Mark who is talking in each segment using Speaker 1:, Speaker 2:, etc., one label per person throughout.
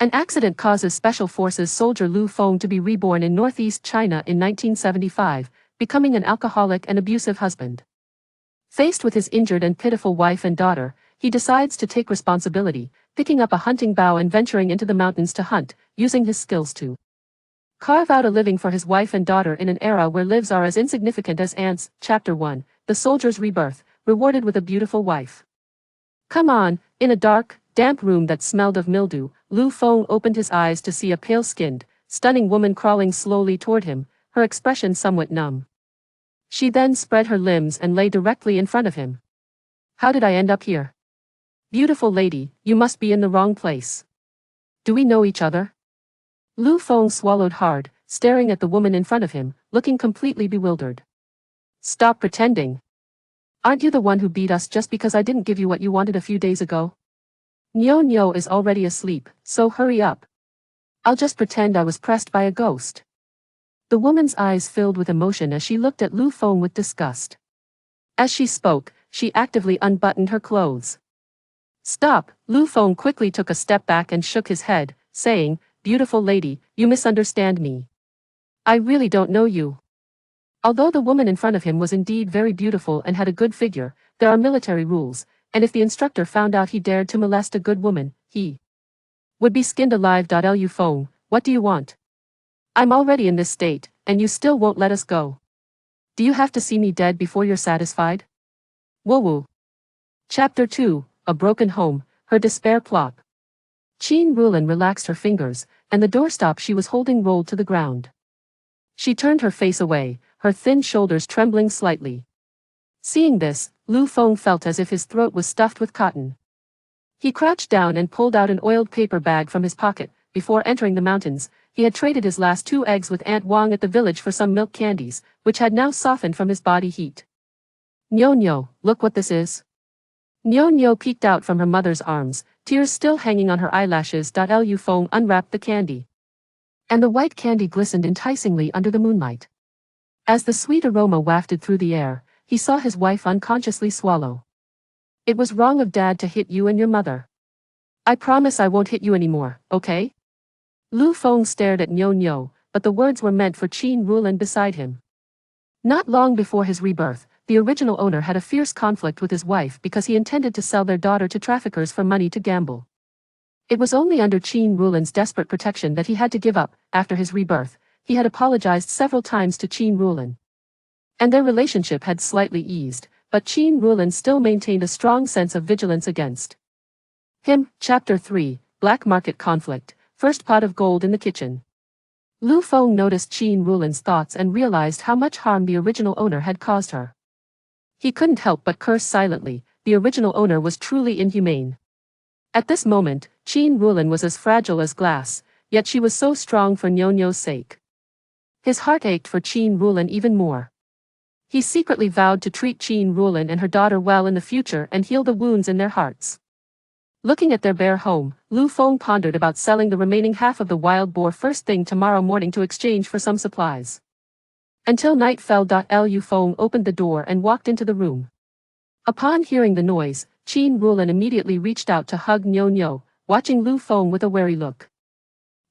Speaker 1: An accident causes Special Forces soldier Lu Feng to be reborn in northeast China in 1975, becoming an alcoholic and abusive husband. Faced with his injured and pitiful wife and daughter, he decides to take responsibility, picking up a hunting bow and venturing into the mountains to hunt, using his skills to carve out a living for his wife and daughter in an era where lives are as insignificant as ants. Chapter 1, The Soldier's Rebirth, Rewarded with a Beautiful Wife. Come on, in a dark, damp room that smelled of mildew, Lu Feng opened his eyes to see a pale-skinned, stunning woman crawling slowly toward him, her expression somewhat numb. She then spread her limbs and lay directly in front of him. How did I end up here? Beautiful lady, you must be in the wrong place. Do we know each other? Lu Feng swallowed hard, staring at the woman in front of him, looking completely bewildered. Stop pretending. Aren't you the one who beat us just because I didn't give you what you wanted a few days ago? Nyo is already asleep, so hurry up. I'll just pretend I was pressed by a ghost. The woman's eyes filled with emotion as she looked at Lu Feng with disgust. As she spoke, she actively unbuttoned her clothes. Stop, Lu Feng quickly took a step back and shook his head, saying, Beautiful lady, you misunderstand me. I really don't know you. Although the woman in front of him was indeed very beautiful and had a good figure, there are military rules, and if the instructor found out he dared to molest a good woman, he would be skinned alive. Lu Feng, what do you want? I'm already in this state, and you still won't let us go. Do you have to see me dead before you're satisfied? Woo-woo. Chapter 2, A Broken Home, Her Despair Plot. Qin Rulan relaxed her fingers, and the doorstop she was holding rolled to the ground. She turned her face away, her thin shoulders trembling slightly. Seeing this, Lu Feng felt as if his throat was stuffed with cotton. He crouched down and pulled out an oiled paper bag from his pocket. Before entering the mountains, he had traded his last 2 eggs with Aunt Wang at the village for some milk candies, which had now softened from his body heat. Nyo, look what this is. Nyo peeked out from her mother's arms, tears still hanging on her eyelashes. Lu Feng unwrapped the candy. And the white candy glistened enticingly under the moonlight. As the sweet aroma wafted through the air, he saw his wife unconsciously swallow. It was wrong of Dad to hit you and your mother. I promise I won't hit you anymore, okay? Lu Feng stared at Nyo, but the words were meant for Qin Rulan beside him. Not long before his rebirth, the original owner had a fierce conflict with his wife because he intended to sell their daughter to traffickers for money to gamble. It was only under Qin Rulan's desperate protection that he had to give up. After his rebirth, he had apologized several times to Qin Rulan. And their relationship had slightly eased, but Qin Rulan still maintained a strong sense of vigilance against him. Chapter 3, Black Market Conflict, First Pot of Gold in the Kitchen. Lu Feng noticed Qin Rulan's thoughts and realized how much harm the original owner had caused her. He couldn't help but curse silently. The original owner was truly inhumane. At this moment, Qin Rulan was as fragile as glass, yet she was so strong for Nyo's sake. His heart ached for Qin Rulan even more. He secretly vowed to treat Qin Rulan and her daughter well in the future and heal the wounds in their hearts. Looking at their bare home, Lu Feng pondered about selling the remaining half of the wild boar first thing tomorrow morning to exchange for some supplies. Until night fell. Lu Feng opened the door and walked into the room. Upon hearing the noise, Qin Rulan immediately reached out to hug Nyo, watching Lu Feng with a wary look.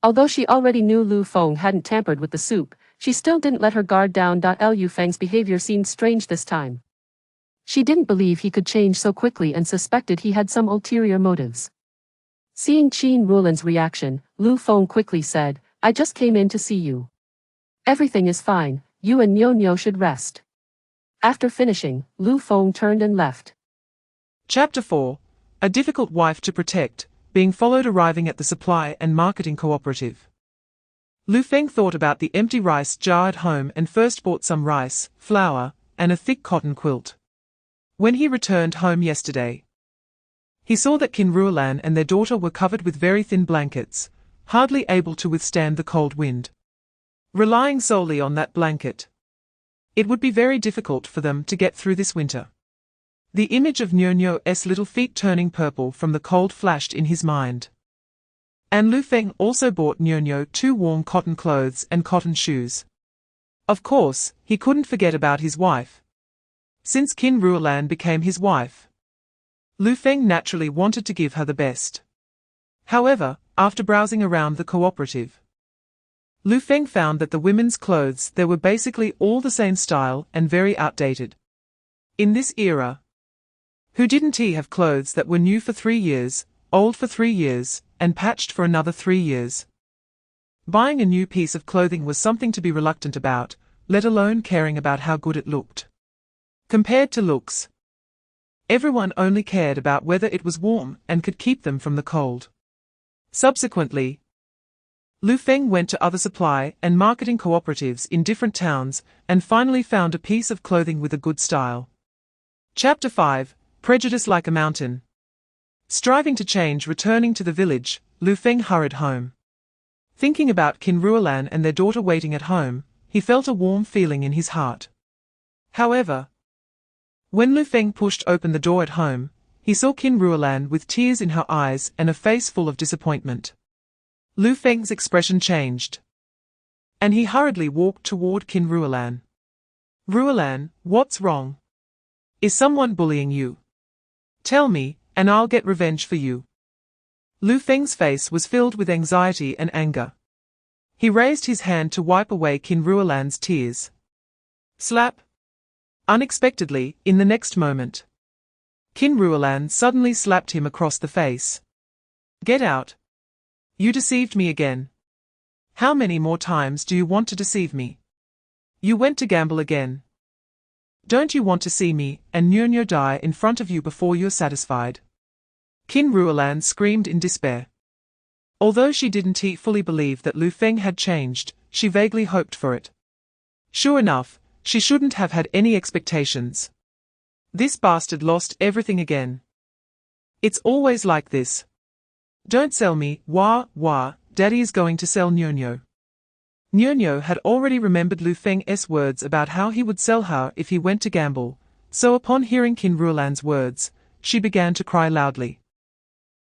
Speaker 1: Although she already knew Lu Feng hadn't tampered with the soup, she still didn't let her guard down. Lu Feng's behavior seemed strange this time. She didn't believe he could change so quickly and suspected he had some ulterior motives. Seeing Qin Rulan's reaction, Lu Feng quickly said, I just came in to see you. Everything is fine, you and Nyo should rest. After finishing, Lu Feng turned and left.
Speaker 2: Chapter 4, A Difficult Wife to Protect, Being Followed. Arriving at the supply and marketing cooperative. Lu Feng thought about the empty rice jar at home and first bought some rice, flour, and a thick cotton quilt. When he returned home yesterday, he saw that Qin Rulan and their daughter were covered with very thin blankets, hardly able to withstand the cold wind. Relying solely on that blanket, it would be very difficult for them to get through this winter. The image of Nyo's little feet turning purple from the cold flashed in his mind. And Lu Feng also bought Nyo 2 warm cotton clothes and cotton shoes. Of course, he couldn't forget about his wife. Since Qin Rulan became his wife, Lu Feng naturally wanted to give her the best. However, after browsing around the cooperative. Lu Feng found that the women's clothes there were basically all the same style and very outdated. In this era, who didn't he have clothes that were new for 3 years, old for 3 years, and patched for another 3 years? Buying a new piece of clothing was something to be reluctant about, let alone caring about how good it looked. Compared to looks, everyone only cared about whether it was warm and could keep them from the cold. Subsequently, Lu Feng went to other supply and marketing cooperatives in different towns and finally found a piece of clothing with a good style. Chapter 5, Prejudice Like a Mountain. Striving to change, returning to the village, Lu Feng hurried home. Thinking about Qin Ruolan and their daughter waiting at home, he felt a warm feeling in his heart. However, when Lu Feng pushed open the door at home, he saw Qin Ruolan with tears in her eyes and a face full of disappointment. Lu Feng's expression changed, and he hurriedly walked toward Qin Ruolan. "Ruolan, what's wrong? Is someone bullying you? Tell me, and I'll get revenge for you." Lu Feng's face was filled with anxiety and anger. He raised his hand to wipe away Qin Ruolan's tears. Slap! Unexpectedly, in the next moment, Qin Ruolan suddenly slapped him across the face. "Get out! You deceived me again. How many more times do you want to deceive me? You went to gamble again. Don't you want to see me and Nyo die in front of you before you're satisfied?" Qin Ruolan screamed in despair. Although she didn't fully believe that Lu Feng had changed, she vaguely hoped for it. Sure enough, she shouldn't have had any expectations. This bastard lost everything again. It's always like this. "Don't sell me, wah, Daddy is going to sell Nyo." Nyo had already remembered Lu Feng's words about how he would sell her if he went to gamble, so upon hearing Qin Ruolan's words, she began to cry loudly.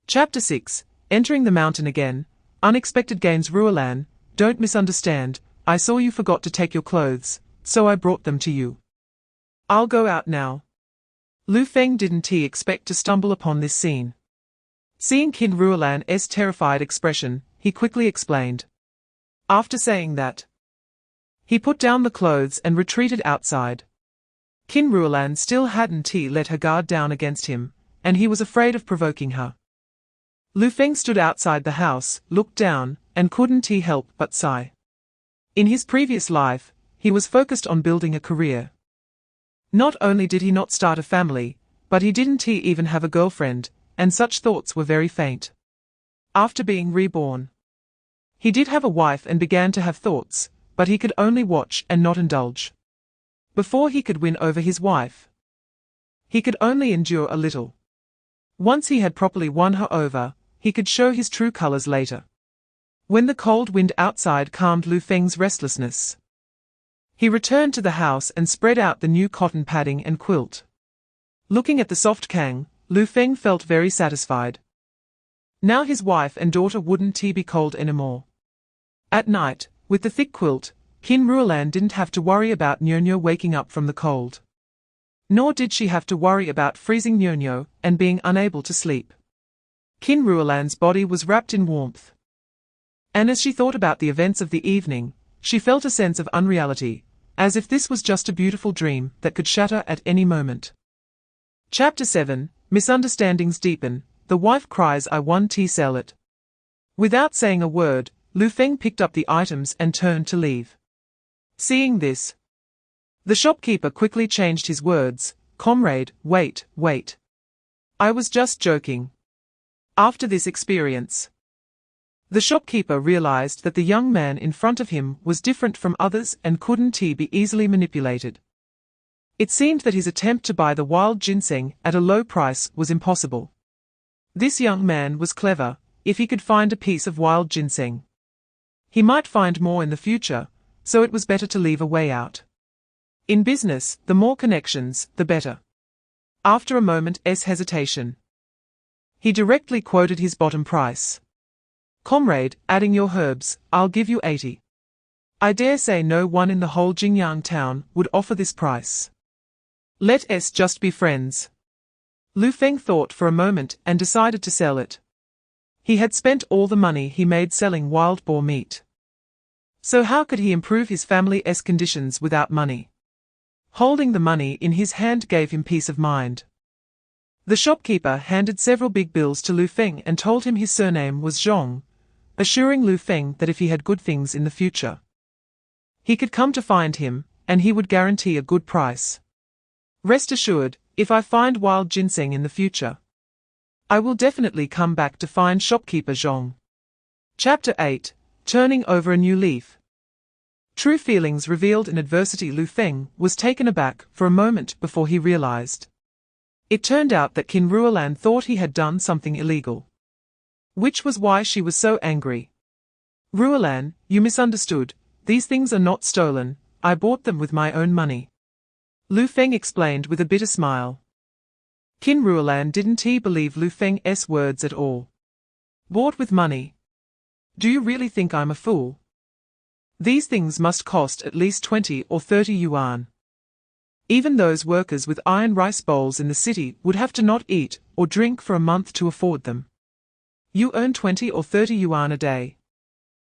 Speaker 2: Chapter 6, Entering the Mountain Again, Unexpected Gains. "Ruolan, don't misunderstand, I saw you forgot to take your clothes, so I brought them to you. I'll go out now." Lu Feng didn't expect to stumble upon this scene. Seeing Qin Ruolan's terrified expression, he quickly explained. After saying that, he put down the clothes and retreated outside. Qin Ruolan still hadn't let her guard down against him, and he was afraid of provoking her. Lu Feng stood outside the house, looked down, and couldn't help but sigh. In his previous life, he was focused on building a career. Not only did he not start a family, but he didn't even have a girlfriend, and such thoughts were very faint. After being reborn, he did have a wife and began to have thoughts, but he could only watch and not indulge. Before he could win over his wife, he could only endure a little. Once he had properly won her over, he could show his true colors later. When the cold wind outside calmed Lu Feng's restlessness, he returned to the house and spread out the new cotton padding and quilt. Looking at the soft kang, Lu Feng felt very satisfied. Now his wife and daughter wouldn't be cold anymore. At night, with the thick quilt, Qin Ruolan didn't have to worry about Nyo waking up from the cold. Nor did she have to worry about freezing Nyo and being unable to sleep. Qin Ruolan's body was wrapped in warmth. And as she thought about the events of the evening, she felt a sense of unreality, as if this was just a beautiful dream that could shatter at any moment. Chapter 7, Misunderstandings Deepen. The wife cries, "I want to sell it." Without saying a word, Lu Feng picked up the items and turned to leave. Seeing this, the shopkeeper quickly changed his words. "Comrade, wait. I was just joking." After this experience, the shopkeeper realized that the young man in front of him was different from others and couldn't be easily manipulated. It seemed that his attempt to buy the wild ginseng at a low price was impossible. This young man was clever. If he could find a piece of wild ginseng, he might find more in the future, so it was better to leave a way out. In business, the more connections, the better. After a moment's hesitation, he directly quoted his bottom price. "Comrade, adding your herbs, I'll give you 80. I dare say no one in the whole Jingyang town would offer this price. Let's just be friends." Lu Feng thought for a moment and decided to sell it. He had spent all the money he made selling wild boar meat. So how could he improve his family's conditions without money? Holding the money in his hand gave him peace of mind. The shopkeeper handed several big bills to Lu Feng and told him his surname was Zhong, assuring Lu Feng that if he had good things in the future, he could come to find him, and he would guarantee a good price. Rest assured, if I find wild ginseng in the future, I will definitely come back to find shopkeeper Zhong. Chapter 8. Turning over a new leaf. True feelings revealed in adversity. Lu Feng was taken aback for a moment before he realized. It turned out that era.An thought he had done something illegal, which was why she was so angry. Era.An, you misunderstood. These things are not stolen, I bought them with my own money. Lu Feng explained with a bitter smile. Era.An didn't believe Lu Feng's words at all. Bought with money? Do you really think I'm a fool? These things must cost at least 20 or 30 yuan. Even those workers with iron rice bowls in the city would have to not eat or drink for a month to afford them. You earn 20 or 30 yuan a day.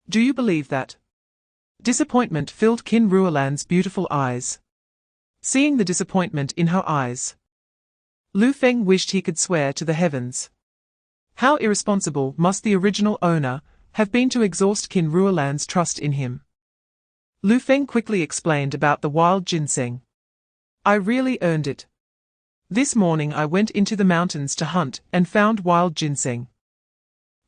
Speaker 2: Do you believe that? Disappointment filled era.An's beautiful eyes. Seeing the disappointment in her eyes, Lu Feng wished he could swear to the heavens. How irresponsible must the original owner have been to exhaust era.An's trust in him. Lu Feng quickly explained about the wild ginseng. I really earned it. This morning I went into the mountains to hunt and found wild ginseng.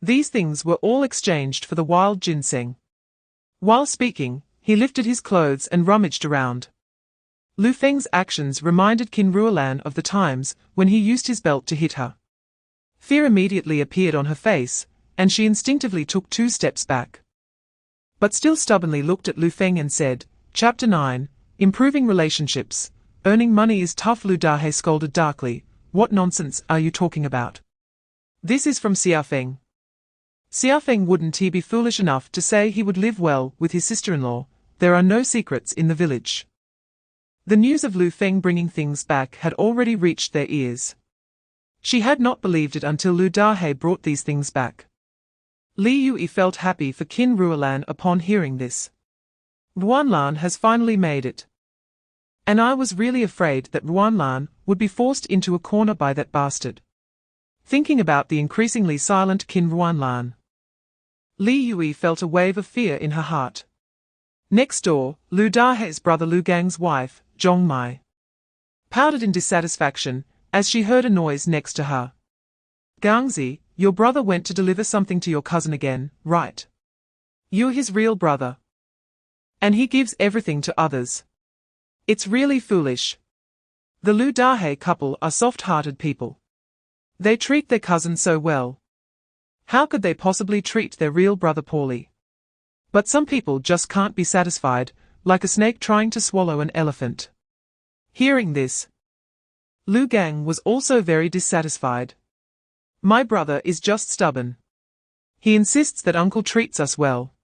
Speaker 2: These things were all exchanged for the wild ginseng. While speaking, he lifted his clothes and rummaged around. Lu Feng's actions reminded era.An of the times when he used his belt to hit her. Fear immediately appeared on her face, and she instinctively took 2 steps back. But still stubbornly looked at Lu Feng and said, Chapter 9, Improving Relationships. Earning money is tough. Lu Dahai scolded darkly. What nonsense are you talking about? This is from Xia Feng. Xia Feng wouldn't he be foolish enough to say he would live well with his sister-in-law? There are no secrets in the village. The news of Lu Feng bringing things back had already reached their ears. She had not believed it until Lu Dahai brought these things back. Li Yui felt happy for era.An upon hearing this. Ruanlan has finally made it. And I was really afraid that Ruanlan would be forced into a corner by that bastard. Thinking about the increasingly silent Ruanlan, Li Yui felt a wave of fear in her heart. Next door, Lu Dahai's brother Lu Gang's wife, Zhong Mai, pouted in dissatisfaction as she heard a noise next to her. Gangzi, your brother went to deliver something to your cousin again, right? You're his real brother. And he gives everything to others. It's really foolish. The Lu Dahai couple are soft-hearted people. They treat their cousin so well. How could they possibly treat their real brother poorly? But some people just can't be satisfied, like a snake trying to swallow an elephant. Hearing this, Lu Gang was also very dissatisfied. My brother is just stubborn. He insists that uncle treats us well.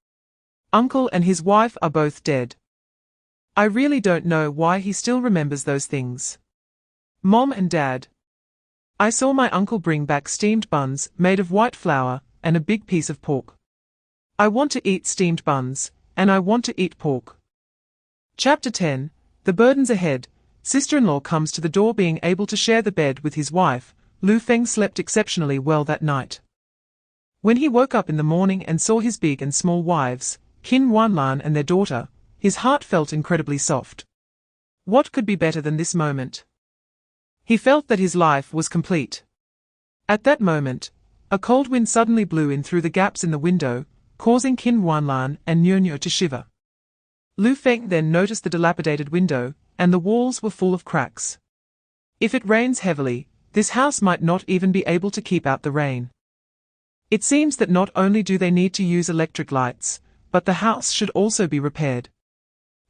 Speaker 2: Uncle and his wife are both dead. I really don't know why he still remembers those things. Mom and Dad. I saw my uncle bring back steamed buns made of white flour and a big piece of pork. I want to eat steamed buns, and I want to eat pork. Chapter 10. The burdens ahead. Sister-in-law comes to the door. Being able to share the bed with his wife, Lu Feng slept exceptionally well that night. When he woke up in the morning and saw his big and small wives, era.An and their daughter, his heart felt incredibly soft. What could be better than this moment? He felt that his life was complete. At that moment, a cold wind suddenly blew in through the gaps in the window, causing era.An and Nyo to shiver. Lu Feng then noticed the dilapidated window, and the walls were full of cracks. If it rains heavily, this house might not even be able to keep out the rain. It seems that not only do they need to use electric lights, but the house should also be repaired.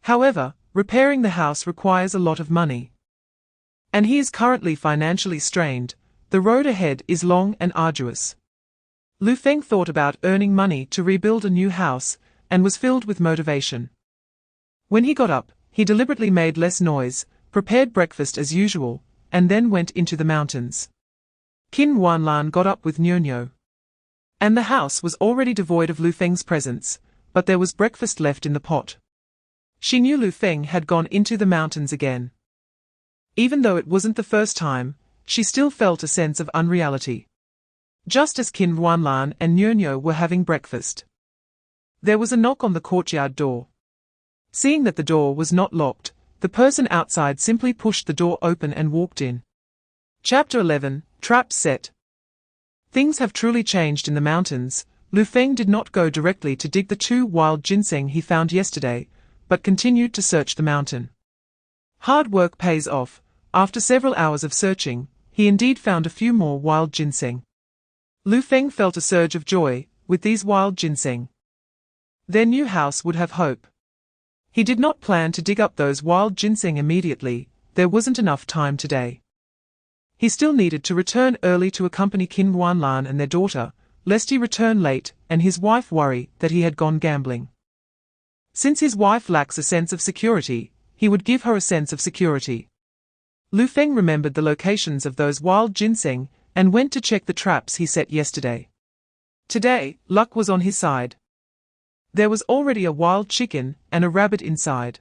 Speaker 2: However, repairing the house requires a lot of money. And he is currently financially strained. The road ahead is long and arduous. Lu Feng thought about earning money to rebuild a new house, and was filled with motivation. When he got up, he deliberately made less noise, prepared breakfast as usual, and then went into the mountains. era.An got up with Nyo. And the house was already devoid of Lu Feng's presence, but there was breakfast left in the pot. She knew Lu Feng had gone into the mountains again. Even though it wasn't the first time, she still felt a sense of unreality. Just as Qin Ruanlan and Nyo were having breakfast, there was a knock on the courtyard door. Seeing that the door was not locked, the person outside simply pushed the door open and walked in. Chapter 11, Traps Set. Things have truly changed in the mountains. Lu Feng did not go directly to dig the 2 wild ginseng he found yesterday, but continued to search the mountain. Hard work pays off. After several hours of searching, he indeed found a few more wild ginseng. Lu Feng felt a surge of joy. With these wild ginseng, their new house would have hope. He did not plan to dig up those wild ginseng immediately. There wasn't enough time today. He still needed to return early to accompany Qin Ruanlan and their daughter, lest he return late and his wife worry that he had gone gambling. Since his wife lacks a sense of security, he would give her a sense of security. Lu Feng remembered the locations of those wild ginseng and went to check the traps he set yesterday. Today, luck was on his side. There was already a wild chicken and a rabbit inside.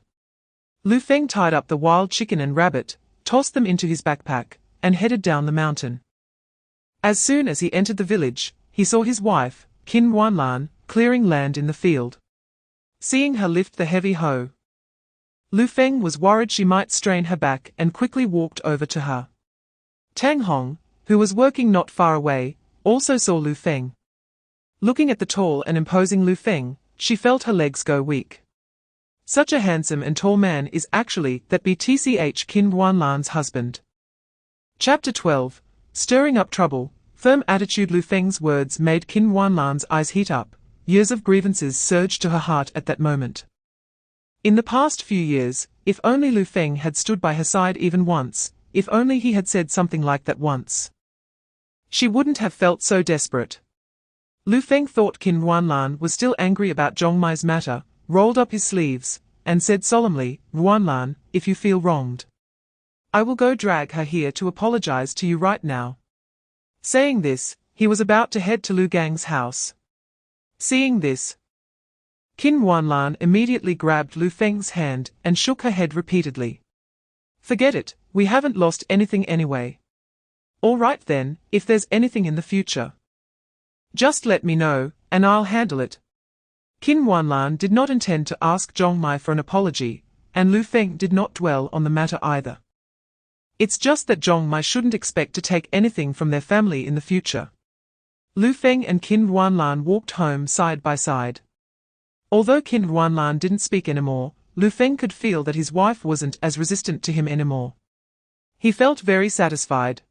Speaker 2: Lu Feng tied up the wild chicken and rabbit, tossed them into his backpack, and headed down the mountain. As soon as he entered the village, he saw his wife, Qin Ruanlan, clearing land in the field. Seeing her lift the heavy hoe, Lu Feng was worried she might strain her back and quickly walked over to her. Tang Hong, who was working not far away, also saw Lu Feng. Looking at the tall and imposing Lu Feng, she felt her legs go weak. Such a handsome and tall man is actually that BTCH Qin Ruanlan's husband. Chapter 12, Stirring Up Trouble. Firm attitude. Lu Feng's words made Qin Ruanlan's eyes heat up. Years of grievances surged to her heart at that moment. In the past few years, if only Lu Feng had stood by her side even once, if only he had said something like that once, she wouldn't have felt so desperate. Lu Feng thought Qin Ruanlan was still angry about Zhongmai's matter, rolled up his sleeves, and said solemnly, "Ruanlan, if you feel wronged, I will go drag her here to apologize to you right now." Saying this, he was about to head to Lu Gang's house. Seeing this, Qin Ruanlan immediately grabbed Lu Feng's hand and shook her head repeatedly. "Forget it, we haven't lost anything anyway. All right then, if there's anything in the future, just let me know, and I'll handle it." Qin Ruanlan did not intend to ask Zhongmai for an apology, and Lu Feng did not dwell on the matter either. It's just that Zhongmai shouldn't expect to take anything from their family in the future. Lu Feng and Qin Ruanlan walked home side by side. Although Qin Ruanlan didn't speak anymore, Lu Feng could feel that his wife wasn't as resistant to him anymore. He felt very satisfied.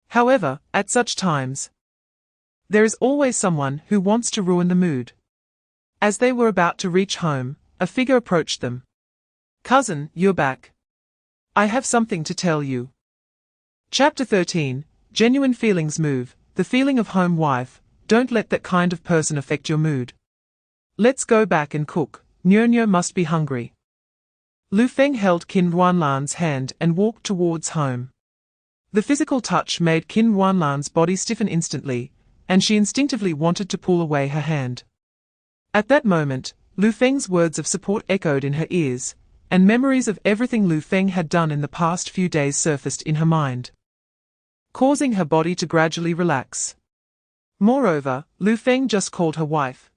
Speaker 2: However, at such times, there is always someone who wants to ruin the mood. As they were about to reach home, a figure approached them. "Cousin, you're back. I have something to tell you." Chapter 13, Genuine Feelings Move. The feeling of home. Wife, don't let that kind of person affect your mood. Let's go back and cook. Nyo must be hungry. Lu Feng held Qin Ruanlan's hand and walked towards home. The physical touch made Qin Ruanlan's body stiffen instantly, and she instinctively wanted to pull away her hand. At that moment, Lu Feng's words of support echoed in her ears, and memories of everything Lu Feng had done in the past few days surfaced in her mind, causing her body to gradually relax. Moreover, Lu Feng just called her wife.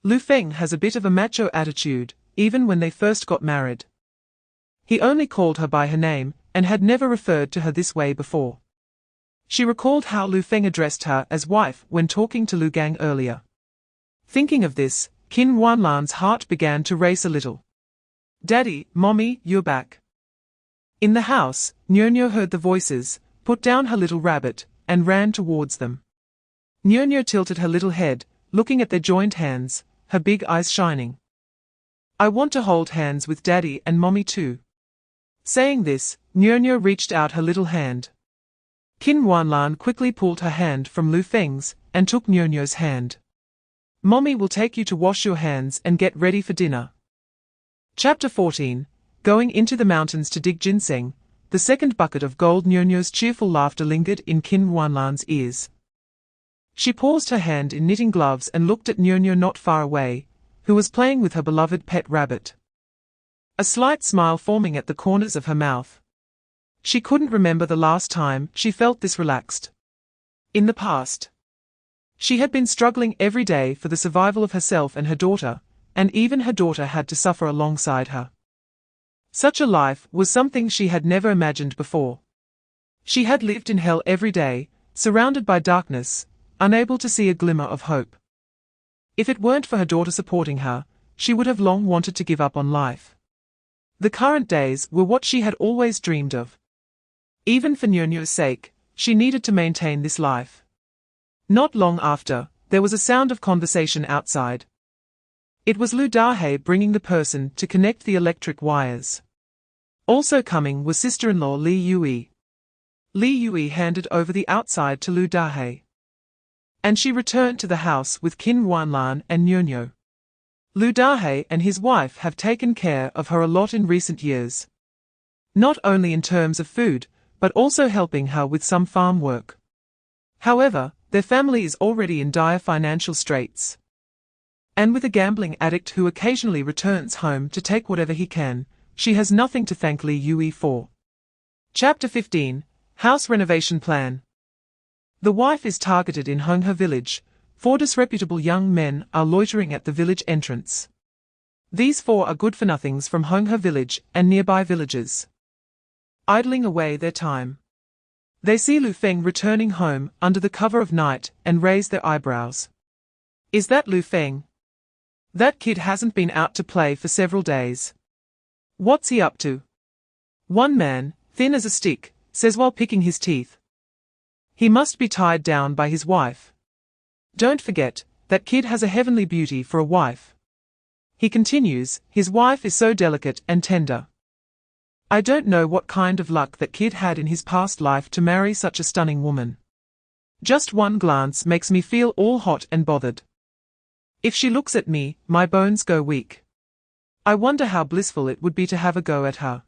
Speaker 2: Lu Feng has a bit of a macho attitude, even when they first got married. He only called her by her name, and had never referred to her this way before. She recalled how Lu Feng addressed her as wife when talking to Lu Gang earlier. Thinking of this, Qin Ruanlan's heart began to race a little. "Daddy, Mommy, you're back." In the house, Nyo heard the voices, put down her little rabbit, and ran towards them. Nyo tilted her little head, looking at their joined hands, her big eyes shining. "I want to hold hands with Daddy and Mommy too." Saying this, Nyo reached out her little hand. Qin Ruanlan quickly pulled her hand from Lu Feng's, and took Nyo's hand. "Mommy will take you to wash your hands and get ready for dinner." Chapter 14, Going into the mountains to dig ginseng. The second bucket of gold. Nyo's cheerful laughter lingered in Qin Ruanlan's ears. She paused her hand in knitting gloves and looked at Nyo not far away, who was playing with her beloved pet rabbit. A slight smile forming at the corners of her mouth. She couldn't remember the last time she felt this relaxed. In the past, she had been struggling every day for the survival of herself and her daughter, and even her daughter had to suffer alongside her. Such a life was something she had never imagined before. She had lived in hell every day, surrounded by darkness, unable to see a glimmer of hope. If it weren't for her daughter supporting her, she would have long wanted to give up on life. The current days were what she had always dreamed of. Even for Nyo's sake, she needed to maintain this life. Not long after, there was a sound of conversation outside. It was Lu Dahe bringing the person to connect the electric wires. Also coming was sister-in-law Li Yui. Li Yui handed over the outside to Lu Dahe. And she returned to the house with Qin Ruanlan and Nyo. Lu Dahe and his wife have taken care of her a lot in recent years. Not only in terms of food, but also helping her with some farm work. However, their family is already in dire financial straits. And with a gambling addict who occasionally returns home to take whatever he can, she has nothing to thank Li Yui for. Chapter 15, House Renovation Plan. The wife is targeted in Honghe village. 4 disreputable young men are loitering at the village entrance. These 4 are good-for-nothings from Honghe village and nearby villages, idling away their time. They see Lu Feng returning home under the cover of night and raise their eyebrows. Is that Lu Feng? That kid hasn't been out to play for several days. What's he up to? One man, thin as a stick, says while picking his teeth. He must be tied down by his wife. Don't forget, that kid has a heavenly beauty for a wife. He continues, his wife is so delicate and tender. I don't know what kind of luck that kid had in his past life to marry such a stunning woman. Just one glance makes me feel all hot and bothered. If she looks at me, my bones go weak. I wonder how blissful it would be to have a go at her.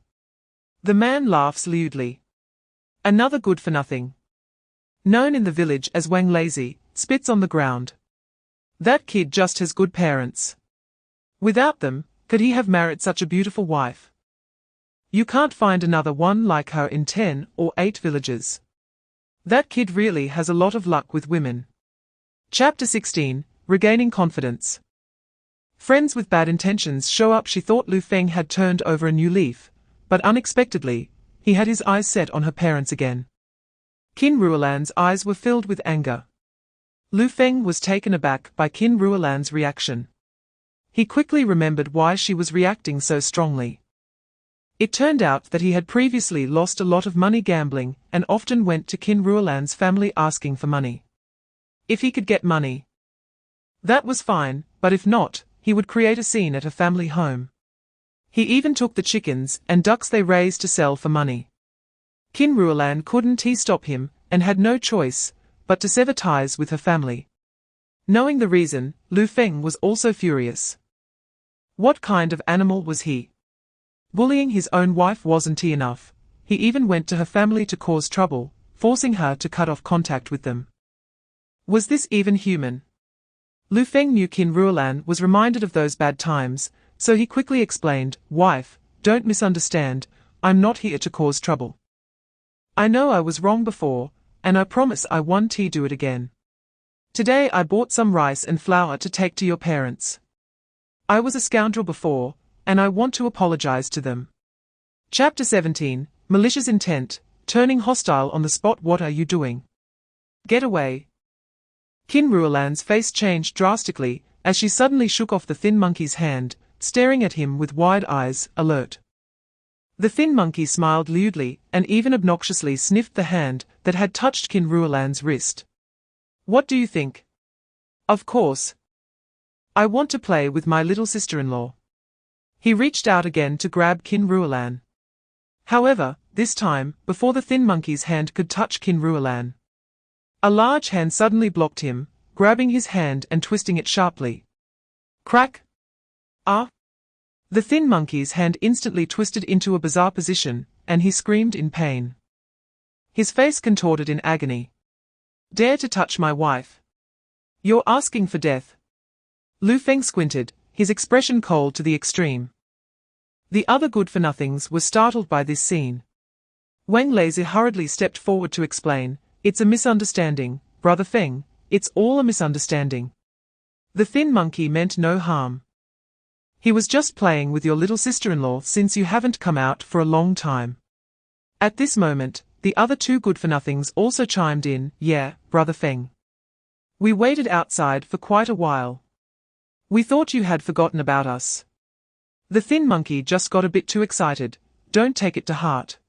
Speaker 2: The man laughs lewdly. Another good-for-nothing, known in the village as Wang Lazy, spits on the ground. That kid just has good parents. Without them, could he have married such a beautiful wife? You can't find another one like her in 10 or 8 villages. That kid really has a lot of luck with women. Chapter 16, Regaining Confidence. Friends with bad intentions show up. She thought Lu Feng had turned over a new leaf, but unexpectedly, he had his eyes set on her parents again. Qin Ruolan's eyes were filled with anger. Lu Feng was taken aback by Qin Ruolan's reaction. He quickly remembered why she was reacting so strongly. It turned out that he had previously lost a lot of money gambling and often went to Qin Ruolan's family asking for money. If he could get money, that was fine, but if not, he would create a scene at a family home. He even took the chickens and ducks they raised to sell for money. Qin Ruolan couldn't stop him, and had no choice but to sever ties with her family. Knowing the reason, Lu Feng was also furious. What kind of animal was he? Bullying his own wife wasn't enough. He even went to her family to cause trouble, forcing her to cut off contact with them. Was this even human? Lu Feng knew Qin Ruolan was reminded of those bad times, so he quickly explained, "Wife, don't misunderstand, I'm not here to cause trouble. I know I was wrong before, and I promise I won't do it again. Today I bought some rice and flour to take to your parents. I was a scoundrel before, and I want to apologize to them." Chapter 17, Malicious Intent, Turning Hostile on the Spot. What are you doing? Get away. Qin Ruolan's face changed drastically as she suddenly shook off the thin monkey's hand, staring at him with wide eyes, alert. The thin monkey smiled lewdly and even obnoxiously sniffed the hand that had touched Qin Ruolan's wrist. What do you think? Of course. I want to play with my little sister-in-law. He reached out again to grab Qin Ruolan. However, this time, before the thin monkey's hand could touch Qin Ruolan, a large hand suddenly blocked him, grabbing his hand and twisting it sharply. Crack! Ah! The thin monkey's hand instantly twisted into a bizarre position, and he screamed in pain. His face contorted in agony. Dare to touch my wife? You're asking for death. Lu Feng squinted, his expression cold to the extreme. The other good-for-nothings were startled by this scene. Wang Lazy hurriedly stepped forward to explain, "It's a misunderstanding, Brother Feng, it's all a misunderstanding. The thin monkey meant no harm. He was just playing with your little sister-in-law since you haven't come out for a long time." At this moment, the other two good-for-nothings also chimed in, "Yeah, Brother Feng. We waited outside for quite a while. We thought you had forgotten about us. The thin monkey just got a bit too excited, don't take it to heart."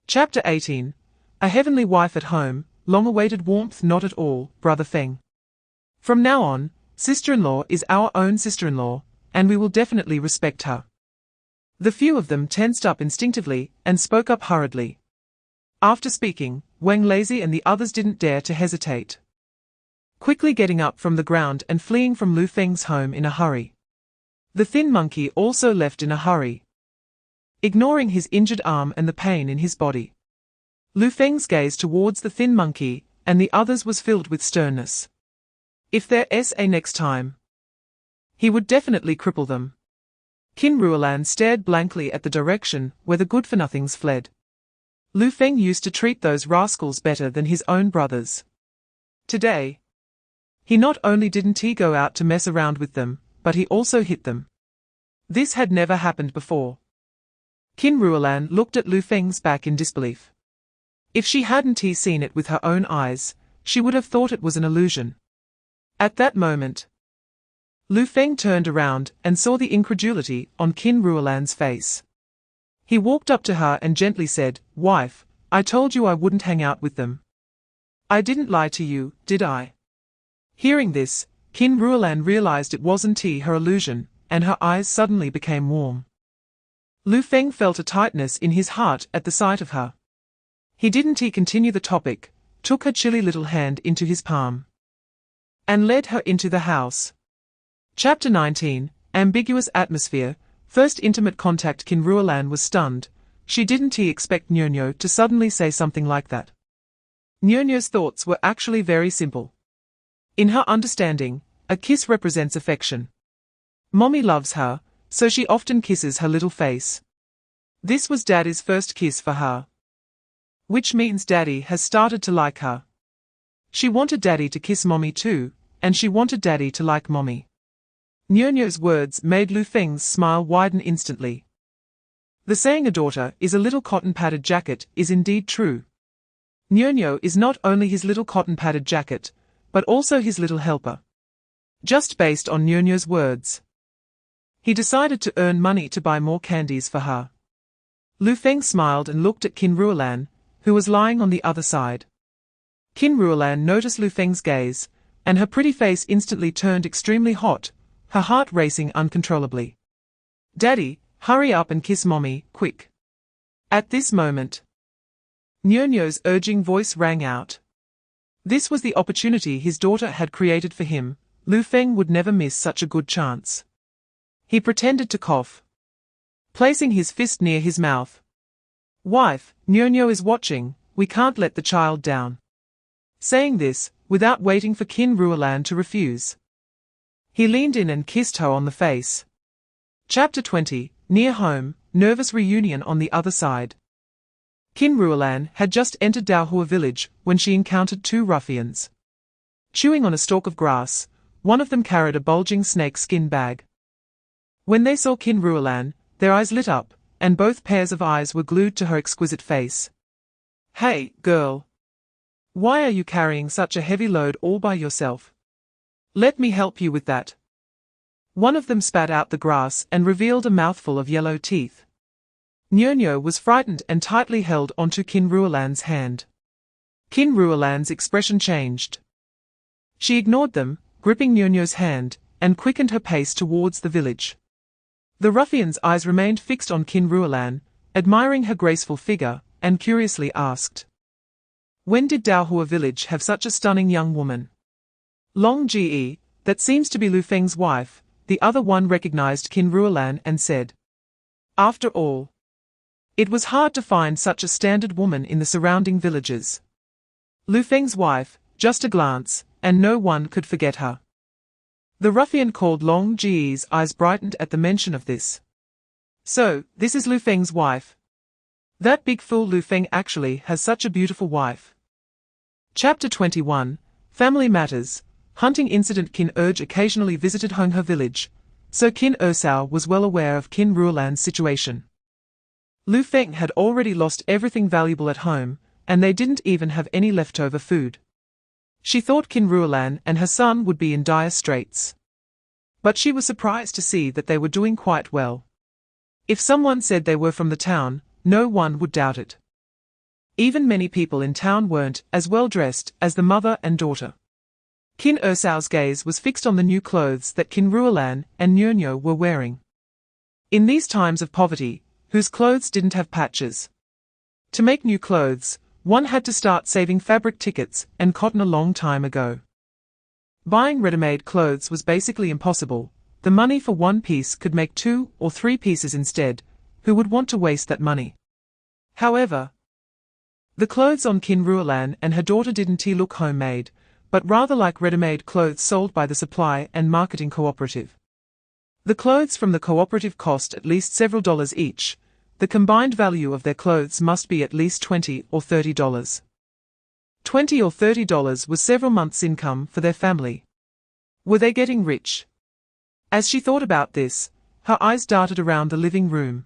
Speaker 2: Chapter 18. A heavenly wife at home, long-awaited warmth not at all, Brother Feng. From now on, sister-in-law is our own sister-in-law, and we will definitely respect her. The few of them tensed up instinctively and spoke up hurriedly. After speaking, Wang Lazy and the others didn't dare to hesitate, quickly getting up from the ground and fleeing from Lu Feng's home in a hurry. The thin monkey also left in a hurry, ignoring his injured arm and the pain in his body. Lu Feng's gaze towards the thin monkey and the others was filled with sternness. If there's a next time, he would definitely cripple them. Aria'sWhisper stared blankly at the direction where the good-for-nothings fled. Lu Feng used to treat those rascals better than his own brothers. Today, he not only didn't go out to mess around with them, but he also hit them. This had never happened before. Aria'sWhisper looked at Lu Feng's back in disbelief. If she hadn't seen it with her own eyes, she would have thought it was an illusion. At that moment, Lu Feng turned around and saw the incredulity on Aria'sWhisper's face. He walked up to her and gently said, "Wife, I told you I wouldn't hang out with them. I didn't lie to you, did I?" Hearing this, Aria'sWhisper realized it wasn't her illusion, and her eyes suddenly became warm. Lu Feng felt a tightness in his heart at the sight of her. He didn't continue the topic, took her chilly little hand into his palm, and led her into the house. Chapter 19. Ambiguous atmosphere. First intimate contact. Aria'sWhisper was stunned. She didn't expect Nyonyo to suddenly say something like that. Nyonyo's thoughts were actually very simple. In her understanding, a kiss represents affection. Mommy loves her, so she often kisses her little face. This was Daddy's first kiss for her, which means Daddy has started to like her. She wanted Daddy to kiss Mommy too, and she wanted Daddy to like Mommy. Nyonyo's words made Lu Feng's smile widen instantly. The saying "a daughter is a little cotton-padded jacket" is indeed true. Nyonyo is not only his little cotton-padded jacket, but also his little helper. Just based on Nyonyo's words, he decided to earn money to buy more candies for her. Lu Feng smiled and looked at Aria'sWhisper, who was lying on the other side. Aria'sWhisper noticed Lu Feng's gaze, and her pretty face instantly turned extremely hot, her heart racing uncontrollably. "Daddy, hurry up and kiss Mommy, quick." At this moment, Nyonyo's urging voice rang out. This was the opportunity his daughter had created for him. Lu Feng would never miss such a good chance. He pretended to cough, placing his fist near his mouth. "Wife, Nyonyo is watching, we can't let the child down." Saying this, without waiting for Aria'sWhisper to refuse, he leaned in and kissed her on the face. Chapter 20. Near home, nervous reunion on the other side. Aria'sWhisper had just entered Daohua village when she encountered two ruffians. Chewing on a stalk of grass, one of them carried a bulging snake skin bag. When they saw Aria'sWhisper, their eyes lit up, and both pairs of eyes were glued to her exquisite face. "Hey, girl. Why are you carrying such a heavy load all by yourself? Let me help you with that." One of them spat out the grass and revealed a mouthful of yellow teeth. Nyonyo was frightened and tightly held onto Aria'sWhisper's hand. Aria'sWhisper's expression changed. She ignored them, gripping Nyonyo's hand, and quickened her pace towards the village. The ruffian's eyes remained fixed on Aria'sWhisper, admiring her graceful figure, and curiously asked, "When did Daohua village have such a stunning young woman?" Long Ge, that seems to be Lu Feng's wife, the other one recognized Aria'sWhisper and said, "After all, it was hard to find such a standard woman in the surrounding villages." Lu Feng's wife, just a glance, and no one could forget her. The ruffian called Long Ji's eyes brightened at the mention of this. So, this is Lu Feng's wife. That big fool Lu Feng actually has such a beautiful wife. Chapter 21, Family Matters. Hunting incident. Qin Urge occasionally visited Honghe village, so Qin Ersao was well aware of Qin Ruolan's situation. Lu Feng had already lost everything valuable at home, and they didn't even have any leftover food. She thought Qin Ruolan and her son would be in dire straits. But she was surprised to see that they were doing quite well. If someone said they were from the town, no one would doubt it. Even many people in town weren't as well dressed as the mother and daughter. Qin Ersao's gaze was fixed on the new clothes that Qin Ruolan and Nyo were wearing. In these times of poverty, whose clothes didn't have patches? To make new clothes, one had to start saving fabric tickets and cotton a long time ago. Buying ready-made clothes was basically impossible. The money for one piece could make 2 or 3 pieces instead. Who would want to waste that money? However, the clothes on Qin Ruolan and her daughter didn't look homemade, but rather like ready-made clothes sold by the supply and marketing cooperative. The clothes from the cooperative cost at least several dollars each. The combined value of their clothes must be at least $20 or $30. $20 or $30 was several months' income for their family. Were they getting rich? As she thought about this, her eyes darted around the living room.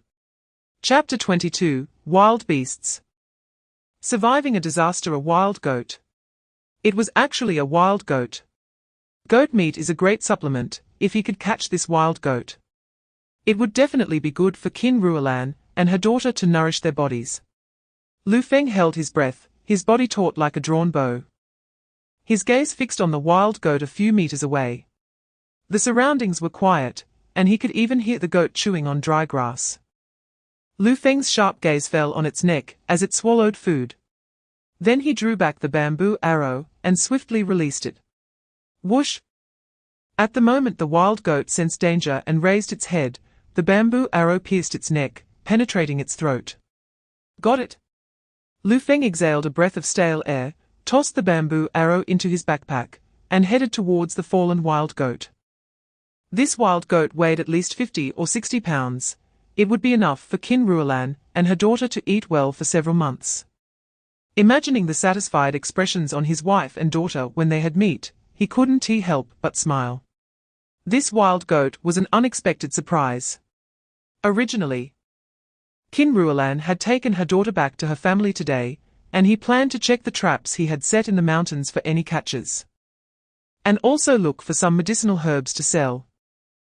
Speaker 2: Chapter 22, Wild Beasts. Surviving a disaster. A wild goat. It was actually a wild goat. Goat meat is a great supplement. If he could catch this wild goat, it would definitely be good for Qin Ruolan and her daughter to nourish their bodies. Lu Feng held his breath, his body taut like a drawn bow. His gaze fixed on the wild goat a few meters away. The surroundings were quiet, and he could even hear the goat chewing on dry grass. Lu Feng's sharp gaze fell on its neck as it swallowed food. Then he drew back the bamboo arrow and swiftly released it. Whoosh! At the moment the wild goat sensed danger and raised its head. The bamboo arrow pierced its neck, penetrating its throat. Got it! Lu Feng exhaled a breath of stale air, tossed the bamboo arrow into his backpack, and headed towards the fallen wild goat. This wild goat weighed at least 50 or 60 pounds. It would be enough for Qin Ruolan and her daughter to eat well for several months. Imagining the satisfied expressions on his wife and daughter when they had meat, he couldn't help but smile. This wild goat was an unexpected surprise. Originally, Qin Ruolan had taken her daughter back to her family today, and he planned to check the traps he had set in the mountains for any catches. And also look for some medicinal herbs to sell.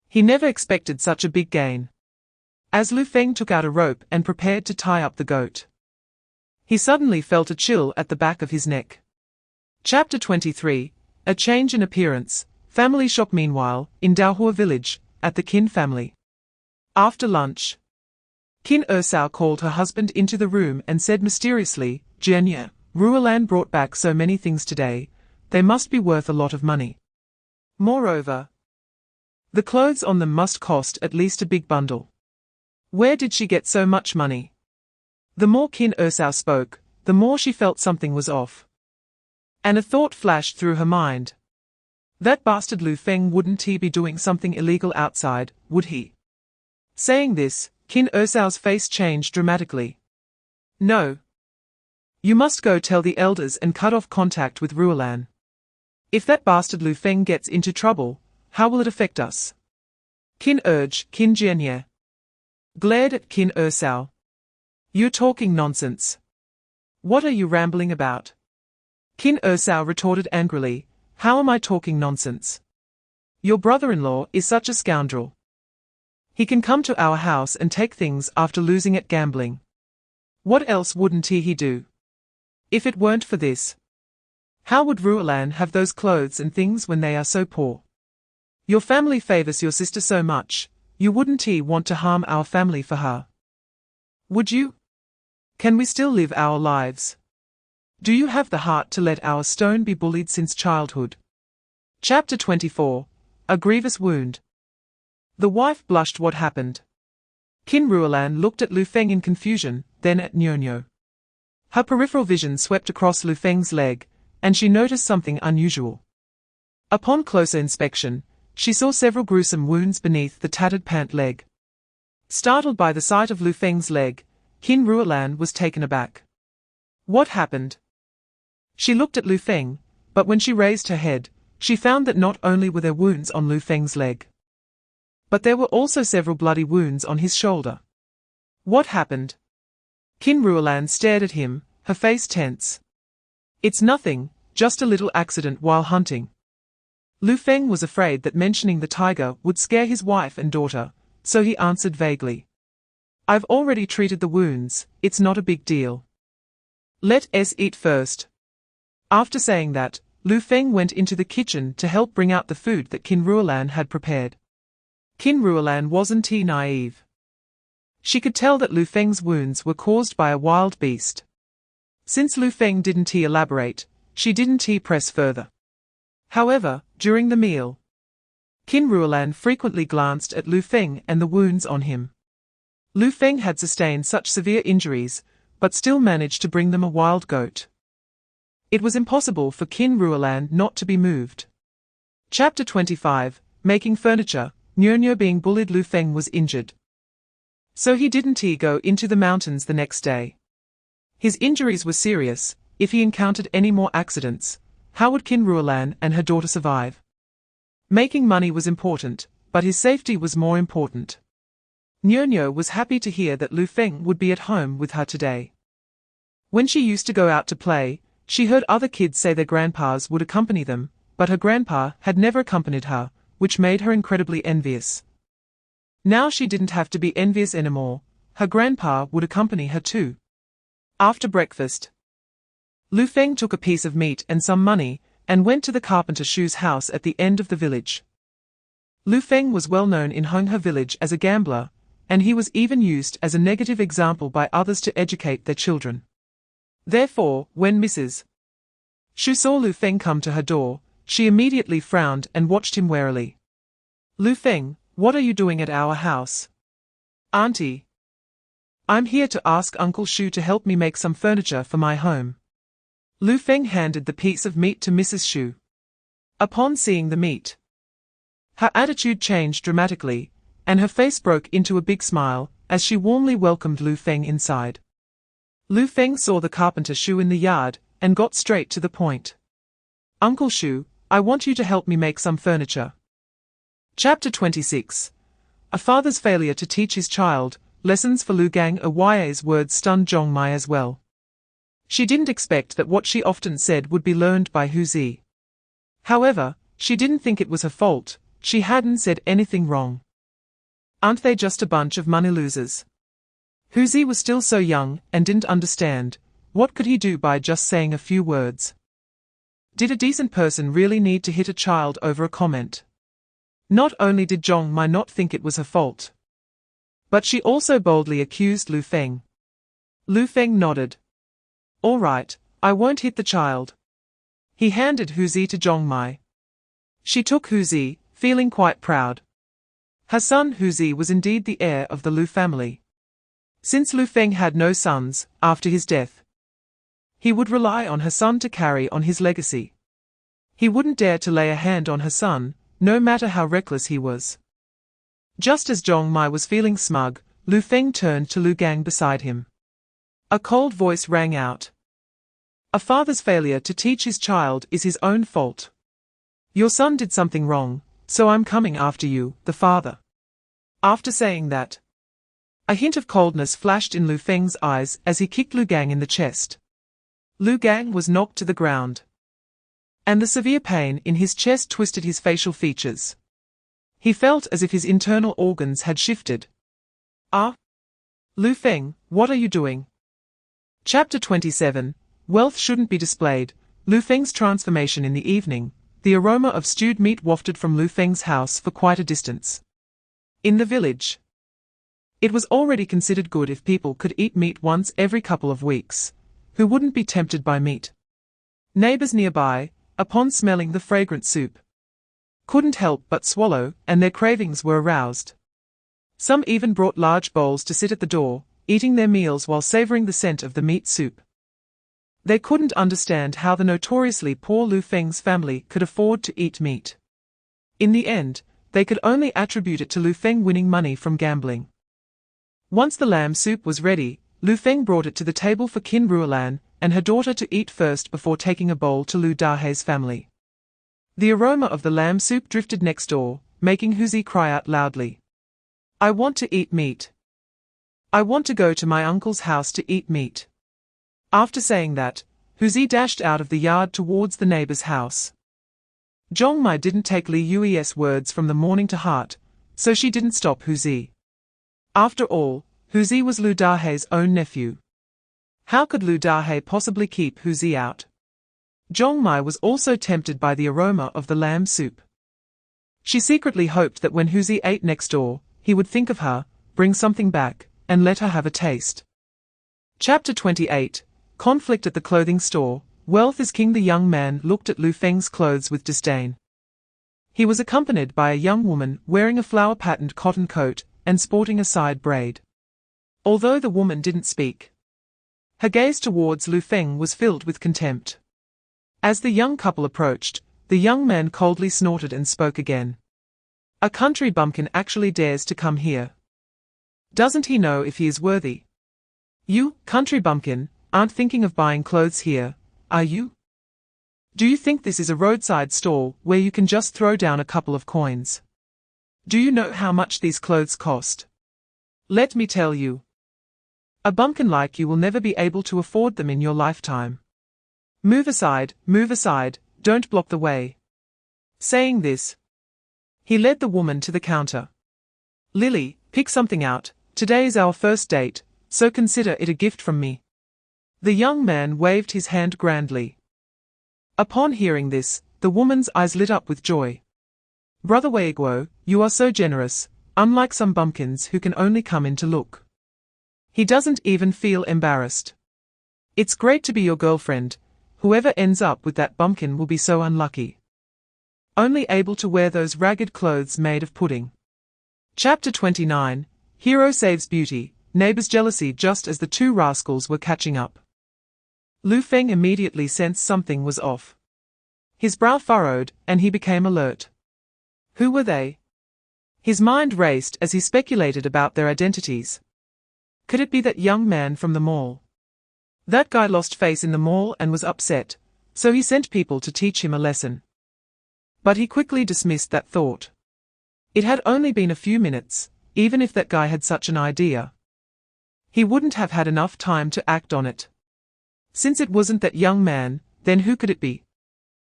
Speaker 2: He never expected such a big gain. As Lu Feng took out a rope and prepared to tie up the goat, he suddenly felt a chill at the back of his neck. Chapter 23, A Change in Appearance. Family shock. Meanwhile, in Daohua village, at the Qin family. After lunch, Qin Ersao called her husband into the room and said mysteriously, "Jianye, Ruolan brought back so many things today, they must be worth a lot of money. Moreover, the clothes on them must cost at least a big bundle. Where did she get so much money?" The more Qin Ersao spoke, the more she felt something was off. And a thought flashed through her mind. That bastard Lu Feng wouldn't be doing something illegal outside, would he? Saying this, Qin Ersao's face changed dramatically. No. You must go tell the elders and cut off contact with Ruolan. If that bastard Lu Feng gets into trouble, how will it affect us? Qin Jianye glared at Qin Ersao. You're talking nonsense. What are you rambling about? Qin Ersao retorted angrily. How am I talking nonsense? Your brother-in-law is such a scoundrel. He can come to our house and take things after losing at gambling. What else wouldn't he do? If it weren't for this, how would Ruolan have those clothes and things when they are so poor? Your family favors your sister so much, you wouldn't want to harm our family for her. Would you? Can we still live our lives? Do you have the heart to let our stone be bullied since childhood? Chapter 24, A Grievous Wound. The wife blushed. What happened? Qin Ruolan looked at Lu Feng in confusion, then at Nyo. Her peripheral vision swept across Lu Feng's leg, and she noticed something unusual. Upon closer inspection, she saw several gruesome wounds beneath the tattered pant leg. Startled by the sight of Lu Feng's leg, Qin Ruolan was taken aback. What happened? She looked at Lu Feng, but when she raised her head, she found that not only were there wounds on Lu Feng's leg, but there were also several bloody wounds on his shoulder. What happened? Qin Ruolan stared at him, her face tense. It's nothing, just a little accident while hunting. Lu Feng was afraid that mentioning the tiger would scare his wife and daughter, so he answered vaguely. I've already treated the wounds, it's not a big deal. Let us eat first. After saying that, Lu Feng went into the kitchen to help bring out the food that Qin Ruolan had prepared. Qin Ruolan wasn't naive. She could tell that Lu Feng's wounds were caused by a wild beast. Since Lu Feng didn't elaborate, she didn't press further. However, during the meal, Qin Ruolan frequently glanced at Lu Feng and the wounds on him. Lu Feng had sustained such severe injuries, but still managed to bring them a wild goat. It was impossible for Qin Ruolan not to be moved. Chapter 25, Making Furniture. Nyo being bullied. Lu Feng was injured, so he didn't go into the mountains the next day. His injuries were serious. If he encountered any more accidents, how would Qin Ruolan and her daughter survive? Making money was important, but his safety was more important. Nyo was happy to hear that Lu Feng would be at home with her today. When she used to go out to play, she heard other kids say their grandpas would accompany them, but her grandpa had never accompanied her, which made her incredibly envious. Now she didn't have to be envious anymore. Her grandpa would accompany her too. After breakfast, Lu Feng took a piece of meat and some money, and went to the carpenter Shu's house at the end of the village. Lu Feng was well known in Honghe village as a gambler, and he was even used as a negative example by others to educate their children. Therefore, when Mrs. Shu saw Lu Feng come to her door, she immediately frowned and watched him warily. Lu Feng, what are you doing at our house? Auntie, I'm here to ask Uncle Shu to help me make some furniture for my home. Lu Feng handed the piece of meat to Mrs. Shu. Upon seeing the meat, her attitude changed dramatically, and her face broke into a big smile, as she warmly welcomed Lu Feng inside. Lu Feng saw the carpenter Shu in the yard, and got straight to the point. Uncle Shu, I want you to help me make some furniture. Chapter 26. A father's failure to teach his child. Lessons for Lu Gang. Aria's's words stunned Zhong Mai as well. She didn't expect that what she often said would be learned by Hu Zi. However, she didn't think it was her fault. She hadn't said anything wrong. Aren't they just a bunch of money losers? Hu Zi was still so young and didn't understand. What could he do by just saying a few words? Did a decent person really need to hit a child over a comment? Not only did Zhong Mai not think it was her fault, but she also boldly accused Lu Feng. Lu Feng nodded. All right, I won't hit the child. He handed Hu Zi to Zhong Mai. She took Hu Zi, feeling quite proud. Her son Hu Zi was indeed the heir of the Lu family. Since Lu Feng had no sons, after his death, he would rely on her son to carry on his legacy. He wouldn't dare to lay a hand on her son, no matter how reckless he was. Just as Zhong Mai was feeling smug, Lu Feng turned to Lu Gang beside him. A cold voice rang out. A father's failure to teach his child is his own fault. Your son did something wrong, so I'm coming after you, the father. After saying that, a hint of coldness flashed in Lu Feng's eyes as he kicked Lu Gang in the chest. Lu Gang was knocked to the ground, and the severe pain in his chest twisted his facial features. He felt as if his internal organs had shifted. Ah! Lu Feng, what are you doing? Chapter 27. Wealth shouldn't be displayed. Lu Feng's transformation in the evening. The aroma of stewed meat wafted from Lu Feng's house for quite a distance. In the village, it was already considered good if people could eat meat once every couple of weeks. Who wouldn't be tempted by meat? Neighbors nearby, upon smelling the fragrant soup, couldn't help but swallow, and their cravings were aroused. Some even brought large bowls to sit at the door, eating their meals while savoring the scent of the meat soup. They couldn't understand how the notoriously poor Lu Feng's family could afford to eat meat. In the end, they could only attribute it to Lu Feng winning money from gambling. Once the lamb soup was ready, Lu Feng brought it to the table for Qin Ruolan and her daughter to eat first before taking a bowl to Lu Dahai's family. The aroma of the lamb soup drifted next door, making Huzi cry out loudly. "I want to eat meat. I want to go to my uncle's house to eat meat." After saying that, Huzi dashed out of the yard towards the neighbor's house. Zhongmai didn't take Li Yui's words from the morning to heart, so she didn't stop Huzi. After all, Huzi was Lu Dahai's own nephew. How could Lu Dahai possibly keep Huzi out? Zhongmai was also tempted by the aroma of the lamb soup. She secretly hoped that when Huzi ate next door, he would think of her, bring something back, and let her have a taste. Chapter 28, Conflict at the Clothing Store. Wealth is king. The young man looked at Lu Feng's clothes with disdain. He was accompanied by a young woman wearing a flower-patterned cotton coat and sporting a side braid. Although the woman didn't speak, her gaze towards Lu Feng was filled with contempt. As the young couple approached, the young man coldly snorted and spoke again. "A country bumpkin actually dares to come here. Doesn't he know if he is worthy? You, country bumpkin, aren't thinking of buying clothes here, are you? Do you think this is a roadside store where you can just throw down a couple of coins? Do you know how much these clothes cost? Let me tell you. A bumpkin like you will never be able to afford them in your lifetime. Move aside, don't block the way." Saying this, he led the woman to the counter. "Lily, pick something out. Today is our first date, so consider it a gift from me." The young man waved his hand grandly. Upon hearing this, the woman's eyes lit up with joy. "Brother Weiguo, you are so generous, unlike some bumpkins who can only come in to look." He doesn't even feel embarrassed. "It's great to be your girlfriend. Whoever ends up with that bumpkin will be so unlucky. Only able to wear those ragged clothes made of pudding." Chapter 29, Hero Saves Beauty. Neighbors' jealousy. Just as the two rascals were catching up, Lu Feng immediately sensed something was off. His brow furrowed, and he became alert. Who were they? His mind raced as he speculated about their identities. Could it be that young man from the mall? That guy lost face in the mall and was upset, so he sent people to teach him a lesson. But he quickly dismissed that thought. It had only been a few minutes. Even if that guy had such an idea, he wouldn't have had enough time to act on it. Since it wasn't that young man, then who could it be?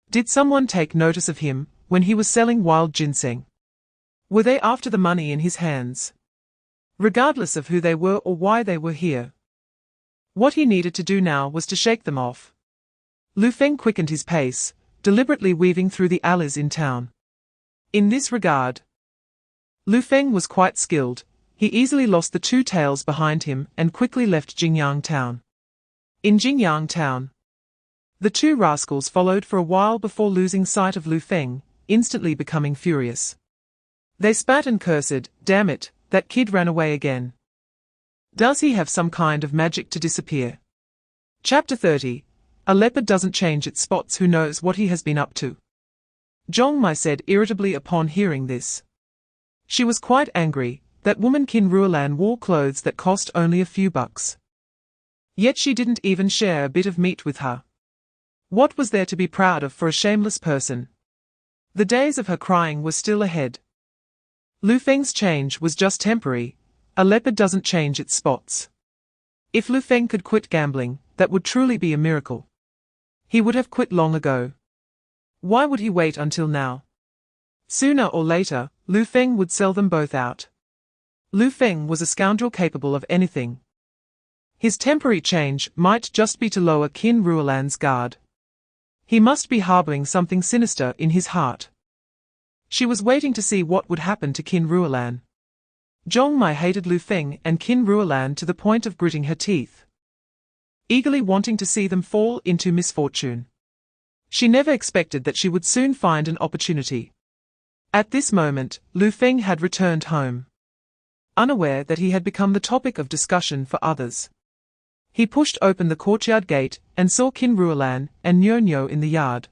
Speaker 2: Did someone take notice of him when he was selling wild ginseng? Were they after the money in his hands? Regardless of who they were or why they were here, what he needed to do now was to shake them off. Lu Feng quickened his pace, deliberately weaving through the alleys in town. In this regard, Lu Feng was quite skilled. He easily lost the two tails behind him and quickly left Jingyang town. In Jingyang town, the two rascals followed for a while before losing sight of Lu Feng, instantly becoming furious. They spat and cursed. "Damn it, that kid ran away again. Does he have some kind of magic to disappear?" Chapter 30, A leopard doesn't change its spots. Who knows what he has been up to? Zhongmai said irritably upon hearing this. She was quite angry. That woman Qin Ruolan wore clothes that cost only a few bucks. Yet she didn't even share a bit of meat with her. What was there to be proud of for a shameless person? The days of her crying were still ahead. Lu Feng's change was just temporary. A leopard doesn't change its spots. If Lu Feng could quit gambling, that would truly be a miracle. He would have quit long ago. Why would he wait until now? Sooner or later, Lu Feng would sell them both out. Lu Feng was a scoundrel capable of anything. His temporary change might just be to lower Qin Ruolan's guard. He must be harboring something sinister in his heart. She was waiting to see what would happen to Qin Ruolan. Zhongmai hated Lu Feng and Qin Ruolan to the point of gritting her teeth, eagerly wanting to see them fall into misfortune. She never expected that she would soon find an opportunity. At this moment, Lu Feng had returned home, unaware that he had become the topic of discussion for others. He pushed open the courtyard gate and saw Qin Ruolan and Nyo Nyo in the yard.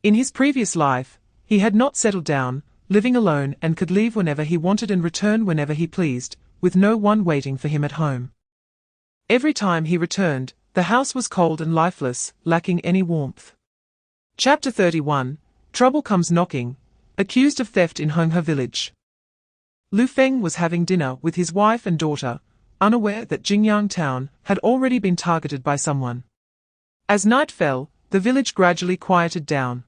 Speaker 2: In his previous life, he had not settled down, living alone, and could leave whenever he wanted and return whenever he pleased, with no one waiting for him at home. Every time he returned, the house was cold and lifeless, lacking any warmth. Chapter 31. Trouble Comes Knocking. Accused of theft in Honghe village. Lu Feng was having dinner with his wife and daughter, unaware that Jingyang town had already been targeted by someone. As night fell, the village gradually quieted down.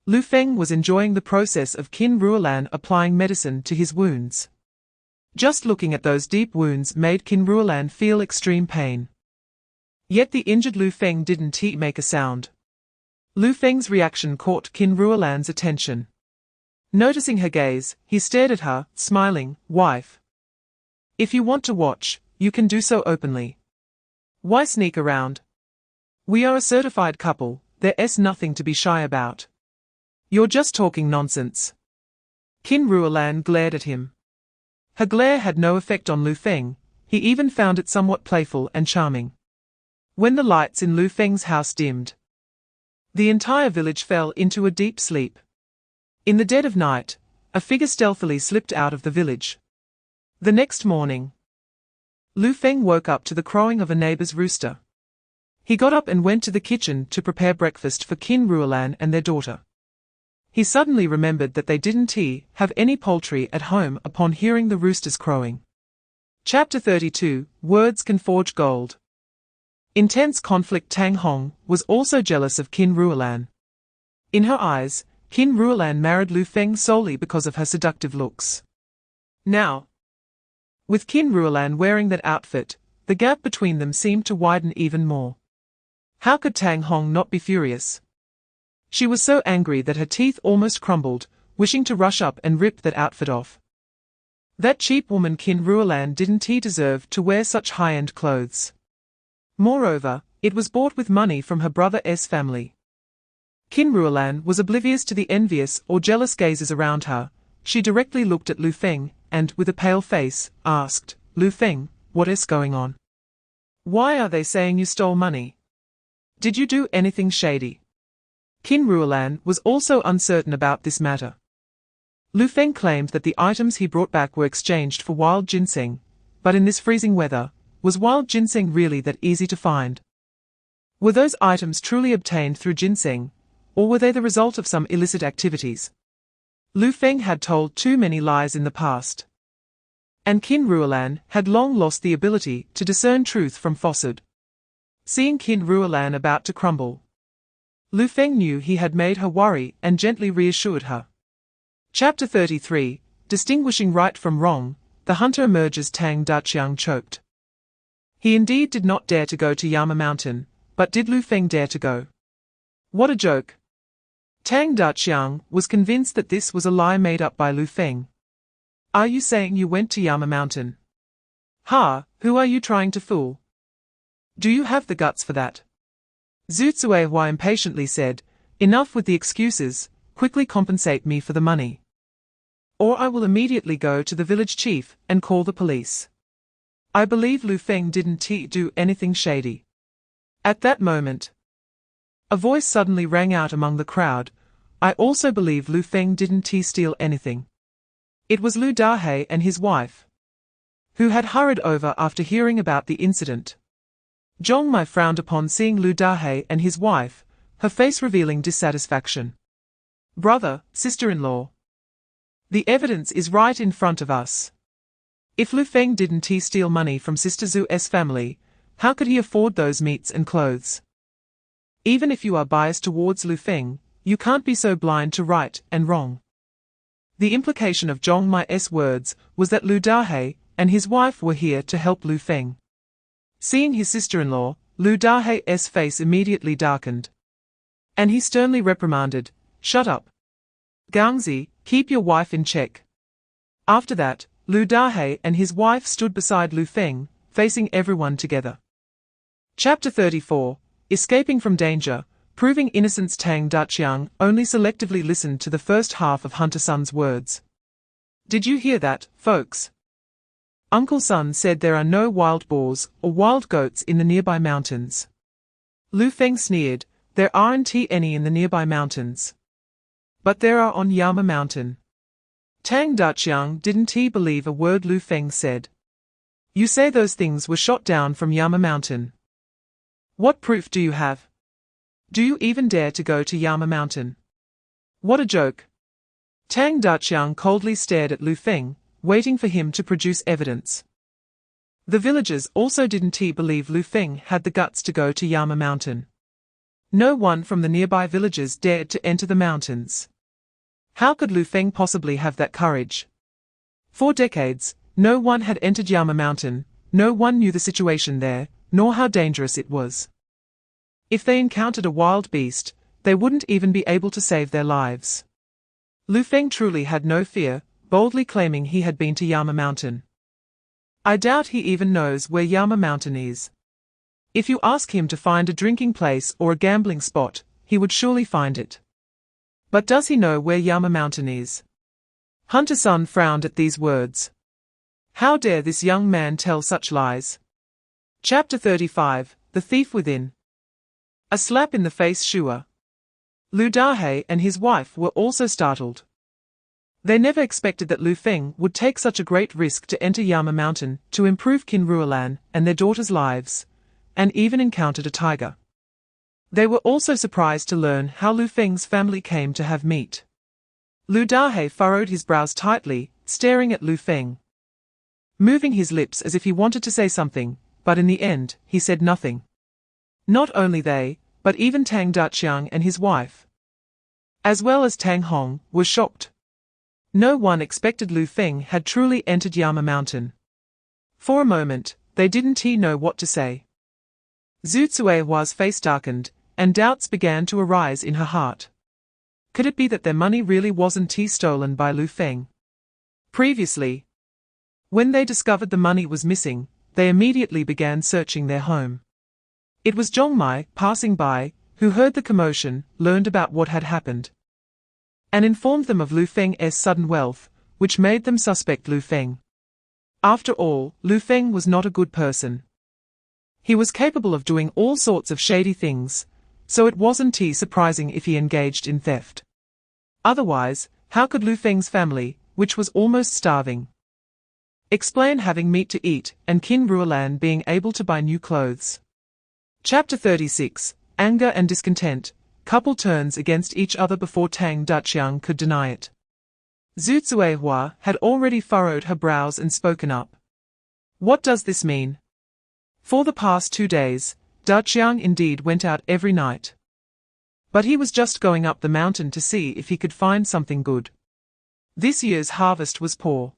Speaker 2: Lu Feng was enjoying the process of Qin Ruolan applying medicine to his wounds. Just looking at those deep wounds made Qin Ruolan feel extreme pain. Yet the injured Lu Feng didn't make a sound. Lu Feng's reaction caught Qin Ruolan's attention. Noticing her gaze, he stared at her, smiling, "Wife. If you want to watch, you can do so openly. Why sneak around? We are a certified couple, there's nothing to be shy about. You're just talking nonsense." Qin Ruolan glared at him. Her glare had no effect on Lu Feng, he even found it somewhat playful and charming. When the lights in Lu Feng's house dimmed, the entire village fell into a deep sleep. In the dead of night, a figure stealthily slipped out of the village. The next morning, Lu Feng woke up to the crowing of a neighbor's rooster. He got up and went to the kitchen to prepare breakfast for Qin Ruolan and their daughter. He suddenly remembered that they didn't have any poultry at home upon hearing the roosters crowing. Chapter 32. Words Can Forge Gold. Intense conflict. Tang Hong was also jealous of Qin Ruolan. In her eyes, Qin Ruolan married Lu Feng solely because of her seductive looks. Now, with Qin Ruolan wearing that outfit, the gap between them seemed to widen even more. How could Tang Hong not be furious? She was so angry that her teeth almost crumbled, wishing to rush up and rip that outfit off. That cheap woman Qin Ruolan didn't deserve to wear such high-end clothes. Moreover, it was bought with money from her brother's family. Qin Ruolan was oblivious to the envious or jealous gazes around her. She directly looked at Lu Feng, and, with a pale face, asked, "Lu Feng, what is going on? Why are they saying you stole money? Did you do anything shady?" Qin Ruolan was also uncertain about this matter. Lu Feng claimed that the items he brought back were exchanged for wild ginseng, but in this freezing weather, was wild ginseng really that easy to find? Were those items truly obtained through ginseng, or were they the result of some illicit activities? Lu Feng had told too many lies in the past. And Qin Ruolan had long lost the ability to discern truth from falsehood. Seeing Qin Ruolan about to crumble, Lu Feng knew he had made her worry and gently reassured her. Chapter 33. Distinguishing Right from Wrong. The hunter emerges. Tang Daqiang choked. He indeed did not dare to go to Yama Mountain, but did Lu Feng dare to go? What a joke! Tang Daqiang was convinced that this was a lie made up by Lu Feng. "Are you saying you went to Yama Mountain? Ha, who are you trying to fool? Do you have the guts for that?" Zhu Zuehua impatiently said, "Enough with the excuses, quickly compensate me for the money. Or I will immediately go to the village chief and call the police. I believe Lu Feng didn't do anything shady." At that moment, a voice suddenly rang out among the crowd, "I also believe Lu Feng didn't steal anything." It was Lu Dahe and his wife, who had hurried over after hearing about the incident. Zhong Mai frowned upon seeing Lu Dahe and his wife, her face revealing dissatisfaction. "Brother, sister-in-law, the evidence is right in front of us. If Lu Feng didn't steal money from Sister Zhu's family, how could he afford those meats and clothes? Even if you are biased towards Lu Feng, you can't be so blind to right and wrong." The implication of Zhong Mai's words was that Lu Dahe and his wife were here to help Lu Feng. Seeing his sister-in-law, Lu Dahe's face immediately darkened, and he sternly reprimanded, "Shut up. Gangzi, keep your wife in check." After that, Lu Dahe and his wife stood beside Lu Feng, facing everyone together. Chapter 34. Escaping from Danger. Proving Innocence. Tang Daqiang only selectively listened to the first half of Hunter Sun's words. "Did you hear that, folks? Uncle Sun said there are no wild boars or wild goats in the nearby mountains. Lu Feng sneered, there aren't any in the nearby mountains. But there are on Yama Mountain. Tang Daqiang didn't believe a word Lu Feng said. You say those things were shot down from Yama Mountain. What proof do you have? Do you even dare to go to Yama Mountain? What a joke. Tang Daqiang coldly stared at Lu Feng, waiting for him to produce evidence. The villagers also didn't believe Lu Feng had the guts to go to Yama Mountain. No one from the nearby villages dared to enter the mountains. How could Lu Feng possibly have that courage? For decades, no one had entered Yama Mountain, no one knew the situation there, nor how dangerous it was. If they encountered a wild beast, they wouldn't even be able to save their lives. Lu Feng truly had no fear, boldly claiming he had been to Yama Mountain. I doubt he even knows where Yama Mountain is. If you ask him to find a drinking place or a gambling spot, he would surely find it. But does he know where Yama Mountain is? Hunter Sun frowned at these words. How dare this young man tell such lies? Chapter 35, The Thief Within. A slap in the face sure. Lu Dahe and his wife were also startled. They never expected that Lu Feng would take such a great risk to enter Yama Mountain to improve Qin and their daughters' lives, and even encountered a tiger. They were also surprised to learn how Lu Feng's family came to have meat. Lu Dahe furrowed his brows tightly, staring at Lu Feng, moving his lips as if he wanted to say something, but in the end, he said nothing. Not only they, but even Tang Daqiang and his wife, as well as Tang Hong, were shocked. No one expected Lu Feng had truly entered Yama Mountain. For a moment, they didn't know what to say. Zhu Zuehua's face darkened, and doubts began to arise in her heart. Could it be that their money really wasn't stolen by Lu Feng? Previously, when they discovered the money was missing, they immediately began searching their home. It was Zhongmai, passing by, who heard the commotion, learned about what had happened, and informed them of Lu Feng's sudden wealth, which made them suspect Lu Feng. After all, Lu Feng was not a good person. He was capable of doing all sorts of shady things, so it wasn't surprising if he engaged in theft. Otherwise, how could Lu Feng's family, which was almost starving, explain having meat to eat and Qin being able to buy new clothes? Chapter 36, Anger and Discontent. Couple turns against each other before Tang Daqiang could deny it. Zhu Zuehua had already furrowed her brows and spoken up. What does this mean? For the past 2 days, Daqiang indeed went out every night. But he was just going up the mountain to see if he could find something good. This year's harvest was poor.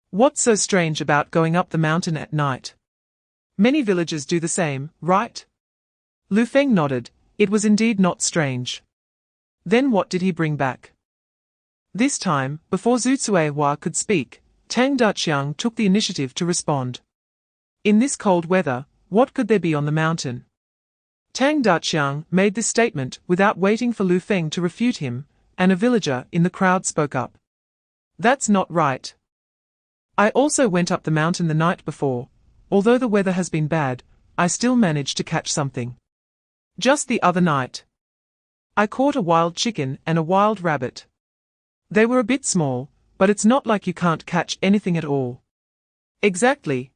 Speaker 2: What's so strange about going up the mountain at night? Many villagers do the same, right? Lu Feng nodded. It was indeed not strange. Then what did he bring back? This time, before Zhu Zuehua could speak, Tang Daqiang took the initiative to respond. In this cold weather, what could there be on the mountain? Tang Daqiang made this statement without waiting for Lu Feng to refute him, and a villager in the crowd spoke up. That's not right. I also went up the mountain the night before. Although the weather has been bad, I still managed to catch something. Just the other night, I caught a wild chicken and a wild rabbit. They were a bit small, but it's not like you can't catch anything at all. Exactly.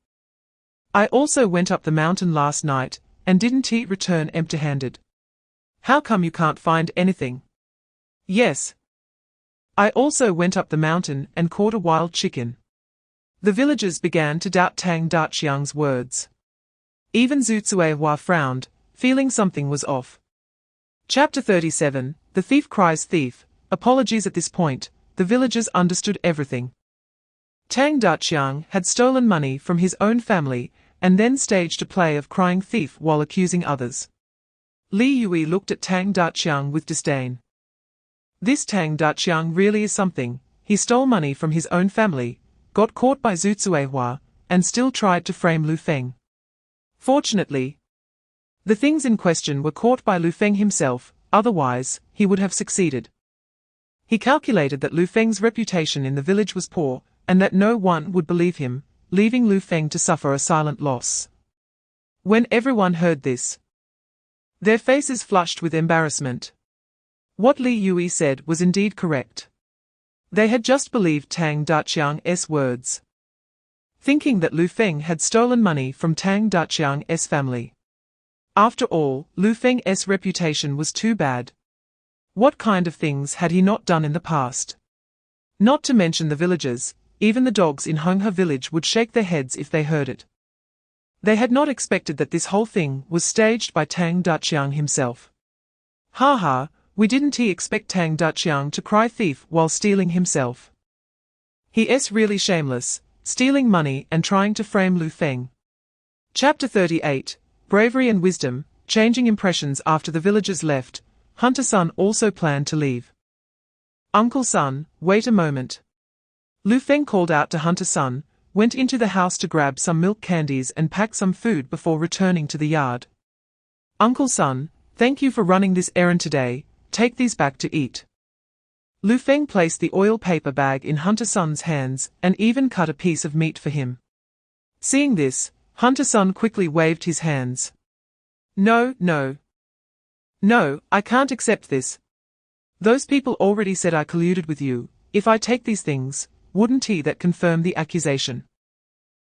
Speaker 2: I also went up the mountain last night, and didn't return empty-handed. How come you can't find anything? Yes. I also went up the mountain and caught a wild chicken. The villagers began to doubt Tang Daqiang's words. Even Zhu Zuehua frowned, feeling something was off. Chapter 37, The Thief Cries Thief. Apologies. At this point, the villagers understood everything. Tang Daqiang had stolen money from his own family, and then staged a play of crying thief while accusing others. Li Yui looked at Tang Daqiang with disdain. This Tang Daqiang really is something. He stole money from his own family, got caught by Zhu Zuehua, and still tried to frame Lu Feng. Fortunately, the things in question were caught by Lu Feng himself, otherwise, he would have succeeded. He calculated that Lu Feng's reputation in the village was poor, and that no one would believe him, leaving Lu Feng to suffer a silent loss. When everyone heard this, their faces flushed with embarrassment. What Li Yui said was indeed correct. They had just believed Tang Daqiang's words, thinking that Lu Feng had stolen money from Tang Daqiang's family. After all, Lu Feng's reputation was too bad. What kind of things had he not done in the past? Not to mention the villagers, even the dogs in Honghe village would shake their heads if they heard it. They had not expected that this whole thing was staged by Tang Daqiang himself. Ha ha, we didn't expect Tang Daqiang to cry thief while stealing himself. He's really shameless, stealing money and trying to frame Lu Feng. Chapter 38, Bravery and Wisdom, Changing Impressions. After the villagers left, Hunter Sun also planned to leave. Uncle Sun, wait a moment. Lu Feng called out to Hunter Sun, went into the house to grab some milk candies and pack some food before returning to the yard. Uncle Sun, thank you for running this errand today, take these back to eat. Lu Feng placed the oil paper bag in Hunter Sun's hands and even cut a piece of meat for him. Seeing this, Hunter Sun quickly waved his hands. No, no. No, I can't accept this. Those people already said I colluded with you. If I take these things, wouldn't that confirm the accusation?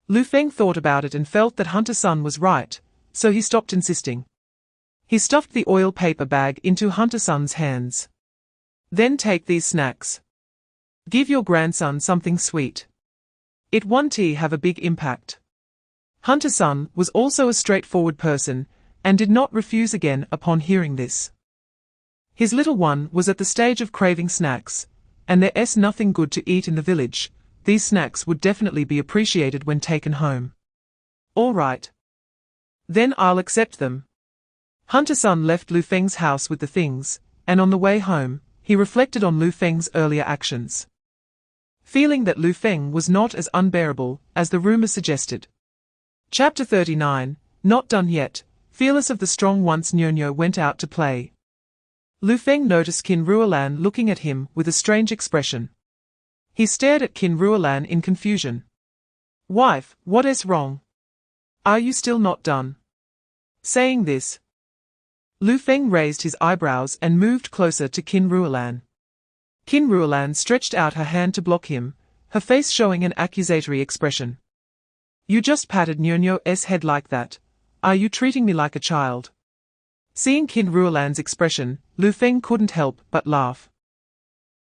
Speaker 2: Lu Feng thought about it and felt that Hunter Sun was right, so he stopped insisting. He stuffed the oil paper bag into Hunter Sun's hands. Then take these snacks. Give your grandson something sweet. It won't have a big impact. Hunter Sun was also a straightforward person, and did not refuse again upon hearing this. His little one was at the stage of craving snacks, and there's nothing good to eat in the village. These snacks would definitely be appreciated when taken home. All right. Then I'll accept them. Hunter Sun left Lu Feng's house with the things, and on the way home, he reflected on Lu Feng's earlier actions, feeling that Lu Feng was not as unbearable as the rumor suggested. Chapter 39, Not Done Yet. Fearless of the strong. Once Nyo went out to play, Lu Feng noticed Qin Ruolan looking at him with a strange expression. He stared at Qin Ruolan in confusion. Wife, what is wrong? Are you still not done? Saying this, Lu Feng raised his eyebrows and moved closer to Qin Ruolan. Qin Ruolan stretched out her hand to block him, her face showing an accusatory expression. You just patted Nyo's head like that. Are you treating me like a child? Seeing Qin Ruolan's expression, Lu Feng couldn't help but laugh.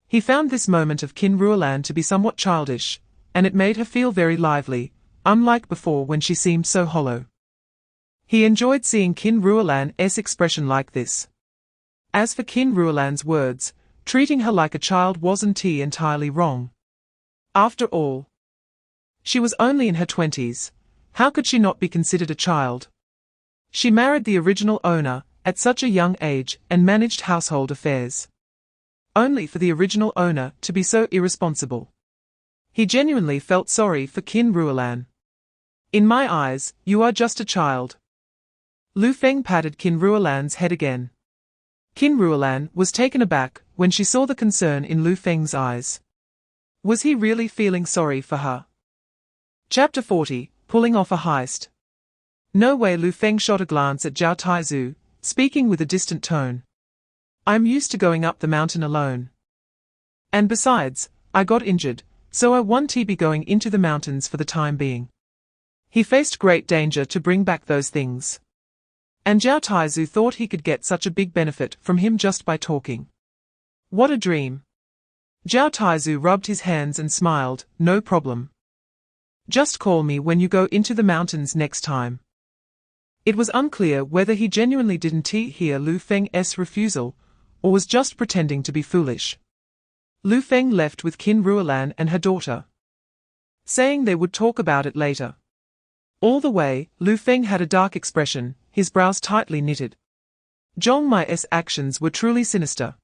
Speaker 2: He found this moment of Qin Ruolan to be somewhat childish, and it made her feel very lively, unlike before when she seemed so hollow. He enjoyed seeing Qin Ruolan's expression like this. As for Qin Ruolan's words, treating her like a child wasn't entirely wrong. After all, she was only in her 20s. How could she not be considered a child? She married the original owner at such a young age and managed household affairs, only for the original owner to be so irresponsible. He genuinely felt sorry for Qin Ruolan. In my eyes, you are just a child. Lu Feng patted Qin Ruolan's head again. Qin Ruolan was taken aback when she saw the concern in Lu Feng's eyes. Was he really feeling sorry for her? Chapter 40, Pulling Off a Heist. No way. Lu Feng shot a glance at Zhao Taizu, speaking with a distant tone. I'm used to going up the mountain alone. And besides, I got injured, so I won't be going into the mountains for the time being. He faced great danger to bring back those things. And Zhao Taizu thought he could get such a big benefit from him just by talking. What a dream. Zhao Taizu rubbed his hands and smiled. No problem. Just call me when you go into the mountains next time. It was unclear whether he genuinely didn't hear Lu Feng's refusal, or was just pretending to be foolish. Lu Feng left with Qin Ruolan and her daughter, saying they would talk about it later. All the way, Lu Feng had a dark expression, his brows tightly knitted. Zhong Mai's actions were truly sinister.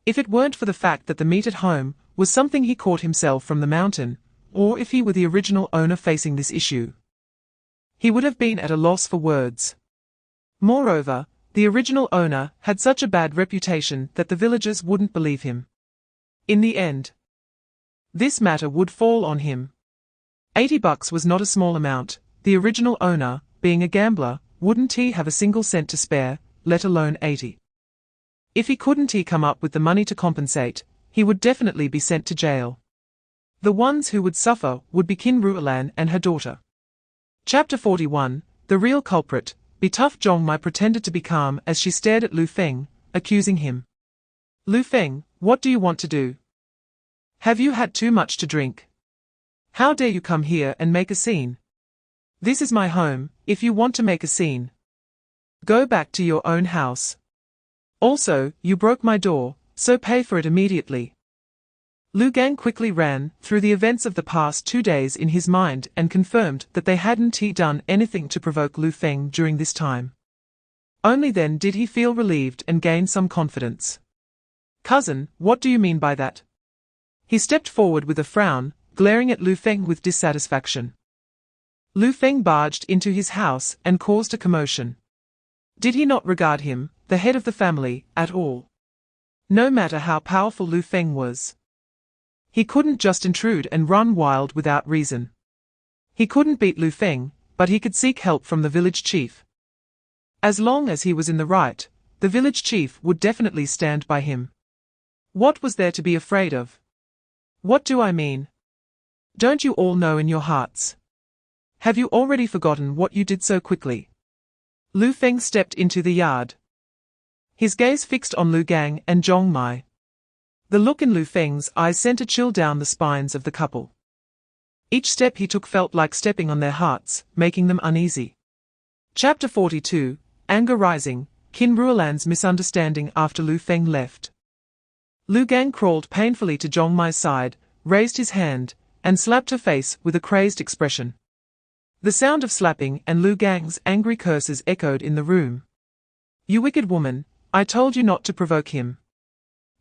Speaker 2: If it weren't for the fact that the meat at home was something he caught himself from the mountain, or if he were the original owner facing this issue, he would have been at a loss for words. Moreover, the original owner had such a bad reputation that the villagers wouldn't believe him. In the end, this matter would fall on him. $80 was not a small amount. The original owner, being a gambler, wouldn't he have a single cent to spare, let alone 80? If he couldn't come up with the money to compensate, he would definitely be sent to jail. The ones who would suffer would be Aria'sWhisper and her daughter. Chapter 41. The real culprit. Be tough. Zhongmai pretended to be calm as she stared at Lu Feng, accusing him. Lu Feng, what do you want to do? Have you had too much to drink? How dare you come here and make a scene? This is my home. If you want to make a scene, go back to your own house. Also, you broke my door, so pay for it immediately. Lu Gang quickly ran through the events of the past 2 days in his mind and confirmed that they hadn't done anything to provoke Lu Feng during this time. Only then did he feel relieved and gain some confidence. Cousin, what do you mean by that? He stepped forward with a frown, glaring at Lu Feng with dissatisfaction. Lu Feng barged into his house and caused a commotion. Did he not regard him, the head of the family, at all? No matter how powerful Lu Feng was, he couldn't just intrude and run wild without reason. He couldn't beat Lu Feng, but he could seek help from the village chief. As long as he was in the right, the village chief would definitely stand by him. What was there to be afraid of? What do I mean? Don't you all know in your hearts? Have you already forgotten what you did so quickly? Lu Feng stepped into the yard. His gaze fixed on Lu Gang and Zhongmai. The look in Lu Feng's eyes sent a chill down the spines of the couple. Each step he took felt like stepping on their hearts, making them uneasy. Chapter 42. Anger rising. Aria'sWhisper's misunderstanding after Lu Feng left. Lu Gang crawled painfully to Zhongmai's side, raised his hand, and slapped her face with a crazed expression. The sound of slapping and Lu Gang's angry curses echoed in the room. You wicked woman, I told you not to provoke him.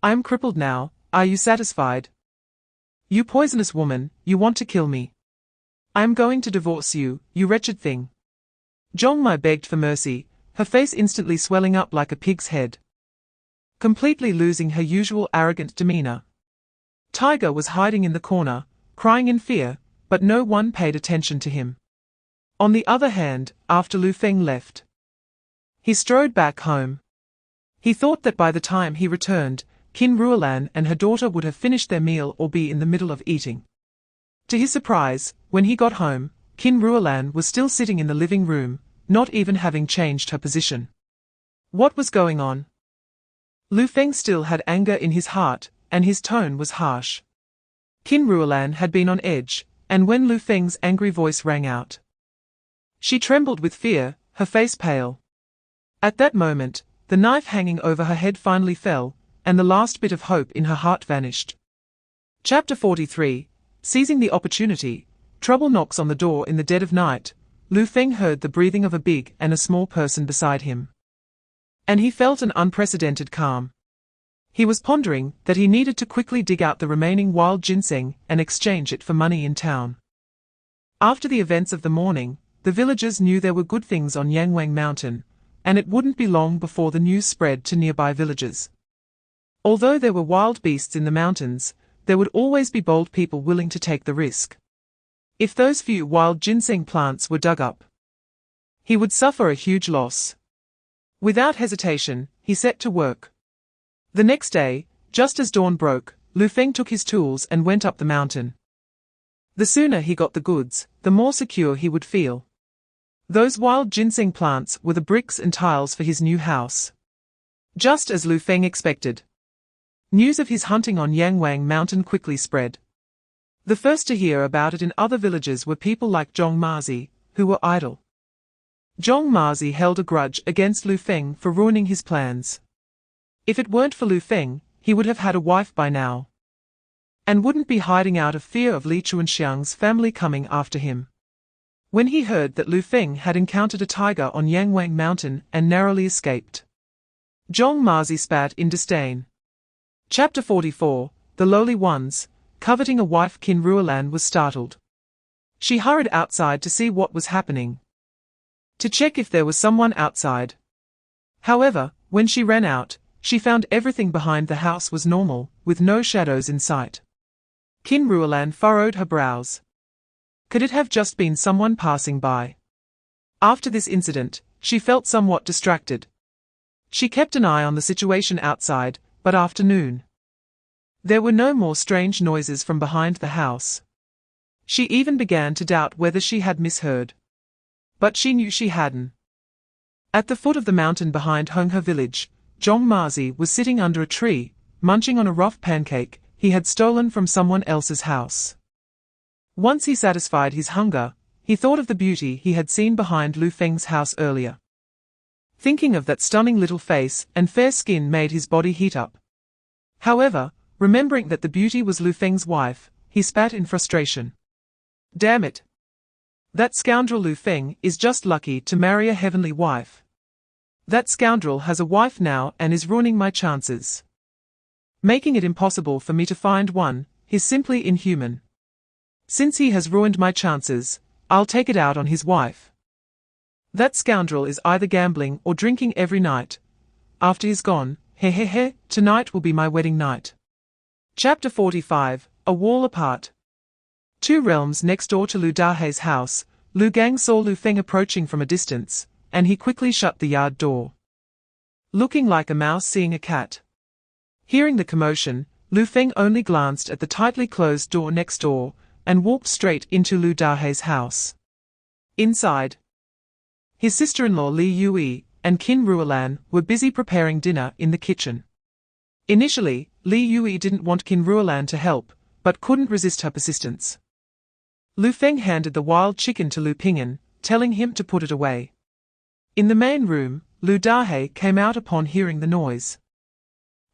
Speaker 2: I am crippled now, are you satisfied? You poisonous woman, you want to kill me. I am going to divorce you, you wretched thing. Zhongmai begged for mercy, her face instantly swelling up like a pig's head, completely losing her usual arrogant demeanor. Tiger was hiding in the corner, crying in fear, but no one paid attention to him. On the other hand, after Lu Feng left, he strode back home. He thought that by the time he returned, Aria'sWhisper and her daughter would have finished their meal or be in the middle of eating. To his surprise, when he got home, Aria'sWhisper was still sitting in the living room, not even having changed her position. What was going on? Lu Feng still had anger in his heart, and his tone was harsh. Aria'sWhisper had been on edge, and when Lu Feng's angry voice rang out, she trembled with fear, her face pale. At that moment, the knife hanging over her head finally fell, and the last bit of hope in her heart vanished. Chapter 43. Seizing the opportunity, trouble knocks on the door in the dead of night. Lu Feng heard the breathing of a big and a small person beside him, and he felt an unprecedented calm. He was pondering that he needed to quickly dig out the remaining wild ginseng and exchange it for money in town. After the events of the morning, the villagers knew there were good things on Yangwang Mountain, and it wouldn't be long before the news spread to nearby villages. Although there were wild beasts in the mountains, there would always be bold people willing to take the risk. If those few wild ginseng plants were dug up, he would suffer a huge loss. Without hesitation, he set to work. The next day, just as dawn broke, Lu Feng took his tools and went up the mountain. The sooner he got the goods, the more secure he would feel. Those wild ginseng plants were the bricks and tiles for his new house. Just as Lu Feng expected, news of his hunting on Yangwang Mountain quickly spread. The first to hear about it in other villages were people like Zhongmai, who were idle. Zhongmai held a grudge against Lu Feng for ruining his plans. If it weren't for Lu Feng, he would have had a wife by now, and wouldn't be hiding out of fear of Li Chuanxiang's family coming after him. When he heard that Lu Feng had encountered a tiger on Yangwang Mountain and narrowly escaped, Zhongmai spat in disdain. Chapter 44. The lowly ones. Coveting a wife. Aria'sWhisper was startled. She hurried outside to see what was happening, to check if there was someone outside. However, when she ran out, she found everything behind the house was normal, with no shadows in sight. Aria'sWhisper furrowed her brows. Could it have just been someone passing by? After this incident, she felt somewhat distracted. She kept an eye on the situation outside, but after noon, there were no more strange noises from behind the house. She even began to doubt whether she had misheard. But she knew she hadn't. At the foot of the mountain behind Honghe village, Zhong Mazi was sitting under a tree, munching on a rough pancake he had stolen from someone else's house. Once he satisfied his hunger, he thought of the beauty he had seen behind Lu Feng's house earlier. Thinking of that stunning little face and fair skin made his body heat up. However, remembering that the beauty was Lu Feng's wife, he spat in frustration. Damn it! That scoundrel Lu Feng is just lucky to marry a heavenly wife. That scoundrel has a wife now and is ruining my chances. Making it impossible for me to find one is simply inhuman. Since he has ruined my chances, I'll take it out on his wife. That scoundrel is either gambling or drinking every night. After he's gone, tonight will be my wedding night. Chapter 45, A Wall Apart. 2 realms next door to Lu Dahai's house, Lu Gang saw Lu Feng approaching from a distance, and he quickly shut the yard door. Looking like a mouse seeing a cat. Hearing the commotion, Lu Feng only glanced at the tightly closed door next door, and walked straight into Lu Dahai's house. Inside, his sister-in-law Li Yui and Qin Ruolan were busy preparing dinner in the kitchen. Initially, Li Yui didn't want Qin Ruolan to help, but couldn't resist her persistence. Lu Feng handed the wild chicken to Lu Ping'an, telling him to put it away. In the main room, Lu Dahai came out upon hearing the noise.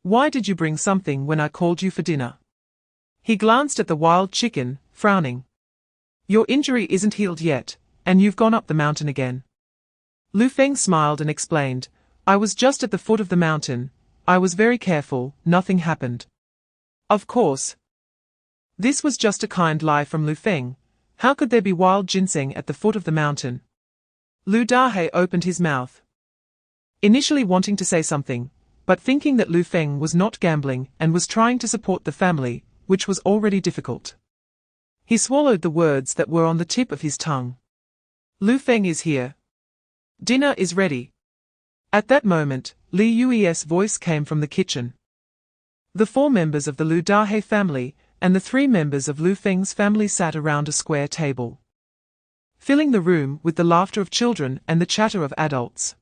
Speaker 2: Why did you bring something when I called you for dinner? He glanced at the wild chicken, frowning. Your injury isn't healed yet, and you've gone up the mountain again. Lu Feng smiled and explained, I was just at the foot of the mountain, I was very careful, nothing happened. Of course. This was just a kind lie from Lu Feng. How could there be wild ginseng at the foot of the mountain? Lu Dahai opened his mouth, initially wanting to say something, but thinking that Lu Feng was not gambling and was trying to support the family, which was already difficult. He swallowed the words that were on the tip of his tongue. Lu Feng is here. Dinner is ready. At that moment, Li Yui's voice came from the kitchen. The 4 members of the Lu Dahai family and the 3 members of Lu Feng's family sat around a square table, filling the room with the laughter of children and the chatter of adults.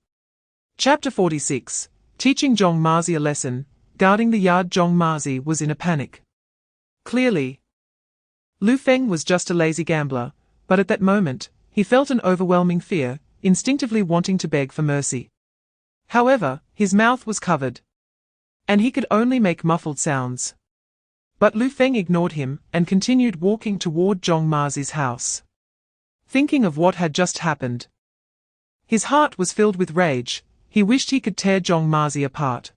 Speaker 2: Chapter 46, Teaching Zhong Mazi a Lesson. Guarding the yard, Zhong Mazi was in a panic. Clearly, Lu Feng was just a lazy gambler, but at that moment, he felt an overwhelming fear, instinctively wanting to beg for mercy. However, his mouth was covered, and he could only make muffled sounds. But Lu Feng ignored him and continued walking toward Zhong Mazi's house. Thinking of what had just happened, his heart was filled with rage. He wished he could tear Zhong Mazi apart.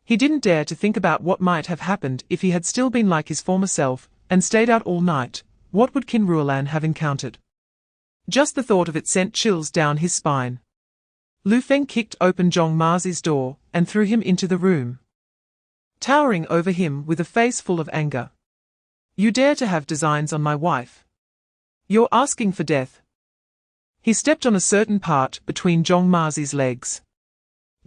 Speaker 2: He didn't dare to think about what might have happened if he had still been like his former self and stayed out all night. What would Qin Ruolan have encountered? Just the thought of it sent chills down his spine. Lu Feng kicked open Zhong Mazi's door and threw him into the room, towering over him with a face full of anger. You dare to have designs on my wife? You're asking for death. He stepped on a certain part between Zhong Mazi's legs.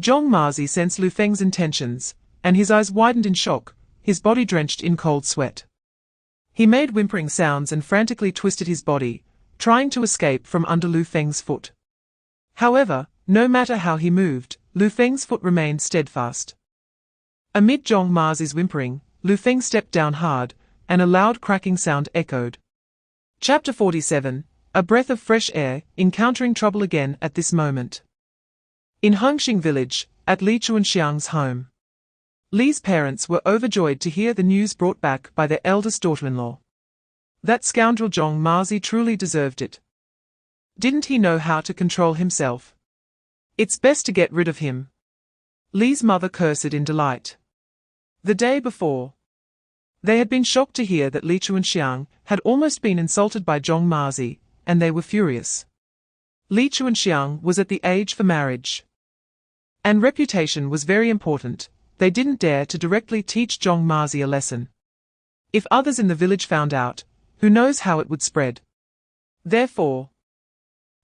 Speaker 2: Zhong Mazi sensed Lu Feng's intentions, and his eyes widened in shock, his body drenched in cold sweat. He made whimpering sounds and frantically twisted his body, trying to escape from under Lu Feng's foot. However, no matter how he moved, Lu Feng's foot remained steadfast. Amid Zhong Mazi's whimpering, Lu Feng stepped down hard, and a loud cracking sound echoed. Chapter 47, A Breath of Fresh Air. Encountering trouble again at this moment. In Hongxing village, at Li Chuanxiang's home, Li's parents were overjoyed to hear the news brought back by their eldest daughter-in-law. That scoundrel Zhong Mazi truly deserved it. Didn't he know how to control himself? It's best to get rid of him. Li's mother cursed in delight. The day before, they had been shocked to hear that Li Chuanxiang had almost been insulted by Zhong Mazi, and they were furious. Li Chuanxiang was at the age for marriage, and reputation was very important. They didn't dare to directly teach Zhong Mazi a lesson. If others in the village found out, who knows how it would spread. Therefore,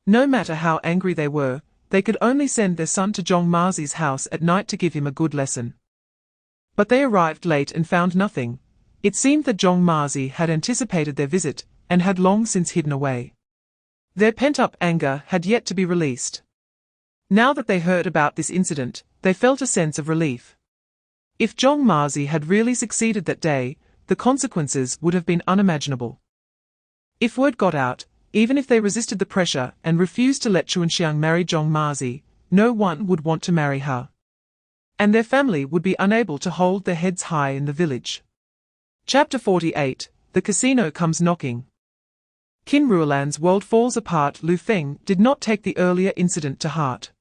Speaker 2: no matter how angry they were, they could only send their son to Zhong Mazi's house at night to give him a good lesson. But they arrived late and found nothing. It seemed that Zhong Mazi had anticipated their visit, and had long since hidden away. Their pent-up anger had yet to be released. Now that they heard about this incident, they felt a sense of relief. If Zhong Mazi had really succeeded that day, the consequences would have been unimaginable. If word got out, even if they resisted the pressure and refused to let Chuanxiang marry Zhong Mazi, no one would want to marry her. And their family would be unable to hold their heads high in the village. Chapter 48, The Casino Comes Knocking. Qin Ruolan's world falls apart. Lu Feng did not take the earlier incident to heart.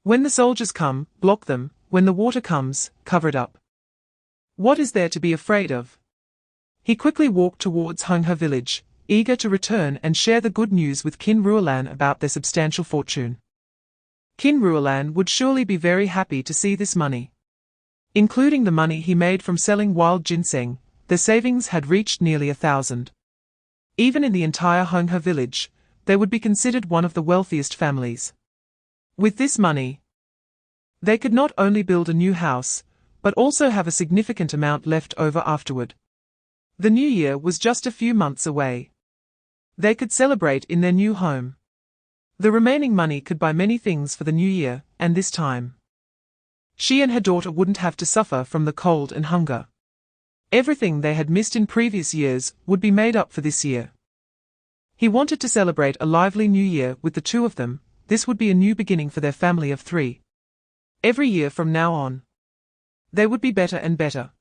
Speaker 2: When the soldiers come, block them. When the water comes, cover it up. What is there to be afraid of? He quickly walked towards Henghe village, eager to return and share the good news with Qin Ruolan about their substantial fortune. Qin Ruolan would surely be very happy to see this money. Including the money he made from selling wild ginseng, their savings had reached nearly 1,000. Even in the entire Henghe village, they would be considered one of the wealthiest families. With this money, they could not only build a new house, but also have a significant amount left over afterward. The new year was just a few months away. They could celebrate in their new home. The remaining money could buy many things for the new year, and this time, she and her daughter wouldn't have to suffer from the cold and hunger. Everything they had missed in previous years would be made up for this year. He wanted to celebrate a lively new year with the two of them. This would be a new beginning for their family of 3. Every year from now on, they would be better and better.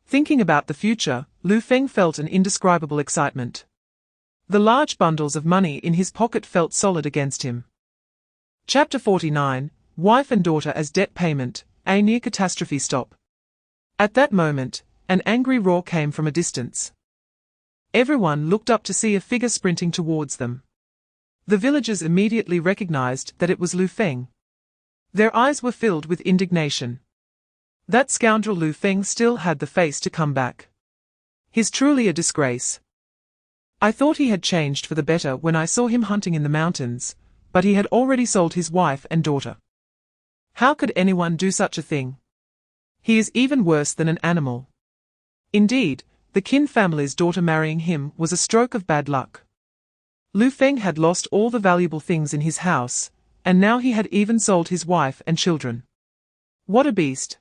Speaker 2: Thinking about the future, Lu Feng felt an indescribable excitement. The large bundles of money in his pocket felt solid against him. Chapter 49, Wife and Daughter as Debt Payment, a near catastrophe stop. At that moment, an angry roar came from a distance. Everyone looked up to see a figure sprinting towards them. The villagers immediately recognized that it was Lu Feng. Their eyes were filled with indignation. That scoundrel Lu Feng still had the face to come back. He's truly a disgrace. I thought he had changed for the better when I saw him hunting in the mountains, but he had already sold his wife and daughter. How could anyone do such a thing? He is even worse than an animal. Indeed, the Qin family's daughter marrying him was a stroke of bad luck. Lu Feng had lost all the valuable things in his house, and now he had even sold his wife and children. What a beast!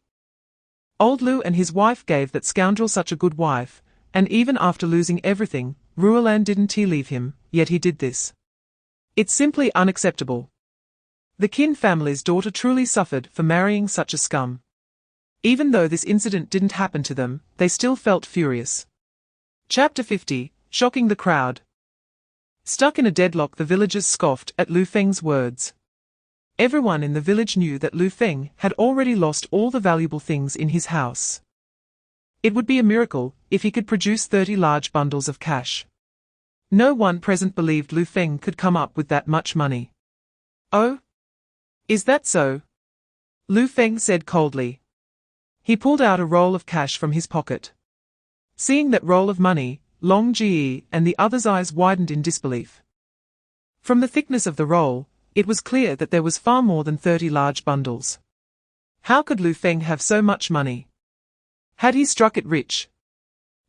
Speaker 2: Old Lu and his wife gave that scoundrel such a good wife, and even after losing everything, Ruolan didn't leave him, yet he did this. It's simply unacceptable. The Qin family's daughter truly suffered for marrying such a scum. Even though this incident didn't happen to them, they still felt furious. Chapter 50, Shocking the Crowd. Stuck in a deadlock, the villagers scoffed at Lu Feng's words. Everyone in the village knew that Lu Feng had already lost all the valuable things in his house. It would be a miracle if he could produce 30 large bundles of cash. No one present believed Lu Feng could come up with that much money. Oh? Is that so? Lu Feng said coldly. He pulled out a roll of cash from his pocket. Seeing that roll of money, Long Ji and the other's eyes widened in disbelief. From the thickness of the roll, it was clear that there was far more than 30 large bundles. How could Lu Feng have so much money? Had he struck it rich?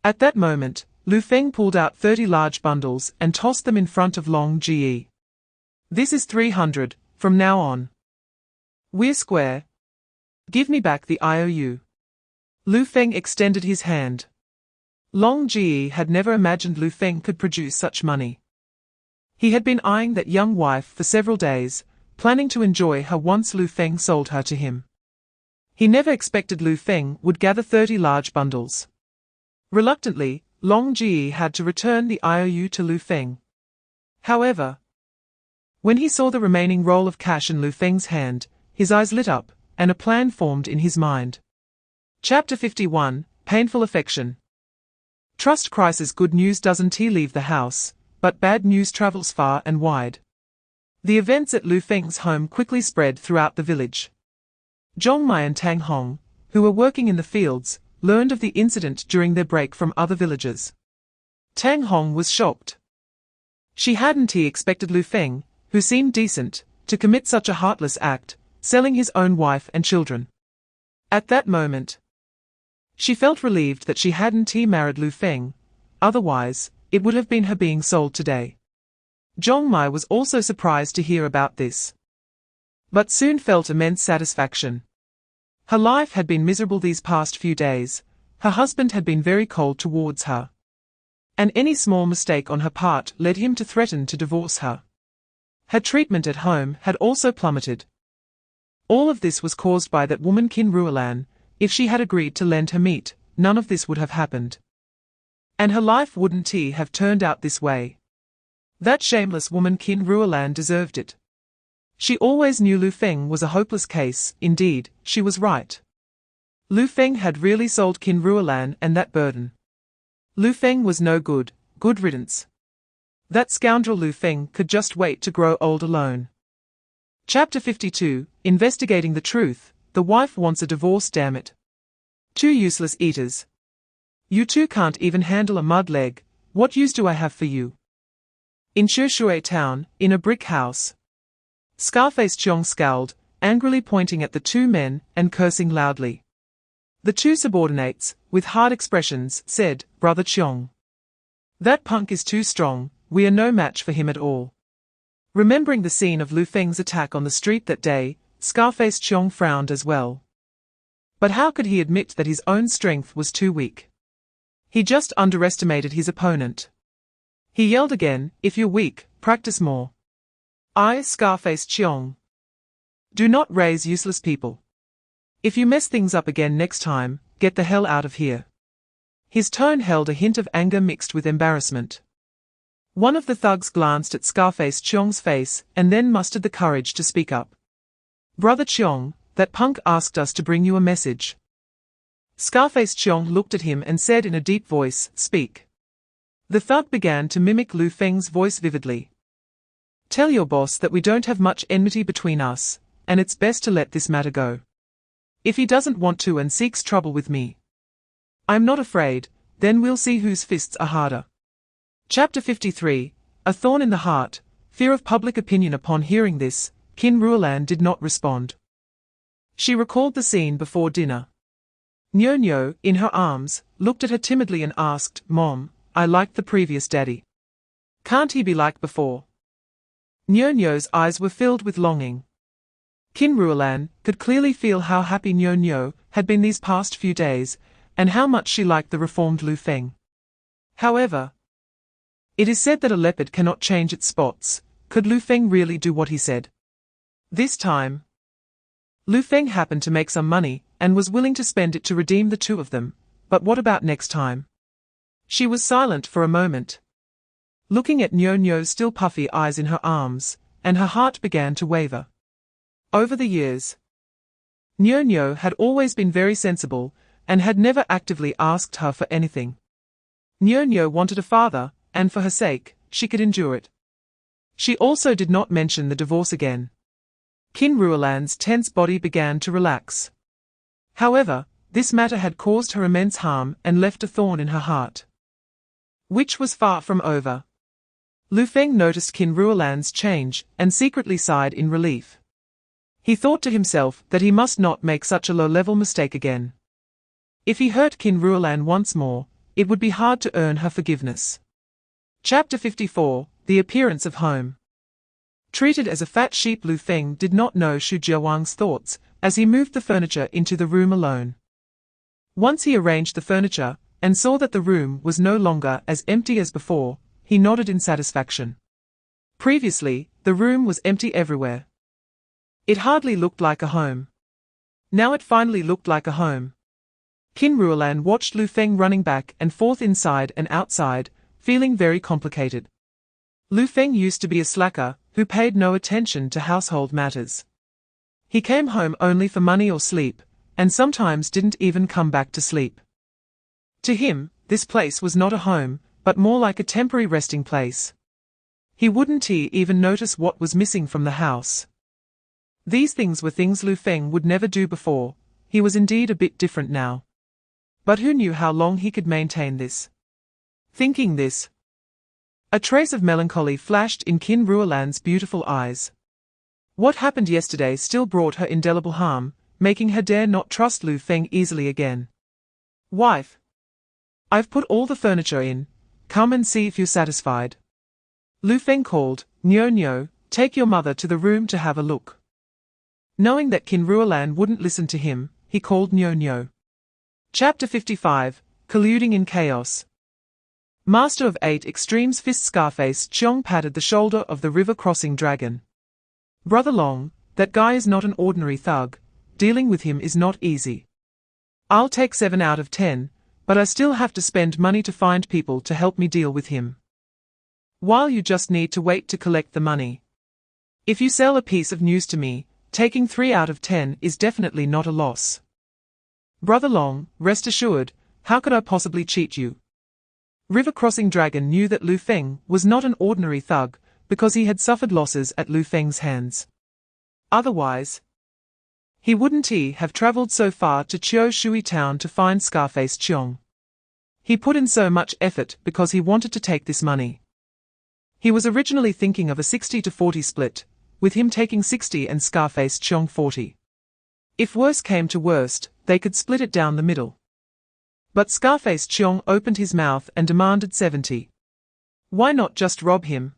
Speaker 2: At that moment, Lu Feng pulled out 30 large bundles and tossed them in front of Long Ji. This is 300, from now on. We're square. Give me back the IOU. Lu Feng extended his hand. Long Ji had never imagined Lu Feng could produce such money. He had been eyeing that young wife for several days, planning to enjoy her once Lu Feng sold her to him. He never expected Lu Feng would gather 30 large bundles. Reluctantly, Long Ji had to return the IOU to Lu Feng. However, when he saw the remaining roll of cash in Lu Feng's hand, his eyes lit up, and a plan formed in his mind. Chapter 51, Painful Affection. Trust crisis. Good news doesn't leave the house, but bad news travels far and wide. The events at Lu Feng's home quickly spread throughout the village. Zhong Mai and Tang Hong, who were working in the fields, learned of the incident during their break from other villagers. Tang Hong was shocked. She hadn't expected Lu Feng, who seemed decent, to commit such a heartless act, selling his own wife and children. At that moment, she felt relieved that she hadn't married Lu Feng, otherwise, it would have been her being sold today. Zhong Mai was also surprised to hear about this, but soon felt immense satisfaction. Her life had been miserable these past few days, her husband had been very cold towards her, and any small mistake on her part led him to threaten to divorce her. Her treatment at home had also plummeted. All of this was caused by that woman era.An. If she had agreed to lend her meat, none of this would have happened. And her life wouldn't have turned out this way. That shameless woman era.An deserved it. She always knew Lu Feng was a hopeless case. Indeed, she was right. Lu Feng had really sold era.An and that burden. Lu Feng was no good, good riddance. That scoundrel Lu Feng could just wait to grow old alone. Chapter 52, Investigating the Truth. The wife wants a divorce, damn it. Two useless eaters. You two can't even handle a mud leg, what use do I have for you? In Shui town, in a brick house. Scarface Chiong scowled, angrily pointing at the two men and cursing loudly. The two subordinates, with hard expressions, said, Brother Chiong. That punk is too strong, we are no match for him at all. Remembering the scene of Lu Feng's attack on the street that day, Scarface Chiong frowned as well. But how could he admit that his own strength was too weak? He just underestimated his opponent. He yelled again, if you're weak, practice more. Scarface Chiong. Do not raise useless people. If you mess things up again next time, get the hell out of here. His tone held a hint of anger mixed with embarrassment. One of the thugs glanced at Scarface Chiong's face and then mustered the courage to speak up. Brother Chiong, that punk asked us to bring you a message. Scarface Chiong looked at him and said in a deep voice, speak. The thug began to mimic Lu Feng's voice vividly. Tell your boss that we don't have much enmity between us, and it's best to let this matter go. If he doesn't want to and seeks trouble with me, I'm not afraid, then we'll see whose fists are harder. Chapter 53, A Thorn in the Heart, Fear of Public Opinion. Upon hearing this, era.An did not respond. She recalled the scene before dinner. Nyo, in her arms, looked at her timidly and asked, Mom, I liked the previous daddy. Can't he be like before? Nyo's eyes were filled with longing. era.An could clearly feel how happy Nyo had been these past few days, and how much she liked the reformed Lu Feng. However, it is said that a leopard cannot change its spots. Could Lu Feng really do what he said? This time, Lu Feng happened to make some money, and was willing to spend it to redeem the two of them, but what about next time? She was silent for a moment, looking at Nyo's still puffy eyes in her arms, and her heart began to waver. Over the years, Nyo had always been very sensible, and had never actively asked her for anything. Nyo wanted a father, and for her sake, she could endure it. She also did not mention the divorce again. era.An's tense body began to relax. However, this matter had caused her immense harm and left a thorn in her heart, which was far from over. Lu Feng noticed era.An's change and secretly sighed in relief. He thought to himself that he must not make such a low-level mistake again. If he hurt era.An once more, it would be hard to earn her forgiveness. Chapter 54, The Appearance of Home. Treated as a fat sheep, Lu Feng did not know Shu Jiawang's thoughts as he moved the furniture into the room alone. Once he arranged the furniture, and saw that the room was no longer as empty as before, he nodded in satisfaction. Previously, the room was empty everywhere. It hardly looked like a home. Now it finally looked like a home. era.An watched Lu Feng running back and forth inside and outside, feeling very complicated. Lu Feng used to be a slacker who paid no attention to household matters. He came home only for money or sleep, and sometimes didn't even come back to sleep. To him, this place was not a home, but more like a temporary resting place. He wouldn't even notice what was missing from the house. These things were things Lu Feng would never do before. He was indeed a bit different now. But who knew how long he could maintain this? Thinking this, A trace of melancholy flashed in Qin Ruolan's beautiful eyes. What happened yesterday still brought her indelible harm, making her dare not trust Lu Feng easily again. Wife, I've put all the furniture in, come and see if you're satisfied. Lu Feng called, Nyo, take your mother to the room to have a look. Knowing that Qin Ruolan wouldn't listen to him, he called Nyo. Chapter 55, Colluding in Chaos. Master of 8 Extremes Fist Scarface Cheong patted the shoulder of the river-crossing dragon. Brother Long, that guy is not an ordinary thug, dealing with him is not easy. I'll take 7 out of 10, but I still have to spend money to find people to help me deal with him. While you just need to wait to collect the money. If you sell a piece of news to me, taking 3 out of 10 is definitely not a loss. Brother Long, rest assured, how could I possibly cheat you? River-crossing dragon knew that Lu Feng was not an ordinary thug, because he had suffered losses at Lu Feng's hands. Otherwise, he wouldn't have traveled so far to Chiu Shui town to find Scarface Cheong. He put in so much effort because he wanted to take this money. He was originally thinking of a 60-40 split, with him taking 60 and Scarface Cheong 40. If worse came to worst, they could split it down the middle. But Scarface Cheong opened his mouth and demanded 70. Why not just rob him?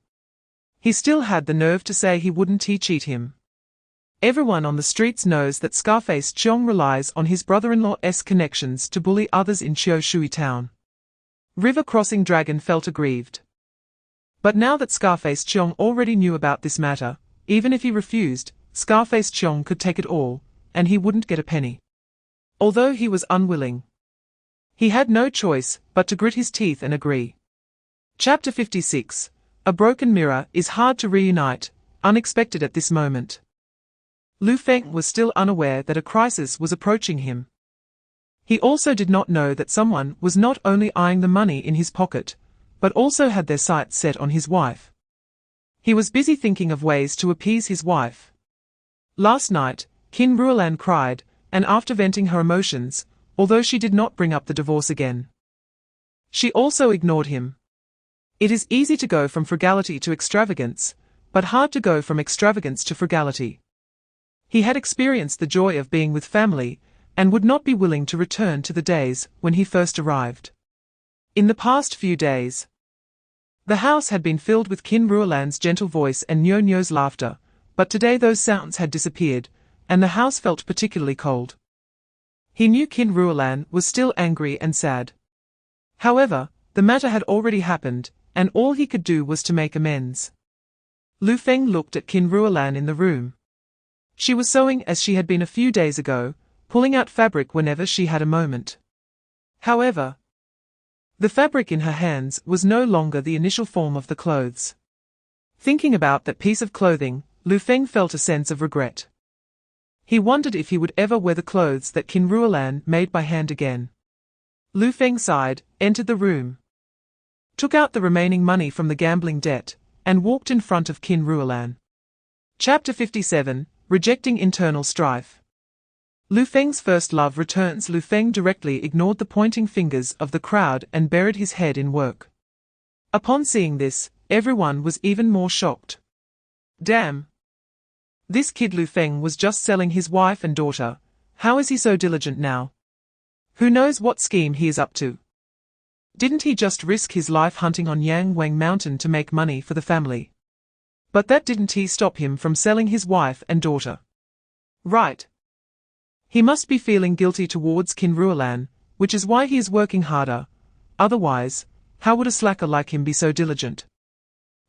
Speaker 2: He still had the nerve to say he wouldn't cheat him. Everyone on the streets knows that Scarface Cheong relies on his brother-in-law's connections to bully others in Chiu Shui town. River-crossing dragon felt aggrieved. But now that Scarface Cheong already knew about this matter, even if he refused, Scarface Cheong could take it all, and he wouldn't get a penny. Although he was unwilling, he had no choice but to grit his teeth and agree. Chapter 56. A broken mirror is hard to reunite, unexpected at this moment. Lu Feng was still unaware that a crisis was approaching him. He also did not know that someone was not only eyeing the money in his pocket, but also had their sights set on his wife. He was busy thinking of ways to appease his wife. Last night, Qin Ruolan cried, and after venting her emotions, although she did not bring up the divorce again, she also ignored him. It is easy to go from frugality to extravagance, but hard to go from extravagance to frugality. He had experienced the joy of being with family, and would not be willing to return to the days when he first arrived. In the past few days, the house had been filled with Qin Ruolan's gentle voice and Nyo's laughter, but today those sounds had disappeared, and the house felt particularly cold. He knew Qin Ruolan was still angry and sad. However, the matter had already happened, and all he could do was to make amends. Lu Feng looked at Qin Ruolan in the room. She was sewing as she had been a few days ago, pulling out fabric whenever she had a moment. However, the fabric in her hands was no longer the initial form of the clothes. Thinking about that piece of clothing, Lu Feng felt a sense of regret. He wondered if he would ever wear the clothes that Qin Ruolan made by hand again. Lu Feng sighed, entered the room, took out the remaining money from the gambling debt, and walked in front of Qin Ruolan. Chapter 57, Rejecting Internal Strife. Lu Feng's first love returns. Lu Feng directly ignored the pointing fingers of the crowd and buried his head in work. Upon seeing this, everyone was even more shocked. Damn! This kid Lu Feng was just selling his wife and daughter. How is he so diligent now? Who knows what scheme he is up to? Didn't he just risk his life hunting on Yang Wang Mountain to make money for the family? But that didn't stop him from selling his wife and daughter. Right. He must be feeling guilty towards Qin Ruolan, which is why he is working harder. Otherwise, how would a slacker like him be so diligent?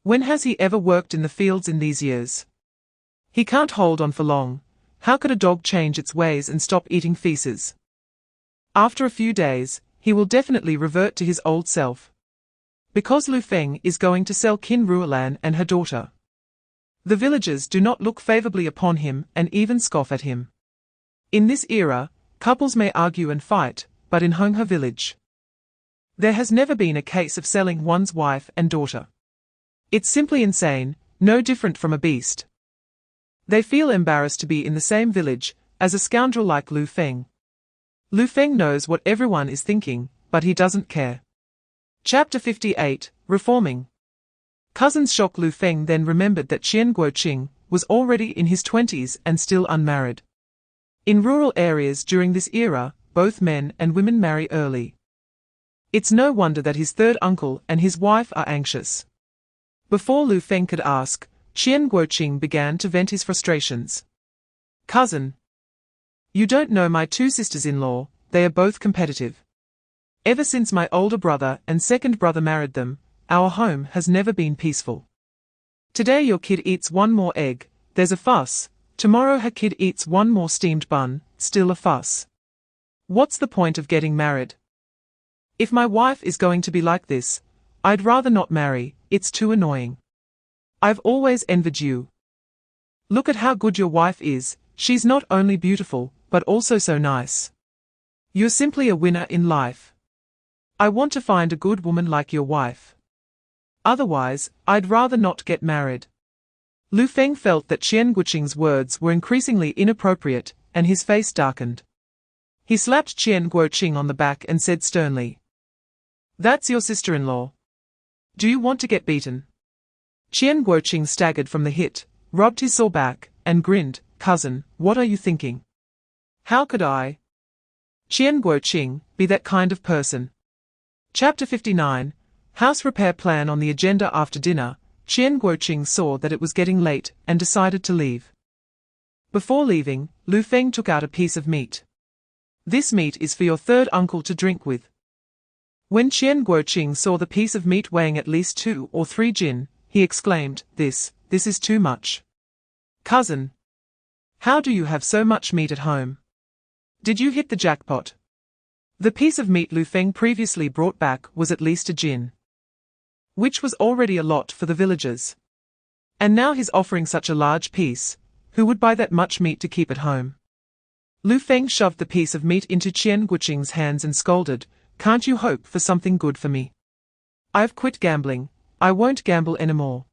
Speaker 2: When has he ever worked in the fields in these years? He can't hold on for long. How could a dog change its ways and stop eating feces? After a few days, he will definitely revert to his old self. Because Lu Feng is going to sell Qin Ruolan and her daughter, the villagers do not look favorably upon him and even scoff at him. In this era, couples may argue and fight, but in Honghe village, there has never been a case of selling one's wife and daughter. It's simply insane, no different from a beast. They feel embarrassed to be in the same village as a scoundrel like Lu Feng. Lu Feng knows what everyone is thinking, but he doesn't care. Chapter 58, Reforming. Cousin's shock. Lu Feng then remembered that Qian Guoqing was already in his 20s and still unmarried. In rural areas during this era, both men and women marry early. It's no wonder that his third uncle and his wife are anxious. Before Lu Feng could ask, Qian Guoqing began to vent his frustrations. Cousin, you don't know my two sisters-in-law, they are both competitive. Ever since my older brother and second brother married them, our home has never been peaceful. Today your kid eats one more egg, there's a fuss. Tomorrow her kid eats one more steamed bun, still a fuss. What's the point of getting married? If my wife is going to be like this, I'd rather not marry, it's too annoying. I've always envied you. Look at how good your wife is, she's not only beautiful, but also so nice. You're simply a winner in life. I want to find a good woman like your wife. Otherwise, I'd rather not get married. Lu Feng felt that Qian Guoqing's words were increasingly inappropriate, and his face darkened. He slapped Qian Guoqing on the back and said sternly, "That's your sister-in-law. Do you want to get beaten?" Qian Guoqing staggered from the hit, rubbed his sore back, and grinned. "Cousin, what are you thinking? How could I, Qian Guoqing, be that kind of person?" Chapter 59, House Repair Plan. On the agenda after dinner, Qian Guoqing saw that it was getting late and decided to leave. Before leaving, Lu Feng took out a piece of meat. "This meat is for your third uncle to drink with." When Qian Guoqing saw the piece of meat weighing at least 2 or 3 jin, he exclaimed, This is too much. Cousin, how do you have so much meat at home? Did you hit the jackpot?" The piece of meat Lu Feng previously brought back was at least a jin, which was already a lot for the villagers. And now he's offering such a large piece. Who would buy that much meat to keep at home? Lu Feng shoved the piece of meat into Qian Guoqing's hands and scolded, "Can't you hope for something good for me? I've quit gambling, I won't gamble anymore.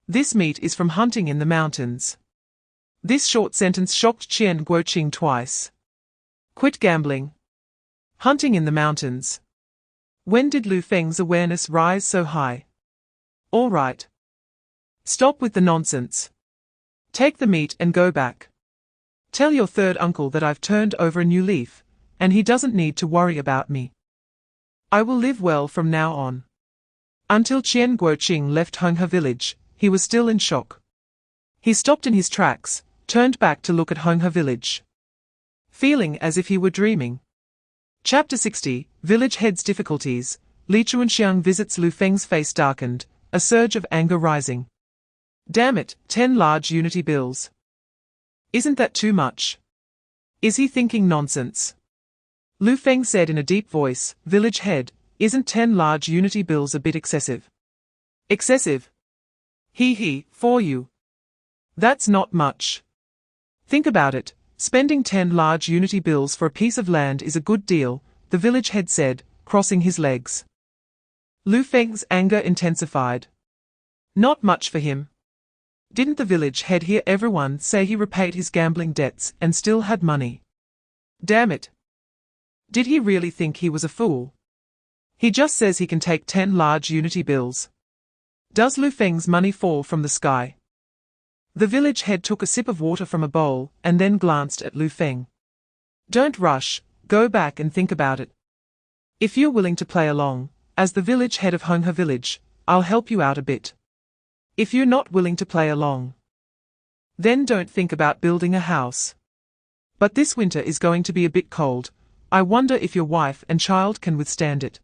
Speaker 2: This meat is from hunting in the mountains." This short sentence shocked Qian Guoqing twice. Quit gambling. Hunting in the mountains. When did Lu Feng's awareness rise so high? All right. Stop with the nonsense. Take the meat and go back. Tell your third uncle that I've turned over a new leaf, and he doesn't need to worry about me. I will live well from now on. Until Qian Guoqing left Honghe village, he was still in shock. He stopped in his tracks, turned back to look at Honghe village, feeling as if he were dreaming. Chapter 60, Village Head's Difficulties. Li Chuanxiang visits. Lu Feng's face darkened, a surge of anger rising. Damn it, 10 large unity bills. Isn't that too much? Is he thinking nonsense? Lu Feng said in a deep voice, "Village head, isn't 10 large unity bills a bit excessive?" Excessive? He, for you. That's not much. Think about it. Spending 10 large unity bills for a piece of land is a good deal, the village head said, crossing his legs. Lu Feng's anger intensified. Not much for him. Didn't the village head hear everyone say he repaid his gambling debts and still had money? Damn it. Did he really think he was a fool? He just says he can take 10 large unity bills. Does Lu Feng's money fall from the sky? The village head took a sip of water from a bowl and then glanced at Lu Feng. Don't rush, go back and think about it. If you're willing to play along, as the village head of Honghe village, I'll help you out a bit. If you're not willing to play along, then don't think about building a house. But this winter is going to be a bit cold. I wonder if your wife and child can withstand it.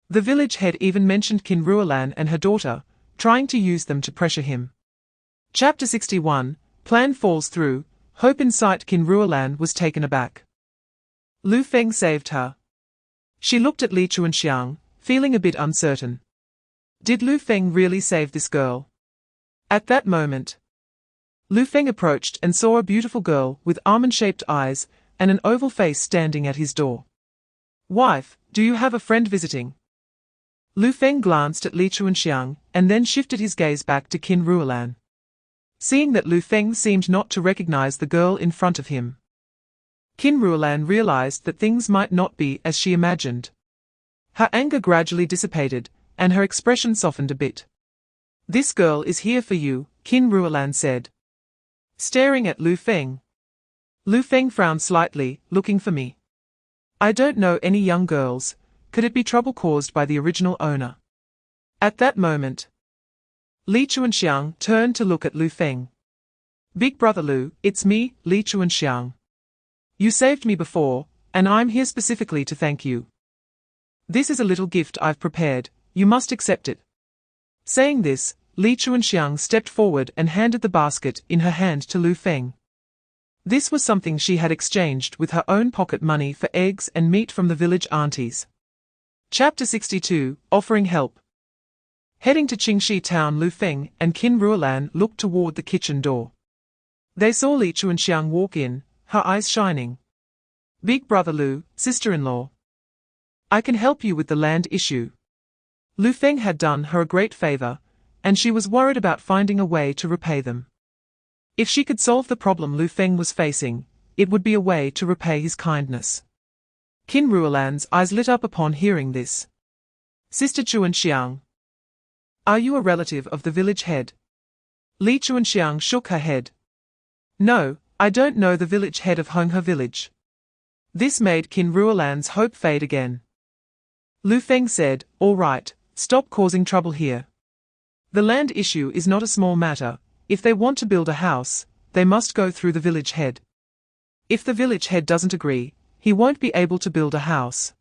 Speaker 2: The village head even mentioned Qin Ruolan and her daughter, trying to use them to pressure him. Chapter 61, Plan falls through. Hope in sight. Qin Ruolan was taken aback. Lu Feng saved her. She looked at Li Chuanxiang, feeling a bit uncertain. Did Lu Feng really save this girl? At that moment, Lu Feng approached and saw a beautiful girl with almond-shaped eyes and an oval face standing at his door. Wife, do you have a friend visiting? Lu Feng glanced at Li Chuanxiang and then shifted his gaze back to Qin Ruolan. Seeing that Lu Feng seemed not to recognize the girl in front of him, Qin Ruolan realized that things might not be as she imagined. Her anger gradually dissipated, and her expression softened a bit. This girl is here for you, Qin Ruolan said. Staring at Lu Feng. Lu Feng frowned slightly, looking for me. I don't know any young girls, could it be trouble caused by the original owner? At that moment, Li Chuanxiang turned to look at Lu Feng. Big brother Lu, it's me, Li Chuanxiang. You saved me before, and I'm here specifically to thank you. This is a little gift I've prepared, you must accept it. Saying this, Li Chuanxiang stepped forward and handed the basket in her hand to Lu Feng. This was something she had exchanged with her own pocket money for eggs and meat from the village aunties. Chapter 62, Offering Help. Heading to Qingxi town, Lu Feng and Qin Ruolan looked toward the kitchen door. They saw Li Chuanxiang walk in, her eyes shining. Big brother Lu, sister-in-law. I can help you with the land issue. Lu Feng had done her a great favor, and she was worried about finding a way to repay them. If she could solve the problem Lu Feng was facing, it would be a way to repay his kindness. Qin Ruolan's eyes lit up upon hearing this. Sister Chuanxiang. Are you a relative of the village head? Li Chuanxiang shook her head. No, I don't know the village head of Honghe village. This made Qin Ruolan's hope fade again. Lu Feng said, all right, stop causing trouble here. The land issue is not a small matter. If they want to build a house, they must go through the village head. If the village head doesn't agree, he won't be able to build a house.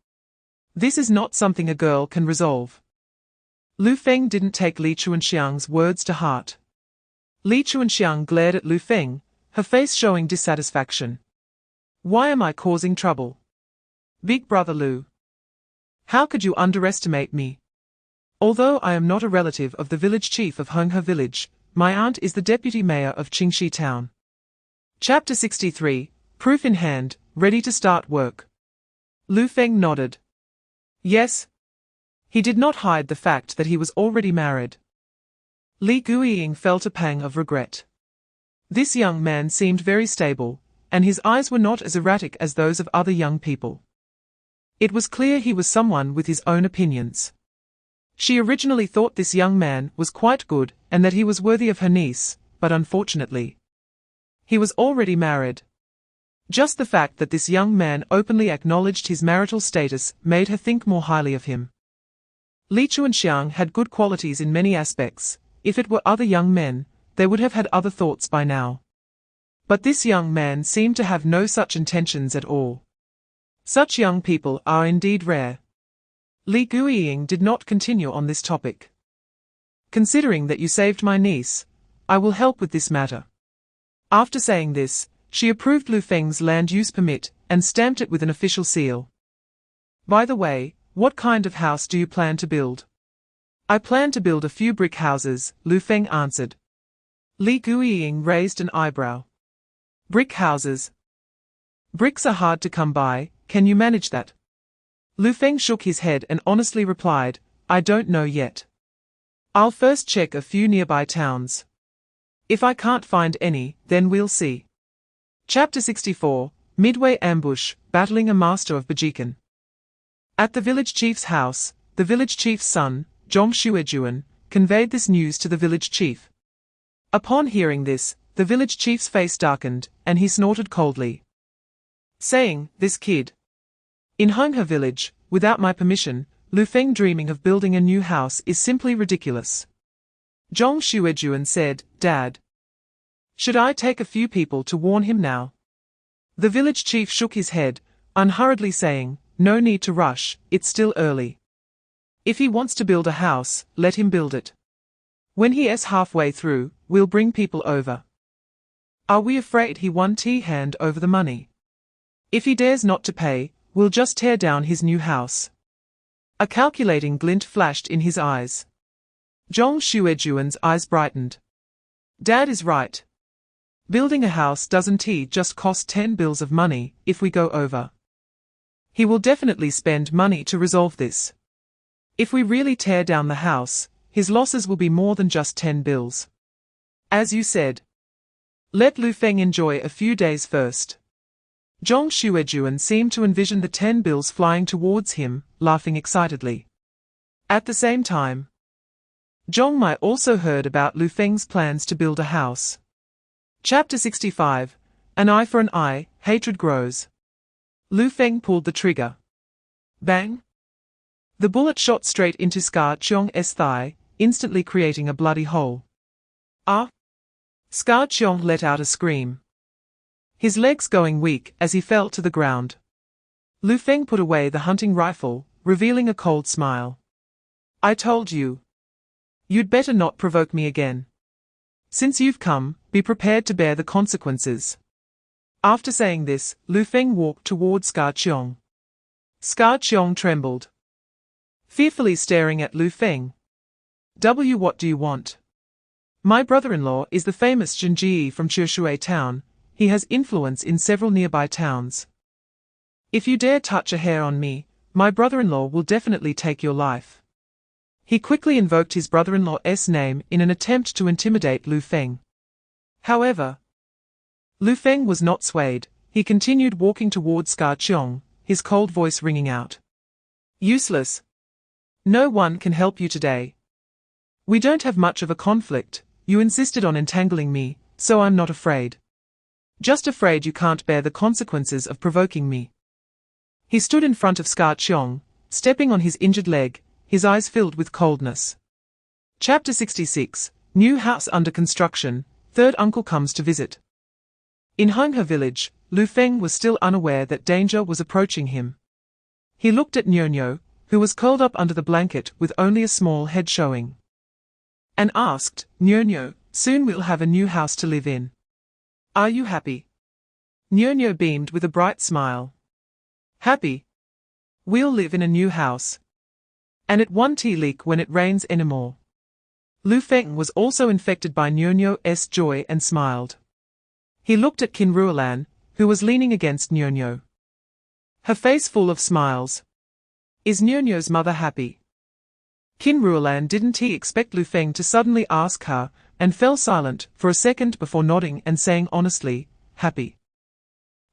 Speaker 2: This is not something a girl can resolve. Lu Feng didn't take Li Chuanxiang's words to heart. Li Chuanxiang glared at Lu Feng, her face showing dissatisfaction. Why am I causing trouble? Big brother Lu. How could you underestimate me? Although I am not a relative of the village chief of Honghe village, my aunt is the deputy mayor of Qingxi town. Chapter 63, Proof in hand, ready to start work. Lu Feng nodded. Yes. He did not hide the fact that he was already married. Li Guiying felt a pang of regret. This young man seemed very stable, and his eyes were not as erratic as those of other young people. It was clear he was someone with his own opinions. She originally thought this young man was quite good and that he was worthy of her niece, but unfortunately, he was already married. Just the fact that this young man openly acknowledged his marital status made her think more highly of him. Li Chuanxiang had good qualities in many aspects. If it were other young men, they would have had other thoughts by now. But this young man seemed to have no such intentions at all. Such young people are indeed rare. Li Guiying did not continue on this topic. Considering that you saved my niece, I will help with this matter. After saying this, she approved Lu Feng's land use permit and stamped it with an official seal. By the way, what kind of house do you plan to build? I plan to build a few brick houses, Lu Feng answered. Li Guiying raised an eyebrow. Brick houses. Bricks are hard to come by, can you manage that? Lu Feng shook his head and honestly replied, I don't know yet. I'll first check a few nearby towns. If I can't find any, then we'll see. Chapter 64, Midway Ambush, Battling a Master of Bajikan. At the village chief's house, the village chief's son, Zhong Xuejuan, conveyed this news to the village chief. Upon hearing this, the village chief's face darkened, and he snorted coldly, saying, this kid. In Honghe village, without my permission, Lu Feng dreaming of building a new house is simply ridiculous. Zhong Xuejuan said, Dad. Should I take a few people to warn him now? The village chief shook his head, unhurriedly saying, no need to rush, it's still early. If he wants to build a house, let him build it. When he is halfway through, we'll bring people over. Are we afraid he won't hand over the money? If he dares not to pay, we'll just tear down his new house. A calculating glint flashed in his eyes. Zhong Xuejuan's eyes brightened. Dad is right. Building a house doesn't just cost 10 bills of money if we go over. He will definitely spend money to resolve this. If we really tear down the house, his losses will be more than just 10 bills. As you said. Let Lu Feng enjoy a few days first. Zhong Xuejuan seemed to envision the 10 bills flying towards him, laughing excitedly. At the same time, Zhong Mai also heard about Lu Feng's plans to build a house. Chapter 65. An eye for an eye, hatred grows. Lu Feng pulled the trigger. Bang! The bullet shot straight into Scar Qiong's thigh, instantly creating a bloody hole. Ah! Scar Qiong let out a scream, his legs going weak as he fell to the ground. Lu Feng put away the hunting rifle, revealing a cold smile. I told you. You'd better not provoke me again. Since you've come, be prepared to bear the consequences. After saying this, Lu Feng walked towards Scar Qiong. Scar Qiong trembled, fearfully staring at Lu Feng. What do you want? My brother-in-law is the famous Zhenji from Chushui town. He has influence in several nearby towns. If you dare touch a hair on me, my brother-in-law will definitely take your life. He quickly invoked his brother-in-law's name in an attempt to intimidate Lu Feng. However, Lu Feng was not swayed. He continued walking towards Scar Qiong, his cold voice ringing out. Useless. No one can help you today. We don't have much of a conflict. You insisted on entangling me, so I'm not afraid. Just afraid you can't bear the consequences of provoking me. He stood in front of Scar Qiong, stepping on his injured leg, his eyes filled with coldness. Chapter 66. New house under construction. Third uncle comes to visit. In Honghe village, Lu Feng was still unaware that danger was approaching him. He looked at Nyo, who was curled up under the blanket with only a small head showing, and asked, Nyo, soon we'll have a new house to live in. Are you happy? Nyo beamed with a bright smile. Happy? We'll live in a new house. And it won't leak when it rains anymore. Lu Feng was also infected by Nyo's joy and smiled. He looked at Qin, who was leaning against Nyo, her face full of smiles. Is Nyo's mother happy? Qin didn't expect Lu Feng to suddenly ask her, and fell silent for a second before nodding and saying honestly, happy.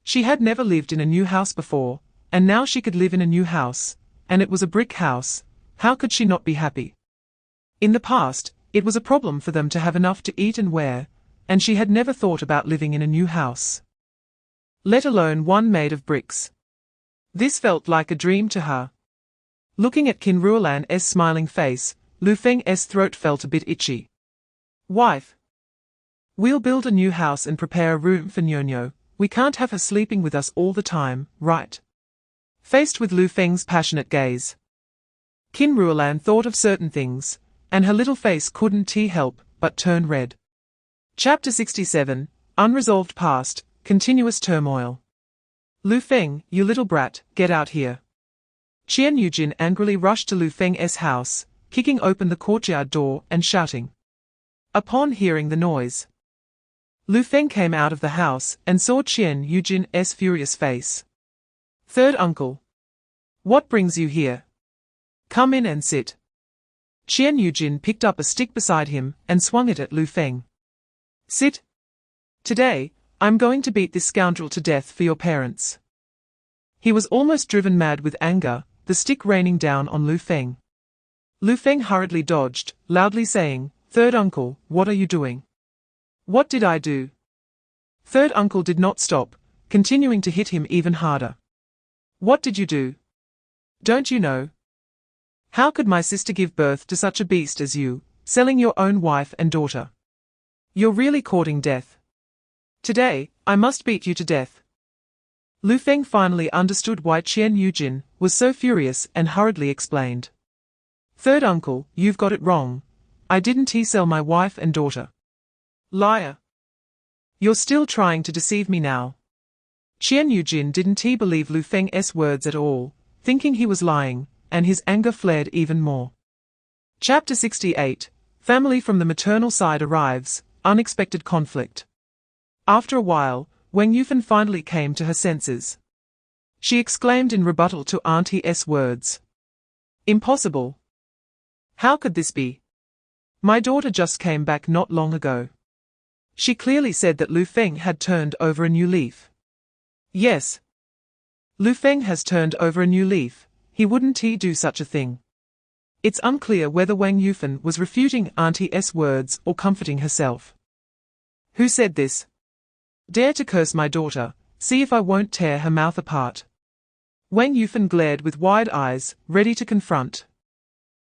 Speaker 2: She had never lived in a new house before, and now she could live in a new house, and it was a brick house. How could she not be happy? In the past, it was a problem for them to have enough to eat and wear, and she had never thought about living in a new house, let alone one made of bricks. This felt like a dream to her. Looking at Qin smiling face, Lu Feng's throat felt a bit itchy. Wife, we'll build a new house and prepare a room for Nyo. We can't have her sleeping with us all the time, right? Faced with Lu Feng's passionate gaze, Qin thought of certain things, and her little face couldn't help but turn red. Chapter 67. Unresolved past, continuous turmoil. Lu Feng, you little brat, get out here. Qian Yujin angrily rushed to Lu Feng's house, kicking open the courtyard door and shouting. Upon hearing the noise, Lu Feng came out of the house and saw Qian Yujin's furious face. Third uncle. What brings you here? Come in and sit. Qian Yujin picked up a stick beside him and swung it at Lu Feng. Sit. Today, I'm going to beat this scoundrel to death for your parents. He was almost driven mad with anger, the stick raining down on Lu Feng. Lu Feng hurriedly dodged, loudly saying, Third uncle, what are you doing? What did I do? Third uncle did not stop, continuing to hit him even harder. What did you do? Don't you know? How could my sister give birth to such a beast as you, selling your own wife and daughter? You're really courting death. Today, I must beat you to death. Lu Feng finally understood why Qian Yujin was so furious and hurriedly explained. Third uncle, you've got it wrong. I didn't sell my wife and daughter. Liar. You're still trying to deceive me now. Qian Yujin didn't believe Lu Feng's words at all, thinking he was lying, and his anger flared even more. Chapter 68. Family from the maternal side arrives, unexpected conflict. After a while, Wang Yufan finally came to her senses. She exclaimed in rebuttal to Auntie's words. Impossible. How could this be? My daughter just came back not long ago. She clearly said that Lu Feng had turned over a new leaf. Yes. Lu Feng has turned over a new leaf. He wouldn't do such a thing. It's unclear whether Wang Yufan was refuting Auntie's words or comforting herself. Who said this? Dare to curse my daughter, see if I won't tear her mouth apart. Wang Yufan glared with wide eyes, ready to confront.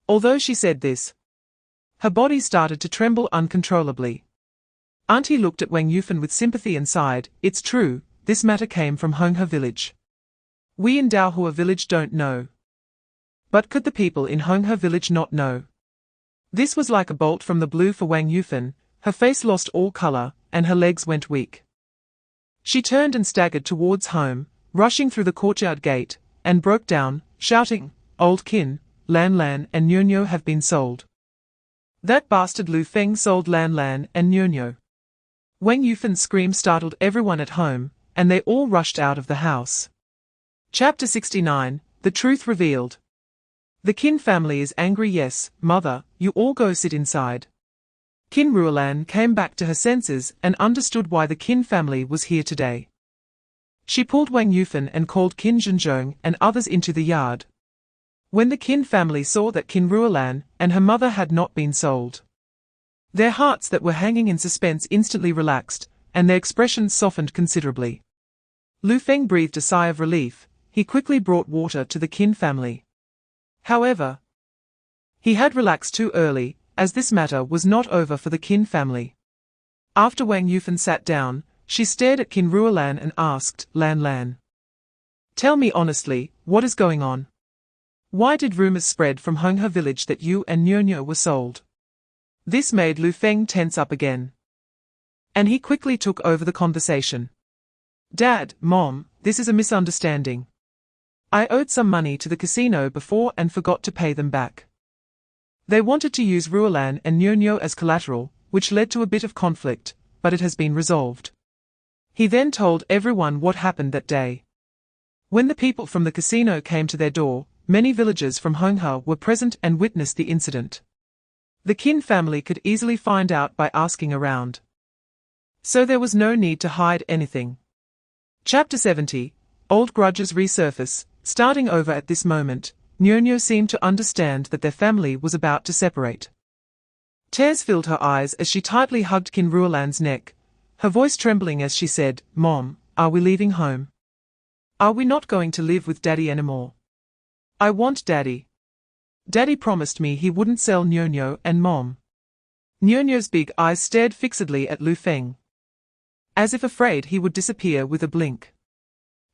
Speaker 2: Although she said this, her body started to tremble uncontrollably. Auntie looked at Wang Yufan with sympathy and sighed, it's true, this matter came from Honghe village. We in Daohua village don't know. But could the people in Honghe village not know? This was like a bolt from the blue for Wang Yufan, her face lost all color, and her legs went weak. She turned and staggered towards home, rushing through the courtyard gate, and broke down, shouting, Old Kin, Lan Lan and Nyo have been sold. That bastard Lu Feng sold Lan Lan and Nyo. Wang Yufan's scream startled everyone at home, and they all rushed out of the house. Chapter 69, The Truth Revealed. The Qin family is angry. Yes, mother, you all go sit inside. Qin Ruolan came back to her senses and understood why the Qin family was here today. She pulled Wang Yufan and called Qin Zhenzhong and others into the yard. When the Qin family saw that Qin Ruolan and her mother had not been sold, their hearts that were hanging in suspense instantly relaxed, and their expressions softened considerably. Lu Feng breathed a sigh of relief. He quickly brought water to the Qin family. However, he had relaxed too early, as this matter was not over for the Qin family. After Wang Yufan sat down, she stared at Qin Ruolan and asked, Lan Lan, tell me honestly, what is going on? Why did rumors spread from Honghe village that you and Nyo were sold? This made Lu Feng tense up again. And he quickly took over the conversation. Dad, Mom, this is a misunderstanding. I owed some money to the casino before and forgot to pay them back. They wanted to use Ruolan and Nyo as collateral, which led to a bit of conflict, but it has been resolved. He then told everyone what happened that day. When the people from the casino came to their door, many villagers from Honghe were present and witnessed the incident. The Qin family could easily find out by asking around. So there was no need to hide anything. Chapter 70, Old Grudges Resurface. Starting over at this moment, Nyo seemed to understand that their family was about to separate. Tears filled her eyes as she tightly hugged Qin Ruolan's neck, her voice trembling as she said, Mom, are we leaving home? Are we not going to live with Daddy anymore? I want Daddy. Daddy promised me he wouldn't sell Nyo and Mom. Nyo's big eyes stared fixedly at Lu Feng, as if afraid he would disappear with a blink.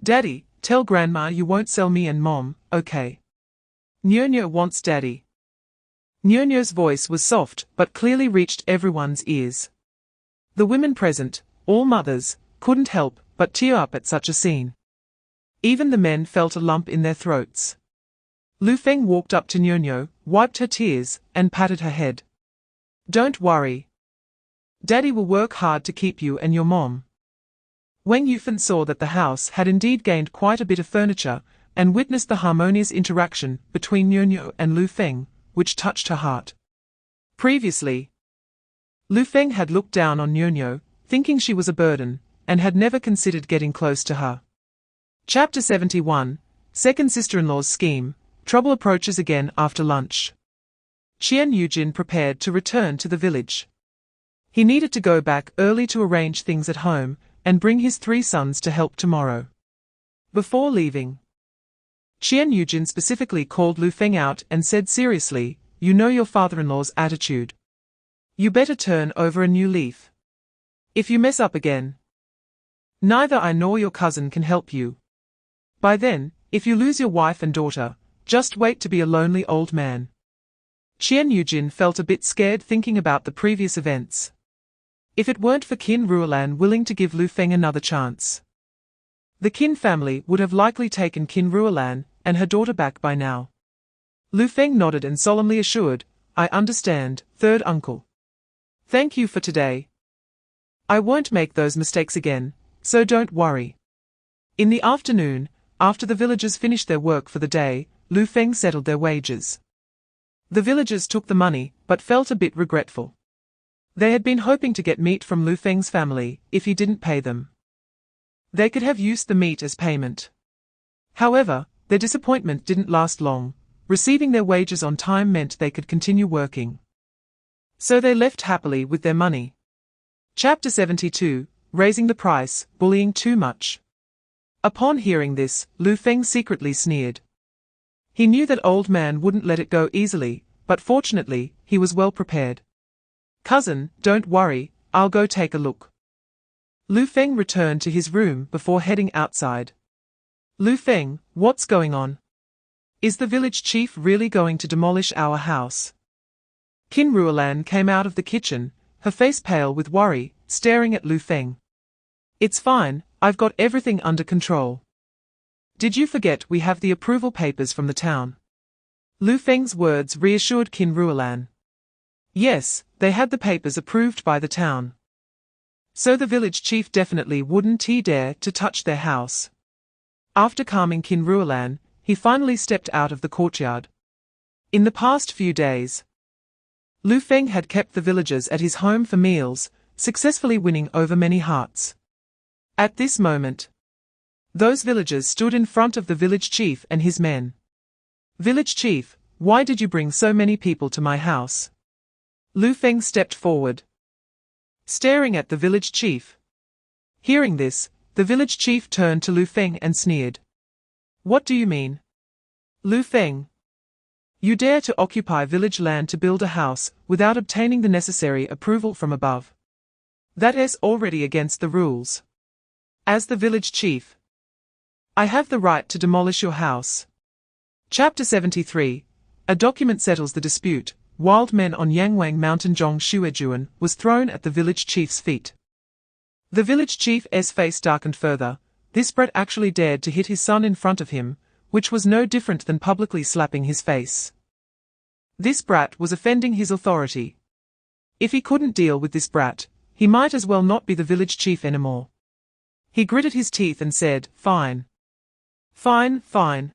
Speaker 2: Daddy, tell Grandma you won't sell me and Mom, okay? Nyo wants Daddy. Nyo's voice was soft but clearly reached everyone's ears. The women present, all mothers, couldn't help but tear up at such a scene. Even the men felt a lump in their throats. Lu Feng walked up to Nyo, wiped her tears, and patted her head. Don't worry. Daddy will work hard to keep you and your mom. Wang Yufan saw that the house had indeed gained quite a bit of furniture, and witnessed the harmonious interaction between Nyo and Lu Feng, which touched her heart. Previously, Lu Feng had looked down on Nyo, thinking she was a burden, and had never considered getting close to her. Chapter 71, Second Sister-in-law's Scheme. Trouble approaches again after lunch. Qian Yujin prepared to return to the village. He needed to go back early to arrange things at home, and bring his 3 sons to help tomorrow. Before leaving, Qian Yujin specifically called Lu Feng out and said seriously, you know your father-in-law's attitude. You better turn over a new leaf. If you mess up again, neither I nor your cousin can help you. By then, if you lose your wife and daughter, just wait to be a lonely old man. Qian Yujin felt a bit scared thinking about the previous events. If it weren't for Qin Ruolan willing to give Lu Feng another chance, the Qin family would have likely taken Qin Ruolan and her daughter back by now. Lu Feng nodded and solemnly assured, I understand, third uncle. Thank you for today. I won't make those mistakes again, so don't worry. In the afternoon, after the villagers finished their work for the day, Lu Feng settled their wages. The villagers took the money, but felt a bit regretful. They had been hoping to get meat from Lu Feng's family, if he didn't pay them. They could have used the meat as payment. However, their disappointment didn't last long. Receiving their wages on time meant they could continue working. So they left happily with their money. Chapter 72, Raising the Price, Bullying Too Much. Upon hearing this, Lu Feng secretly sneered. He knew that old man wouldn't let it go easily, but fortunately, he was well prepared. Cousin, don't worry, I'll go take a look. Lu Feng returned to his room before heading outside. Lu Feng, what's going on? Is the village chief really going to demolish our house? Era.An came out of the kitchen, her face pale with worry, staring at Lu Feng. It's fine, I've got everything under control. Did you forget we have the approval papers from the town? Lu Feng's words reassured Era.An. Yes, they had the papers approved by the town. So the village chief definitely wouldn't dare to touch their house. After calming Era.An, he finally stepped out of the courtyard. In the past few days, Lu Feng had kept the villagers at his home for meals, successfully winning over many hearts. At this moment, those villagers stood in front of the village chief and his men. Village chief, why did you bring so many people to my house? Lu Feng stepped forward, staring at the village chief. Hearing this, the village chief turned to Lu Feng and sneered. What do you mean? Lu Feng, you dare to occupy village land to build a house without obtaining the necessary approval from above. That is already against the rules. As the village chief, I have the right to demolish your house. Chapter 73, A document settles the dispute. Wild men on Yangwang Mountain Zhongshuejuan was thrown at the village chief's feet. The village chief's face darkened further. This brat actually dared to hit his son in front of him, which was no different than publicly slapping his face. This brat was offending his authority. If he couldn't deal with this brat, he might as well not be the village chief anymore. He gritted his teeth and said, Fine. Fine, fine.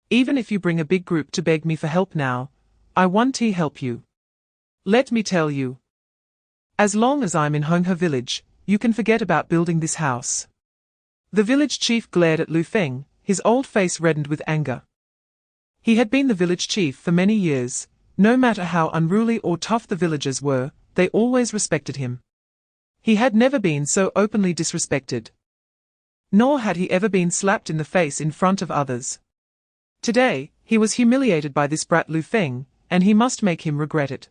Speaker 2: Even if you bring a big group to beg me for help now, I won't help you. Let me tell you. As long as I'm in Honghe village, you can forget about building this house. The village chief glared at Lu Feng, his old face reddened with anger. He had been the village chief for many years. No matter how unruly or tough the villagers were, they always respected him. He had never been so openly disrespected. Nor had he ever been slapped in the face in front of others. Today, he was humiliated by this brat Lu Feng, and he must make him regret it.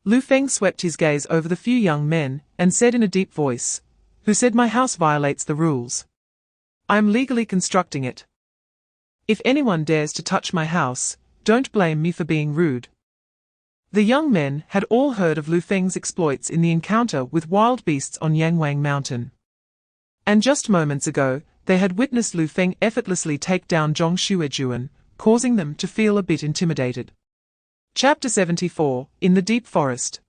Speaker 2: Lu Feng swept his gaze over the few young men, and said in a deep voice, Who said my house violates the rules? I am legally constructing it. If anyone dares to touch my house, don't blame me for being rude. The young men had all heard of Lu Feng's exploits in the encounter with wild beasts on Yangwang Mountain. And just moments ago, they had witnessed Lu Feng effortlessly take down Zhongshuejuan, causing them to feel a bit intimidated. Chapter 74, In the Deep Forest.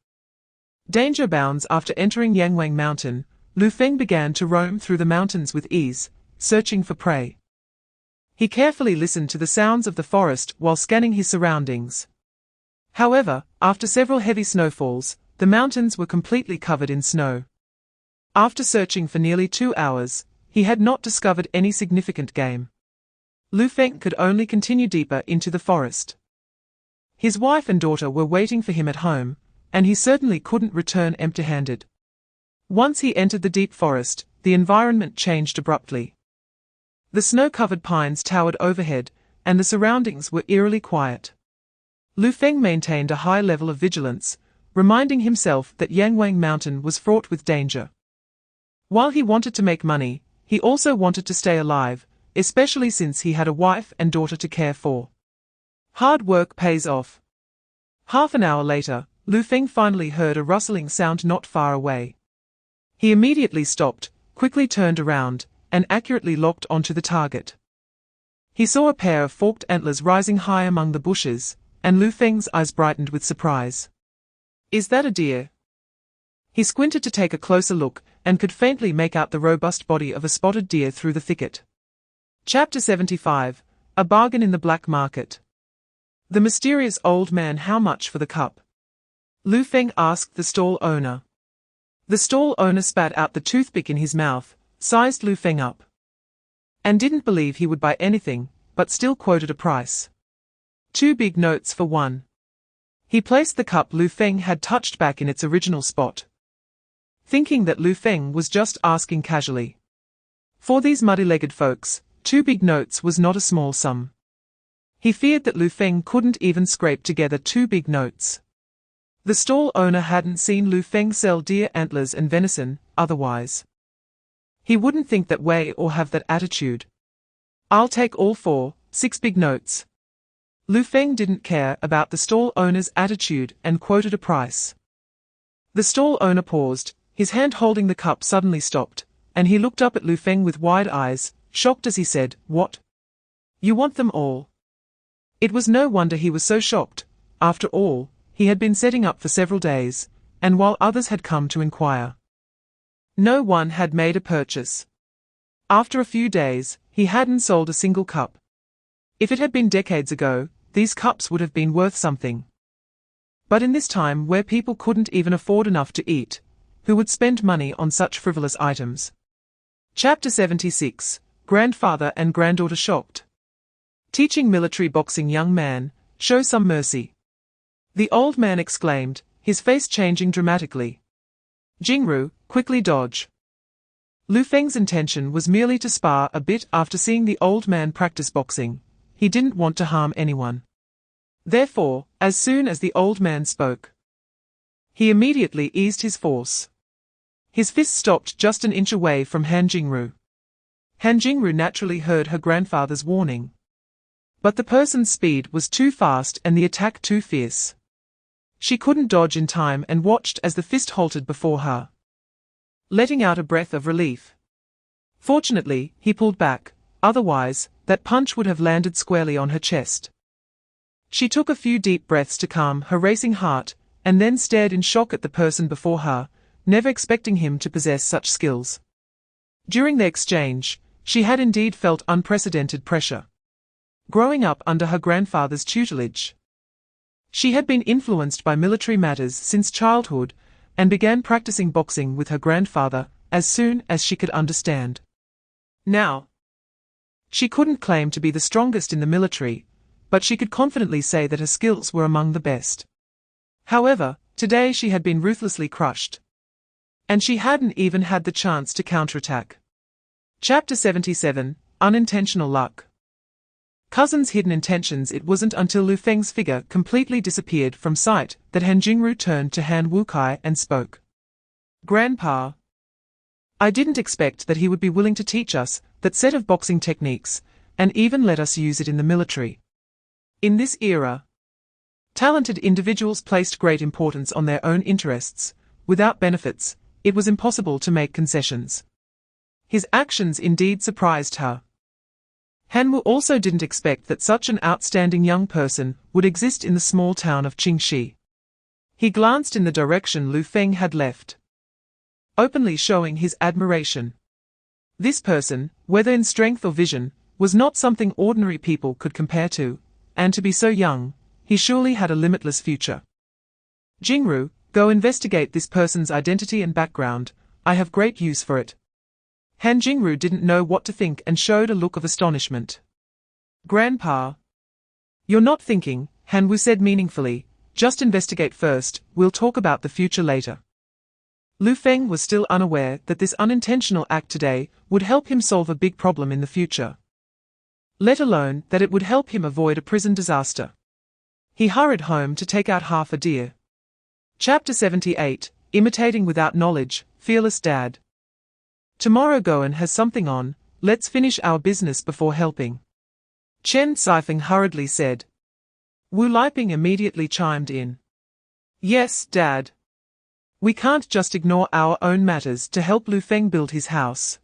Speaker 2: Danger bounds. After entering Yangwang Mountain, Lu Feng began to roam through the mountains with ease, searching for prey. He carefully listened to the sounds of the forest while scanning his surroundings. However, after several heavy snowfalls, the mountains were completely covered in snow. After searching for nearly 2 hours, he had not discovered any significant game. Lu Feng could only continue deeper into the forest. His wife and daughter were waiting for him at home, and he certainly couldn't return empty-handed. Once he entered the deep forest, the environment changed abruptly. The snow-covered pines towered overhead, and the surroundings were eerily quiet. Lu Feng maintained a high level of vigilance, reminding himself that Yangwang Mountain was fraught with danger. While he wanted to make money, he also wanted to stay alive, especially since he had a wife and daughter to care for. Hard work pays off. Half an hour later, Lu Feng finally heard a rustling sound not far away. He immediately stopped, quickly turned around, and accurately locked onto the target. He saw a pair of forked antlers rising high among the bushes, and Lu Feng's eyes brightened with surprise. Is that a deer? He squinted to take a closer look, and could faintly make out the robust body of a spotted deer through the thicket. Chapter 75, A Bargain in the Black Market. The mysterious old man. How much for the cup? Lu Feng asked the stall owner. The stall owner spat out the toothpick in his mouth, sized Lu Feng up, and didn't believe he would buy anything, but still quoted a price. 2 big notes for 1. He placed the cup Lu Feng had touched back in its original spot, thinking that Lu Feng was just asking casually. For these muddy-legged folks, 2 big notes was not a small sum. He feared that Lu Feng couldn't even scrape together 2 big notes. The stall owner hadn't seen Lu Feng sell deer antlers and venison, otherwise he wouldn't think that way or have that attitude. I'll take all 6 big notes. Lu Feng didn't care about the stall owner's attitude and quoted a price. The stall owner paused, his hand holding the cup suddenly stopped, and he looked up at Lu Feng with wide eyes, shocked as he said, "What? You want them all?" It was no wonder he was so shocked. After all, he had been setting up for several days, and while others had come to inquire, no one had made a purchase. After a few days, he hadn't sold a single cup. If it had been decades ago, these cups would have been worth something. But in this time where people couldn't even afford enough to eat, who would spend money on such frivolous items? Chapter 76. Grandfather and Granddaughter Shocked. Teaching military boxing young man, show some mercy. The old man exclaimed, his face changing dramatically. Jingru, quickly dodge. Lu Feng's intention was merely to spar a bit after seeing the old man practice boxing. He didn't want to harm anyone. Therefore, as soon as the old man spoke, he immediately eased his force. His fist stopped just an inch away from Han Jingru. Han Jingru naturally heard her grandfather's warning. But the person's speed was too fast and the attack too fierce. She couldn't dodge in time and watched as the fist halted before her, letting out a breath of relief. Fortunately, he pulled back, otherwise, that punch would have landed squarely on her chest. She took a few deep breaths to calm her racing heart, and then stared in shock at the person before her, never expecting him to possess such skills. During the exchange, she had indeed felt unprecedented pressure. Growing up under her grandfather's tutelage, she had been influenced by military matters since childhood, and began practicing boxing with her grandfather as soon as she could understand. Now, she couldn't claim to be the strongest in the military, but she could confidently say that her skills were among the best. However, today she had been ruthlessly crushed, and she hadn't even had the chance to counterattack. Chapter 77. Unintentional Luck. Cousin's hidden intentions. It wasn't until Lu Feng's figure completely disappeared from sight that Han Jingru turned to Han Wukai and spoke. "Grandpa, I didn't expect that he would be willing to teach us that set of boxing techniques, and even let us use it in the military. In this era, talented individuals placed great importance on their own interests. Without benefits, it was impossible to make concessions." His actions indeed surprised her. Han Wu also didn't expect that such an outstanding young person would exist in the small town of Qingxi. He glanced in the direction Lu Feng had left, openly showing his admiration. This person, whether in strength or vision, was not something ordinary people could compare to, and to be so young, he surely had a limitless future. "Jingru, go investigate this person's identity and background. I have great use for it." Han Jingru didn't know what to think and showed a look of astonishment. "Grandpa, you're not thinking," Han Wu said meaningfully. "Just investigate first, we'll talk about the future later." Lu Feng was still unaware that this unintentional act today would help him solve a big problem in the future, let alone that it would help him avoid a prison disaster. He hurried home to take out half a deer. Chapter 78. Imitating without knowledge, fearless dad. "Tomorrow Goen has something on, let's finish our business before helping," Chen Sifeng hurriedly said. Wu Liping immediately chimed in. "Yes, Dad. We can't just ignore our own matters to help Lu Feng build his house."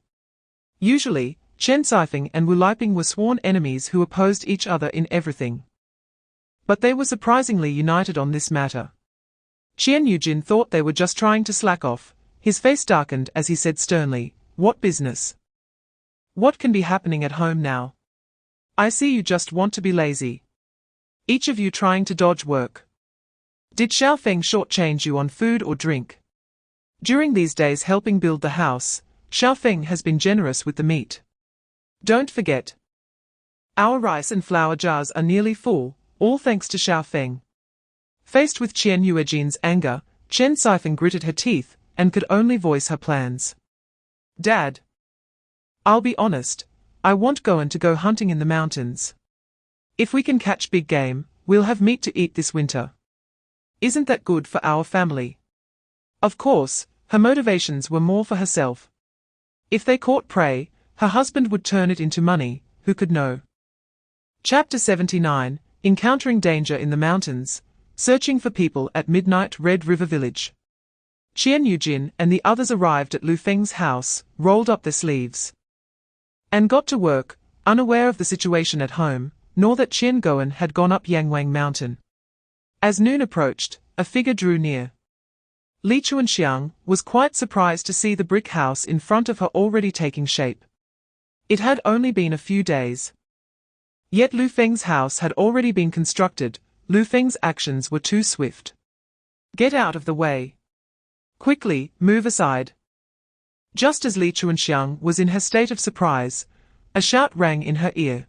Speaker 2: Usually, Chen Sifeng and Wu Liping were sworn enemies who opposed each other in everything. But they were surprisingly united on this matter. Qian Yujin thought they were just trying to slack off. His face darkened as he said sternly, "What business? What can be happening at home now? I see you just want to be lazy. Each of you trying to dodge work. Did Xiao Feng shortchange you on food or drink? During these days helping build the house, Xiao Feng has been generous with the meat. Don't forget. Our rice and flour jars are nearly full, all thanks to Xiao Feng. Faced with Qian Yuejin's anger, Chen Sifeng gritted her teeth and could only voice her plans. Dad. I'll be honest, I want Goen to go hunting in the mountains. If we can catch big game, we'll have meat to eat this winter. Isn't that good for our family? Of course, her motivations were more for herself. If they caught prey, her husband would turn it into money, who could know? Chapter 79, Encountering Danger in the Mountains, Searching for People at Midnight. Red River Village. Qian Yujin and the others arrived at Lu Feng's house, rolled up their sleeves, and got to work, unaware of the situation at home, nor that Qian Goen had gone up Yangwang Mountain. As noon approached, a figure drew near. Li Chuanxiang was quite surprised to see the brick house in front of her already taking shape. It had only been a few days. Yet Lu Feng's house had already been constructed. Lu Feng's actions were too swift. Get out of the way. Quickly, move aside. Just as Li Chuanxiang was in her state of surprise, a shout rang in her ear.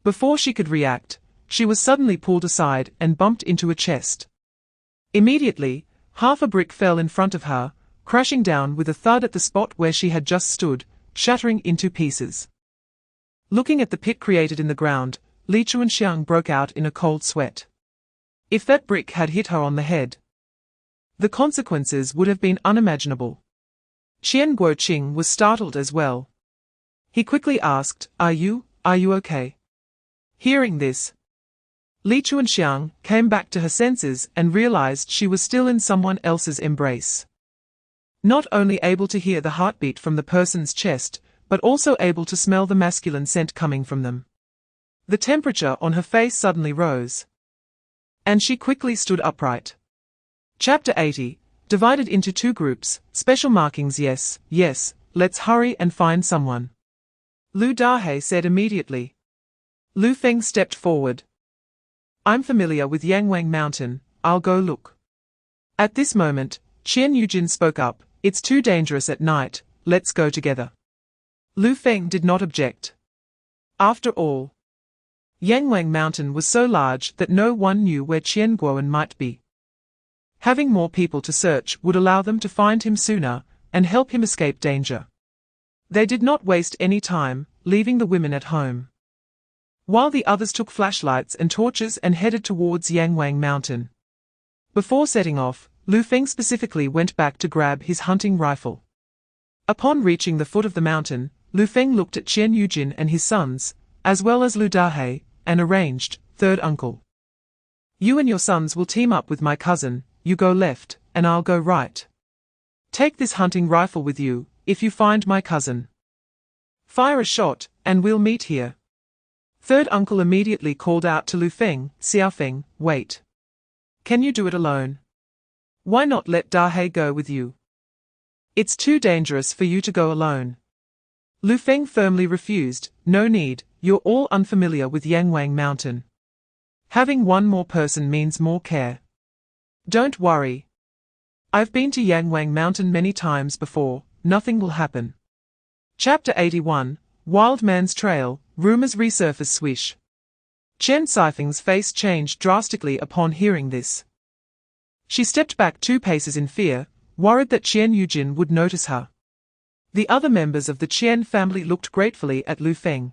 Speaker 2: Before she could react, she was suddenly pulled aside and bumped into a chest. Immediately, half a brick fell in front of her, crashing down with a thud at the spot where she had just stood, shattering into pieces. Looking at the pit created in the ground, Li Chuanxiang broke out in a cold sweat. If that brick had hit her on the head, the consequences would have been unimaginable. Qian Guoqing was startled as well. He quickly asked, Are you okay? Hearing this, Li Chuanxiang came back to her senses and realized she was still in someone else's embrace. Not only able to hear the heartbeat from the person's chest, but also able to smell the masculine scent coming from them. The temperature on her face suddenly rose, and she quickly stood upright. Chapter 80, divided into two groups, special markings. Yes, let's hurry and find someone. Lu Dahe said immediately. Lu Feng stepped forward. I'm familiar with Yangwang Mountain, I'll go look. At this moment, Qian Yujin spoke up, It's too dangerous at night, let's go together. Lu Feng did not object. After all, Yangwang Mountain was so large that no one knew where Qian Guowen might be. Having more people to search would allow them to find him sooner, and help him escape danger. They did not waste any time, leaving the women at home, while the others took flashlights and torches and headed towards Yangwang Mountain. Before setting off, Lu Feng specifically went back to grab his hunting rifle. Upon reaching the foot of the mountain, Lu Feng looked at Qian Yujin and his sons, as well as Lu Dahe, and arranged, Third uncle. You and your sons will team up with my cousin, you go left, and I'll go right. Take this hunting rifle with you, if you find my cousin. Fire a shot, and we'll meet here. Third uncle immediately called out to Lu Feng, Xiaofeng, wait. Can you do it alone? Why not let Dahe go with you? It's too dangerous for you to go alone. Lu Feng firmly refused, no need, you're all unfamiliar with Yangwang Mountain. Having one more person means more care. Don't worry. I've been to Yangwang Mountain many times before, nothing will happen. Chapter 81, Wild Man's Trail, Rumors Resurface. Swish. Chen Sifeng's face changed drastically upon hearing this. She stepped back 2 paces in fear, worried that Qian Yujin would notice her. The other members of the Qian family looked gratefully at Lu Feng.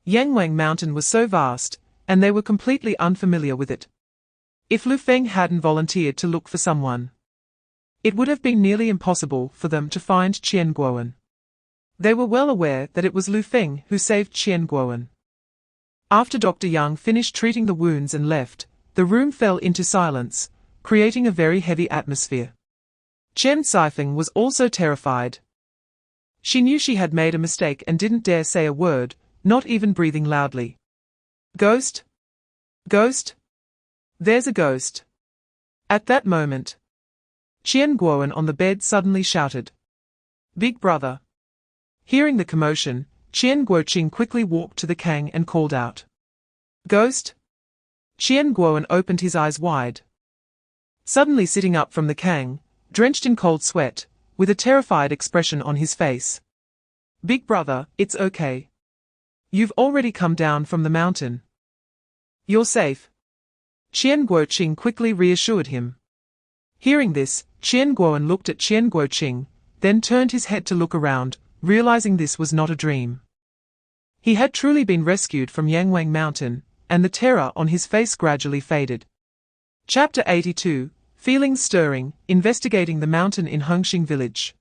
Speaker 2: Yangwang Mountain was so vast, and they were completely unfamiliar with it. If Lu Feng hadn't volunteered to look for someone, it would have been nearly impossible for them to find Qian Guowen. They were well aware that it was Lu Feng who saved Qian Guowen. After Dr. Yang finished treating the wounds and left, the room fell into silence, creating a very heavy atmosphere. Chen Sifeng was also terrified. She knew she had made a mistake and didn't dare say a word, not even breathing loudly. Ghost? Ghost? There's a ghost. At that moment, Qian Guowen on the bed suddenly shouted, Big brother. Hearing the commotion, Qian Guoqing quickly walked to the Kang and called out, Ghost? Qian Guowen opened his eyes wide. Suddenly sitting up from the Kang, drenched in cold sweat, with a terrified expression on his face. Big brother, it's okay. You've already come down from the mountain. You're safe. Qian Guoqing quickly reassured him. Hearing this, Qian Guoan looked at Qian Guoqing, then turned his head to look around, realizing this was not a dream. He had truly been rescued from Yangwang Mountain, and the terror on his face gradually faded. Chapter 82, Feelings Stirring, Investigating the Mountain in Hongxing Village.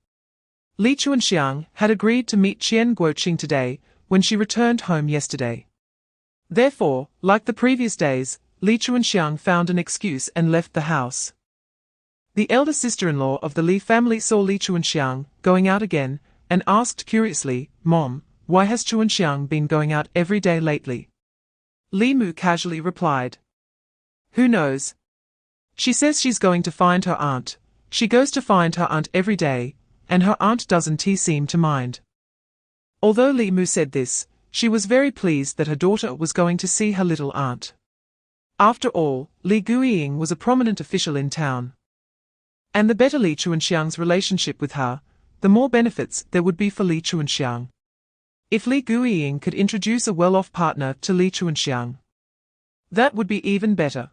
Speaker 2: Li Chuanxiang had agreed to meet Qian Guoqing today, when she returned home yesterday. Therefore, like the previous days, Li Chuanxiang found an excuse and left the house. The elder sister-in-law of the Li family saw Li Chuanxiang going out again, and asked curiously, "Mom, why has Chuanxiang been going out every day lately?" Li Mu casually replied, "Who knows? She says she's going to find her aunt. She goes to find her aunt every day, and her aunt doesn't seem to mind." Although Li Mu said this, she was very pleased that her daughter was going to see her little aunt. After all, Li Guiying was a prominent official in town. And the better Li Chuanxiang's relationship with her, the more benefits there would be for Li Chuanxiang. If Li Guiying could introduce a well-off partner to Li Chuanxiang, that would be even better.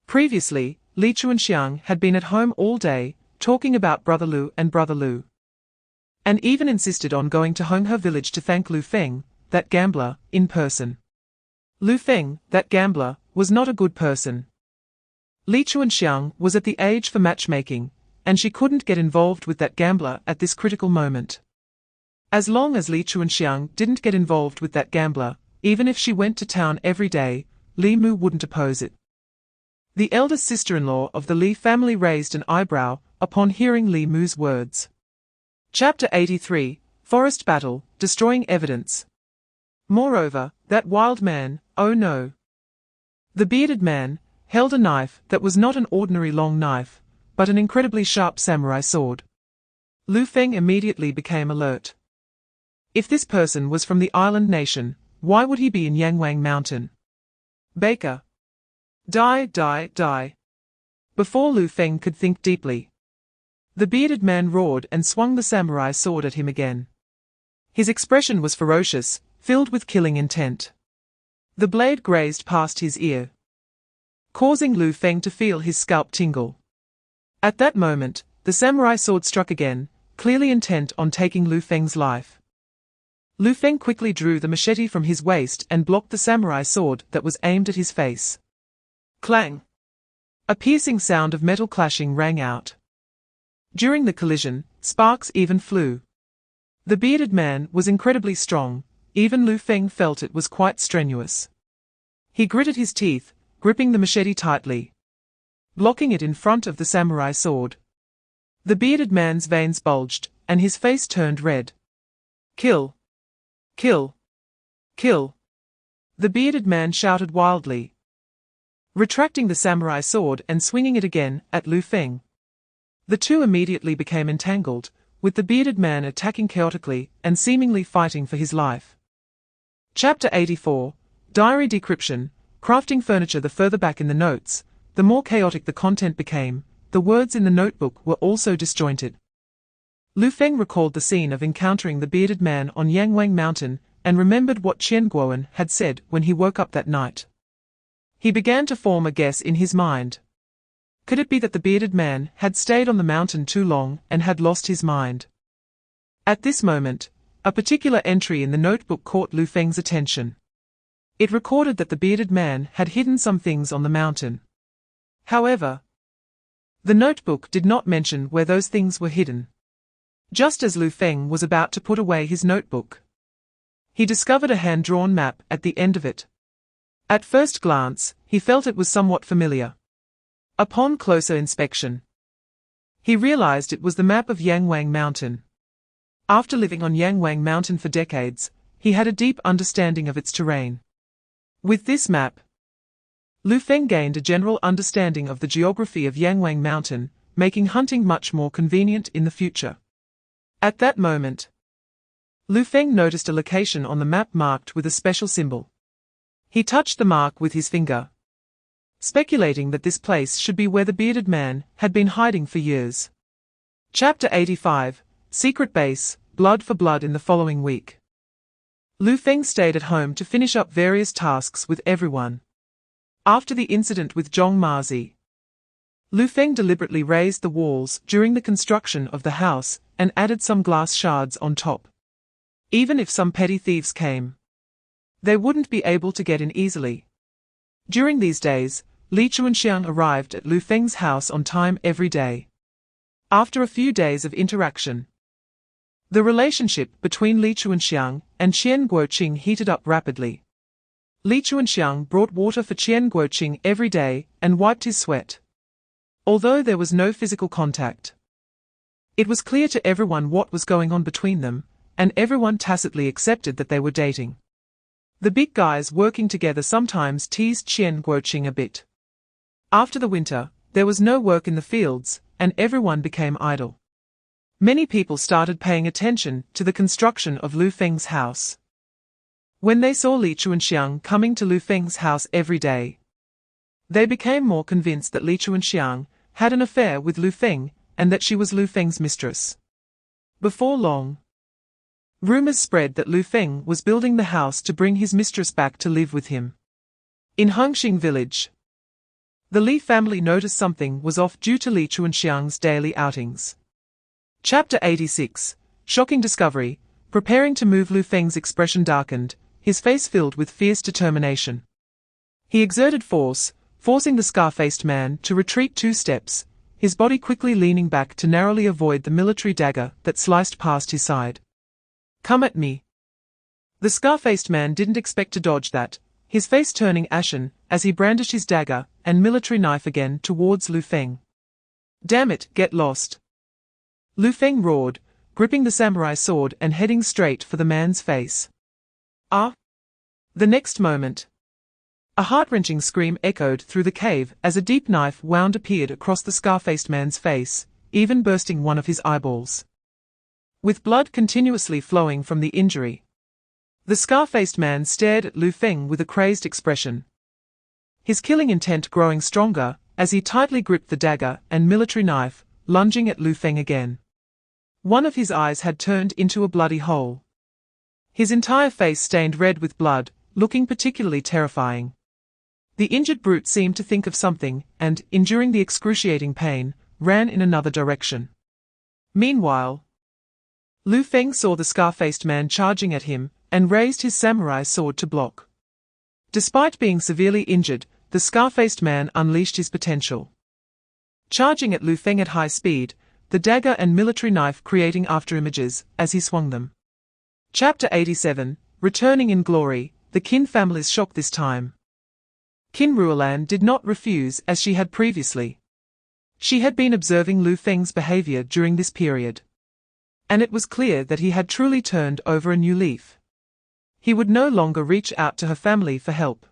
Speaker 2: Previously, Li Chuanxiang had been at home all day, talking about Brother Lu and Brother Lu, and even insisted on going to Honghe village to thank Lu Feng, that gambler, in person. Lu Feng, that gambler, was not a good person. Li Chuanxiang was at the age for matchmaking, and she couldn't get involved with that gambler at this critical moment. As long as Li Chuanxiang didn't get involved with that gambler, even if she went to town every day, Li Mu wouldn't oppose it. The eldest sister-in-law of the Li family raised an eyebrow upon hearing Li Mu's words. Chapter 83, Forest Battle, Destroying Evidence. Moreover, that wild man, oh no. The bearded man held a knife that was not an ordinary long knife, but an incredibly sharp samurai sword. Lu Feng immediately became alert. If this person was from the island nation, why would he be in Yangwang Mountain? Baker. Die, die, die. Before Lu Feng could think deeply, the bearded man roared and swung the samurai sword at him again. His expression was ferocious, filled with killing intent. The blade grazed past his ear, causing Lu Feng to feel his scalp tingle. At that moment, the samurai sword struck again, clearly intent on taking Lu Feng's life. Lu Feng quickly drew the machete from his waist and blocked the samurai sword that was aimed at his face. Clang! A piercing sound of metal clashing rang out. During the collision, sparks even flew. The bearded man was incredibly strong, even Lu Feng felt it was quite strenuous. He gritted his teeth, gripping the machete tightly, blocking it in front of the samurai sword. The bearded man's veins bulged, and his face turned red. Kill! Kill! Kill! The bearded man shouted wildly, retracting the samurai sword and swinging it again at Lu Feng. The two immediately became entangled, with the bearded man attacking chaotically and seemingly fighting for his life. Chapter 84, Diary Decryption, Crafting Furniture. The further back in the notes, the more chaotic the content became. The words in the notebook were also disjointed. Lu Feng recalled the scene of encountering the bearded man on Yangwang Mountain, and remembered what Qian Guoan had said when he woke up that night. He began to form a guess in his mind. Could it be that the bearded man had stayed on the mountain too long and had lost his mind? At this moment, a particular entry in the notebook caught Lu Feng's attention. It recorded that the bearded man had hidden some things on the mountain. However, the notebook did not mention where those things were hidden. Just as Lu Feng was about to put away his notebook, he discovered a hand-drawn map at the end of it. At first glance, he felt it was somewhat familiar. Upon closer inspection, he realized it was the map of Yangwang Mountain. After living on Yangwang Mountain for decades, he had a deep understanding of its terrain. With this map, Lu Feng gained a general understanding of the geography of Yangwang Mountain, making hunting much more convenient in the future. At that moment, Lu Feng noticed a location on the map marked with a special symbol. He touched the mark with his finger, speculating that this place should be where the bearded man had been hiding for years. Chapter 85, Secret Base, Blood for Blood. In the following week, Lu Feng stayed at home to finish up various tasks with everyone. After the incident with Zhong Mazi, Lu Feng deliberately raised the walls during the construction of the house and added some glass shards on top. Even if some petty thieves came, they wouldn't be able to get in easily. During these days, Li Chuanxiang arrived at Lu Feng's house on time every day. After a few days of interaction, the relationship between Li Chuanxiang and Qian Guoqing heated up rapidly. Li Chuanxiang brought water for Qian Guoqing every day and wiped his sweat. Although there was no physical contact, it was clear to everyone what was going on between them, and everyone tacitly accepted that they were dating. The big guys working together sometimes teased Qian Guoqing a bit. After the winter, there was no work in the fields, and everyone became idle. Many people started paying attention to the construction of Lu Feng's house. When they saw Li Chuanxiang coming to Lu Feng's house every day, they became more convinced that Li Chuanxiang had an affair with Lu Feng, and that she was Lu Feng's mistress. Before long, rumors spread that Lu Feng was building the house to bring his mistress back to live with him. In Hengxing village, the Li family noticed something was off due to Li Chuanxiang's daily outings. Chapter 86. Shocking discovery. Preparing to move, Lu Feng's expression darkened, his face filled with fierce determination. He exerted force, forcing the scar-faced man to retreat 2 steps, his body quickly leaning back to narrowly avoid the military dagger that sliced past his side. "Come at me." The scar-faced man didn't expect to dodge that, his face turning ashen as he brandished his dagger and military knife again towards Lu Feng. "Damn it, get lost!" Lu Feng roared, gripping the samurai sword and heading straight for the man's face. "Ah!" The next moment, a heart-wrenching scream echoed through the cave as a deep knife wound appeared across the scar-faced man's face, even bursting one of his eyeballs. With blood continuously flowing from the injury, the scar-faced man stared at Lu Feng with a crazed expression, his killing intent growing stronger as he tightly gripped the dagger and military knife, lunging at Lu Feng again. One of his eyes had turned into a bloody hole, his entire face stained red with blood, looking particularly terrifying. The injured brute seemed to think of something and, enduring the excruciating pain, ran in another direction. Meanwhile, Lu Feng saw the scar-faced man charging at him and raised his samurai sword to block. Despite being severely injured, the scar-faced man unleashed his potential, charging at Lu Feng at high speed, the dagger and military knife creating afterimages as he swung them. Chapter 87. Returning in glory. The Qin family's shock this time. Qin Ruolan did not refuse as she had previously. She had been observing Lu Feng's behavior during this period, and it was clear that he had truly turned over a new leaf. He would no longer reach out to her family for help.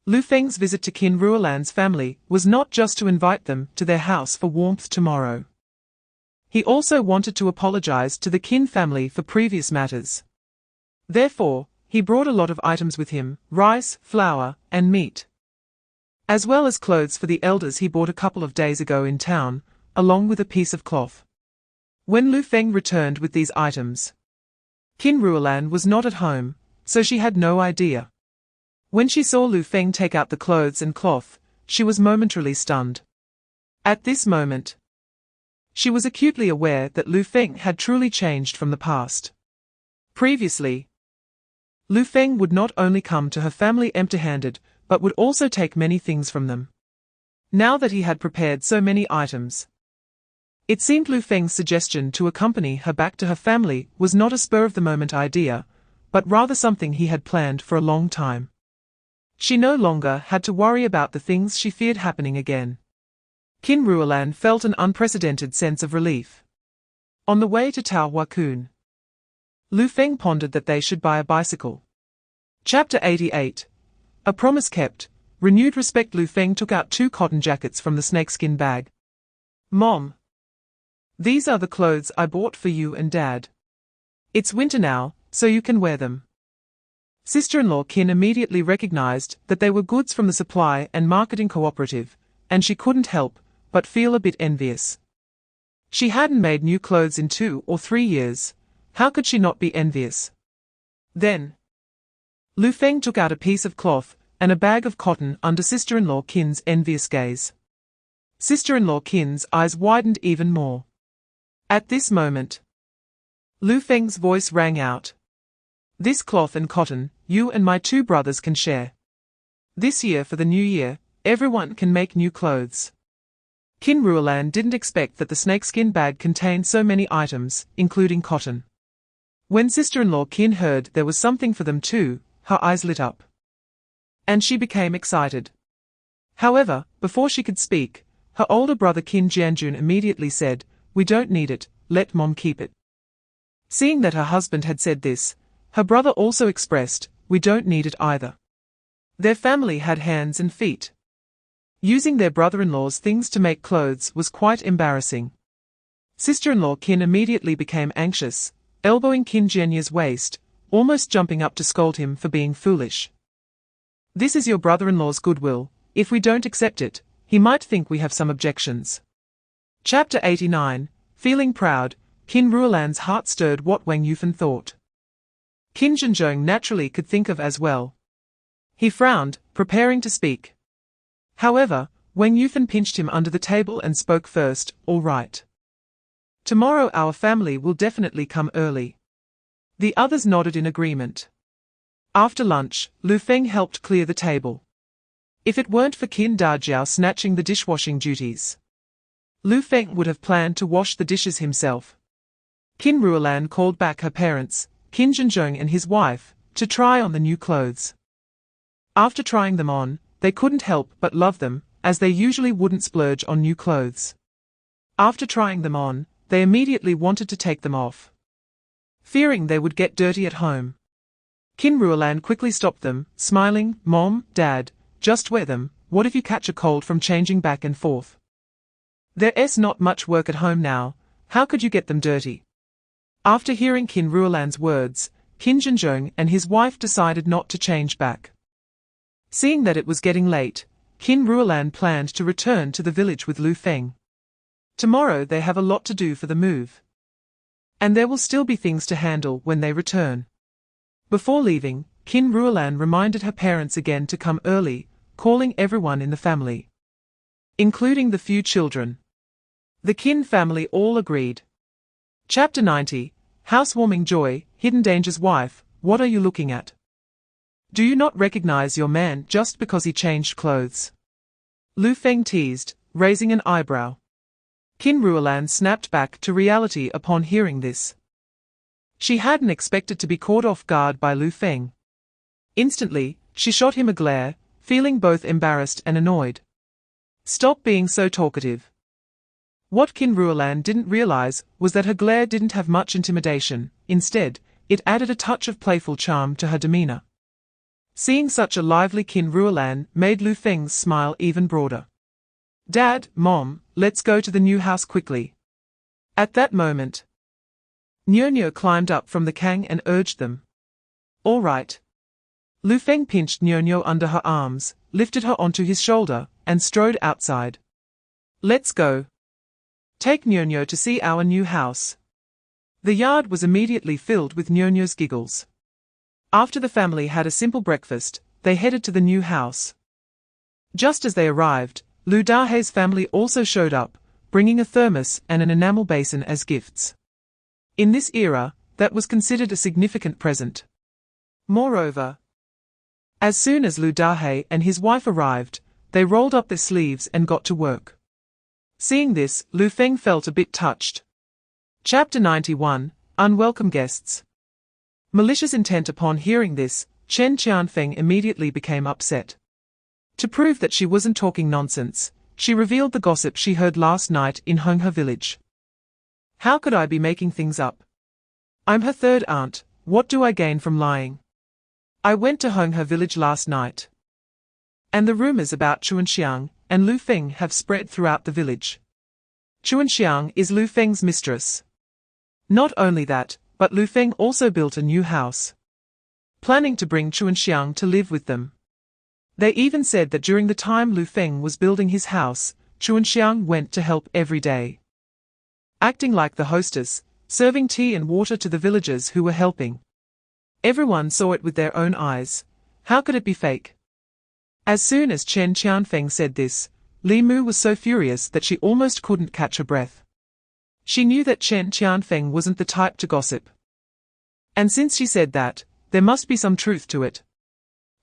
Speaker 2: Lu Feng's visit to Qin Ruolan's family was not just to invite them to their house for warmth tomorrow. He also wanted to apologize to the Qin family for previous matters. Therefore, he brought a lot of items with him, rice, flour, and meat, as well as clothes for the elders he bought a couple of days ago in town, along with a piece of cloth. When Lu Feng returned with these items, Qin Ruolan was not at home, so she had no idea. When she saw Lu Feng take out the clothes and cloth, she was momentarily stunned. At this moment, she was acutely aware that Lu Feng had truly changed from the past. Previously, Lu Feng would not only come to her family empty-handed, but would also take many things from them. Now that he had prepared so many items, it seemed Lu Feng's suggestion to accompany her back to her family was not a spur-of-the-moment idea, but rather something he had planned for a long time. She no longer had to worry about the things she feared happening again. Qin Ruolan felt an unprecedented sense of relief. On the way to Tao Huakun, Lu Feng pondered that they should buy a bicycle. Chapter 88. A promise kept. Renewed respect. Lu Feng took out 2 cotton jackets from the snakeskin bag. "Mom, these are the clothes I bought for you and Dad. It's winter now, so you can wear them." Sister-in-law Qin immediately recognized that they were goods from the supply and marketing cooperative, and she couldn't help but feel a bit envious. She hadn't made new clothes in 2 or 3 years. How could she not be envious? Then, Lu Feng took out a piece of cloth and a bag of cotton under sister-in-law Qin's envious gaze. Sister-in-law Qin's eyes widened even more. At this moment, Lu Feng's voice rang out. This cloth and cotton, you and my 2 brothers can share. This year for the new year, everyone can make new clothes. Qin Ruolan didn't expect that the snakeskin bag contained so many items, including cotton. When sister-in-law Qin heard there was something for them too, her eyes lit up. And she became excited. However, before she could speak, her older brother Qin Jianjun immediately said, "We don't need it, let Mom keep it." Seeing that her husband had said this, her brother also expressed, "We don't need it either." Their family had hands and feet. Using their brother-in-law's things to make clothes was quite embarrassing. Sister-in-law Qin immediately became anxious, elbowing Qin Jianye's waist, almost jumping up to scold him for being foolish. "This is your brother-in-law's goodwill. If we don't accept it, he might think we have some objections." Chapter 89, Feeling proud, Qin Ruolan's heart stirred what Wang Yufan thought. Qin Zhenzhong naturally could think of as well. He frowned, preparing to speak. However, Wang Yufan pinched him under the table and spoke first, "All right. Tomorrow our family will definitely come early." The others nodded in agreement. After lunch, Lu Feng helped clear the table. If it weren't for Qin Dajiao snatching the dishwashing duties, Lu Feng would have planned to wash the dishes himself. Qin Ruolan called back her parents, Qin Zhenzhong and his wife, to try on the new clothes. After trying them on, they couldn't help but love them, as they usually wouldn't splurge on new clothes. After trying them on, they immediately wanted to take them off, fearing they would get dirty at home. Qin Ruolan quickly stopped them, smiling, "Mom, Dad, just wear them. What if you catch a cold from changing back and forth? There's not much work at home now, how could you get them dirty?" After hearing Qin Ruolan's words, Qin Zhenzhong and his wife decided not to change back. Seeing that it was getting late, Qin Ruolan planned to return to the village with Lu Feng. Tomorrow they have a lot to do for the move. And there will still be things to handle when they return. Before leaving, Qin Ruolan reminded her parents again to come early, calling everyone in the family, including the few children. The Qin family all agreed. Chapter 90, Housewarming Joy, Hidden Danger's Wife, What are you looking at? Do you not recognize your man just because he changed clothes? Lu Feng teased, raising an eyebrow. Qin Ruolan snapped back to reality upon hearing this. She hadn't expected to be caught off guard by Lu Feng. Instantly, she shot him a glare, feeling both embarrassed and annoyed. "Stop being so talkative." What Qin Ruolan didn't realize was that her glare didn't have much intimidation. Instead, it added a touch of playful charm to her demeanor. Seeing such a lively Qin Ruolan made Lu Feng's smile even broader. "Dad, Mom, let's go to the new house quickly." At that moment, Nyo climbed up from the kang and urged them. "All right." Lu Feng pinched Nyo under her arms, lifted her onto his shoulder, and strode outside. "Let's go. Take Nyo to see our new house." The yard was immediately filled with Nyo's giggles. After the family had a simple breakfast, they headed to the new house. Just as they arrived, Lu Dahei's family also showed up, bringing a thermos and an enamel basin as gifts. In this era, that was considered a significant present. Moreover, as soon as Lu Dahei and his wife arrived, they rolled up their sleeves and got to work. Seeing this, Lu Feng felt a bit touched. Chapter 91, Unwelcome Guests. Malicious intent. Upon hearing this, Chen Qianfeng immediately became upset. To prove that she wasn't talking nonsense, she revealed the gossip she heard last night in Honghe village. "How could I be making things up? I'm her third aunt, what do I gain from lying? I went to Honghe village last night. And the rumors about Chuanxiang and Lu Feng have spread throughout the village. Chuanxiang is Lu Feng's mistress. Not only that, but Lu Feng also built a new house, planning to bring Chuanxiang to live with them. They even said that during the time Lu Feng was building his house, Chuanxiang went to help every day, acting like the hostess, serving tea and water to the villagers who were helping. Everyone saw it with their own eyes. How could it be fake? As soon as Chen Qianfeng said this, Li Mu was so furious that she almost couldn't catch her breath. She knew that Chen Qianfeng wasn't the type to gossip. And since she said that, there must be some truth to it.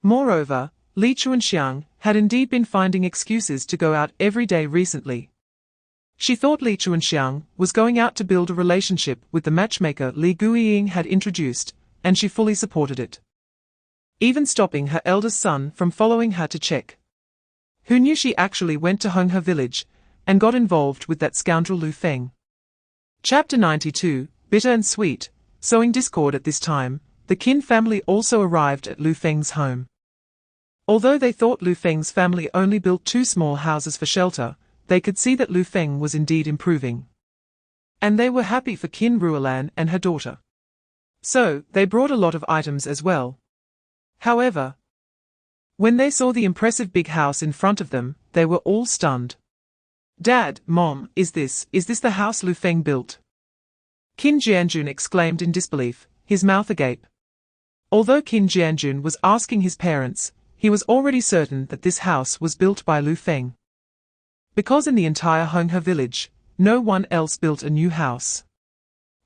Speaker 2: Moreover, Li Chuanxiang had indeed been finding excuses to go out every day recently. She thought Li Chuanxiang was going out to build a relationship with the matchmaker Li Guiying had introduced, and she fully supported it. Even stopping her eldest son from following her to check. Who knew she actually went to Honghe village, and got involved with that scoundrel Lu Feng. Chapter 92, Bitter and Sweet. Sowing discord at this time, the Qin family also arrived at Lu Feng's home. Although they thought Lu Feng's family only built 2 small houses for shelter, they could see that Lu Feng was indeed improving. And they were happy for Qin Ruolan and her daughter. So, they brought a lot of items as well. However, when they saw the impressive big house in front of them, they were all stunned. "Dad, Mom, is this the house Lu Feng built?" Qin Jianjun exclaimed in disbelief, his mouth agape. Although Qin Jianjun was asking his parents, he was already certain that this house was built by Lu Feng. Because in the entire Honghe village, no one else built a new house.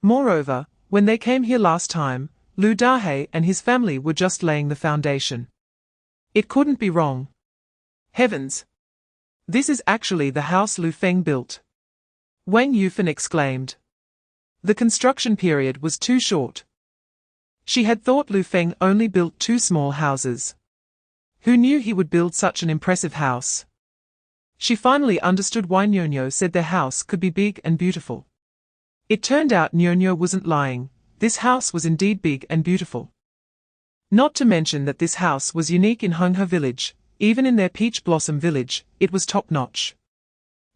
Speaker 2: Moreover, when they came here last time, Lu Dahei and his family were just laying the foundation. It couldn't be wrong. Heavens! This is actually the house Lu Feng built. Wang Yufan exclaimed. The construction period was too short. She had thought Lu Feng only built 2 small houses. Who knew he would build such an impressive house? She finally understood why Nyonyo said their house could be big and beautiful. It turned out Nyonyo wasn't lying, this house was indeed big and beautiful. Not to mention that this house was unique in Honghe village, even in their peach blossom village, it was top-notch.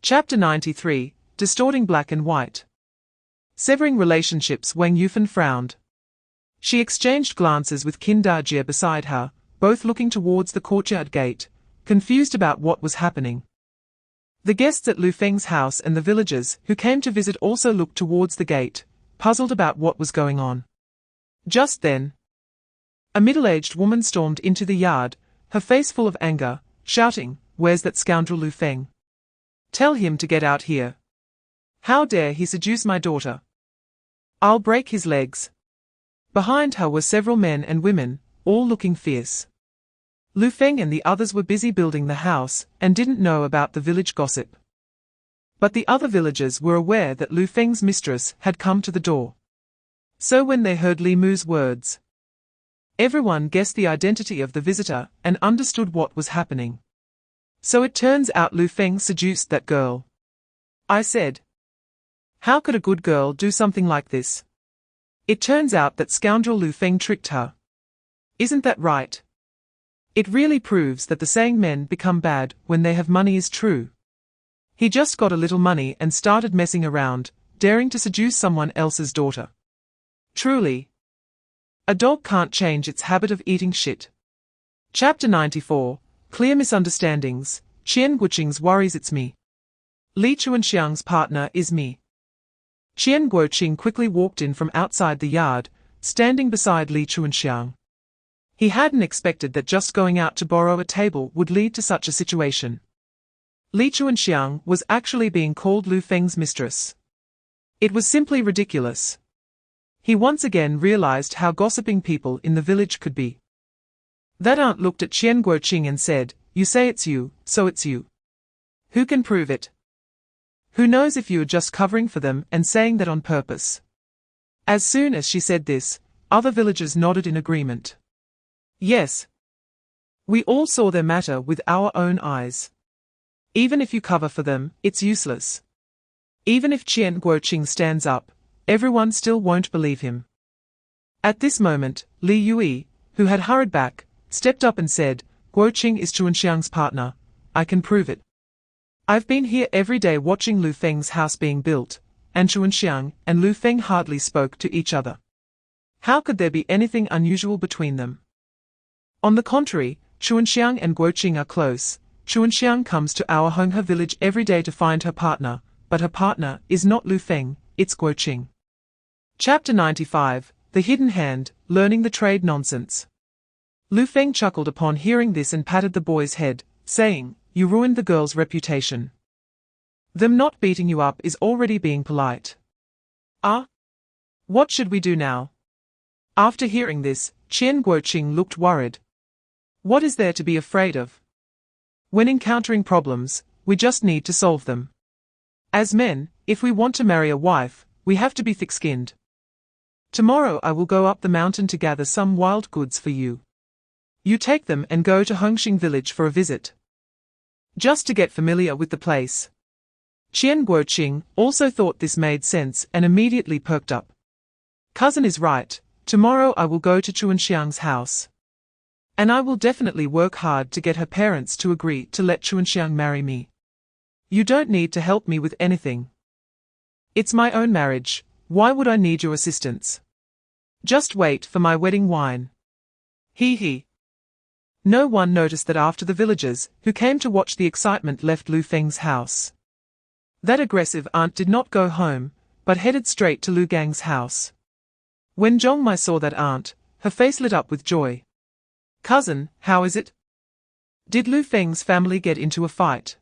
Speaker 2: Chapter 93, Distorting Black and White. Severing relationships. Wang Yufan frowned. She exchanged glances with Qin Dajie beside her, both looking towards the courtyard gate, confused about what was happening. The guests at Lu Feng's house and the villagers who came to visit also looked towards the gate, puzzled about what was going on. Just then, a middle-aged woman stormed into the yard, her face full of anger, shouting, "Where's that scoundrel Lu Feng? Tell him to get out here. How dare he seduce my daughter? I'll break his legs." Behind her were several men and women, all looking fierce. Lu Feng and the others were busy building the house, and didn't know about the village gossip. But the other villagers were aware that Lu Feng's mistress had come to the door. So when they heard Li Mu's words, everyone guessed the identity of the visitor, and understood what was happening. So it turns out Lu Feng seduced that girl. I said. How could a good girl do something like this? It turns out that scoundrel Lu Feng tricked her. Isn't that right? It really proves that the saying men become bad when they have money is true. He just got a little money and started messing around, daring to seduce someone else's daughter. Truly. A dog can't change its habit of eating shit. Chapter 94, Clear Misunderstandings. Qian Guoqing's worries. It's me. Li Chuanxiang's partner is me. Qian Guoqing quickly walked in from outside the yard, standing beside Li Chuanxiang. He hadn't expected that just going out to borrow a table would lead to such a situation. Li Chuanxiang was actually being called Lu Feng's mistress. It was simply ridiculous. He once again realized how gossiping people in the village could be. That aunt looked at Qian Guoqing and said, "You say it's you, so it's you. Who can prove it? Who knows if you are just covering for them and saying that on purpose?" As soon as she said this, other villagers nodded in agreement. Yes. We all saw their matter with our own eyes. Even if you cover for them, it's useless. Even if Qian Guoqing stands up, everyone still won't believe him. At this moment, Li Yui, who had hurried back, stepped up and said, "Guoqing is Chuanxiang's partner. I can prove it. I've been here every day watching Lu Feng's house being built, and Chuanxiang and Lu Feng hardly spoke to each other. How could there be anything unusual between them? On the contrary, Chuanxiang and Guoqing are close. Chuanxiang comes to our Honghe village every day to find her partner, but her partner is not Lu Feng, it's Guoqing." Chapter 95, The Hidden Hand, Learning the Trade Nonsense. Lu Feng chuckled upon hearing this and patted the boy's head, saying, "You ruined the girl's reputation. Them not beating you up is already being polite. Ah? What should we do now?" After hearing this, Qian Guoqing looked worried. What is there to be afraid of? When encountering problems, we just need to solve them. As men, if we want to marry a wife, we have to be thick-skinned. Tomorrow I will go up the mountain to gather some wild goods for you. You take them and go to Hongxing village for a visit. Just to get familiar with the place. Qian Guoqing also thought this made sense and immediately perked up. Cousin is right, tomorrow I will go to Chuanxiang's house. And I will definitely work hard to get her parents to agree to let Chuanxiang marry me. You don't need to help me with anything. It's my own marriage, why would I need your assistance? Just wait for my wedding wine. Hee hee. No one noticed that after the villagers, who came to watch the excitement, left Lu Feng's house. That aggressive aunt did not go home, but headed straight to Lu Gang's house. When Zhongmai saw that aunt, her face lit up with joy. Cousin, how is it? Did Lu Feng's family get into a fight?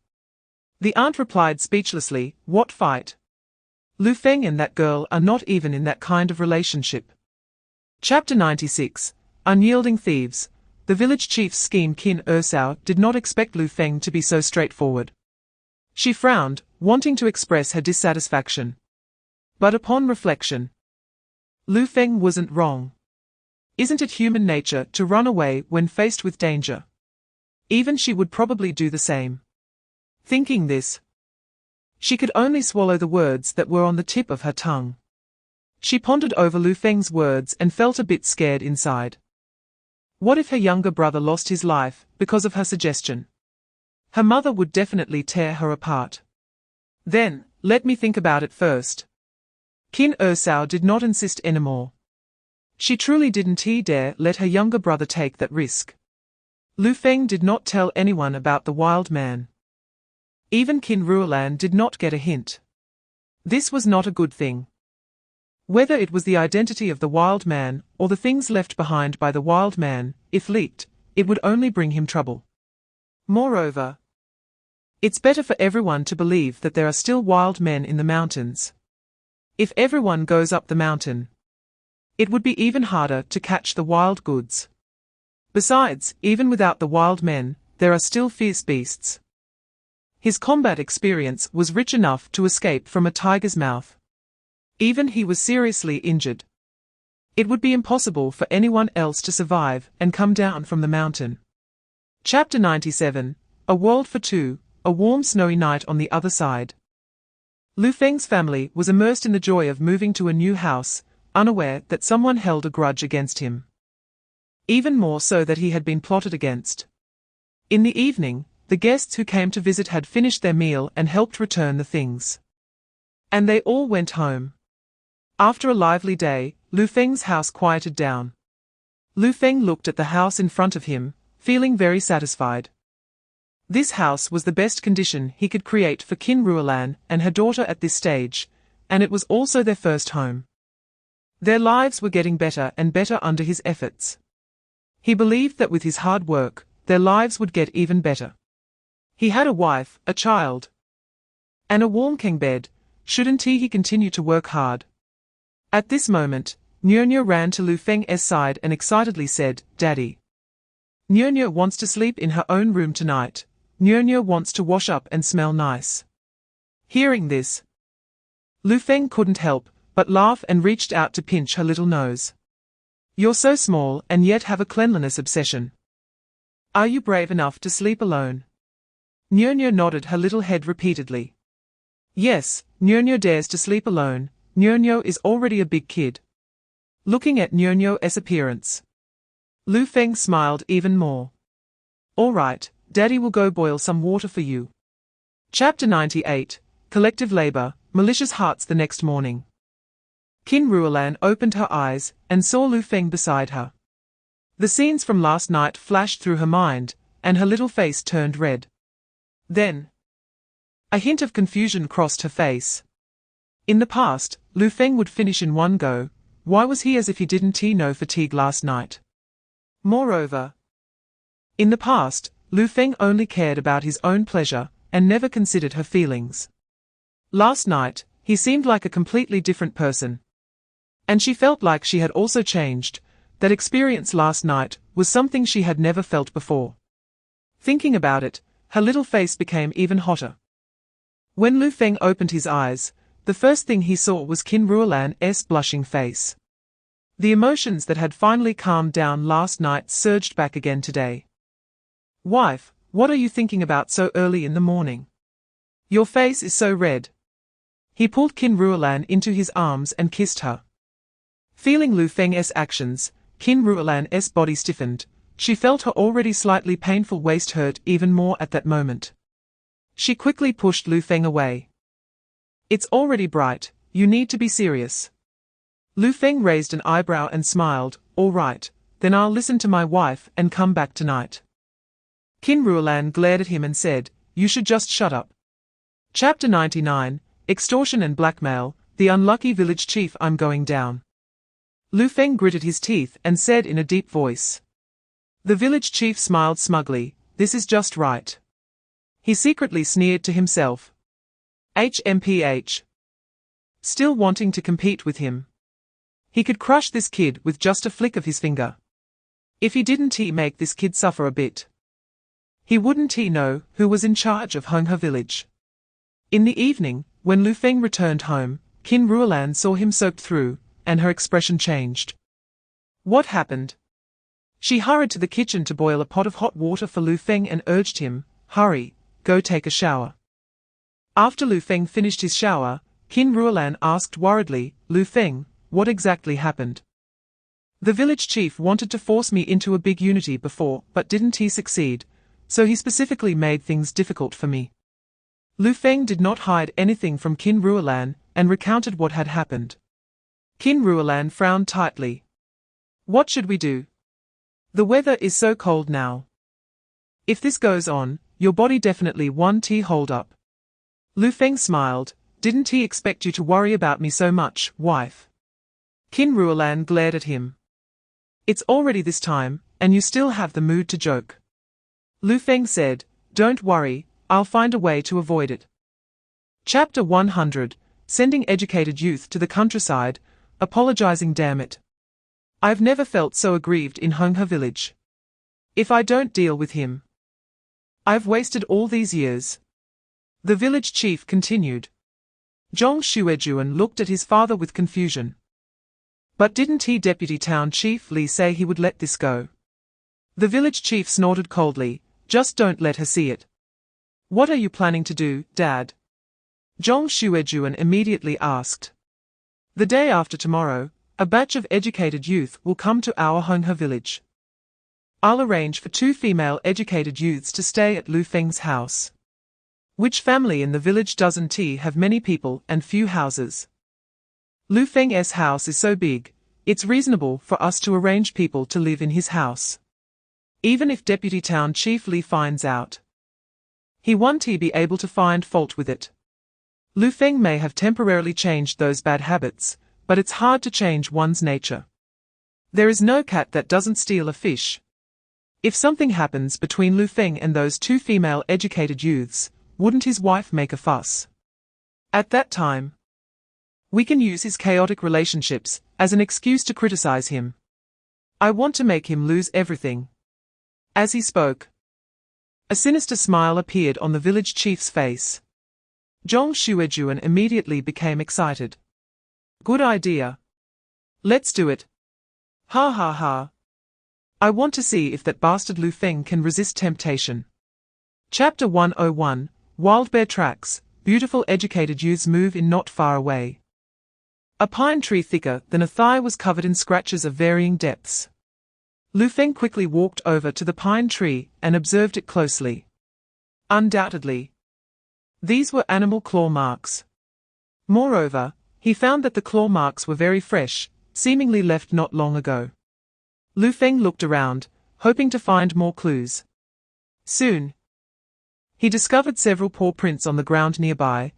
Speaker 2: The aunt replied speechlessly, what fight? Lu Feng and that girl are not even in that kind of relationship. Chapter 96, Unyielding Thieves. The village chief's scheme. Qin Ersao did not expect Lu Feng to be so straightforward. She frowned, wanting to express her dissatisfaction. But upon reflection, Lu Feng wasn't wrong. Isn't it human nature to run away when faced with danger? Even she would probably do the same. Thinking this, she could only swallow the words that were on the tip of her tongue. She pondered over Lu Feng's words and felt a bit scared inside. What if her younger brother lost his life because of her suggestion? Her mother would definitely tear her apart. Then, let me think about it first. Qin Ersao did not insist anymore. She truly didn't dare let her younger brother take that risk. Lu Feng did not tell anyone about the wild man. Even Qin Ruolan did not get a hint. This was not a good thing. Whether it was the identity of the wild man or the things left behind by the wild man, if leaked, it would only bring him trouble. Moreover, it's better for everyone to believe that there are still wild men in the mountains. If everyone goes up the mountain, it would be even harder to catch the wild goods. Besides, even without the wild men, there are still fierce beasts. His combat experience was rich enough to escape from a tiger's mouth. Even he was seriously injured. It would be impossible for anyone else to survive and come down from the mountain. Chapter 97, A World for Two, a warm snowy night on the other side. Lu Feng's family was immersed in the joy of moving to a new house, unaware that someone held a grudge against him. Even more so that he had been plotted against. In the evening, the guests who came to visit had finished their meal and helped return the things. And they all went home. After a lively day, Lu Feng's house quieted down. Lu Feng looked at the house in front of him, feeling very satisfied. This house was the best condition he could create for Qin Ruolan and her daughter at this stage, and it was also their first home. Their lives were getting better and better under his efforts. He believed that with his hard work, their lives would get even better. He had a wife, a child, and a warm king bed. Shouldn't he continue to work hard? At this moment, Nyo ran to Lu Feng's side and excitedly said, Daddy. Nyo wants to sleep in her own room tonight. Nyo wants to wash up and smell nice. Hearing this, Lu Feng couldn't help but laugh and reached out to pinch her little nose. You're so small and yet have a cleanliness obsession. Are you brave enough to sleep alone? Nyo nodded her little head repeatedly. Yes, Nyo dares to sleep alone. Nyo is already a big kid. Looking at Nyo's appearance, Lu Feng smiled even more. All right, Daddy will go boil some water for you. Chapter 98, Collective Labor, Malicious Hearts. The next morning, Qin Ruolan opened her eyes and saw Lu Feng beside her. The scenes from last night flashed through her mind, and her little face turned red. Then, a hint of confusion crossed her face. In the past, Lu Feng would finish in one go. Why was he as if he didn't know fatigue last night? Moreover, In the past, Lu Feng only cared about his own pleasure and never considered her feelings. Last night, he seemed like a completely different person. And she felt like she had also changed. That experience last night was something she had never felt before. Thinking about it, her little face became even hotter. When Lu Feng opened his eyes, the first thing he saw was Qin Ruolan's blushing face. The emotions that had finally calmed down last night surged back again today. "Wife, what are you thinking about so early in the morning? Your face is so red." He pulled Qin Ruolan into his arms and kissed her. Feeling Lu Feng's actions, Qin Ruolan's body stiffened. She felt her already slightly painful waist hurt even more at that moment. She quickly pushed Lu Feng away. "It's already bright, you need to be serious." Lu Feng raised an eyebrow and smiled. "All right, then I'll listen to my wife and come back tonight." Qin Ruolan glared at him and said, "You should just shut up." Chapter 99, Extortion and Blackmail, The Unlucky Village Chief. "I'm going down." Lu Feng gritted his teeth and said in a deep voice. The village chief smiled smugly. "This is just right." He secretly sneered to himself. HMPH. Still wanting to compete with him. He could crush this kid with just a flick of his finger. If he didn't he make this kid suffer a bit. He wouldn't he know who was in charge of Honghe village. In the evening, when Lu Feng returned home, Qin Ruolan saw him soaked through, and her expression changed. What happened? She hurried to the kitchen to boil a pot of hot water for Lu Feng and urged him, "Hurry, go take a shower." After Lu Feng finished his shower, Qin Ruolan asked worriedly, "Lu Feng, what exactly happened?" "The village chief wanted to force me into a big unity before, but didn't he succeed, so he specifically made things difficult for me." Lu Feng did not hide anything from Qin Ruolan and recounted what had happened. Qin Ruolan frowned tightly. "What should we do? The weather is so cold now. If this goes on, your body definitely won't hold up." Lu Feng smiled. "Didn't he expect you to worry about me so much, wife?" Qin Ruolan glared at him. "It's already this time, and you still have the mood to joke." Lu Feng said, "Don't worry, I'll find a way to avoid it." Chapter 100, Sending Educated Youth to the Countryside, Apologizing. "Damn it. I've never felt so aggrieved in Honghe village. If I don't deal with him, I've wasted all these years." The village chief continued. Zhong Xuejuan looked at his father with confusion. "But didn't he Deputy Town Chief Li say he would let this go?" The village chief snorted coldly. "Just don't let her see it." "What are you planning to do, Dad?" Zhong Xuejuan immediately asked. "The day after tomorrow, a batch of educated youth will come to our Honghe village. I'll arrange for 2 female educated youths to stay at Lu Feng's house. Which family in the village doesn't have many people and few houses? Lu Feng's house is so big, it's reasonable for us to arrange people to live in his house. Even if Deputy Town Chief Li finds out, he won't be able to find fault with it. Lu Feng may have temporarily changed those bad habits, but it's hard to change one's nature. There is no cat that doesn't steal a fish. If something happens between Lu Feng and those 2 female educated youths, wouldn't his wife make a fuss? At that time, we can use his chaotic relationships as an excuse to criticize him. I want to make him lose everything." As he spoke, a sinister smile appeared on the village chief's face. Zhong Xuejuan immediately became excited. "Good idea. Let's do it. Ha ha ha. I want to see if that bastard Lu Feng can resist temptation." Chapter 101, Wild Bear Tracks, Beautiful Educated Youths Move in not far away. A pine tree thicker than a thigh was covered in scratches of varying depths. Lu Feng quickly walked over to the pine tree and observed it closely. Undoubtedly, these were animal claw marks. Moreover, he found that the claw marks were very fresh, seemingly left not long ago. Lu Feng looked around, hoping to find more clues. Soon, he discovered several paw prints on the ground nearby,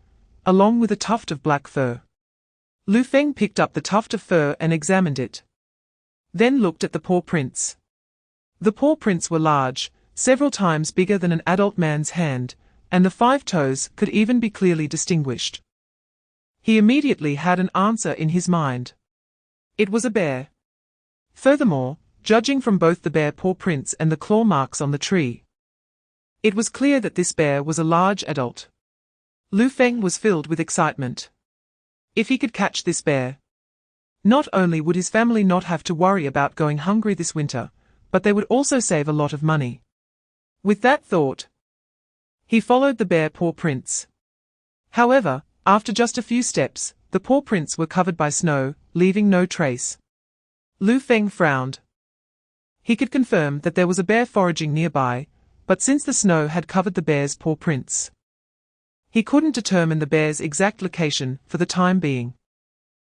Speaker 2: along with a tuft of black fur. Lu Feng picked up the tuft of fur and examined it. Then looked at the paw prints. The paw prints were large, several times bigger than an adult man's hand, and the 5 toes could even be clearly distinguished. He immediately had an answer in his mind. It was a bear. Furthermore, judging from both the bear paw prints and the claw marks on the tree, it was clear that this bear was a large adult. Lu Feng was filled with excitement. If he could catch this bear, not only would his family not have to worry about going hungry this winter, but they would also save a lot of money. With that thought, he followed the bear paw prints. However, after just a few steps, the paw prints were covered by snow, leaving no trace. Lu Feng frowned. He could confirm that there was a bear foraging nearby, but since the snow had covered the bear's paw prints, he couldn't determine the bear's exact location for the time being.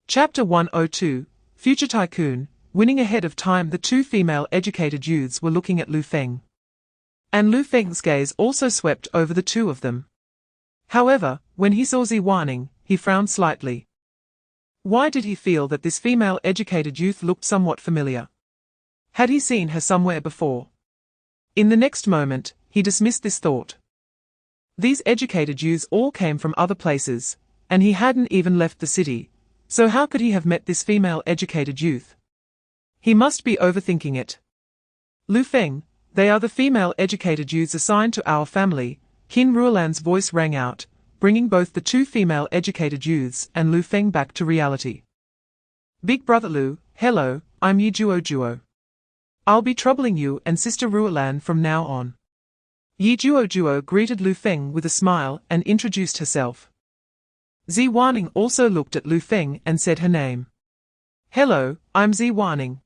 Speaker 2: Chapter 102, Future Tycoon. Winning ahead of time, the 2 female educated youths were looking at Lu Feng. And Lu Feng's gaze also swept over the 2 of them. However, when he saw Ziwaning, he frowned slightly. Why did he feel that this female educated youth looked somewhat familiar? Had he seen her somewhere before? In the next moment, he dismissed this thought. These educated youths all came from other places, and he hadn't even left the city, so how could he have met this female educated youth? He must be overthinking it. Lu Feng, they are the female educated youths assigned to our family. Qin Ruolan's voice rang out, bringing both the 2 female educated youths and Lu Feng back to reality. Big brother Lu, hello, I'm Yi Juo. I'll be troubling you and Sister Ruolan from now on. Yi Juo greeted Lu Feng with a smile and introduced herself. Ziwaning also looked at Lu Feng and said her name. Hello, I'm Ziwaning.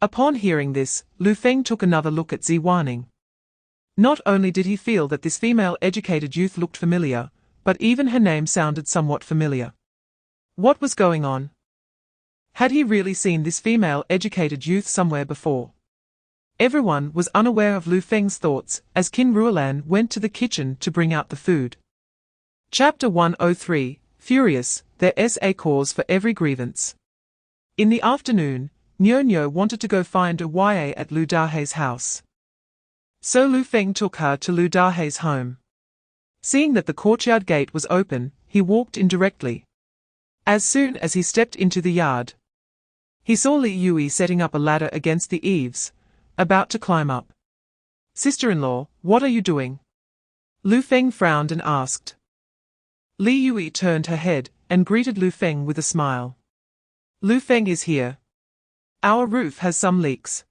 Speaker 2: Upon hearing this, Lu Feng took another look at Ziwaning. Not only did he feel that this female educated youth looked familiar, but even her name sounded somewhat familiar. What was going on? Had he really seen this female educated youth somewhere before? Everyone was unaware of Lu Feng's thoughts as Qin Ruolan went to the kitchen to bring out the food. Chapter 103, Furious, there's a cause for every grievance. In the afternoon, Nyo wanted to go find Arya at Lu Dahei's house. So Lu Feng took her to Lu Dahei's home. Seeing that the courtyard gate was open, he walked in directly. As soon as he stepped into the yard, he saw Li Yui setting up a ladder against the eaves, about to climb up. Sister-in-law, what are you doing? Lu Feng frowned and asked. Li Yui turned her head and greeted Lu Feng with a smile. Lu Feng is here. Our roof has some leaks.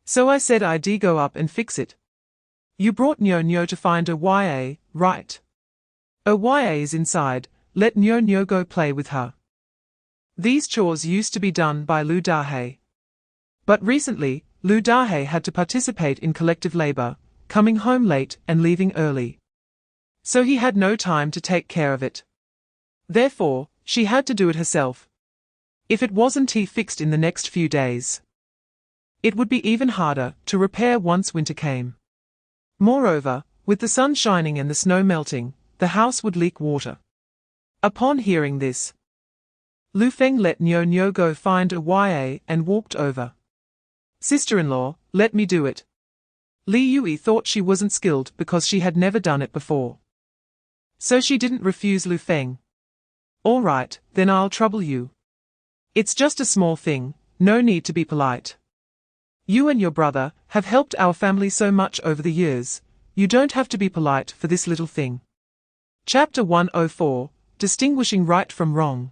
Speaker 2: So I said I'd go up and fix it. You brought Nyo to find Arya, right? Arya is inside, let Nyo go play with her. These chores used to be done by Lu Dahei. But recently, Lu Dahei had to participate in collective labor, coming home late and leaving early. So he had no time to take care of it. Therefore, she had to do it herself. If it wasn't fixed in the next few days, it would be even harder to repair once winter came. Moreover, with the sun shining and the snow melting, the house would leak water. Upon hearing this, Lu Feng let Nyo go find Arya and walked over. Sister-in-law, let me do it. Li Yui thought she wasn't skilled because she had never done it before. So she didn't refuse Lu Feng. All right, then I'll trouble you. It's just a small thing, no need to be polite. You and your brother have helped our family so much over the years, you don't have to be polite for this little thing. Chapter 104, Distinguishing Right from Wrong.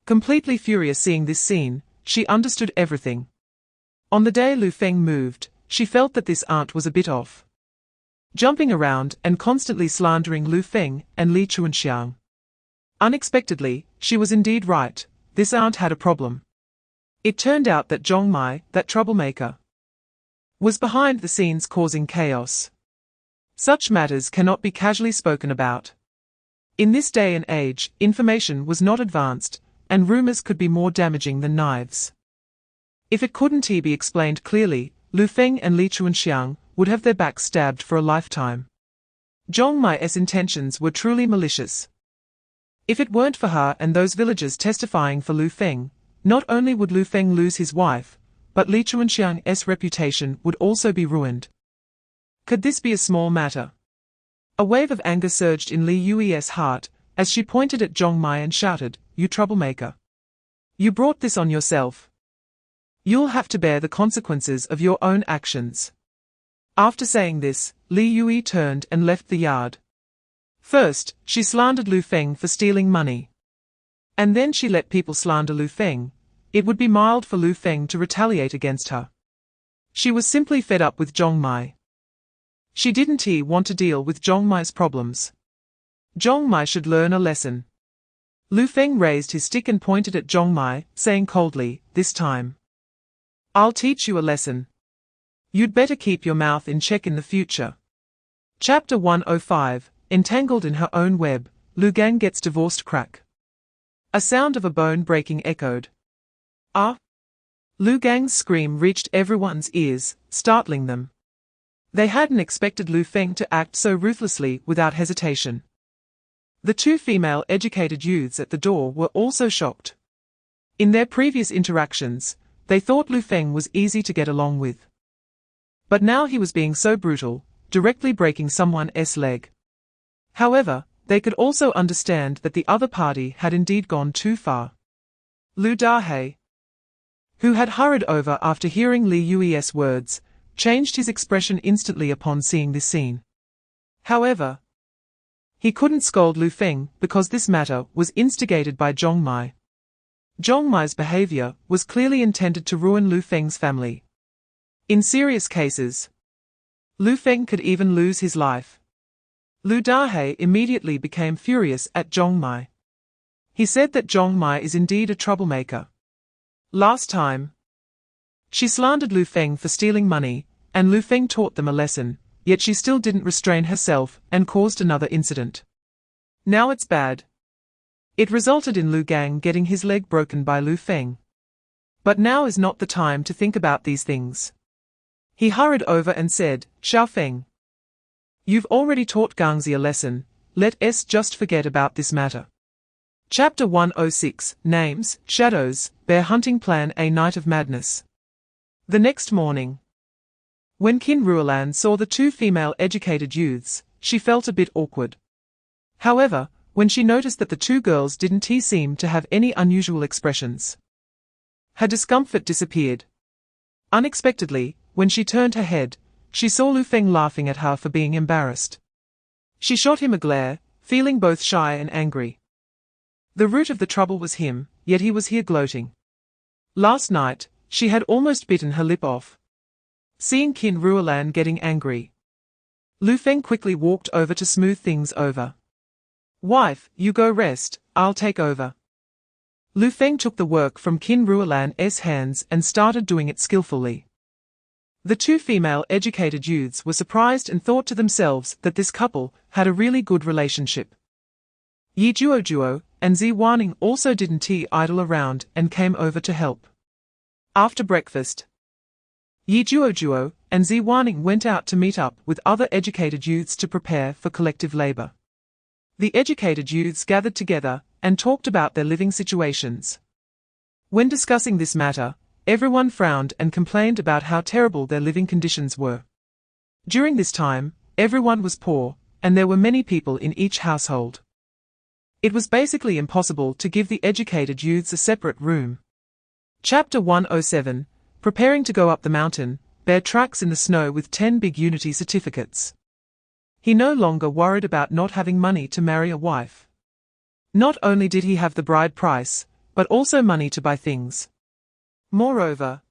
Speaker 2: Completely furious seeing this scene, she understood everything. On the day Lu Feng moved, she felt that this aunt was a bit off. Jumping around and constantly slandering Lu Feng and Li Chuanxiang. Unexpectedly, she was indeed right, this aunt had a problem. It turned out that Zhongmai, that troublemaker, was behind the scenes causing chaos. Such matters cannot be casually spoken about. In this day and age, information was not advanced, and rumors could be more damaging than knives. If it couldn't be explained clearly, Lu Feng and Li Chuanxiang would have their backs stabbed for a lifetime. Zhongmai's intentions were truly malicious. If it weren't for her and those villagers testifying for Lu Feng, not only would Lu Feng lose his wife, but Li Chuanxiang's reputation would also be ruined. Could this be a small matter? A wave of anger surged in Li Yui's heart, as she pointed at Zhong Mai and shouted, "You troublemaker! You brought this on yourself. You'll have to bear the consequences of your own actions." After saying this, Li Yui turned and left the yard. First, she slandered Lu Feng for stealing money. And then she let people slander Lu Feng. It would be mild for Lu Feng to retaliate against her. She was simply fed up with Zhong Mai. She didn't want to deal with Zhong Mai's problems. Zhong Mai should learn a lesson. Lu Feng raised his stick and pointed at Zhong Mai, saying coldly, "This time, I'll teach you a lesson. You'd better keep your mouth in check in the future." Chapter 105, Entangled in her own web, Lu Gang gets divorced. Crack. A sound of a bone breaking echoed. "Ah!" Lu Gang's scream reached everyone's ears, startling them. They hadn't expected Lu Feng to act so ruthlessly without hesitation. The two female educated youths at the door were also shocked. In their previous interactions, they thought Lu Feng was easy to get along with. But now he was being so brutal, directly breaking someone's leg. However, they could also understand that the other party had indeed gone too far. Lu Dahe, who had hurried over after hearing Li Yui's words, changed his expression instantly upon seeing this scene. However, he couldn't scold Lu Feng because this matter was instigated by Zhong Mai. Zhong Mai's behavior was clearly intended to ruin Lu Feng's family. In serious cases, Lu Feng could even lose his life. Lu Dahe immediately became furious at Zhong Mai. He said that Zhong Mai is indeed a troublemaker. Last time, she slandered Lu Feng for stealing money, and Lu Feng taught them a lesson, yet she still didn't restrain herself and caused another incident. Now it's bad. It resulted in Lu Gang getting his leg broken by Lu Feng. But now is not the time to think about these things. He hurried over and said, "Xiao Feng, you've already taught Gangzi a lesson, let's just forget about this matter." Chapter 106, Names, Shadows, Bear Hunting Plan. A Night of Madness. The next morning, when Qin Ruolan saw the two female educated youths, she felt a bit awkward. However, when she noticed that the two girls didn't seem to have any unusual expressions, her discomfort disappeared. Unexpectedly, when she turned her head, she saw Lu Feng laughing at her for being embarrassed. She shot him a glare, feeling both shy and angry. The root of the trouble was him, yet he was here gloating. Last night, she had almost bitten her lip off. Seeing Qin Ruolan getting angry, Lu Feng quickly walked over to smooth things over. "Wife, you go rest, I'll take over." Lu Feng took the work from Qin Ruolan's hands and started doing it skillfully. The two female educated youths were surprised and thought to themselves that this couple had a really good relationship. Yi Juo and Zi Wanning also didn't idle around and came over to help. After breakfast, Yi Juo and Zi Wanning went out to meet up with other educated youths to prepare for collective labor. The educated youths gathered together and talked about their living situations. When discussing this matter, everyone frowned and complained about how terrible their living conditions were. During this time, everyone was poor, and there were many people in each household. It was basically impossible to give the educated youths a separate room. Chapter 107, Preparing to go up the mountain, Bear tracks in the snow with 10 big unity certificates. He no longer worried about not having money to marry a wife. Not only did he have the bride price, but also money to buy things. Moreover,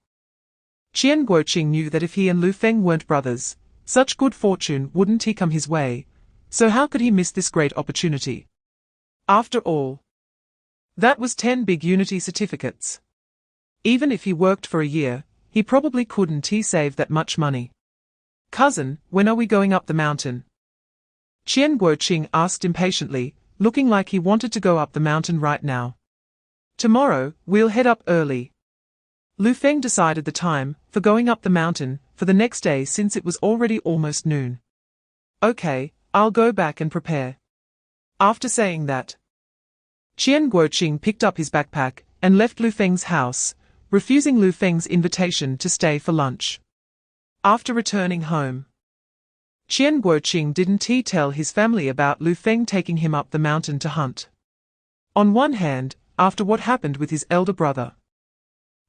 Speaker 2: Qian Guoqing knew that if he and Lu Feng weren't brothers, such good fortune wouldn't come his way, so how could he miss this great opportunity? After all, that was 10 big unity certificates. Even if he worked for a year, he probably couldn't save that much money. "Cousin, when are we going up the mountain?" Qian Guoqing asked impatiently, looking like he wanted to go up the mountain right now. "Tomorrow, we'll head up early." Lu Feng decided the time for going up the mountain for the next day since it was already almost noon. "Okay, I'll go back and prepare." After saying that, Qian Guoqing picked up his backpack and left Lu Feng's house, refusing Lu Feng's invitation to stay for lunch. After returning home, Qian Guoqing didn't he tell his family about Lu Feng taking him up the mountain to hunt? On one hand, after what happened with his elder brother,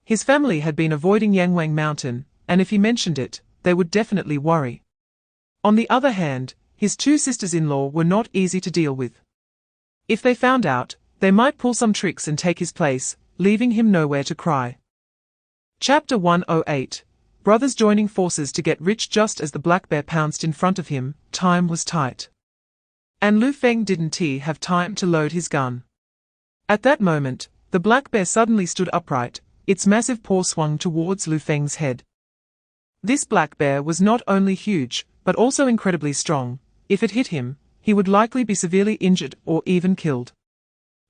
Speaker 2: his family had been avoiding Yangwang Mountain, and if he mentioned it, they would definitely worry. On the other hand, his two sisters-in-law were not easy to deal with. If they found out, they might pull some tricks and take his place, leaving him nowhere to cry. Chapter 108. Brothers joining forces to get rich. Just as the black bear pounced in front of him, time was tight. And Lu Feng didn't he have time to load his gun. At that moment, the black bear suddenly stood upright, its massive paw swung towards Lu Feng's head. This black bear was not only huge, but also incredibly strong. If it hit him, he would likely be severely injured or even killed.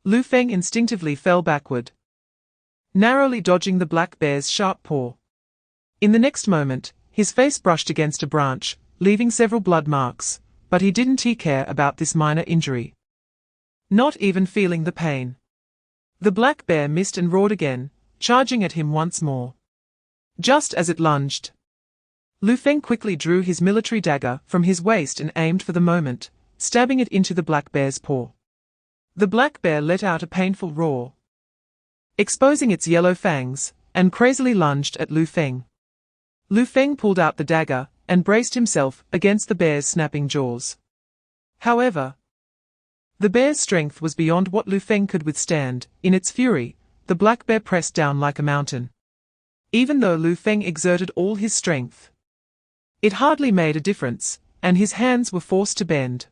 Speaker 2: Lu Feng instinctively fell backward, narrowly dodging the black bear's sharp paw. In the next moment, his face brushed against a branch, leaving several blood marks, but he didn't care about this minor injury. Not even feeling the pain. The black bear missed and roared again, charging at him once more. Just as it lunged, Lu Feng quickly drew his military dagger from his waist and aimed for the moment, stabbing it into the black bear's paw. The black bear let out a painful roar, exposing its yellow fangs, and crazily lunged at Lu Feng. Lu Feng pulled out the dagger and braced himself against the bear's snapping jaws. However, the bear's strength was beyond what Lu Feng could withstand. In its fury, the black bear pressed down like a mountain. Even though Lu Feng exerted all his strength, it hardly made a difference, and his hands were forced to bend.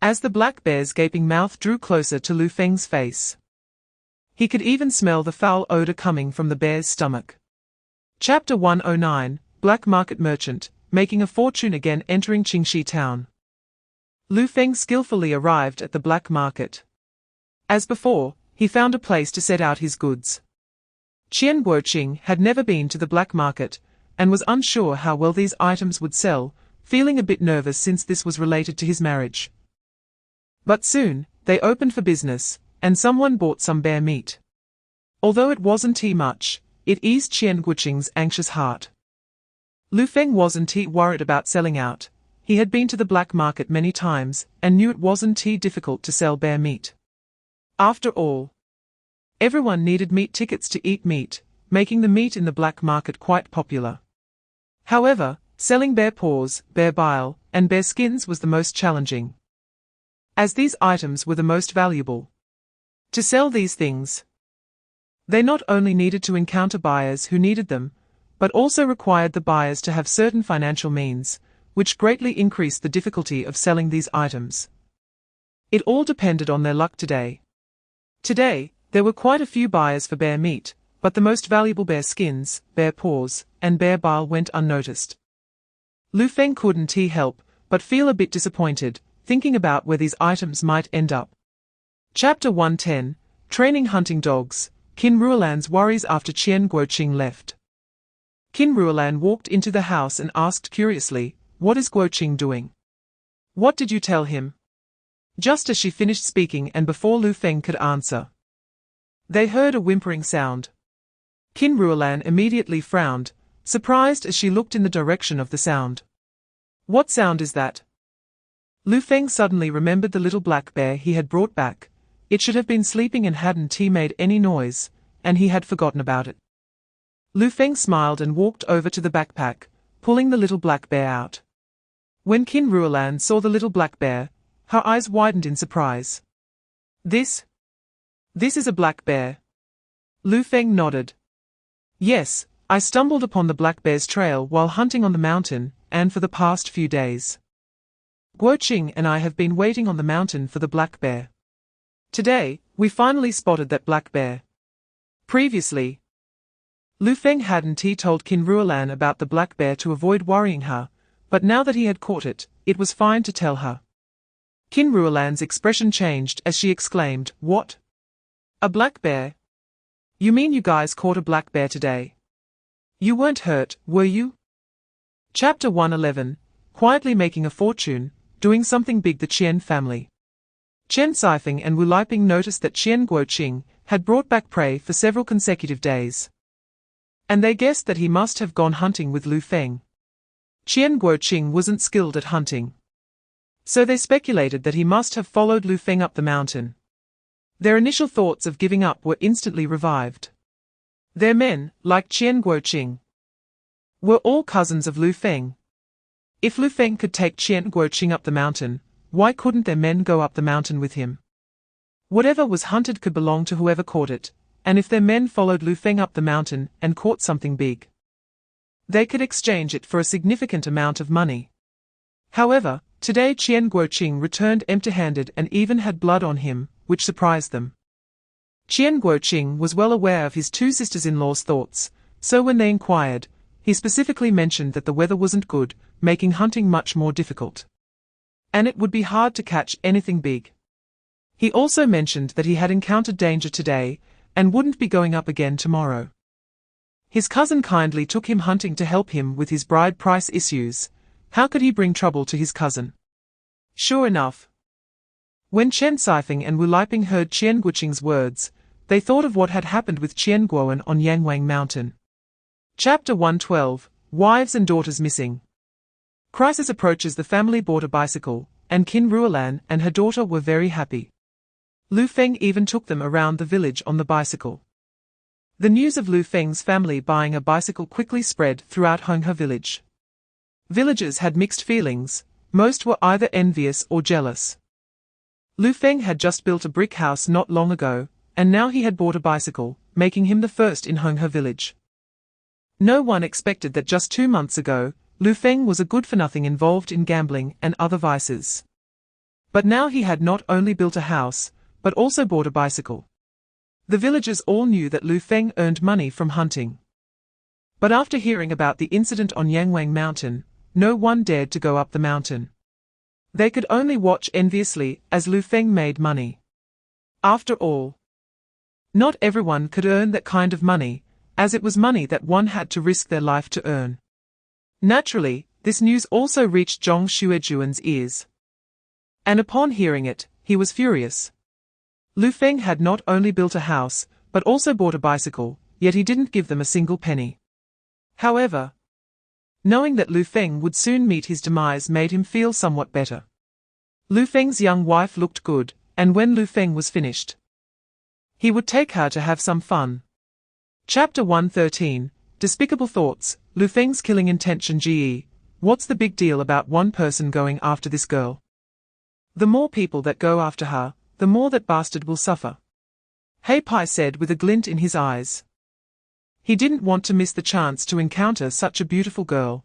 Speaker 2: As the black bear's gaping mouth drew closer to Lu Feng's face, he could even smell the foul odor coming from the bear's stomach. Chapter 109. Black Market Merchant, making a fortune again. Entering Qingxi town, Lu Feng skillfully arrived at the black market. As before, he found a place to set out his goods. Qian Guoqing had never been to the black market, and was unsure how well these items would sell, feeling a bit nervous since this was related to his marriage. But soon, they opened for business, and someone bought some bear meat. Although it wasn't much, it eased Qian Guoqing's anxious heart. Lu Feng wasn't worried about selling out. He had been to the black market many times, and knew it wasn't difficult to sell bear meat. After all, everyone needed meat tickets to eat meat, making the meat in the black market quite popular. However, selling bear paws, bear bile, and bear skins was the most challenging, as these items were the most valuable. To sell these things, they not only needed to encounter buyers who needed them, but also required the buyers to have certain financial means, which greatly increased the difficulty of selling these items. It all depended on their luck today. Today, there were quite a few buyers for bear meat, but the most valuable bear skins, bear paws, and bear bile went unnoticed. Lu Feng couldn't help but feel a bit disappointed, thinking about where these items might end up. Chapter 110. Training hunting dogs. Qin Ruolan's worries after Qian Guoqing left. Qin Ruolan walked into the house and asked curiously, "What is Guoqing doing? What did you tell him?" Just as she finished speaking and before Lu Feng could answer, they heard a whimpering sound. Qin Ruolan immediately frowned, surprised as she looked in the direction of the sound. "What sound is that?" Lu Feng suddenly remembered the little black bear he had brought back. It should have been sleeping and hadn't made any noise, and he had forgotten about it. Lu Feng smiled and walked over to the backpack, pulling the little black bear out. When Qin Ruolan saw the little black bear, her eyes widened in surprise. This is a black bear." Lu Feng nodded. "Yes, I stumbled upon the black bear's trail while hunting on the mountain, and for the past few days, Guoqing and I have been waiting on the mountain for the black bear. Today, we finally spotted that black bear." Previously, Lu Feng hadn't told Qin Ruolan about the black bear to avoid worrying her, but now that he had caught it, it was fine to tell her. Qin Ruolan's expression changed as she exclaimed, "What? A black bear? You mean you guys caught a black bear today? You weren't hurt, were you?" Chapter 111. Quietly making a fortune, doing something big. The Qian family. Chen Sifeng and Wu Liping noticed that Qian Guoqing had brought back prey for several consecutive days, and they guessed that he must have gone hunting with Lu Feng. Qian Guoqing wasn't skilled at hunting. So they speculated that he must have followed Lu Feng up the mountain. Their initial thoughts of giving up were instantly revived. Their men, like Qian Guoqing, were all cousins of Lu Feng. If Lu Feng could take Qian Guoqing up the mountain, why couldn't their men go up the mountain with him? Whatever was hunted could belong to whoever caught it, and if their men followed Lu Feng up the mountain and caught something big, they could exchange it for a significant amount of money. However, today Qian Guoqing returned empty-handed and even had blood on him, which surprised them. Qian Guoqing was well aware of his two sisters-in-law's thoughts, so when they inquired, he specifically mentioned that the weather wasn't good, making hunting much more difficult. And it would be hard to catch anything big. He also mentioned that he had encountered danger today, and wouldn't be going up again tomorrow. His cousin kindly took him hunting to help him with his bride price issues. How could he bring trouble to his cousin? Sure enough, when Chen Sifeng and Wu Liping heard Qian Guoqing's words, they thought of what had happened with Qian Guoan on Yangwang Mountain. Chapter 112, Wives and Daughters Missing. Crisis approaches. The family bought a bicycle, and Qin Ruolan and her daughter were very happy. Lu Feng even took them around the village on the bicycle. The news of Lu Feng's family buying a bicycle quickly spread throughout Honghe village. Villagers had mixed feelings, most were either envious or jealous. Lu Feng had just built a brick house not long ago, and now he had bought a bicycle, making him the first in Honghe village. No one expected that just 2 months ago, Lu Feng was a good-for-nothing involved in gambling and other vices. But now he had not only built a house, but also bought a bicycle. The villagers all knew that Lu Feng earned money from hunting. But after hearing about the incident on Yangwang Mountain, no one dared to go up the mountain. They could only watch enviously as Lu Feng made money. After all, not everyone could earn that kind of money, as it was money that one had to risk their life to earn. Naturally, this news also reached Zhong Xuejuan's ears. And upon hearing it, he was furious. Lu Feng had not only built a house, but also bought a bicycle, yet he didn't give them a single penny. However, knowing that Lu Feng would soon meet his demise made him feel somewhat better. Lu Feng's young wife looked good, and when Lu Feng was finished, he would take her to have some fun. Chapter 113, Despicable Thoughts, Lu Feng's killing intention. Ge, what's the big deal about one person going after this girl? The more people that go after her, the more that bastard will suffer. Hei Pai said with a glint in his eyes. He didn't want to miss the chance to encounter such a beautiful girl.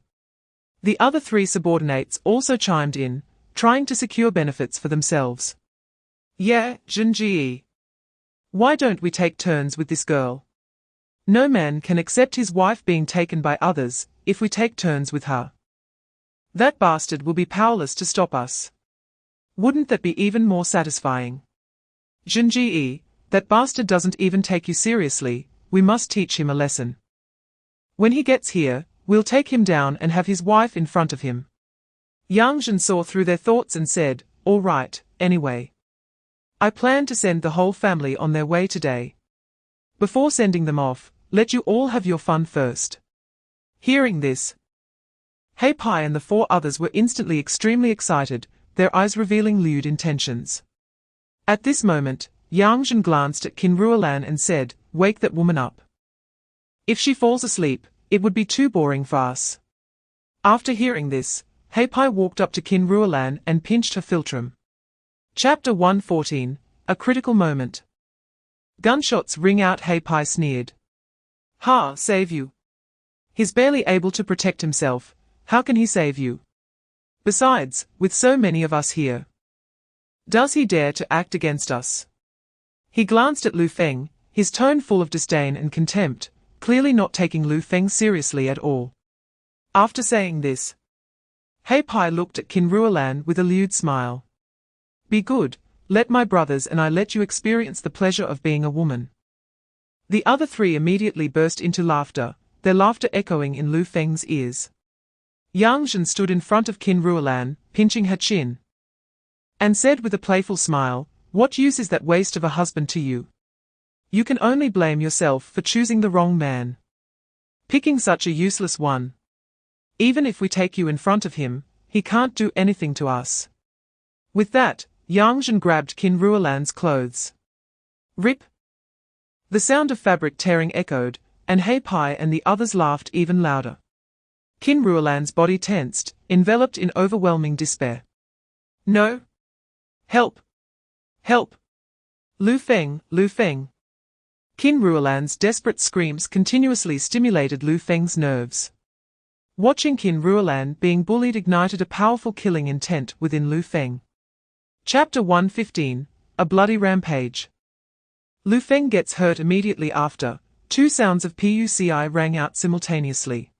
Speaker 2: The other 3 subordinates also chimed in, trying to secure benefits for themselves. Yeah, Zhenji. Why don't we take turns with this girl? No man can accept his wife being taken by others, if we take turns with her. That bastard will be powerless to stop us. Wouldn't that be even more satisfying? Zhenji, that bastard doesn't even take you seriously, we must teach him a lesson. When he gets here, we'll take him down and have his wife in front of him. Yang Zhen saw through their thoughts and said, all right, anyway. I plan to send the whole family on their way today. Before sending them off, let you all have your fun first. Hearing this, Hei Pai and the 4 others were instantly extremely excited, their eyes revealing lewd intentions. At this moment, Yang Zhen glanced at Qin Ruolan and said, wake that woman up. If she falls asleep, it would be too boring for us. After hearing this, Hei Pai walked up to Qin Ruolan and pinched her philtrum. Chapter 114, A Critical Moment. Gunshots ring out. Hei Pai sneered. Ha, save you. He's barely able to protect himself, how can he save you? Besides, with so many of us here, does he dare to act against us? He glanced at Lu Feng, his tone full of disdain and contempt, clearly not taking Lu Feng seriously at all. After saying this, Hei Pai looked at Qin Ruolan with a lewd smile. Be good, let my brothers and I let you experience the pleasure of being a woman. The other 3 immediately burst into laughter, their laughter echoing in Lu Feng's ears. Yang Zhen stood in front of Qin Ruolan, pinching her chin, and said with a playful smile, what use is that waste of a husband to you? You can only blame yourself for choosing the wrong man. Picking such a useless one. Even if we take you in front of him, he can't do anything to us. With that, Yang grabbed Qin Ruolan's clothes. Rip! The sound of fabric tearing echoed, and Hei Pai and the others laughed even louder. Qin Ruolan's body tensed, enveloped in overwhelming despair. No! Help! Help! Lu Feng, Lu Feng! Qin Ruolan's desperate screams continuously stimulated Lu Feng's nerves. Watching Qin Ruolan being bullied ignited a powerful killing intent within Lu Feng. Chapter 115, A Bloody Rampage. Lu Feng gets hurt immediately after. Two sounds of PUCI rang out simultaneously.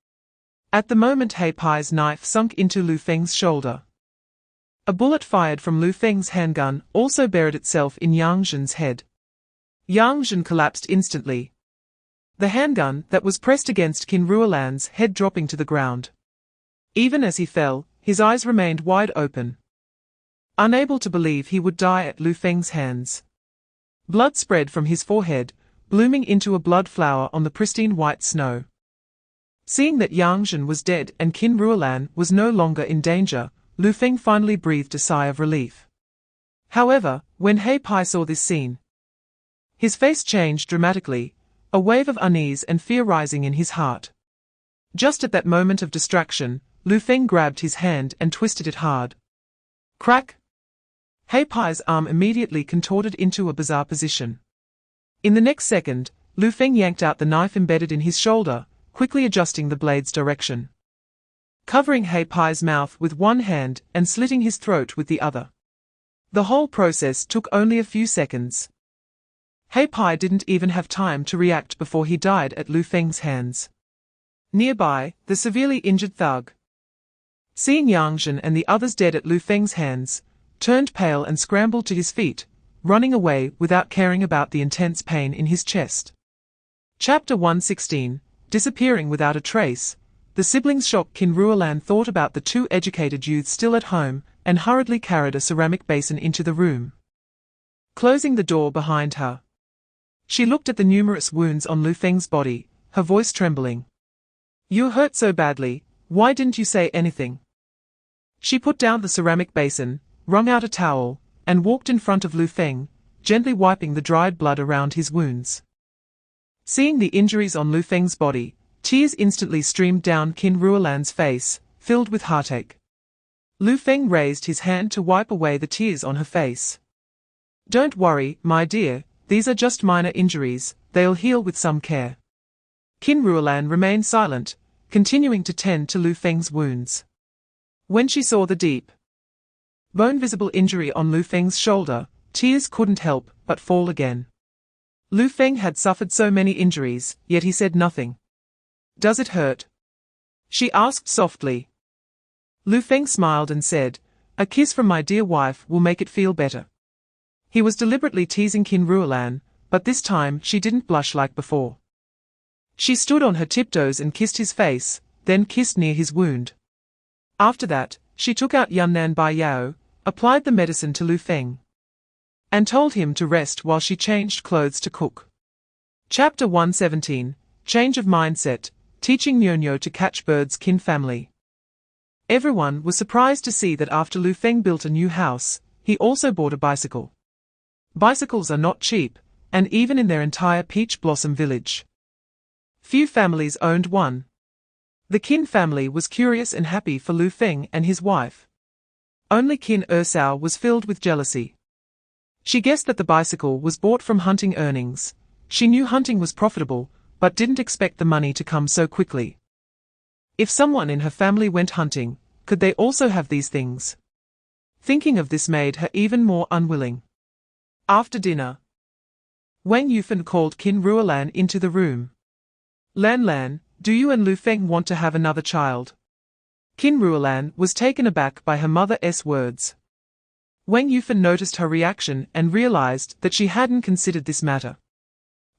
Speaker 2: At the moment Hei Pai's knife sunk into Lu Feng's shoulder. A bullet fired from Lu Feng's handgun also buried itself in Yang Zhen's head. Yang Zhen collapsed instantly. The handgun that was pressed against Qin Ruolan's head dropping to the ground. Even as he fell, his eyes remained wide open. Unable to believe he would die at Lu Feng's hands. Blood spread from his forehead, blooming into a blood flower on the pristine white snow. Seeing that Yang Zhen was dead and Qin Ruolan was no longer in danger, Lu Feng finally breathed a sigh of relief. However, when Hei Pai saw this scene, his face changed dramatically, a wave of unease and fear rising in his heart. Just at that moment of distraction, Lu Feng grabbed his hand and twisted it hard. Crack! Hei Pai's arm immediately contorted into a bizarre position. In the next second, Lu Feng yanked out the knife embedded in his shoulder, quickly adjusting the blade's direction. Covering Hei Pai's mouth with one hand and slitting his throat with the other. The whole process took only a few seconds. Hei Pai didn't even have time to react before he died at Lu Feng's hands. Nearby, the severely injured thug, seeing Yang Zhen and the others dead at Lu Feng's hands, turned pale and scrambled to his feet, running away without caring about the intense pain in his chest. Chapter 116, Disappearing without a trace. The siblings shocked Qin Ruolan thought about the two educated youths still at home, and hurriedly carried a ceramic basin into the room. Closing the door behind her, she looked at the numerous wounds on Lu Feng's body, her voice trembling. "You hurt so badly, why didn't you say anything?" She put down the ceramic basin, wrung out a towel, and walked in front of Lu Feng, gently wiping the dried blood around his wounds. Seeing the injuries on Lu Feng's body, tears instantly streamed down Qin Ruolan's face, filled with heartache. Lu Feng raised his hand to wipe away the tears on her face. "Don't worry, my dear, these are just minor injuries, they'll heal with some care." Qin Ruolan remained silent, continuing to tend to Lu Feng's wounds. When she saw the deep, bone-visible injury on Lu Feng's shoulder, tears couldn't help but fall again. Lu Feng had suffered so many injuries, yet he said nothing. "Does it hurt?" she asked softly. Lu Feng smiled and said, "A kiss from my dear wife will make it feel better." He was deliberately teasing Qin Ruolan, but this time she didn't blush like before. She stood on her tiptoes and kissed his face, then kissed near his wound. After that, she took out Yunnan Bai Yao, applied the medicine to Lu Feng, and told him to rest while she changed clothes to cook. Chapter 117, Change of Mindset, Teaching Nyonyo to Catch Birds. Qin family. Everyone was surprised to see that after Lu Feng built a new house, he also bought a bicycle. Bicycles are not cheap, and even in their entire peach blossom village, few families owned one. The Qin family was curious and happy for Lu Feng and his wife. Only Qin Ersao was filled with jealousy. She guessed that the bicycle was bought from hunting earnings. She knew hunting was profitable, but didn't expect the money to come so quickly. If someone in her family went hunting, could they also have these things? Thinking of this made her even more unwilling. After dinner, Wang Yufan called Qin Ruolan into the room. "Lan Lan, do you and Lu Feng want to have another child?" Qin Ruolan was taken aback by her mother's words. Wang Yufan noticed her reaction and realized that she hadn't considered this matter.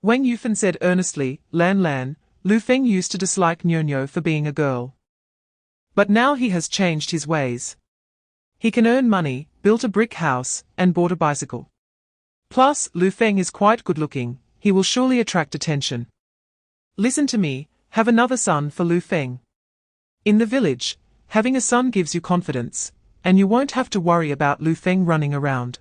Speaker 2: Wang Yufan said earnestly, "Lan Lan, Lu Feng used to dislike Nyonyo for being a girl. But now he has changed his ways. He can earn money, built a brick house, and bought a bicycle. Plus, Lu Feng is quite good-looking, he will surely attract attention. Listen to me, have another son for Lu Feng." In the village, having a son gives you confidence, and you won't have to worry about Lu Feng running around.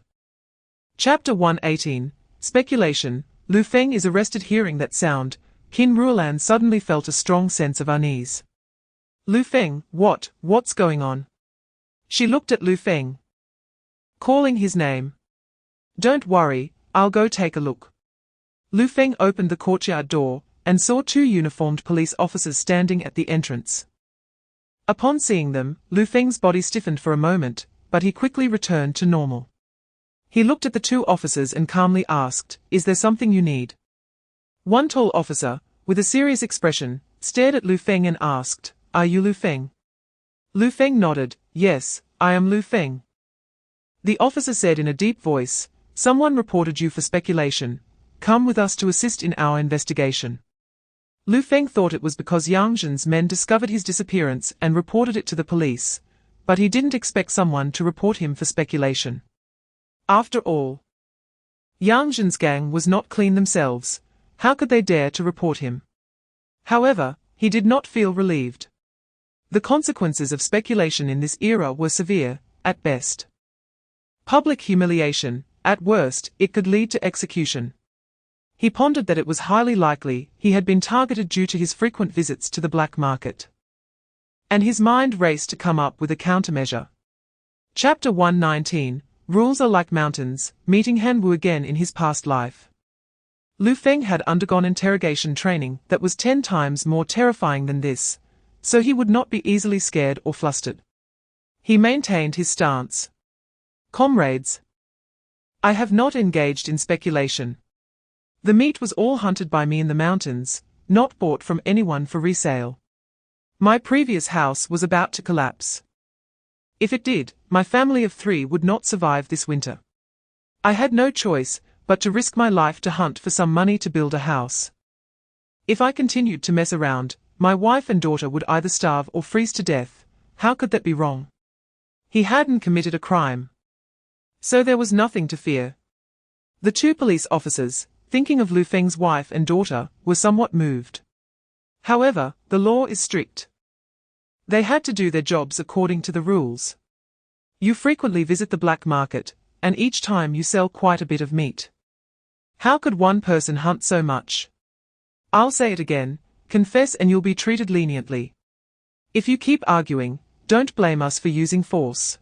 Speaker 2: Chapter 118, Speculation. Lu Feng is arrested. Hearing that sound, Qin Ruolan suddenly felt a strong sense of unease. Lu Feng, what's going on? She looked at Lu Feng, calling his name. Don't worry, I'll go take a look. Lu Feng opened the courtyard door, and saw two uniformed police officers standing at the entrance. Upon seeing them, Lu Feng's body stiffened for a moment, but he quickly returned to normal. He looked at the two officers and calmly asked, "Is there something you need?" One tall officer, with a serious expression, stared at Lu Feng and asked, "Are you Lu Feng?" Lu Feng nodded, "Yes, I am Lu Feng." The officer said in a deep voice, "Someone reported you for speculation. Come with us to assist in our investigation." Lu Feng thought it was because Yang Zhen's men discovered his disappearance and reported it to the police, but he didn't expect someone to report him for speculation. After all, Yang Zhen's gang was not clean themselves. How could they dare to report him? However, he did not feel relieved. The consequences of speculation in this era were severe, at best. Public humiliation, at worst, it could lead to execution. He pondered that it was highly likely he had been targeted due to his frequent visits to the black market. And his mind raced to come up with a countermeasure. Chapter 119, Rules are like mountains. Meeting Han Wu again in his past life. Lu Feng had undergone interrogation training that was 10 times more terrifying than this, so he would not be easily scared or flustered. He maintained his stance. "Comrades, I have not engaged in speculation. The meat was all hunted by me in the mountains, not bought from anyone for resale. My previous house was about to collapse. If it did, my family of 3 would not survive this winter. I had no choice but to risk my life to hunt for some money to build a house. If I continued to mess around, my wife and daughter would either starve or freeze to death. How could that be wrong? He hadn't committed a crime, so there was nothing to fear." The two police officers, thinking of Lu Feng's wife and daughter, were somewhat moved. However, the law is strict. They had to do their jobs according to the rules. You frequently visit the black market, and each time you sell quite a bit of meat. How could one person hunt so much? I'll say it again, confess and you'll be treated leniently. If you keep arguing, don't blame us for using force.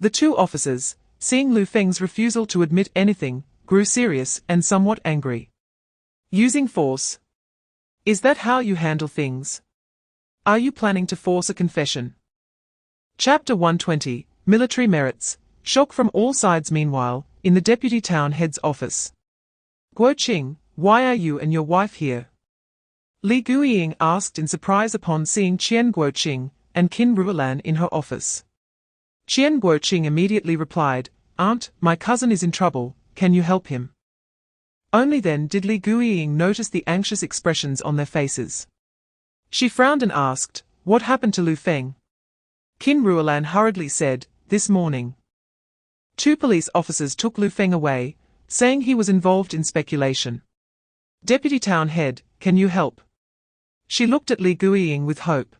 Speaker 2: The two officers, seeing Lu Feng's refusal to admit anything, grew serious and somewhat angry. Using force? Is that how you handle things? Are you planning to force a confession? Chapter 120, Military Merits. Shock from all sides. Meanwhile, in the deputy town head's office. "Guo Qing, why are you and your wife here?" Li Guiying asked in surprise upon seeing Qian Guoqing and Qin Ruolan in her office. Qian Guoqing immediately replied, "Aunt, my cousin is in trouble, can you help him?" Only then did Li Guiying notice the anxious expressions on their faces. She frowned and asked, "What happened to Lu Feng?" Qin Ruolan hurriedly said, "This morning. 2 police officers took Lu Feng away, saying he was involved in speculation. Deputy Town Head, can you help?" She looked at Li Guiying with hope.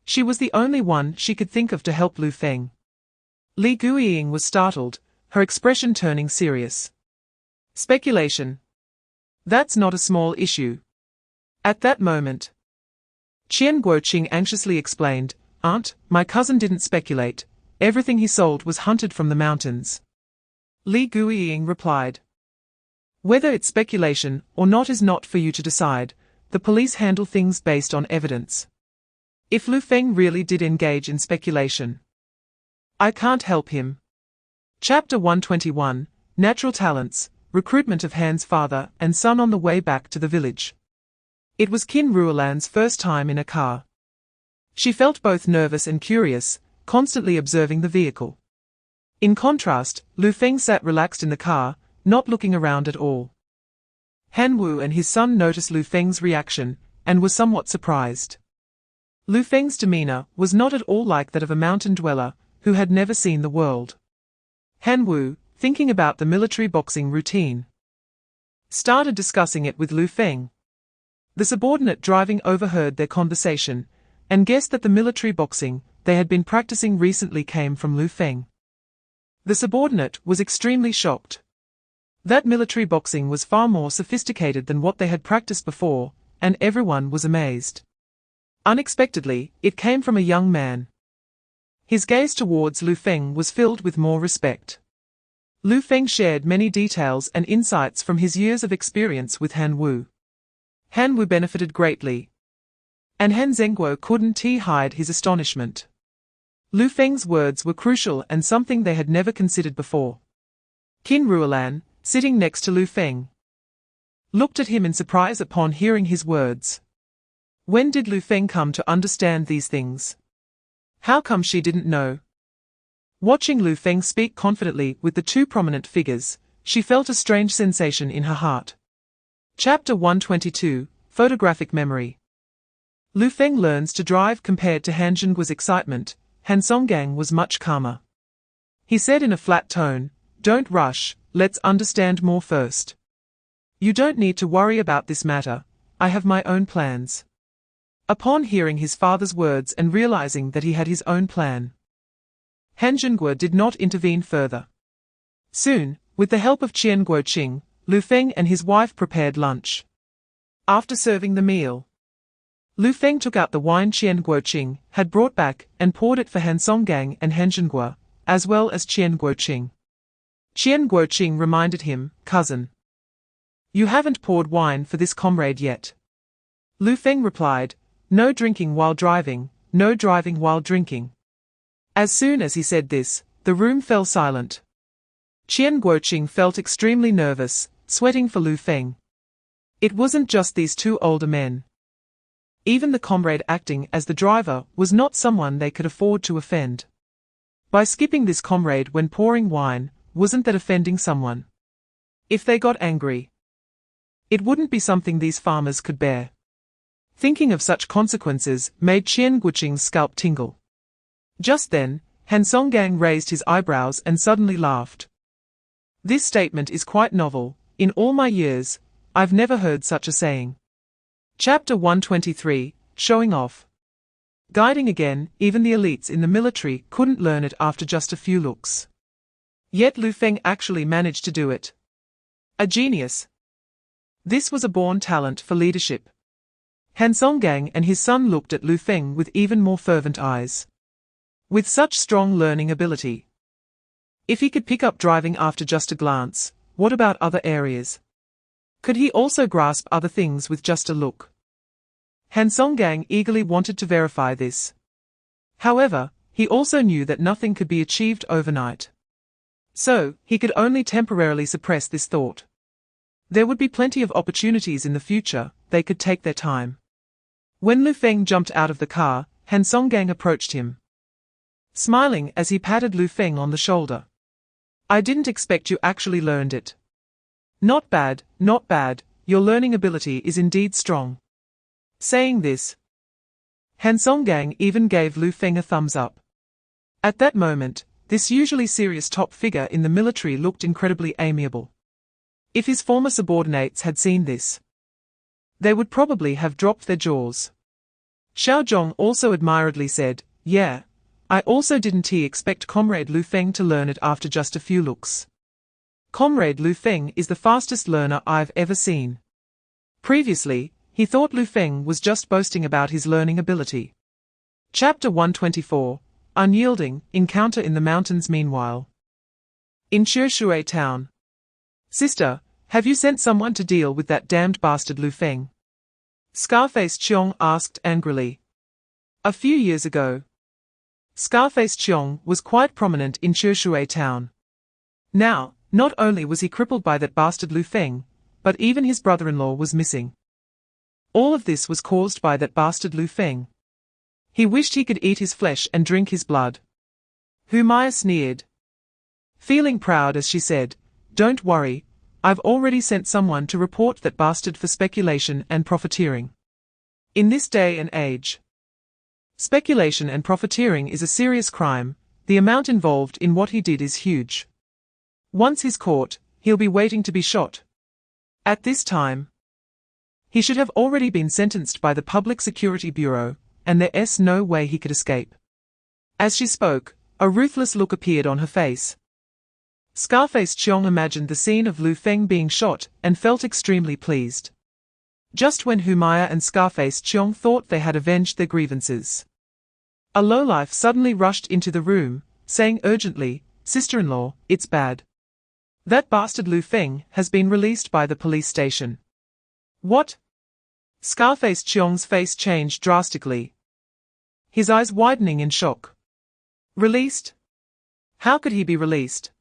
Speaker 2: She was the only one she could think of to help Lu Feng. Li Guiying was startled, her expression turning serious. "Speculation? That's not a small issue." At that moment, Qian Guoqing anxiously explained, "Aunt, my cousin didn't speculate. Everything he sold was hunted from the mountains." Li Guiying replied, "Whether it's speculation or not is not for you to decide. The police handle things based on evidence. If Lu Feng really did engage in speculation, I can't help him." Chapter 121, Natural Talents. Recruitment of Han's father and son on the way back to the village. It was Qin Ruolan's first time in a car. She felt both nervous and curious, constantly observing the vehicle. In contrast, Lu Feng sat relaxed in the car, not looking around at all. Han Wu and his son noticed Lu Feng's reaction, and were somewhat surprised. Lu Feng's demeanor was not at all like that of a mountain dweller, who had never seen the world. Han Wu, thinking about the military boxing routine, started discussing it with Lu Feng. The subordinate driving overheard their conversation, and guessed that the military boxing they had been practicing recently came from Lu Feng. The subordinate was extremely shocked. That military boxing was far more sophisticated than what they had practiced before, and everyone was amazed. Unexpectedly, it came from a young man. His gaze towards Lu Feng was filled with more respect. Lu Feng shared many details and insights from his years of experience with Han Wu. Han Wu benefited greatly. And Han Zhenguo couldn't hide his astonishment. Lu Feng's words were crucial and something they had never considered before. Qin Ruolan, sitting next to Lu Feng, looked at him in surprise upon hearing his words. When did Lu Feng come to understand these things? How come she didn't know? Watching Lu Feng speak confidently with the two prominent figures, she felt a strange sensation in her heart. Chapter 122, Photographic Memory. Lu Feng learns to drive. Compared to Han Zhenguo's excitement, Han Songgang was much calmer. He said in a flat tone, "Don't rush, let's understand more first. You don't need to worry about this matter, I have my own plans." Upon hearing his father's words and realizing that he had his own plan, Han Zhenguo did not intervene further. Soon, with the help of Qian Guoqing, Lu Feng and his wife prepared lunch. After serving the meal, Lu Feng took out the wine Qian Guoqing had brought back and poured it for Han Songgang and Han Zhenguo, as well as Qian Guoqing. Qian Guoqing reminded him, "Cousin, you haven't poured wine for this comrade yet." Lu Feng replied, "No drinking while driving, no driving while drinking." As soon as he said this, the room fell silent. Qian Guoqing felt extremely nervous, sweating for Lu Feng. It wasn't just these two older men. Even the comrade acting as the driver was not someone they could afford to offend. By skipping this comrade when pouring wine, wasn't that offending someone? If they got angry, it wouldn't be something these farmers could bear. Thinking of such consequences made Qian Guoqing's scalp tingle. Just then, Han Songgang raised his eyebrows and suddenly laughed. "This statement is quite novel. In all my years, I've never heard such a saying." Chapter 123, Showing Off. Guiding again, even the elites in the military couldn't learn it after just a few looks. Yet Lu Feng actually managed to do it. A genius. This was a born talent for leadership. Han Songgang and his son looked at Lu Feng with even more fervent eyes. With such strong learning ability, if he could pick up driving after just a glance, what about other areas? Could he also grasp other things with just a look? Han Songgang eagerly wanted to verify this. However, he also knew that nothing could be achieved overnight. So, he could only temporarily suppress this thought. There would be plenty of opportunities in the future, they could take their time. When Lu Feng jumped out of the car, Han Songgang approached him, smiling as he patted Lu Feng on the shoulder. "I didn't expect you actually learned it." Not bad, your learning ability is indeed strong." Saying this, Han Songgang even gave Lu Feng a thumbs up. At that moment, this usually serious top figure in the military looked incredibly amiable. If his former subordinates had seen this, they would probably have dropped their jaws. Xiao Zhong also admiredly said, "Yeah, I also didn't expect Comrade Lu Feng to learn it after just a few looks. Comrade Lu Feng is the fastest learner I've ever seen." Previously, he thought Lu Feng was just boasting about his learning ability. Chapter 124, Unyielding, Encounter in the Mountains. Meanwhile, in Shui town. "Sister, have you sent someone to deal with that damned bastard Lu Feng?" Scarface Chiong asked angrily. A few years ago, Scarface Chiong was quite prominent in Shui town. Now, not only was he crippled by that bastard Lu Feng, but even his brother-in-law was missing. All of this was caused by that bastard Lu Feng. He wished he could eat his flesh and drink his blood. Humaya sneered, feeling proud as she said, "Don't worry, I've already sent someone to report that bastard for speculation and profiteering." In this day and age, speculation and profiteering is a serious crime. The amount involved in what he did is huge. Once he's caught, he'll be waiting to be shot. At this time, he should have already been sentenced by the Public Security Bureau, and there's no way he could escape. As she spoke, a ruthless look appeared on her face. Scarface Chiong imagined the scene of Lu Feng being shot and felt extremely pleased. Just when Humaya and Scarface Chiong thought they had avenged their grievances, a lowlife suddenly rushed into the room, saying urgently, "Sister-in-law, it's bad. That bastard Lu Feng has been released by the police station." "What?" Scarface Chiong's face changed drastically, his eyes widening in shock. "Released? How could he be released?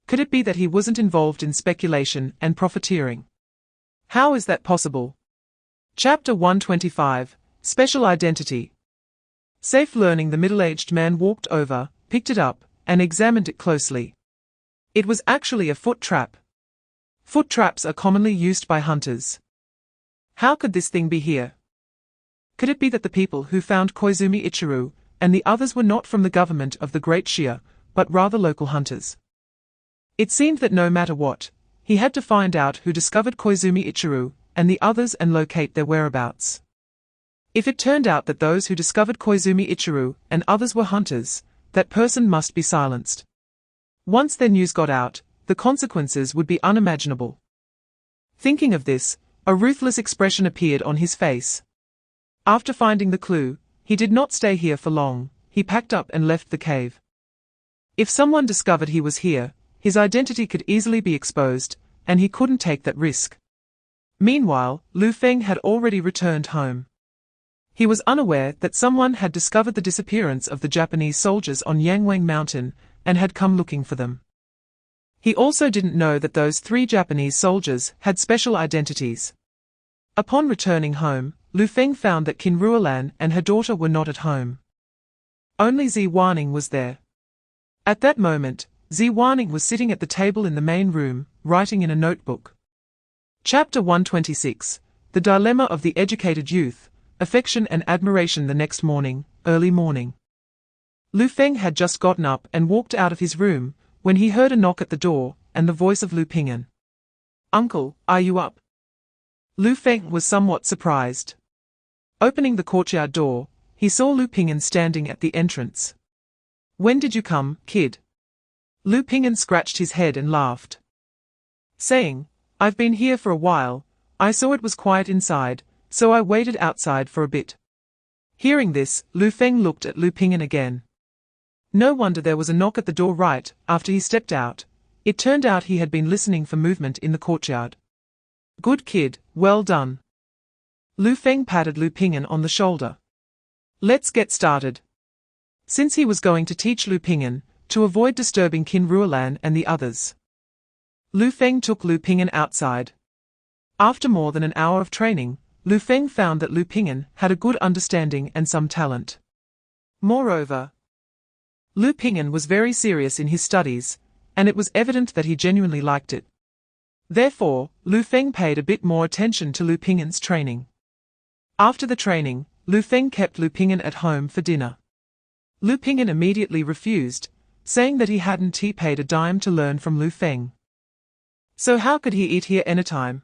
Speaker 2: Could it be that he wasn't involved in speculation and profiteering? How is that possible?" Chapter 125, Special Identity. Safe learning, the middle-aged man walked over, picked it up, and examined it closely. It was actually a foot trap. Foot traps are commonly used by hunters. How could this thing be here? Could it be that the people who found Koizumi Ichiro and the others were not from the government of the Great Shia, but rather local hunters? It seemed that no matter what, he had to find out who discovered Koizumi Ichiro and the others and locate their whereabouts. If it turned out that those who discovered Koizumi Ichiro and others were hunters, that person must be silenced. Once their news got out, the consequences would be unimaginable. Thinking of this, a ruthless expression appeared on his face. After finding the clue, he did not stay here for long. He packed up and left the cave. If someone discovered he was here, his identity could easily be exposed, and he couldn't take that risk. Meanwhile, Lu Feng had already returned home. He was unaware that someone had discovered the disappearance of the Japanese soldiers on Yangwang Mountain and had come looking for them. He also didn't know that those 3 Japanese soldiers had special identities. Upon returning home, Lu Feng found that Qin Ruolan and her daughter were not at home. Only Zi Waning was there. At that moment, Zi Waning was sitting at the table in the main room, writing in a notebook. Chapter 126, The Dilemma of the Educated Youth, Affection and Admiration. The next morning, early morning. Lu Feng had just gotten up and walked out of his room, when he heard a knock at the door, and the voice of Lu Ping'an. "Uncle, are you up?" Lu Feng was somewhat surprised. Opening the courtyard door, he saw Lu Ping'an standing at the entrance. "When did you come, kid?" Lu Ping'an scratched his head and laughed, saying, "I've been here for a while. I saw it was quiet inside, so I waited outside for a bit." Hearing this, Lu Feng looked at Lu Ping'an again. No wonder there was a knock at the door right after he stepped out. It turned out he had been listening for movement in the courtyard. "Good kid, well done." Lu Feng patted Lu Ping'an on the shoulder. "Let's get started." Since he was going to teach Lu Ping'an to avoid disturbing Qin Ruolan and the others, Lu Feng took Lu Ping'an outside. After more than an hour of training, Lu Feng found that Lu Ping'an had a good understanding and some talent. Moreover, Lu Ping'an was very serious in his studies, and it was evident that he genuinely liked it. Therefore, Lu Feng paid a bit more attention to Lu Ping'an's training. After the training, Lu Feng kept Lu Ping'an at home for dinner. Lu Ping'an immediately refused, saying that he hadn't paid a dime to learn from Lu Feng. So how could he eat here anytime?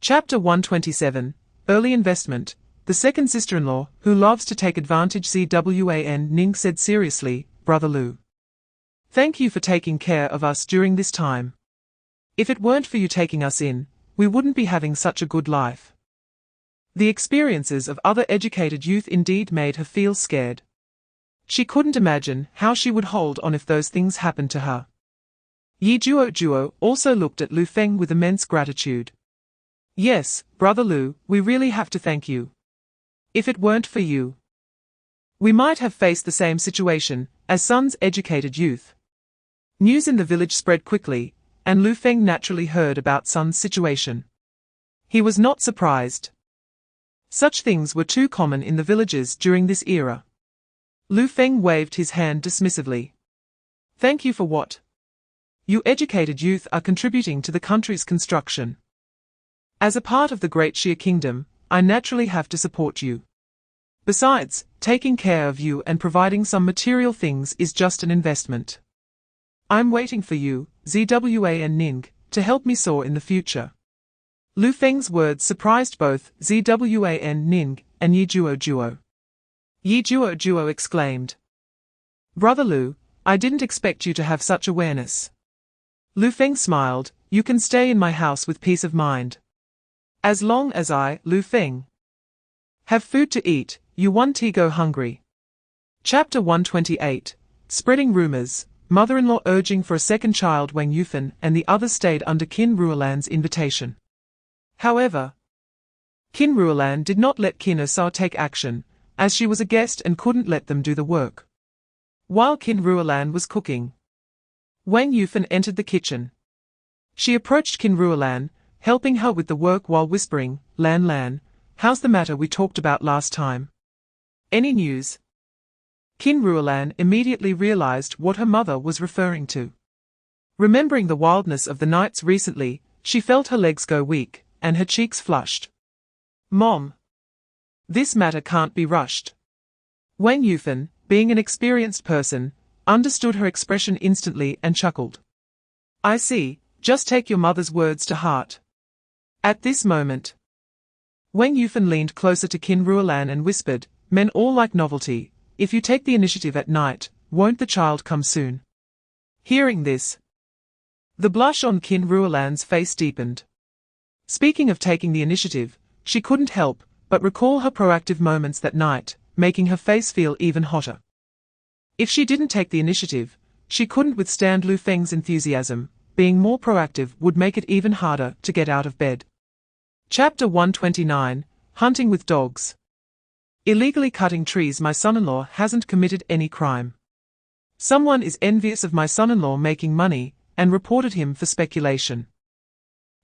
Speaker 2: Chapter 127, Early Investment. The second sister-in-law, who loves to take advantage. Zwan Ning said seriously, "Brother Lu, thank you for taking care of us during this time. If it weren't for you taking us in, we wouldn't be having such a good life." The experiences of other educated youth indeed made her feel scared. She couldn't imagine how she would hold on if those things happened to her. Yi Juo also looked at Lu Feng with immense gratitude. "Yes, Brother Lu, we really have to thank you. If it weren't for you, we might have faced the same situation as Sun's educated youth." News in the village spread quickly, and Lu Feng naturally heard about Sun's situation. He was not surprised. Such things were too common in the villages during this era. Lu Feng waved his hand dismissively. "Thank you for what? You educated youth are contributing to the country's construction. As a part of the Great Shia Kingdom, I naturally have to support you. Besides, taking care of you and providing some material things is just an investment. I'm waiting for you, Zwan Ning, to help me soar in the future." Lu Feng's words surprised both Zwan Ning and Yi Juo. Yi Duo exclaimed. Brother Lu, I didn't expect you to have such awareness. Lu Feng smiled, you can stay in my house with peace of mind. As long as I, Lu Feng, have food to eat, you won't go hungry. Chapter 128. Spreading rumors, mother-in-law urging for a second child. Wang Yufan and the others stayed under Qin Ruolan's invitation. However, Qin Ruolan did not let Qin Asao take action, as she was a guest and couldn't let them do the work. While Qin Ruolan was cooking, Wang Yufan entered the kitchen. She approached Qin Ruolan, helping her with the work while whispering, Lan, how's the matter we talked about last time? Any news? Qin Ruolan immediately realized what her mother was referring to. Remembering the wildness of the nights recently, she felt her legs go weak, and her cheeks flushed. Mom, this matter can't be rushed. Wang Yufan, being an experienced person, understood her expression instantly and chuckled. I see, just take your mother's words to heart. At this moment, Wang Yufan leaned closer to Qin Ruolan and whispered, men all like novelty, if you take the initiative at night, won't the child come soon? Hearing this, the blush on Qin Ruolan's face deepened. Speaking of taking the initiative, she couldn't help but recall her proactive moments that night, making her face feel even hotter. If she didn't take the initiative, she couldn't withstand Lu Feng's enthusiasm. Being more proactive would make it even harder to get out of bed. Chapter 129. Hunting with dogs. Illegally cutting trees. My son-in-law hasn't committed any crime. Someone is envious of my son-in-law making money, and reported him for speculation.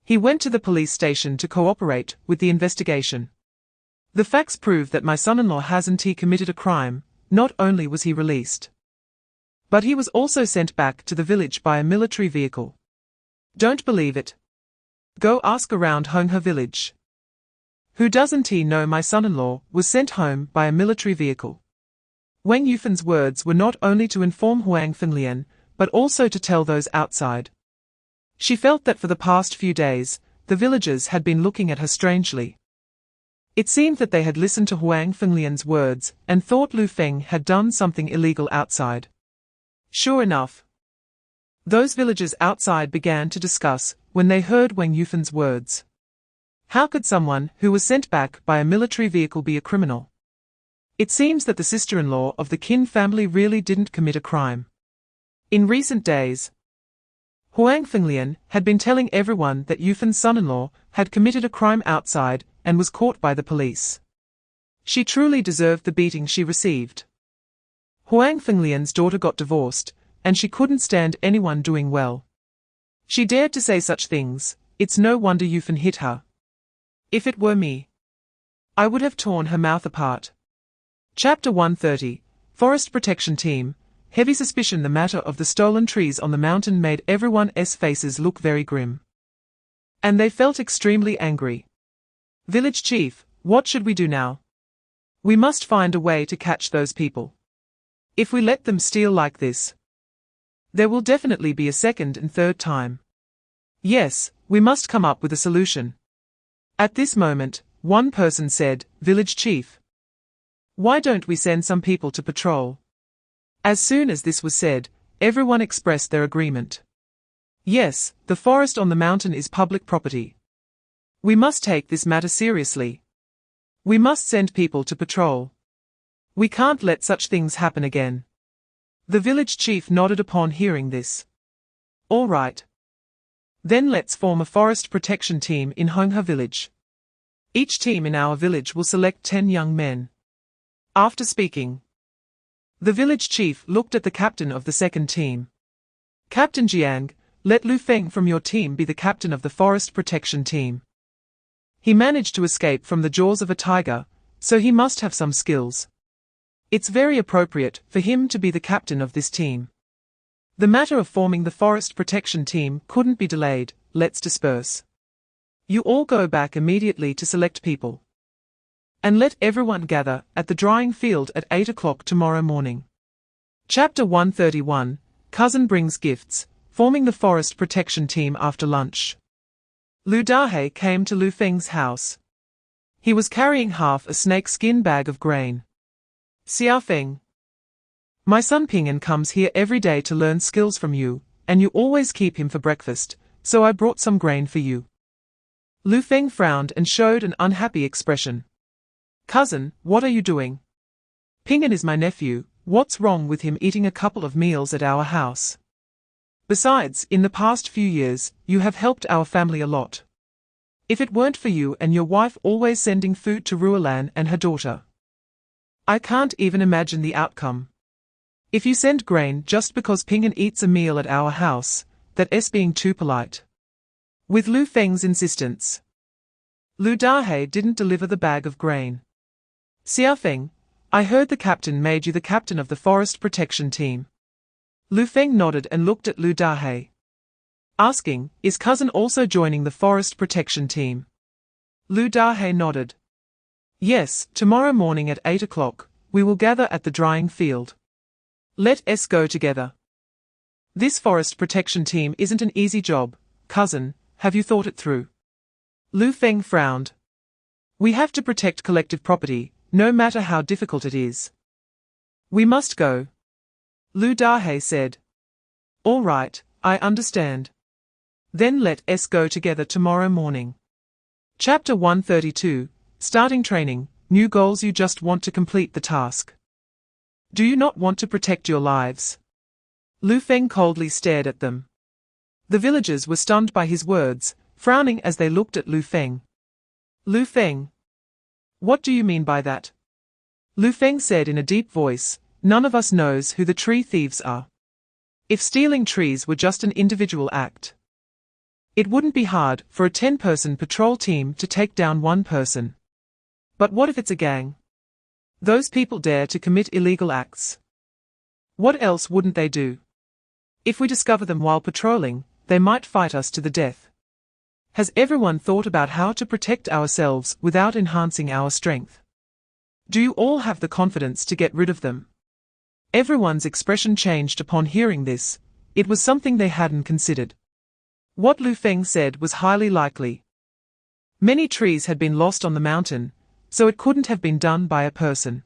Speaker 2: He went to the police station to cooperate with the investigation. The facts prove that my son-in-law hasn't committed a crime. Not only was he released, but he was also sent back to the village by a military vehicle. Don't believe it? Go ask around Honghe village. Who doesn't know my son-in-law was sent home by a military vehicle? Wang Yufan's words were not only to inform Huang Fenglian, but also to tell those outside. She felt that for the past few days, the villagers had been looking at her strangely. It seemed that they had listened to Huang Fenglian's words and thought Lu Feng had done something illegal outside. Sure enough, those villagers outside began to discuss when they heard Wang Yufan's words. How could someone who was sent back by a military vehicle be a criminal? It seems that the sister-in-law of the Qin family really didn't commit a crime. In recent days, Huang Fenglian had been telling everyone that Yufan's son-in-law had committed a crime outside and was caught by the police. She truly deserved the beating she received. Huang Fenglian's daughter got divorced, and she couldn't stand anyone doing well. She dared to say such things. It's no wonder Yufan hit her. If it were me, I would have torn her mouth apart. Chapter 130. Forest Protection Team. Heavy suspicion. The matter of the stolen trees on the mountain made everyone's faces look very grim. And they felt extremely angry. Village Chief, what should we do now? We must find a way to catch those people. If we let them steal like this, there will definitely be a second and third time. Yes, we must come up with a solution. At this moment, one person said, Village Chief, why don't we send some people to patrol? As soon as this was said, everyone expressed their agreement. Yes, the forest on the mountain is public property. We must take this matter seriously. We must send people to patrol. We can't let such things happen again. The village chief nodded upon hearing this. All right. Then let's form a forest protection team in Honghe village. Each team in our village will select 10 young men. After speaking, the village chief looked at the captain of the second team. Captain Jiang, let Lu Feng from your team be the captain of the forest protection team. He managed to escape from the jaws of a tiger, so he must have some skills. It's very appropriate for him to be the captain of this team. The matter of forming the forest protection team couldn't be delayed. Let's disperse. You all go back immediately to select people. And let everyone gather at the drying field at 8 o'clock tomorrow morning. Chapter 131. Cousin brings gifts, forming the forest protection team after lunch. Lu Dahe came to Lu Feng's house. He was carrying half a snake skin bag of grain. Xiao Feng. My son Ping'an comes here every day to learn skills from you, and you always keep him for breakfast, so I brought some grain for you. Lu Feng frowned and showed an unhappy expression. Cousin, what are you doing? Ping'an is my nephew, what's wrong with him eating a couple of meals at our house? Besides, in the past few years, you have helped our family a lot. If it weren't for you and your wife always sending food to Ruolan and her daughter, I can't even imagine the outcome. If you send grain just because Ping'an eats a meal at our house, that's being too polite. With Lu Feng's insistence, Lu Dahei didn't deliver the bag of grain. Xiao Feng, I heard the captain made you the captain of the forest protection team. Lu Feng nodded and looked at Lu Dahei, asking, is cousin also joining the forest protection team? Lu Dahei nodded. Yes, tomorrow morning at 8 o'clock, we will gather at the drying field. Let us go together. This forest protection team isn't an easy job, cousin, have you thought it through? Lu Feng frowned. We have to protect collective property, no matter how difficult it is. We must go. Lu Dahei said. All right, I understand. Then let us go together tomorrow morning. Chapter 132, Starting Training, New Goals. You just want to complete the task. Do you not want to protect your lives? Lu Feng coldly stared at them. The villagers were stunned by his words, frowning as they looked at Lu Feng. Lu Feng. What do you mean by that? Lu Feng said in a deep voice, none of us knows who the tree thieves are. If stealing trees were just an individual act, it wouldn't be hard for a 10-person patrol team to take down one person. But what if it's a gang? Those people dare to commit illegal acts. What else wouldn't they do? If we discover them while patrolling, they might fight us to the death. Has everyone thought about how to protect ourselves without enhancing our strength? Do you all have the confidence to get rid of them? Everyone's expression changed upon hearing this. It was something they hadn't considered. What Lu Feng said was highly likely. Many trees had been lost on the mountain, so it couldn't have been done by a person.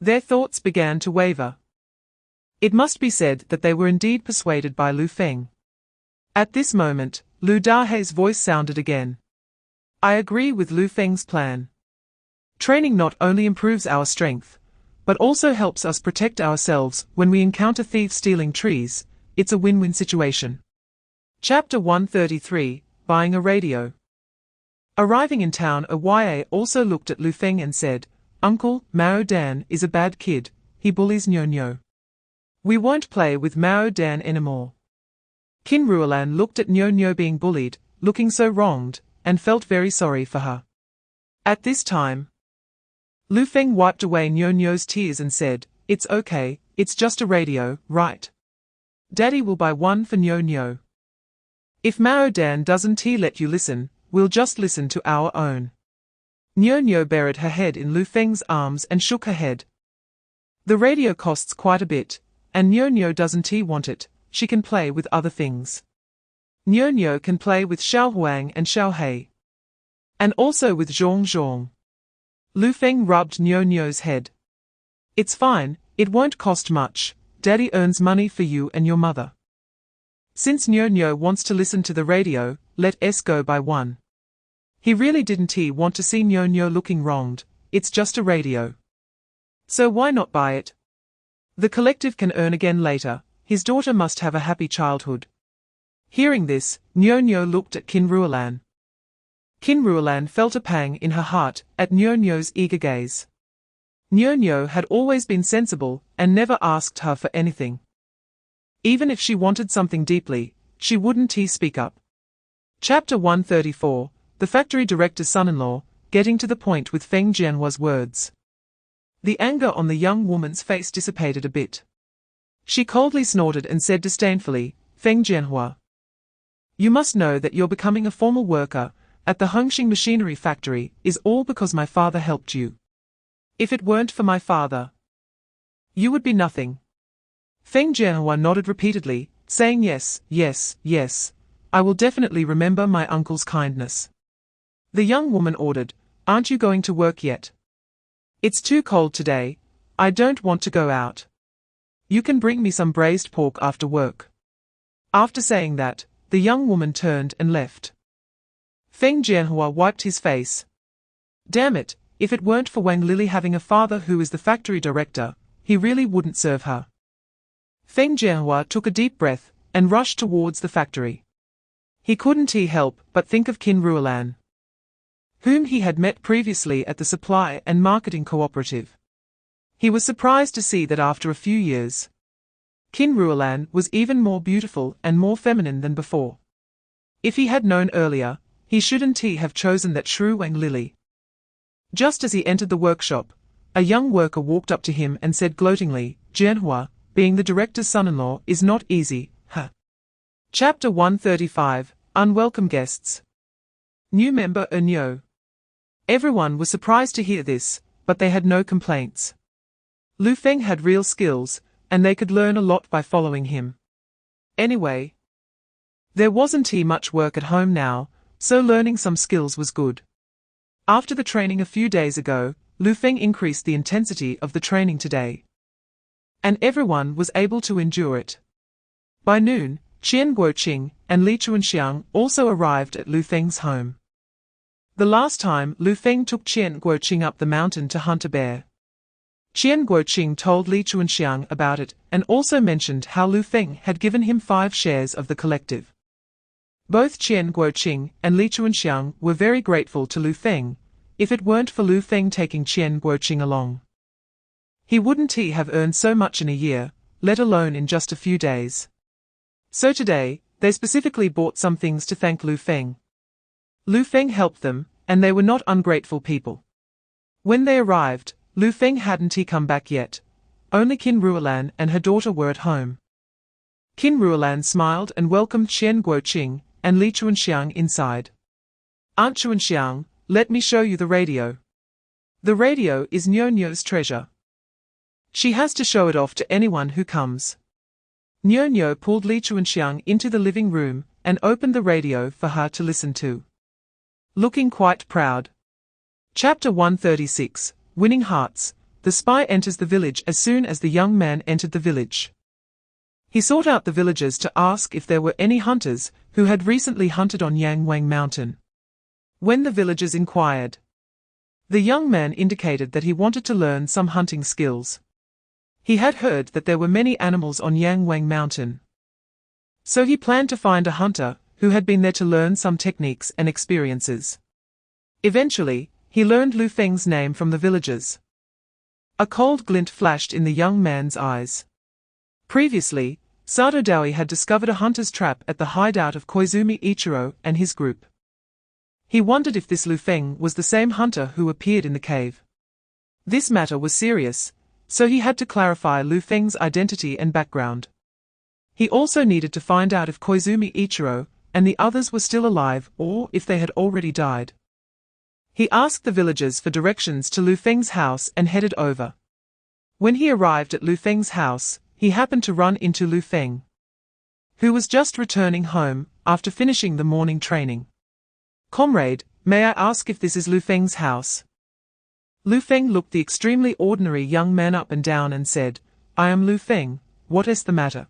Speaker 2: Their thoughts began to waver. It must be said that they were indeed persuaded by Lu Feng. At this moment, Lu Dahei's voice sounded again. I agree with Lu Feng's plan. Training not only improves our strength, but also helps us protect ourselves when we encounter thieves stealing trees. It's a win-win situation. Chapter 133, Buying a Radio. Arriving in town, Arya also looked at Lu Feng and said, Uncle, Mao Dan is a bad kid, he bullies Nyo. We won't play with Mao Dan anymore. Qin Ruolan looked at Nyo being bullied, looking so wronged, and felt very sorry for her. At this time, Lu Feng wiped away Nyo's tears and said, it's okay, it's just a radio, right? Daddy will buy one for Nyo. If Mao Dan doesn't let you listen, we'll just listen to our own. Nyo buried her head in Lu Feng's arms and shook her head. The radio costs quite a bit, and Nyo doesn't want it, she can play with other things. Nyo can play with Xiao Huang and Xiao Hei. And also with Zhong. Lu Feng rubbed Nyo's head. It's fine, it won't cost much, Daddy earns money for you and your mother. Since Nyo wants to listen to the radio, let us go buy one. He really didn't want to see Nyo looking wronged, it's just a radio. So why not buy it? The collective can earn again later, his daughter must have a happy childhood. Hearing this, Nyo looked at Qin Ruolan. Qin Ruolan felt a pang in her heart at Nyo's eager gaze. Nyo had always been sensible and never asked her for anything. Even if she wanted something deeply, she wouldn't speak up. Chapter 134, The Factory Director's Son-in-Law, Getting to the Point with Feng Jianhua's words. The anger on the young woman's face dissipated a bit. She coldly snorted and said disdainfully, Feng Jianhua, you must know that you're becoming a formal worker at the Hongxing Machinery Factory is all because my father helped you. If it weren't for my father, you would be nothing. Feng Jianhua nodded repeatedly, saying yes, I will definitely remember my uncle's kindness. The young woman ordered, aren't you going to work yet? It's too cold today, I don't want to go out. You can bring me some braised pork after work. After saying that, the young woman turned and left. Feng Jianhua wiped his face. Damn it, if it weren't for Wang Lili having a father who is the factory director, he really wouldn't serve her. Feng Jianhua took a deep breath and rushed towards the factory. He couldn't help but think of Qin Ruolan, whom he had met previously at the supply and marketing cooperative. He was surprised to see that after a few years, Qin Ruolan was even more beautiful and more feminine than before. If he had known earlier, he shouldn't have chosen that shrew Wang Lili. Just as he entered the workshop, a young worker walked up to him and said gloatingly, Jianhua, being the director's son-in-law is not easy, huh? Chapter 135, Unwelcome Guests. New member Ernyo. Everyone was surprised to hear this, but they had no complaints. Lu Feng had real skills, and they could learn a lot by following him. Anyway, there wasn't much work at home now, so learning some skills was good. After the training a few days ago, Lu Feng increased the intensity of the training today, and everyone was able to endure it. By noon, Qian Guoqing and Li Chuanxiang also arrived at Lu Feng's home. The last time Lu Feng took Qian Guoqing up the mountain to hunt a bear. Qian Guoqing told Li Chuanxiang about it and also mentioned how Lu Feng had given him 5 shares of the collective. Both Qian Guoqing and Li Chuanxiang were very grateful to Lu Feng. If it weren't for Lu Feng taking Qian Guoqing along, he wouldn't have earned so much in a year, let alone in just a few days. So today, they specifically bought some things to thank Lu Feng. Lu Feng helped them, and they were not ungrateful people. When they arrived, Lu Feng hadn't come back yet. Only Qin Ruolan and her daughter were at home. Qin Ruolan smiled and welcomed Qian Guoqing and Li Chuanxiang inside. Aunt Chuanxiang, let me show you the radio. The radio is Nyo-Nyo's treasure. She has to show it off to anyone who comes. Nyo-Nyo pulled Li Chuanxiang into the living room and opened the radio for her to listen to, looking quite proud. Chapter 136, Winning Hearts. The spy enters the village as soon as the young man entered the village. He sought out the villagers to ask if there were any hunters who had recently hunted on Yangwang Mountain. When the villagers inquired, the young man indicated that he wanted to learn some hunting skills. He had heard that there were many animals on Yangwang Mountain, so he planned to find a hunter who had been there to learn some techniques and experiences. Eventually, he learned Lu Feng's name from the villagers. A cold glint flashed in the young man's eyes. Previously, Sato Daoi had discovered a hunter's trap at the hideout of Koizumi Ichiro and his group. He wondered if this Lu Feng was the same hunter who appeared in the cave. This matter was serious, so he had to clarify Lu Feng's identity and background. He also needed to find out if Koizumi Ichiro and the others were still alive or if they had already died. He asked the villagers for directions to Lu Feng's house and headed over. When he arrived at Lu Feng's house, he happened to run into Lu Feng, who was just returning home after finishing the morning training. Comrade, may I ask if this is Lu Feng's house? Lu Feng looked the extremely ordinary young man up and down and said, I am Lu Feng, what is the matter?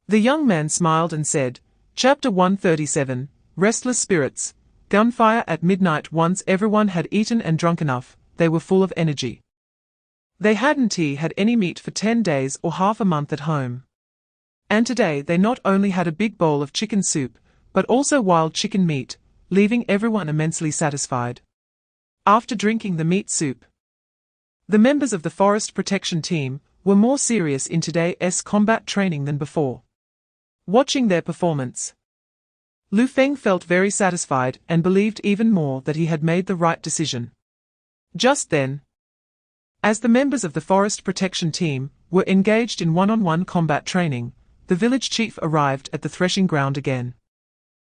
Speaker 2: The young man smiled and said, Chapter 137, Restless Spirits. Gunfire at midnight. Once everyone had eaten and drunk enough, they were full of energy. They hadn't had any meat for 10 days or half a month at home. And today they not only had a big bowl of chicken soup, but also wild chicken meat, leaving everyone immensely satisfied. After drinking the meat soup, the members of the forest protection team were more serious in today's combat training than before. Watching their performance, Lu Feng felt very satisfied and believed even more that he had made the right decision. Just then, as the members of the forest protection team were engaged in one-on-one combat training, the village chief arrived at the threshing ground again.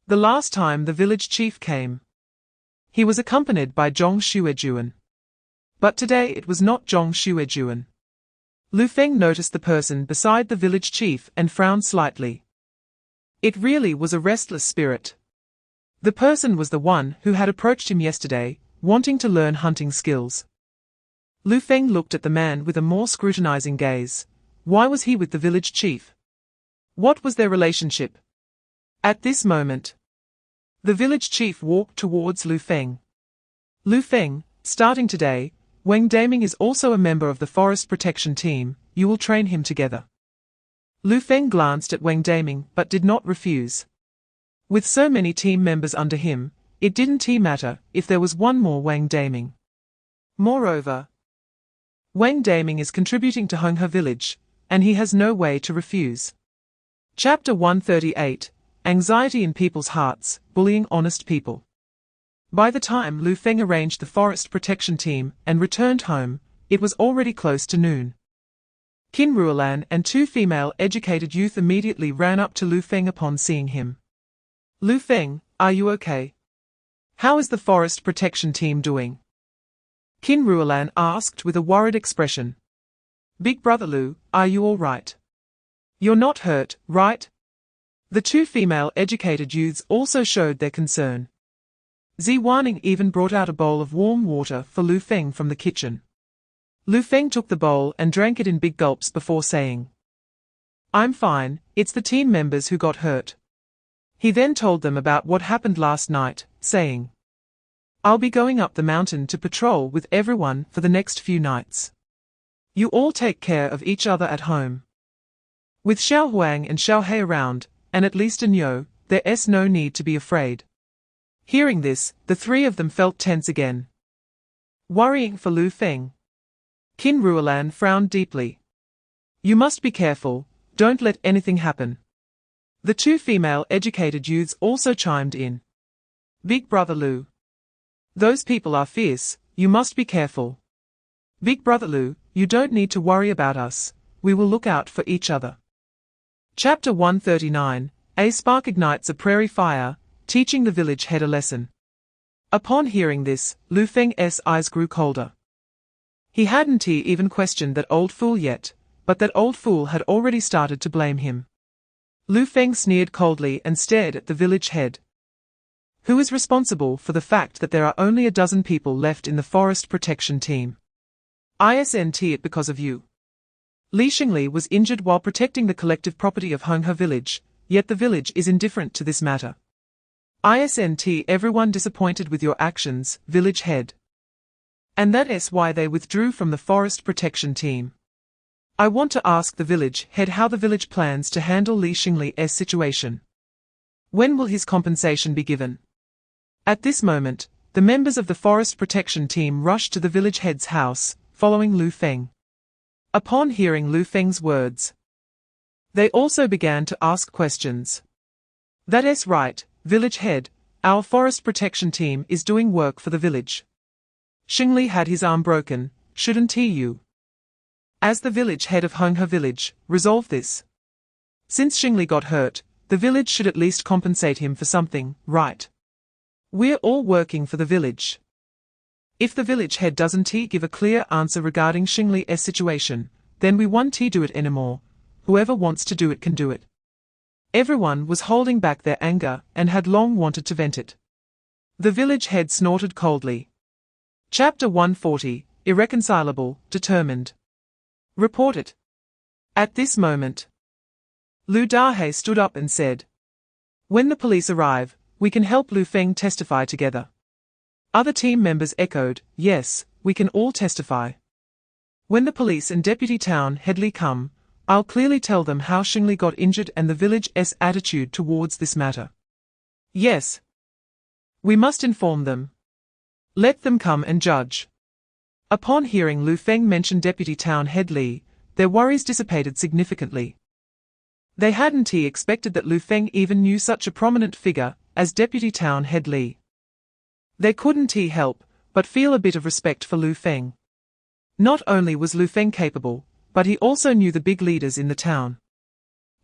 Speaker 2: The last time the village chief came, he was accompanied by Zhong Xuejuan. But today it was not Zhong Xuejuan. Lu Feng noticed the person beside the village chief and frowned slightly. It really was a restless spirit. The person was the one who had approached him yesterday, wanting to learn hunting skills. Lu Feng looked at the man with a more scrutinizing gaze. Why was he with the village chief? What was their relationship? At this moment, the village chief walked towards Lu Feng. Lu Feng, starting today, Wang Daming is also a member of the forest protection team. You will train him together. Lu Feng glanced at Wang Daming but did not refuse. With so many team members under him, it didn't matter if there was one more Wang Daming. Moreover, Wang Daming is contributing to Honghe village, and he has no way to refuse. Chapter 138, Anxiety in People's Hearts, Bullying Honest People. By the time Lu Feng arranged the forest protection team and returned home, it was already close to noon. Qin Ruolan and two female educated youth immediately ran up to Lu Feng upon seeing him. Lu Feng, are you okay? How is the forest protection team doing? Qin Ruolan asked with a worried expression. Big brother Lu, are you all right? You're not hurt, right? The two female educated youths also showed their concern. Ziwaning even brought out a bowl of warm water for Lu Feng from the kitchen. Lu Feng took the bowl and drank it in big gulps before saying, I'm fine, it's the team members who got hurt. He then told them about what happened last night, saying, I'll be going up the mountain to patrol with everyone for the next few nights. You all take care of each other at home. With Xiao Huang and Xiao He around, and at least in Yo, there's no need to be afraid. Hearing this, the three of them felt tense again. Worrying for Lu Feng. Qin Ruolan frowned deeply. You must be careful, don't let anything happen. The two female educated youths also chimed in. Big brother Lu. Those people are fierce, you must be careful. Big brother Lu, you don't need to worry about us, we will look out for each other. Chapter 139, A Spark Ignites a Prairie Fire, Teaching the Village Head a Lesson. Upon hearing this, Lu Feng's eyes grew colder. He hadn't even questioned that old fool yet, but that old fool had already started to blame him. Lu Feng sneered coldly and stared at the village head. Who is responsible for the fact that there are only a dozen people left in the forest protection team? Isn't it because of you? Li Xingli was injured while protecting the collective property of Honghe village, yet the village is indifferent to this matter. Isn't everyone disappointed with your actions, village head? And that's why they withdrew from the forest protection team. I want to ask the village head how the village plans to handle Li Xingli's situation. When will his compensation be given? At this moment, the members of the forest protection team rushed to the village head's house, following Lu Feng. Upon hearing Lu Feng's words, they also began to ask questions. That's right, village head, our forest protection team is doing work for the village. Xingli had his arm broken, shouldn't you? As the village head of Honghe village, resolve this. Since Xingli got hurt, the village should at least compensate him for something, right? We're all working for the village. If the village head doesn't give a clear answer regarding Xingli's situation, then we won't do it anymore. Whoever wants to do it can do it. Everyone was holding back their anger and had long wanted to vent it. The village head snorted coldly. Chapter 140, Irreconcilable, Determined. Report it. At this moment, Lu Dahe stood up and said, when the police arrive, we can help Lu Feng testify together. Other team members echoed, yes, we can all testify. When the police and deputy town head Li come, I'll clearly tell them how Xingli got injured and the village's attitude towards this matter. Yes. We must inform them. Let them come and judge. Upon hearing Lu Feng mention deputy town head Li, their worries dissipated significantly. They hadn't expected that Lu Feng even knew such a prominent figure as deputy town head Li. They couldn't help but feel a bit of respect for Lu Feng. Not only was Lu Feng capable, but he also knew the big leaders in the town.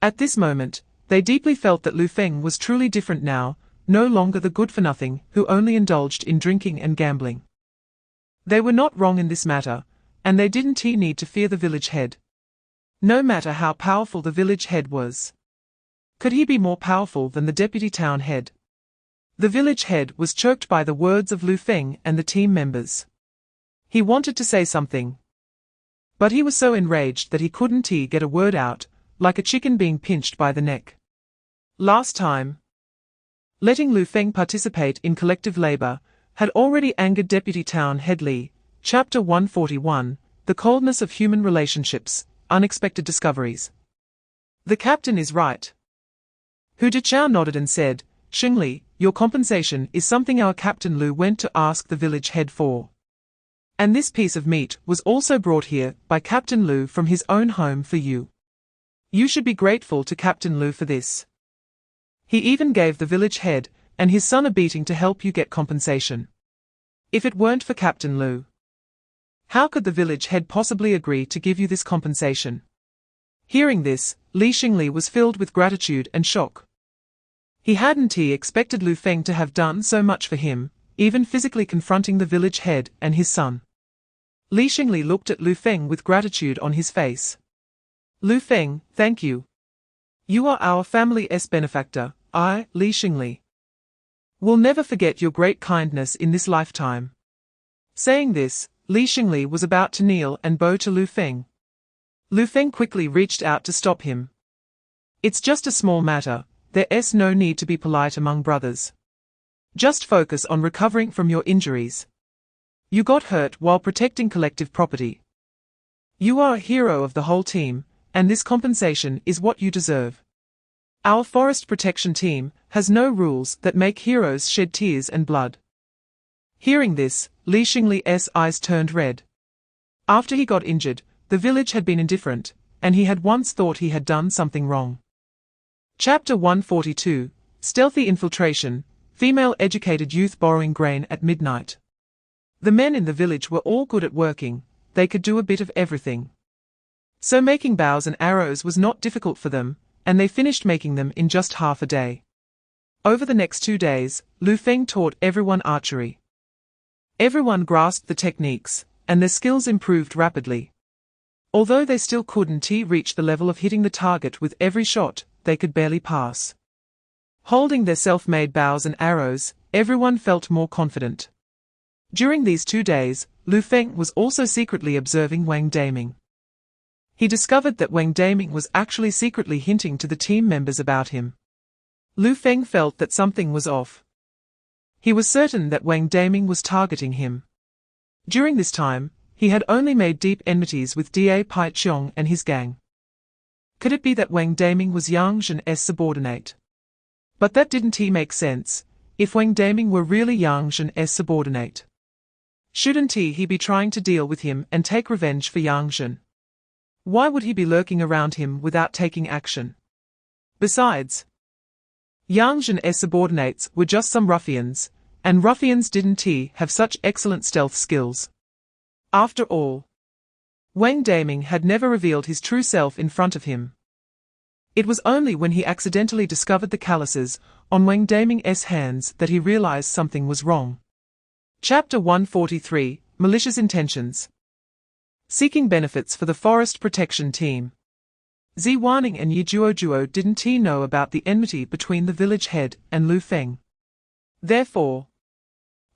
Speaker 2: At this moment, they deeply felt that Lu Feng was truly different now, no longer the good-for-nothing who only indulged in drinking and gambling. They were not wrong in this matter, and they didn't need to fear the village head. No matter how powerful the village head was. Could he be more powerful than the deputy town head? The village head was choked by the words of Lu Feng and the team members. He wanted to say something, but he was so enraged that he couldn't get a word out, like a chicken being pinched by the neck. Last time, letting Lu Feng participate in collective labor had already angered Deputy Town Head Li. Chapter 141, The Coldness of Human Relationships, Unexpected Discoveries. The captain is right. Hu Jichao nodded and said, Shrewdly, your compensation is something our Captain Lu went to ask the village head for. And this piece of meat was also brought here by Captain Lu from his own home for you. You should be grateful to Captain Lu for this. He even gave the village head and his son a beating to help you get compensation. If it weren't for Captain Lu, how could the village head possibly agree to give you this compensation? Hearing this, Li Xingli was filled with gratitude and shock. He hadn't expected Lu Feng to have done so much for him, even physically confronting the village head and his son. Li Xingli looked at Lu Feng with gratitude on his face. Lu Feng, thank you. You are our family's benefactor. I, Li Xingli, will never forget your great kindness in this lifetime. Saying this, Li Xingli was about to kneel and bow to Lu Feng. Lu Feng quickly reached out to stop him. It's just a small matter, there's no need to be polite among brothers. Just focus on recovering from your injuries. You got hurt while protecting collective property. You are a hero of the whole team, and this compensation is what you deserve. Our forest protection team has no rules that make heroes shed tears and blood. Hearing this, Li Xingli's eyes turned red. After he got injured, the village had been indifferent, and he had once thought he had done something wrong. Chapter 142, Stealthy Infiltration, Female Educated Youth Borrowing Grain at Midnight. The men in the village were all good at working, they could do a bit of everything. So making bows and arrows was not difficult for them, and they finished making them in just half a day. Over the next 2 days, Lu Feng taught everyone archery. Everyone grasped the techniques, and their skills improved rapidly. Although they still couldn't reach the level of hitting the target with every shot, they could barely pass. Holding their self-made bows and arrows, everyone felt more confident. During these 2 days, Lu Feng was also secretly observing Wang Daming. He discovered that Wang Daming was actually secretly hinting to the team members about him. Lu Feng felt that something was off. He was certain that Wang Daming was targeting him. During this time, he had only made deep enmities with Da Pai Chiong and his gang. Could it be that Wang Daming was Yang Zhen's subordinate? But that didn't make sense, if Wang Daming were really Yang Zhen's subordinate. Shouldn't he be trying to deal with him and take revenge for Yang Zhen? Why would he be lurking around him without taking action? Besides, Yang Zhen's subordinates were just some ruffians, and ruffians didn't have such excellent stealth skills. After all, Wang Daming had never revealed his true self in front of him. It was only when he accidentally discovered the calluses on Wang Daming's hands that he realized something was wrong. Chapter 143, Malicious Intentions. Seeking benefits for the forest protection team. Ziwaning and Yijuojuo didn't know about the enmity between the village head and Lu Feng. Therefore,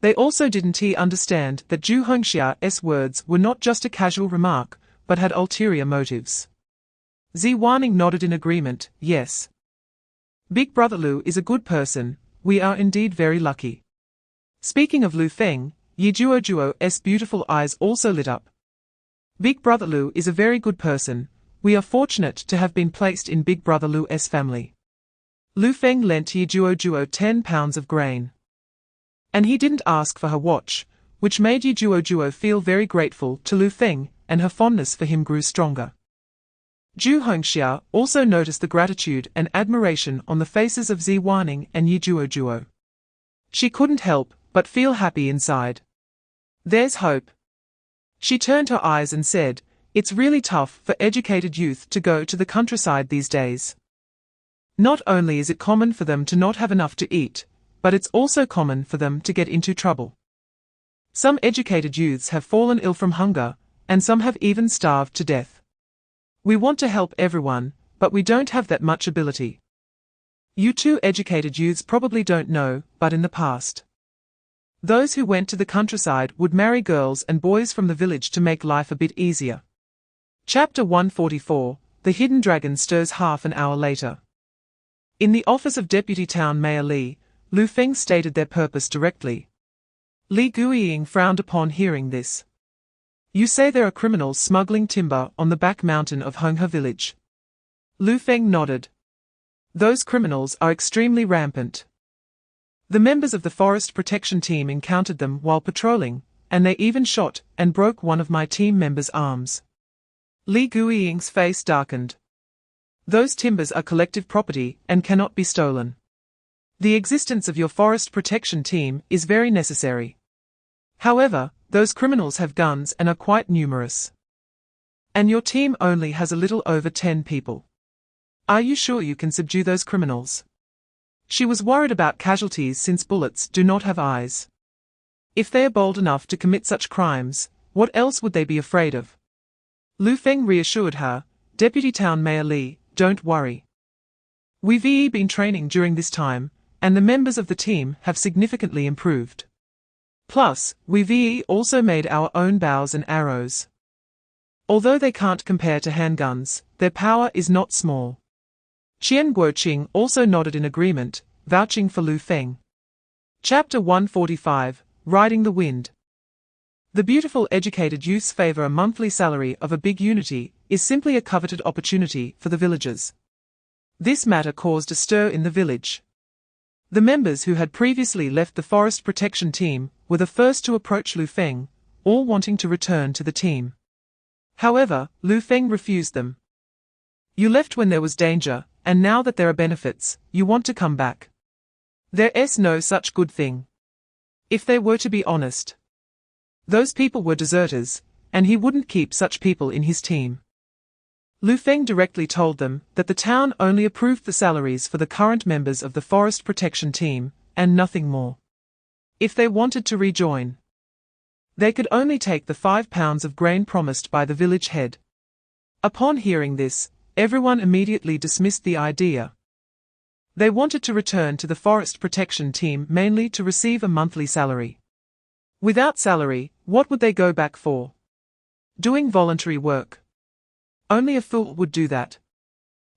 Speaker 2: they also didn't understand that Zhu Hongxia's words were not just a casual remark, but had ulterior motives. Ziwaning nodded in agreement, yes. Big Brother Lu is a good person, we are indeed very lucky. Speaking of Lu Feng, Yijuojuo's beautiful eyes also lit up. Big Brother Lu is a very good person, we are fortunate to have been placed in Big Brother Lu's family. Lu Feng lent Yijuojuo 10 pounds of grain. And he didn't ask for her watch, which made Yijuojuo feel very grateful to Lu Feng, and her fondness for him grew stronger. Zhu Hongxia also noticed the gratitude and admiration on the faces of Ziwaning and Yijuojuo. She couldn't help but feel happy inside. There's hope. She turned her eyes and said, it's really tough for educated youth to go to the countryside these days. Not only is it common for them to not have enough to eat, but it's also common for them to get into trouble. Some educated youths have fallen ill from hunger, and some have even starved to death. We want to help everyone, but we don't have that much ability. You two educated youths probably don't know, but in the past, Those who went to the countryside would marry girls and boys from the village to make life a bit easier. Chapter 144, The Hidden Dragon stirs half an hour later. In the office of Deputy Town Mayor Lu Feng stated their purpose directly. Li Guiying frowned upon hearing this. You say there are criminals smuggling timber on the back mountain of Honghe village. Lu Feng nodded. Those criminals are extremely rampant. The members of the forest protection team encountered them while patrolling, and they even shot and broke one of my team members' arms. Li Guiying's face darkened. Those timbers are collective property and cannot be stolen. The existence of your forest protection team is very necessary. However, those criminals have guns and are quite numerous. And your team only has a little over 10 people. Are you sure you can subdue those criminals? She was worried about casualties since bullets do not have eyes. If they are bold enough to commit such crimes, what else would they be afraid of? Lu Feng reassured her, Deputy Town Mayor Li, don't worry. We've been training during this time, and the members of the team have significantly improved. Plus, we've also made our own bows and arrows. Although they can't compare to handguns, their power is not small. Qian Guoqing also nodded in agreement, vouching for Lu Feng. Chapter 145, Riding the Wind. The beautiful educated youths favor a monthly salary of a big unity is simply a coveted opportunity for the villagers. This matter caused a stir in the village. The members who had previously left the forest protection team were the first to approach Lu Feng, all wanting to return to the team. However, Lu Feng refused them. You left when there was danger, and now that there are benefits, you want to come back. There's no such good thing. If they were to be honest, those people were deserters, and he wouldn't keep such people in his team. Lu Feng directly told them that the town only approved the salaries for the current members of the forest protection team, and nothing more. If they wanted to rejoin, they could only take the 5 pounds of grain promised by the village head. Upon hearing this, everyone immediately dismissed the idea. They wanted to return to the forest protection team mainly to receive a monthly salary. Without salary, what would they go back for? Doing voluntary work. Only a fool would do that.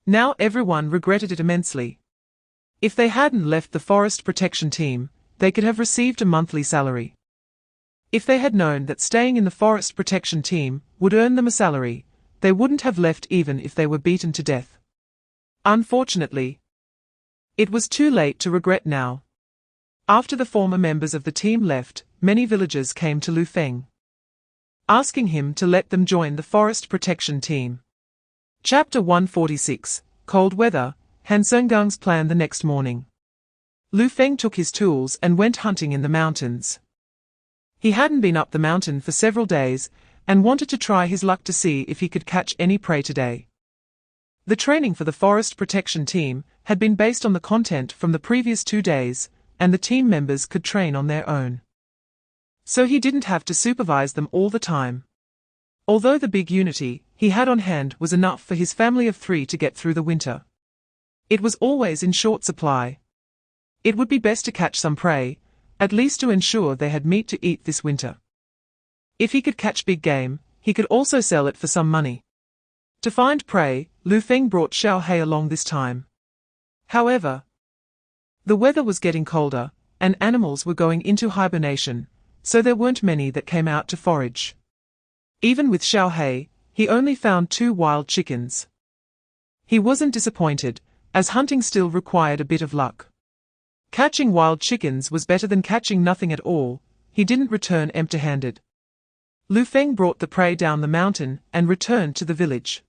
Speaker 2: Now everyone regretted it immensely. If they hadn't left the forest protection team, they could have received a monthly salary. If they had known that staying in the forest protection team would earn them a salary, they wouldn't have left even if they were beaten to death. Unfortunately, it was too late to regret now. After the former members of the team left, many villagers came to Lu Feng, asking him to let them join the forest protection team. Chapter 146, Cold Weather, Han Sengang's plan the next morning. Lu Feng took his tools and went hunting in the mountains. He hadn't been up the mountain for several days, and wanted to try his luck to see if he could catch any prey today. The training for the forest protection team had been based on the content from the previous 2 days, and the team members could train on their own. So he didn't have to supervise them all the time. Although the big unity he had on hand was enough for his family of 3 to get through the winter, it was always in short supply. It would be best to catch some prey, at least to ensure they had meat to eat this winter. If he could catch big game, he could also sell it for some money. To find prey, Lu Feng brought Xiao Hei along this time. However, the weather was getting colder, and animals were going into hibernation, so there weren't many that came out to forage. Even with Xiao Hei, he only found 2 wild chickens. He wasn't disappointed, as hunting still required a bit of luck. Catching wild chickens was better than catching nothing at all. He didn't return empty-handed. Lu Feng brought the prey down the mountain and returned to the village.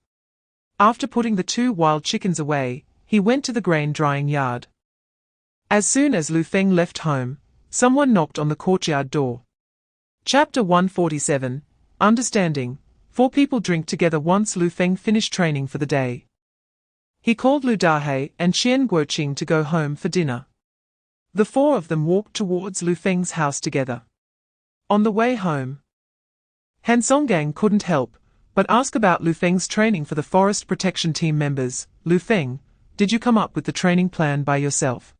Speaker 2: After putting the 2 wild chickens away, he went to the grain drying yard. As soon as Lu Feng left home, someone knocked on the courtyard door. Chapter 147, Understanding. 4 people drink together once Lu Feng finished training for the day. He called Lu Dahei and Qian Guoqing to go home for dinner. The 4 of them walked towards Lu Feng's house together. On the way home, Han Songgang couldn't help but ask about Lu Feng's training for the forest protection team members. Lu Feng, did you come up with the training plan by yourself?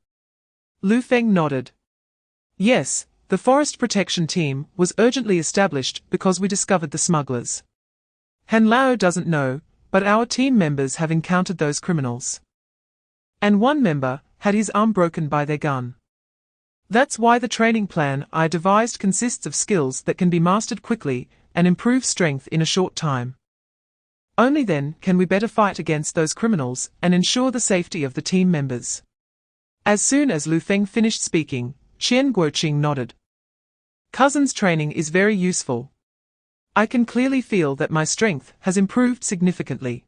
Speaker 2: Lu Feng nodded. Yes, the forest protection team was urgently established because we discovered the smugglers. Han Lao doesn't know, but our team members have encountered those criminals. And one member had his arm broken by their gun. That's why the training plan I devised consists of skills that can be mastered quickly and improve strength in a short time. Only then can we better fight against those criminals and ensure the safety of the team members. As soon as Lu Feng finished speaking, Qian Guoqing nodded. Cousin's training is very useful. I can clearly feel that my strength has improved significantly.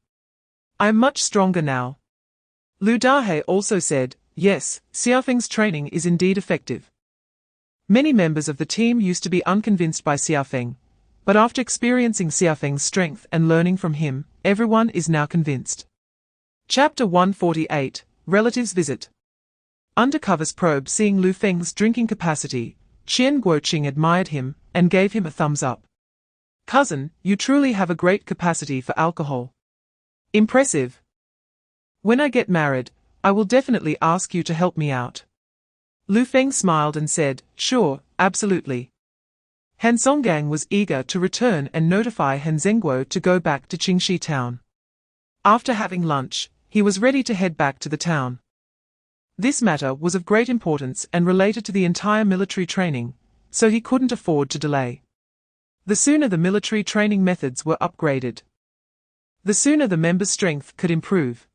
Speaker 2: I'm much stronger now. Lu Dahe also said, yes, Xiaofeng's training is indeed effective. Many members of the team used to be unconvinced by Xiaofeng, but after experiencing Xiaofeng's strength and learning from him, everyone is now convinced. Chapter 148, Relatives Visit. Undercovers probe. Seeing Lu Feng's drinking capacity, Qian Guoqing admired him and gave him a thumbs up. Cousin, you truly have a great capacity for alcohol. Impressive. When I get married, I will definitely ask you to help me out. Lu Feng smiled and said, sure, absolutely. Han Songgang was eager to return and notify Han Zhenguo to go back to Qingxi town. After having lunch, he was ready to head back to the town. This matter was of great importance and related to the entire military training, so he couldn't afford to delay. The sooner the military training methods were upgraded, the sooner the members' strength could improve.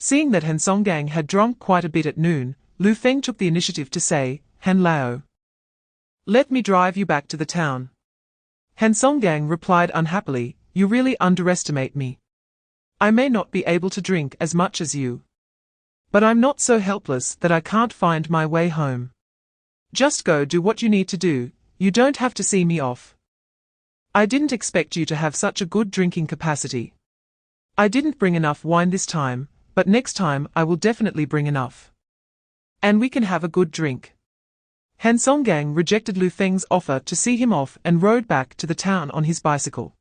Speaker 2: Seeing that Han Songgang had drunk quite a bit at noon, Lu Feng took the initiative to say, Han Lao, let me drive you back to the town. Han Songgang replied unhappily, you really underestimate me. I may not be able to drink as much as you, but I'm not so helpless that I can't find my way home. Just go do what you need to do, you don't have to see me off. I didn't expect you to have such a good drinking capacity. I didn't bring enough wine this time, but next time I will definitely bring enough. And we can have a good drink. Han Songgang rejected Lu Feng's offer to see him off and rode back to the town on his bicycle.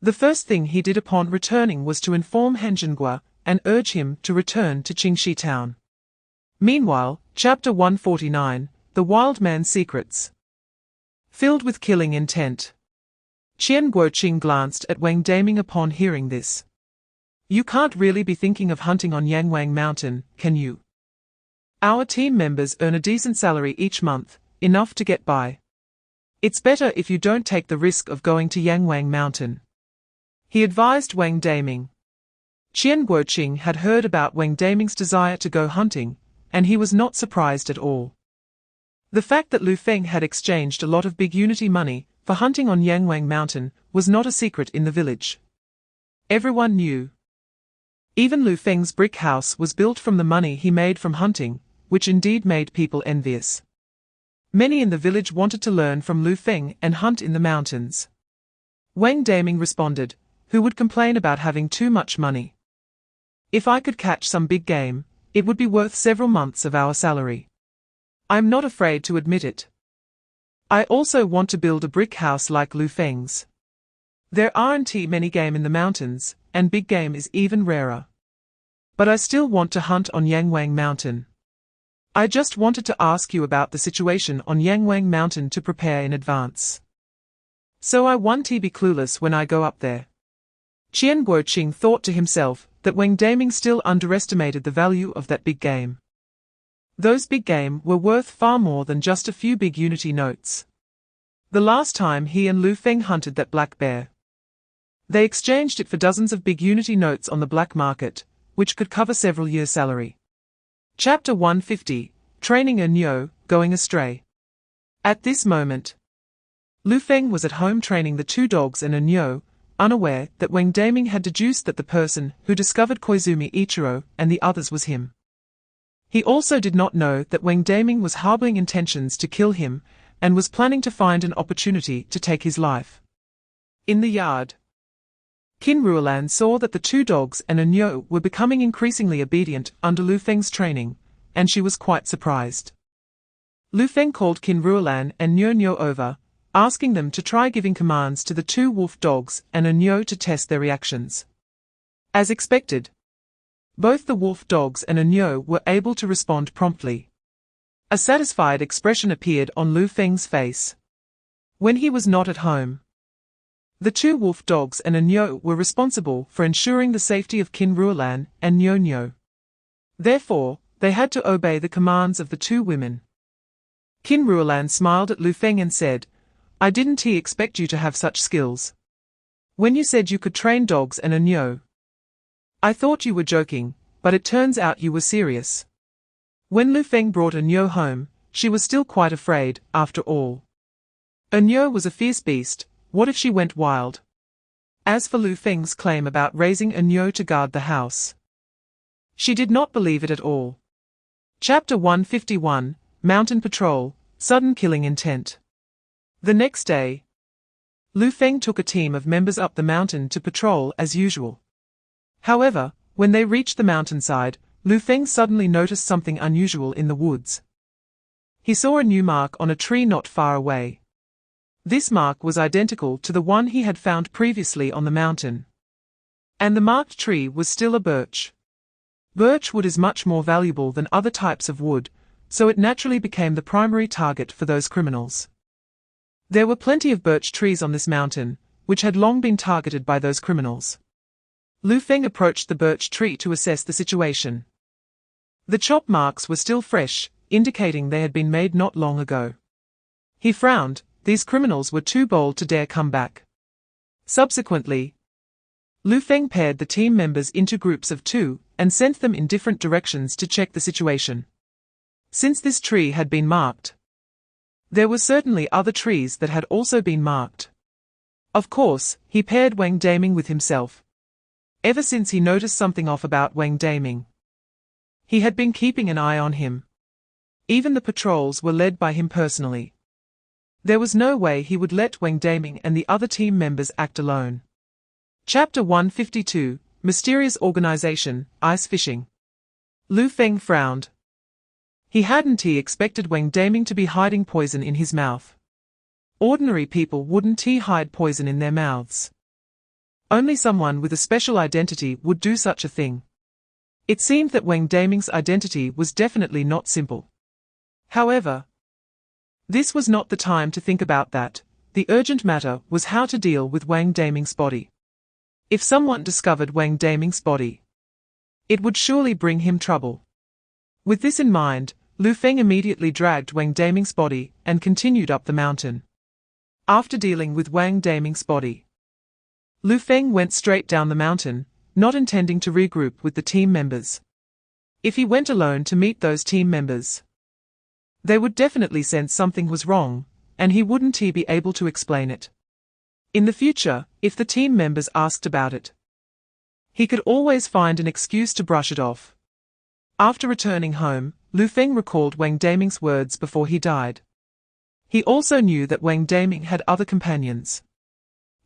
Speaker 2: The first thing he did upon returning was to inform Han Zhenguo and urge him to return to Qingxi town. Meanwhile, Chapter 149, The Wild Man's Secrets. Filled with killing intent. Qian Guoqing glanced at Wang Daming upon hearing this. You can't really be thinking of hunting on Yangwang Mountain, can you? Our team members earn a decent salary each month, enough to get by. It's better if you don't take the risk of going to Yangwang Mountain. He advised Wang Daming. Qian Guoqing had heard about Wang Daming's desire to go hunting, and he was not surprised at all. The fact that Lu Feng had exchanged a lot of big unity money for hunting on Yangwang Mountain was not a secret in the village. Everyone knew. Even Lu Feng's brick house was built from the money he made from hunting, which indeed made people envious. Many in the village wanted to learn from Lu Feng and hunt in the mountains. Wang Daming responded, who would complain about having too much money? If I could catch some big game, it would be worth several months of our salary. I'm not afraid to admit it. I also want to build a brick house like Lu Feng's. There aren't many game in the mountains, and big game is even rarer. But I still want to hunt on Yangwang Mountain. I just wanted to ask you about the situation on Yangwang Mountain to prepare in advance. So I won't be clueless when I go up there. Qian Guoqing thought to himself that Wang Daming still underestimated the value of that big game. Those big game were worth far more than just a few big unity notes. The last time he and Lu Feng hunted that black bear, they exchanged it for dozens of big unity notes on the black market, which could cover several years' salary. Chapter 150, Training a Nyo, Going Astray. At this moment, Lu Feng was at home training the two dogs and a Nyo, unaware that Wang Daming had deduced that the person who discovered Koizumi Ichiro and the others was him. He also did not know that Wang Daming was harboring intentions to kill him and was planning to find an opportunity to take his life. In the yard, Qin Ruolan saw that the two dogs and a Nyo were becoming increasingly obedient under Lu Feng's training, and she was quite surprised. Lu Feng called Qin Ruolan and Nyo over, asking them to try giving commands to the two wolf dogs and a Nyo to test their reactions. As expected, both the wolf dogs and a Nyo were able to respond promptly. A satisfied expression appeared on Lu Feng's face. When he was not at home, the two wolf dogs and Nyo were responsible for ensuring the safety of Qin Ruolan and Nyo. Therefore, they had to obey the commands of the two women. Qin Ruolan smiled at Lu Feng and said, "I didn't expect you to have such skills. When you said you could train dogs and Nyo, I thought you were joking, but it turns out you were serious." When Lu Feng brought Nyo home, she was still quite afraid, after all. Nyo was a fierce beast. What if she went wild? As for Lu Feng's claim about raising Nyo to guard the house, she did not believe it at all. Chapter 151, Mountain Patrol, Sudden Killing Intent. The next day, Lu Feng took a team of members up the mountain to patrol as usual. However, when they reached the mountainside, Lu Feng suddenly noticed something unusual in the woods. He saw a new mark on a tree not far away. This mark was identical to the one he had found previously on the mountain. And the marked tree was still a birch. Birch wood is much more valuable than other types of wood, so it naturally became the primary target for those criminals. There were plenty of birch trees on this mountain, which had long been targeted by those criminals. Lu Feng approached the birch tree to assess the situation. The chop marks were still fresh, indicating they had been made not long ago. He frowned. These criminals were too bold to dare come back. Subsequently, Lu Feng paired the team members into groups of two and sent them in different directions to check the situation. Since this tree had been marked, there were certainly other trees that had also been marked. Of course, he paired Wang Daming with himself. Ever since he noticed something off about Wang Daming, he had been keeping an eye on him. Even the patrols were led by him personally. There was no way he would let Wang Daming and the other team members act alone. Chapter 152, Mysterious Organization, Ice Fishing. Lu Feng frowned. He hadn't expected Wang Daming to be hiding poison in his mouth. Ordinary people wouldn't hide poison in their mouths. Only someone with a special identity would do such a thing. It seemed that Wang Daming's identity was definitely not simple. However, this was not the time to think about that. The urgent matter was how to deal with Wang Daming's body. If someone discovered Wang Daming's body, it would surely bring him trouble. With this in mind, Lu Feng immediately dragged Wang Daming's body and continued up the mountain. After dealing with Wang Daming's body, Lu Feng went straight down the mountain, not intending to regroup with the team members. If he went alone to meet those team members, they would definitely sense something was wrong, and he wouldn't be able to explain it. In the future, if the team members asked about it, he could always find an excuse to brush it off. After returning home, Lu Feng recalled Wang Daming's words before he died. He also knew that Wang Daming had other companions.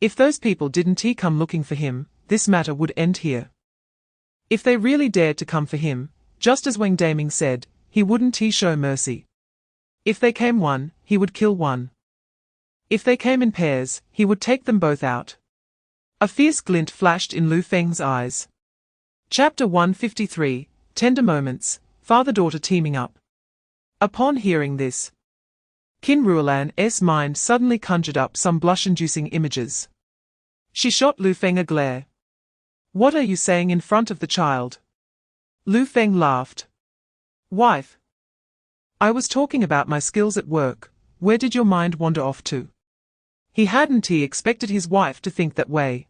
Speaker 2: If those people didn't come looking for him, this matter would end here. If they really dared to come for him, just as Wang Daming said, he wouldn't show mercy. If they came one, he would kill one. If they came in pairs, he would take them both out. A fierce glint flashed in Lu Feng's eyes. Chapter 153, Tender Moments, Father-Daughter Teaming Up. Upon hearing this, Qin Ruolan's mind suddenly conjured up some blush-inducing images. She shot Lu Feng a glare. "What are you saying in front of the child?" Lu Feng laughed. "Wife, I was talking about my skills at work. Where did your mind wander off to?" He hadn't expected his wife to think that way.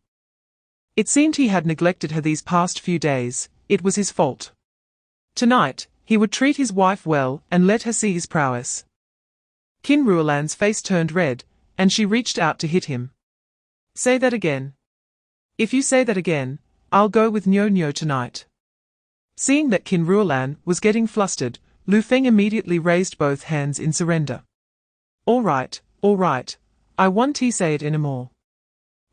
Speaker 2: It seemed he had neglected her these past few days. It was his fault. Tonight, he would treat his wife well and let her see his prowess. Qin Ruolan's face turned red, and she reached out to hit him. "Say that again. If you say that again, I'll go with Nyo tonight." Seeing that Qin Ruolan was getting flustered, Lu Feng immediately raised both hands in surrender. All right, I won't say it anymore.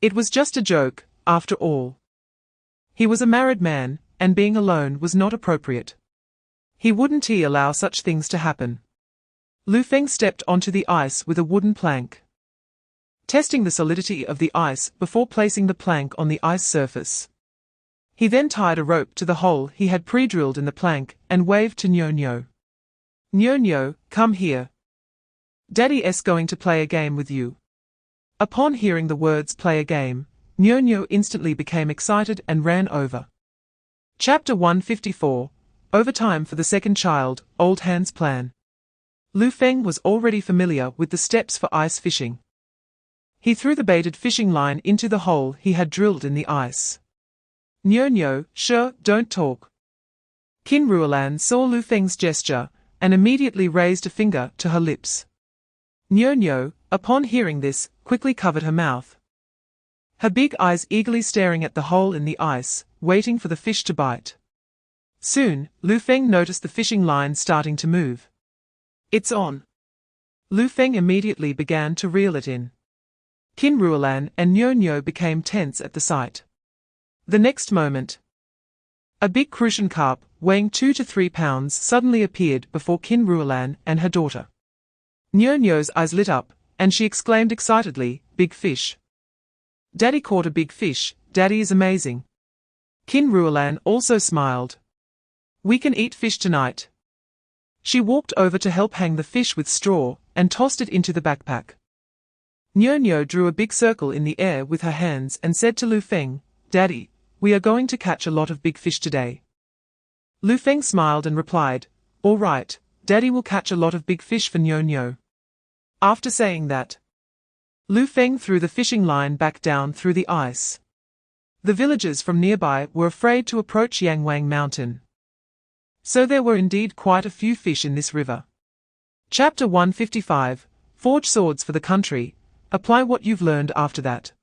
Speaker 2: It was just a joke, after all. He was a married man, and being alone was not appropriate. He wouldn't allow such things to happen. Lu Feng stepped onto the ice with a wooden plank, testing the solidity of the ice before placing the plank on the ice surface. He then tied a rope to the hole he had pre-drilled in the plank and waved to Nyo. Nyo, come here. Daddy's going to play a game with you. Upon hearing the words play a game, Nyo instantly became excited and ran over. Chapter 154, Overtime for the second child, Old Han's plan. Lu Feng was already familiar with the steps for ice fishing. He threw the baited fishing line into the hole he had drilled in the ice. Nyo, sure, don't talk. Aria'sWhisper saw Lu Feng's gesture, and immediately raised a finger to her lips. Nyo, upon hearing this, quickly covered her mouth. Her big eyes eagerly staring at the hole in the ice, waiting for the fish to bite. Soon, Lu Feng noticed the fishing line starting to move. It's on. Lu Feng immediately began to reel it in. Aria'sWhisper and Nyo became tense at the sight. The next moment, a big crucian carp, weighing 2 to 3 pounds, suddenly appeared before Aria'sWhisper and her daughter. Nyo's eyes lit up, and she exclaimed excitedly, "Big fish! Daddy caught a big fish, Daddy is amazing." Aria'sWhisper also smiled. "We can eat fish tonight." She walked over to help hang the fish with straw, and tossed it into the backpack. Nyo drew a big circle in the air with her hands and said to Lu Feng, "Daddy, we are going to catch a lot of big fish today." Lu Feng smiled and replied, "All right, Daddy will catch a lot of big fish for Nyo." After saying that, Lu Feng threw the fishing line back down through the ice. The villagers from nearby were afraid to approach Yangwang Mountain. So there were indeed quite a few fish in this river. Chapter 155, Forge swords for the country, apply what you've learned after that.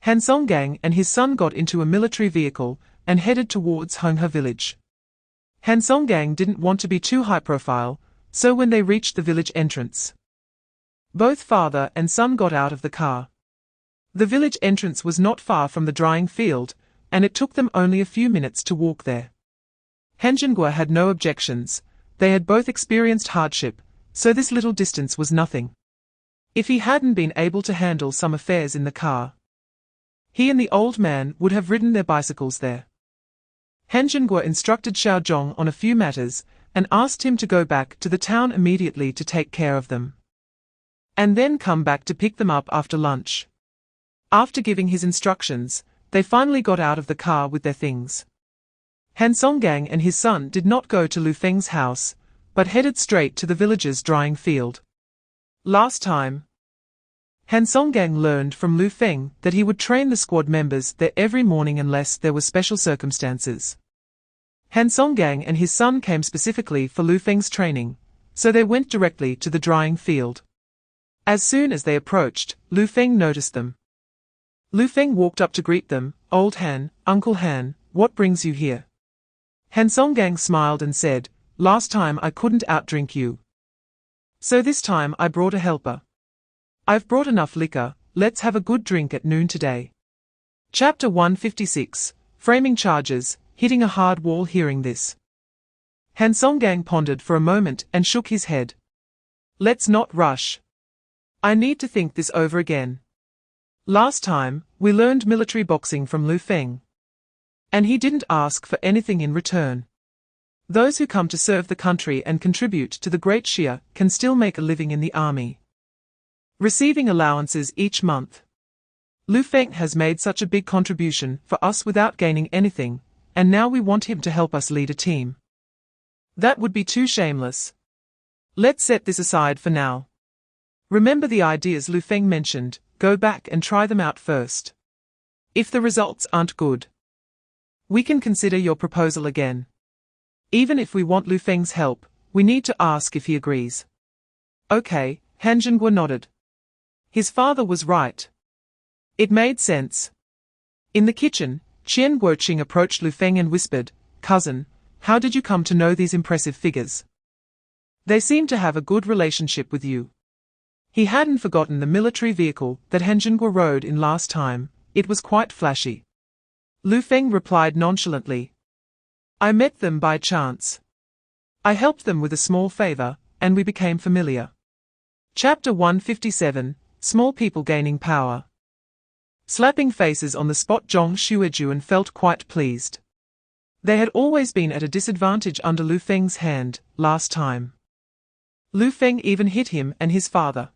Speaker 2: Han Songgang and his son got into a military vehicle and headed towards Honghe village. Han Songgang didn't want to be too high profile, so when they reached the village entrance, both father and son got out of the car. The village entrance was not far from the drying field, and it took them only a few minutes to walk there. Han Zhenghua had no objections. They had both experienced hardship, so this little distance was nothing. If he hadn't been able to handle some affairs in the car, he and the old man would have ridden their bicycles there. Han Zhenghua instructed Xiao Zhong on a few matters, and asked him to go back to the town immediately to take care of them, and then come back to pick them up after lunch. After giving his instructions, they finally got out of the car with their things. Han Songgang and his son did not go to Lu Feng's house, but headed straight to the village's drying field. Last time, Han Songgang learned from Lu Feng that he would train the squad members there every morning unless there were special circumstances. Han Songgang and his son came specifically for Lu Feng's training, so they went directly to the drying field. As soon as they approached, Lu Feng noticed them. Lu Feng walked up to greet them. "Old Han, Uncle Han, what brings you here?" Han Songgang smiled and said, "Last time I couldn't outdrink you, so this time I brought a helper. I've brought enough liquor, let's have a good drink at noon today." Chapter 156, Framing Charges, hitting a hard wall. Hearing this, Han Songgang pondered for a moment and shook his head. "Let's not rush. I need to think this over again. Last time, we learned military boxing from Lu Feng, and he didn't ask for anything in return. Those who come to serve the country and contribute to the Great Shia can still make a living in the army, receiving allowances each month. Lu Feng has made such a big contribution for us without gaining anything, and now we want him to help us lead a team. That would be too shameless. Let's set this aside for now. Remember the ideas Lu Feng mentioned, go back and try them out first. If the results aren't good, we can consider your proposal again. Even if we want Lu Feng's help, we need to ask if he agrees." "Okay," Han Zhenghua nodded. His father was right. It made sense. In the kitchen, Qian Guoqing approached Lu Feng and whispered, "Cousin, how did you come to know these impressive figures? They seem to have a good relationship with you." He hadn't forgotten the military vehicle that Han Zhenghua rode in last time. It was quite flashy. Lu Feng replied nonchalantly, "I met them by chance. I helped them with a small favor, and we became familiar." Chapter 157, Small People Gaining Power. Slapping faces on the spot, Zhong Xuejuan felt quite pleased. They had always been at a disadvantage under Lu Feng's hand, last time. Lu Feng even hit him and his father.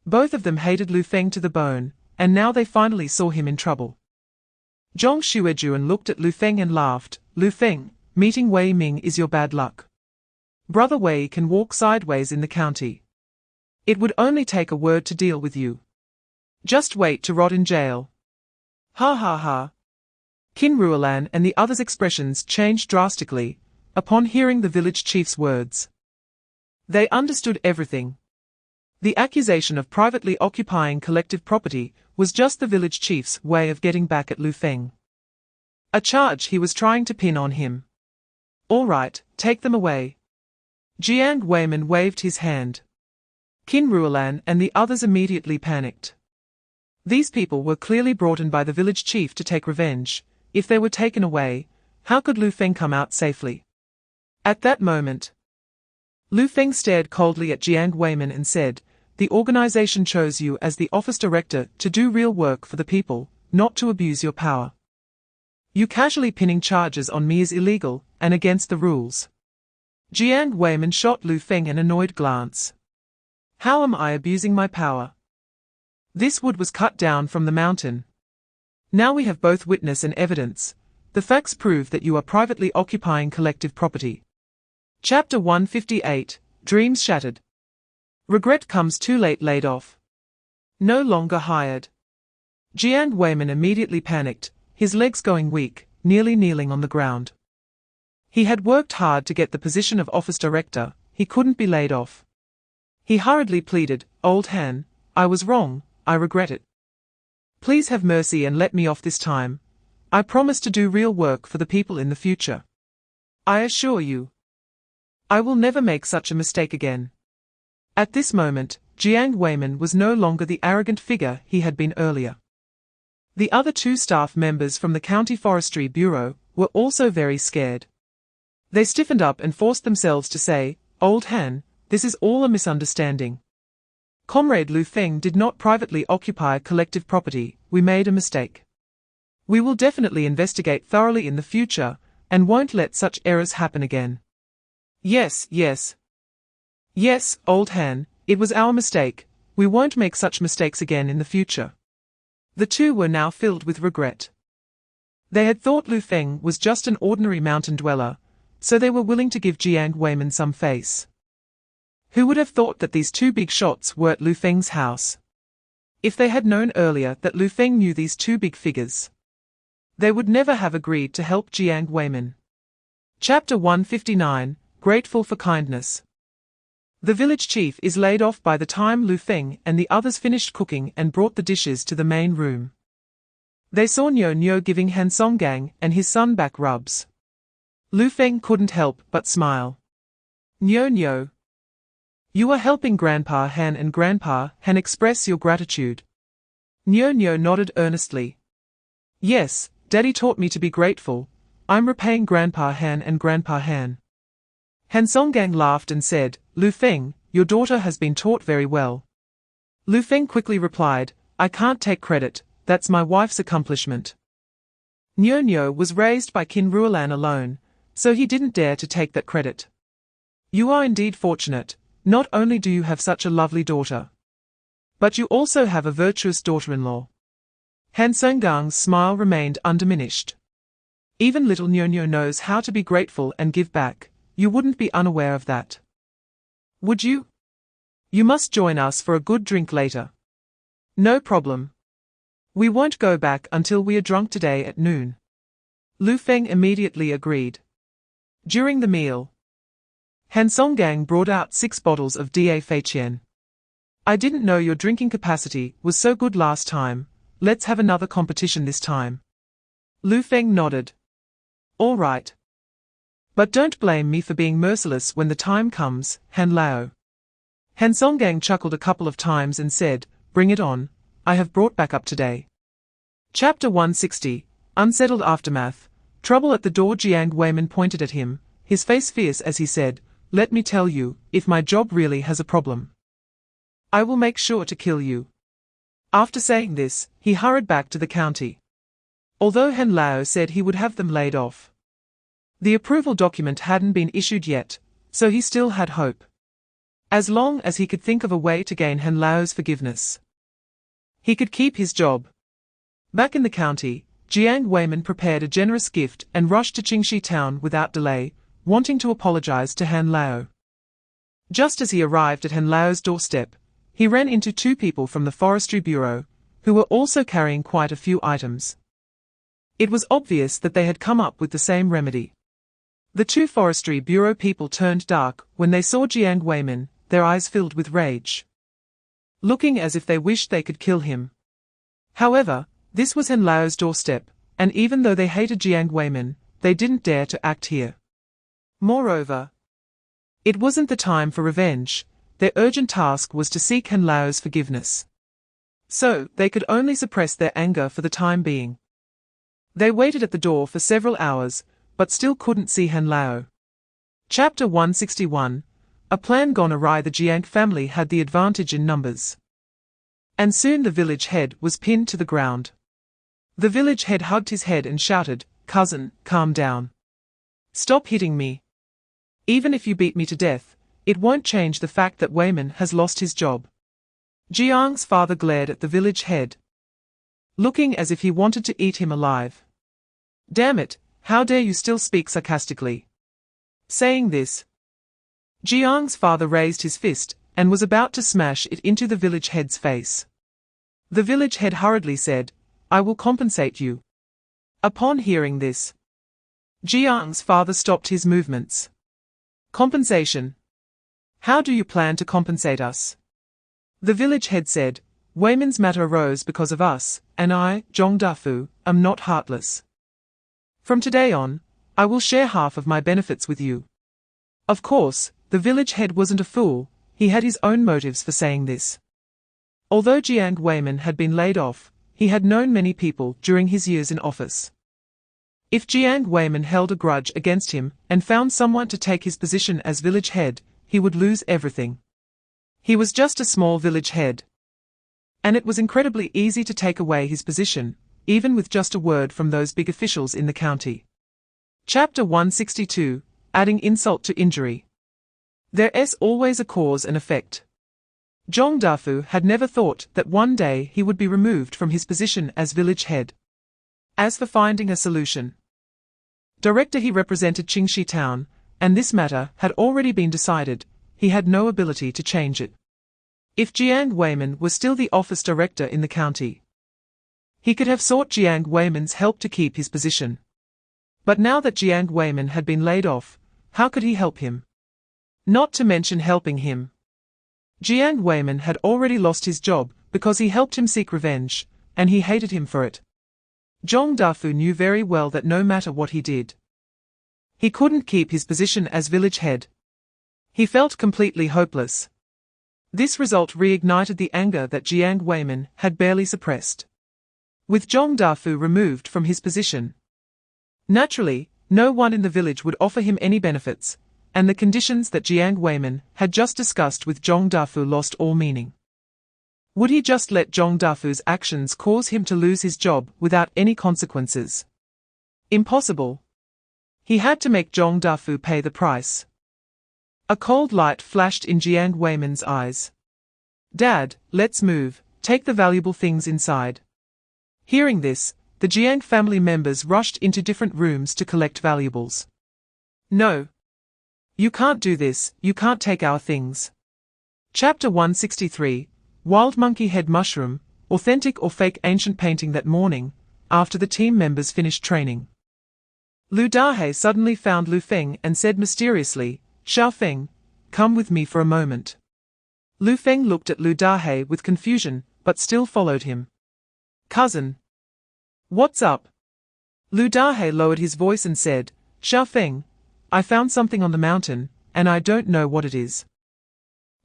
Speaker 2: Both of them hated Lu Feng to the bone, and now they finally saw him in trouble. Zhong Xuejuan looked at Lu Feng and laughed. Lu Feng, meeting Wei Ming is your bad luck. Brother Wei can walk sideways in the county. It would only take a word to deal with you. Just wait to rot in jail. Ha ha ha. Qin Ruolan and the others' expressions changed drastically upon hearing the village chief's words. They understood everything. The accusation of privately occupying collective property was just the village chief's way of getting back at Lu Feng. A charge he was trying to pin on him. All right, take them away. Jiang Weiman waved his hand. Qin Ruolan and the others immediately panicked. These people were clearly brought in by the village chief to take revenge. If they were taken away, how could Lu Feng come out safely? At that moment, Lu Feng stared coldly at Jiang Weiman and said, "The organization chose you as the office director to do real work for the people, not to abuse your power. You casually pinning charges on me is illegal and against the rules." Jiang Weiman shot Lu Feng an annoyed glance. How am I abusing my power? This wood was cut down from the mountain. Now we have both witness and evidence. The facts prove that you are privately occupying collective property. Chapter 158, Dreams Shattered. Regret comes too late. Laid off. No longer hired. Jiang Weiman immediately panicked, his legs going weak, nearly kneeling on the ground. He had worked hard to get the position of office director, he couldn't be laid off. He hurriedly pleaded, "Old Han, I was wrong, I regret it. Please have mercy and let me off this time. I promise to do real work for the people in the future. I assure you, I will never make such a mistake again." At this moment, Jiang Weiman was no longer the arrogant figure he had been earlier. The other two staff members from the County Forestry Bureau were also very scared. They stiffened up and forced themselves to say, "Old Han, this is all a misunderstanding. Comrade Lu Feng did not privately occupy collective property, we made a mistake. We will definitely investigate thoroughly in the future, and won't let such errors happen again." Yes, Old Han, it was our mistake, we won't make such mistakes again in the future. The two were now filled with regret. They had thought Lu Feng was just an ordinary mountain dweller, so they were willing to give Jiang Weiman some face. Who would have thought that these two big shots were at Lu Feng's house? If they had known earlier that Lu Feng knew these two big figures, they would never have agreed to help Jiang Weiman. Chapter 159, Grateful for Kindness. The village chief is laid off by the time Lu Feng and the others finished cooking and brought the dishes to the main room. They saw Nyo giving Han Songgang and his son back rubs. Lu Feng couldn't help but smile. Nyo, you are helping Grandpa Han and Grandpa Han express your gratitude." Nyo nodded earnestly. "Yes, Daddy taught me to be grateful. I'm repaying Grandpa Han and Grandpa Han." Han Songgang laughed and said, "Lu Feng, your daughter has been taught very well." Lu Feng quickly replied, "I can't take credit, that's my wife's accomplishment." Nyo was raised by Qin Ruolan alone, so he didn't dare to take that credit. "You are indeed fortunate. Not only do you have such a lovely daughter, but you also have a virtuous daughter-in-law." Han Songgang's smile remained undiminished. "Even little Nyo knows how to be grateful and give back. You wouldn't be unaware of that, would you? You must join us for a good drink later." "No problem. We won't go back until we are drunk today at noon." Lu Feng immediately agreed. During the meal, Han Songgang brought out 6 bottles of Da Fei Qian. "I didn't know your drinking capacity was so good last time, let's have another competition this time." Lu Feng nodded. "All right. But don't blame me for being merciless when the time comes, Han Lao." Han Songgang chuckled a couple of times and said, "Bring it on, I have brought back up today." Chapter 160, Unsettled Aftermath. Trouble at the door. Jiang Weiman pointed at him, his face fierce as he said, "Let me tell you, if my job really has a problem, I will make sure to kill you." After saying this, he hurried back to the county. Although Han Lao said he would have them laid off, the approval document hadn't been issued yet, so he still had hope. As long as he could think of a way to gain Han Lao's forgiveness, he could keep his job. Back in the county, Jiang Weimin prepared a generous gift and rushed to Qingxi town without delay, wanting to apologize to Han Lao. Just as he arrived at Han Lao's doorstep, he ran into two people from the forestry bureau, who were also carrying quite a few items. It was obvious that they had come up with the same remedy. The two forestry bureau people turned dark when they saw Jiang Weimin, their eyes filled with rage, looking as if they wished they could kill him. However, this was Han Lao's doorstep, and even though they hated Jiang Weimin, they didn't dare to act here. Moreover, it wasn't the time for revenge. Their urgent task was to seek Han Lao's forgiveness. So, they could only suppress their anger for the time being. They waited at the door for several hours, but still couldn't see Han Lao. Chapter 161. A plan gone awry. The Jiang family had the advantage in numbers, and soon the village head was pinned to the ground. The village head hugged his head and shouted, "Cousin, calm down. Stop hitting me. Even if you beat me to death, it won't change the fact that Weimin has lost his job." Jiang's father glared at the village head, looking as if he wanted to eat him alive. "Damn it, how dare you still speak sarcastically?" Saying this, Jiang's father raised his fist and was about to smash it into the village head's face. The village head hurriedly said, "I will compensate you." Upon hearing this, Jiang's father stopped his movements. "Compensation? How do you plan to compensate us?" The village head said, "Weimin's matter arose because of us, and I, Zhong Dafu, am not heartless. From today on, I will share half of my benefits with you." Of course, the village head wasn't a fool. He had his own motives for saying this. Although Jiang Weimin had been laid off, he had known many people during his years in office. If Jiang Weimin held a grudge against him and found someone to take his position as village head, he would lose everything. He was just a small village head, and it was incredibly easy to take away his position, even with just a word from those big officials in the county. Chapter 162. Adding insult to injury. There's always a cause and effect. Zhong Dafu had never thought that one day he would be removed from his position as village head. As for finding a solution, director he represented Qingxi town, and this matter had already been decided. He had no ability to change it. If Jiang Weimin was still the office director in the county, he could have sought Jiang Weimin's help to keep his position. But now that Jiang Weimin had been laid off, how could he help him? Not to mention helping him. Jiang Weimin had already lost his job because he helped him seek revenge, and he hated him for it. Zhong Dafu knew very well that no matter what he did, he couldn't keep his position as village head. He felt completely hopeless. This result reignited the anger that Jiang Weimin had barely suppressed. With Zhong Dafu removed from his position, naturally, no one in the village would offer him any benefits, and the conditions that Jiang Weimin had just discussed with Zhong Dafu lost all meaning. Would he just let Zhong Dafu's actions cause him to lose his job without any consequences? Impossible. He had to make Zhong Dafu pay the price. A cold light flashed in Jiang Weimin's eyes. "Dad, let's move, take the valuable things inside." Hearing this, the Jiang family members rushed into different rooms to collect valuables. "No. You can't do this, you can't take our things." Chapter 163. Wild Monkey Head Mushroom, Authentic or Fake Ancient Painting. That morning, after the team members finished training, Lu Dahe suddenly found Lu Feng and said mysteriously, "Xiao Feng, come with me for a moment." Lu Feng looked at Lu Dahe with confusion, but still followed him. "Cousin. What's up?" Lu Dahe lowered his voice and said, "Xiao Feng, I found something on the mountain, and I don't know what it is.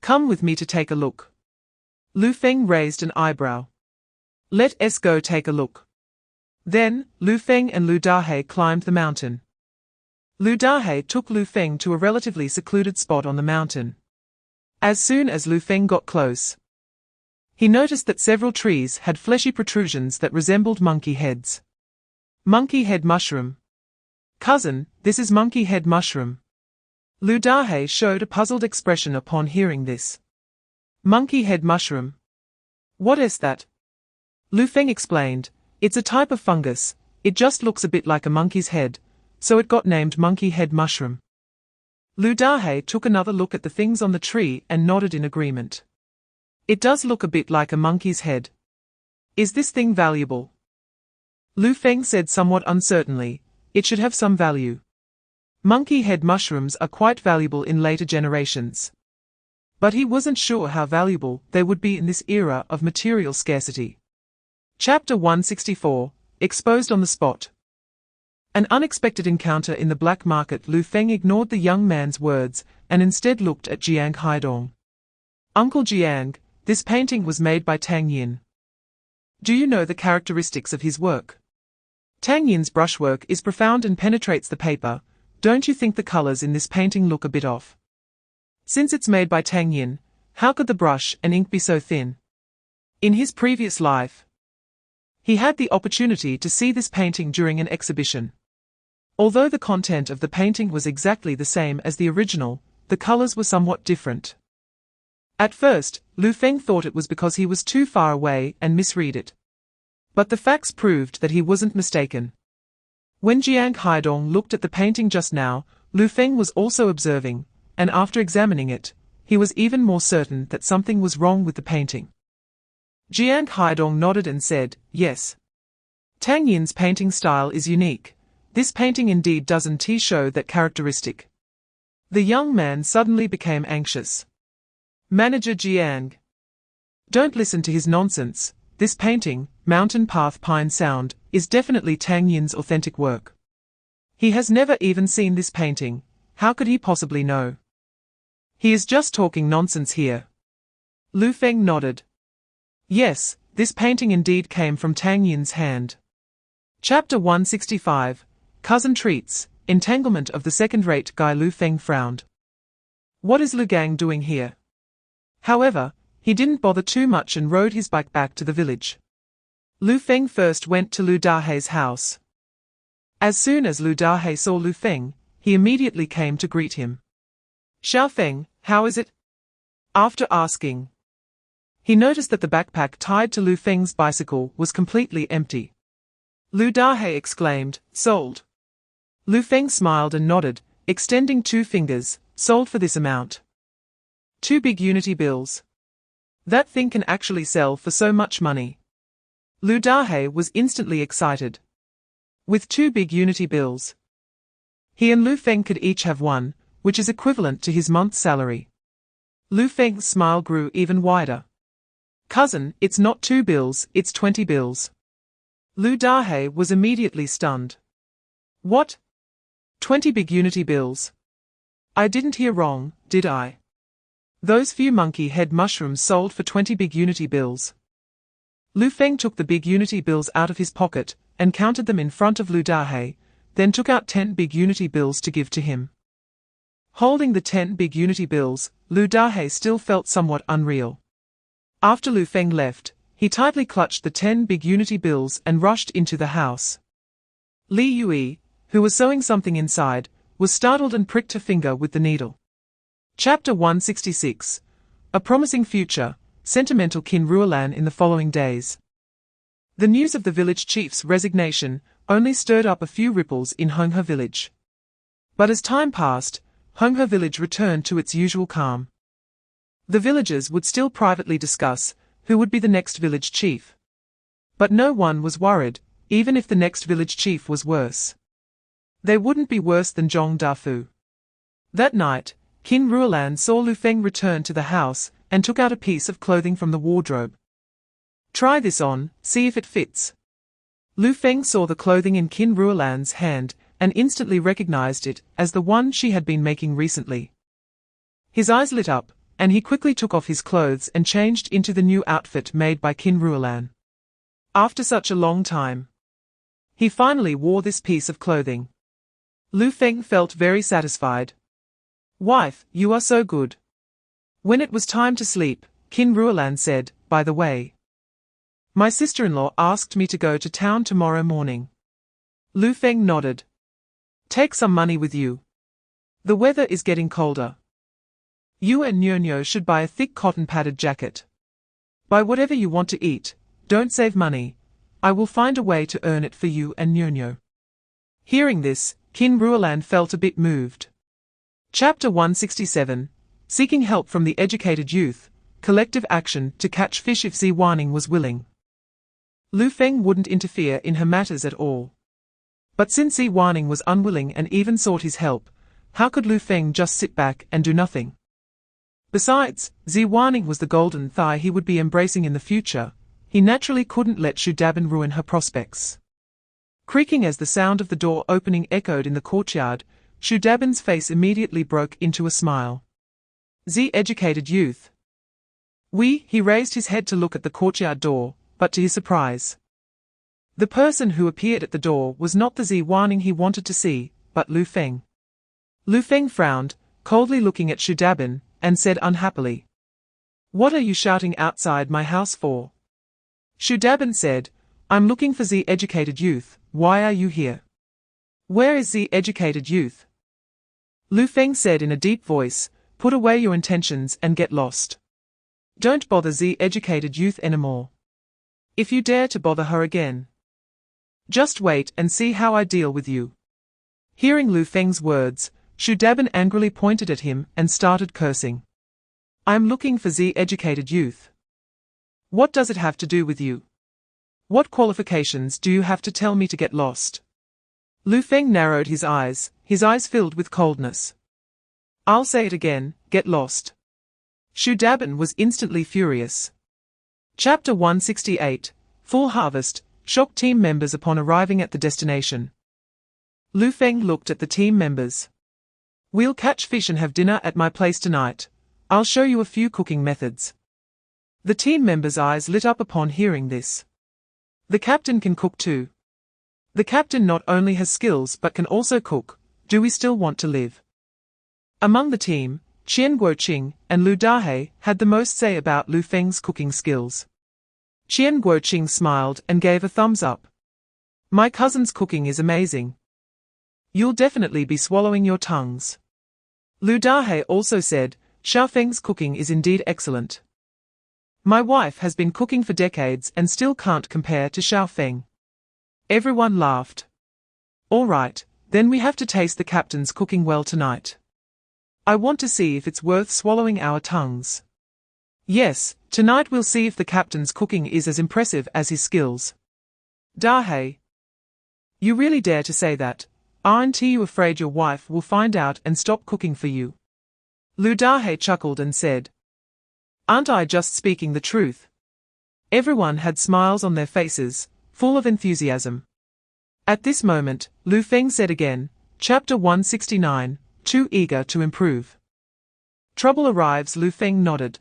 Speaker 2: Come with me to take a look." Lu Feng raised an eyebrow. "Let's go take a look." Then, Lu Feng and Lu Dahe climbed the mountain. Lu Dahe took Lu Feng to a relatively secluded spot on the mountain. As soon as Lu Feng got close, he noticed that several trees had fleshy protrusions that resembled monkey heads. Monkey head mushroom. "Cousin, this is monkey head mushroom." Lu Dahe showed a puzzled expression upon hearing this. Monkey head mushroom. What is that? Lu Feng explained, it's a type of fungus, it just looks a bit like a monkey's head, so it got named monkey head mushroom. Lu Dahe took another look at the things on the tree and nodded in agreement. It does look a bit like a monkey's head. Is this thing valuable? Lu Feng said somewhat uncertainly, it should have some value. Monkey head mushrooms are quite valuable in later generations. But he wasn't sure how valuable they would be in this era of material scarcity. Chapter 164, Exposed on the Spot. An unexpected encounter in the black market. Lu Feng ignored the young man's words and instead looked at Jiang Haidong. Uncle Jiang, this painting was made by Tang Yin. Do you know the characteristics of his work? Tang Yin's brushwork is profound and penetrates the paper. Don't you think the colors in this painting look a bit off? Since it's made by Tang Yin, how could the brush and ink be so thin? In his previous life, he had the opportunity to see this painting during an exhibition. Although the content of the painting was exactly the same as the original, the colors were somewhat different. At first, Lu Feng thought it was because he was too far away and misread it. But the facts proved that he wasn't mistaken. When Jiang Haidong looked at the painting just now, Lu Feng was also observing, and after examining it, he was even more certain that something was wrong with the painting. Jiang Haidong nodded and said, yes. Tang Yin's painting style is unique. This painting indeed doesn't show that characteristic. The young man suddenly became anxious. Manager Jiang. Don't listen to his nonsense. This painting, Mountain Path Pine Sound, is definitely Tang Yin's authentic work. He has never even seen this painting. How could he possibly know? He is just talking nonsense here. Lu Feng nodded. Yes, this painting indeed came from Tang Yin's hand. Chapter 165, Cousin Treats, Entanglement of the Second-Rate Guy. Lu Feng frowned. What is Lu Gang doing here? However, he didn't bother too much and rode his bike back to the village. Lu Feng first went to Lu Dahe's house. As soon as Lu Dahe saw Lu Feng, he immediately came to greet him. Xiao Feng, how is it? After asking, he noticed that the backpack tied to Lu Feng's bicycle was completely empty. Lu Dahe exclaimed, sold. Lu Feng smiled and nodded, extending 2 fingers, sold for this amount. 2 big unity bills. That thing can actually sell for so much money. Lu Dahe was instantly excited. With 2 big unity bills, he and Lu Feng could each have one, which is equivalent to his month's salary. Lu Feng's smile grew even wider. Cousin, it's not 2 bills, it's 20 bills. Lu Dahe was immediately stunned. What? 20 big unity bills? I didn't hear wrong, did I? Those few monkey head mushrooms sold for 20 big unity bills. Lu Feng took the big unity bills out of his pocket and counted them in front of Lu Dahe, then took out 10 big unity bills to give to him. Holding the 10 big unity bills, Lu Dahe still felt somewhat unreal. After Lu Feng left, he tightly clutched the 10 big unity bills and rushed into the house. Li Yui, who was sewing something inside, was startled and pricked her finger with the needle. Chapter 166, A Promising Future, Sentimental Qin Ruolan. In the following days, the news of the village chief's resignation only stirred up a few ripples in Honghe village. But as time passed, Honghe village returned to its usual calm. The villagers would still privately discuss who would be the next village chief. But no one was worried, even if the next village chief was worse. They wouldn't be worse than Zhong Dafu. That night, Qin Ruolan saw Lu Feng return to the house and took out a piece of clothing from the wardrobe. Try this on, see if it fits. Lu Feng saw the clothing in Qin Ruolan's hand and instantly recognized it as the one she had been making recently. His eyes lit up, and he quickly took off his clothes and changed into the new outfit made by Qin Ruolan. After such a long time, he finally wore this piece of clothing. Lu Feng felt very satisfied. Wife, you are so good. When it was time to sleep, Qin Ruolan said, by the way, my sister-in-law asked me to go to town tomorrow morning. Lu Feng nodded. Take some money with you. The weather is getting colder. You and Nyo should buy a thick cotton-padded jacket. Buy whatever you want to eat, don't save money. I will find a way to earn it for you and Nyo. Hearing this, Kin Ruolan felt a bit moved. Chapter 167, Seeking Help from the Educated Youth, Collective Action to Catch Fish if Zi Waning was willing. Lu Feng wouldn't interfere in her matters at all. But since Zi Waning was unwilling and even sought his help, how could Lu Feng just sit back and do nothing? Besides, Zi Waning was the golden thigh he would be embracing in the future. He naturally couldn't let Shu Dabin ruin her prospects. Creaking as the sound of the door opening echoed in the courtyard, Shu Dabin's face immediately broke into a smile. Zi educated youth. He raised his head to look at the courtyard door, but to his surprise, the person who appeared at the door was not the Zi Waning he wanted to see, but Lu Feng. Lu Feng frowned, coldly looking at Shu Dabin, and said unhappily, "What are you shouting outside my house for?" Shu Dabin said, "I'm looking for Zi educated youth. Why are you here?" "Where is Zi educated youth?" Lu Feng said in a deep voice, "Put away your intentions and get lost. Don't bother Zi educated youth anymore. If you dare to bother her again, just wait and see how I deal with you." Hearing Lu Feng's words, Shu Dabin angrily pointed at him and started cursing. "I'm looking for Zi educated youth. What does it have to do with you? What qualifications do you have to tell me to get lost?" Lu Feng narrowed his eyes filled with coldness. "I'll say it again, get lost." Shu Dabin was instantly furious. Chapter 168, Full Harvest, shocked team members upon arriving at the destination. Lu Feng looked at the team members. "We'll catch fish and have dinner at my place tonight. I'll show you a few cooking methods." The team members' eyes lit up upon hearing this. The captain can cook too. The captain not only has skills but can also cook. Do we still want to live? Among the team, Qian Guoqing and Lu Dahe had the most say about Lu Feng's cooking skills. Qian Guoqing smiled and gave a thumbs up. "My cousin's cooking is amazing. You'll definitely be swallowing your tongues." Lu Dahe also said, "Xiao Feng's cooking is indeed excellent. My wife has been cooking for decades and still can't compare to Xiao Feng." Everyone laughed. "All right, then we have to taste the captain's cooking well tonight. I want to see if it's worth swallowing our tongues." "Yes, tonight we'll see if the captain's cooking is as impressive as his skills." "Dahe, you really dare to say that? Aren't you afraid your wife will find out and stop cooking for you?" Lu Dahe chuckled and said, "Aren't I just speaking the truth?" Everyone had smiles on their faces, full of enthusiasm. At this moment, Lu Feng said again, Chapter 169, Too Eager to Improve. Trouble arrives. Lu Feng nodded.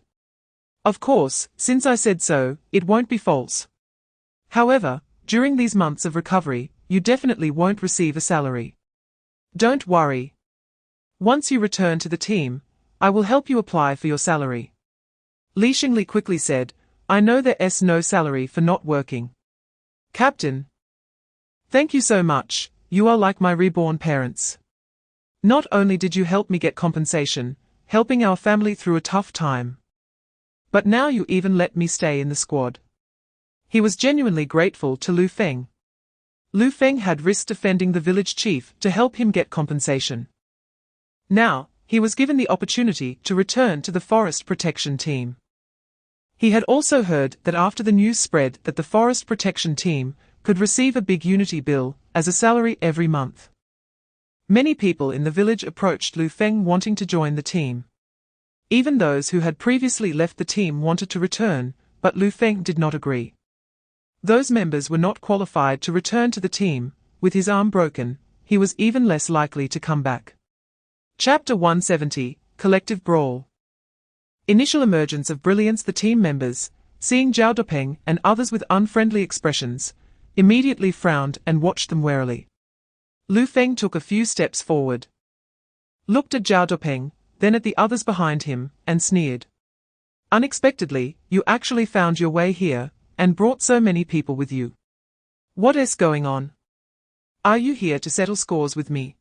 Speaker 2: "Of course, since I said so, it won't be false. However, during these months of recovery, you definitely won't receive a salary. Don't worry. Once you return to the team, I will help you apply for your salary." Li Xingli quickly said, "I know there's no salary for not working." "Captain, thank you so much, you are like my reborn parents. Not only did you help me get compensation, helping our family through a tough time, but now you even let me stay in the squad." He was genuinely grateful to Lu Feng. Lu Feng had risked offending the village chief to help him get compensation. Now, he was given the opportunity to return to the forest protection team. He had also heard that after the news spread that the forest protection team could receive a big unity bill as a salary every month, many people in the village approached Lu Feng wanting to join the team. Even those who had previously left the team wanted to return, but Lu Feng did not agree. Those members were not qualified to return to the team. With his arm broken, he was even less likely to come back. Chapter 170, Collective Brawl. Initial emergence of brilliance. The team members, seeing Zhao Depeng and others with unfriendly expressions, immediately frowned and watched them warily. Lu Feng took a few steps forward, looked at Zhao Depeng, then at the others behind him, and sneered. "Unexpectedly, you actually found your way here, and brought so many people with you. What is going on? Are you here to settle scores with me?"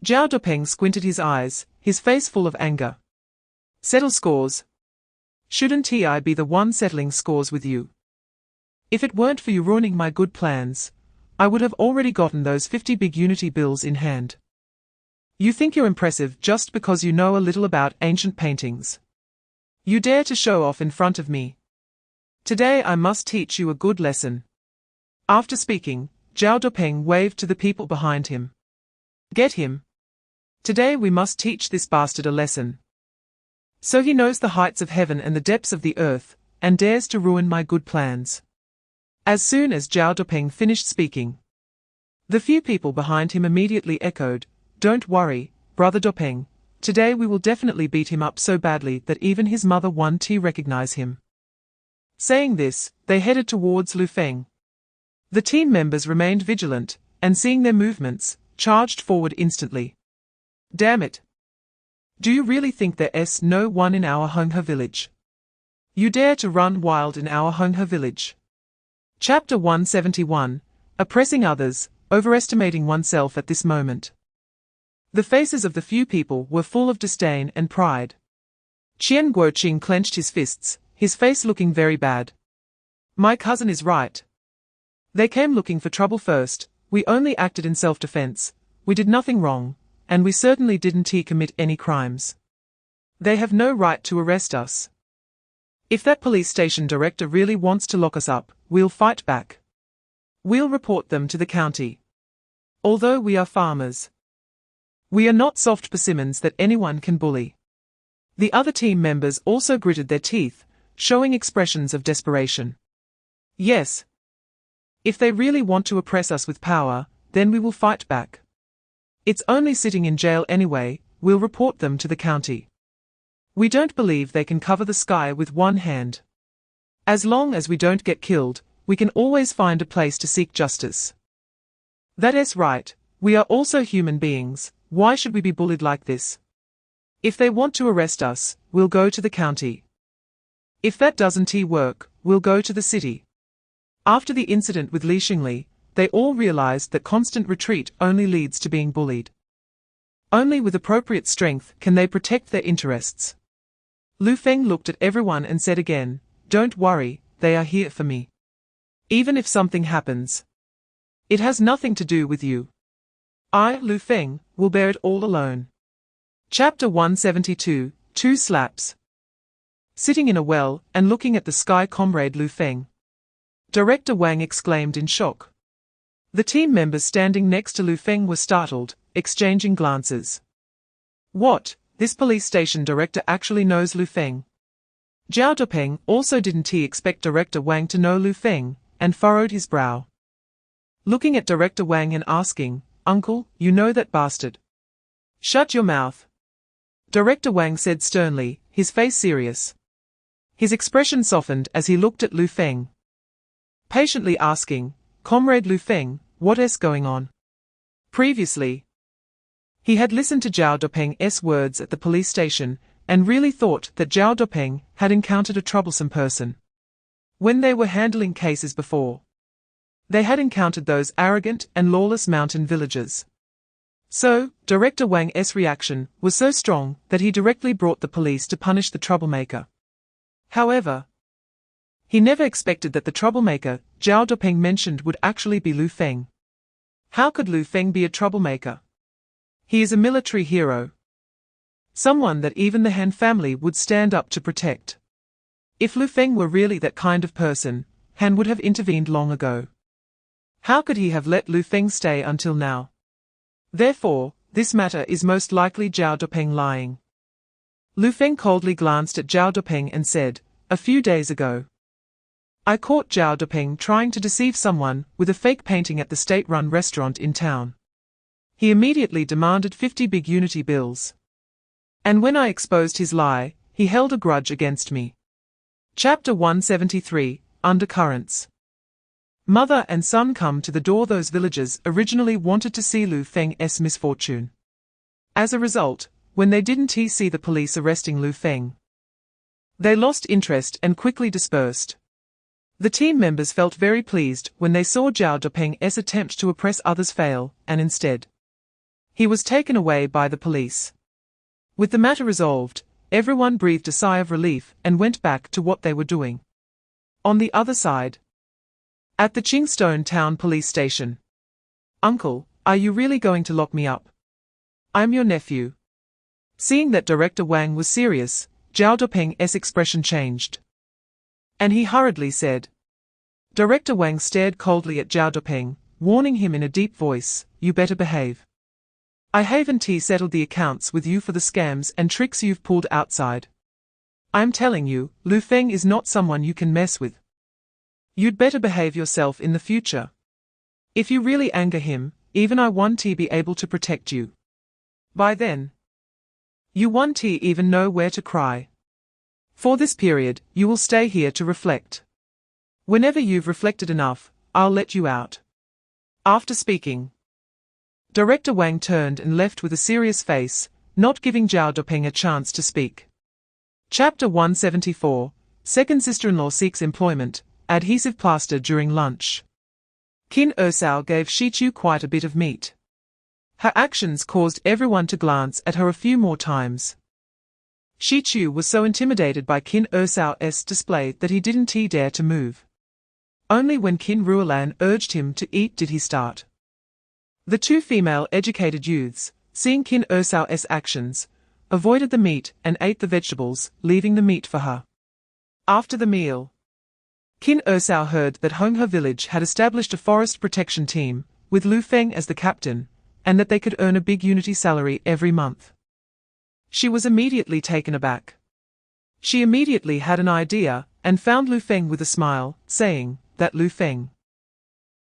Speaker 2: Zhao Dopeng squinted his eyes, his face full of anger. Settle scores? Shouldn't I be the one settling scores with you? If it weren't for you ruining my good plans, I would have already gotten those 50 big unity bills in hand. You think you're impressive just because you know a little about ancient paintings. You dare to show off in front of me. Today I must teach you a good lesson. After speaking, Zhao Dopeng waved to the people behind him. Get him. Today we must teach this bastard a lesson. So he knows the heights of heaven and the depths of the earth, and dares to ruin my good plans. As soon as Zhao Dopeng finished speaking, the few people behind him immediately echoed, Don't worry, brother Dopeng, today we will definitely beat him up so badly that even his mother won't recognize him. Saying this, they headed towards Lu Feng. The team members remained vigilant, and seeing their movements, charged forward instantly. Damn it! Do you really think there's no one in our Honghe village? You dare to run wild in our Honghe village? Chapter 171, Oppressing Others, Overestimating Oneself at this moment. The faces of the few people were full of disdain and pride. Qian Guoqing clenched his fists, his face looking very bad. My cousin is right. They came looking for trouble first, we only acted in self-defense, we did nothing wrong, and we certainly didn't commit any crimes. They have no right to arrest us. If that police station director really wants to lock us up, we'll fight back. We'll report them to the county. Although we are farmers, we are not soft specimens that anyone can bully. The other team members also gritted their teeth, showing expressions of desperation. Yes. If they really want to oppress us with power, then we will fight back. It's only sitting in jail anyway, we'll report them to the county. We don't believe they can cover the sky with one hand. As long as we don't get killed, we can always find a place to seek justice. That's right, we are also human beings, why should we be bullied like this? If they want to arrest us, we'll go to the county. If that doesn't work, we'll go to the city. After the incident with Li Xingli, they all realized that constant retreat only leads to being bullied. Only with appropriate strength can they protect their interests. Lu Feng looked at everyone and said again, Don't worry, they are here for me. Even if something happens, it has nothing to do with you. I, Lu Feng, will bear it all alone. Chapter 172, Two Slaps. Sitting in a well, and looking at the sky, Comrade Lu Feng. Director Wang exclaimed in shock. The team members standing next to Lu Feng were startled, exchanging glances. What, this police station director actually knows Lu Feng? Zhao Dopeng also didn't expect Director Wang to know Lu Feng, and furrowed his brow. Looking at Director Wang and asking, Uncle, you know that bastard? Shut your mouth. Director Wang said sternly, his face serious. His expression softened as he looked at Lu Feng. Patiently asking, Comrade Lu Feng, what's going on? Previously, he had listened to Zhao Dopeng's words at the police station, and really thought that Zhao Dopeng had encountered a troublesome person. When they were handling cases before, they had encountered those arrogant and lawless mountain villagers. So, Director Wang's reaction was so strong that he directly brought the police to punish the troublemaker. However, he never expected that the troublemaker Zhao Dopeng mentioned would actually be Lu Feng. How could Lu Feng be a troublemaker? He is a military hero. Someone that even the Han family would stand up to protect. If Lu Feng were really that kind of person, Han would have intervened long ago. How could he have let Lu Feng stay until now? Therefore, this matter is most likely Zhao Dopeng lying. Lu Feng coldly glanced at Zhao Dopeng and said, A few days ago, I caught Zhao Dopeng trying to deceive someone with a fake painting at the state-run restaurant in town. He immediately demanded 50 big unity bills. And when I exposed his lie, he held a grudge against me. Chapter 173, Undercurrents. Mother and son come to the door. Those villagers originally wanted to see Lu Feng's misfortune. As a result, when they didn't see the police arresting Lu Feng, they lost interest and quickly dispersed. The team members felt very pleased when they saw Zhao Dopeng's attempt to oppress others fail, and instead, He was taken away by the police. With the matter resolved, everyone breathed a sigh of relief and went back to what they were doing. On the other side, at the Chingstone Town Police Station. "Uncle, are you really going to lock me up? I'm your nephew." Seeing that Director Wang was serious, Zhao Dopeng's expression changed. And he hurriedly said. Director Wang stared coldly at Zhao Dopeng, warning him in a deep voice, "You better behave. I haven't settled the accounts with you for the scams and tricks you've pulled outside. I'm telling you, Lu Feng is not someone you can mess with. You'd better behave yourself in the future. If you really anger him, even I won't be able to protect you. By then, you won't even know where to cry. For this period, you will stay here to reflect. Whenever you've reflected enough, I'll let you out." After speaking, Director Wang turned and left with a serious face, not giving Zhao Dopeng a chance to speak. Chapter 174, Second Sister-in-Law Seeks Employment, Adhesive Plaster During Lunch. Qin Ersao gave Shichu quite a bit of meat. Her actions caused everyone to glance at her a few more times. Shichu was so intimidated by Qin Ersao's display that he didn't dare to move. Only when Qin Ruolan urged him to eat did he start. The two female educated youths, seeing Qin Ersao's actions, avoided the meat and ate the vegetables, leaving the meat for her. After the meal, Qin Ersao heard that Honghe village had established a forest protection team, with Lu Feng as the captain, and that they could earn a big unity salary every month. She was immediately taken aback. She immediately had an idea, and found Lu Feng with a smile, saying, "That Lu Feng.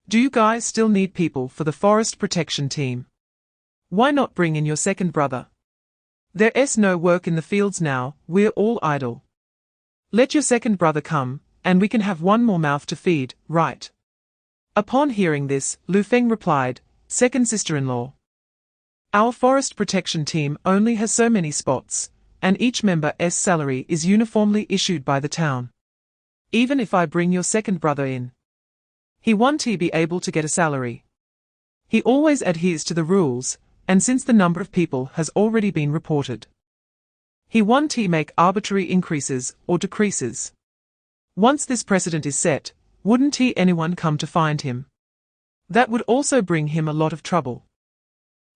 Speaker 2: Do you guys still need people for the forest protection team? Why not bring in your second brother? There's no work in the fields now, we're all idle. Let your second brother come, and we can have one more mouth to feed, right?" Upon hearing this, Lu Feng replied, "Second sister-in-law. Our forest protection team only has so many spots, and each member's salary is uniformly issued by the town. Even if I bring your second brother in, he won't be able to get a salary. He always adheres to the rules, and since the number of people has already been reported, he won't make arbitrary increases or decreases. Once this precedent is set, wouldn't anyone come to find him? That would also bring him a lot of trouble."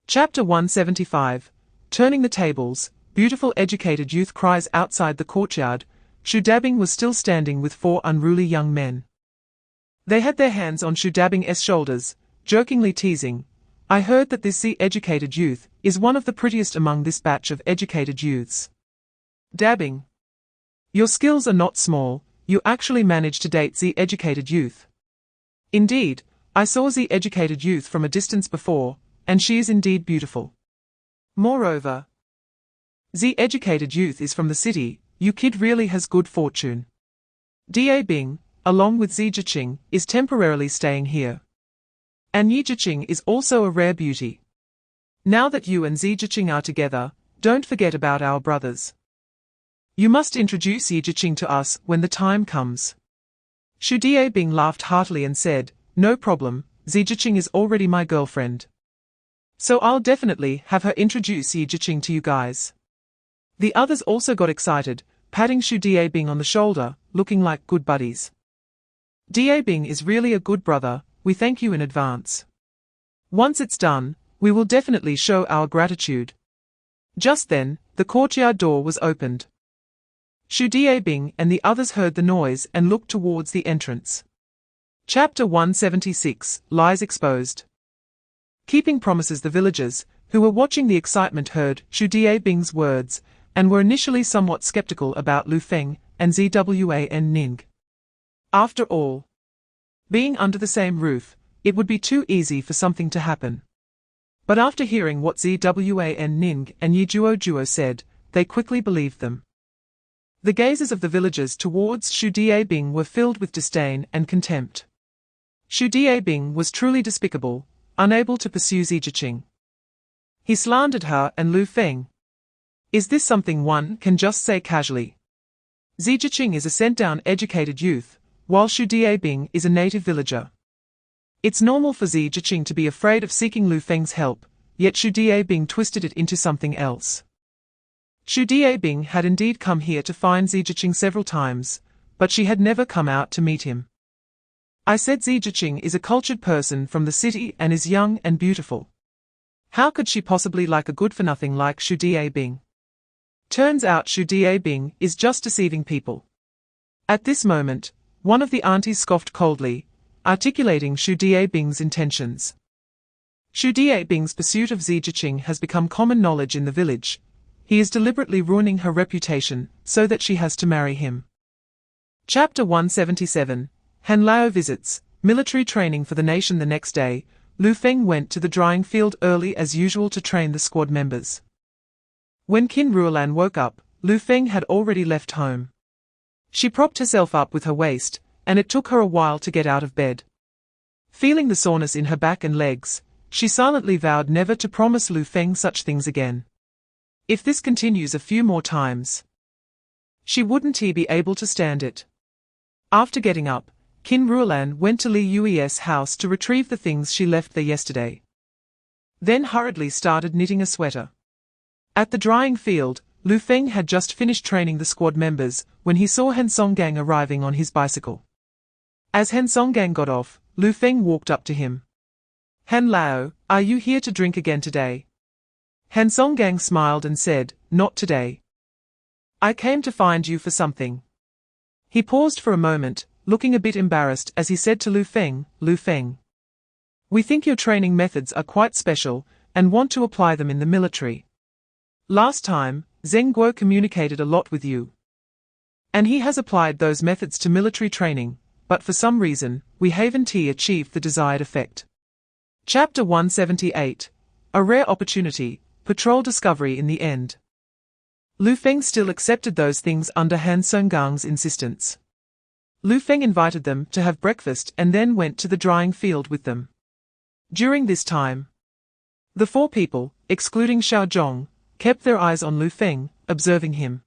Speaker 2: Chapter 175, Turning the Tables, Beautiful educated youth cries outside the courtyard. Shu Dabing was still standing with four unruly young men. They had their hands on Shu Dabing's shoulders, jokingly teasing, "I heard that this educated youth is one of the prettiest among this batch of educated youths. Dabing, your skills are not small, you actually managed to date the educated youth. Indeed, I saw the educated youth from a distance before, and she is indeed beautiful. Moreover, the educated youth is from the city, you kid really has good fortune. Da Bing, along with Zi Jiqing, is temporarily staying here. And Yi Jiqing is also a rare beauty. Now that you and Zi Jiqing are together, don't forget about our brothers. You must introduce Yi Jiqing to us when the time comes." Shu Dabing laughed heartily and said, "No problem, Zi Jiqing is already my girlfriend. So I'll definitely have her introduce Yi Jiqing to you guys." The others also got excited, patting Shu Dabing on the shoulder, looking like good buddies. "Dabing is really a good brother, we thank you in advance. Once it's done, we will definitely show our gratitude." Just then, the courtyard door was opened. Shu Dabing and the others heard the noise and looked towards the entrance. Chapter 176, Lies Exposed. Keeping promises. The villagers, who were watching the excitement, heard Shu Dabing's words, and were initially somewhat skeptical about Lu Feng and ZWAN Ning. After all, being under the same roof, it would be too easy for something to happen. But after hearing what ZWAN Ning and Yi Juo said, they quickly believed them. The gazes of the villagers towards Shu Dabing were filled with disdain and contempt. Shu Dabing was truly despicable, unable to pursue Zi Jiqing. He slandered her and Lu Feng. Is this something one can just say casually? Zi Jiqing is a sent-down educated youth, while Shu Dabing is a native villager. It's normal for Zi Jiqing to be afraid of seeking Lu Feng's help, yet Shu Diebing twisted it into something else. Shu Diebing had indeed come here to find Zijiqing several times, but she had never come out to meet him. I said Zijiqing is a cultured person from the city and is young and beautiful. How could she possibly like a good-for-nothing like Shu Diebing? Turns out Shu Diebing is just deceiving people. At this moment, one of the aunties scoffed coldly, articulating Shu Diebing's intentions. Shu Diebing's pursuit of Zijiqing has become common knowledge in the village. He is deliberately ruining her reputation so that she has to marry him. Chapter 177, Han Lao visits, military training for the nation. The next day, Lu Feng went to the drying field early as usual to train the squad members. When Qin Ruolan woke up, Lu Feng had already left home. She propped herself up with her waist, and it took her a while to get out of bed. Feeling the soreness in her back and legs, she silently vowed never to promise Lu Feng such things again. If this continues a few more times, she wouldn't be able to stand it. After getting up, Qin Ruolan went to Li Yui's house to retrieve the things she left there yesterday. Then hurriedly started knitting a sweater. At the drying field, Lu Feng had just finished training the squad members when he saw Han Songgang arriving on his bicycle. As Han Songgang got off, Lu Feng walked up to him. Han Lao, are you here to drink again today? Han Songgang smiled and said, not today. I came to find you for something. He paused for a moment, looking a bit embarrassed as he said to Lu Feng, Lu Feng, we think your training methods are quite special and want to apply them in the military. Last time, Zheng Guo communicated a lot with you. And he has applied those methods to military training, but for some reason, we haven't achieved the desired effect. Chapter 178, A Rare Opportunity, Patrol Discovery. In the end, Lu Feng still accepted those things under Han Songang's insistence. Lu Feng invited them to have breakfast and then went to the drying field with them. During this time, the four people, excluding Xiao Zhong, kept their eyes on Lu Feng, observing him.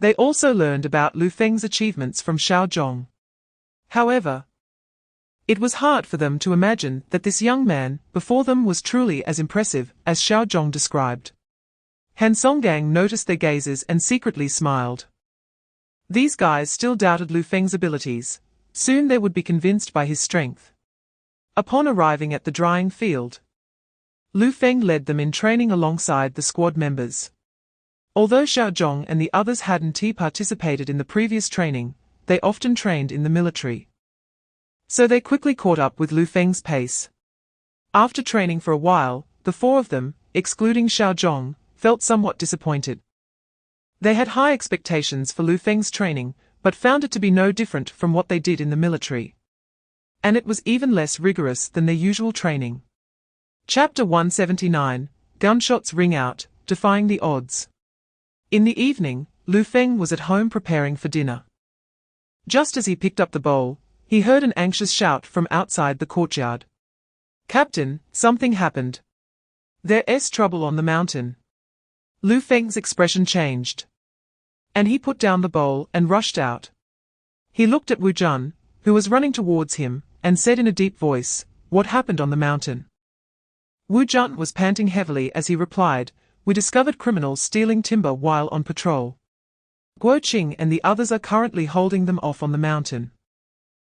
Speaker 2: They also learned about Lu Feng's achievements from Xiao Zhong. However, it was hard for them to imagine that this young man before them was truly as impressive as Xiao Zhong described. Han Songgang noticed their gazes and secretly smiled. These guys still doubted Lu Feng's abilities. Soon they would be convinced by his strength. Upon arriving at the drying field, Lu Feng led them in training alongside the squad members. Although Xiao Zhong and the others hadn't participated in the previous training, they often trained in the military. So they quickly caught up with Lu Feng's pace. After training for a while, the four of them, excluding Xiao Zhong, felt somewhat disappointed. They had high expectations for Lu Feng's training, but found it to be no different from what they did in the military. And it was even less rigorous than their usual training. Chapter 179, Gunshots Ring Out, Defying the Odds. In the evening, Lu Feng was at home preparing for dinner. Just as he picked up the bowl, he heard an anxious shout from outside the courtyard. Captain, something happened. There's trouble on the mountain. Lu Feng's expression changed. And he put down the bowl and rushed out. He looked at Wu Jun, who was running towards him, and said in a deep voice, what happened on the mountain? Wu Jun was panting heavily as he replied, we discovered criminals stealing timber while on patrol. Guo Qing and the others are currently holding them off on the mountain.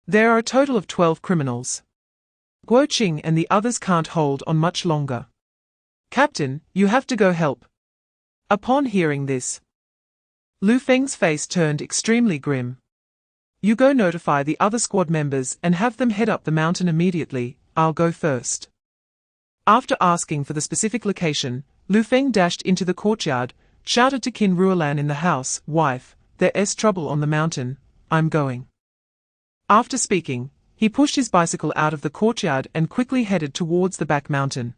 Speaker 2: There are a total of 12 criminals. Guo Qing and the others can't hold on much longer. Captain, you have to go help. Upon hearing this, Lu Feng's face turned extremely grim. You go notify the other squad members and have them head up the mountain immediately, I'll go first. After asking for the specific location, Lu Feng dashed into the courtyard, shouted to Qin Ruolan in the house, wife, there's trouble on the mountain, I'm going. After speaking, he pushed his bicycle out of the courtyard and quickly headed towards the back mountain.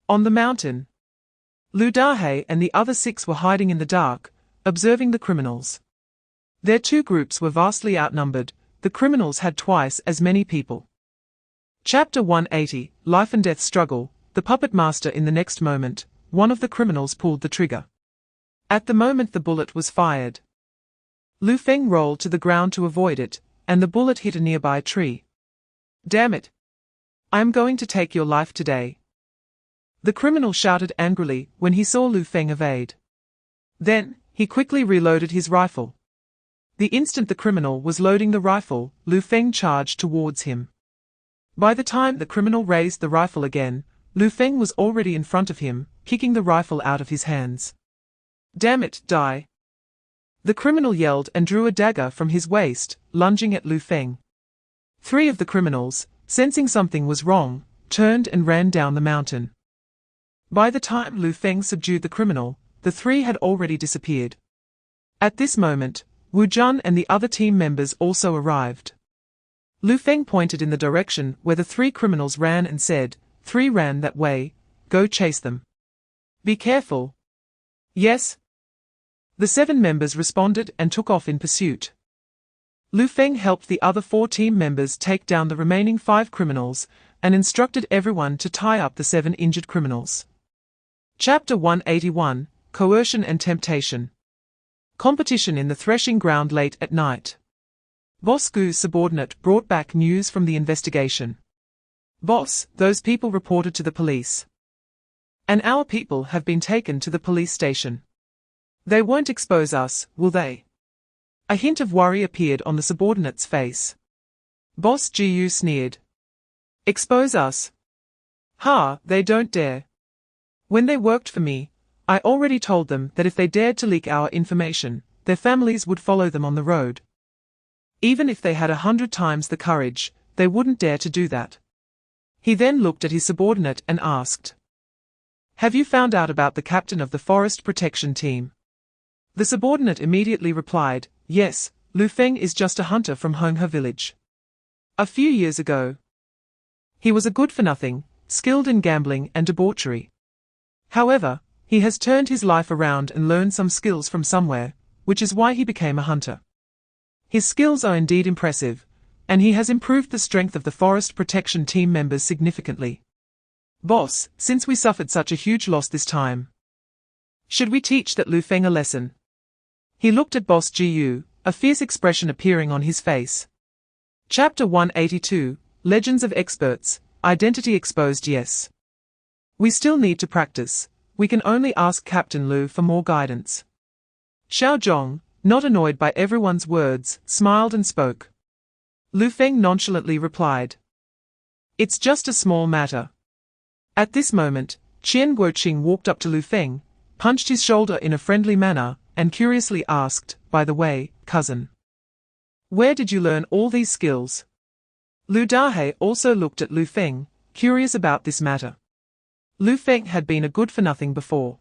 Speaker 2: On the mountain, Lu Dahei and the other 6 were hiding in the dark, observing the criminals. Their two groups were vastly outnumbered, the criminals had twice as many people. Chapter 180, Life and Death Struggle, the puppet master. In the next moment, one of the criminals pulled the trigger. At the moment the bullet was fired, Lu Feng rolled to the ground to avoid it, and the bullet hit a nearby tree. Damn it! I'm going to take your life today. The criminal shouted angrily when he saw Lu Feng evade. Then, he quickly reloaded his rifle. The instant the criminal was loading the rifle, Lu Feng charged towards him. By the time the criminal raised the rifle again, Lu Feng was already in front of him, kicking the rifle out of his hands. "Damn it, die!" The criminal yelled and drew a dagger from his waist, lunging at Lu Feng. Three of the criminals, sensing something was wrong, turned and ran down the mountain. By the time Lu Feng subdued the criminal, the three had already disappeared. At this moment, Wu Jun and the other team members also arrived. Lu Feng pointed in the direction where the three criminals ran and said, "Three ran that way, go chase them. Be careful." "Yes." The 7 members responded and took off in pursuit. Lu Feng helped the other 4 team members take down the remaining 5 criminals, and instructed everyone to tie up the 7 injured criminals. Chapter 181, Coercion and Temptation. Competition in the threshing ground late at night. Boss Gu's subordinate brought back news from the investigation. "Boss, those people reported to the police. And our people have been taken to the police station. They won't expose us, will they?" A hint of worry appeared on the subordinate's face. Boss Gu sneered. "Expose us? Ha, they don't dare. When they worked for me, I already told them that if they dared to leak our information, their families would follow them on the road. Even if they had 100 times the courage, they wouldn't dare to do that." He then looked at his subordinate and asked, "Have you found out about the captain of the forest protection team?" The subordinate immediately replied, "Yes, Lu Feng is just a hunter from Honghe village. A few years ago, he was a good-for-nothing, skilled in gambling and debauchery. However, he has turned his life around and learned some skills from somewhere, which is why he became a hunter. His skills are indeed impressive, and he has improved the strength of the forest protection team members significantly. Boss, since we suffered such a huge loss this time, should we teach that Lu Feng a lesson?" He looked at Boss Gu, a fierce expression appearing on his face. Chapter 182, Legends of Experts, Identity Exposed. Yes. We still need to practice. We can only ask Captain Lu for more guidance. Xiao Zhong, not annoyed by everyone's words, smiled and spoke. Lu Feng nonchalantly replied, "It's just a small matter." At this moment, Qian Guoqing walked up to Lu Feng, punched his shoulder in a friendly manner, and curiously asked, "By the way, cousin, where did you learn all these skills?" Lu Dahe also looked at Lu Feng, curious about this matter. Lu Feng had been a good-for-nothing before.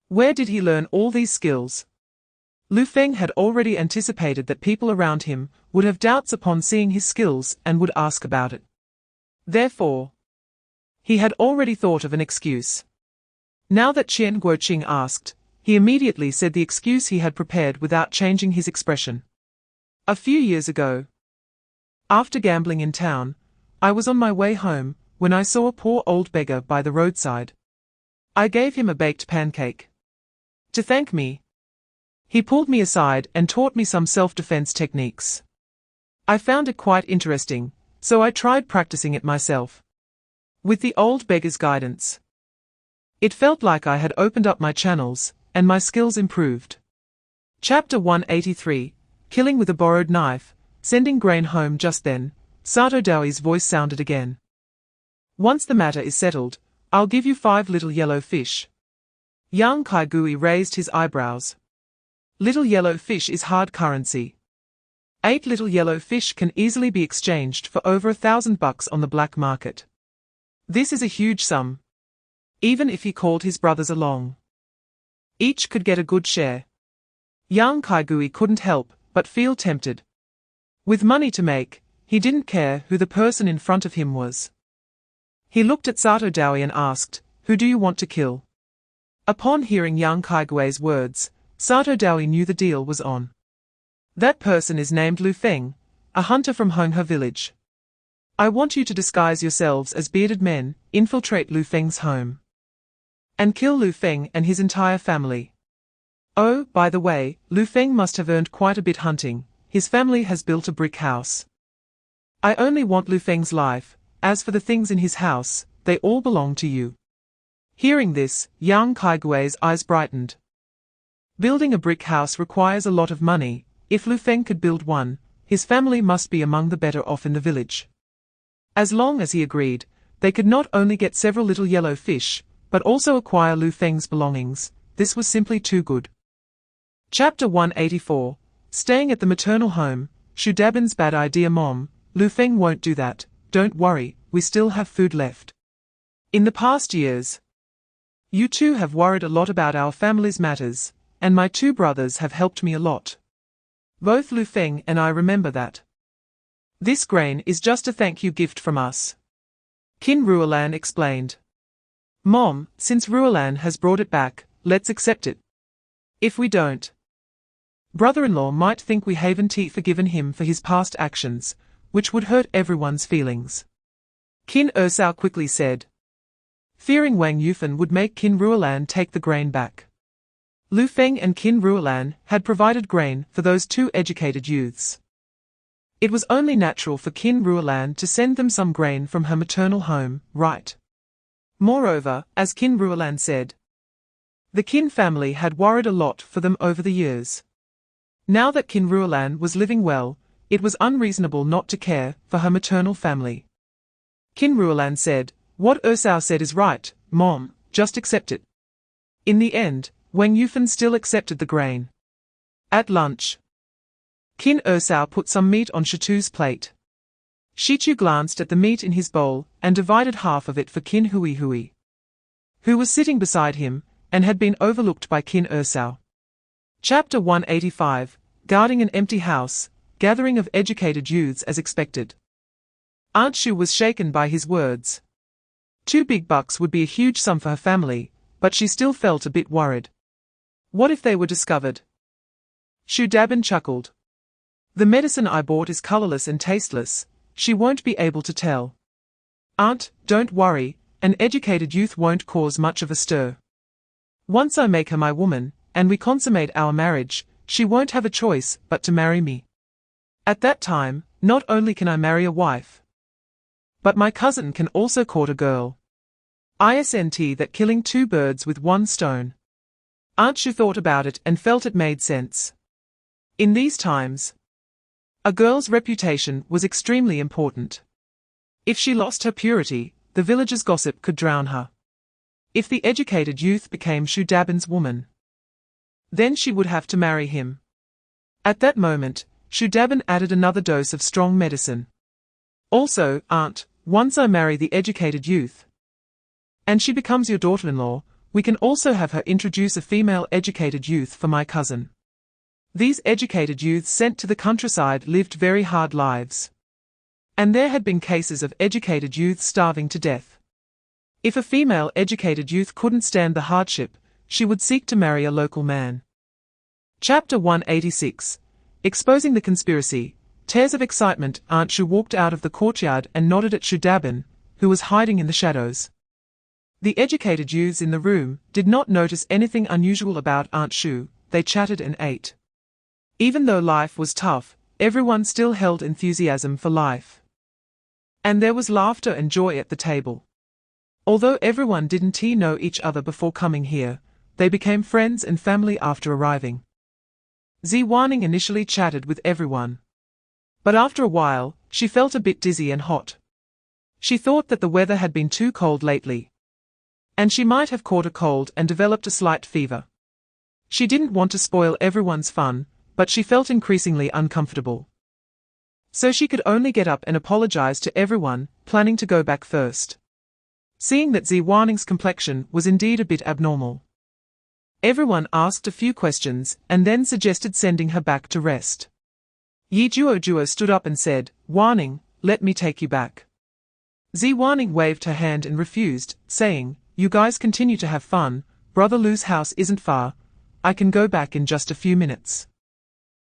Speaker 2: Where did he learn all these skills? Lu Feng had already anticipated that people around him would have doubts upon seeing his skills and would ask about it. Therefore, he had already thought of an excuse. Now that Qian Guoqing asked, he immediately said the excuse he had prepared without changing his expression. "A few years ago, after gambling in town, I was on my way home when I saw a poor old beggar by the roadside. I gave him a baked pancake. To thank me, he pulled me aside and taught me some self-defense techniques. I found it quite interesting, so I tried practicing it myself. With the old beggar's guidance, it felt like I had opened up my channels, and my skills improved." Chapter 183, Killing with a Borrowed Knife, Sending Grain Home. Just then, Sato Daoi's voice sounded again. "Once the matter is settled, I'll give you 5 little yellow fish." Yang Kaigui raised his eyebrows. Little yellow fish is hard currency. 8 little yellow fish can easily be exchanged for over $1,000 on the black market. This is a huge sum. Even if he called his brothers along, each could get a good share. Yang Kaigui couldn't help but feel tempted. With money to make, he didn't care who the person in front of him was. He looked at Sato Daoi and asked, "Who do you want to kill?" Upon hearing Yang Kaigui's words, Sato Daoi knew the deal was on. "That person is named Lu Feng, a hunter from Honghe village. I want you to disguise yourselves as bearded men, infiltrate Lu Feng's home, and kill Lu Feng and his entire family. Oh, by the way, Lu Feng must have earned quite a bit hunting. His family has built a brick house. I only want Lu Feng's life. As for the things in his house, they all belong to you. Hearing this, Yang Kaigui's eyes brightened. Building a brick house requires a lot of money. If Lu Feng could build one, his family must be among the better off in the village. As long as he agreed, they could not only get several little yellow fish, but also acquire Lu Feng's belongings. This was simply too good. Chapter 184. Staying at the maternal home. Shudaban's bad idea, Mom. Lu Feng won't do that. Don't worry, we still have food left. In the past years, you two have worried a lot about our family's matters, and my two brothers have helped me a lot. Both Lu Feng and I remember that. This grain is just a thank you gift from us. Aria'sWhisper explained. Mom, since Aria'sWhisper has brought it back, let's accept it. If we don't, brother-in-law might think we haven't forgiven him for his past actions, which would hurt everyone's feelings. Aria'sWhisper quickly said, fearing Wang Yufan would make Aria'sWhisper take the grain back. Lu Feng and Aria'sWhisper had provided grain for those two educated youths. It was only natural for Aria'sWhisper to send them some grain from her maternal home, right? Moreover, as Aria'sWhisper said, the Qin family had worried a lot for them over the years. Now that Aria'sWhisper was living well, it was unreasonable not to care for her maternal family. Aria'sWhisper said, what Ersao said is right, Mom, just accept it. In the end, Wang Yufan still accepted the grain. At lunch, Ersao put some meat on Shitu's plate. Shichu glanced at the meat in his bowl and divided half of it for Hui, who was sitting beside him and had been overlooked by Ersao. Chapter 185. Guarding an empty house. Gathering of educated youths as expected. Aunt Shu was shaken by his words. $2 big would be a huge sum for her family, but she still felt a bit worried. What if they were discovered? Shudaban chuckled. The medicine I bought is colorless and tasteless. She won't be able to tell. Aunt, don't worry, an educated youth won't cause much of a stir. Once I make her my woman, and we consummate our marriage, she won't have a choice but to marry me. At that time, not only can I marry a wife, but my cousin can also court a girl. Isn't that killing two birds with one stone? Aunt Shu thought about it and felt it made sense. In these times, a girl's reputation was extremely important. If she lost her purity, the villagers' gossip could drown her. If the educated youth became Shudaban's woman, then she would have to marry him. At that moment, Shudaban added another dose of strong medicine. Also, Aunt, once I marry the educated youth, and she becomes your daughter-in-law, we can also have her introduce a female educated youth for my cousin. These educated youths sent to the countryside lived very hard lives. And there had been cases of educated youths starving to death. If a female educated youth couldn't stand the hardship, she would seek to marry a local man. Chapter 186. Exposing the conspiracy. Tears of excitement. Aunt Shu walked out of the courtyard and nodded at Shudaban, who was hiding in the shadows. The educated youths in the room did not notice anything unusual about Aunt Shu. They chatted and ate. Even though life was tough, everyone still held enthusiasm for life. And there was laughter and joy at the table. Although everyone didn't know each other before coming here, they became friends and family after arriving. Ziwaning initially chatted with everyone. But after a while, she felt a bit dizzy and hot. She thought that the weather had been too cold lately, and she might have caught a cold and developed a slight fever. She didn't want to spoil everyone's fun, but she felt increasingly uncomfortable. So she could only get up and apologize to everyone, planning to go back first. Seeing that Ziwaning's complexion was indeed a bit abnormal, everyone asked a few questions and then suggested sending her back to rest. Yi Juo stood up and said, Waning, let me take you back. Ziwaning waved her hand and refused, saying, you guys continue to have fun, Brother Lu's house isn't far, I can go back in just a few minutes.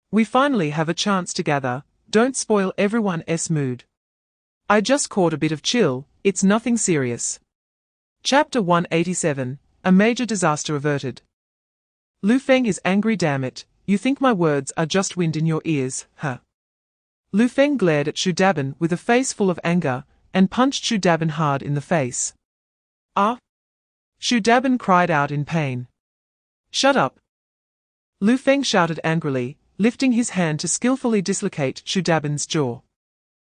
Speaker 2: We finally have a chance to gather, don't spoil everyone's mood. I just caught a bit of chill, it's nothing serious. Chapter 187. A major disaster averted. Lu Feng is angry, damn it, you think my words are just wind in your ears, huh? Lu Feng glared at Shudaban with a face full of anger, and punched Shudaban hard in the face. Ah! Shu Dabin cried out in pain. Shut up! Lu Feng shouted angrily, lifting his hand to skillfully dislocate Shu Dabin's jaw.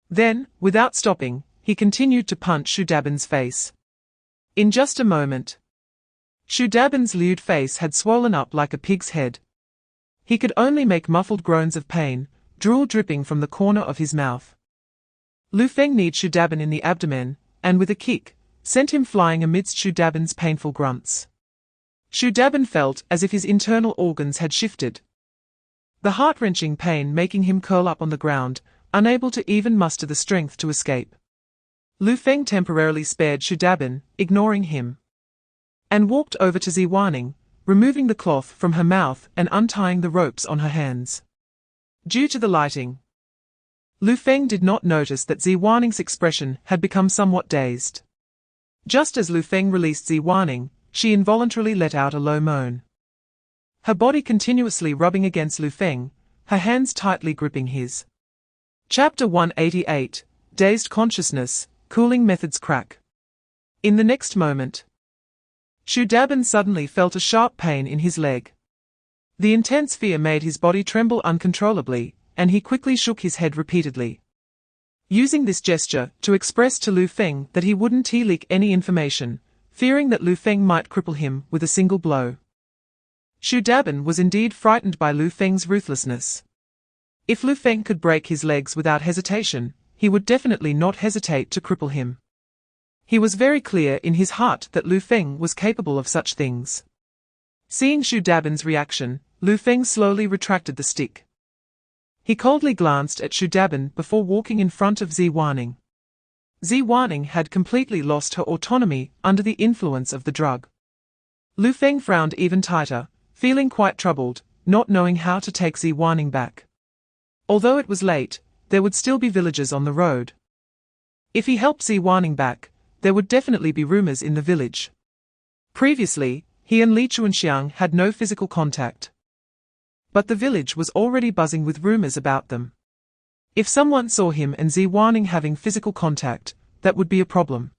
Speaker 2: Then, without stopping, he continued to punch Shu Dabin's face. In just a moment, Shu Dabin's lewd face had swollen up like a pig's head. He could only make muffled groans of pain, drool dripping from the corner of his mouth. Lu Feng kneed Shu Dabin in the abdomen, and with a kick, sent him flying amidst Shu Dabin's painful grunts. Shu Dabin felt as if his internal organs had shifted, the heart-wrenching pain making him curl up on the ground, unable to even muster the strength to escape. Lu Feng temporarily spared Shu Dabin, ignoring him, and walked over to Ziwaning, removing the cloth from her mouth and untying the ropes on her hands. Due to the lighting, Lu Feng did not notice that Ziwaning's expression had become somewhat dazed. Just as Lu Feng released Ziwaning, she involuntarily let out a low moan. Her body continuously rubbing against Lu Feng, her hands tightly gripping his. Chapter 188, Dazed Consciousness, Cooling Methods Crack. In the next moment, Shu Dabin suddenly felt a sharp pain in his leg. The intense fear made his body tremble uncontrollably, and he quickly shook his head repeatedly, using this gesture to express to Lu Feng that he wouldn't leak any information, fearing that Lu Feng might cripple him with a single blow. Shu Dabin was indeed frightened by Lu Feng's ruthlessness. If Lu Feng could break his legs without hesitation, he would definitely not hesitate to cripple him. He was very clear in his heart that Lu Feng was capable of such things. Seeing Shu Dabin's reaction, Lu Feng slowly retracted the stick. He coldly glanced at Shu Dabin before walking in front of Ziwaning. Ziwaning had completely lost her autonomy under the influence of the drug. Lu Feng frowned even tighter, feeling quite troubled, not knowing how to take Ziwaning back. Although it was late, there would still be villagers on the road. If he helped Ziwaning back, there would definitely be rumors in the village. Previously, he and Li Chuanxiang had no physical contact, but the village was already buzzing with rumors about them. If someone saw him and Ziwaning having physical contact, that would be a problem.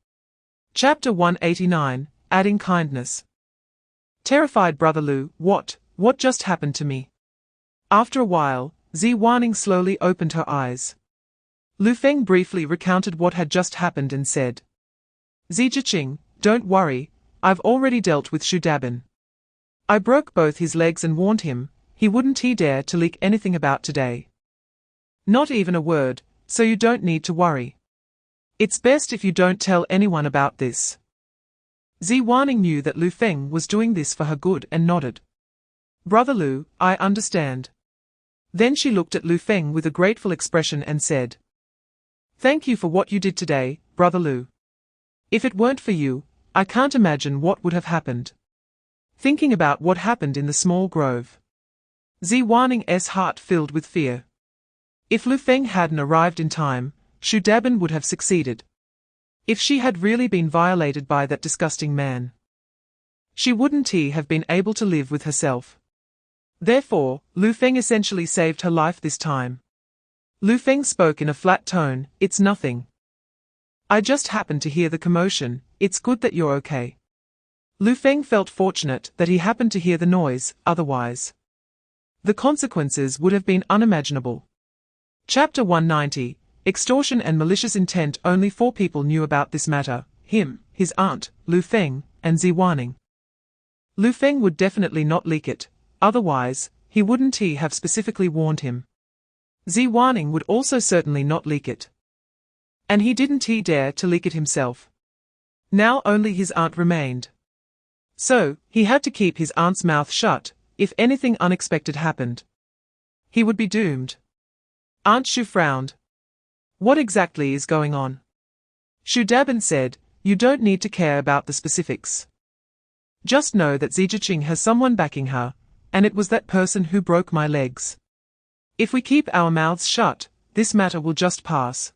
Speaker 2: Chapter 189, Adding Kindness. Terrified brother Lu, what just happened to me? After a while, Ziwaning slowly opened her eyes. Lu Feng briefly recounted what had just happened and said, Zijiqing, don't worry, I've already dealt with Shu Dabin. I broke both his legs and warned him, he wouldn't dare to leak anything about today. Not even a word, so you don't need to worry. It's best if you don't tell anyone about this. Ziwaning knew that Lu Feng was doing this for her good and nodded. Brother Lu, I understand. Then she looked at Lu Feng with a grateful expression and said, Thank you for what you did today, brother Lu. If it weren't for you, I can't imagine what would have happened. Thinking about what happened in the small grove, Ziwaning's heart filled with fear. If Lu Feng hadn't arrived in time, Shu Dabin would have succeeded. If she had really been violated by that disgusting man, she wouldn't have been able to live with herself. Therefore, Lu Feng essentially saved her life this time. Lu Feng spoke in a flat tone, It's nothing. I just happened to hear the commotion, it's good that you're okay. Lu Feng felt fortunate that he happened to hear the noise, otherwise the consequences would have been unimaginable. Chapter 190, Extortion and Malicious Intent. Only 4 people knew about this matter, him, his aunt, Lu Feng, and Ziwaning. Lu Feng would definitely not leak it, otherwise, he wouldn't have specifically warned him. Ziwaning would also certainly not leak it. And he didn't dare to leak it himself. Now only his aunt remained. So, he had to keep his aunt's mouth shut, if anything unexpected happened. He would be doomed. Aunt Shu frowned. What exactly is going on? Shu Dabin said, You don't need to care about the specifics. Just know that Zijiqing has someone backing her, and it was that person who broke my legs. If we keep our mouths shut, this matter will just pass.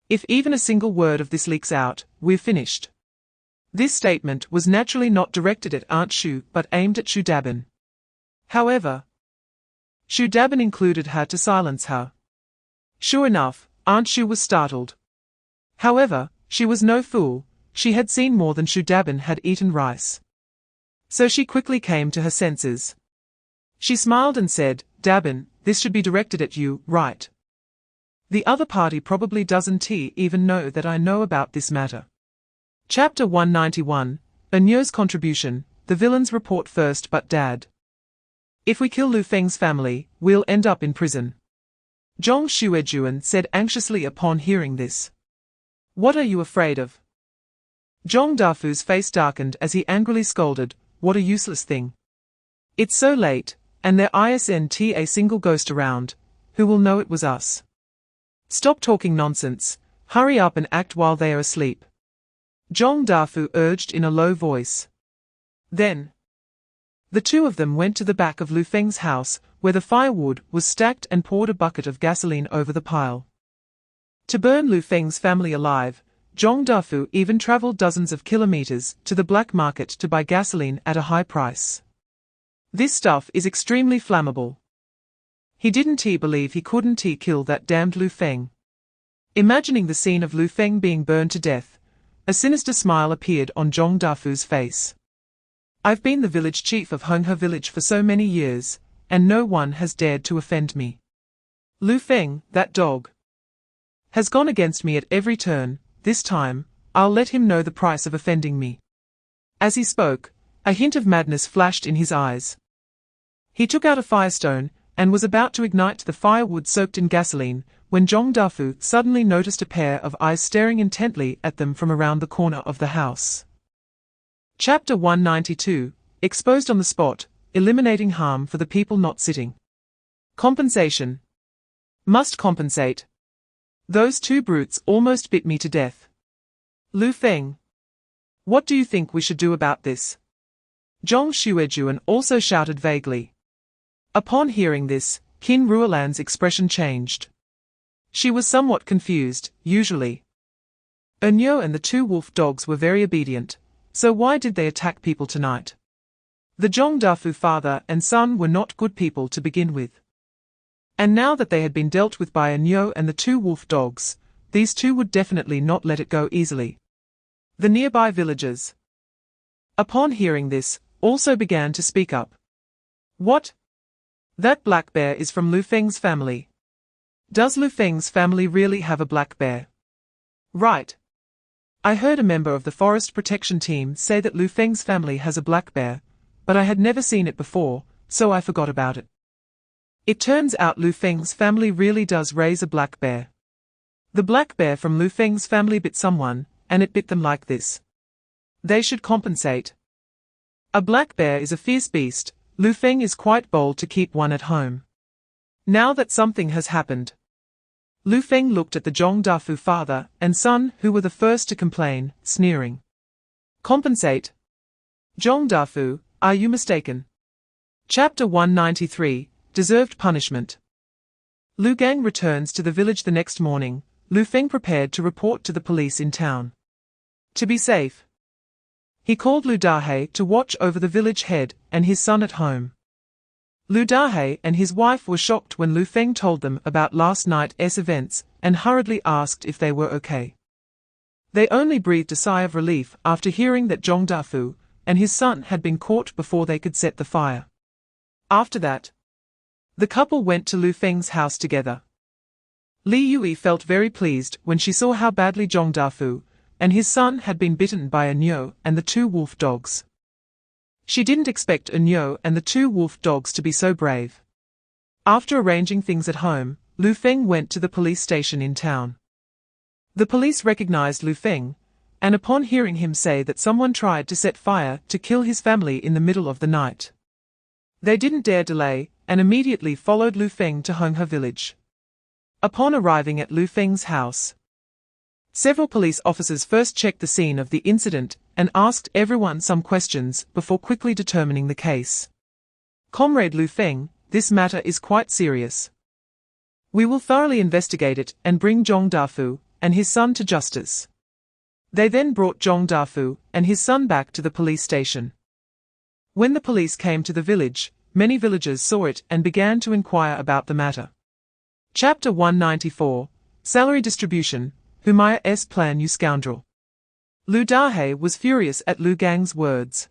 Speaker 2: If even a single word of this leaks out, we're finished. This statement was naturally not directed at Aunt Shu but aimed at Shu Dabin. However, Shu Dabin included her to silence her. Sure enough, Aunt Shu was startled. However, she was no fool, she had seen more than Shu had eaten rice. So she quickly came to her senses. She smiled and said, "Dabin, this should be directed at you, right? The other party probably doesn't even know that I know about this matter." Chapter 191, Anyo's contribution, the villains report first but Dad. "If we kill Lu Feng's family, we'll end up in prison," Zhong Xuejuan said anxiously upon hearing this. "What are you afraid of?" Zhong Dafu's face darkened as he angrily scolded, "What a useless thing. It's so late, and there isn't a single ghost around. Who will know it was us? Stop talking nonsense, hurry up and act while they are asleep," Zhong Dafu urged in a low voice. Then the two of them went to the back of Lu Feng's house, where the firewood was stacked, and poured a bucket of gasoline over the pile. To burn Lu Feng's family alive, Zhong Dafu even traveled dozens of kilometers to the black market to buy gasoline at a high price. This stuff is extremely flammable. He didn't believe he couldn't kill that damned Lu Feng. Imagining the scene of Lu Feng being burned to death, a sinister smile appeared on Zhong Dafu's face. "I've been the village chief of Honghe village for so many years, and no one has dared to offend me. Lu Feng, that dog, has gone against me at every turn. This time, I'll let him know the price of offending me." As he spoke, a hint of madness flashed in his eyes. He took out a firestone, and was about to ignite the firewood soaked in gasoline, when Zhong Dafu suddenly noticed a pair of eyes staring intently at them from around the corner of the house. Chapter 192, Exposed on the Spot, Eliminating Harm for the People Not Sitting. Compensation. Must compensate. Those two brutes almost bit me to death. Lu Feng, what do you think we should do about this? Zhong Xuejuan also shouted vaguely. Upon hearing this, Qin Ruolan's expression changed. She was somewhat confused. Usually, Anyo and the two wolf dogs were very obedient, so why did they attack people tonight? The Zhong Dafu father and son were not good people to begin with. And now that they had been dealt with by Anyo and the two wolf dogs, these two would definitely not let it go easily. The nearby villagers, upon hearing this, also began to speak up. "What? That black bear is from Lu Feng's family. Does Lu Feng's family really have a black bear?" "Right. I heard a member of the forest protection team say that Lu Feng's family has a black bear, but I had never seen it before, so I forgot about it. It turns out Lu Feng's family really does raise a black bear. The black bear from Lu Feng's family bit someone, and it bit them like this. They should compensate. A black bear is a fierce beast. Lu Feng is quite bold to keep one at home. Now that something has happened." Lu Feng looked at the Zhong Dafu father and son, who were the first to complain, sneering. "Compensate? Zhong Dafu, are you mistaken?" Chapter 193, Deserved Punishment. Lu Gang returns to the village the next morning. Lu Feng prepared to report to the police in town. To be safe, he called Lu Dahe to watch over the village head and his son at home. Lu Dahe and his wife were shocked when Lu Feng told them about last night's events and hurriedly asked if they were okay. They only breathed a sigh of relief after hearing that Zhong Dafu and his son had been caught before they could set the fire. After that, the couple went to Lu Feng's house together. Li Yui felt very pleased when she saw how badly Zhong Dafu and his son had been bitten by Anyo and the two wolf dogs. She didn't expect Anyo and the two wolf dogs to be so brave. After arranging things at home, Lu Feng went to the police station in town. The police recognized Lu Feng, and upon hearing him say that someone tried to set fire to kill his family in the middle of the night, they didn't dare delay, and immediately followed Lu Feng to Honghe village. Upon arriving at Lu Feng's house, several police officers first checked the scene of the incident and asked everyone some questions before quickly determining the case. "Comrade Lu Feng, this matter is quite serious. We will thoroughly investigate it and bring Zhong Dafu and his son to justice." They then brought Zhong Dafu and his son back to the police station. When the police came to the village, many villagers saw it and began to inquire about the matter. Chapter 194, Salary Distribution, Humaya's Plan, You Scoundrel. Lu Dahe was furious at Lu Gang's words.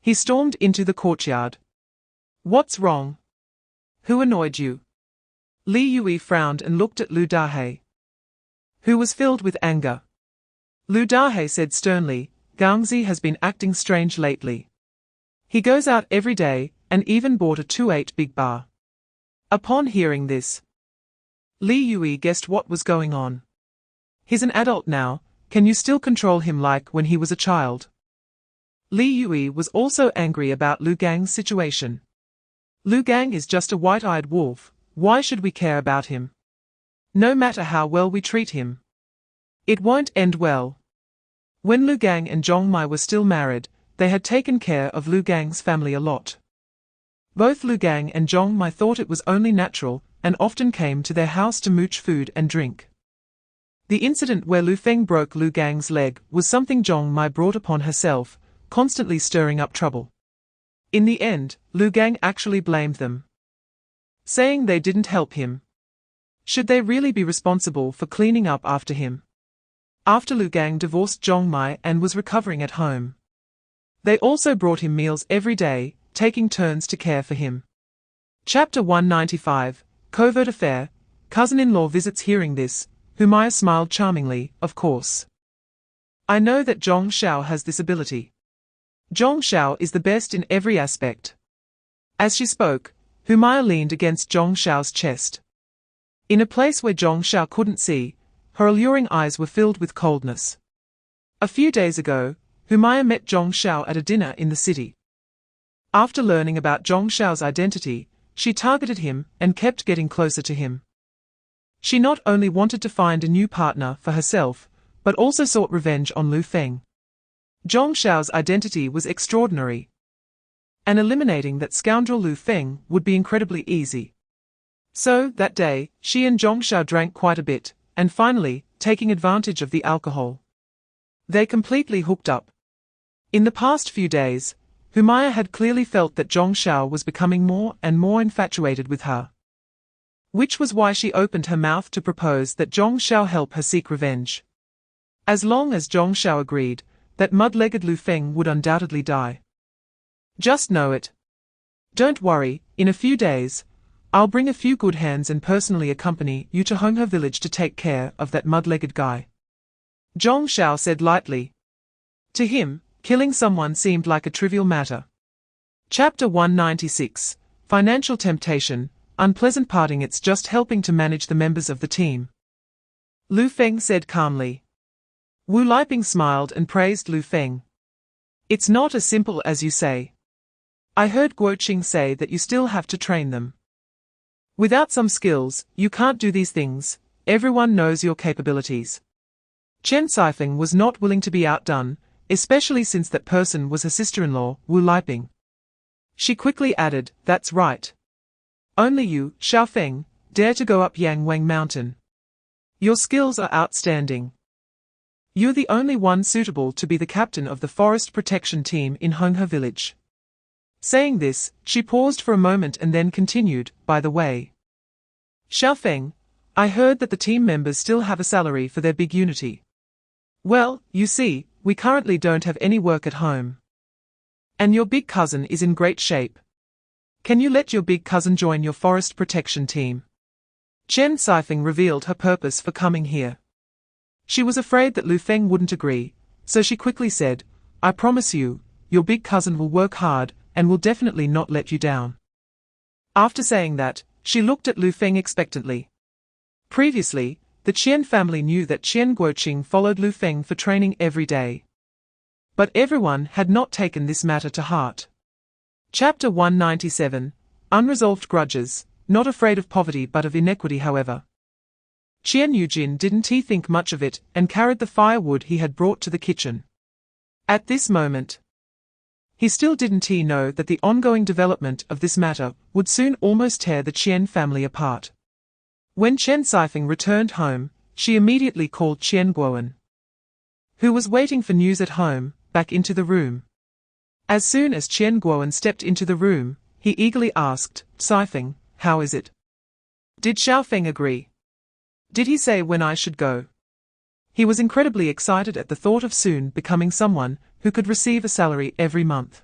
Speaker 2: He stormed into the courtyard. What's wrong? Who annoyed you? Li Yui frowned and looked at Lu Dahe, who was filled with anger. Lu Dahe said sternly, Gangzi has been acting strange lately. He goes out every day, and even bought a 2/8 big bar. Upon hearing this, Li Yui guessed what was going on. He's an adult now, can you still control him like when he was a child? Li Yui was also angry about Lu Gang's situation. Lu Gang is just a white-eyed wolf, why should we care about him? No matter how well we treat him, it won't end well. When Lu Gang and Zhongmai were still married, they had taken care of Lu Gang's family a lot. Both Lu Gang and Zhongmai thought it was only natural, and often came to their house to mooch food and drink. The incident where Lu Feng broke Lu Gang's leg was something Zhongmai brought upon herself, constantly stirring up trouble. In the end, Lu Gang actually blamed them, saying they didn't help him. Should they really be responsible for cleaning up after him? After Lu Gang divorced Zhongmai and was recovering at home, they also brought him meals every day, taking turns to care for him. Chapter 195, Covert Affair. Cousin-in-law visits. Hearing this, Humaya smiled charmingly, of course. I know that Zhong Xiao has this ability. Zhong Xiao is the best in every aspect. As she spoke, Humaya leaned against Zhong Xiao's chest. In a place where Zhong Xiao couldn't see, her alluring eyes were filled with coldness. A few days ago, Humaya met Zhong Xiao at a dinner in the city. After learning about Zhong Xiao's identity, she targeted him and kept getting closer to him. She not only wanted to find a new partner for herself, but also sought revenge on Lu Feng. Zhong Xiao's identity was extraordinary, and eliminating that scoundrel Lu Feng would be incredibly easy. So, that day, she and Zhong Xiao drank quite a bit, and finally, taking advantage of the alcohol, they completely hooked up. In the past few days, Humaya had clearly felt that Zhong Xiao was becoming more and more infatuated with her, which was why she opened her mouth to propose that Zhong Xiao help her seek revenge. As long as Zhong Xiao agreed, that mud-legged Lu Feng would undoubtedly die. Just know it. Don't worry, in a few days, I'll bring a few good hands and personally accompany you to Honghe village to take care of that mud-legged guy. Zhong Xiao said lightly. To him, killing someone seemed like a trivial matter. Chapter 196, Financial Temptation. Unpleasant parting. It's just helping to manage the members of the team, Lu Feng said calmly. Wu Liping smiled and praised Lu Feng. It's not as simple as you say. I heard Guoqing say that you still have to train them. Without some skills, you can't do these things. Everyone knows your capabilities. Chen Sifeng was not willing to be outdone, especially since that person was her sister-in-law, Wu Liping. She quickly added, that's right. Only you, Xiaofeng, dare to go up Yangwang Mountain. Your skills are outstanding. You're the only one suitable to be the captain of the forest protection team in Honghe village. Saying this, she paused for a moment and then continued, by the way, Xiaofeng, I heard that the team members still have a salary for their big unity. Well, you see, we currently don't have any work at home. And your big cousin is in great shape. Can you let your big cousin join your forest protection team? Chen Sifeng revealed her purpose for coming here. She was afraid that Lu Feng wouldn't agree, so she quickly said, I promise you, your big cousin will work hard, and will definitely not let you down. After saying that, she looked at Lu Feng expectantly. Previously, the Qian family knew that Qian Guoqing followed Lu Feng for training every day. But everyone had not taken this matter to heart. Chapter 197, Unresolved Grudges. Not afraid of poverty but of inequity. However, Qian Yujin didn't think much of it and carried the firewood he had brought to the kitchen. At this moment, he still didn't know that the ongoing development of this matter would soon almost tear the Qian family apart. When Chen Sifeng returned home, she immediately called Qian Guowen, who was waiting for news at home, back into the room. As soon as Qian Guowen stepped into the room, he eagerly asked, Sifeng, how is it? Did Xiaofeng agree? Did he say when I should go? He was incredibly excited at the thought of soon becoming someone who could receive a salary every month.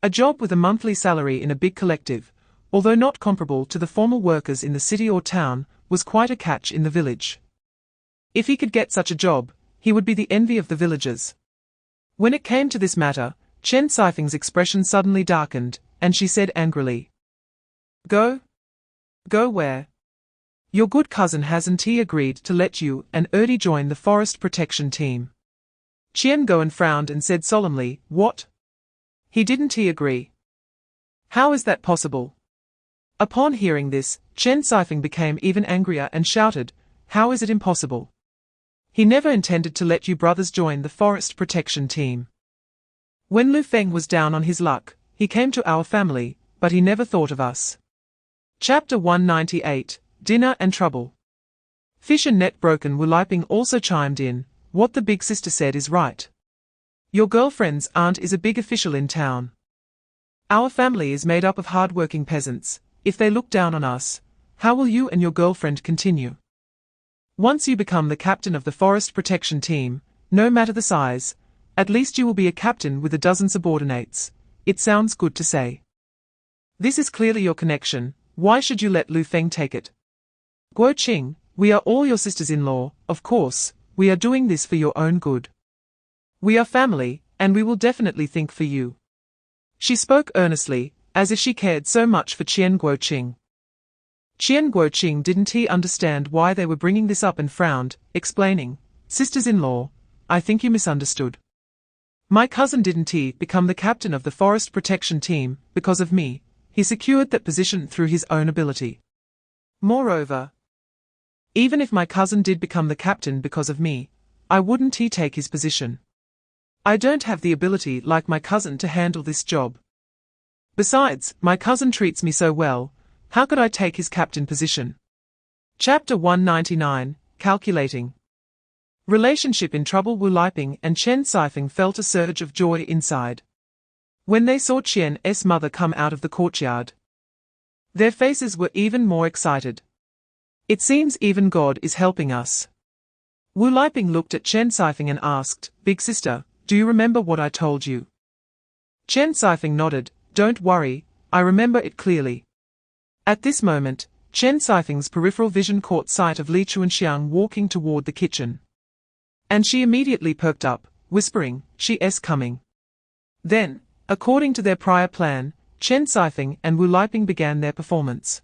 Speaker 2: A job with a monthly salary in a big collective, although not comparable to the formal workers in the city or town, was quite a catch in the village. If he could get such a job, he would be the envy of the villagers. When it came to this matter, Chen Sifeng's expression suddenly darkened, and she said angrily, "Go? Go where? Your good cousin hasn't he agreed to let you and Erdi join the forest protection team?" Qian Goan frowned and said solemnly, "What? He didn't he agree? How is that possible?" Upon hearing this, Chen Sifeng became even angrier and shouted, "How is it impossible? He never intended to let you brothers join the forest protection team. When Lu Feng was down on his luck, he came to our family, but he never thought of us." Chapter 198, Dinner and Trouble. Fish and Net Broken Wu Liping also chimed in, "What the big sister said is right. Your girlfriend's aunt is a big official in town. Our family is made up of hard-working peasants. If they look down on us, how will you and your girlfriend continue? Once you become the captain of the forest protection team, no matter the size, at least you will be a captain with a dozen subordinates. It sounds good to say. This is clearly your connection. Why should you let Lu Feng take it? Guo Qing, we are all your sisters-in-law, of course, we are doing this for your own good. We are family, and we will definitely think for you." She spoke earnestly, as if she cared so much for Qian Guoqing. Qian Guoqing didn't he understand why they were bringing this up and frowned, explaining, "Sisters-in-law, I think you misunderstood. My cousin didn't he become the captain of the forest protection team because of me. He secured that position through his own ability. Moreover, even if my cousin did become the captain because of me, I wouldn't he take his position. I don't have the ability like my cousin to handle this job. Besides, my cousin treats me so well, how could I take his captain position?" Chapter 199, Calculating. Relationship in trouble. Wu Liping and Chen Sifeng felt a surge of joy inside when they saw Qian's mother come out of the courtyard. Their faces were even more excited. "It seems even God is helping us." Wu Liping looked at Chen Sifeng and asked, "Big sister, do you remember what I told you?" Chen Sifeng nodded, "Don't worry, I remember it clearly." At this moment, Chen Sifeng's peripheral vision caught sight of Li Chuanxiang walking toward the kitchen. And she immediately perked up, whispering, "She's coming." Then, according to their prior plan, Chen Sifeng and Wu Liping began their performance.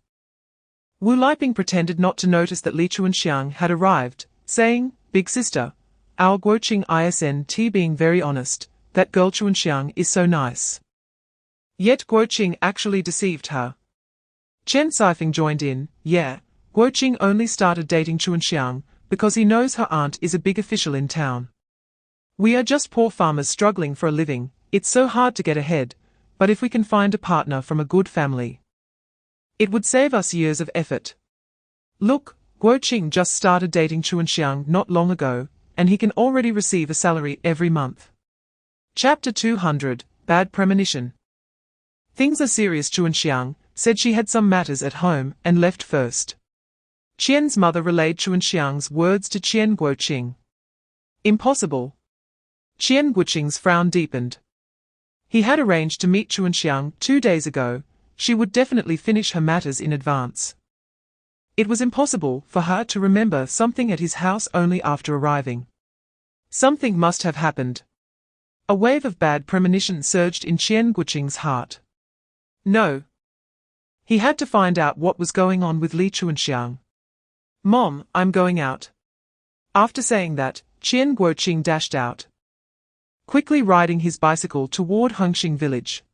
Speaker 2: Wu Liping pretended not to notice that Li Chuanxiang had arrived, saying, "Big sister, our Guoqing isn't being very honest, that girl Chuanxiang is so nice." Yet Guoqing actually deceived her. Chen Sifeng joined in, "Yeah, Guoqing only started dating Chuanxiang because he knows her aunt is a big official in town. We are just poor farmers struggling for a living, it's so hard to get ahead, but if we can find a partner from a good family, it would save us years of effort. Look, Guoqing just started dating Chuanxiang not long ago, and he can already receive a salary every month." Chapter 200, Bad Premonition. Things are serious. Chuanxiang said she had some matters at home and left first. Qian's mother relayed Chuanxiang's words to Qian Guoqing. "Impossible." Qian Guoqing's frown deepened. He had arranged to meet Chuanxiang 2 days ago. She would definitely finish her matters in advance. It was impossible for her to remember something at his house only after arriving. Something must have happened. A wave of bad premonition surged in Qian Guoqing's heart. No. He had to find out what was going on with Li Chuanxiang. "Mom, I'm going out." After saying that, Qian Guoqing dashed out, quickly riding his bicycle toward Hengxing village.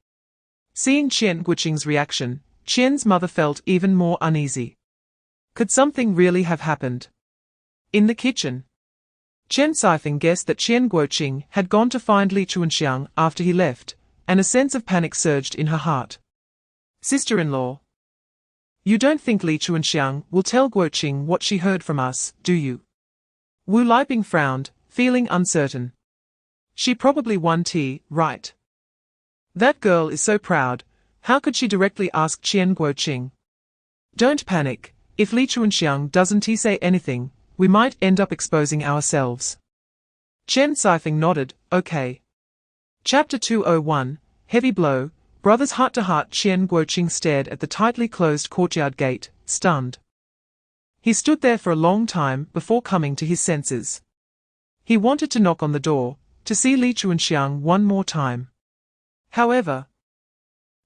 Speaker 2: Seeing Qian Guoqing's reaction, Qian's mother felt even more uneasy. Could something really have happened? In the kitchen, Chen Sifeng guessed that Qian Guoqing had gone to find Li Chuanxiang after he left, and a sense of panic surged in her heart. "Sister-in-law, you don't think Li Chuanxiang will tell Guoqing what she heard from us, do you?" Wu Liping frowned, feeling uncertain. "She probably won't, right? That girl is so proud, how could she directly ask Qian Guoqing?" "Don't panic, if Li Chuanxiang doesn't say anything, we might end up exposing ourselves. Chen Sifeng nodded, okay. Chapter 201, Heavy Blow. Brothers heart-to-heart. Qian Guoqing stared at the tightly closed courtyard gate, stunned. He stood there for a long time before coming to his senses. He wanted to knock on the door, to see Li Chuanxiang one more time. However,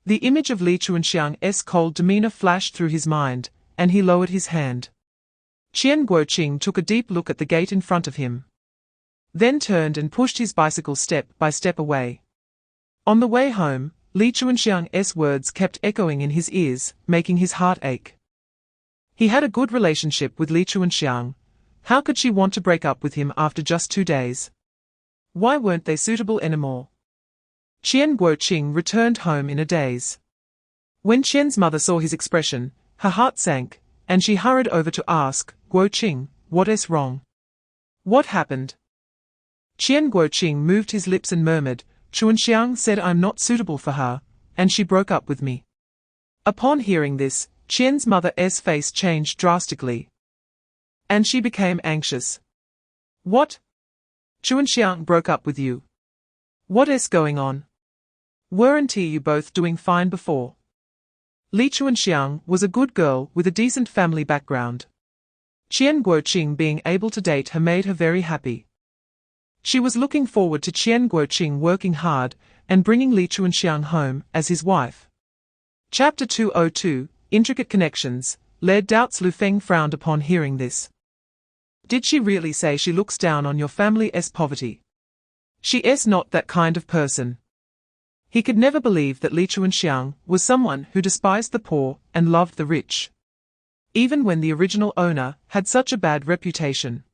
Speaker 2: the image of Li Chuanxiang's cold demeanor flashed through his mind, and he lowered his hand. Qian Guoqing took a deep look at the gate in front of him, then turned and pushed his bicycle step by step away. On the way home, Li Chuanxiang's words kept echoing in his ears, making his heart ache. He had a good relationship with Li Chuanxiang. How could she want to break up with him after just 2 days? Why weren't they suitable anymore? Qian Guoqing returned home in a daze. When Qian's mother saw his expression, her heart sank, and she hurried over to ask, Guoqing, what's wrong? What happened? Qian Guoqing moved his lips and murmured, Chuanxiang said I'm not suitable for her, and she broke up with me. Upon hearing this, Qian's mother's face changed drastically, and she became anxious. What? Chuanxiang broke up with you? What's going on? Weren't you both doing fine before? Li Chuanxiang was a good girl with a decent family background. Qian Guoqing being able to date her made her very happy. She was looking forward to Qian Guoqing working hard and bringing Li Chuanxiang home as his wife. Chapter 202, Intricate Connections. Led doubts. Lu Feng frowned upon hearing this. Did she really say she looks down on your family's poverty? She's not that kind of person. He could never believe that Li Chuanxiang was someone who despised the poor and loved the rich, even when the original owner had such a bad reputation.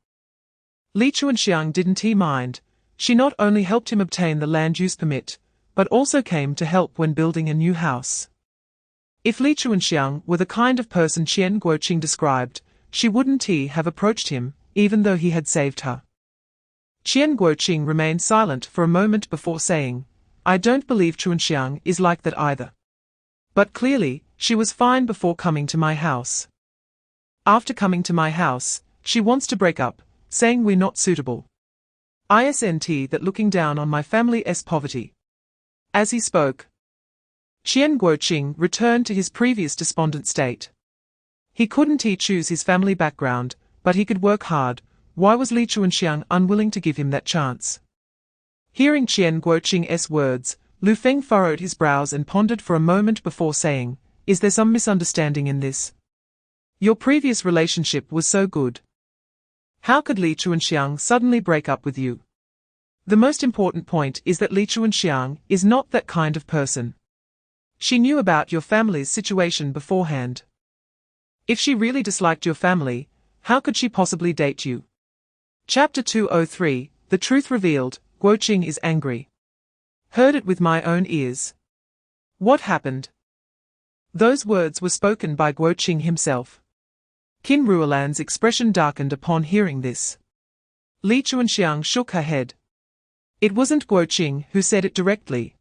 Speaker 2: Li Chuanxiang didn't mind. She not only helped him obtain the land use permit, but also came to help when building a new house. If Li Chuanxiang were the kind of person Qian Guoqing described, she wouldn't have approached him, even though he had saved her. Qian Guoqing remained silent for a moment before saying, I don't believe Chuanxiang is like that either. But clearly, she was fine before coming to my house. After coming to my house, she wants to break up, saying we're not suitable. Isn't that looking down on my family's poverty? As he spoke, Qian Guoqing returned to his previous despondent state. He couldn't choose his family background, but he could work hard. Why was Li Chuanxiang unwilling to give him that chance? Hearing Qian Guoqing's words, Lu Feng furrowed his brows and pondered for a moment before saying, Is there some misunderstanding in this? Your previous relationship was so good. How could Li Chuanxiang suddenly break up with you? The most important point is that Li Chuanxiang is not that kind of person. She knew about your family's situation beforehand. If she really disliked your family, how could she possibly date you? Chapter 203, The Truth Revealed. Guoqing is angry. Heard it with my own ears. What happened? Those words were spoken by Guoqing himself. Qin Ruolan's expression darkened upon hearing this. Li Chuanxiang shook her head. It wasn't Guoqing who said it directly.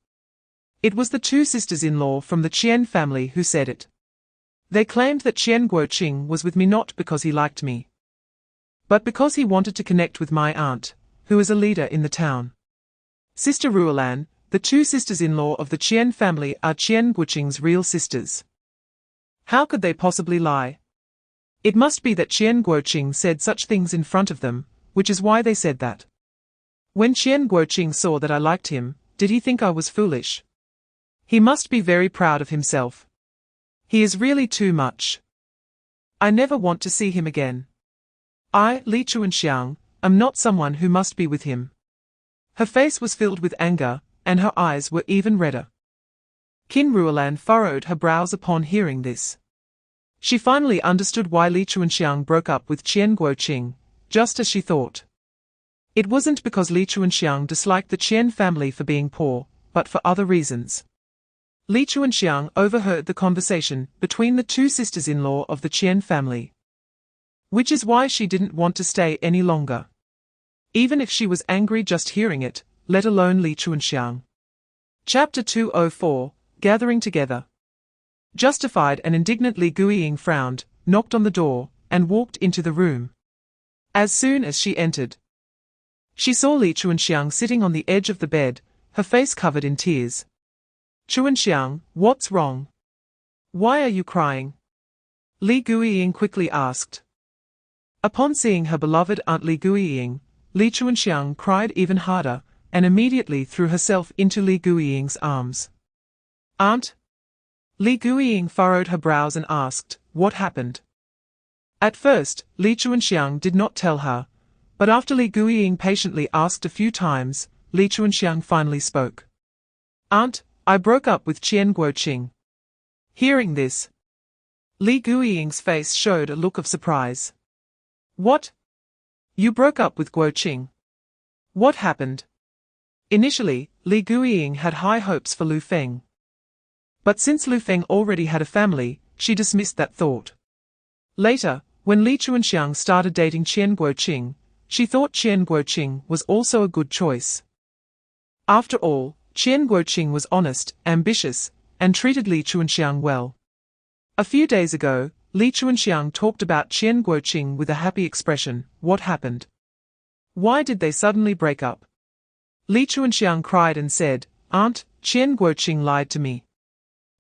Speaker 2: It was the 2 sisters-in-law from the Qian family who said it. They claimed that Qian Guoqing was with me not because he liked me, but because he wanted to connect with my aunt, who is a leader in the town. Sister Ruolan, the 2 sisters-in-law of the Qian family are Qian Guoqing's real sisters. How could they possibly lie? It must be that Qian Guoqing said such things in front of them, which is why they said that. When Qian Guoqing saw that I liked him, did he think I was foolish? He must be very proud of himself. He is really too much. I never want to see him again. I, Li Chuanxiang, am not someone who must be with him. Her face was filled with anger, and her eyes were even redder. Qin Ruolan furrowed her brows upon hearing this. She finally understood why Li Chuanxiang broke up with Qian Guoqing, just as she thought. It wasn't because Li Chuanxiang disliked the Qian family for being poor, but for other reasons. Li Chuanxiang overheard the conversation between the 2 sisters-in-law of the Qian family, which is why she didn't want to stay any longer. Even if she was angry just hearing it, let alone Li Chuanxiang. Chapter 204, Gathering Together. Justified and indignantly Guiying frowned, knocked on the door, and walked into the room. As soon as she entered, she saw Li Chuanxiang sitting on the edge of the bed, her face covered in tears. Chuanxiang, what's wrong? Why are you crying? Li Guiying quickly asked. Upon seeing her beloved aunt Li Guiying, Li Chuanxiang cried even harder, and immediately threw herself into Li Guiying's arms. Aunt? Li Guiying furrowed her brows and asked, what happened? At first, Li Chuanxiang did not tell her, but after Li Guiying patiently asked a few times, Li Chuanxiang finally spoke. Aunt, I broke up with Qian Guoqing. Hearing this, Li Guiying's face showed a look of surprise. What? You broke up with Guoqing? What happened? Initially, Li Guiying had high hopes for Lu Feng. But since Lu Feng already had a family, she dismissed that thought. Later, when Li Chuanxiang started dating Qian Guoqing, she thought Qian Guoqing was also a good choice. After all, Qian Guoqing was honest, ambitious, and treated Li Chuanxiang well. A few days ago, Li Chuanxiang talked about Qian Guoqing with a happy expression. What happened? Why did they suddenly break up? Li Chuanxiang cried and said, Aunt, Qian Guoqing lied to me.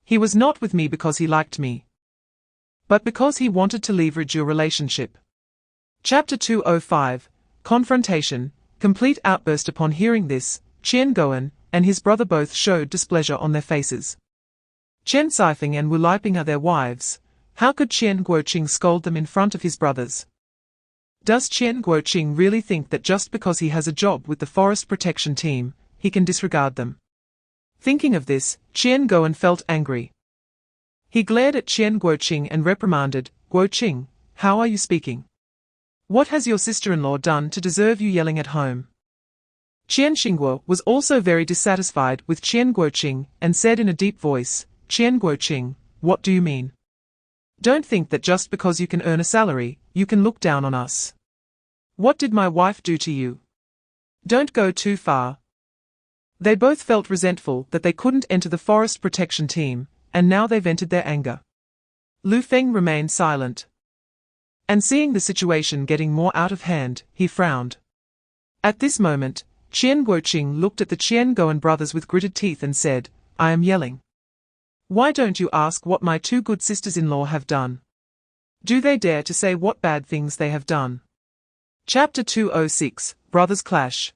Speaker 2: He was not with me because he liked me, but because he wanted to leverage your relationship. Chapter 205, Confrontation, complete outburst. Upon hearing this, Qian Goan and his brother both showed displeasure on their faces. Chen Sifeng and Wu Liping are their wives. How could Qian Guoqing scold them in front of his brothers? Does Qian Guoqing really think that just because he has a job with the forest protection team, he can disregard them? Thinking of this, Qian Goan felt angry. He glared at Qian Guoqing and reprimanded, Guoqing, how are you speaking? What has your sister-in-law done to deserve you yelling at home? Qian Xingguo was also very dissatisfied with Qian Guoqing and said in a deep voice, Qian Guoqing, what do you mean? Don't think that just because you can earn a salary, you can look down on us. What did my wife do to you? Don't go too far. They both felt resentful that they couldn't enter the forest protection team, and now they vented their anger. Lu Feng remained silent. And seeing the situation getting more out of hand, he frowned. At this moment, Qian Guoqing looked at the Qian Goan brothers with gritted teeth and said, I am yelling. Why don't you ask what my two good sisters-in-law have done? Do they dare to say what bad things they have done? Chapter 206, Brothers Clash.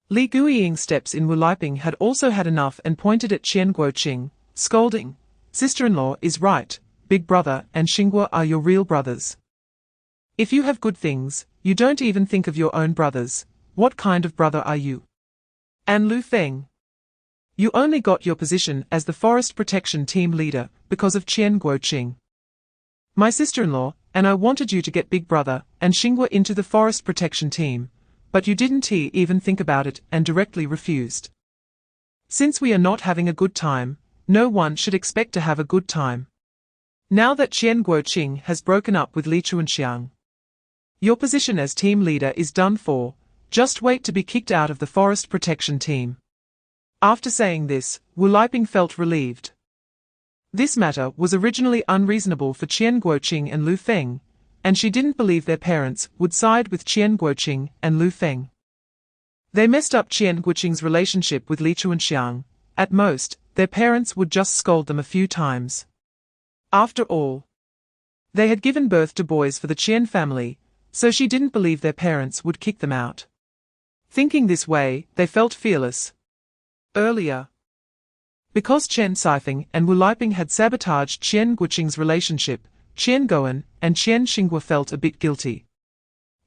Speaker 2: Li Guiying steps in Wu Liping had also had enough and pointed at Qian Guoqing, scolding, Sister-in-law is right, big brother and Xingguo are your real brothers. If you have good things, you don't even think of your own brothers. What kind of brother are you? And Lu Feng, you only got your position as the forest protection team leader because of Qian Guoqing. My sister-in-law and I wanted you to get big brother and Xingguo into the forest protection team, but you didn't even think about it and directly refused. Since we are not having a good time, no one should expect to have a good time. Now that Qian Guoqing has broken up with Li Chuanxiang, your position as team leader is done for. Just wait to be kicked out of the forest protection team. After saying this, Wu Liping felt relieved. This matter was originally unreasonable for Qian Guoqing and Lu Feng, and she didn't believe their parents would side with Qian Guoqing and Lu Feng. They messed up Qian Guoqing's relationship with Li Chuanxiang. At most, their parents would just scold them a few times. After all, they had given birth to boys for the Qian family, so she didn't believe their parents would kick them out. Thinking this way, they felt fearless. Earlier, because Chen Sifeng and Wu Liping had sabotaged Qian Guoqing's relationship, Qian Goan and Qian Xingguo felt a bit guilty.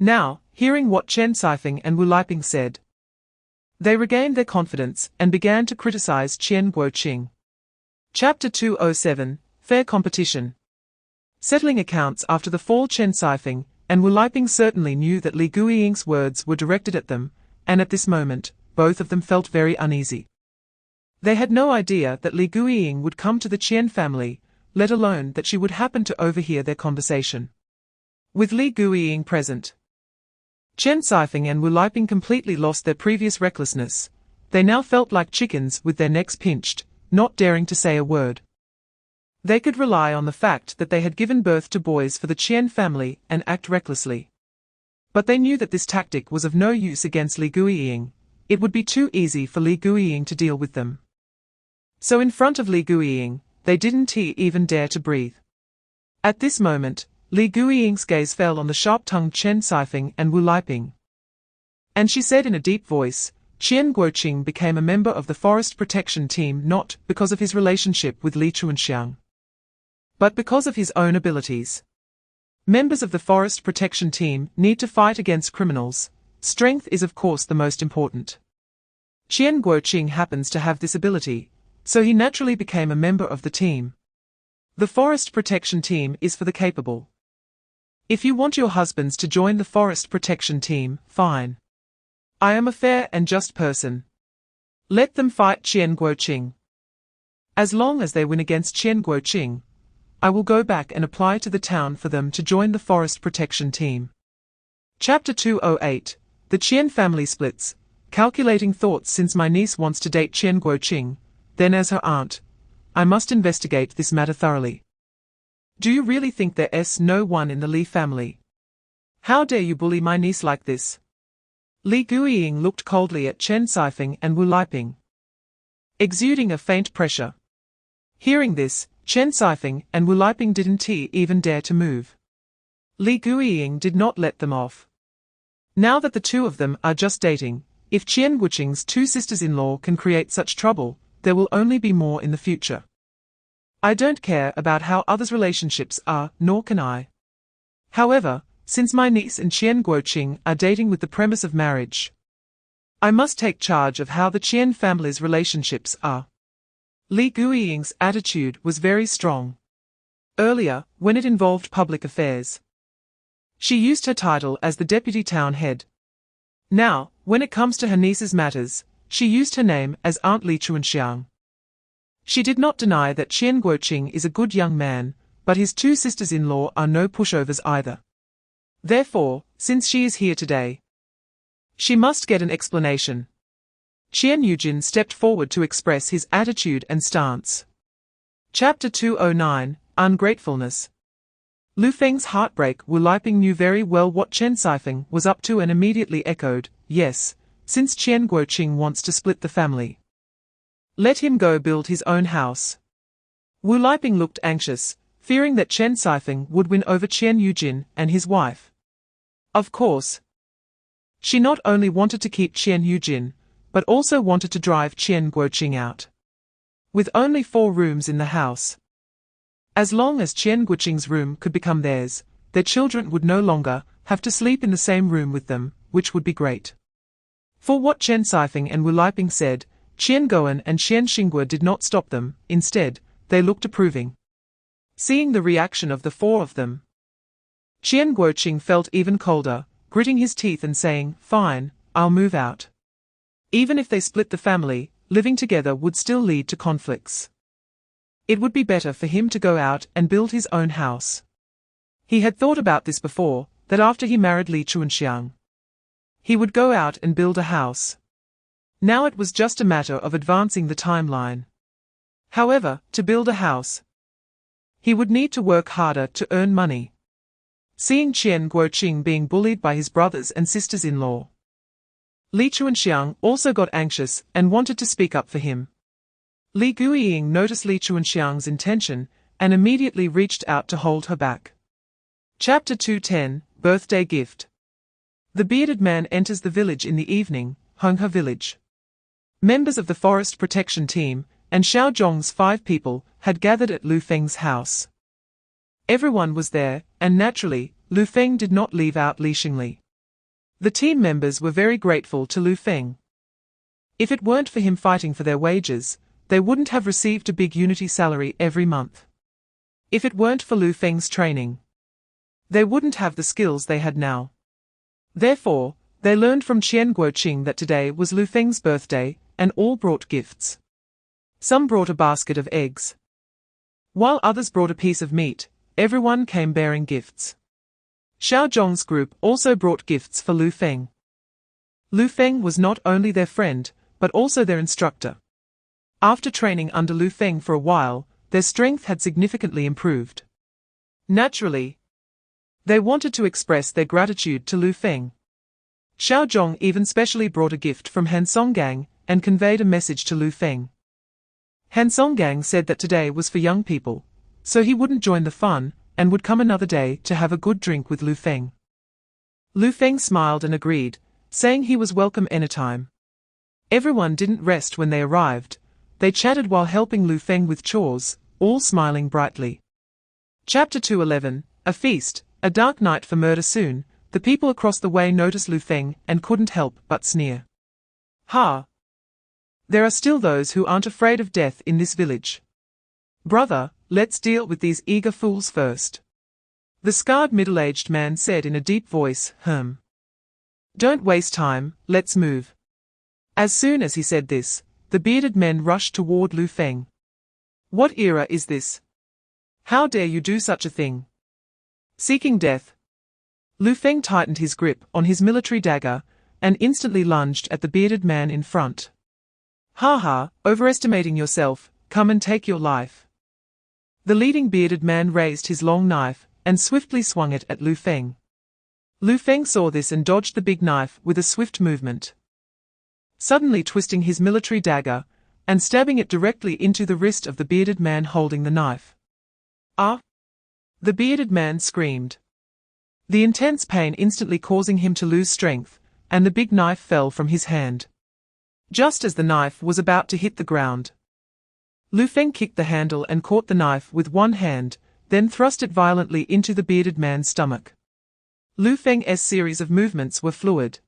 Speaker 2: Now, hearing what Chen Sifeng and Wu Liping said, they regained their confidence and began to criticize Qian Guoqing. Chapter 207, Fair Competition. Settling accounts after the fall, Chen Sifeng and Wu Liping certainly knew that Li Guiying's words were directed at them, and at this moment, both of them felt very uneasy. They had no idea that Li Guiying would come to the Qian family, let alone that she would happen to overhear their conversation. With Li Guiying present, Chen Sifeng and Wu Liping completely lost their previous recklessness. They now felt like chickens with their necks pinched, not daring to say a word. They could rely on the fact that they had given birth to boys for the Qian family and act recklessly. But they knew that this tactic was of no use against Li Guiying. It would be too easy for Li Guiying to deal with them. So in front of Li Guiying, they didn't even dare to breathe. At this moment, Li Guiying's gaze fell on the sharp-tongued Chen Sifeng and Wu Liping. And she said in a deep voice, Qian Guoqing became a member of the forest protection team not because of his relationship with Li Chuanxiang, but because of his own abilities. Members of the forest protection team need to fight against criminals. Strength is of course the most important. Qian Guoqing happens to have this ability, so he naturally became a member of the team. The forest protection team is for the capable. If you want your husbands to join the forest protection team, fine. I am a fair and just person. Let them fight Qian Guoqing. As long as they win against Qian Guoqing, I will go back and apply to the town for them to join the forest protection team. Chapter 208. The Qian family splits. Calculating thoughts. Since my niece wants to date Qian Guoqing, then as her aunt, I must investigate this matter thoroughly. Do you really think there's no one in the Li family? How dare you bully my niece like this? Li Guiying looked coldly at Chen Sifeng and Wu Liping, exuding a faint pressure. Hearing this, Chen Sifeng and Wu Liping didn't even dare to move. Li Guiying did not let them off. Now that the two of them are just dating, if Qian Guoqing's two sisters-in-law can create such trouble, there will only be more in the future. I don't care about how others' relationships are, nor can I. However, since my niece and Qian Guoqing are dating with the premise of marriage, I must take charge of how the Qian family's relationships are. Li Guiying's attitude was very strong. Earlier, when it involved public affairs, she used her title as the deputy town head. Now, when it comes to her niece's matters, she used her name as Aunt Li Chuanxiang. She did not deny that Qian Guoqing is a good young man, but his two sisters-in-law are no pushovers either. Therefore, since she is here today, she must get an explanation. Qian Yujin stepped forward to express his attitude and stance. Chapter 209. Ungratefulness. Lu Feng's heartbreak. Wu Liping knew very well what Chen Sifeng was up to and immediately echoed, yes, since Qian Guoqing wants to split the family, let him go build his own house. Wu Liping looked anxious, fearing that Chen Sifeng would win over Qian Yujin and his wife. Of course, she not only wanted to keep Qian Yujin, but also wanted to drive Qian Guoqing out. With only 4 rooms in the house, as long as Qian Guoqing's room could become theirs, their children would no longer have to sleep in the same room with them, which would be great. For what Chen Sifeng and Wu Liping said, Qian Goan and Qian Xingguo did not stop them. Instead, they looked approving. Seeing the reaction of the 4 of them, Qian Guoqing felt even colder, gritting his teeth and saying, fine, I'll move out. Even if they split the family, living together would still lead to conflicts. It would be better for him to go out and build his own house. He had thought about this before, that after he married Li Chuanxiang, he would go out and build a house. Now it was just a matter of advancing the timeline. However, to build a house, he would need to work harder to earn money. Seeing Qian Guoqing being bullied by his brothers and sisters-in-law, Li Chuanxiang also got anxious and wanted to speak up for him. Li Guiying noticed Li Chuanxiang's intention and immediately reached out to hold her back. Chapter 210. Birthday Gift. The bearded man enters the village in the evening, Honghe village. Members of the forest protection team and Xiao Zhong's 5 people had gathered at Lu Feng's house. Everyone was there, and naturally, Lu Feng did not leave out Li Xingli. The team members were very grateful to Lu Feng. If it weren't for him fighting for their wages, they wouldn't have received a big unity salary every month. If it weren't for Lu Feng's training, they wouldn't have the skills they had now. Therefore, they learned from Qian Guoqing that today was Lu Feng's birthday, and all brought gifts. Some brought a basket of eggs, while others brought a piece of meat. Everyone came bearing gifts. Xiao Zhong's group also brought gifts for Lu Feng. Lu Feng was not only their friend, but also their instructor. After training under Lu Feng for a while, their strength had significantly improved. Naturally, They wanted to express their gratitude to Lu Feng. Xiao Zhong even specially brought a gift from Han Songgang and conveyed a message to Lu Feng. Han Songgang said that today was for young people, so he wouldn't join the fun and would come another day to have a good drink with Lu Feng. Lu Feng smiled and agreed, saying he was welcome anytime. Everyone didn't rest when they arrived. They chatted while helping Lu Feng with chores, all smiling brightly. Chapter 211, A Feast, a dark night for murder soon. The people across the way noticed Lu Feng and couldn't help but sneer. Ha! There are still those who aren't afraid of death in this village. Brother, let's deal with these eager fools first. The scarred middle-aged man said in a deep voice, Don't waste time, let's move. As soon as he said this, the bearded men rushed toward Lu Feng. What era is this? How dare you do such a thing? Seeking death. Lu Feng tightened his grip on his military dagger and instantly lunged at the bearded man in front. Ha ha, overestimating yourself, come and take your life. The leading bearded man raised his long knife and swiftly swung it at Lu Feng. Lu Feng saw this and dodged the big knife with a swift movement, suddenly twisting his military dagger and stabbing it directly into the wrist of the bearded man holding the knife. Ah! The bearded man screamed, the intense pain instantly causing him to lose strength, and the big knife fell from his hand. Just as the knife was about to hit the ground, Lu Feng kicked the handle and caught the knife with one hand, then thrust it violently into the bearded man's stomach. Lu Feng's series of movements were fluid,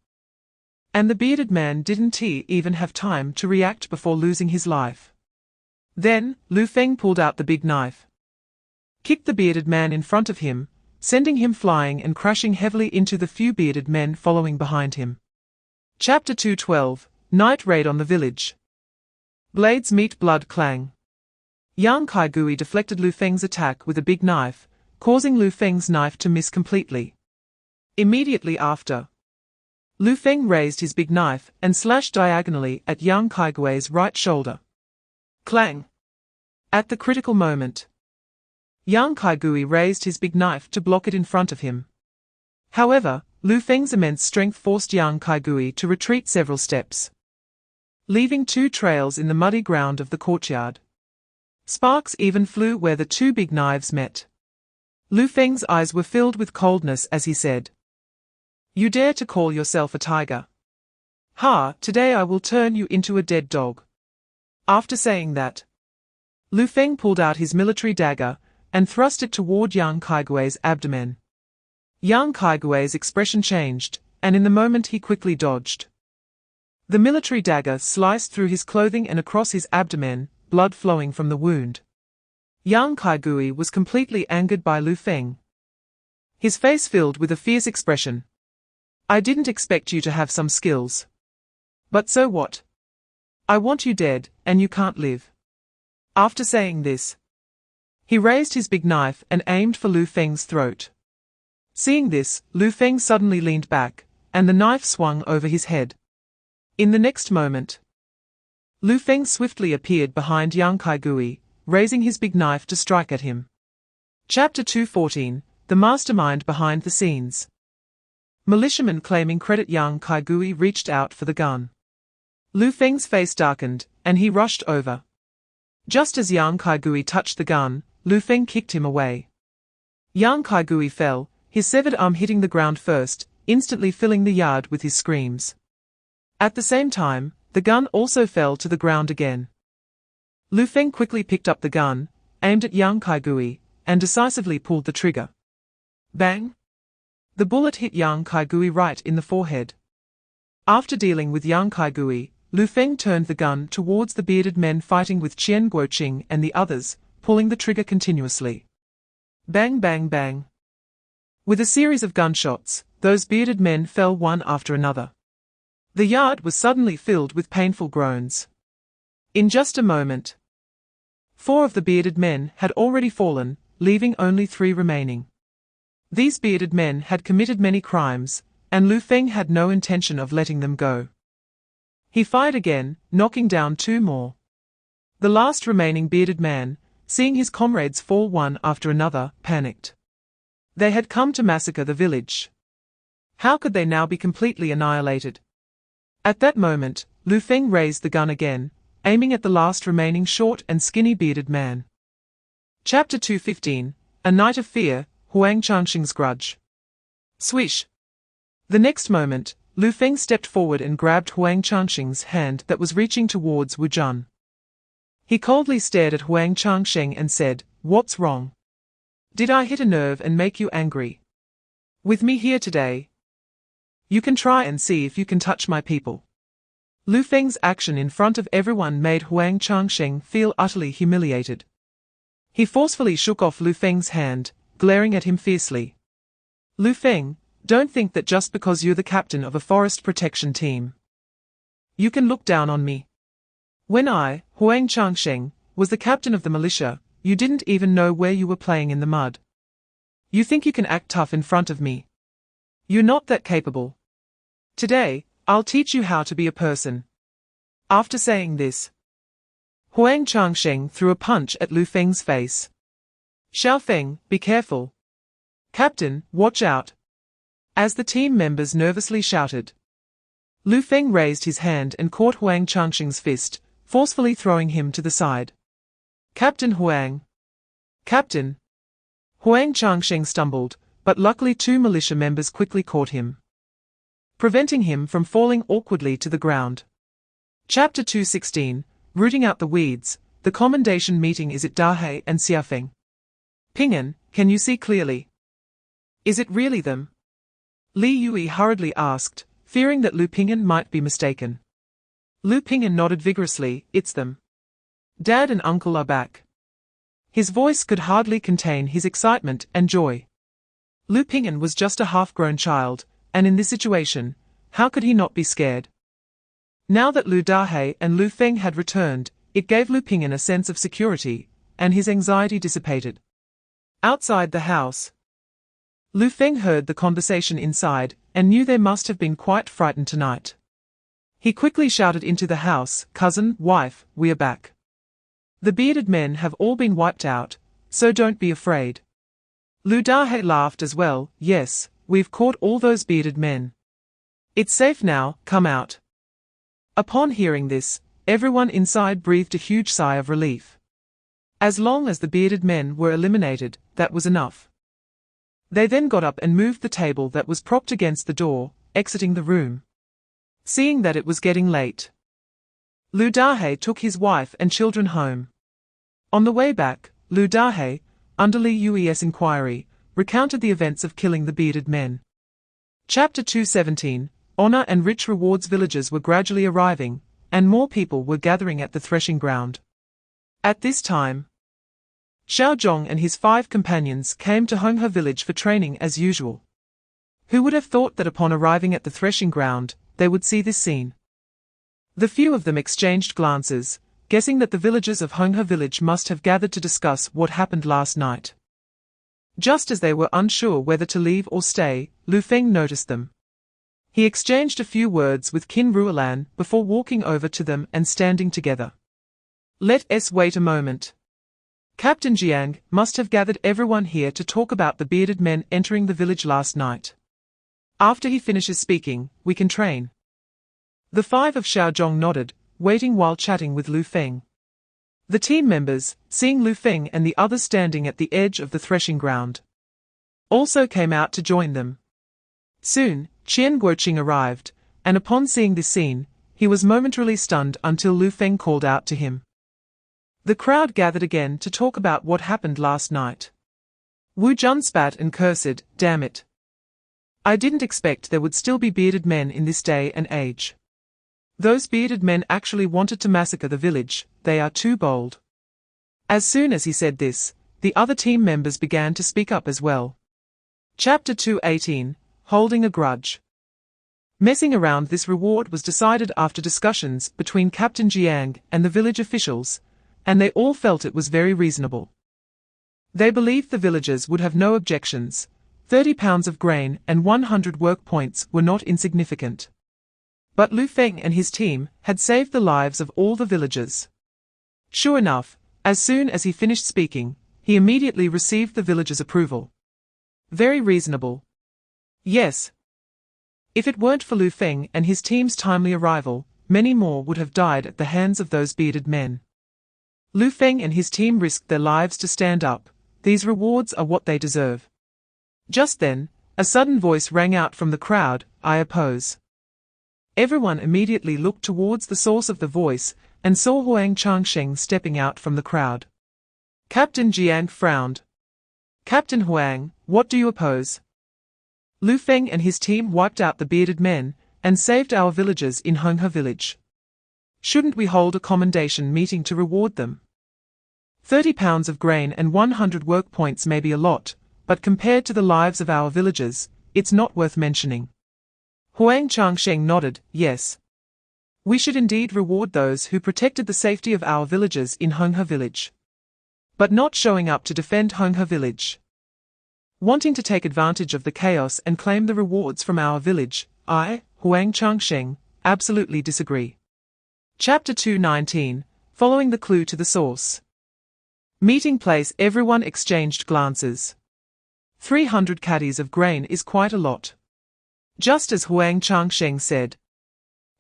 Speaker 2: and the bearded man didn't even have time to react before losing his life. Then, Lu Feng pulled out the big knife, kicked the bearded man in front of him, sending him flying and crashing heavily into the few bearded men following behind him. Chapter 212, Night Raid on the Village. Blades meet blood clang. Yang Kaigui deflected Lu Feng's attack with a big knife, causing Lu Feng's knife to miss completely. Immediately after, Lu Feng raised his big knife and slashed diagonally at Yang Kaigui's right shoulder. Clang! At the critical moment, Yang Kaigui raised his big knife to block it in front of him. However, Lu Feng's immense strength forced Yang Kaigui to retreat several steps, leaving two trails in the muddy ground of the courtyard. Sparks even flew where the two big knives met. Lu Feng's eyes were filled with coldness as he said, You dare to call yourself a tiger? Ha, today I will turn you into a dead dog. After saying that, Lu Feng pulled out his military dagger and thrust it toward Yang Kaigui's abdomen. Yang Kaigui's expression changed, and in the moment he quickly dodged. The military dagger sliced through his clothing and across his abdomen, blood flowing from the wound. Yang Kaigui was completely angered by Lu Feng, his face filled with a fierce expression. I didn't expect you to have some skills. But so what? I want you dead, and you can't live. After saying this, he raised his big knife and aimed for Lu Feng's throat. Seeing this, Lu Feng suddenly leaned back, and the knife swung over his head. In the next moment, Lu Feng swiftly appeared behind Yang Kaigui, raising his big knife to strike at him. Chapter 214, The Mastermind Behind the Scenes. Militiamen claiming credit. Yang Kaigui reached out for the gun. Lu Feng's face darkened, and he rushed over. Just as Yang Kaigui touched the gun, Lu Feng kicked him away. Yang Kaigui fell, his severed arm hitting the ground first, instantly filling the yard with his screams. At the same time, the gun also fell to the ground again. Lu Feng quickly picked up the gun, aimed at Yang Kaigui, and decisively pulled the trigger. Bang! The bullet hit Yang Kaigui right in the forehead. After dealing with Yang Kaigui, Lu Feng turned the gun towards the bearded men fighting with Qian Guoqing and the others, pulling the trigger continuously. Bang bang bang. With a series of gunshots, those bearded men fell one after another. The yard was suddenly filled with painful groans. In just a moment, 4 of the bearded men had already fallen, leaving only 3 remaining. These bearded men had committed many crimes, and Lu Feng had no intention of letting them go. He fired again, knocking down 2 more. The last remaining bearded man, seeing his comrades fall one after another, panicked. They had come to massacre the village. How could they now be completely annihilated? At that moment, Lu Feng raised the gun again, aiming at the last remaining short and skinny bearded man. Chapter 2:15, A Night of Fear, Huang Changxing's Grudge. Swish! The next moment, Lu Feng stepped forward and grabbed Huang Changxing's hand that was reaching towards Wu Jun. He coldly stared at Huang Changxing and said, "What's wrong? Did I hit a nerve and make you angry? With me here today, you can try and see if you can touch my people." Lu Feng's action in front of everyone made Huang Changxing feel utterly humiliated. He forcefully shook off Lu Feng's hand, glaring at him fiercely. "Lu Feng, don't think that just because you're the captain of a forest protection team, you can look down on me. When I, Huang Changxing, was the captain of the militia, you didn't even know where you were playing in the mud. You think you can act tough in front of me? You're not that capable. Today, I'll teach you how to be a person." After saying this, Huang Changxing threw a punch at Lu Feng's face. "Xiao Feng, be careful. Captain, watch out." As the team members nervously shouted, Lu Feng raised his hand and caught Huang Changxing's fist, forcefully throwing him to the side. "Captain Huang! Captain!" Huang Changxing stumbled, but luckily two militia members quickly caught him, preventing him from falling awkwardly to the ground. Chapter 2:16, Rooting Out the Weeds, the commendation meeting is at Dahe and Xiafeng. "Ping'an, can you see clearly? Is it really them?" Li Yui hurriedly asked, fearing that Lu Ping'an might be mistaken. Lu Ping'an nodded vigorously, "It's them. Dad and Uncle are back." His voice could hardly contain his excitement and joy. Lu Ping'an was just a half-grown child, and in this situation, how could he not be scared? Now that Lu Dahe and Lu Feng had returned, it gave Lu Ping'an a sense of security, and his anxiety dissipated. Outside the house, Lu Feng heard the conversation inside, and knew they must have been quite frightened tonight. He quickly shouted into the house, "Cousin, wife, we are back. The bearded men have all been wiped out, so don't be afraid." Lu Dahe laughed as well, "Yes, we've caught all those bearded men. It's safe now, come out." Upon hearing this, everyone inside breathed a huge sigh of relief. As long as the bearded men were eliminated, that was enough. They then got up and moved the table that was propped against the door, exiting the room. Seeing that it was getting late, Lu Dahe took his wife and children home. On the way back, Lu Dahe, under Li Yui's inquiry, recounted the events of killing the bearded men. Chapter 2:17, Honor and Rich Rewards. Villagers were gradually arriving, and more people were gathering at the threshing ground. At this time, Xiao Zhong and his 5 companions came to Honghe village for training as usual. Who would have thought that upon arriving at the threshing ground, they would see this scene? The few of them exchanged glances, guessing that the villagers of Honghe village must have gathered to discuss what happened last night. Just as they were unsure whether to leave or stay, Lu Feng noticed them. He exchanged a few words with Qin Ruolan before walking over to them and standing together. "Let's wait a moment. Captain Jiang must have gathered everyone here to talk about the bearded men entering the village last night. After he finishes speaking, we can train." The 5 of Xiaozhong nodded, waiting while chatting with Lu Feng. The team members, seeing Lu Feng and the others standing at the edge of the threshing ground, also came out to join them. Soon, Qian Guoqing arrived, and upon seeing this scene, he was momentarily stunned until Lu Feng called out to him. The crowd gathered again to talk about what happened last night. Wu Jun spat and cursed, "Damn it. I didn't expect there would still be bearded men in this day and age. Those bearded men actually wanted to massacre the village, they are too bold." As soon as he said this, the other team members began to speak up as well. Chapter 2:18, Holding a Grudge. Messing around. This reward was decided after discussions between Captain Jiang and the village officials, and they all felt it was very reasonable. They believed the villagers would have no objections. 30 pounds of grain and 100 work points were not insignificant. But Lu Feng and his team had saved the lives of all the villagers. Sure enough, as soon as he finished speaking, he immediately received the villagers' approval. Very reasonable. Yes. If it weren't for Lu Feng and his team's timely arrival, many more would have died at the hands of those bearded men. Lu Feng and his team risked their lives to stand up. These rewards are what they deserve. Just then, a sudden voice rang out from the crowd, "I oppose." Everyone immediately looked towards the source of the voice, and saw Huang Changsheng stepping out from the crowd. Captain Jiang frowned. "Captain Huang, what do you oppose?" Lu Feng and his team wiped out the bearded men, and saved our villagers in Honghe village. Shouldn't we hold a commendation meeting to reward them? 30 pounds of grain and 100 work points may be a lot, but compared to the lives of our villagers, it's not worth mentioning. Huang Changsheng nodded, yes. We should indeed reward those who protected the safety of our villagers in Honghe village. But not showing up to defend Honghe village. Wanting to take advantage of the chaos and claim the rewards from our village, I, Huang Changsheng, absolutely disagree. Chapter 2:19, following the clue to the source. Meeting place. Everyone exchanged glances. 300 caddies of grain is quite a lot. Just as Huang Changsheng said.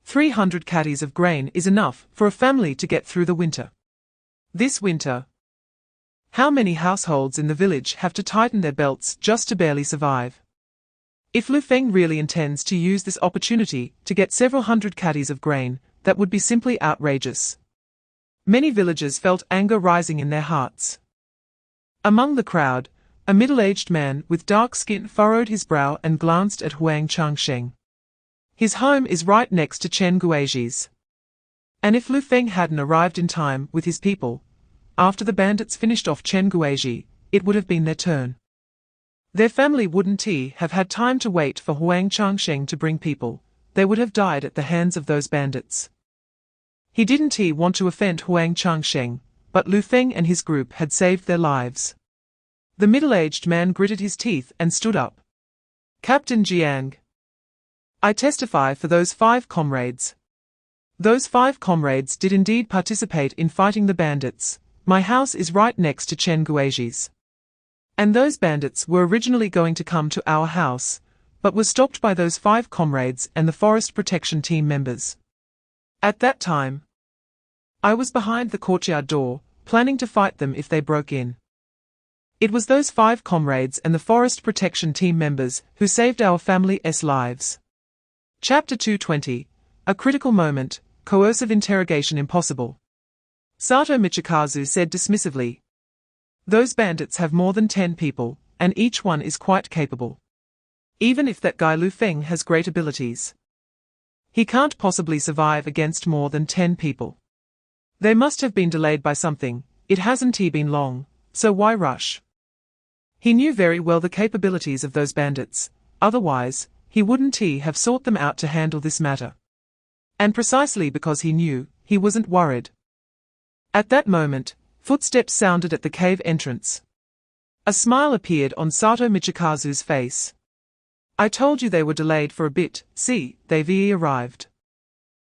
Speaker 2: 300 caddies of grain is enough for a family to get through the winter. This winter. How many households in the village have to tighten their belts just to barely survive? If Lu Feng really intends to use this opportunity to get several hundred caddies of grain, that would be simply outrageous. Many villagers felt anger rising in their hearts. Among the crowd, a middle-aged man with dark skin furrowed his brow and glanced at Huang Changsheng. His home is right next to Chen Guizhi's. And if Lu Feng hadn't arrived in time with his people, after the bandits finished off Chen Guizhi, it would have been their turn. Their family wouldn't have had time to wait for Huang Changsheng to bring people. They would have died at the hands of those bandits. He didn't want to offend Huang Changsheng, but Lu Feng and his group had saved their lives. The middle-aged man gritted his teeth and stood up. Captain Jiang. I testify for those 5 comrades. Those 5 comrades did indeed participate in fighting the bandits. My house is right next to Chen Guizhi's. And those bandits were originally going to come to our house, but were stopped by those 5 comrades and the forest protection team members. At that time, I was behind the courtyard door, planning to fight them if they broke in. It was those 5 comrades and the forest protection team members who saved our family's lives. Chapter 2:20, a critical moment, coercive interrogation impossible. Sato Michikazu said dismissively. Those bandits have more than 10 people, and each one is quite capable. Even if that guy Lu Feng has great abilities, he can't possibly survive against more than 10 people. They must have been delayed by something. It hasn't been long, so why rush? He knew very well the capabilities of those bandits, otherwise, he wouldn't have sought them out to handle this matter. And precisely because he knew, he wasn't worried. At that moment, footsteps sounded at the cave entrance. A smile appeared on Sato Michikazu's face. I told you they were delayed for a bit, see, they've arrived.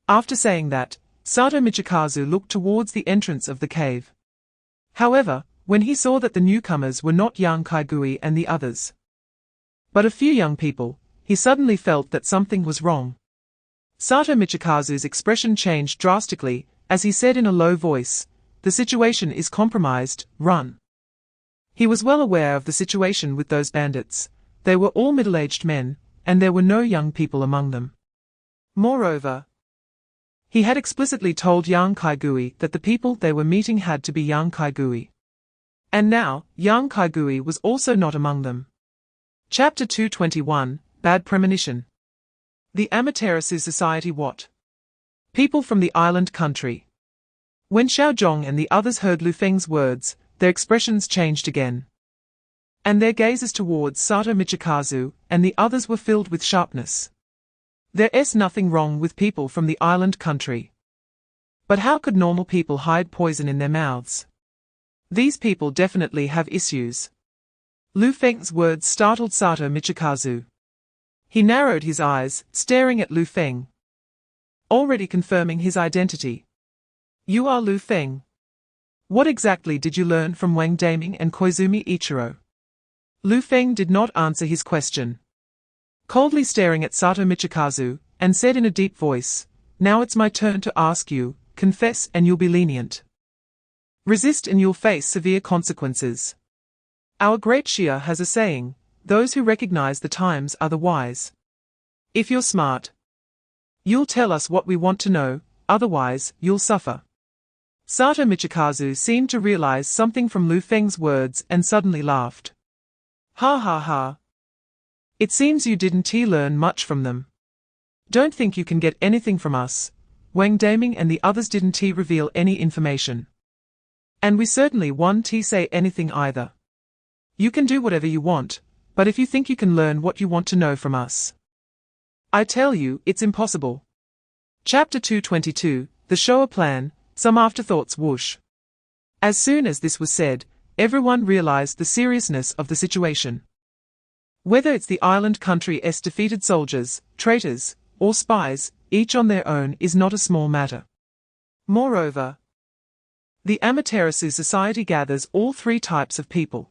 Speaker 2: After saying that, Sato Michikazu looked towards the entrance of the cave. However, when he saw that the newcomers were not Yang Kaigui and the others, but a few young people, he suddenly felt that something was wrong. Sato Michikazu's expression changed drastically, as he said in a low voice, the situation is compromised, run. He was well aware of the situation with those bandits. They were all middle-aged men, and there were no young people among them. Moreover, he had explicitly told Yang Kaigui that the people they were meeting had to be Yang Kaigui. And now, Yang Kaigui was also not among them. Chapter 2:21, Bad Premonition. The Amaterasu Society. What? People from the island country. When Xiaozhong and the others heard Lu Feng's words, their expressions changed again. And their gazes towards Sato Michikazu and the others were filled with sharpness. There's nothing wrong with people from the island country. But how could normal people hide poison in their mouths? These people definitely have issues. Lu Feng's words startled Sato Michikazu. He narrowed his eyes, staring at Lu Feng, already confirming his identity. You are Lu Feng. What exactly did you learn from Wang Daming and Koizumi Ichiro? Lu Feng did not answer his question. Coldly staring at Sato Michikazu, and said in a deep voice, "Now it's my turn to ask you, confess and you'll be lenient. Resist and you'll face severe consequences. Our great Shia has a saying, those who recognize the times are the wise. If you're smart, you'll tell us what we want to know, otherwise, you'll suffer." Sato Michikazu seemed to realize something from Lu Feng's words and suddenly laughed. "Ha ha ha. It seems you didn't learn much from them. Don't think you can get anything from us. Wang Daming and the others didn't reveal any information. And we certainly won't say anything either. You can do whatever you want, but if you think you can learn what you want to know from us, I tell you, it's impossible." Chapter 222, The Showa Plan, Some Afterthoughts. Whoosh. As soon as this was said, everyone realized the seriousness of the situation. Whether it's the island country's defeated soldiers, traitors, or spies, each on their own is not a small matter. Moreover, the Amaterasu society gathers all three types of people.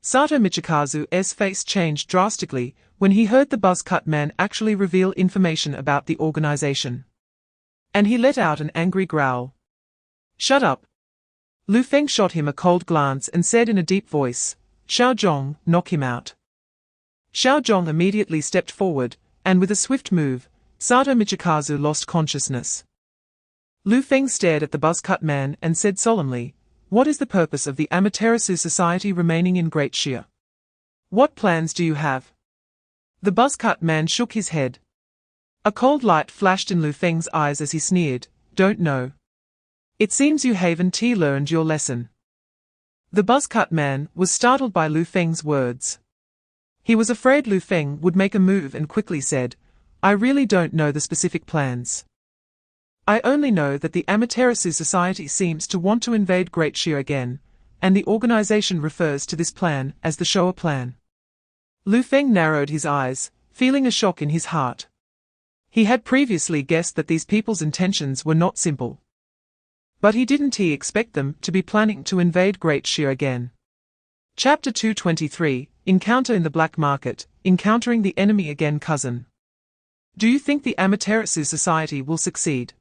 Speaker 2: Sato Michikazu's face changed drastically when he heard the buzz-cut man actually reveal information about the organization. And he let out an angry growl. "Shut up." Lu Feng shot him a cold glance and said in a deep voice, "Xiao Zhong, knock him out." Xiao Zhong immediately stepped forward, and with a swift move, Sato Michikazu lost consciousness. Lu Feng stared at the buzz-cut man and said solemnly, "What is the purpose of the Amaterasu society remaining in Great Shia? What plans do you have?" The buzz-cut man shook his head. A cold light flashed in Lu Feng's eyes as he sneered, "Don't know. It seems you haven't learned your lesson." The buzz-cut man was startled by Lu Feng's words. He was afraid Lu Feng would make a move and quickly said, "I really don't know the specific plans. I only know that the Amaterasu society seems to want to invade Great Shia again, and the organization refers to this plan as the Showa Plan." Lu Feng narrowed his eyes, feeling a shock in his heart. He had previously guessed that these people's intentions were not simple. But he didn't expect them to be planning to invade Great Shia again. Chapter 223, Encounter in the Black Market, Encountering the Enemy Again. Cousin. Do you think the Amaterasu society will succeed?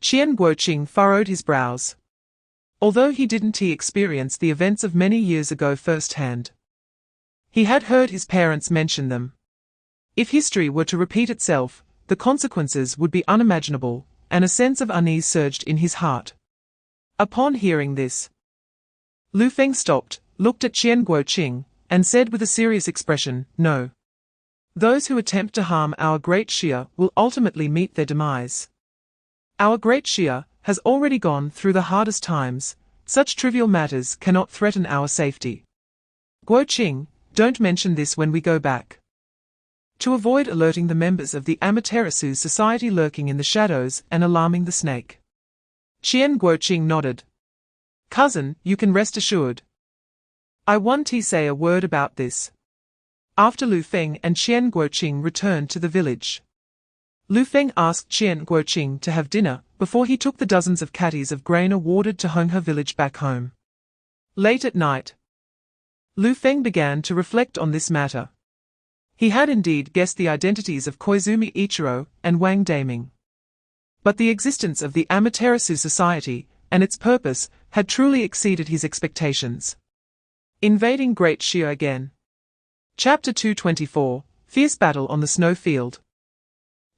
Speaker 2: Qian Guoqing furrowed his brows. Although he didn't experience the events of many years ago firsthand, he had heard his parents mention them. If history were to repeat itself, the consequences would be unimaginable, and a sense of unease surged in his heart. Upon hearing this, Lu Feng stopped, looked at Qian Guoqing, and said with a serious expression, "No. Those who attempt to harm our Great Shia will ultimately meet their demise. Our Great Shia has already gone through the hardest times. Such trivial matters cannot threaten our safety. Guoqing, don't mention this when we go back." To avoid alerting the members of the Amaterasu society lurking in the shadows and alarming the snake, Qian Guoqing nodded. "Cousin, you can rest assured. I won't say a word about this." After Lu Feng and Qian Guoqing returned to the village, Lu Feng asked Qian Guoqing to have dinner before he took the dozens of catties of grain awarded to Honghe village back home. Late at night, Lu Feng began to reflect on this matter. He had indeed guessed the identities of Koizumi Ichiro and Wang Daming. But the existence of the Amaterasu society and its purpose had truly exceeded his expectations. Invading Great Shia again. Chapter 224, Fierce Battle on the Snow Field.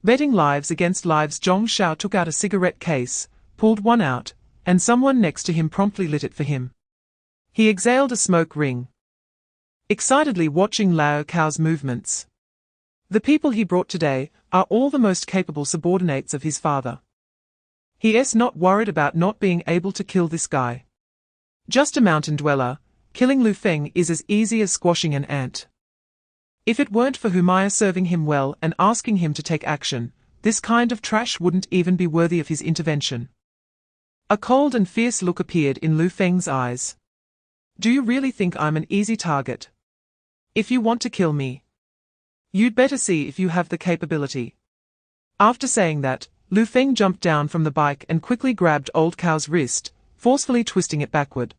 Speaker 2: Betting lives against lives. Zhong Shao took out a cigarette case, pulled one out, and someone next to him promptly lit it for him. He exhaled a smoke ring, excitedly watching Lao Cao's movements. The people he brought today are all the most capable subordinates of his father. He's not worried about not being able to kill this guy. Just a mountain dweller, killing Lu Feng is as easy as squashing an ant. If it weren't for Humaya serving him well and asking him to take action, this kind of trash wouldn't even be worthy of his intervention. A cold and fierce look appeared in Lu Feng's eyes. "Do you really think I'm an easy target? If you want to kill me, you'd better see if you have the capability." After saying that, Lu Feng jumped down from the bike and quickly grabbed Old Cao's wrist, forcefully twisting it backward.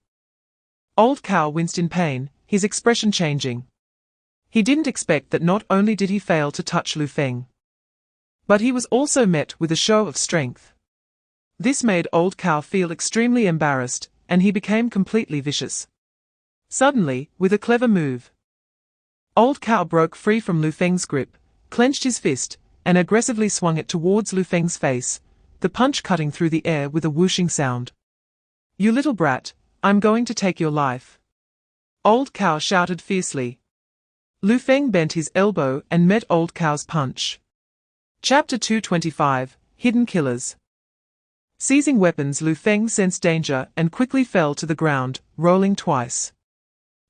Speaker 2: Old Cao winced in pain. his expression changing. He didn't expect that not only did he fail to touch Lu Feng, but he was also met with a show of strength. This made Old Cow feel extremely embarrassed, and he became completely vicious. Suddenly, with a clever move, Old Cow broke free from Lu Feng's grip, clenched his fist, and aggressively swung it towards Lu Feng's face, the punch cutting through the air with a whooshing sound. "You little brat, I'm going to take your life," Old Cow shouted fiercely. Lu Feng bent his elbow and met Old Cow's punch. Chapter 225, Hidden Killers. Seizing weapons, Lu Feng sensed danger and quickly fell to the ground, rolling twice.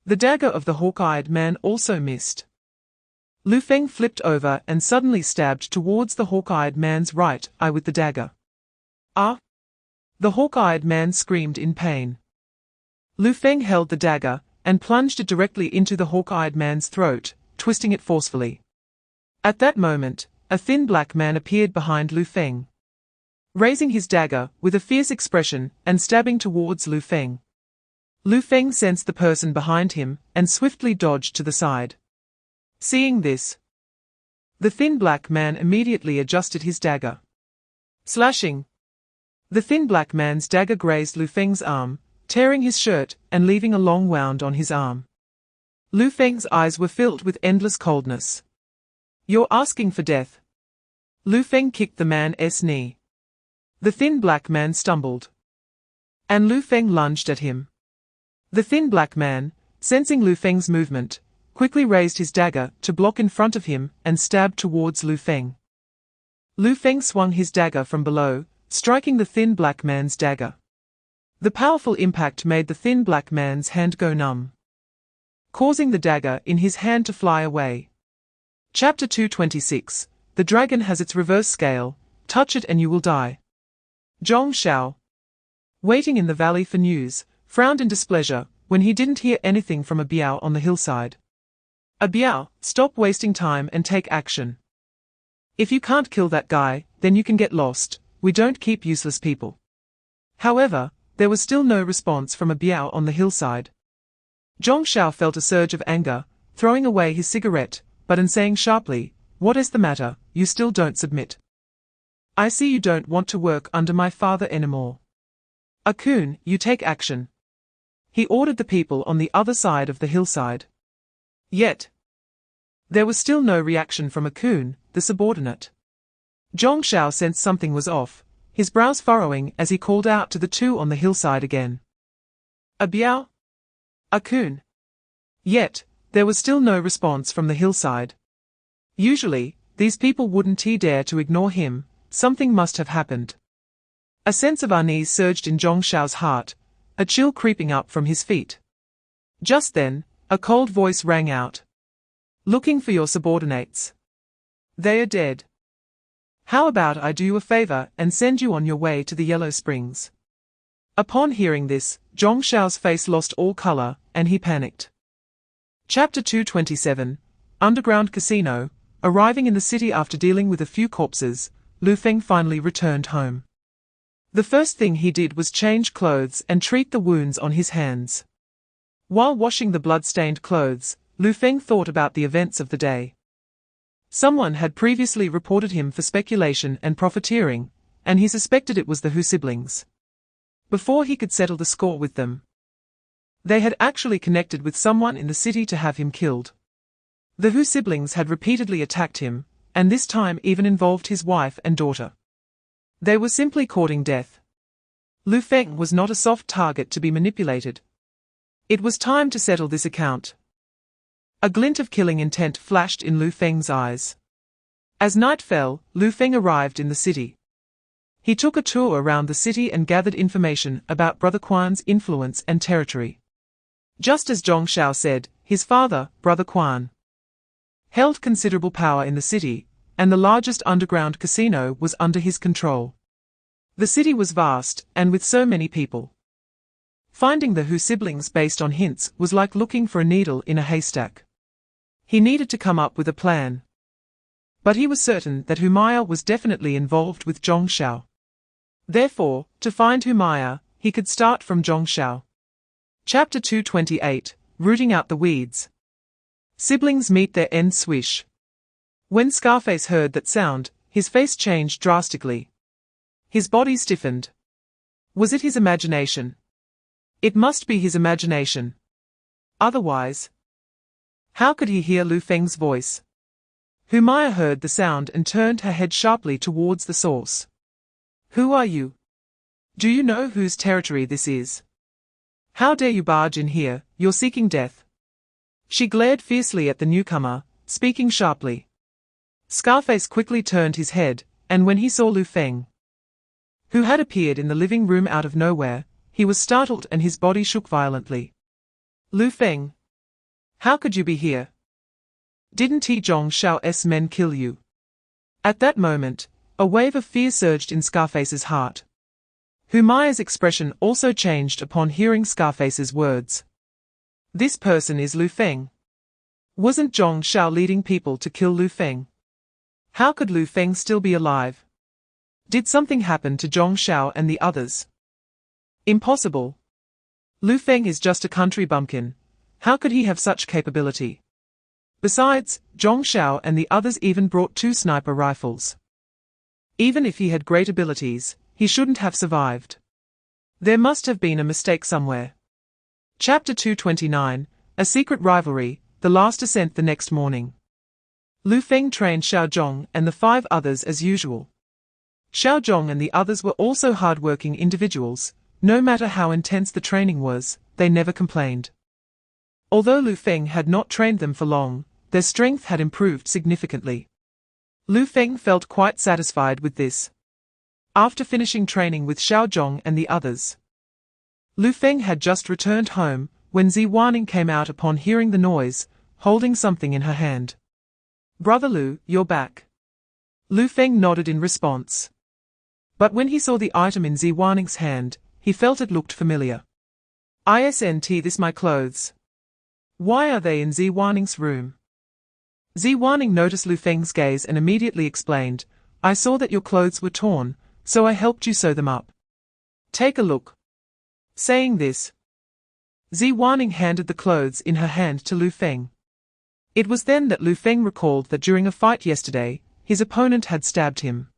Speaker 2: The dagger of the hawk-eyed man also missed. Lu Feng flipped over and suddenly stabbed towards the hawk-eyed man's right eye with the dagger. "Ah!" The hawk-eyed man screamed in pain. Lu Feng held the dagger and plunged it directly into the hawk-eyed man's throat, twisting it forcefully. At that moment, a thin black man appeared behind Lu Feng, raising his dagger with a fierce expression and stabbing towards Lu Feng. Lu Feng sensed the person behind him and swiftly dodged to the side. Seeing this, the thin black man immediately adjusted his dagger. Slashing! The thin black man's dagger grazed Lu Feng's arm, tearing his shirt and leaving a long wound on his arm. Lu Feng's eyes were filled with endless coldness. "You're asking for death." Lu Feng kicked the man's knee. The thin black man stumbled, and Lu Feng lunged at him. The thin black man, sensing Lu Feng's movement, quickly raised his dagger to block in front of him and stabbed towards Lu Feng. Lu Feng swung his dagger from below, striking the thin black man's dagger. The powerful impact made the thin black man's hand go numb, causing the dagger in his hand to fly away. Chapter 226, The Dragon Has Its Reverse Scale, Touch It and You Will Die. Zhong Xiao, waiting in the valley for news, frowned in displeasure when he didn't hear anything from a Biao on the hillside. "A Biao, stop wasting time and take action. If you can't kill that guy, then you can get lost. We don't keep useless people." However, there was still no response from a Biao on the hillside. Zhong Xiao felt a surge of anger, throwing away his cigarette, but in saying sharply, "What is the matter, you still don't submit? I see you don't want to work under my father anymore. A-kun, you take action." He ordered the people on the other side of the hillside. Yet, there was still no reaction from A-kun, the subordinate. Zhong Xiao sensed something was off, his brows furrowing as he called out to the two on the hillside again. "A Biao? A-kun?" Yet, there was still no response from the hillside. Usually, these people wouldn't dare to ignore him. Something must have happened. A sense of unease surged in Zhong Xiao's heart, a chill creeping up from his feet. Just then, a cold voice rang out. "Looking for your subordinates. They are dead. How about I do you a favor and send you on your way to the Yellow Springs?" Upon hearing this, Zhong Xiao's face lost all color, and he panicked. Chapter 227, Underground Casino. Arriving in the city after dealing with a few corpses, Lu Feng finally returned home. The first thing he did was change clothes and treat the wounds on his hands. While washing the blood-stained clothes, Lu Feng thought about the events of the day. Someone had previously reported him for speculation and profiteering, and he suspected it was the Hu siblings. Before he could settle the score with them, they had actually connected with someone in the city to have him killed. The Hu siblings had repeatedly attacked him, and this time even involved his wife and daughter. They were simply courting death. Lu Feng was not a soft target to be manipulated. It was time to settle this account. A glint of killing intent flashed in Lu Feng's eyes. As night fell, Lu Feng arrived in the city. He took a tour around the city and gathered information about Brother Quan's influence and territory. Just as Zhong Xiao said, his father, Brother Quan, held considerable power in the city, and the largest underground casino was under his control. The city was vast, and with so many people, finding the Hu siblings based on hints was like looking for a needle in a haystack. He needed to come up with a plan. But he was certain that Humaya was definitely involved with Zhong Xiao. Therefore, to find Humaya, he could start from Zhong Xiao. Chapter 228, rooting out the weeds. Siblings meet their end swish. When Scarface heard that sound, his face changed drastically. His body stiffened. Was it his imagination? It must be his imagination. Otherwise, how could he hear Lu Feng's voice? Humaya heard the sound and turned her head sharply towards the source. Who are you? Do you know whose territory this is? How dare you barge in here, you're seeking death. She glared fiercely at the newcomer, speaking sharply. Scarface quickly turned his head, and when he saw Lu Feng, who had appeared in the living room out of nowhere, he was startled and his body shook violently. Lu Feng, how could you be here? Didn't He Zhong Shao's men kill you? At that moment, a wave of fear surged in Scarface's heart. Humaya's expression also changed upon hearing Scarface's words. This person is Lu Feng. Wasn't Zhong Shao leading people to kill Lu Feng? How could Lu Feng still be alive? Did something happen to Zhong Shao and the others? Impossible. Lu Feng is just a country bumpkin. How could he have such capability? Besides, Zhong Shao and the others even brought 2 sniper rifles. Even if he had great abilities, he shouldn't have survived. There must have been a mistake somewhere. Chapter 229, A Secret Rivalry, The Last Ascent. The next morning, Lu Feng trained Xiao Zhong and the 5 others as usual. Xiao Zhong and the others were also hard-working individuals. No matter how intense the training was, they never complained. Although Lu Feng had not trained them for long, their strength had improved significantly. Lu Feng felt quite satisfied with this. After finishing training with Xiao Zhong and the others, Lu Feng had just returned home, when Ziwaning came out upon hearing the noise, holding something in her hand. Brother Lu, you're back. Lu Feng nodded in response. But when he saw the item in Ziwaning's hand, he felt it looked familiar. Isn't this my clothes? Why are they in Ziwaning's room? Ziwaning noticed Lu Feng's gaze and immediately explained, I saw that your clothes were torn, so I helped you sew them up. Take a look. Saying this, Ziwaning handed the clothes in her hand to Lu Feng. It was then that Lu Feng recalled that during a fight yesterday, his opponent had stabbed him,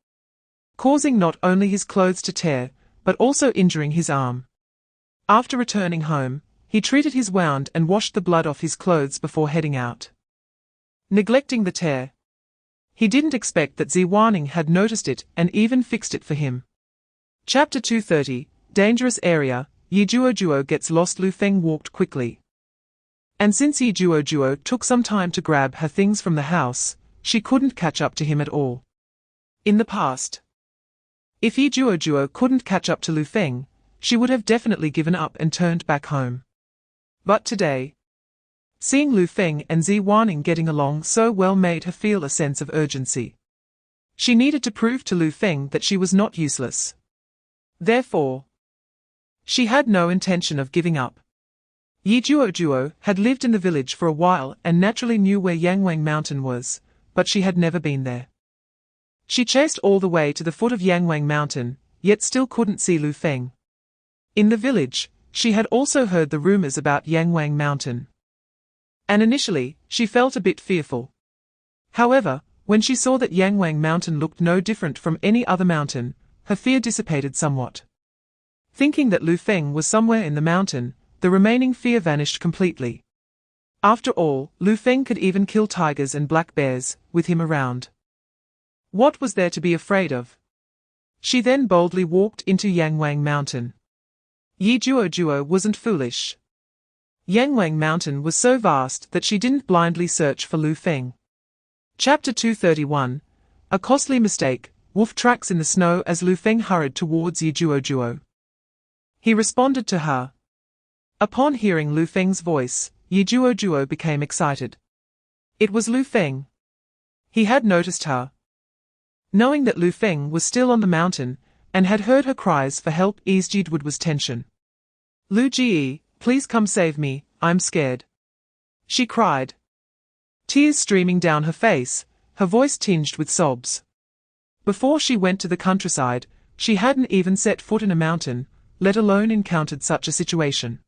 Speaker 2: causing not only his clothes to tear, but also injuring his arm. After returning home, he treated his wound and washed the blood off his clothes before heading out, neglecting the tear. He didn't expect that Ziwaning had noticed it and even fixed it for him. Chapter 230, Dangerous Area, Yi Juo gets lost. Lu Feng walked quickly. And since Yi Juo took some time to grab her things from the house, she couldn't catch up to him at all. In the past, if Yi Juo couldn't catch up to Lu Feng, she would have definitely given up and turned back home. But today, seeing Lu Feng and Ziwaning getting along so well made her feel a sense of urgency. She needed to prove to Lu Feng that she was not useless. Therefore, she had no intention of giving up. Yi Juo had lived in the village for a while and naturally knew where Yangwang Mountain was, but she had never been there. She chased all the way to the foot of Yangwang Mountain, yet still couldn't see Lu Feng. In the village, she had also heard the rumors about Yangwang Mountain. And initially, she felt a bit fearful. However, when she saw that Yangwang Mountain looked no different from any other mountain, her fear dissipated somewhat. Thinking that Lu Feng was somewhere in the mountain, the remaining fear vanished completely. After all, Lu Feng could even kill tigers and black bears, with him around. What was there to be afraid of? She then boldly walked into Yangwang Mountain. Yi Juo wasn't foolish. Yangwang Mountain was so vast that she didn't blindly search for Lu Feng. Chapter 231, A Costly Mistake, Wolf tracks in the snow. As Lu Feng hurried towards Yi Juo, he responded to her. Upon hearing Lu Feng's voice, Yi Juo became excited. It was Lu Feng. He had noticed her. Knowing that Lu Feng was still on the mountain, and had heard her cries for help, eased Wood's tension. Lu Ji, please come save me, I'm scared. She cried. Tears streaming down her face, her voice tinged with sobs. Before she went to the countryside, she hadn't even set foot in a mountain, let alone encountered such a situation.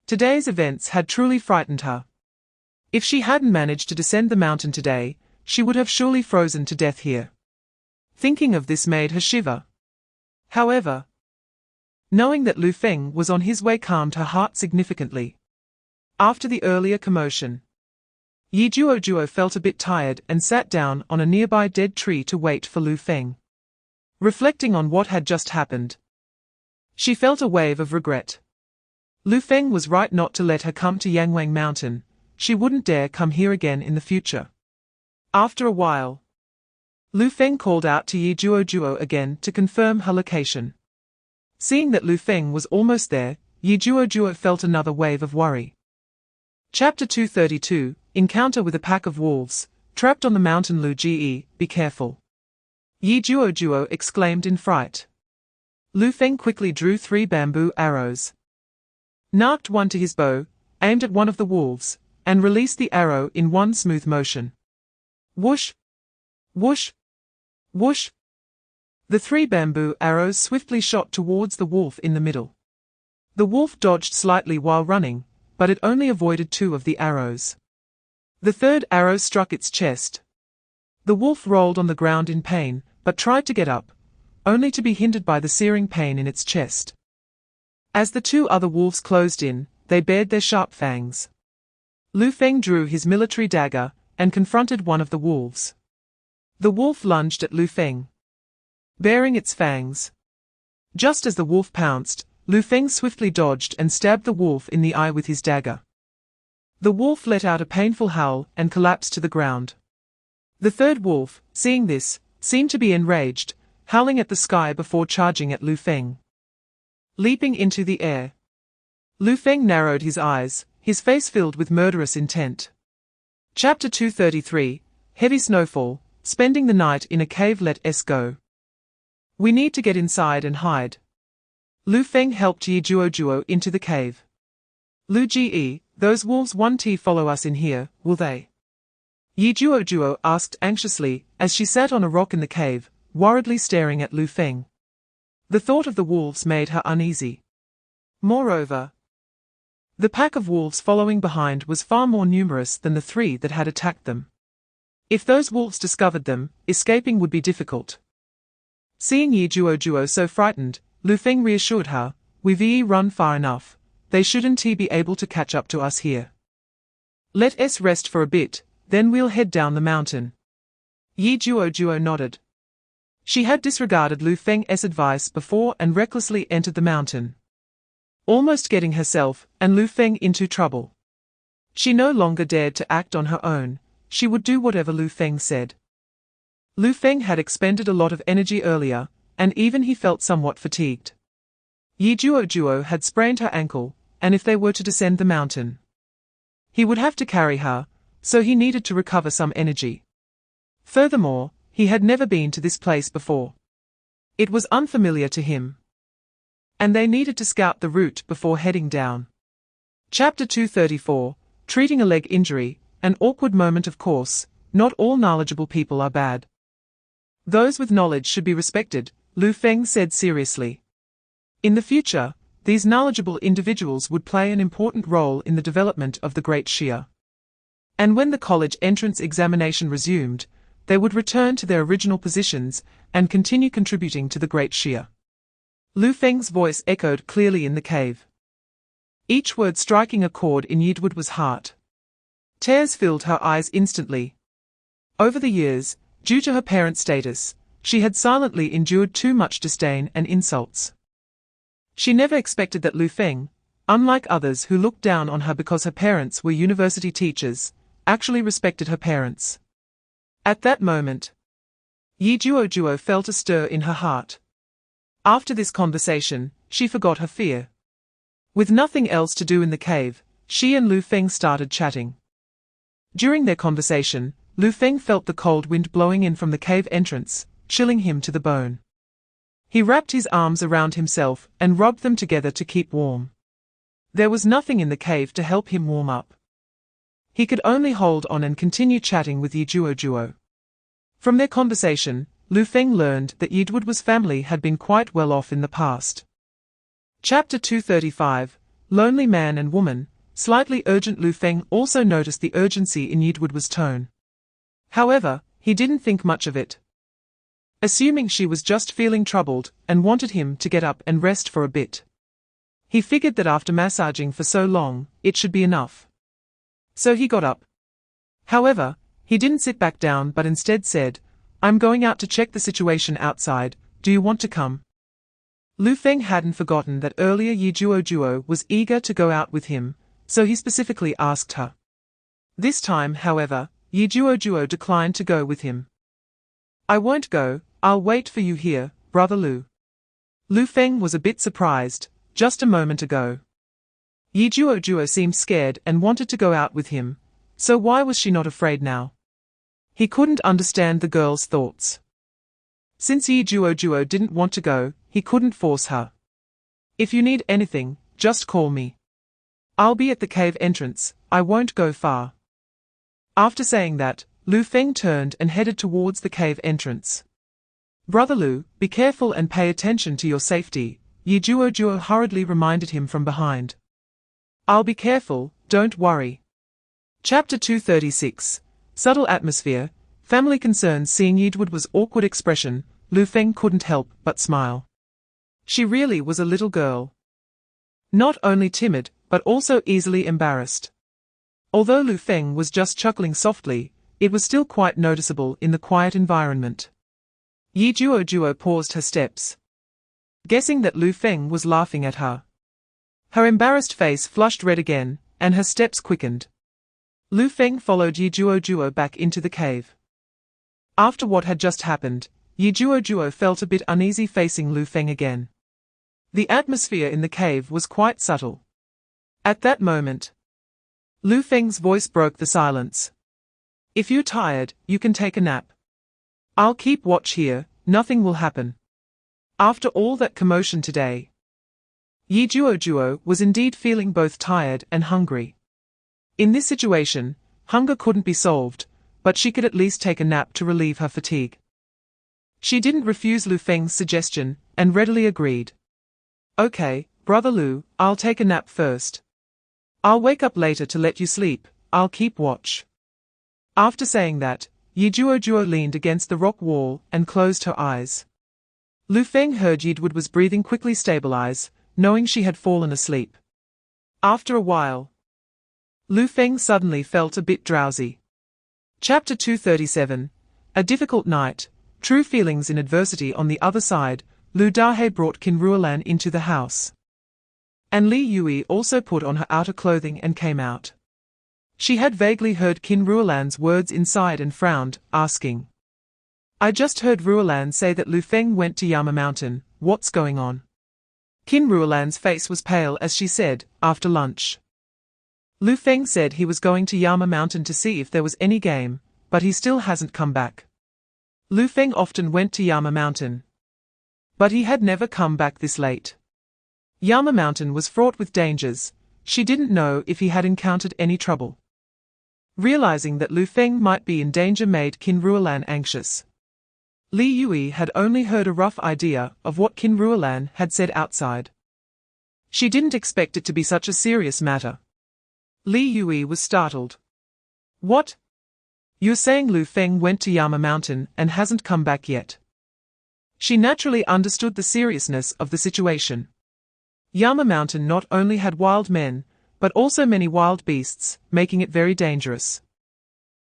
Speaker 2: Today's events had truly frightened her. If she hadn't managed to descend the mountain today, she would have surely frozen to death here. Thinking of this made her shiver. However, knowing that Lu Feng was on his way calmed her heart significantly. After the earlier commotion, Yi Juo felt a bit tired and sat down on a nearby dead tree to wait for Lu Feng. Reflecting on what had just happened, she felt a wave of regret. Lu Feng was right not to let her come to Yangwang Mountain. She wouldn't dare come here again in the future. After a while, Lu Feng called out to Yi Juo again to confirm her location. Seeing that Lu Feng was almost there, Yi Juo felt another wave of worry. Chapter 232, Encounter with a Pack of Wolves, Trapped on the Mountain. Lu Ge, be careful. Yi Juo exclaimed in fright. Lu Feng quickly drew 3 bamboo arrows, knocked one to his bow, aimed at one of the wolves, and released the arrow in one smooth motion. Whoosh! Whoosh! Whoosh! The 3 bamboo arrows swiftly shot towards the wolf in the middle. The wolf dodged slightly while running, but it only avoided 2 of the arrows. The 3rd arrow struck its chest. The wolf rolled on the ground in pain, but tried to get up, only to be hindered by the searing pain in its chest. As the 2 other wolves closed in, they bared their sharp fangs. Lu Feng drew his military dagger and confronted one of the wolves. The wolf lunged at Lu Feng, baring its fangs. Just as the wolf pounced, Lu Feng swiftly dodged and stabbed the wolf in the eye with his dagger. The wolf let out a painful howl and collapsed to the ground. The 3rd wolf, seeing this, seemed to be enraged, howling at the sky before charging at Lu Feng. Leaping into the air, Lu Feng narrowed his eyes, his face filled with murderous intent. Chapter 233, Heavy Snowfall, Spending the Night in a Cave. Let's go. We need to get inside and hide. Lu Feng helped Yi Juo into the cave. Lu Ge, those wolves won't follow us in here, will they? Yi Juo asked anxiously, as she sat on a rock in the cave, worriedly staring at Lu Feng. The thought of the wolves made her uneasy. Moreover, the pack of wolves following behind was far more numerous than the 3 that had attacked them. If those wolves discovered them, escaping would be difficult. Seeing Yi Juo so frightened, Lu Feng reassured her, "We've run far enough. They shouldn't be able to catch up to us here. Let us rest for a bit, then we'll head down the mountain." Yi Juo nodded. She had disregarded Lu Feng's advice before and recklessly entered the mountain, almost getting herself and Lu Feng into trouble. She no longer dared to act on her own. She would do whatever Lu Feng said. Lu Feng had expended a lot of energy earlier, and even he felt somewhat fatigued. Yi Juo had sprained her ankle, and if they were to descend the mountain, he would have to carry her, so he needed to recover some energy. Furthermore, he had never been to this place before. It was unfamiliar to him, and they needed to scout the route before heading down. Chapter 234, Treating a Leg Injury, an awkward moment. Of course, not all knowledgeable people are bad. Those with knowledge should be respected, Lu Feng said seriously. In the future, these knowledgeable individuals would play an important role in the development of the Great Xia. And when the college entrance examination resumed, they would return to their original positions and continue contributing to the Great Xia. Lu Feng's voice echoed clearly in the cave, each word striking a chord in Yidwud's heart. Tears filled her eyes instantly. Over the years, due to her parents' status, she had silently endured too much disdain and insults. She never expected that Lu Feng, unlike others who looked down on her because her parents were university teachers, actually respected her parents. At that moment, Yi Juo felt a stir in her heart. After this conversation, she forgot her fear. With nothing else to do in the cave, she and Lu Feng started chatting. During their conversation, Lu Feng felt the cold wind blowing in from the cave entrance, chilling him to the bone. He wrapped his arms around himself and rubbed them together to keep warm. There was nothing in the cave to help him warm up. He could only hold on and continue chatting with Yi Juo. From their conversation, Lu Feng learned that Yidwud's family had been quite well off in the past. Chapter 235, lonely man and woman, slightly urgent. Lu Feng also noticed the urgency in Yidwood's tone. However, he didn't think much of it, assuming she was just feeling troubled and wanted him to get up and rest for a bit. He figured that after massaging for so long, it should be enough. So he got up. However, he didn't sit back down but instead said, "I'm going out to check the situation outside, do you want to come?" Lu Feng hadn't forgotten that earlier Yi Duo was eager to go out with him, so he specifically asked her. This time, however, Yi Duo declined to go with him. "I won't go, I'll wait for you here, brother Lu." Lu Feng was a bit surprised. Just a moment ago, Yi Duo seemed scared and wanted to go out with him, so why was she not afraid now? He couldn't understand the girl's thoughts. Since Yi Duo didn't want to go, he couldn't force her. "If you need anything, just call me. I'll be at the cave entrance, I won't go far." After saying that, Lu Feng turned and headed towards the cave entrance. "Brother Lu, be careful and pay attention to your safety," Yi Duo hurriedly reminded him from behind. "I'll be careful, don't worry." Chapter 236. Subtle Atmosphere, Family Concerns. Seeing Yidwood's awkward expression, Lu Feng couldn't help but smile. She really was a little girl. Not only timid, but also easily embarrassed. Although Lu Feng was just chuckling softly, it was still quite noticeable in the quiet environment. Yi Duo paused her steps, guessing that Lu Feng was laughing at her. Her embarrassed face flushed red again, and her steps quickened. Lu Feng followed Yi Duo back into the cave. After what had just happened, Yi Duo felt a bit uneasy facing Lu Feng again. The atmosphere in the cave was quite subtle. At that moment, Lu Feng's voice broke the silence. "If you're tired, you can take a nap. I'll keep watch here, nothing will happen." After all that commotion today, Yi Duo was indeed feeling both tired and hungry. In this situation, hunger couldn't be solved, but she could at least take a nap to relieve her fatigue. She didn't refuse Lu Feng's suggestion, and readily agreed. "Okay, brother Lu, I'll take a nap first. I'll wake up later to let you sleep, I'll keep watch." After saying that, Yi Duo leaned against the rock wall and closed her eyes. Lu Feng heard Yidwood was breathing quickly stabilize, knowing she had fallen asleep. After a while, Lu Feng suddenly felt a bit drowsy. Chapter 237. A Difficult Night, True Feelings in Adversity. On the other side, Lu Dahe brought Qin Ruolan into the house. And Li Yui also put on her outer clothing and came out. She had vaguely heard Qin Ruolan's words inside and frowned, asking, "I just heard Ruolan say that Lu Feng went to Yama Mountain, what's going on?" Qin Ruolan's face was pale as she said, "After lunch. Lu Feng said he was going to Yama Mountain to see if there was any game, but he still hasn't come back." Lu Feng often went to Yama Mountain, but he had never come back this late. Yama Mountain was fraught with dangers. She didn't know if he had encountered any trouble. Realizing that Lu Feng might be in danger made Qin Ruolan anxious. Li Yui had only heard a rough idea of what Qin Ruolan had said outside. She didn't expect it to be such a serious matter. Li Yui was startled. "What? You're saying Lu Feng went to Yama Mountain and hasn't come back yet?" She naturally understood the seriousness of the situation. Yama Mountain not only had wild men, but also many wild beasts, making it very dangerous.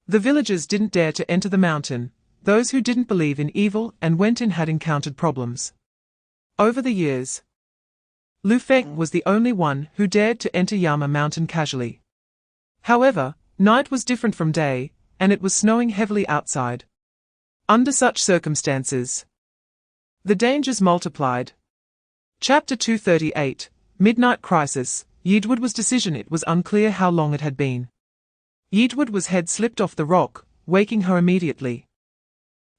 Speaker 2: The villagers didn't dare to enter the mountain. Those who didn't believe in evil and went in had encountered problems. Over the years, Lu Feng was the only one who dared to enter Yama Mountain casually. However, night was different from day, and it was snowing heavily outside. Under such circumstances, the dangers multiplied. Chapter 238. Midnight Crisis. Yidwood's decision. It was unclear how long it had been. Yidwood's head slipped off the rock, waking her immediately.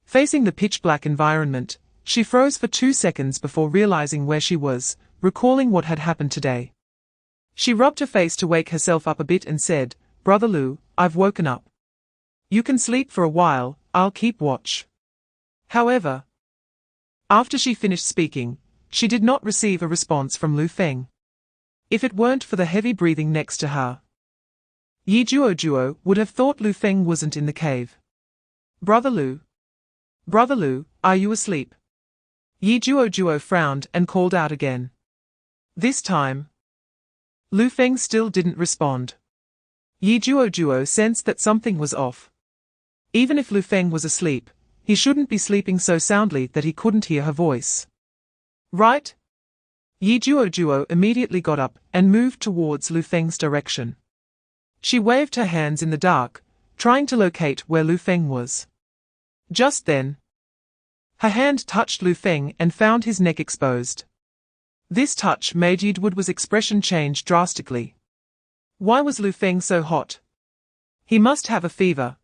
Speaker 2: Facing the pitch-black environment, she froze for 2 seconds before realizing where she was, recalling what had happened today. She rubbed her face to wake herself up a bit and said, "Brother Lu, I've woken up. You can sleep for a while, I'll keep watch." However, after she finished speaking, she did not receive a response from Lu Feng. If it weren't for the heavy breathing next to her, Yi Juo would have thought Lu Feng wasn't in the cave. Brother Lu, are you asleep? Yi Juo frowned and called out again. This time, Lu Feng still didn't respond. Yi Juo sensed that something was off. Even if Lu Feng was asleep, he shouldn't be sleeping so soundly that he couldn't hear her voice. Right? Yi Juo immediately got up and moved towards Lu Feng's direction. She waved her hands in the dark, trying to locate where Lu Feng was. Just then, her hand touched Lu Feng and found his neck exposed. This touch made Yidwood's expression change drastically. Why was Lu Feng so hot? He must have a fever.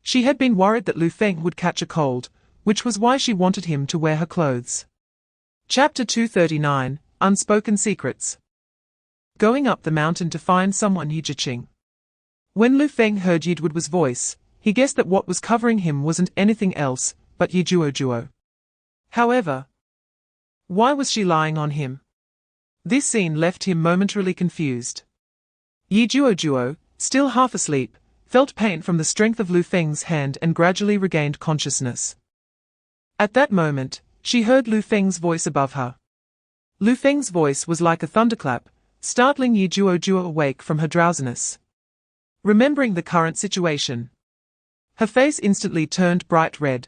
Speaker 2: She had been worried that Lu Feng would catch a cold, which was why she wanted him to wear her clothes. Chapter 239, Unspoken Secrets. Going up the mountain to find someone Yijiqing. When Lu Feng heard Yidwood's voice, he guessed that what was covering him wasn't anything else but Yi Juo. However, why was she lying on him? This scene left him momentarily confused. Yi Juo, still half asleep, felt pain from the strength of Lu Feng's hand and gradually regained consciousness. At that moment, she heard Lu Feng's voice above her. Lu Feng's voice was like a thunderclap, startling Yi Juo awake from her drowsiness. Remembering the current situation, her face instantly turned bright red.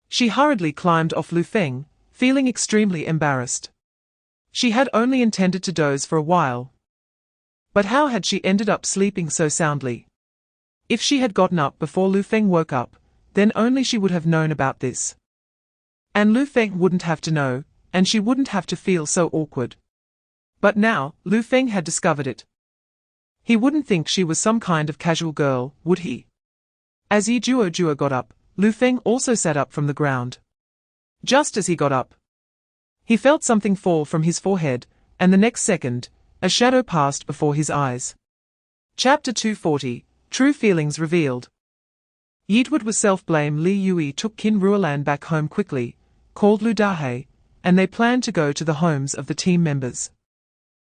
Speaker 2: She hurriedly climbed off Lu Feng, feeling extremely embarrassed. She had only intended to doze for a while. But how had she ended up sleeping so soundly? If she had gotten up before Lu Feng woke up, then only she would have known about this. And Lu Feng wouldn't have to know, and she wouldn't have to feel so awkward. But now, Lu Feng had discovered it. He wouldn't think she was some kind of casual girl, would he? As Yi Juo got up, Lu Feng also sat up from the ground. Just as he got up, he felt something fall from his forehead, and the next second, a shadow passed before his eyes. Chapter 240, True Feelings Revealed. Yidwood was self-blame. Li Yui took Qin Ruolan back home quickly, called Lu Dahei, and they planned to go to the homes of the team members.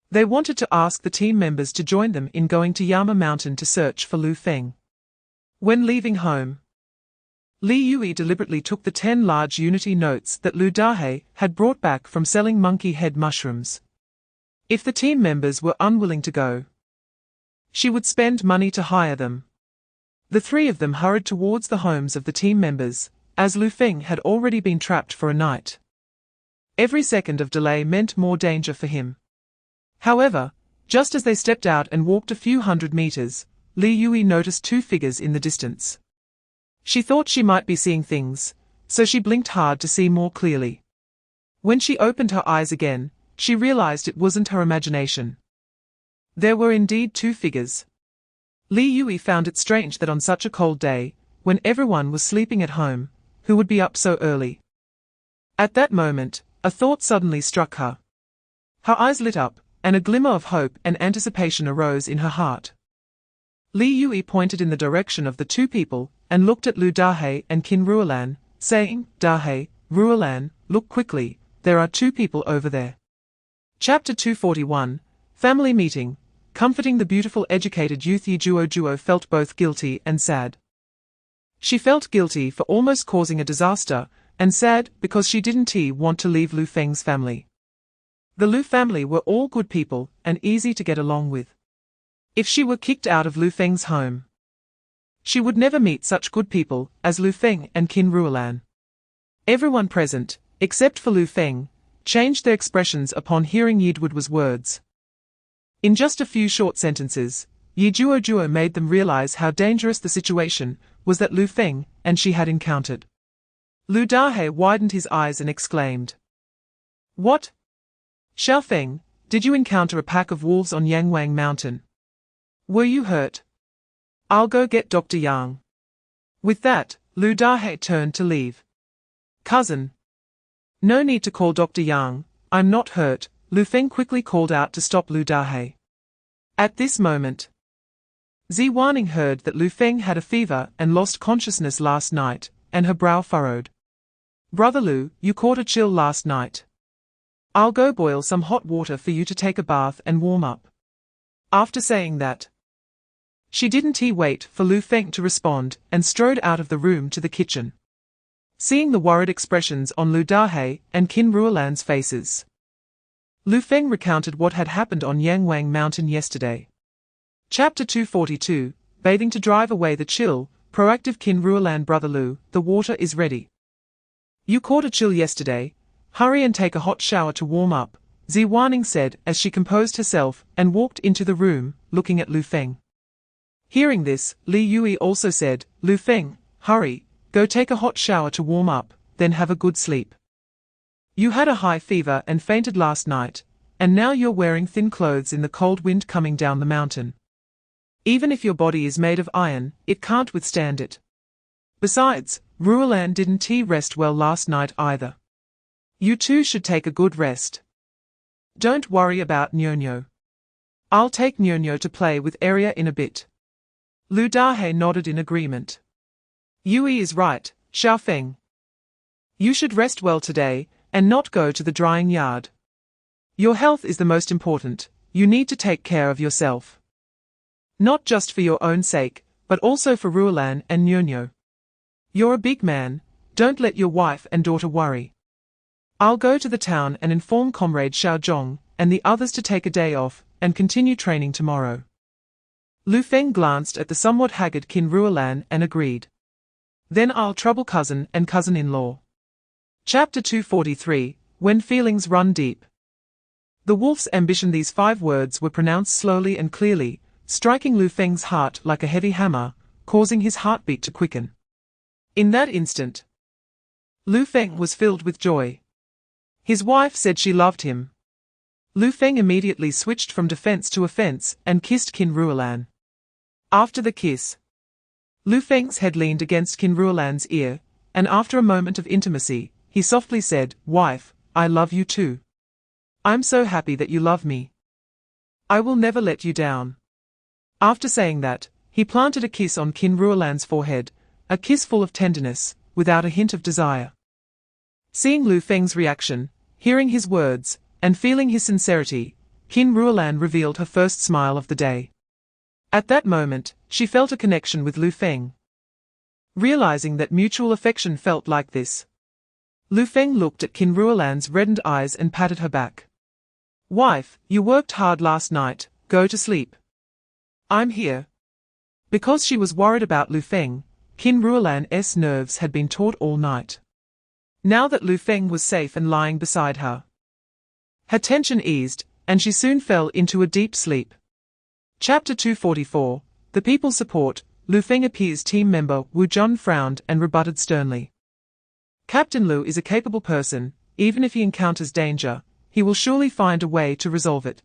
Speaker 2: They wanted to ask the team members to join them in going to Yama Mountain to search for Lu Feng. When leaving home, Li Yui deliberately took the 10 large unity notes that Lu Dahei had brought back from selling monkey head mushrooms. If the team members were unwilling to go, she would spend money to hire them. The three of them hurried towards the homes of the team members, as Lu Feng had already been trapped for a night. Every second of delay meant more danger for him. However, just as they stepped out and walked a few hundred meters, Li Yui noticed 2 figures in the distance. She thought she might be seeing things, so she blinked hard to see more clearly. When she opened her eyes again, she realized it wasn't her imagination. There were indeed 2 figures. Li Yui found it strange that on such a cold day, when everyone was sleeping at home, who would be up so early? At that moment, a thought suddenly struck her. Her eyes lit up, and a glimmer of hope and anticipation arose in her heart. Li Yui pointed in the direction of the 2 people, and looked at Lu Dahei and Qin Ruolan, saying, Dahei, Ruolan, look quickly, there are 2 people over there. Chapter 241, Family Meeting. Comforting the beautiful educated youth, Yi Juo felt both guilty and sad. She felt guilty for almost causing a disaster, and sad because she didn't want to leave Lu Feng's family. The Lu family were all good people, and easy to get along with. If she were kicked out of Lu Feng's home, she would never meet such good people as Lu Feng and Qin Ruolan. Everyone present, except for Lu Feng, changed their expressions upon hearing Yidwood's words. In just a few short sentences, Yi Juo made them realize how dangerous the situation was that Lu Feng and she had encountered. Lu Dahei widened his eyes and exclaimed, What? Xiao Feng, did you encounter a pack of wolves on Yangwang Mountain? Were you hurt? I'll go get Dr. Yang. With that, Lu Dahei turned to leave. Cousin. No need to call Dr. Yang, I'm not hurt, Lu Feng quickly called out to stop Lu Dahei. At this moment, Zi Wanning heard that Lu Feng had a fever and lost consciousness last night, and her brow furrowed. Brother Lu, you caught a chill last night. I'll go boil some hot water for you to take a bath and warm up. After saying that, she didn't wait for Lu Feng to respond and strode out of the room to the kitchen. Seeing the worried expressions on Lu Dahe and Qin Ruolan's faces, Lu Feng recounted what had happened on Yangwang Mountain yesterday. Chapter 242, Bathing to drive away the chill. Proactive. Qin Ruolan. Brother Lu, the water is ready. You caught a chill yesterday. Hurry and take a hot shower to warm up, Zi Wanning said as she composed herself and walked into the room, looking at Lu Feng. Hearing this, Li Yui also said, Lu Feng, hurry, go take a hot shower to warm up, then have a good sleep. You had a high fever and fainted last night, and now you're wearing thin clothes in the cold wind coming down the mountain. Even if your body is made of iron, it can't withstand it. Besides, Ruolan didn't rest well last night either. You too should take a good rest. Don't worry about Nyonyo. I'll take Nyonyo to play with Aria in a bit. Lu Dahe nodded in agreement. Yui is right, Xiaofeng. You should rest well today, and not go to the drying yard. Your health is the most important. You need to take care of yourself. Not just for your own sake, but also for Ruolan and Nyonyo. You're a big man, don't let your wife and daughter worry. I'll go to the town and inform Comrade Xiaozhong and the others to take a day off and continue training tomorrow. Lu Feng glanced at the somewhat haggard Qin Ruolan and agreed. Then I'll trouble cousin and cousin-in-law. Chapter 243, When Feelings Run Deep. The wolf's ambition. These 5 words were pronounced slowly and clearly, striking Lu Feng's heart like a heavy hammer, causing his heartbeat to quicken. In that instant, Lu Feng was filled with joy. His wife said she loved him. Lu Feng immediately switched from defense to offense and kissed Qin Ruolan. After the kiss, Lu Feng's head leaned against Qin Ruolan's ear, and after a moment of intimacy, he softly said, Wife, I love you too. I'm so happy that you love me. I will never let you down. After saying that, he planted a kiss on Qin Ruolan's forehead, a kiss full of tenderness, without a hint of desire. Seeing Lu Feng's reaction, hearing his words, and feeling his sincerity, Qin Ruolan revealed her first smile of the day. At that moment, she felt a connection with Lu Feng. Realizing that mutual affection felt like this, Lu Feng looked at Qin Ruolan's reddened eyes and patted her back. Wife, you worked hard last night, go to sleep. I'm here. Because she was worried about Lu Feng, Qin Ruolan's nerves had been taut all night. Now that Lu Feng was safe and lying beside her, her tension eased, and she soon fell into a deep sleep. Chapter 244, The People's Support. Lu Feng appears. Team member Wu Jun frowned and rebutted sternly. Captain Lu is a capable person. Even if he encounters danger, he will surely find a way to resolve it.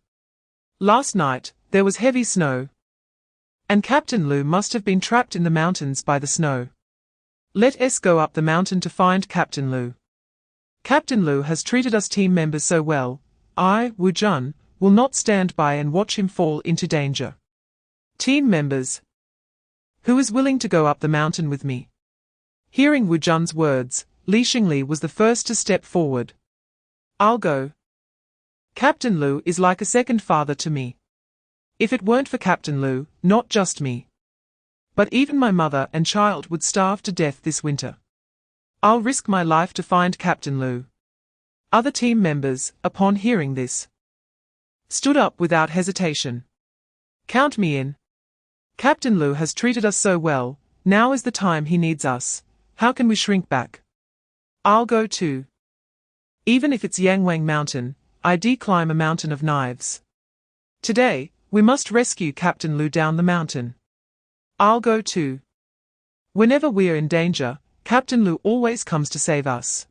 Speaker 2: Last night, there was heavy snow, and Captain Lu must have been trapped in the mountains by the snow. Let us go up the mountain to find Captain Lu. Captain Lu has treated us team members so well, I, Wu Jun, will not stand by and watch him fall into danger. Team members. Who is willing to go up the mountain with me? Hearing Wu Jun's words, Li Xingli was the first to step forward. I'll go. Captain Lu is like a second father to me. If it weren't for Captain Lu, not just me, but even my mother and child would starve to death this winter. I'll risk my life to find Captain Lu. Other team members, upon hearing this, stood up without hesitation. Count me in. Captain Lu has treated us so well, now is the time he needs us. How can we shrink back? I'll go too. Even if it's Yangwang Mountain, I climb a mountain of knives. Today, we must rescue Captain Lu down the mountain. I'll go too. Whenever we're in danger, Captain Lu always comes to save us.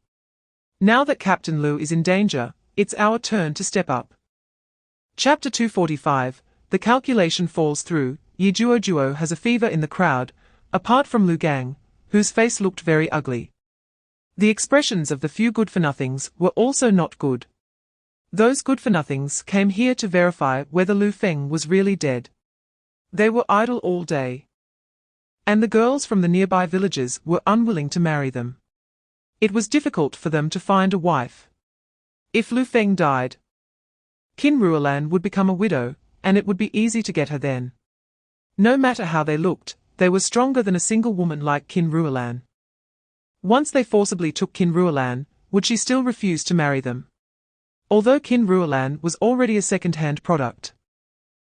Speaker 2: Now that Captain Lu is in danger, it's our turn to step up. Chapter 245, The calculation falls through. Yi Juo has a fever in the crowd, apart from Lu Gang, whose face looked very ugly. The expressions of the few good-for-nothings were also not good. Those good-for-nothings came here to verify whether Lu Feng was really dead. They were idle all day, and the girls from the nearby villages were unwilling to marry them. It was difficult for them to find a wife. If Lu Feng died, Qin Ruolan would become a widow, and it would be easy to get her then. No matter how they looked, they were stronger than a single woman like Qin Ruolan. Once they forcibly took Qin Ruolan, would she still refuse to marry them? Although Qin Ruolan was already a second-hand product,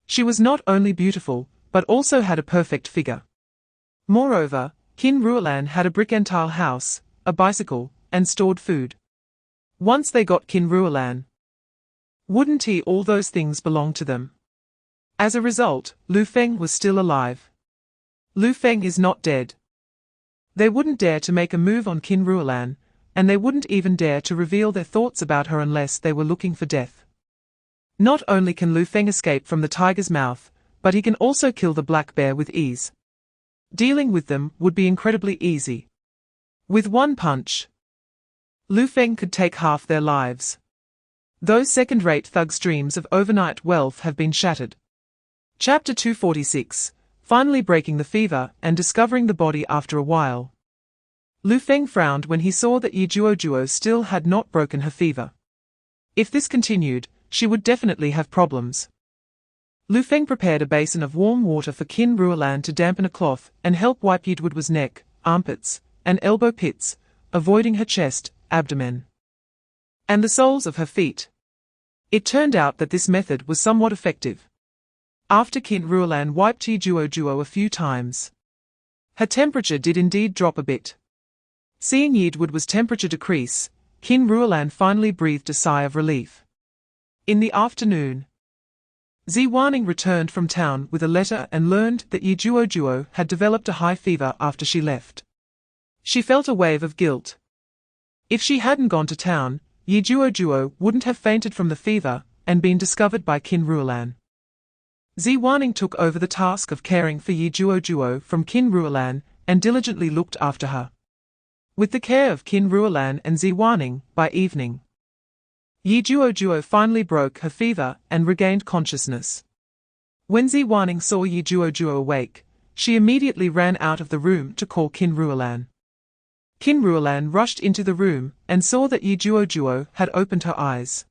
Speaker 2: she was not only beautiful, but also had a perfect figure. Moreover, Qin Ruolan had a brick-and-tile house, a bicycle, and stored food. Once they got Qin Ruolan, wouldn't all those things belong to them? As a result, Lu Feng was still alive. Lu Feng is not dead. They wouldn't dare to make a move on Qin Ruolan, and they wouldn't even dare to reveal their thoughts about her unless they were looking for death. Not only can Lu Feng escape from the tiger's mouth, but he can also kill the black bear with ease. Dealing with them would be incredibly easy. With one punch, Lu Feng could take half their lives. Those second-rate thugs' dreams of overnight wealth have been shattered. Chapter 246, Finally breaking the fever and discovering the body after a while. Lu Feng frowned when he saw that Yi Juojuo still had not broken her fever. If this continued, she would definitely have problems. Lu Feng prepared a basin of warm water for Qin Ruolan to dampen a cloth and help wipe Yi Juojuo's neck, armpits, and elbow pits, avoiding her chest, abdomen, and the soles of her feet. It turned out that this method was somewhat effective. After Qin Ruolan wiped Yi Juojuo a few times, her temperature did indeed drop a bit. Seeing Yi Juojuo's temperature decrease, Qin Ruolan finally breathed a sigh of relief. In the afternoon, Ziwaning returned from town with a letter and learned that Yi Juojuo had developed a high fever after she left. She felt a wave of guilt. If she hadn't gone to town, Yi Juojuo wouldn't have fainted from the fever and been discovered by Qin Ruolan. Ziwaning took over the task of caring for Yi Juojuo from Qin Ruolan and diligently looked after her. With the care of Qin Ruolan and Ziwaning, by evening, Yi Juojuo finally broke her fever and regained consciousness. When Ziwaning saw Yi Juojuo awake, she immediately ran out of the room to call Qin Ruolan. Qin Ruolan rushed into the room and saw that Yi Juojuo had opened her eyes.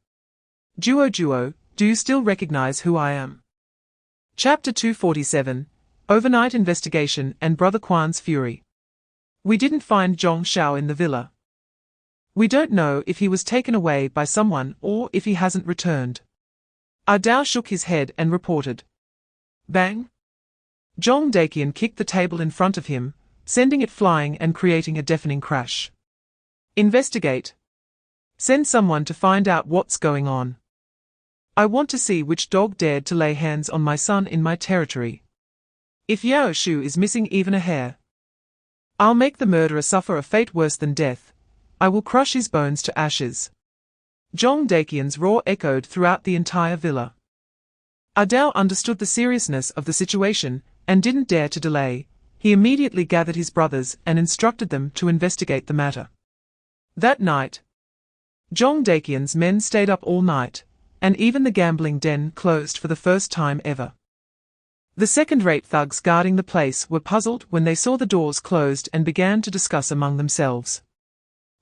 Speaker 2: Juojuo, do you still recognize who I am? Chapter 247, Overnight Investigation and Brother Quan's Fury. We didn't find Zhong Shao in the villa. We don't know if he was taken away by someone or if he hasn't returned. Dao shook his head and reported. Bang! Zhong Daqian kicked the table in front of him, sending it flying and creating a deafening crash. Investigate. Send someone to find out what's going on. I want to see which dog dared to lay hands on my son in my territory. If Yao Shu is missing even a hair, I'll make the murderer suffer a fate worse than death. I will crush his bones to ashes. Zhong Daqian's roar echoed throughout the entire villa. Dao understood the seriousness of the situation and didn't dare to delay. He immediately gathered his brothers and instructed them to investigate the matter. That night, Zhong Daqian's men stayed up all night, and even the gambling den closed for the first time ever. The second-rate thugs guarding the place were puzzled when they saw the doors closed and began to discuss among themselves.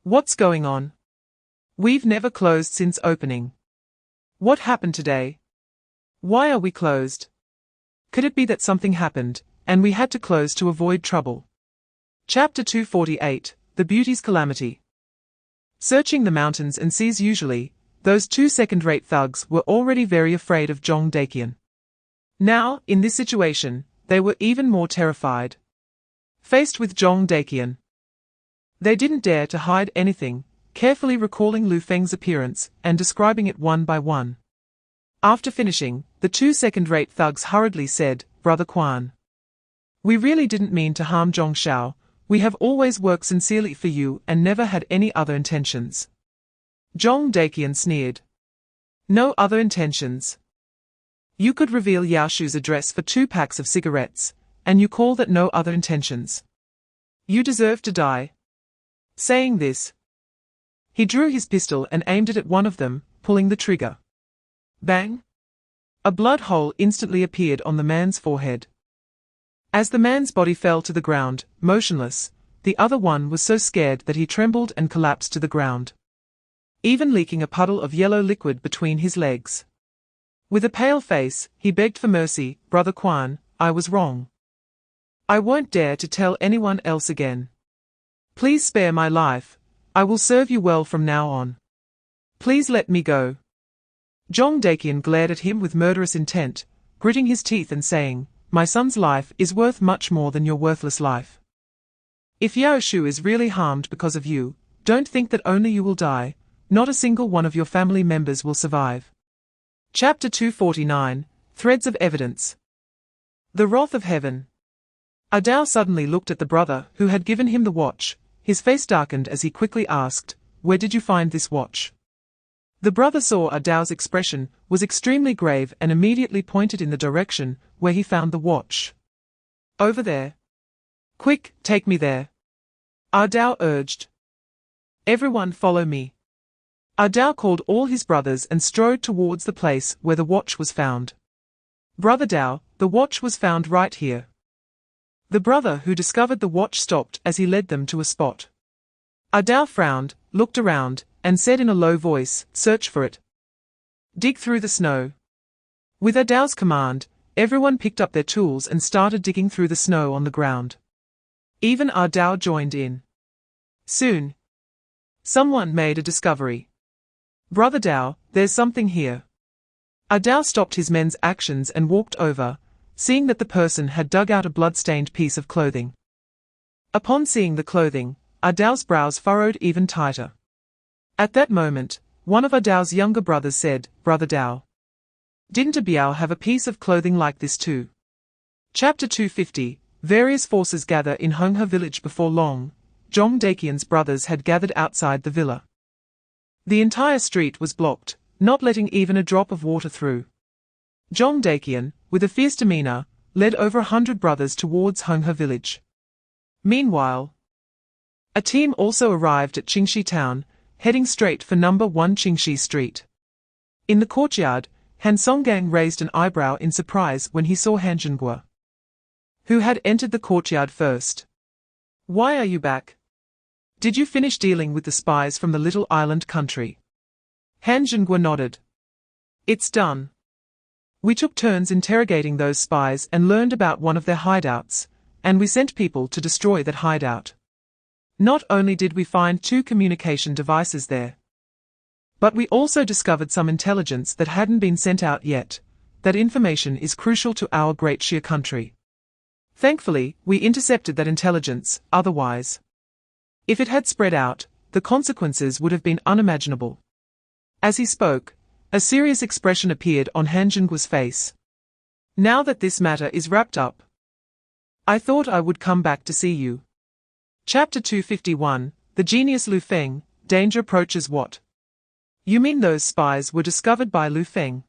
Speaker 2: What's going on? We've never closed since opening. What happened today? Why are we closed? Could it be that something happened, and we had to close to avoid trouble? Chapter 248, The Beauty's Calamity. Searching the mountains and seas usually, those two second-rate thugs were already very afraid of Zhong Daqian. Now, in this situation, they were even more terrified. Faced with Zhong Daqian, they didn't dare to hide anything, carefully recalling Lu Feng's appearance and describing it one by one. After finishing, the two second-rate thugs hurriedly said, Brother Quan, we really didn't mean to harm Zhong Shao. We have always worked sincerely for you and never had any other intentions. Zhong Daqian sneered. No other intentions? You could reveal Yao Shu's address for 2 packs of cigarettes, and you call that no other intentions? You deserve to die. Saying this, he drew his pistol and aimed it at one of them, pulling the trigger. Bang! A blood hole instantly appeared on the man's forehead. As the man's body fell to the ground, motionless, the other one was so scared that he trembled and collapsed to the ground. even leaking a puddle of yellow liquid between his legs. With a pale face, he begged for mercy. "Brother Quan, I was wrong. I won't dare to tell anyone else again. Please spare my life. I will serve you well from now on. Please let me go." Zhong Daqian glared at him with murderous intent, gritting his teeth and saying, "My son's life is worth much more than your worthless life. If Yao Shu is really harmed because of you, don't think that only you will die, not a single one of your family members will survive." Chapter 249, Threads of Evidence. The Wrath of Heaven. Adao suddenly looked at the brother who had given him the watch. His face darkened as he quickly asked, "Where did you find this watch?" The brother saw Adao's expression was extremely grave and immediately pointed in the direction where he found the watch. "Over there. Quick, take me there," Adao urged. "Everyone follow me." Adao called all his brothers and strode towards the place where the watch was found. "Brother Dao, the watch was found right here." The brother who discovered the watch stopped as he led them to a spot. Adao frowned, looked around, and said in a low voice, "Search for it. Dig through the snow." With Adao's command, everyone picked up their tools and started digging through the snow on the ground. Even Adao joined in. Soon, someone made a discovery. "Brother Dao, there's something here." Adao stopped his men's actions and walked over, seeing that the person had dug out a blood-stained piece of clothing. Upon seeing the clothing, Adao's brows furrowed even tighter. At that moment, one of Adao's younger brothers said, "Brother Dao, didn't a Biao have a piece of clothing like this too?" Chapter 250, Various forces gather in Honghe village. Before long, Zhong Daqian's brothers had gathered outside the villa. The entire street was blocked, not letting even a drop of water through. Zhong Daqian, with a fierce demeanor, led over 100 brothers towards Honghe village. Meanwhile, a team also arrived at Qingxi town, heading straight for number 1 Qingxi Street. In the courtyard, Han Songgang raised an eyebrow in surprise when he saw Han Zhengue, who had entered the courtyard first. "Why are you back? Did you finish dealing with the spies from the little island country?" Han Zhengue nodded. "It's done. We took turns interrogating those spies and learned about one of their hideouts, and we sent people to destroy that hideout. Not only did we find 2 communication devices there, but we also discovered some intelligence that hadn't been sent out yet. That information is crucial to our great Xia country. Thankfully, we intercepted that intelligence, otherwise, if it had spread out, the consequences would have been unimaginable." As he spoke, a serious expression appeared on Han Zhengue's face. "Now that this matter is wrapped up, I thought I would come back to see you." Chapter 251, The Genius Lu Feng, Danger Approaches. What? You mean those spies were discovered by Lu Feng?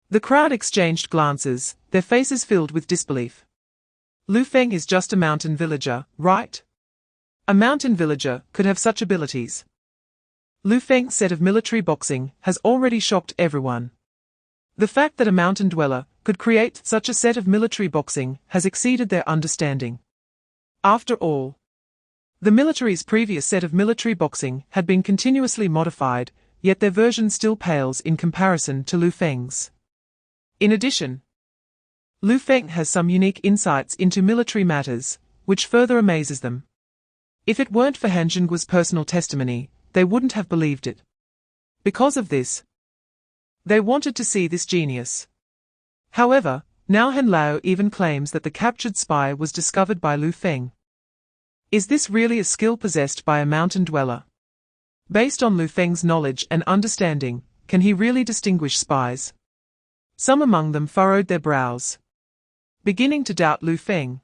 Speaker 2: The crowd exchanged glances, their faces filled with disbelief. Lu Feng is just a mountain villager, right? A mountain villager could have such abilities. Lu Feng's set of military boxing has already shocked everyone. The fact that a mountain dweller could create such a set of military boxing has exceeded their understanding. After all, the military's previous set of military boxing had been continuously modified, yet their version still pales in comparison to Lu Feng's. In addition, Lu Feng has some unique insights into military matters, which further amazes them. If it weren't for Han Zhengue's personal testimony, they wouldn't have believed it. Because of this, they wanted to see this genius. However, now Han Lao even claims that the captured spy was discovered by Lu Feng. Is this really a skill possessed by a mountain dweller? Based on Lu Feng's knowledge and understanding, can he really distinguish spies? Some among them furrowed their brows, beginning to doubt Lu Feng.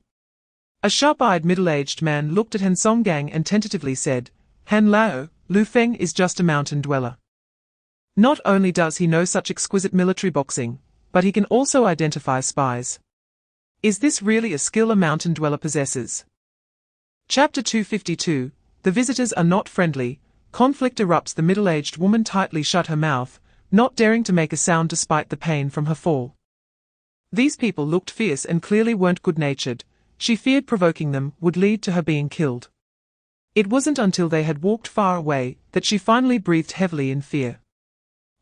Speaker 2: A sharp-eyed middle-aged man looked at Han Songgang and tentatively said, "Han Lao, Lu Feng is just a mountain dweller. Not only does he know such exquisite military boxing, but he can also identify spies. Is this really a skill a mountain dweller possesses?" Chapter 252, The Visitors Are Not Friendly. Conflict erupts. The middle-aged woman tightly shut her mouth, not daring to make a sound despite the pain from her fall. These people looked fierce and clearly weren't good-natured. She feared provoking them would lead to her being killed. It wasn't until they had walked far away that she finally breathed heavily in fear.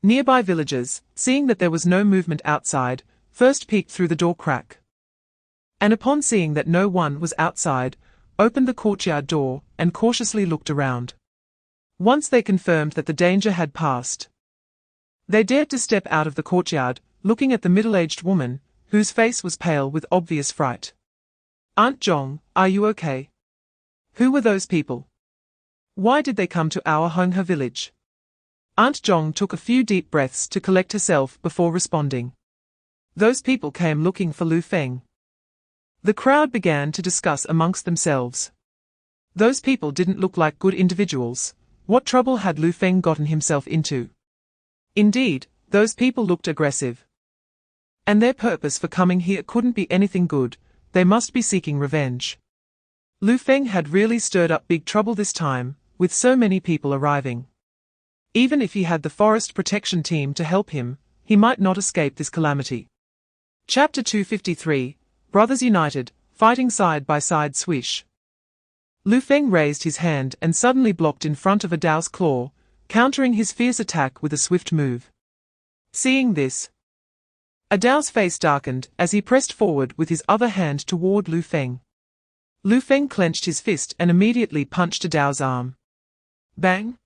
Speaker 2: Nearby villagers, seeing that there was no movement outside, first peeked through the door crack. And upon seeing that no one was outside, opened the courtyard door and cautiously looked around. Once they confirmed that the danger had passed, they dared to step out of the courtyard, looking at the middle-aged woman, whose face was pale with obvious fright. "Aunt Zhong, are you okay? Who were those people? Why did they come to our Honghe village?" Aunt Zhong took a few deep breaths to collect herself before responding. "Those people came looking for Lu Feng." The crowd began to discuss amongst themselves. Those people didn't look like good individuals. What trouble had Lu Feng gotten himself into? Indeed, those people looked aggressive. And their purpose for coming here couldn't be anything good. They must be seeking revenge. Lu Feng had really stirred up big trouble this time, with so many people arriving. Even if he had the forest protection team to help him, he might not escape this calamity. Chapter 253, Brothers United, Fighting Side by Side. Swish. Lu Feng raised his hand and suddenly blocked in front of Adao's claw, countering his fierce attack with a swift move. Seeing this, Adao's face darkened as he pressed forward with his other hand toward Lu Feng. Lu Feng clenched his fist and immediately punched Adao's arm. Bang!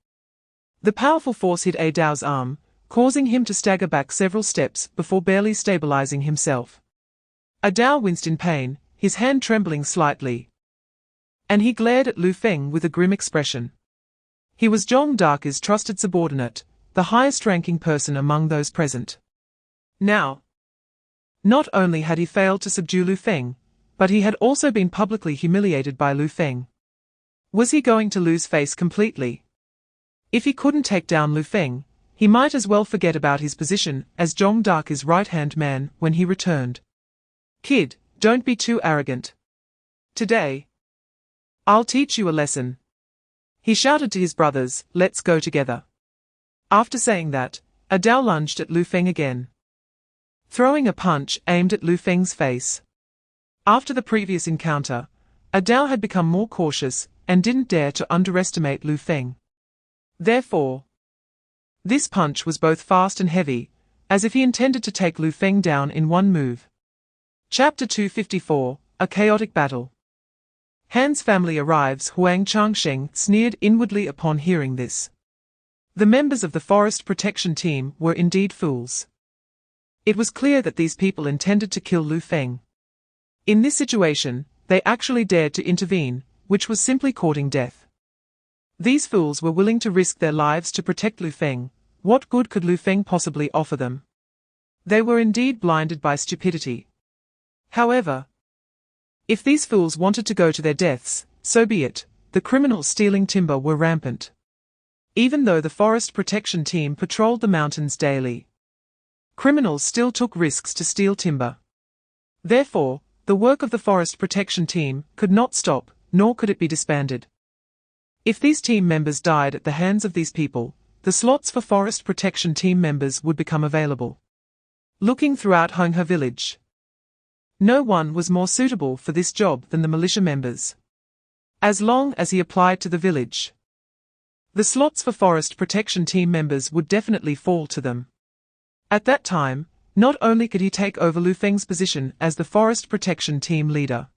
Speaker 2: The powerful force hit Adao's arm, causing him to stagger back several steps before barely stabilizing himself. Adao winced in pain, his hand trembling slightly, and he glared at Lu Feng with a grim expression. He was Zhong Dake's trusted subordinate, the highest-ranking person among those present. Now, not only had he failed to subdue Lu Feng, but he had also been publicly humiliated by Lu Feng. Was he going to lose face completely? If he couldn't take down Lu Feng, he might as well forget about his position as Zhong Dake's right-hand man when he returned. "Kid, don't be too arrogant. Today, I'll teach you a lesson." He shouted to his brothers, "Let's go together." After saying that, Adao lunged at Lu Feng again, throwing a punch aimed at Lu Feng's face. After the previous encounter, Adao had become more cautious and didn't dare to underestimate Lu Feng. Therefore, this punch was both fast and heavy, as if he intended to take Lu Feng down in one move. Chapter 254, A Chaotic Battle. Han's family arrives. Huang Changsheng sneered inwardly upon hearing this. The members of the forest protection team were indeed fools. It was clear that these people intended to kill Lu Feng. In this situation, they actually dared to intervene, which was simply courting death. These fools were willing to risk their lives to protect Lu Feng. What good could Lu Feng possibly offer them? They were indeed blinded by stupidity. However, if these fools wanted to go to their deaths, so be it. The criminals stealing timber were rampant. Even though the forest protection team patrolled the mountains daily, criminals still took risks to steal timber. Therefore, the work of the forest protection team could not stop, nor could it be disbanded. If these team members died at the hands of these people, the slots for forest protection team members would become available. Looking throughout Honghe village, no one was more suitable for this job than the militia members. As long as he applied to the village, the slots for forest protection team members would definitely fall to them. At that time, not only could he take over Lu Feng's position as the forest protection team leader,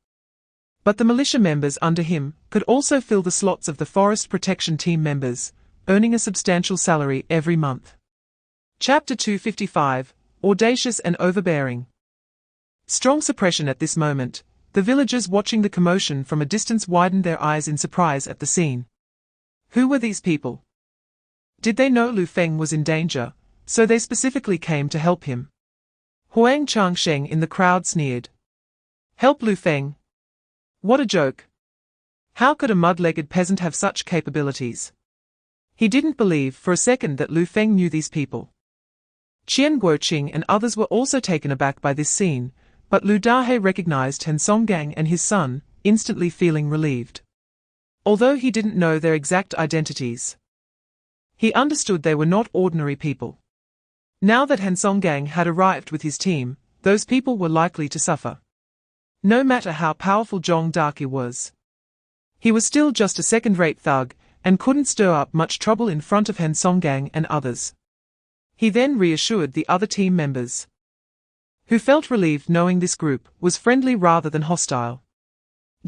Speaker 2: but the militia members under him could also fill the slots of the forest protection team members, earning a substantial salary every month. Chapter 255, Audacious and Overbearing. Strong suppression at this moment. The villagers watching the commotion from a distance widened their eyes in surprise at the scene. Who were these people? Did they know Lu Feng was in danger, so they specifically came to help him? Huang Changsheng in the crowd sneered. Help Lu Feng? What a joke. How could a mud-legged peasant have such capabilities? He didn't believe for a second that Lu Feng knew these people. Qian Guoqing and others were also taken aback by this scene, but Lu Dahe recognized Han Songgang and his son, instantly feeling relieved. Although he didn't know their exact identities, he understood they were not ordinary people. Now that Han Songgang had arrived with his team, those people were likely to suffer. No matter how powerful Zhong Dake was, He was still just a second-rate thug, and couldn't stir up much trouble in front of Han Songgang and others. He then reassured the other team members, who felt relieved knowing this group was friendly rather than hostile.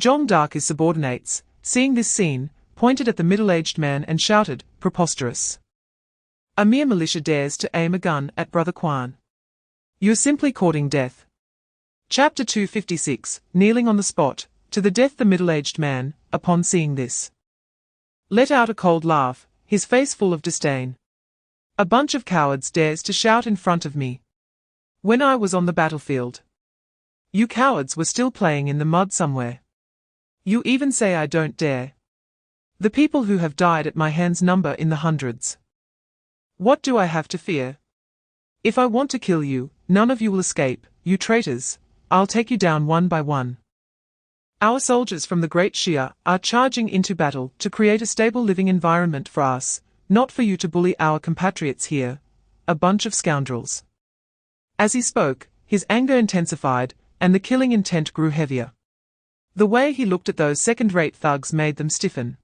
Speaker 2: Zhong Daqi's subordinates, seeing this scene, pointed at the middle-aged man and shouted, "Preposterous! A mere militia dares to aim a gun at Brother Quan. You're simply courting death." Chapter 256, Kneeling on the spot, to the death. The middle-aged man, upon seeing this, let out a cold laugh, his face full of disdain. "A bunch of cowards dares to shout in front of me. When I was on the battlefield, you cowards were still playing in the mud somewhere. You even say I don't dare. The people who have died at my hands number in the hundreds. What do I have to fear? If I want to kill you, none of you will escape, you traitors. I'll take you down one by one. Our soldiers from the Great Shia are charging into battle to create a stable living environment for us, not for you to bully our compatriots here, a bunch of scoundrels." As he spoke, his anger intensified, and the killing intent grew heavier. The way he looked at those second-rate thugs made them stiffen,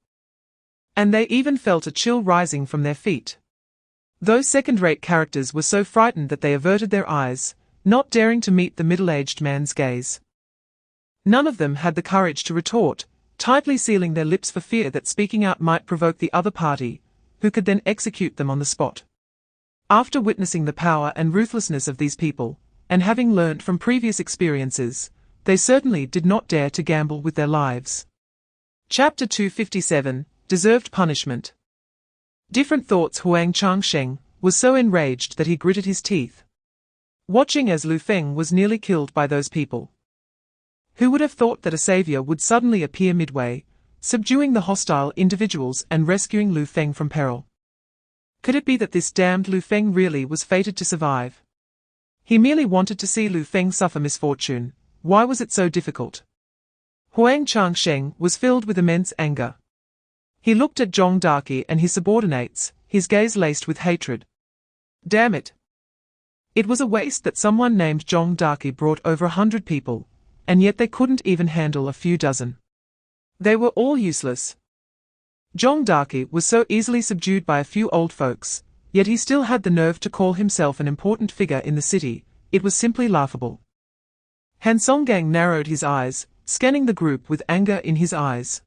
Speaker 2: and they even felt a chill rising from their feet. Those second-rate characters were so frightened that they averted their eyes, not daring to meet the middle-aged man's gaze. None of them had the courage to retort, tightly sealing their lips for fear that speaking out might provoke the other party, who could then execute them on the spot. After witnessing the power and ruthlessness of these people, and having learnt from previous experiences, they certainly did not dare to gamble with their lives. Chapter 257, Deserved Punishment. Different thoughts. Huang Changsheng was so enraged that he gritted his teeth, watching as Lu Feng was nearly killed by those people. Who would have thought that a savior would suddenly appear midway, subduing the hostile individuals and rescuing Lu Feng from peril? Could it be that this damned Lu Feng really was fated to survive? He merely wanted to see Lu Feng suffer misfortune. Why was it so difficult? Huang Changsheng was filled with immense anger. He looked at Zhong Daqi and his subordinates, his gaze laced with hatred. Damn it! It was a waste that someone named Zhong Daqi brought over 100 people, and yet they couldn't even handle a few dozen. They were all useless. Zhong Daqi was so easily subdued by a few old folks, yet he still had the nerve to call himself an important figure in the city. It was simply laughable. Han Songgang narrowed his eyes, scanning the group with anger in his eyes.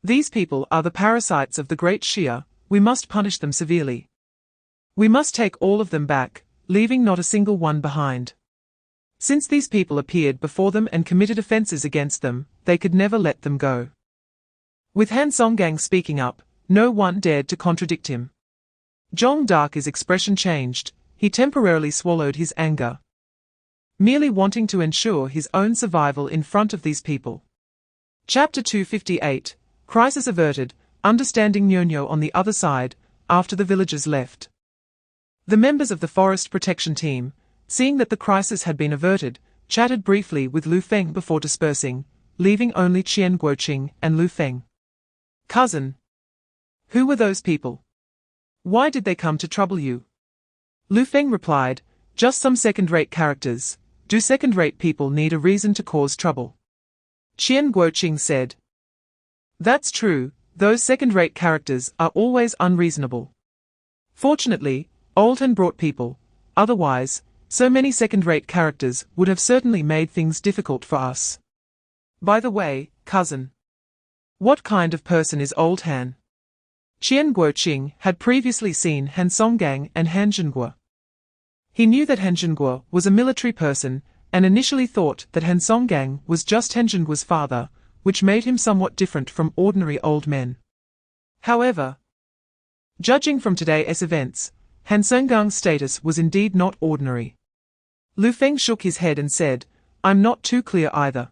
Speaker 2: These people are the parasites of the Great Shia. We must punish them severely. We must take all of them back, leaving not a single one behind. Since these people appeared before them and committed offenses against them, they could never let them go. With Han Songgang speaking up, no one dared to contradict him. Zhong Daqi's expression changed. He temporarily swallowed his anger, merely wanting to ensure his own survival in front of these people. Chapter 258, Crisis Averted, Understanding Nyonyo on the other side, after the villagers left. The members of the Forest Protection Team, seeing that the crisis had been averted, chatted briefly with Lu Feng before dispersing, leaving only Qian Guoqing and Lu Feng. "Cousin, who were those people? Why did they come to trouble you?" Lu Feng replied, "Just some second-rate characters. Do second-rate people need a reason to cause trouble?" Qian Guoqing said, "That's true, those second-rate characters are always unreasonable. Fortunately, Old Han brought people, otherwise, so many second-rate characters would have certainly made things difficult for us. By the way, cousin, what kind of person is Old Han?" Qian Guoqing had previously seen Han Songgang and Han Zhenguo. He knew that Han Zhenguo was a military person, and initially thought that Han Songgang was just Han Zhenguo's father, which made him somewhat different from ordinary old men. However, judging from today's events, Han Songang's status was indeed not ordinary. Lu Feng shook his head and said, "I'm not too clear either.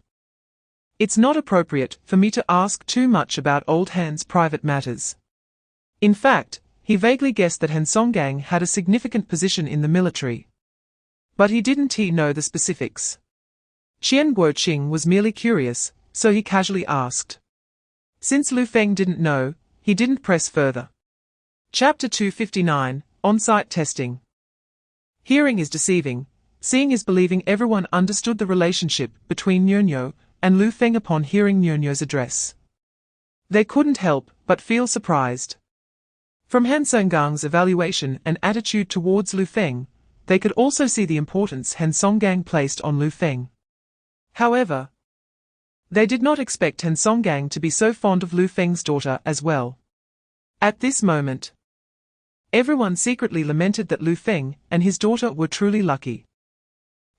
Speaker 2: It's not appropriate for me to ask too much about Old Han's private matters." In fact, he vaguely guessed that Han Songgang had a significant position in the military, but he didn't know the specifics. Qian Guoqing was merely curious, so he casually asked. Since Lu Feng didn't know, he didn't press further. Chapter 259, On-Site Testing. Hearing is deceiving, seeing is believing. Everyone understood the relationship between Nyonyo and Lu Feng upon hearing Nyonyo's address. They couldn't help but feel surprised. From Han Songgang's evaluation and attitude towards Lu Feng, they could also see the importance Han Songgang placed on Lu Feng. However, they did not expect Han Songgang to be so fond of Lu Feng's daughter as well. At this moment, everyone secretly lamented that Lu Feng and his daughter were truly lucky.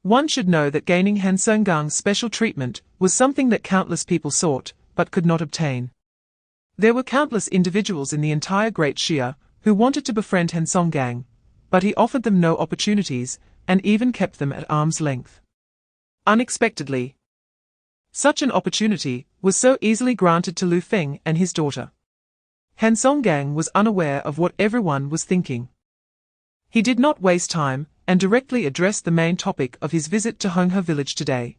Speaker 2: One should know that gaining Han Songgang's special treatment was something that countless people sought, but could not obtain. There were countless individuals in the entire Great Xia who wanted to befriend Han Songgang, but he offered them no opportunities, and even kept them at arm's length. Unexpectedly, such an opportunity was so easily granted to Lu Feng and his daughter. Han Songgang was unaware of what everyone was thinking. He did not waste time, and directly addressed the main topic of his visit to Honghe village today.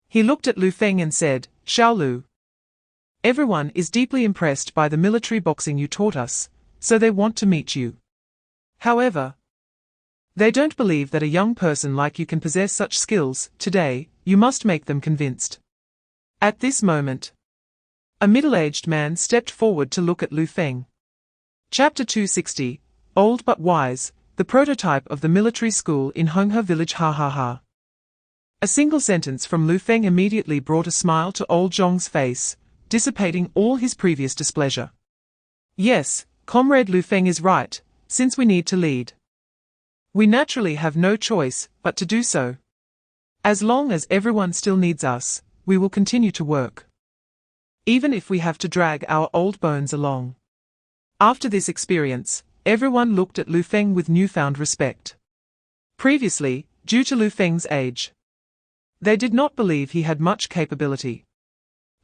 Speaker 2: He looked at Lu Feng and said, "Xiao Lu, everyone is deeply impressed by the military boxing you taught us, so they want to meet you. However, they don't believe that a young person like you can possess such skills. Today, you must make them convinced." At this moment, a middle-aged man stepped forward to look at Lu Feng. Chapter 260, Old but Wise, the prototype of the military school in Honghe village. Ha ha ha. A single sentence from Lu Feng immediately brought a smile to old Zhong's face, dissipating all his previous displeasure. Yes, Comrade Lu Feng is right, since we need to lead. We naturally have no choice but to do so. As long as everyone still needs us, we will continue to work. Even if we have to drag our old bones along. After this experience, everyone looked at Lu Feng with newfound respect. Previously, due to Lu Feng's age, they did not believe he had much capability.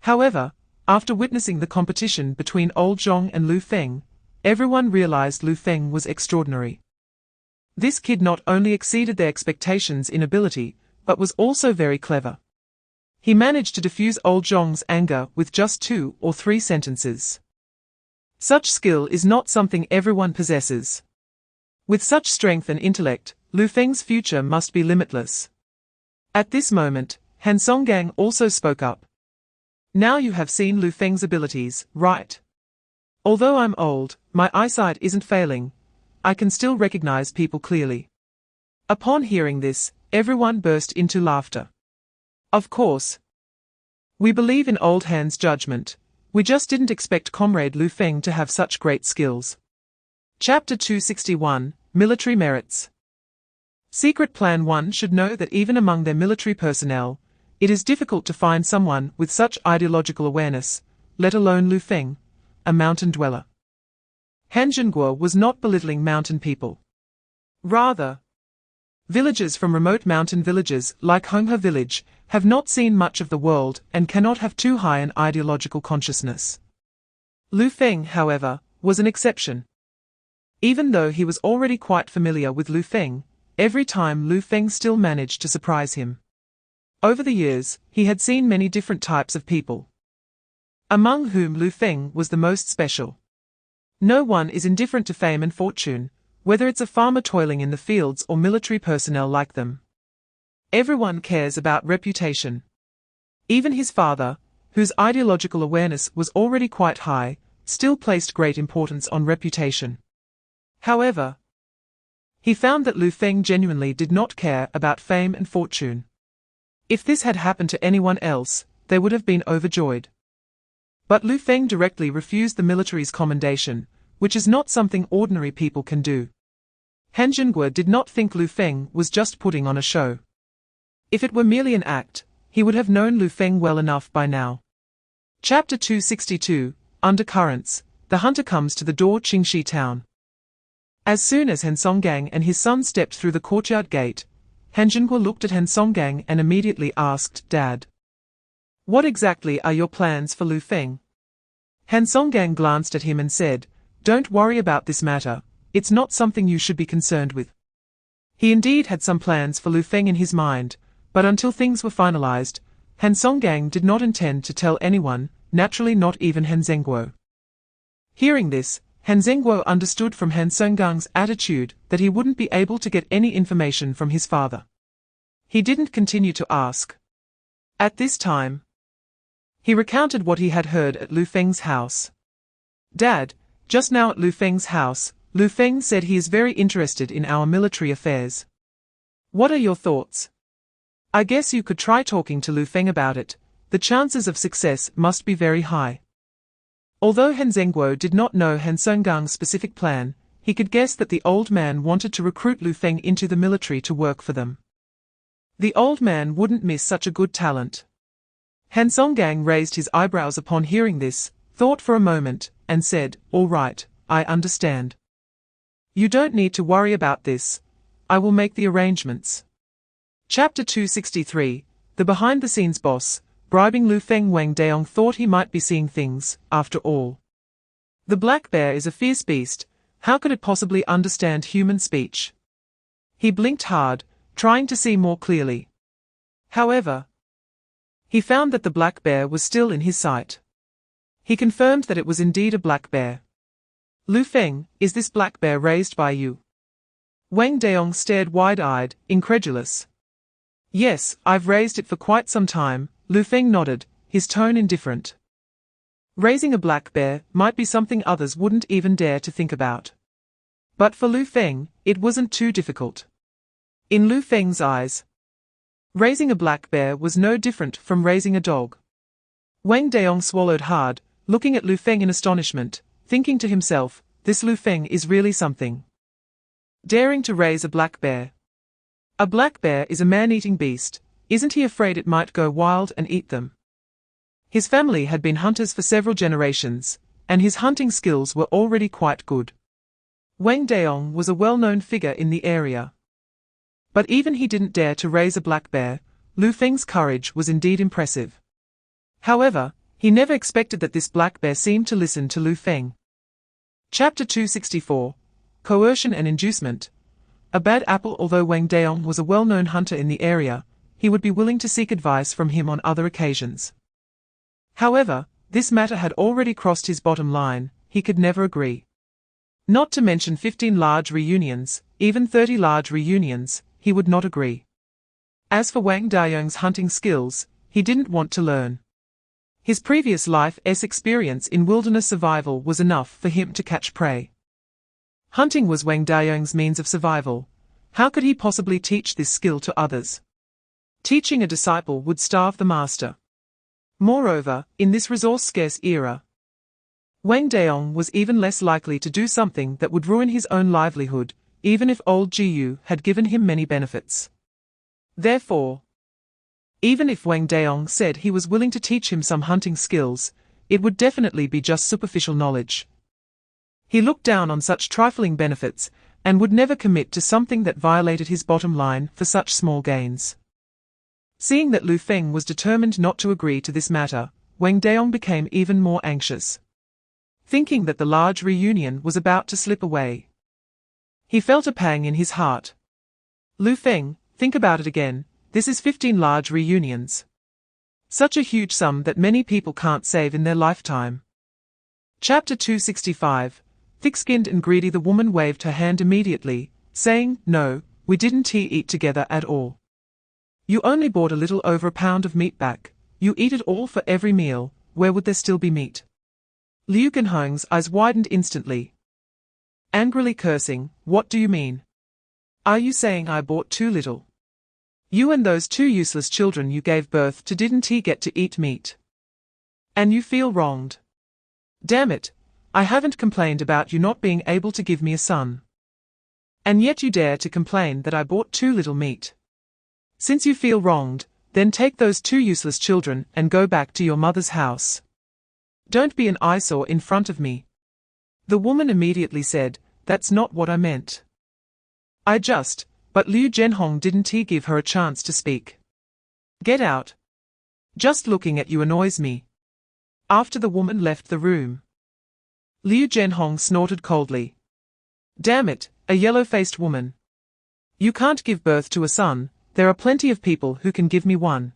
Speaker 2: However, after witnessing the competition between old Zhong and Lu Feng, everyone realized Lu Feng was extraordinary. This kid not only exceeded their expectations in ability, but was also very clever. He managed to diffuse old Zhong's anger with just 2 or 3 sentences. Such skill is not something everyone possesses. With such strength and intellect, Lu Feng's future must be limitless. At this moment, Han Songgang also spoke up. Now you have seen Lu Feng's abilities, right? Although I'm old, my eyesight isn't failing. I can still recognize people clearly. Upon hearing this, everyone burst into laughter. Of course. We believe in old Han's judgment. We just didn't expect Comrade Lu Feng to have such great skills. Chapter 261, Military Merits. Secret Plan 1 should know that even among their military personnel, it is difficult to find someone with such ideological awareness, let alone Lu Feng, a mountain dweller. Han Zhenguo was not belittling mountain people. Rather, villagers from remote mountain villages like Honghe village have not seen much of the world and cannot have too high an ideological consciousness. Lu Feng, however, was an exception. Even though he was already quite familiar with Lu Feng, every time Lu Feng still managed to surprise him. Over the years, he had seen many different types of people, among whom Lu Feng was the most special. No one is indifferent to fame and fortune, whether it's a farmer toiling in the fields or military personnel like them. Everyone cares about reputation. Even his father, whose ideological awareness was already quite high, still placed great importance on reputation. However, he found that Lu Feng genuinely did not care about fame and fortune. If this had happened to anyone else, they would have been overjoyed. But Lu Feng directly refused the military's commendation, which is not something ordinary people can do. Han Zhenguo did not think Lu Feng was just putting on a show. If it were merely an act, he would have known Lu Feng well enough by now. Chapter 262, Undercurrents, the hunter comes to the door. Qingxi town. As soon as Han Songgang and his son stepped through the courtyard gate, Han Zhenguo looked at Han Songgang and immediately asked, "Dad, what exactly are your plans for Lu Feng?" Han Songgang glanced at him and said, "Don't worry about this matter, it's not something you should be concerned with." He indeed had some plans for Lu Feng in his mind, but until things were finalized, Han Songgang did not intend to tell anyone, naturally not even Han Zhenguo. Hearing this, Han Zhenguo understood from Han Songgang's attitude that he wouldn't be able to get any information from his father. He didn't continue to ask. At this time, He recounted what he had heard at Lu Feng's house. "Dad, just now at Lu Feng's house, Lu Feng said he is very interested in our military affairs. What are your thoughts? I guess you could try talking to Lu Feng about it. The chances of success must be very high." Although Han Zhengguo did not know Han Songang's specific plan, he could guess that the old man wanted to recruit Lu Feng into the military to work for them. The old man wouldn't miss such a good talent. Han Songgang raised his eyebrows upon hearing this, thought for a moment, and said, "All right, I understand. You don't need to worry about this. I will make the arrangements." Chapter 263, The Behind-the-Scenes Boss, Bribing Lu Feng. Wang Daong thought he might be seeing things, after all. The black bear is a fierce beast. How could it possibly understand human speech? He blinked hard, trying to see more clearly. However, he found that the black bear was still in his sight. He confirmed that it was indeed a black bear. "Lu Feng, is this black bear raised by you?" Wang Daong stared wide-eyed, incredulous. "Yes, I've raised it for quite some time," Lu Feng nodded, his tone indifferent. Raising a black bear might be something others wouldn't even dare to think about. But for Lu Feng, it wasn't too difficult. In Lu Feng's eyes, raising a black bear was no different from raising a dog. Wang Daong swallowed hard, looking at Lu Feng in astonishment, thinking to himself, this Lu Feng is really something. Daring to raise a black bear. A black bear is a man-eating beast. Isn't he afraid it might go wild and eat them? His family had been hunters for several generations, and his hunting skills were already quite good. Wang Daong was a well-known figure in the area. But even he didn't dare to raise a black bear. Lu Feng's courage was indeed impressive. However, he never expected that this black bear seemed to listen to Lu Feng. Chapter 264, Coercion and Inducement. A bad apple. Although Wang Daong was a well-known hunter in the area, he would be willing to seek advice from him on other occasions. However, this matter had already crossed his bottom line. He could never agree. Not to mention 15 large reunions, even 30 large reunions, he would not agree. As for Wang Daong's hunting skills, he didn't want to learn. His previous life's experience in wilderness survival was enough for him to catch prey. Hunting was Wang Daong's means of survival. How could he possibly teach this skill to others? Teaching a disciple would starve the master. Moreover, in this resource-scarce era, Wang Daong was even less likely to do something that would ruin his own livelihood, even if old Jiyu had given him many benefits. Therefore, even if Wang Daong said he was willing to teach him some hunting skills, it would definitely be just superficial knowledge. He looked down on such trifling benefits, and would never commit to something that violated his bottom line for such small gains. Seeing that Lu Feng was determined not to agree to this matter, Wang Daong became even more anxious. Thinking that the large reunion was about to slip away, he felt a pang in his heart. Lu Feng, think about it again, this is 15 large reunions. Such a huge sum that many people can't save in their lifetime. Chapter 265, Thick-skinned and greedy. The woman waved her hand immediately, saying, "No, we didn't eat together at all. You only bought a little over a pound of meat back. You eat it all for every meal. Where would there still be meat?" Liu Genhong's eyes widened instantly. Angrily cursing, "What do you mean? Are you saying I bought too little? You and those 2 useless children you gave birth to didn't get to eat meat? And you feel wronged? Damn it, I haven't complained about you not being able to give me a son. And yet you dare to complain that I bought too little meat. Since you feel wronged, then take those 2 useless children and go back to your mother's house. Don't be an eyesore in front of me." The woman immediately said, "That's not what I meant. But Liu Genhong didn't give her a chance to speak. "Get out. Just looking at you annoys me." After the woman left the room, Liu Genhong snorted coldly. "Damn it, a yellow-faced woman. You can't give birth to a son, there are plenty of people who can give me one."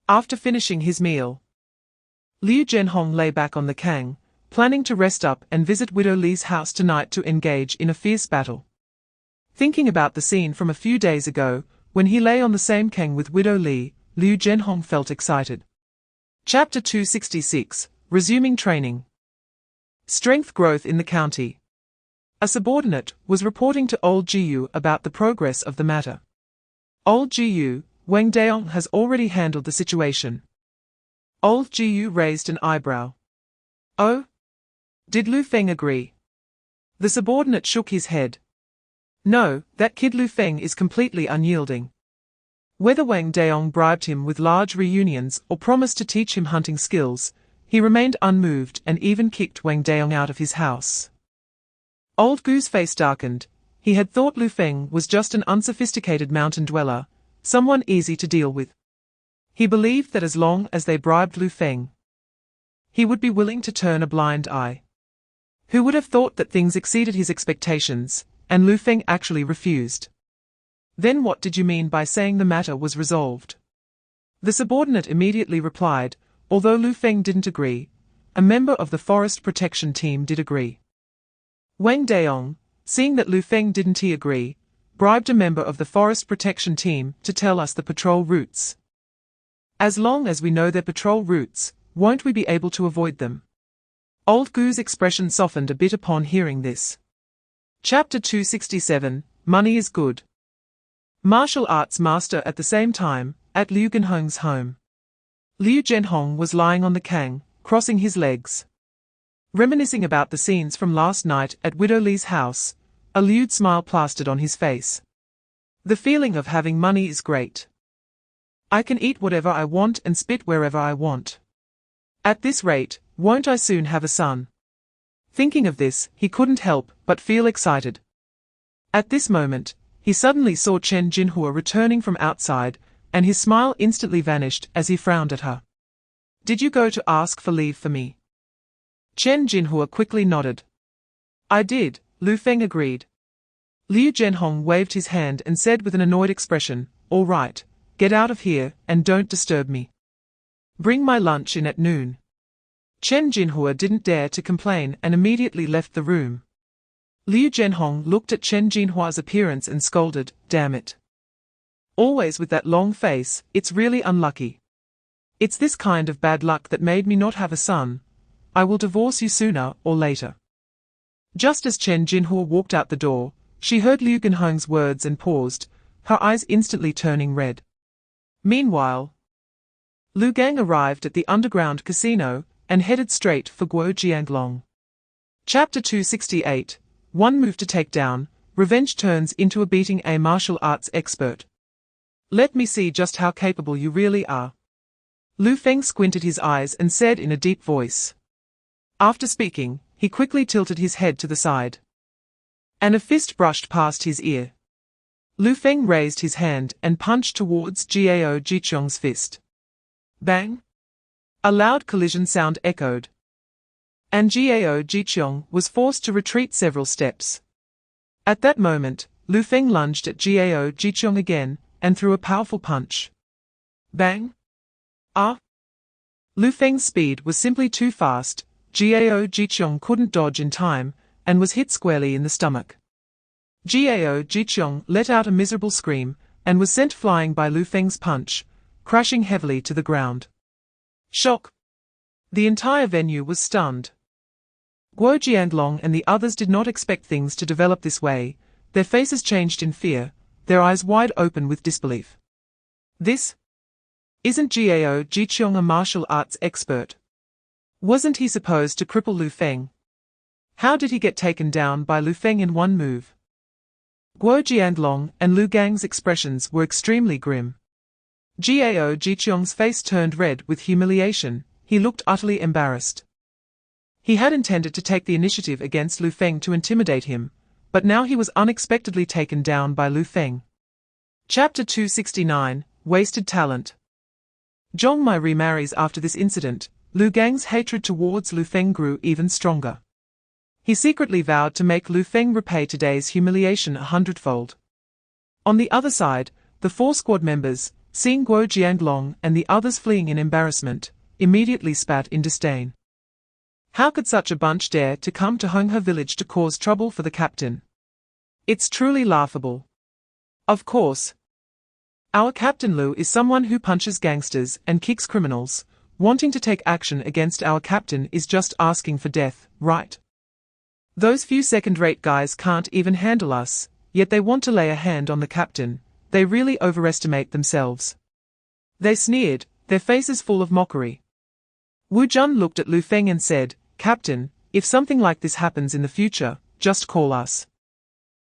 Speaker 2: After finishing his meal, Liu Genhong lay back on the kang, planning to rest up and visit Widow Li's house tonight to engage in a fierce battle. Thinking about the scene from a few days ago, when he lay on the same kang with Widow Li, Liu Genhong felt excited. Chapter 266, Resuming Training. Strength Growth in the County. A subordinate was reporting to old Jiu about the progress of the matter. Old Jiu, Wang Daong has already handled the situation. Old Jiu raised an eyebrow. Oh? Did Lu Feng agree? The subordinate shook his head. No, that kid Lu Feng is completely unyielding. Whether Wang Daong bribed him with large reunions or promised to teach him hunting skills, he remained unmoved and even kicked Wang Daong out of his house. Old Gu's face darkened. He had thought Lu Feng was just an unsophisticated mountain dweller, someone easy to deal with. He believed that as long as they bribed Lu Feng, he would be willing to turn a blind eye. Who would have thought that things exceeded his expectations, and Lu Feng actually refused? Then what did you mean by saying the matter was resolved? The subordinate immediately replied, although Lu Feng didn't agree, a member of the forest protection team did agree. Wang Daong, seeing that Lu Feng didn't agree, bribed a member of the forest protection team to tell us the patrol routes. As long as we know their patrol routes, won't we be able to avoid them? Old Gu's expression softened a bit upon hearing this. Chapter 267, Money is Good. Martial arts master at the same time, at Liu Genhong's home. Liu Genhong was lying on the kang, crossing his legs. Reminiscing about the scenes from last night at Widow Li's house, a lewd smile plastered on his face. The feeling of having money is great. I can eat whatever I want and spit wherever I want. At this rate, won't I soon have a son? Thinking of this, he couldn't help but feel excited. At this moment, he suddenly saw Chen Jinhua returning from outside, and his smile instantly vanished as he frowned at her. Did you go to ask for leave for me? Chen Jinhua quickly nodded. I did, Lu Feng agreed. Liu Genhong waved his hand and said with an annoyed expression, all right, get out of here and don't disturb me. Bring my lunch in at noon. Chen Jinhua didn't dare to complain and immediately left the room. Liu Genhong looked at Chen Jinhua's appearance and scolded, damn it. Always with that long face, it's really unlucky. It's this kind of bad luck that made me not have a son. I will divorce you sooner or later. Just as Chen Jinhua walked out the door, she heard Liu Genhong's words and paused, her eyes instantly turning red. Meanwhile, Lu Gang arrived at the underground casino and headed straight for Guo Jianglong. Chapter 268, One Move to Take Down, Revenge Turns into a Beating a Martial Arts Expert. Let me see just how capable you really are. Lu Feng squinted his eyes and said in a deep voice. After speaking, he quickly tilted his head to the side. And a fist brushed past his ear. Lu Feng raised his hand and punched towards Jiao Jichong's fist. Bang! A loud collision sound echoed. And Jiao Jichong was forced to retreat several steps. At that moment, Lu Feng lunged at Jiao Jichong again, and threw a powerful punch. Bang! Ah! Lu Feng's speed was simply too fast, Jiao Jichong couldn't dodge in time, and was hit squarely in the stomach. Jiao Jichong let out a miserable scream, and was sent flying by Lu Feng's punch, crashing heavily to the ground. Shock! The entire venue was stunned. Guo Jianglong and the others did not expect things to develop this way, their faces changed in fear, their eyes wide open with disbelief. This? Isn't Jiao Jichong a martial arts expert? Wasn't he supposed to cripple Lu Feng? How did he get taken down by Lu Feng in one move? Guo Jianglong and Lu Gang's expressions were extremely grim. Jiao Jichong's face turned red with humiliation, he looked utterly embarrassed. He had intended to take the initiative against Lu Feng to intimidate him, but now he was unexpectedly taken down by Lu Feng. Chapter 269, Wasted Talent. Zhong Mai remarries after this incident. Lu Gang's hatred towards Lu Feng grew even stronger. He secretly vowed to make Lu Feng repay today's humiliation 100-fold. On the other side, the 4 squad members, seeing Guo Jianglong and the others fleeing in embarrassment, immediately spat in disdain. How could such a bunch dare to come to Honghe village to cause trouble for the captain? It's truly laughable. Of course. Our Captain Lu is someone who punches gangsters and kicks criminals, wanting to take action against our captain is just asking for death, right? Those few second-rate guys can't even handle us, yet they want to lay a hand on the captain. They really overestimate themselves. They sneered, their faces full of mockery. Wu Jun looked at Lu Feng and said, "Captain, if something like this happens in the future, just call us.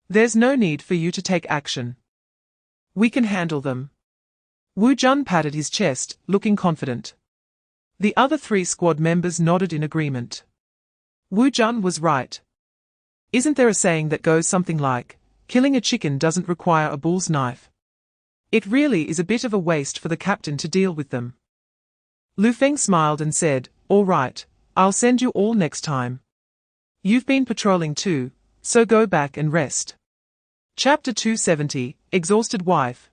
Speaker 2: There's no need for you to take action. We can handle them." Wu Jun patted his chest, looking confident. The other 3 squad members nodded in agreement. Wu Jun was right. Isn't there a saying that goes something like, "Killing a chicken doesn't require a bull's knife"? It really is a bit of a waste for the captain to deal with them. Lu Feng smiled and said, "All right, I'll send you all next time. You've been patrolling too, so go back and rest." Chapter 270, Exhausted Wife.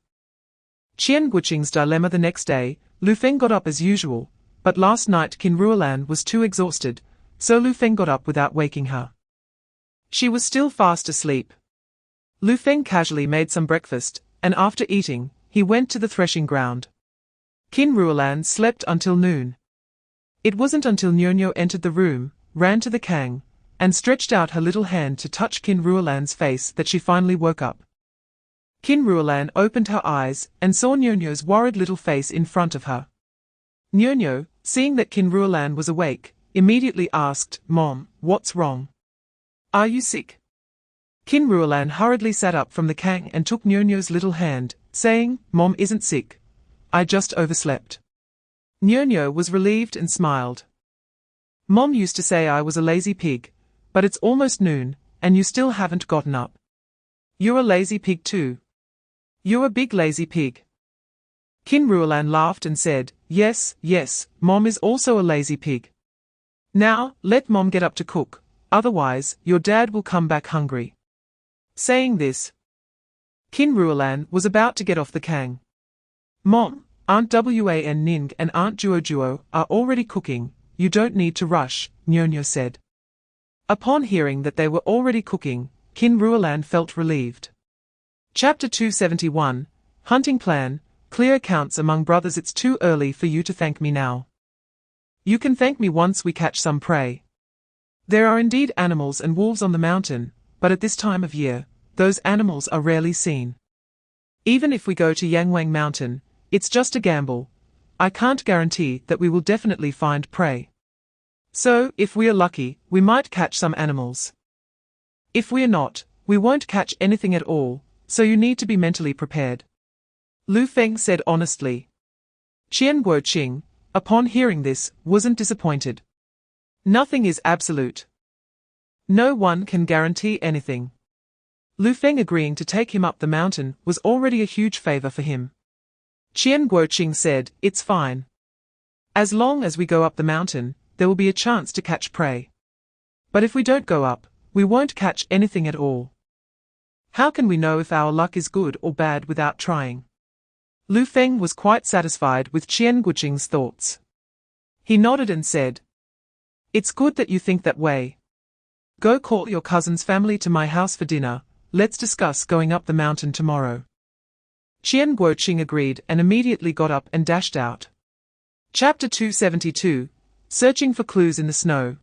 Speaker 2: Qian Guqing's dilemma. The next day, Lu Feng got up as usual, but last night Qin Ruolan was too exhausted, so Lu Feng got up without waking her. She was still fast asleep. Lu Feng casually made some breakfast, and after eating, he went to the threshing ground. Qin Ruolan slept until noon. It wasn't until Nyo entered the room, ran to the Kang, and stretched out her little hand to touch Qin Ruolan's face that she finally woke up. Qin Ruolan opened her eyes and saw Nyo's worried little face in front of her. Nyo, seeing that Qin Ruolan was awake, immediately asked, "Mom, what's wrong? Are you sick?" Qin Ruolan hurriedly sat up from the Kang and took Nyo's little hand, saying, "Mom isn't sick. I just overslept." Nyo was relieved and smiled. "Mom used to say I was a lazy pig, but it's almost noon, and you still haven't gotten up. You're a lazy pig too. You're a big lazy pig." Qin Ruolan laughed and said, Yes, Mom is also a lazy pig. Now, let Mom get up to cook, otherwise, your dad will come back hungry." Saying this, Qin Ruolan was about to get off the Kang. "Mom, Aunt Wan Ning and Aunt Juo are already cooking, you don't need to rush," Nyo said. Upon hearing that they were already cooking, Qin Ruolan felt relieved. Chapter 271, Hunting Plan, Clear Accounts among brothers. It's too early for you to thank me now. You can thank me once we catch some prey. There are indeed animals and wolves on the mountain, but at this time of year, those animals are rarely seen. Even if we go to Yangwang Mountain, it's just a gamble. I can't guarantee that we will definitely find prey. So, if we are lucky, we might catch some animals. If we are not, we won't catch anything at all, so you need to be mentally prepared. Lu Feng said honestly. Qian Guoqing, upon hearing this, wasn't disappointed. Nothing is absolute. No one can guarantee anything. Lu Feng agreeing to take him up the mountain was already a huge favor for him. Qian Guoqing said, "It's fine. As long as we go up the mountain, there will be a chance to catch prey. But if we don't go up, we won't catch anything at all. How can we know if our luck is good or bad without trying?" Lu Feng was quite satisfied with Qian Guoqing's thoughts. He nodded and said, "It's good that you think that way. Go call your cousin's family to my house for dinner, let's discuss going up the mountain tomorrow." Qian Guoqing agreed and immediately got up and dashed out. Chapter 272, Searching for Clues in the Snow.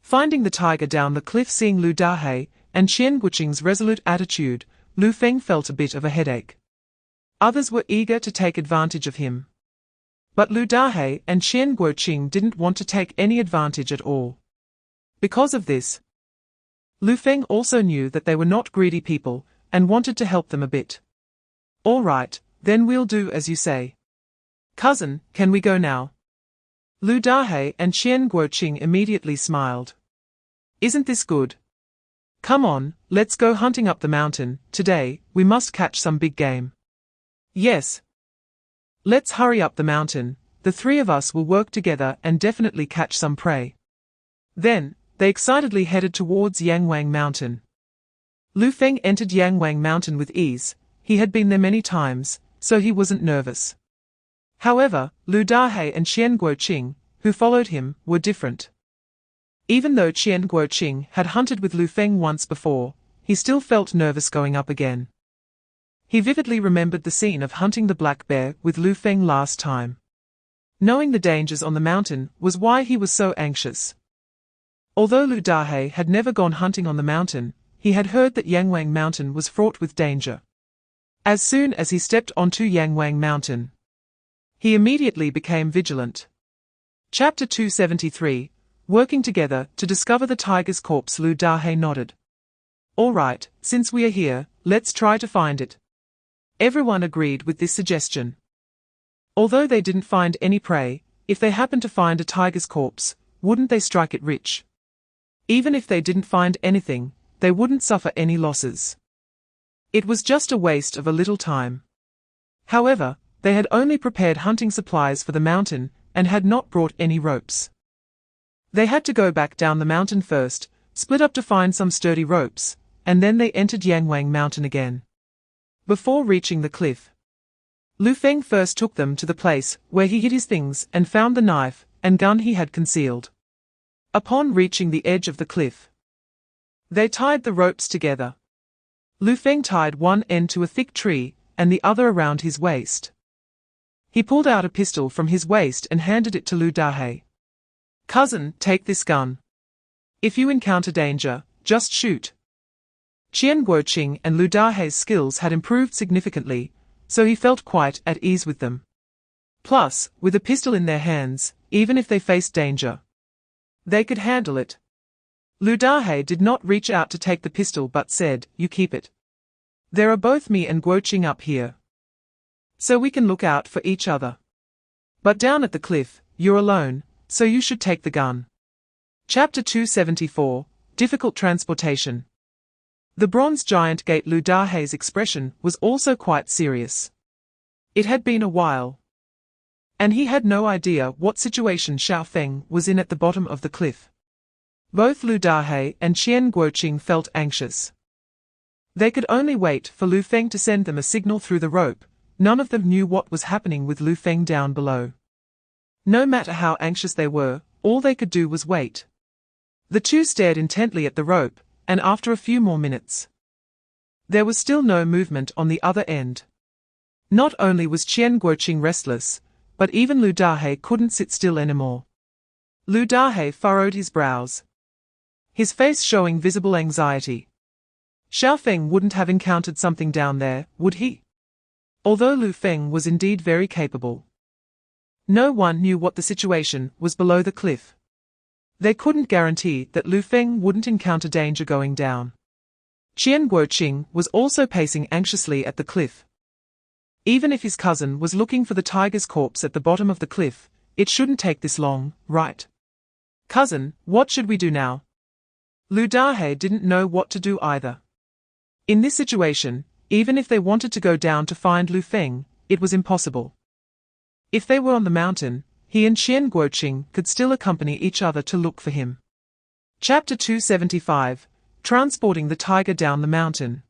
Speaker 2: Finding the tiger down the cliff. Seeing Lu Dahei and Qian Guoqing's resolute attitude, Lu Feng felt a bit of a headache. Others were eager to take advantage of him. But Lu Dahei and Qian Guoqing didn't want to take any advantage at all. Because of this, Lu Feng also knew that they were not greedy people, and wanted to help them a bit. "All right, then we'll do as you say. Cousin, can we go now?" Lu Dahei and Qian Guoqing immediately smiled. "Isn't this good? Come on, let's go hunting up the mountain. Today, we must catch some big game." "Yes. Let's hurry up the mountain, the 3 of us will work together and definitely catch some prey." Then, they excitedly headed towards Yangwang Mountain. Lu Feng entered Yangwang Mountain with ease. He had been there many times, so he wasn't nervous. However, Lu Dahei and Qian Guoqing, who followed him, were different. Even though Qian Guoqing had hunted with Lu Feng once before, he still felt nervous going up again. He vividly remembered the scene of hunting the black bear with Lu Feng last time. Knowing the dangers on the mountain was why he was so anxious. Although Lu Dahe had never gone hunting on the mountain, he had heard that Yangwang Mountain was fraught with danger. As soon as he stepped onto Yangwang Mountain, he immediately became vigilant. Chapter 273, Working together to discover the tiger's corpse. Lu Dahe nodded. All right, since we are here, let's try to find it. Everyone agreed with this suggestion. Although they didn't find any prey, if they happened to find a tiger's corpse, wouldn't they strike it rich? Even if they didn't find anything, they wouldn't suffer any losses. It was just a waste of a little time. However, they had only prepared hunting supplies for the mountain, and had not brought any ropes. They had to go back down the mountain first, split up to find some sturdy ropes, and then they entered Yangwang Mountain again. Before reaching the cliff, Lu Feng first took them to the place where he hid his things and found the knife and gun he had concealed. Upon reaching the edge of the cliff, they tied the ropes together. Lu Feng tied one end to a thick tree and the other around his waist. He pulled out a pistol from his waist and handed it to Lu Dahe. Cousin, take this gun. If you encounter danger, just shoot. Qian Guoqing and Lu Dahe's skills had improved significantly, so he felt quite at ease with them. Plus, with a pistol in their hands, even if they faced danger, they could handle it. Lu Dahe did not reach out to take the pistol but said, "You keep it. There are both me and Guoqing up here, so we can look out for each other. But down at the cliff, you're alone, so you should take the gun." Chapter 274, Difficult Transportation. The bronze giant gate. Lu Dahe's expression was also quite serious. It had been a while, and he had no idea what situation Xiao Feng was in at the bottom of the cliff. Both Lu Dahe and Qian Guoqing felt anxious. They could only wait for Lu Feng to send them a signal through the rope. None of them knew what was happening with Lu Feng down below. No matter how anxious they were, all they could do was wait. The two stared intently at the rope, and after a few more minutes, there was still no movement on the other end. Not only was Qian Guoqing restless, but even Lu Dahe couldn't sit still anymore. Lu Dahe furrowed his brows, his face showing visible anxiety. Xiao Feng wouldn't have encountered something down there, would he? Although Lu Feng was indeed very capable, no one knew what the situation was below the cliff. They couldn't guarantee that Lu Feng wouldn't encounter danger going down. Qian Guoqing was also pacing anxiously at the cliff. Even if his cousin was looking for the tiger's corpse at the bottom of the cliff, it shouldn't take this long, right? Cousin, what should we do now? Lu Dahe didn't know what to do either. In this situation, even if they wanted to go down to find Lu Feng, it was impossible. If they were on the mountain, he and Qian Guoqing could still accompany each other to look for him. Chapter 275, Transporting the Tiger Down the Mountain.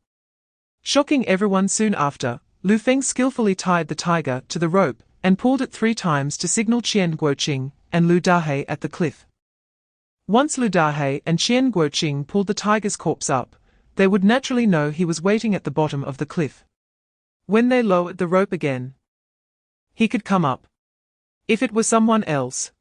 Speaker 2: Shocking everyone soon after, Lu Feng skillfully tied the tiger to the rope and pulled it 3 times to signal Qian Guoqing and Lu Dahe at the cliff. Once Lu Dahe and Qian Guoqing pulled the tiger's corpse up, they would naturally know he was waiting at the bottom of the cliff. When they lowered the rope again, he could come up. If it was someone else,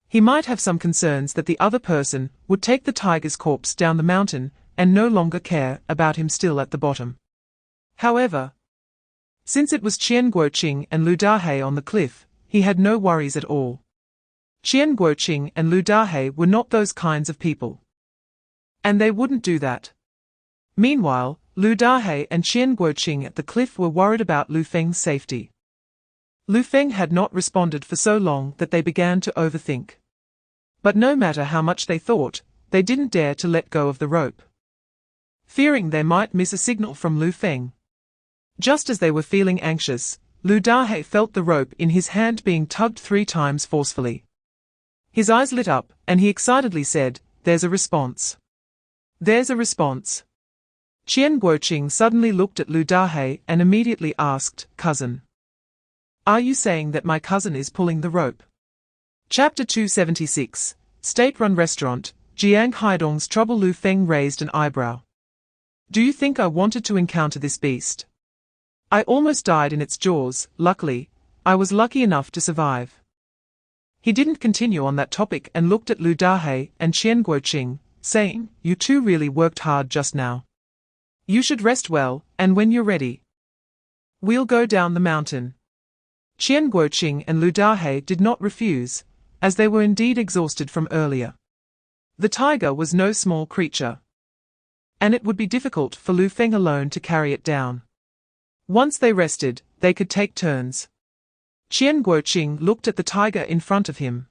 Speaker 2: he might have some concerns that the other person would take the tiger's corpse down the mountain and no longer care about him still at the bottom. However, since it was Qian Guoqing and Lu Dahe on the cliff, he had no worries at all. Qian Guoqing and Lu Dahe were not those kinds of people, and they wouldn't do that. Meanwhile, Lu Dahe and Qian Guoqing at the cliff were worried about Lu Feng's safety. Lu Feng had not responded for so long that they began to overthink. But no matter how much they thought, they didn't dare to let go of the rope, fearing they might miss a signal from Lu Feng. Just as they were feeling anxious, Lu Dahe felt the rope in his hand being tugged 3 times forcefully. His eyes lit up, and he excitedly said, "There's a response. There's a response." Qian Guoqing suddenly looked at Lu Dahe and immediately asked, "Cousin, are you saying that my cousin is pulling the rope?" Chapter 276, State-Run Restaurant, Jiang Haidong's trouble. Lu Feng raised an eyebrow. "Do you think I wanted to encounter this beast? I almost died in its jaws. Luckily, I was lucky enough to survive." He didn't continue on that topic and looked at Lu Dahei and Qian Guoqing, saying, "You two really worked hard just now. You should rest well, and when you're ready, we'll go down the mountain." Qian Guoqing and Lu Dahei did not refuse, as they were indeed exhausted from earlier. The tiger was no small creature, and it would be difficult for Lu Feng alone to carry it down. Once they rested, they could take turns. Qian Guoqing looked at the tiger in front of him,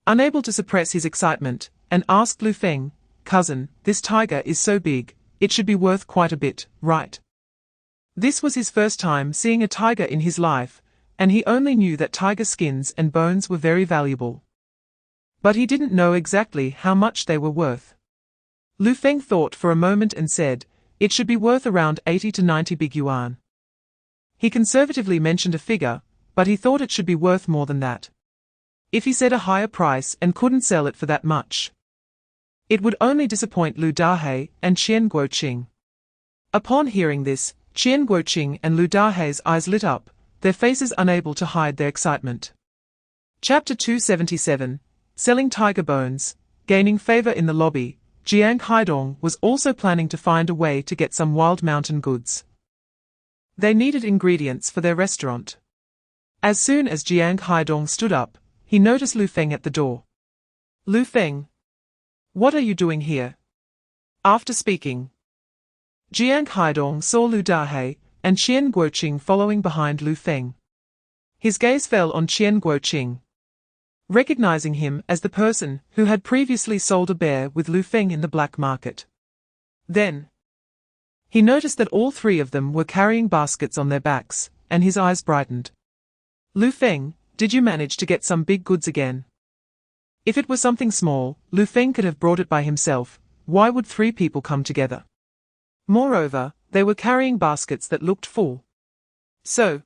Speaker 2: unable to suppress his excitement, and asked Lu Feng, "Cousin, this tiger is so big, it should be worth quite a bit, right?" This was his first time seeing a tiger in his life, and he only knew that tiger skins and bones were very valuable. But he didn't know exactly how much they were worth. Lu Feng thought for a moment and said, "It should be worth around 80 to 90 big yuan." He conservatively mentioned a figure, but he thought it should be worth more than that. If he said a higher price and couldn't sell it for that much, it would only disappoint Lu Dahei and Qian Guoqing. Upon hearing this, Qian Guoqing and Lu Dahei's eyes lit up, their faces unable to hide their excitement. Chapter 277, Selling Tiger Bones. Gaining favor in the lobby, Jiang Haidong was also planning to find a way to get some wild mountain goods. They needed ingredients for their restaurant. As soon as Jiang Haidong stood up, he noticed Lu Feng at the door. "Lu Feng, what are you doing here?" After speaking, Jiang Haidong saw Lu Dahei and Qian Guoqing following behind Lu Feng. His gaze fell on Qian Guoqing, recognizing him as the person who had previously sold a bear with Lu Feng in the black market. Then, he noticed that all three of them were carrying baskets on their backs, and his eyes brightened. "Lu Feng, did you manage to get some big goods again?" If it was something small, Lu Feng could have brought it by himself. Why would three people come together? Moreover, they were carrying baskets that looked full. So,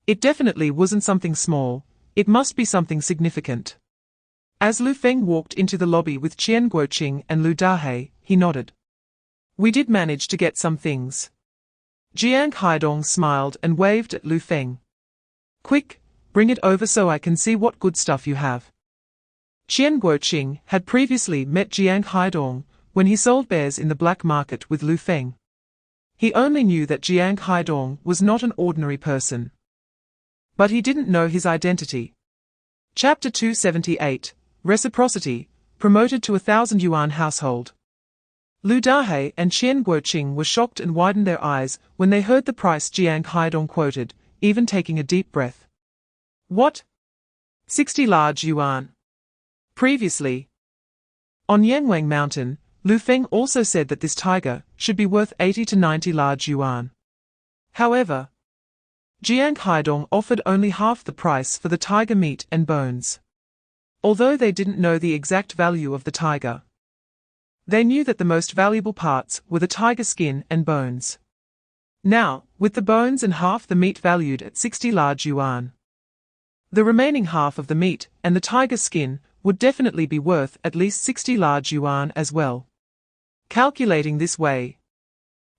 Speaker 2: it definitely wasn't something small, it must be something significant. As Lu Feng walked into the lobby with Qian Guoqing and Lu Dahei, he nodded. "We did manage to get some things." Jiang Haidong smiled and waved at Lu Feng. "Quick, bring it over so I can see what good stuff you have." Qian Guoqing had previously met Jiang Haidong when he sold bears in the black market with Lu Feng. He only knew that Jiang Haidong was not an ordinary person, but he didn't know his identity. Chapter 278, Reciprocity, Promoted to 1,000 yuan household. Lu Dahei and Qian Guoqing were shocked and widened their eyes when they heard the price Jiang Haidong quoted, even taking a deep breath. "What? 60 large yuan?" Previously, on Yangwang Mountain, Lu Feng also said that this tiger should be worth 80 to 90 large yuan. However, Jiang Haidong offered only half the price for the tiger meat and bones. Although they didn't know the exact value of the tiger, they knew that the most valuable parts were the tiger skin and bones. Now, with the bones and half the meat valued at 60 large yuan, the remaining half of the meat and the tiger skin would definitely be worth at least 60 large yuan as well. Calculating this way,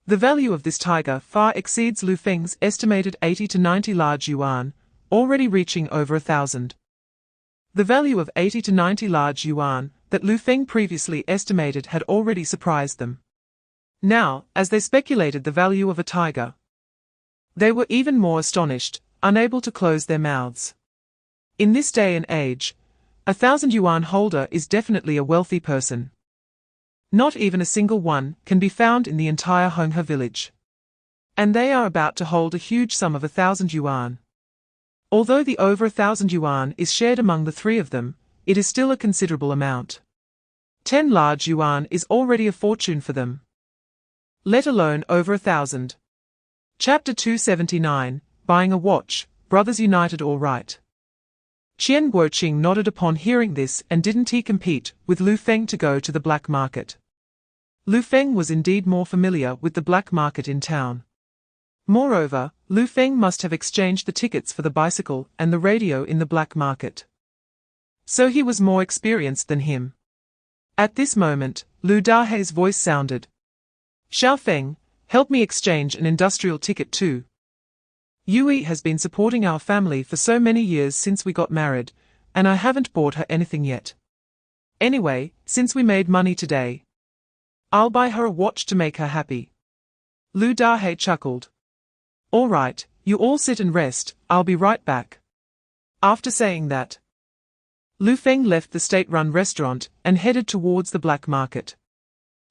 Speaker 2: the value of this tiger far exceeds Lu Feng's estimated 80 to 90 large yuan, already reaching over 1,000. The value of 80 to 90 large yuan that Lu Feng previously estimated had already surprised them. Now, as they speculated the value of a tiger, they were even more astonished, unable to close their mouths. In this day and age, 1,000 yuan holder is definitely a wealthy person. Not even a single one can be found in the entire Honghe village. And they are about to hold a huge sum of 1,000 yuan. Although the over 1,000 yuan is shared among the three of them, it is still a considerable amount. 10 large yuan is already a fortune for them, let alone over 1,000. Chapter 279, Buying a Watch, Brothers United all right. Qian Guoqing nodded upon hearing this, and didn't he compete with Lu Feng to go to the black market? Lu Feng was indeed more familiar with the black market in town. Moreover, Lu Feng must have exchanged the tickets for the bicycle and the radio in the black market, so he was more experienced than him. At this moment, Lu Dahei's voice sounded. "Xiao Feng, help me exchange an industrial ticket too. Yui has been supporting our family for so many years since we got married, and I haven't bought her anything yet. Anyway, since we made money today, I'll buy her a watch to make her happy." Lu Dahe chuckled. "All right, you all sit and rest, I'll be right back." After saying that, Lu Feng left the state-run restaurant and headed towards the black market.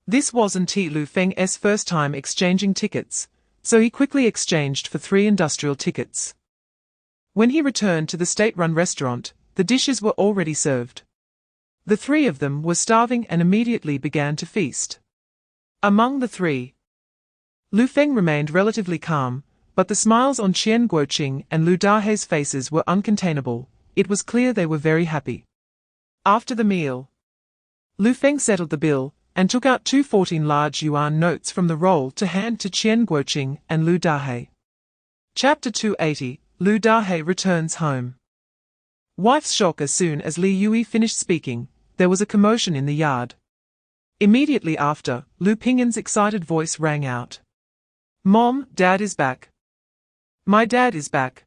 Speaker 2: This wasn't Lu Feng's first time exchanging tickets, so he quickly exchanged for 3 industrial tickets. When he returned to the state-run restaurant, the dishes were already served. The 3 of them were starving and immediately began to feast. Among the 3, Lu Feng remained relatively calm, but the smiles on Qian Guoqing and Lu Dahe's faces were uncontainable. It was clear they were very happy. After the meal, Lu Feng settled the bill and took out 2 14 large yuan notes from the roll to hand to Qian Guoqing and Lu Dahe. Chapter 280, Lu Dahe returns home. Wife's shock. As soon as Li Yui finished speaking, there was a commotion in the yard. Immediately after, Lu Pingyan's excited voice rang out. "Mom, Dad is back. My dad is back."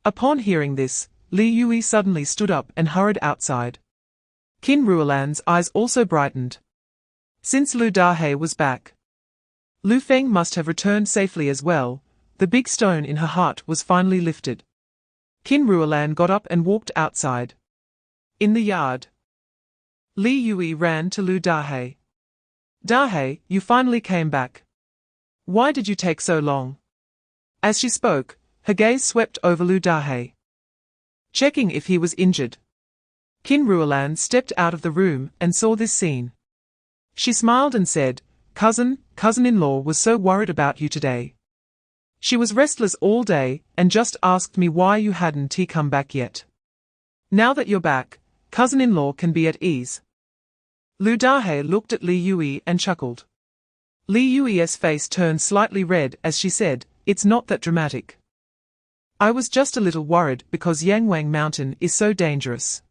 Speaker 2: Upon hearing this, Li Yui suddenly stood up and hurried outside. Qin Ruolan's eyes also brightened. Since Lu Dahe was back, Lu Feng must have returned safely as well. The big stone in her heart was finally lifted. Qin Ruolan got up and walked outside. In the yard, Li Yui ran to Lu Dahe. "Dahe, you finally came back. Why did you take so long?" As she spoke, her gaze swept over Lu Dahe, checking if he was injured. Qin Ruolan stepped out of the room and saw this scene. She smiled and said, Cousin-in-law was so worried about you today. She was restless all day and just asked me why you hadn't come back yet. Now that you're back, cousin-in-law can be at ease." Lu Dahe looked at Li Yui and chuckled. Li Yui's face turned slightly red as she said, "It's not that dramatic. I was just a little worried because Yangwang Mountain is so dangerous."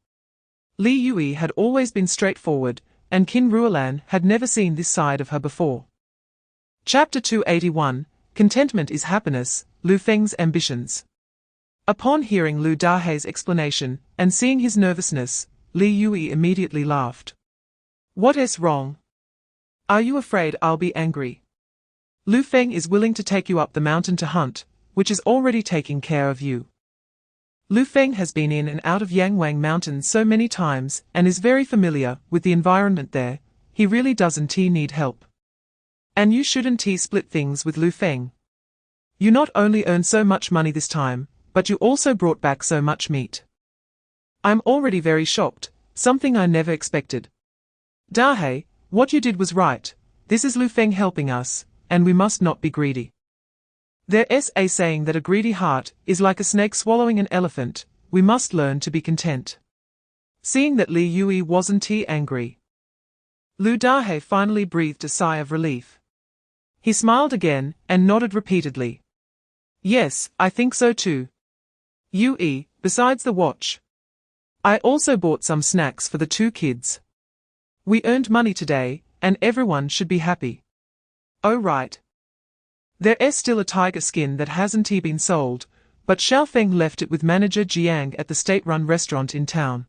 Speaker 2: Li Yui had always been straightforward, and Qin Ruolan had never seen this side of her before. Chapter 281, Contentment is Happiness, Lu Feng's Ambitions. Upon hearing Lu Dahe's explanation, and seeing his nervousness, Li Yui immediately laughed. "What's wrong? Are you afraid I'll be angry? Lu Feng is willing to take you up the mountain to hunt, which is already taking care of you. Lu Feng has been in and out of Yangwang Mountain so many times and is very familiar with the environment there. He really doesn't need help. And you shouldn't split things with Lu Feng. You not only earned so much money this time, but you also brought back so much meat. I'm already very shocked, something I never expected. Dahe, what you did was right. This is Lu Feng helping us, and we must not be greedy. There's a saying that a greedy heart is like a snake swallowing an elephant. We must learn to be content." Seeing that Li Yui wasn't angry, Lu Dahe finally breathed a sigh of relief. He smiled again and nodded repeatedly. "Yes, I think so too. Yui, besides the watch, I also bought some snacks for the 2 kids. We earned money today, and everyone should be happy." "Oh right. There's still a tiger skin that hasn't been sold, but Xiaofeng left it with Manager Jiang at the state-run restaurant in town.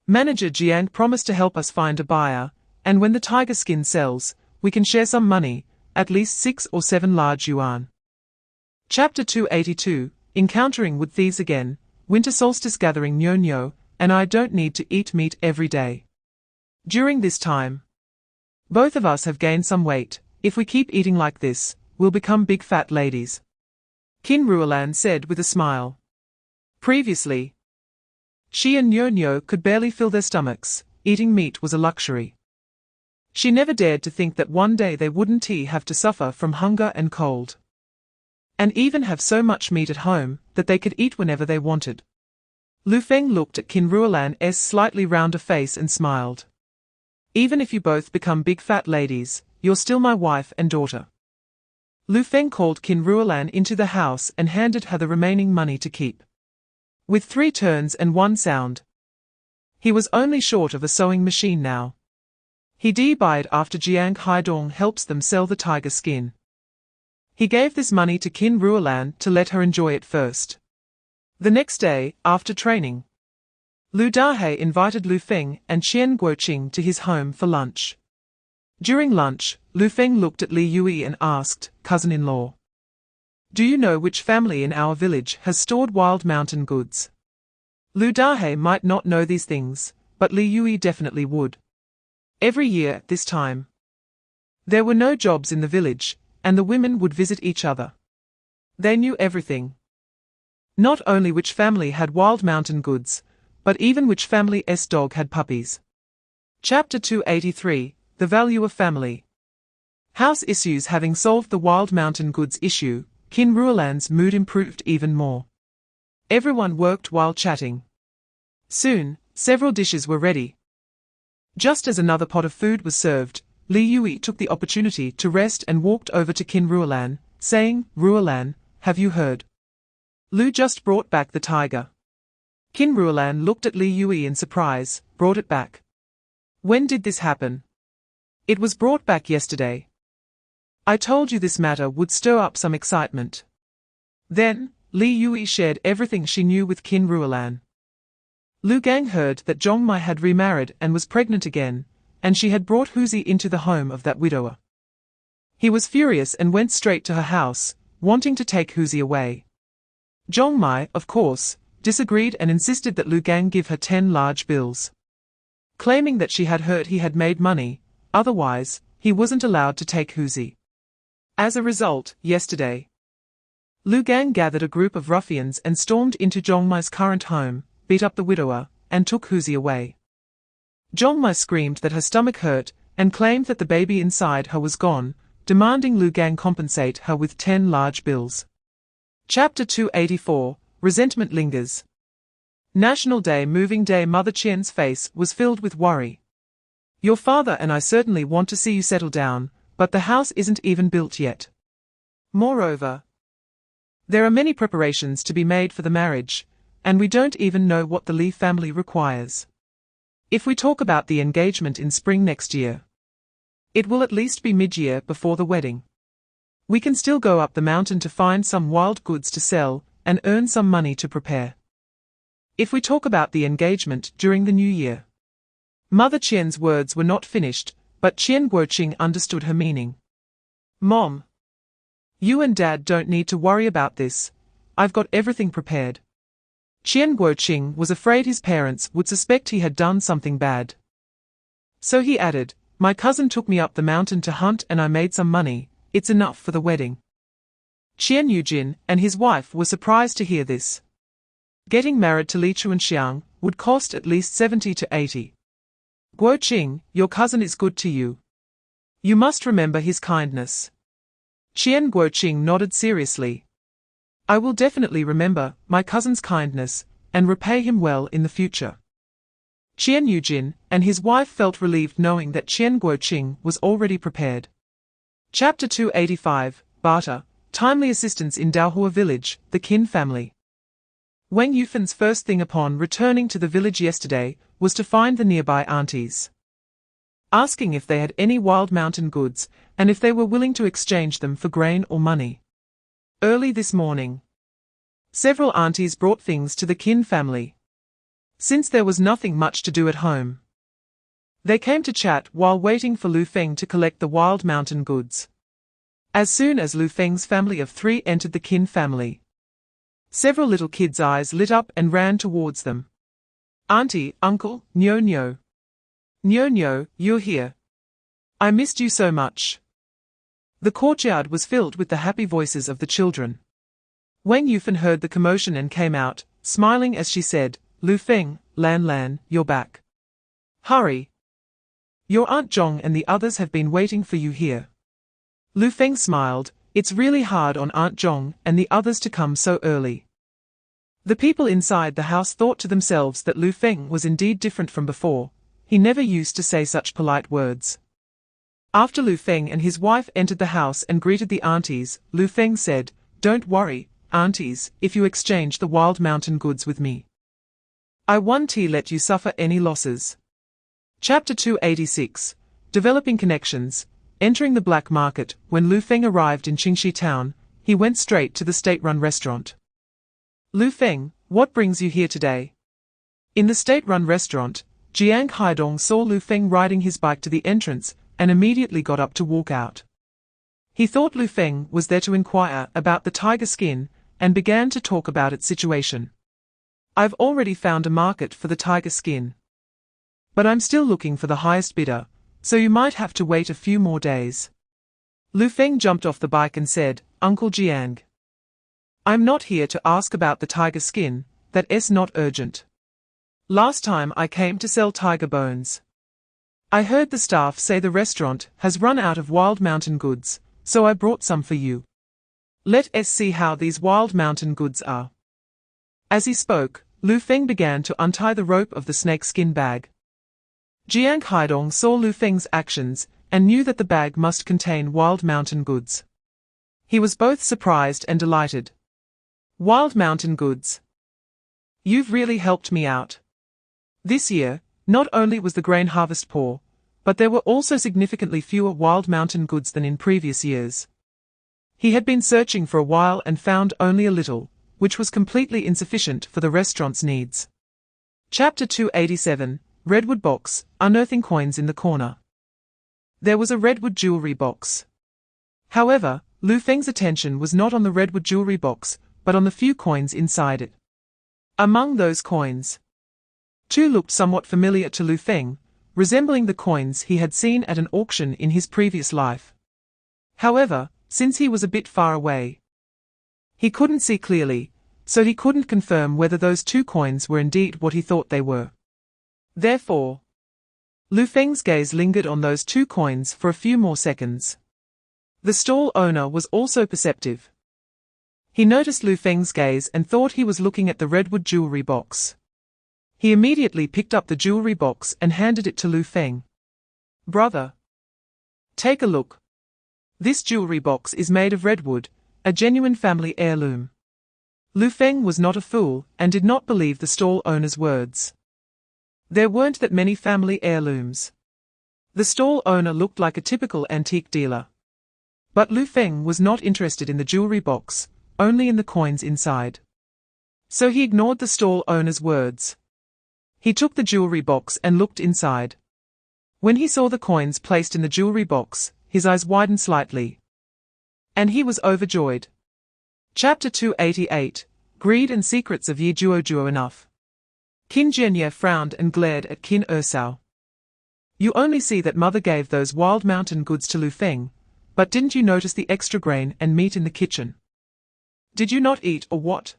Speaker 2: Manager Jiang promised to help us find a buyer, and when the tiger skin sells, we can share some money, at least 6 or 7 large yuan." Chapter 282, Encountering with Thieves Again, Winter Solstice Gathering. Nyo, and I don't need to eat meat every day. During this time, both of us have gained some weight. If we keep eating like this, we'll become big fat ladies. Qin Ruolan said with a smile. Previously, she and Nyo could barely fill their stomachs. Eating meat was a luxury. She never dared to think that one day they wouldn't have to suffer from hunger and cold, and even have so much meat at home that they could eat whenever they wanted. Lu Feng looked at Qin Ruolan's slightly rounder face and smiled. "Even if you both become big fat ladies, you're still my wife and daughter." Lu Feng called Qin Ruolan into the house and handed her the remaining money to keep. With 3 turns and 1 sound, he was only short of a sewing machine now. He died after Jiang Haidong helps them sell the tiger skin. He gave this money to Qin Ruolan to let her enjoy it first. The next day, after training, Lu Dahe invited Lu Feng and Qian Guoqing to his home for lunch. During lunch, Lu Feng looked at Li Yui and asked, "Cousin-in-law, do you know which family in our village has stored wild mountain goods?" Lu Dahe might not know these things, but Li Yui definitely would. Every year at this time, there were no jobs in the village, and the women would visit each other. They knew everything. Not only which family had wild mountain goods, but even which family's dog had puppies. Chapter 283, The Value of Family. House issues. Having solved the wild mountain goods issue, Qin Ruolan's mood improved even more. Everyone worked while chatting. Soon, several dishes were ready. Just as another pot of food was served, Li Yui took the opportunity to rest and walked over to Qin Ruolan, saying, "Ruolan, have you heard? Lu just brought back the tiger." Qin Ruolan looked at Li Yui in surprise. "Brought it back? When did this happen?" "It was brought back yesterday. I told you this matter would stir up some excitement." Then, Li Yui shared everything she knew with Qin Ruolan. Lu Gang heard that Zhongmai had remarried and was pregnant again, and she had brought Huzi into the home of that widower. He was furious and went straight to her house, wanting to take Huzi away. Zhongmai, of course, disagreed and insisted that Lu Gang give her 10 large bills, claiming that she had heard he had made money, otherwise, he wasn't allowed to take Huzi. As a result, yesterday, Lu Gang gathered a group of ruffians and stormed into Zhongmai's current home, beat up the widower, and took Huzi away. Zhongmai screamed that her stomach hurt, and claimed that the baby inside her was gone, demanding Lu Gang compensate her with 10 large bills. Chapter 284, Resentment Lingers. National Day Moving Day. Mother Qian's face was filled with worry. "Your father and I certainly want to see you settle down, but the house isn't even built yet. Moreover, there are many preparations to be made for the marriage, and we don't even know what the Li family requires. If we talk about the engagement in spring next year, it will at least be mid-year before the wedding. We can still go up the mountain to find some wild goods to sell, and earn some money to prepare. If we talk about the engagement during the new year." Mother Qian's words were not finished, but Qian Guoqing understood her meaning. "Mom, you and Dad don't need to worry about this. I've got everything prepared." Qian Guoqing was afraid his parents would suspect he had done something bad. So he added, "My cousin took me up the mountain to hunt and I made some money. It's enough for the wedding." Qian Yujin and his wife were surprised to hear this. Getting married to Li Chuanxiang would cost at least 70 to 80. "Guoqing, your cousin is good to you. You must remember his kindness." Qian Guoqing nodded seriously. "I will definitely remember my cousin's kindness, and repay him well in the future." Qian Yujin and his wife felt relieved knowing that Qian Guoqing was already prepared. Chapter 285, Barter, Timely Assistance in Daohua Village, the Qin family. Wang Yufen's first thing upon returning to the village yesterday was to find the nearby aunties, asking if they had any wild mountain goods, and if they were willing to exchange them for grain or money. Early this morning, several aunties brought things to the Qin family. Since there was nothing much to do at home, they came to chat while waiting for Lu Feng to collect the wild mountain goods. As soon as Lu Feng's family of 3 entered the Qin family, several little kids' eyes lit up and ran towards them. "Auntie, uncle, Nyo Nyo. Nyo Nyo, you're here. I missed you so much." The courtyard was filled with the happy voices of the children. Wang Yufen heard the commotion and came out, smiling as she said, "Lu Feng, Lan Lan, you're back. Hurry. Your Aunt Zhong and the others have been waiting for you here." Lu Feng smiled. It's really hard on Aunt Zhong and the others to come so early. The people inside the house thought to themselves that Lu Feng was indeed different from before. He never used to say such polite words. After Lu Feng and his wife entered the house and greeted the aunties, Lu Feng said, "Don't worry, aunties, if you exchange the wild mountain goods with me, I won't let you suffer any losses." Chapter 286, Developing Connections. Entering the black market, when Lu Feng arrived in Qingxi town, he went straight to the state-run restaurant. "Lu Feng, what brings you here today?" In the state-run restaurant, Jiang Haidong saw Lu Feng riding his bike to the entrance and immediately got up to walk out. He thought Lu Feng was there to inquire about the tiger skin and began to talk about its situation. I've already found a market for the tiger skin. But I'm still looking for the highest bidder, so you might have to wait a few more days. Lu Feng jumped off the bike and said, Uncle Jiang, I'm not here to ask about the tiger skin, that's not urgent. Last time I came to sell tiger bones. I heard the staff say the restaurant has run out of wild mountain goods, so I brought some for you. Let's see how these wild mountain goods are. As he spoke, Lu Feng began to untie the rope of the snakeskin bag. Jiang Haidong saw Lu Feng's actions and knew that the bag must contain wild mountain goods. He was both surprised and delighted. Wild mountain goods. You've really helped me out. This year, not only was the grain harvest poor, but there were also significantly fewer wild mountain goods than in previous years. He had been searching for a while and found only a little, which was completely insufficient for the restaurant's needs. Chapter 287, Redwood Box, Unearthing Coins in the Corner. There was a redwood jewelry box. However, Lu Feng's attention was not on the redwood jewelry box, but on the few coins inside it. Among those coins, two looked somewhat familiar to Lu Feng, resembling the coins he had seen at an auction in his previous life. However, since he was a bit far away, he couldn't see clearly, so he couldn't confirm whether those two coins were indeed what he thought they were. Therefore, Lu Feng's gaze lingered on those two coins for a few more seconds. The stall owner was also perceptive. He noticed Lu Feng's gaze and thought he was looking at the redwood jewelry box. He immediately picked up the jewelry box and handed it to Lu Feng. Brother, take a look. This jewelry box is made of redwood, a genuine family heirloom. Lu Feng was not a fool and did not believe the stall owner's words. There weren't that many family heirlooms. The stall owner looked like a typical antique dealer. But Lu Feng was not interested in the jewelry box, only in the coins inside. So he ignored the stall owner's words. He took the jewelry box and looked inside. When he saw the coins placed in the jewelry box, his eyes widened slightly. And he was overjoyed. Chapter 288, Greed and Secrets of Yi Juo Enough. Qin Jianye frowned and glared at Qin Ersao. You only see that mother gave those wild mountain goods to Lu Feng, but didn't you notice the extra grain and meat in the kitchen? Did you not eat or what?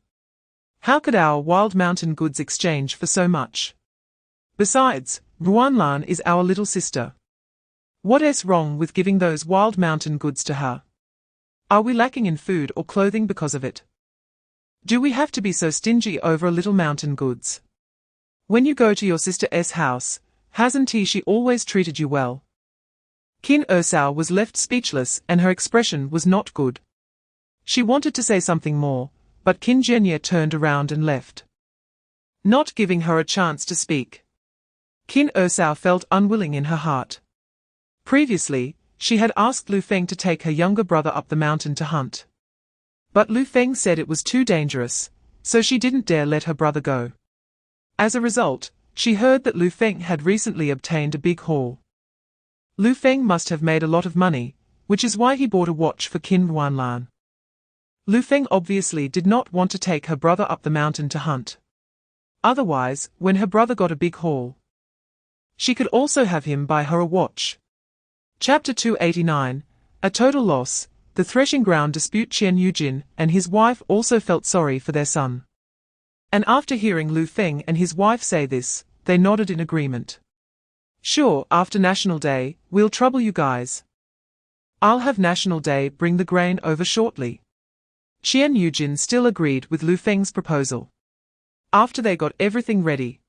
Speaker 2: How could our wild mountain goods exchange for so much? Besides, Ruanlan is our little sister. What's wrong with giving those wild mountain goods to her? Are we lacking in food or clothing because of it? Do we have to be so stingy over a little mountain goods? When you go to your sister's house, hasn't she always treated you well? Qin Ersao was left speechless and her expression was not good. She wanted to say something more, but Qin Jianye turned around and left, not giving her a chance to speak. Qin Ersao felt unwilling in her heart. Previously, she had asked Lu Feng to take her younger brother up the mountain to hunt. But Lu Feng said it was too dangerous, so she didn't dare let her brother go. As a result, she heard that Lu Feng had recently obtained a big haul. Lu Feng must have made a lot of money, which is why he bought a watch for Qin Ruanlan. Lu Feng obviously did not want to take her brother up the mountain to hunt. Otherwise, when her brother got a big haul, she could also have him buy her a watch. Chapter 289, A Total Loss, The Threshing Ground Dispute. Qian Yujin and his wife also felt sorry for their son. And after hearing Lu Feng and his wife say this, they nodded in agreement. Sure, after National Day, we'll trouble you guys. I'll have National Day bring the grain over shortly. Qian Yujin still agreed with Lu Feng's proposal. After they got everything ready,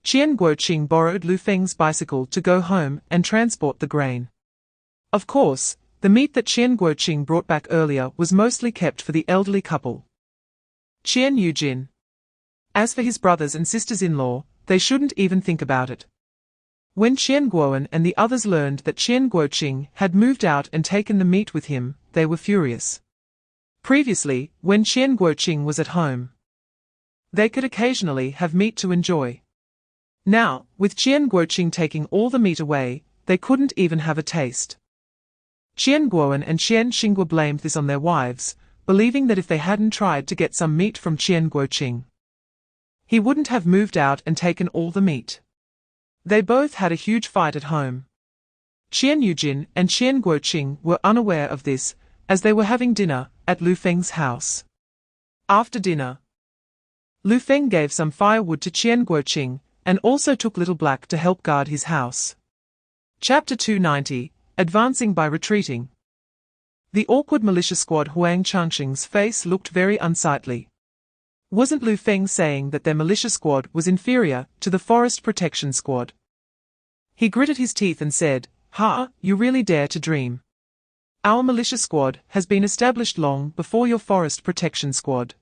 Speaker 2: Qian Guoqing borrowed Lu Feng's bicycle to go home and transport the grain. Of course, the meat that Qian Guoqing brought back earlier was mostly kept for the elderly couple. Qian Yujin. As for his brothers and sisters-in-law, they shouldn't even think about it. When Qian Guoan and the others learned that Qian Guoqing had moved out and taken the meat with him, they were furious. Previously, when Qian Guoqing was at home, They could occasionally have meat to enjoy. Now, with Qian Guoqing taking all the meat away, they couldn't even have a taste. Qian Guoan and Qian Xingguo blamed this on their wives, believing that if they hadn't tried to get some meat from Qian Guoqing, he wouldn't have moved out and taken all the meat. They both had a huge fight at home. Qian Yujin and Qian Guoqing were unaware of this, as they were having dinner at Lu Feng's house. After dinner, Lu Feng gave some firewood to Qian Guoqing, and also took Little Black to help guard his house. Chapter 290, Advancing by Retreating. The awkward militia squad Huang Changxing's face looked very unsightly. Wasn't Lu Feng saying that their militia squad was inferior to the forest protection squad? He gritted his teeth and said, "Ha, you really dare to dream. Our militia squad has been established long before your forest protection squad.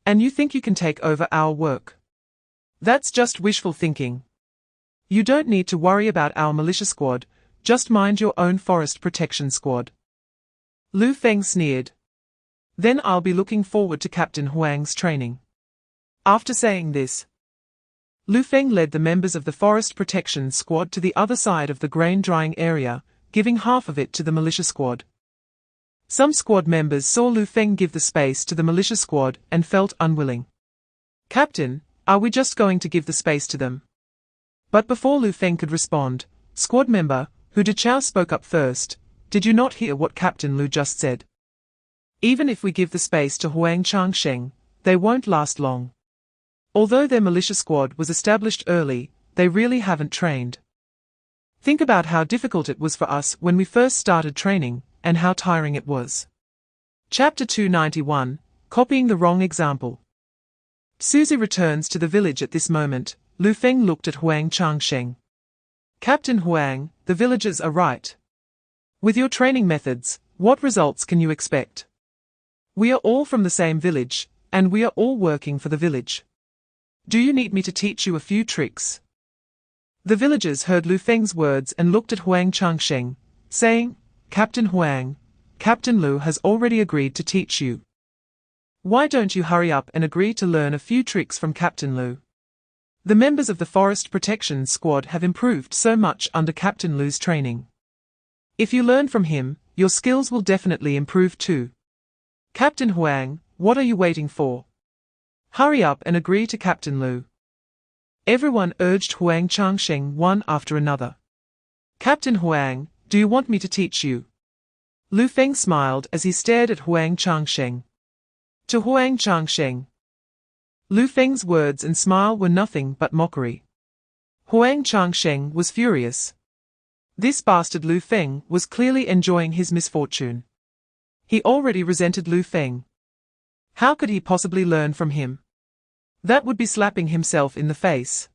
Speaker 2: And you think you can take over our work? That's just wishful thinking. You don't need to worry about our militia squad, just mind your own forest protection squad." Lu Feng sneered. "Then I'll be looking forward to Captain Huang's training." After saying this, Lu Feng led the members of the forest protection squad to the other side of the grain drying area, giving half of it to the militia squad. Some squad members saw Lu Feng give the space to the militia squad and felt unwilling. "Captain, are we just going to give the space to them?" But before Lu Feng could respond, squad member Hu Deqiao spoke up first. "Did you not hear what Captain Lu just said? Even if we give the space to Huang Changsheng, they won't last long. Although their militia squad was established early, they really haven't trained. Think about how difficult it was for us when we first started training, and how tiring it was." Chapter 291, Copying the Wrong Example. Suzy returns to the village at this moment. Lu Feng looked at Huang Changsheng. "Captain Huang, the villagers are right. With your training methods, what results can you expect? We are all from the same village, and we are all working for the village. Do you need me to teach you a few tricks?" The villagers heard Lu Feng's words and looked at Huang Changsheng, saying, "Captain Huang, Captain Lu has already agreed to teach you. Why don't you hurry up and agree to learn a few tricks from Captain Lu? The members of the Forest Protection Squad have improved so much under Captain Lu's training. If you learn from him, your skills will definitely improve too. Captain Huang, what are you waiting for? Hurry up and agree to Captain Lu." Everyone urged Huang Changsheng one after another. "Captain Huang, do you want me to teach you?" Lu Feng smiled as he stared at Huang Changsheng. To Huang Changsheng, Lu Feng's words and smile were nothing but mockery. Huang Changsheng was furious. This bastard Lu Feng was clearly enjoying his misfortune. He already resented Lu Feng. How could he possibly learn from him? That would be slapping himself in the face.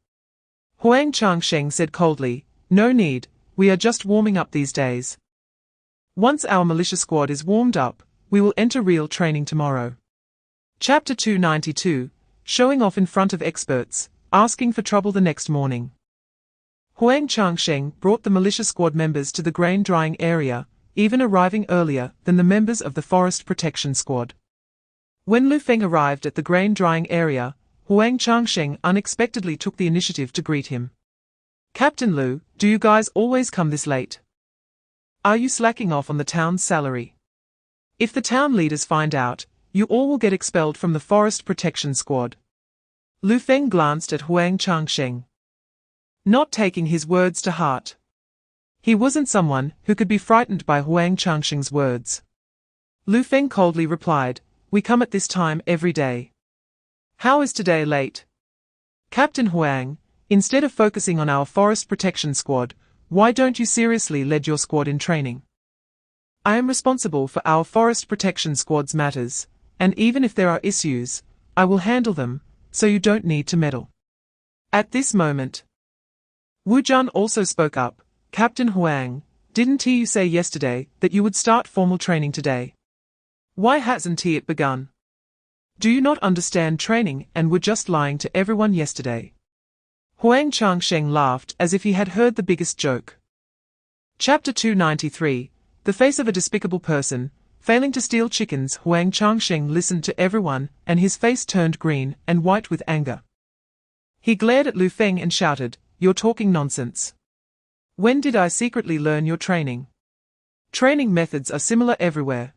Speaker 2: Huang Changsheng said coldly, "No need, we are just warming up these days. Once our militia squad is warmed up, we will enter real training tomorrow." Chapter 292, Showing off in front of experts, asking for trouble the next morning. Huang Changsheng brought the militia squad members to the grain drying area, even arriving earlier than the members of the forest protection squad. When Lu Feng arrived at the grain drying area, Huang Changsheng unexpectedly took the initiative to greet him. "Captain Lu, do you guys always come this late? Are you slacking off on the town's salary? If the town leaders find out, you all will get expelled from the forest protection squad." Lu Feng glanced at Huang Changsheng, not taking his words to heart. He wasn't someone who could be frightened by Huang Changsheng's words. Lu Feng coldly replied, "We come at this time every day. How is today late? Captain Huang, instead of focusing on our forest protection squad, why don't you seriously lead your squad in training? I am responsible for our forest protection squad's matters, and even if there are issues, I will handle them, so you don't need to meddle." At this moment, Wu Jun also spoke up. "Captain Huang, didn't you say yesterday that you would start formal training today? Why hasn't it begun? Do you not understand training and were just lying to everyone yesterday?" Huang Changsheng laughed as if he had heard the biggest joke. Chapter 293, The Face of a Despicable Person, Failing to steal chickens, Huang Changsheng listened to everyone, and his face turned green and white with anger. He glared at Lu Feng and shouted, "You're talking nonsense. When did I secretly learn your training? Training methods are similar everywhere.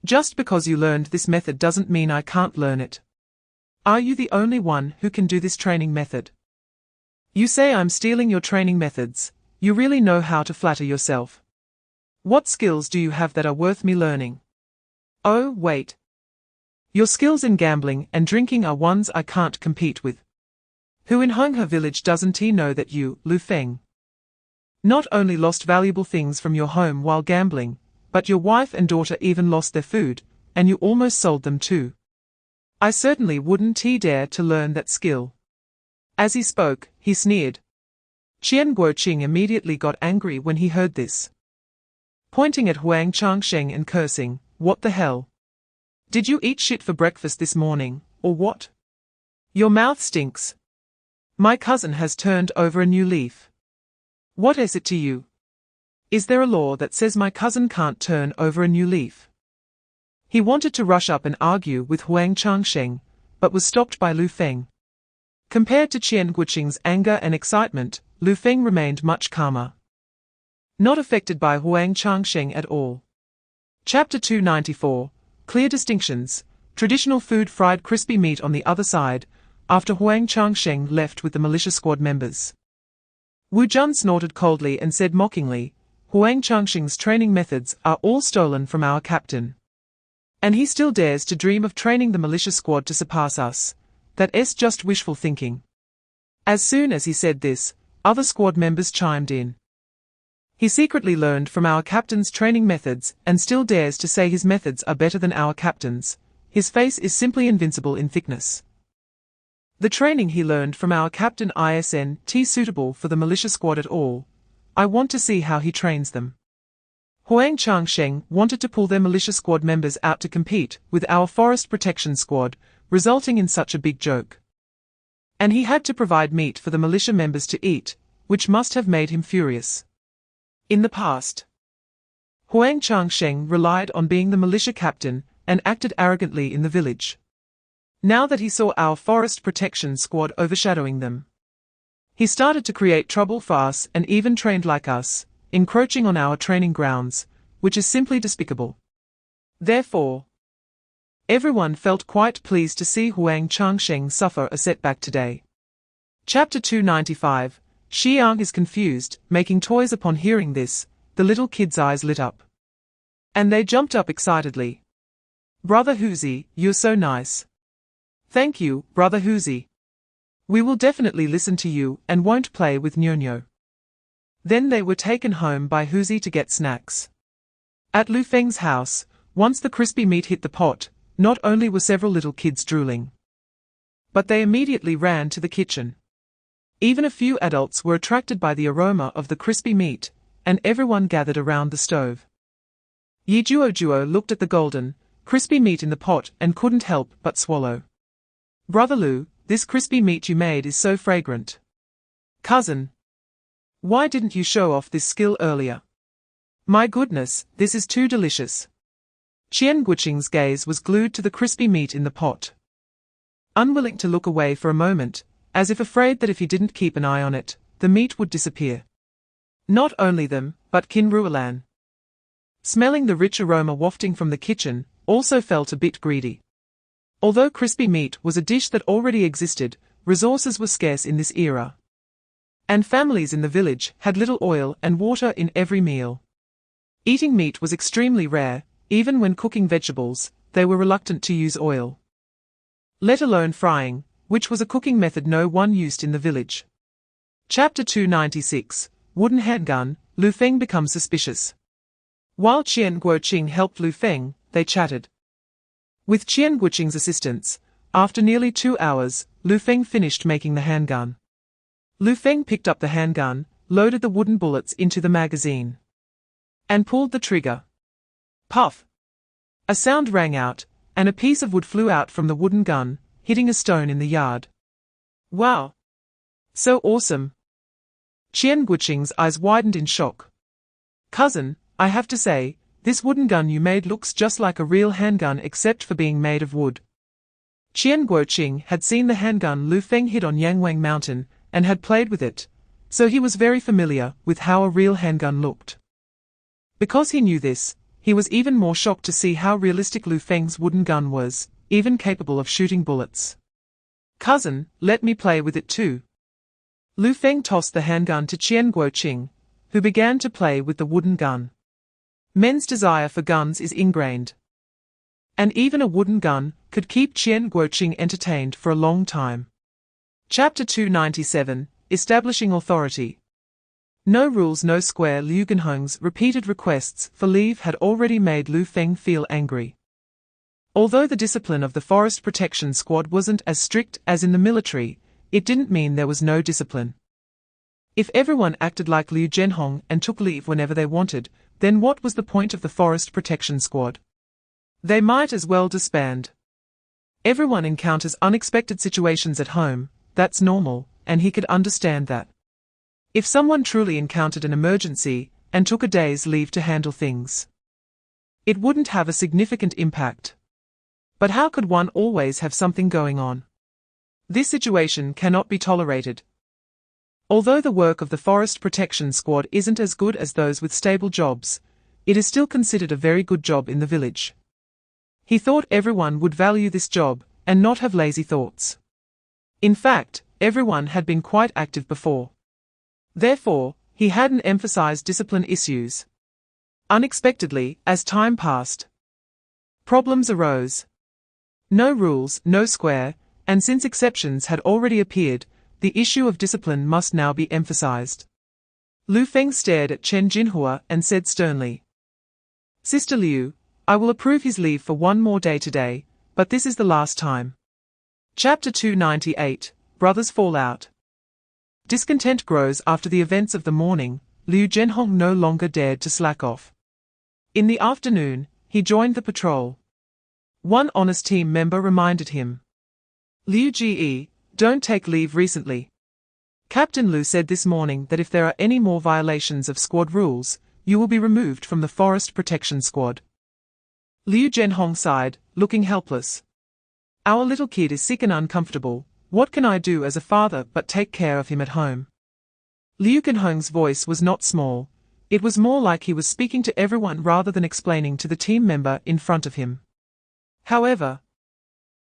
Speaker 2: Just because you learned this method doesn't mean I can't learn it. Are you the only one who can do this training method? You say I'm stealing your training methods. You really know how to flatter yourself. What skills do you have that are worth me learning? Oh, wait. Your skills in gambling and drinking are ones I can't compete with. Who in Honghe village doesn't he know that you, Lu Feng, not only lost valuable things from your home while gambling, but your wife and daughter even lost their food, and you almost sold them too. I certainly wouldn't dare to learn that skill." As he spoke, he sneered. Qian Guoqing immediately got angry when he heard this. Pointing at Huang Changsheng and cursing, "What the hell? Did you eat shit for breakfast this morning, or what? Your mouth stinks. My cousin has turned over a new leaf. What is it to you? Is there a law that says my cousin can't turn over a new leaf?" He wanted to rush up and argue with Huang Changsheng, but was stopped by Lu Feng. Compared to Qian Guoqing's anger and excitement, Lu Feng remained much calmer. Not affected by Huang Changsheng at all. Chapter 294, Clear Distinctions, Traditional Food. Fried crispy meat on the other side, after Huang Changsheng left with the militia squad members. Wu Jun snorted coldly and said mockingly, "Huang Changsheng's training methods are all stolen from our captain. And he still dares to dream of training the militia squad to surpass us. That's just wishful thinking." As soon as he said this, other squad members chimed in. "He secretly learned from our captain's training methods and still dares to say his methods are better than our captain's. His face is simply invincible in thickness. The training he learned from our captain isn't suitable for the militia squad at all. I want to see how he trains them." Huang Changsheng wanted to pull their militia squad members out to compete with our forest protection squad, resulting in such a big joke. And he had to provide meat for the militia members to eat, which must have made him furious. In the past, Huang Changsheng relied on being the militia captain and acted arrogantly in the village. Now that he saw our forest protection squad overshadowing them, he started to create trouble for us and even trained like us, encroaching on our training grounds, which is simply despicable. Therefore, everyone felt quite pleased to see Huang Changsheng suffer a setback today. Chapter 295, Xiang is confused, making toys. Upon hearing this, the little kid's eyes lit up. And they jumped up excitedly. "Brother Huzi, you're so nice." "Thank you, Brother Huzi. We will definitely listen to you and won't play with Nyonyo." Then they were taken home by Huzi to get snacks. At Lu Feng's house, once the crispy meat hit the pot, not only were several little kids drooling, but they immediately ran to the kitchen. Even a few adults were attracted by the aroma of the crispy meat, and everyone gathered around the stove. Yi Juo looked at the golden, crispy meat in the pot and couldn't help but swallow. "Brother Lu, this crispy meat you made is so fragrant. Cousin, why didn't you show off this skill earlier? My goodness, this is too delicious." Qian Guoqing's gaze was glued to the crispy meat in the pot. Unwilling to look away for a moment, as if afraid that if he didn't keep an eye on it, the meat would disappear. Not only them, but Qin Ruolan, smelling the rich aroma wafting from the kitchen, also felt a bit greedy. Although crispy meat was a dish that already existed, resources were scarce in this era, and families in the village had little oil and water in every meal. Eating meat was extremely rare. Even when cooking vegetables, they were reluctant to use oil, let alone frying, which was a cooking method no one used in the village. Chapter 296, Wooden Handgun. Lu Feng becomes suspicious. While Qian Guoqing helped Lu Feng, they chatted. With Qian Guoqing's assistance, after nearly 2 hours, Lu Feng finished making the handgun. Lu Feng picked up the handgun, loaded the wooden bullets into the magazine, and pulled the trigger. Puff! A sound rang out, and a piece of wood flew out from the wooden gun, hitting a stone in the yard. "Wow! So awesome!" Qian Guoqing's eyes widened in shock. "Cousin, I have to say, This wooden gun you made looks just like a real handgun except for being made of wood. Qian Guoqing had seen the handgun Lu Feng hid on Yangwang Mountain, and had played with it, so he was very familiar with how a real handgun looked. Because he knew this, he was even more shocked to see how realistic Lu Feng's wooden gun was, even capable of shooting bullets. "Cousin, let me play with it too." Lu Feng tossed the handgun to Qian Guoqing, who began to play with the wooden gun. Men's desire for guns is ingrained. And even a wooden gun could keep Qian Guoqing entertained for a long time. Chapter 297, Establishing Authority. No rules, no square. Liu Genhong's repeated requests for leave had already made Lu Feng feel angry. Although the discipline of the Forest Protection Squad wasn't as strict as in the military, it didn't mean there was no discipline. If everyone acted like Liu Genhong and took leave whenever they wanted, then what was the point of the Forest Protection Squad? They might as well disband. Everyone encounters unexpected situations at home, that's normal, and he could understand that. If someone truly encountered an emergency and took a day's leave to handle things, it wouldn't have a significant impact. But how could one always have something going on? This situation cannot be tolerated. Although the work of the Forest Protection Squad isn't as good as those with stable jobs, it is still considered a very good job in the village. He thought everyone would value this job and not have lazy thoughts. In fact, everyone had been quite active before. Therefore, he hadn't emphasized discipline issues. Unexpectedly, as time passed, problems arose. No rules, no square, and since exceptions had already appeared, the issue of discipline must now be emphasized. Lu Feng stared at Chen Jinhua and said sternly, "Sister Liu, I will approve his leave for one more day today, but this is the last time." Chapter 298, Brothers Fall Out. Discontent grows after the events of the morning. Liu Genhong no longer dared to slack off. In the afternoon, he joined the patrol. One honest team member reminded him, "Liu Ge, don't take leave recently. Captain Lu said this morning that if there are any more violations of squad rules, you will be removed from the Forest Protection Squad." Liu Genhong sighed, looking helpless. "Our little kid is sick and uncomfortable. What can I do as a father but take care of him at home?" Liu Genhong's voice was not small. It was more like he was speaking to everyone rather than explaining to the team member in front of him. However,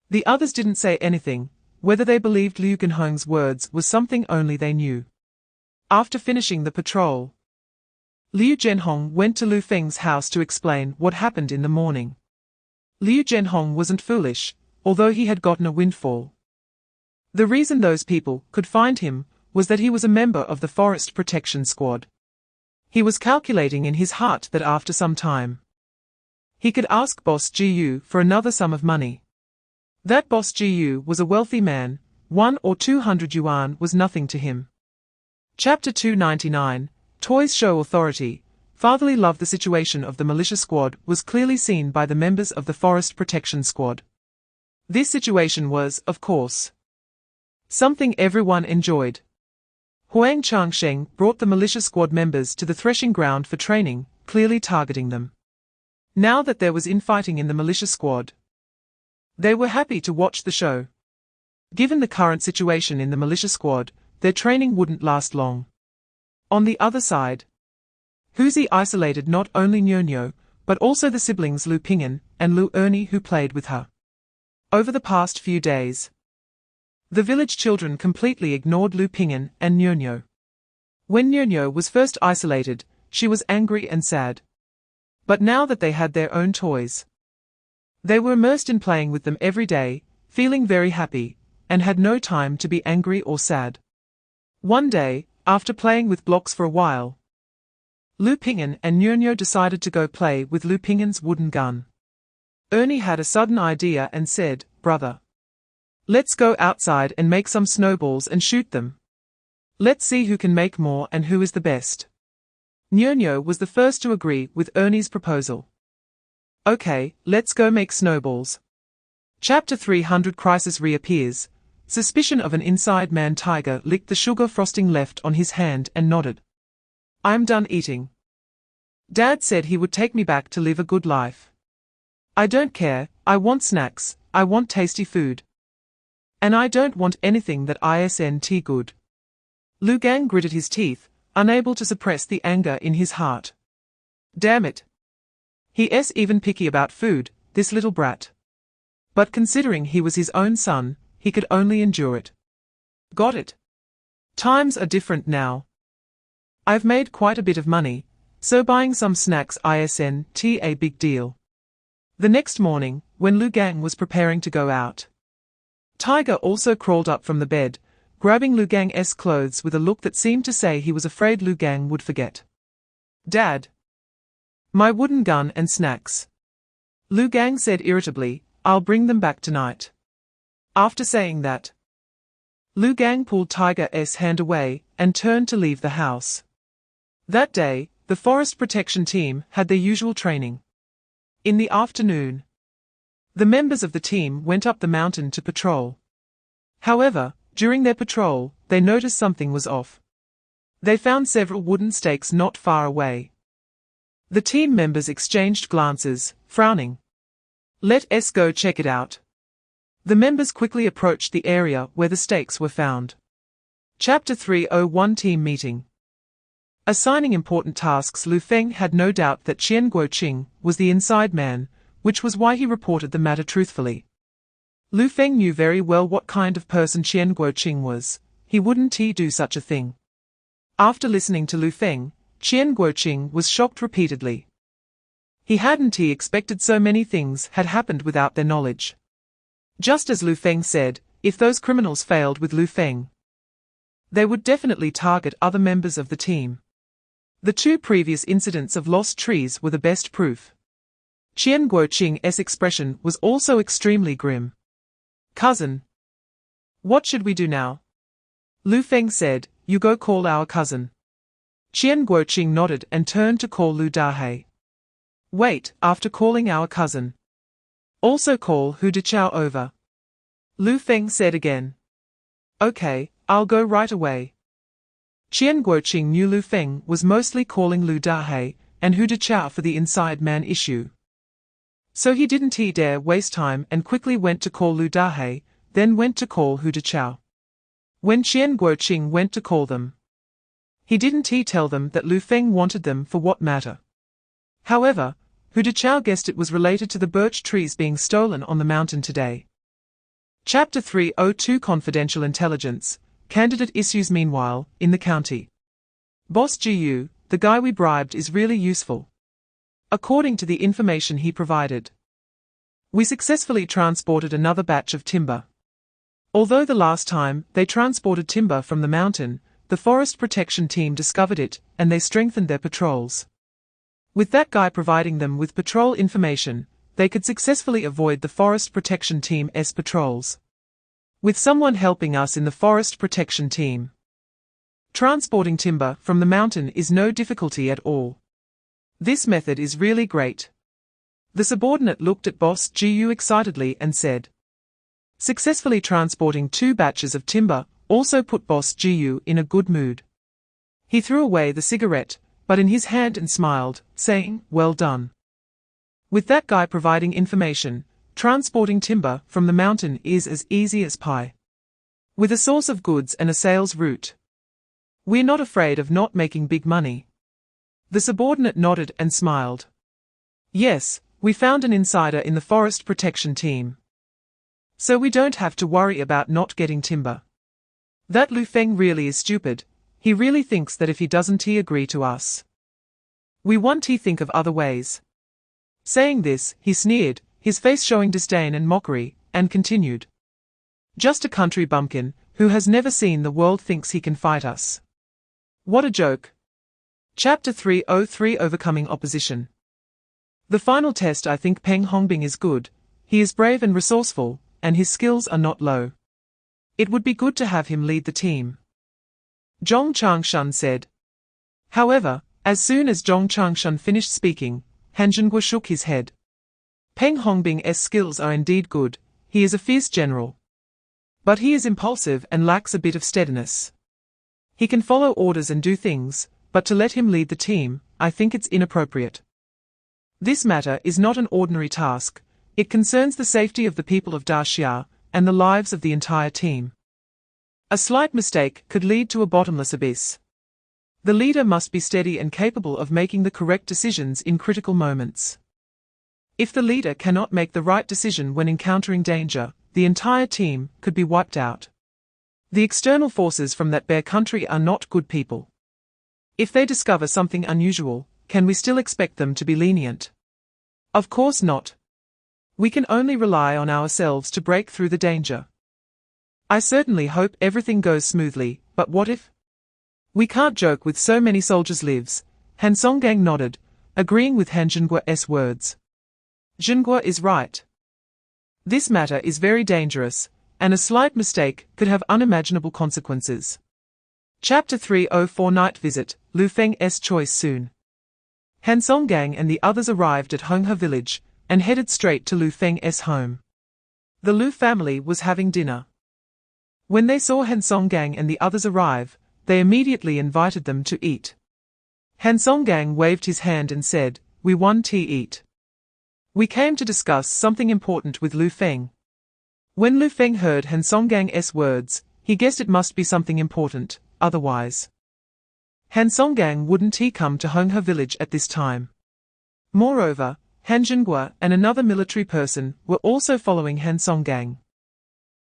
Speaker 2: the others didn't say anything. Whether they believed Liu Genhong's words was something only they knew. After finishing the patrol, Liu Genhong went to Lu Feng's house to explain what happened in the morning. Liu Genhong wasn't foolish, although he had gotten a windfall. The reason those people could find him was that he was a member of the Forest Protection Squad. He was calculating in his heart that after some time, he could ask Boss Jiu for another sum of money. That Boss Jiu was a wealthy man. 1 or 200 yuan was nothing to him. Chapter 299, Toys Show Authority. Fatherly love. The situation of the militia squad was clearly seen by the members of the Forest Protection Squad. This situation was, of course, something everyone enjoyed. Huang Changsheng brought the militia squad members to the threshing ground for training, clearly targeting them. Now that there was infighting in the militia squad, they were happy to watch the show. Given the current situation in the militia squad, their training wouldn't last long. On the other side, Huzi isolated not only Nyonyo, but also the siblings Lu Ping'an and Lu Ernie who played with her. Over the past few days, the village children completely ignored Lu Ping'an and Nyonyo. When Nyonyo was first isolated, she was angry and sad. But now that they had their own toys, they were immersed in playing with them every day, feeling very happy, and had no time to be angry or sad. One day, after playing with blocks for a while, Lu Ping'an and Nyonyo decided to go play with Lu Ping'an's wooden gun. Ernie had a sudden idea and said, "Brother, let's go outside and make some snowballs and shoot them. Let's see who can make more and who is the best." Nyonyo was the first to agree with Ernie's proposal. "Okay, let's go make snowballs." Chapter 300 Crisis reappears. Suspicion of an inside man. Tiger licked the sugar frosting left on his hand and nodded. "I'm done eating. Dad said he would take me back to live a good life. I don't care, I want snacks, I want tasty food. And I don't want anything that isn't good. Lu Gang gritted his teeth, unable to suppress the anger in his heart. Damn it. He's even picky about food, this little brat. But considering he was his own son, he could only endure it. Got it. Times are different now. I've made quite a bit of money, so buying some snacks isn't a big deal. The next morning, when Lu Gang was preparing to go out, Tiger also crawled up from the bed, grabbing Lu Gang's clothes with a look that seemed to say he was afraid Lu Gang would forget. Dad. My wooden gun and snacks. Lu Gang said irritably, I'll bring them back tonight. After saying that, Lu Gang pulled Tiger's hand away and turned to leave the house. That day, the forest protection team had their usual training. In the afternoon, the members of the team went up the mountain to patrol. However, during their patrol, they noticed something was off. They found several wooden stakes not far away. The team members exchanged glances, frowning. Let's go check it out. The members quickly approached the area where the stakes were found. Chapter 301 Team Meeting. Assigning important tasks, Lu Feng had no doubt that Qian Guoqing was the inside man, which was why he reported the matter truthfully. Lu Feng knew very well what kind of person Qian Guoqing was. He wouldn't do such a thing. After listening to Lu Feng, Qian Guoqing was shocked repeatedly. He hadn't expected so many things had happened without their knowledge. Just as Lu Feng said, if those criminals failed with Lu Feng, they would definitely target other members of the team. The two previous incidents of lost trees were the best proof. Qian Guoqing's expression was also extremely grim. Cousin. What should we do now? Lu Feng said, you go call our cousin. Qian Guoqing nodded and turned to call Lu Dahei. Wait, after calling our cousin, also call Hu Deqiao over. Lu Feng said again. Okay, I'll go right away. Qian Guoqing knew Lu Feng was mostly calling Lu Dahei and Hu Deqiao for the inside man issue. So he didn't dare waste time and quickly went to call Lu Dahei, then went to call Hu Deqiao. When Qian Guoqing went to call them, he didn't tell them that Lu Feng wanted them for what matter. However, Hu Deqiao guessed it was related to the birch trees being stolen on the mountain today. Chapter 302 Confidential Intelligence. Candidate issues. Meanwhile, in the county, Boss Gu, the guy we bribed, is really useful. According to the information he provided, we successfully transported another batch of timber. Although the last time they transported timber from the mountain, the forest protection team discovered it, and they strengthened their patrols. With that guy providing them with patrol information, they could successfully avoid the forest protection team's patrols. With someone helping us in the forest protection team, transporting timber from the mountain is no difficulty at all. This method is really great. The subordinate looked at Boss Gu excitedly and said, successfully transporting 2 batches of timber also put Boss Gu in a good mood. He threw away the cigarette, but in his hand and smiled, saying, well done. With that guy providing information, transporting timber from the mountain is as easy as pie. With a source of goods and a sales route, we're not afraid of not making big money. The subordinate nodded and smiled. Yes, we found an insider in the forest protection team, so we don't have to worry about not getting timber. That Lu Feng really is stupid. He really thinks that if he doesn't agree to us, we won't think of other ways. Saying this, he sneered, his face showing disdain and mockery, and continued. Just a country bumpkin, who has never seen the world, thinks he can fight us. What a joke. Chapter 303 Overcoming Opposition. The final test. I think Peng Hongbing is good. He is brave and resourceful, and his skills are not low. It would be good to have him lead the team, Zhong Changshan said. However, as soon as Zhong Changshan finished speaking, Han Zhenguo shook his head. Peng Hongbing's skills are indeed good, he is a fierce general. But he is impulsive and lacks a bit of steadiness. He can follow orders and do things, but to let him lead the team, I think it's inappropriate. This matter is not an ordinary task. It concerns the safety of the people of Daxia and the lives of the entire team. A slight mistake could lead to a bottomless abyss. The leader must be steady and capable of making the correct decisions in critical moments. If the leader cannot make the right decision when encountering danger, the entire team could be wiped out. The external forces from that bear country are not good people. If they discover something unusual, can we still expect them to be lenient? Of course not. We can only rely on ourselves to break through the danger. I certainly hope everything goes smoothly, but what if? We can't joke with so many soldiers' lives. Han Songgang nodded, agreeing with Han Zhenguo's words. Zhenguo is right. This matter is very dangerous, and a slight mistake could have unimaginable consequences. Chapter 304 Night Visit, Lu Feng's choice soon. Han Songgang and the others arrived at Honghe village, and headed straight to Lu Feng's home. The Lu family was having dinner. When they saw Han Songgang and the others arrive, they immediately invited them to eat. Han Songgang waved his hand and said, "We want to eat. We came to discuss something important with Lu Feng." When Lu Feng heard Han Songgang's words, he guessed it must be something important, otherwise Han Songgang wouldn't he come to Honghe village at this time. Moreover, Han Zhenguo and another military person were also following Han Songgang,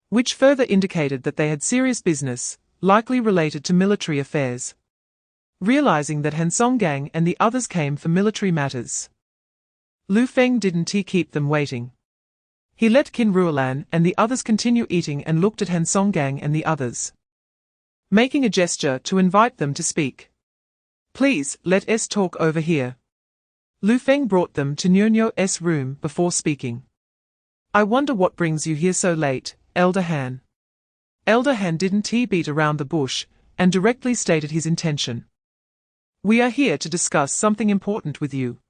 Speaker 2: which further indicated that they had serious business, likely related to military affairs. Realizing that Han Songgang and the others came for military matters, Lu Feng didn't keep them waiting. He let Qin Ruolan and the others continue eating and looked at Han Songgang and the others, making a gesture to invite them to speak. "Please, let us talk over here." Lu Feng brought them to Nyo's room before speaking. "I wonder what brings you here so late, Elder Han." Elder Han didn't beat around the bush, and directly stated his intention. "We are here to discuss something important with you.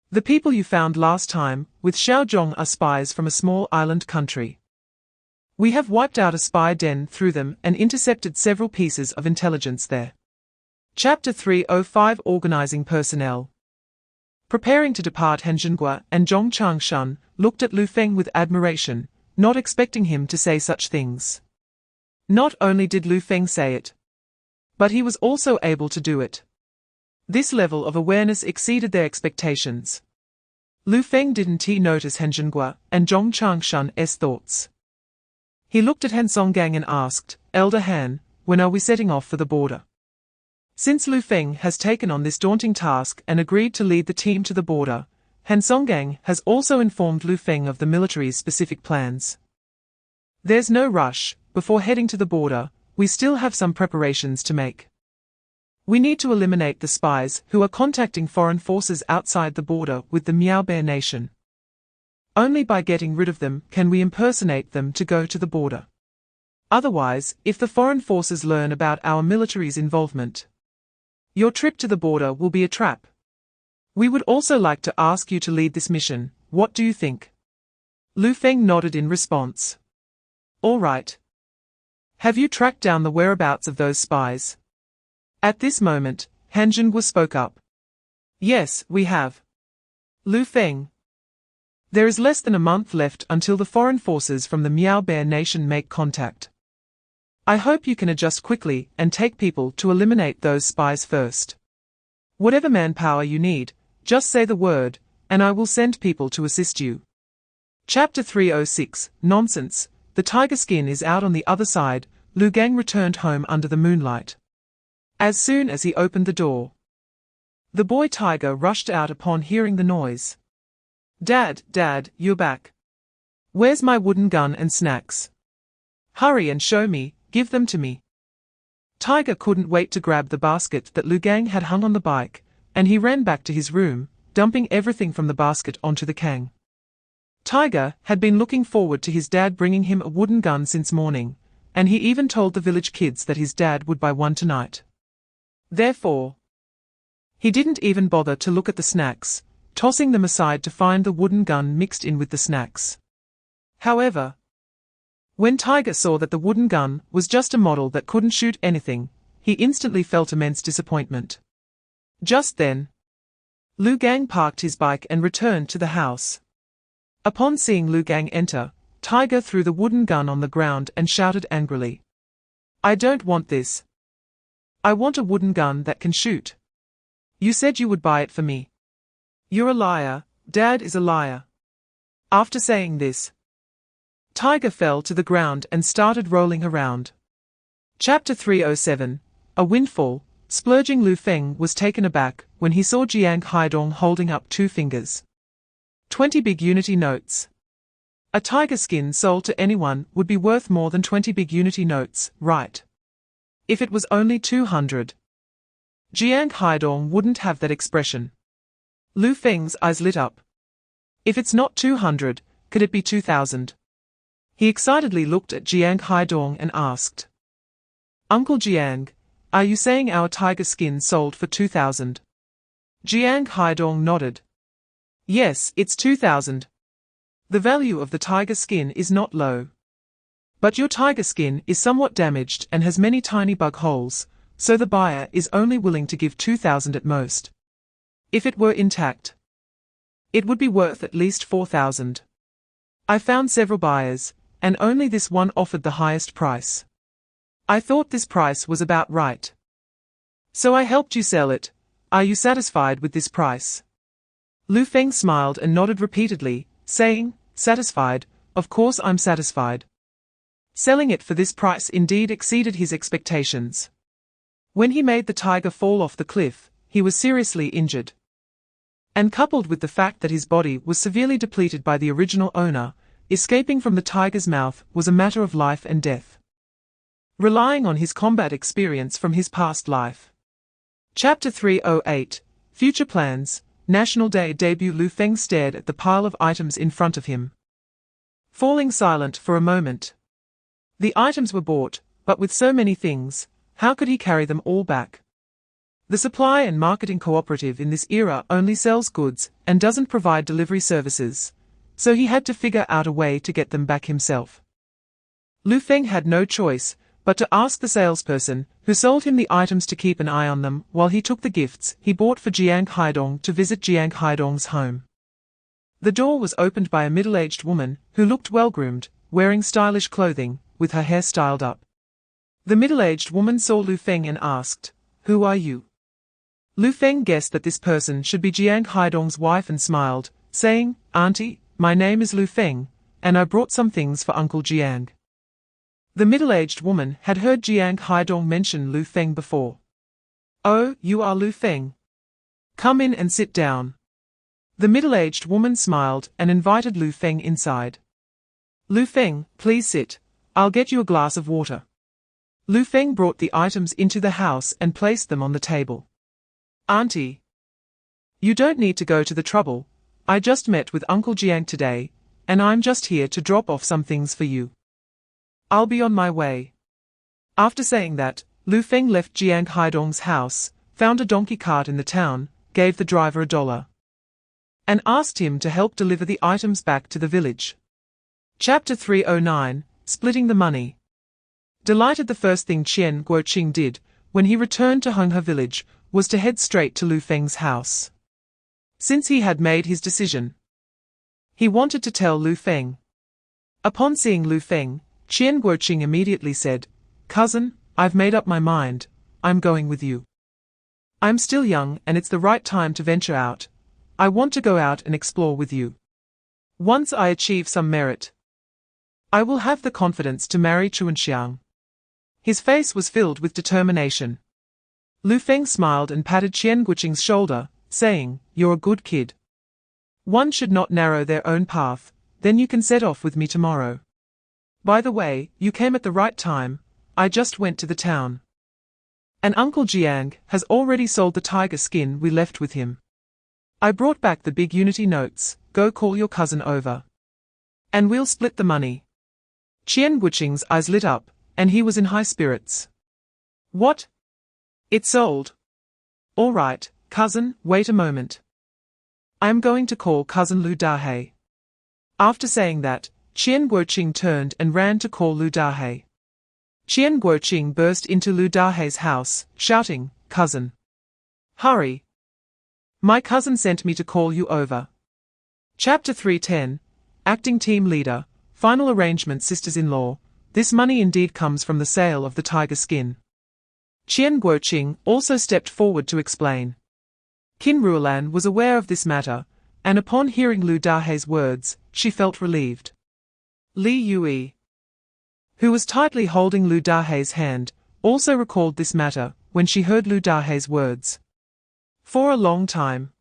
Speaker 2: The people you found last time, with Xiaozhong, are spies from a small island country. We have wiped out a spy den through them and intercepted several pieces of intelligence there." Chapter 305 Organizing Personnel. Preparing to depart, Han Zhenguo and Zhong Changshan looked at Lu Feng with admiration, not expecting him to say such things. Not only did Lu Feng say it, but he was also able to do it. This level of awareness exceeded their expectations. Lu Feng didn't notice Han Zhenguo and Zhong Changshan's thoughts. He looked at Han Songgang and asked, "Elder Han, when are we setting off for the border?" Since Lu Feng has taken on this daunting task and agreed to lead the team to the border, Han Songgang has also informed Lu Feng of the military's specific plans. "There's no rush. Before heading to the border, we still have some preparations to make. We need to eliminate the spies who are contacting foreign forces outside the border with the Miao Bear Nation. Only by getting rid of them can we impersonate them to go to the border. Otherwise, if the foreign forces learn about our military's involvement, your trip to the border will be a trap. We would also like to ask you to lead this mission. What do you think?" Lu Feng nodded in response. "All right. Have you tracked down the whereabouts of those spies?" At this moment, Han Zhenguo spoke up. "Yes, we have. Lu Feng. There is less than a month left until the foreign forces from the Miao Bear Nation make contact. I hope you can adjust quickly and take people to eliminate those spies first. Whatever manpower you need, just say the word, and I will send people to assist you." Chapter 306 Nonsense. The tiger skin is out on the other side. Lu Gang returned home under the moonlight. As soon as he opened the door, the boy tiger rushed out upon hearing the noise. Dad, you're back. Where's my wooden gun and snacks? Hurry and show me, give them to me." Tiger couldn't wait to grab the basket that Lu Gang had hung on the bike, and he ran back to his room, dumping everything from the basket onto the Kang. Tiger had been looking forward to his dad bringing him a wooden gun since morning, and he even told the village kids that his dad would buy one tonight. Therefore, he didn't even bother to look at the snacks, tossing them aside to find the wooden gun mixed in with the snacks. However, when Tiger saw that the wooden gun was just a model that couldn't shoot anything, he instantly felt immense disappointment. Just then, Lu Gang parked his bike and returned to the house. Upon seeing Lu Gang enter, Tiger threw the wooden gun on the ground and shouted angrily. I don't want this. I want a wooden gun that can shoot. You said you would buy it for me. You're a liar, Dad is a liar. After saying this, Tiger fell to the ground and started rolling around. Chapter 307, A Windfall. Splurging Lu Feng was taken aback when he saw Jiang Haidong holding up 2 fingers. 20 big unity notes. A tiger skin sold to anyone would be worth more than 20 big unity notes, right? If it was only 200. Jiang Haidong wouldn't have that expression. Lu Feng's eyes lit up. If it's not 200, could it be 2,000? He excitedly looked at Jiang Haidong and asked. Uncle Jiang, are you saying our tiger skin sold for 2,000? Jiang Haidong nodded. Yes, it's 2,000. The value of the tiger skin is not low. But your tiger skin is somewhat damaged and has many tiny bug holes, so the buyer is only willing to give 2,000 at most. If it were intact, it would be worth at least 4,000. I found several buyers, and only this one offered the highest price. I thought this price was about right. So I helped you sell it. Are you satisfied with this price? Lu Feng smiled and nodded repeatedly, saying, satisfied, of course I'm satisfied. Selling it for this price indeed exceeded his expectations. When he made the tiger fall off the cliff, he was seriously injured. And coupled with the fact that his body was severely depleted by the original owner, escaping from the tiger's mouth was a matter of life and death. Relying on his combat experience from his past life. Chapter 308, Future Plans. National Day debut. Lu Feng stared at the pile of items in front of him, falling silent for a moment. The items were bought, but with so many things, how could he carry them all back? The supply and marketing cooperative in this era only sells goods and doesn't provide delivery services, so he had to figure out a way to get them back himself. Lu Feng had no choice but to ask the salesperson, who sold him the items, to keep an eye on them while he took the gifts he bought for Jiang Haidong to visit Jiang Haidong's home. The door was opened by a middle-aged woman who looked well-groomed, wearing stylish clothing, with her hair styled up. The middle-aged woman saw Lu Feng and asked, Who are you? Lu Feng guessed that this person should be Jiang Haidong's wife and smiled, saying, Auntie, my name is Lu Feng, and I brought some things for Uncle Jiang. The middle-aged woman had heard Jiang Haidong mention Lu Feng before. Oh, you are Lu Feng. Come in and sit down. The middle-aged woman smiled and invited Lu Feng inside. Lu Feng, please sit. I'll get you a glass of water. Lu Feng brought the items into the house and placed them on the table. Auntie, you don't need to go to the trouble. I just met with Uncle Jiang today, and I'm just here to drop off some things for you. I'll be on my way. After saying that, Lu Feng left Jiang Haidong's house, found a donkey cart in the town, gave the driver $1, and asked him to help deliver the items back to the village. Chapter 309, Splitting the Money. Delighted, the first thing Qian Guoqing did, when he returned to Henghe village, was to head straight to Lu Feng's house. Since he had made his decision, he wanted to tell Lu Feng. Upon seeing Lu Feng, Qian Guoqing immediately said, Cousin, I've made up my mind, I'm going with you. I'm still young and it's the right time to venture out. I want to go out and explore with you. Once I achieve some merit, I will have the confidence to marry Chuanxiang. His face was filled with determination. Lu Feng smiled and patted Qian Guoqing's shoulder, saying, You're a good kid. One should not narrow their own path, then you can set off with me tomorrow. By the way, you came at the right time, I just went to the town. And Uncle Jiang has already sold the tiger skin we left with him. I brought back the big unity notes, go call your cousin over. And we'll split the money. Qian Guoqing's eyes lit up, and he was in high spirits. What? It's sold. All right, cousin, wait a moment. I am going to call cousin Lu Dahei. After saying that, Qian Guoqing turned and ran to call Lu Dahei. Qian Guoqing burst into Lu Dahei's house, shouting, Cousin! Hurry! My cousin sent me to call you over. Chapter 310, Acting Team Leader, Final Arrangement. Sisters-in-law, this money indeed comes from the sale of the tiger skin. Qian Guoqing also stepped forward to explain. Qin Ruolan was aware of this matter, and upon hearing Lu Dahei's words, she felt relieved. Li Yue, who was tightly holding Lu Dahei's hand, also recalled this matter when she heard Lu Dahei's words. For a long time,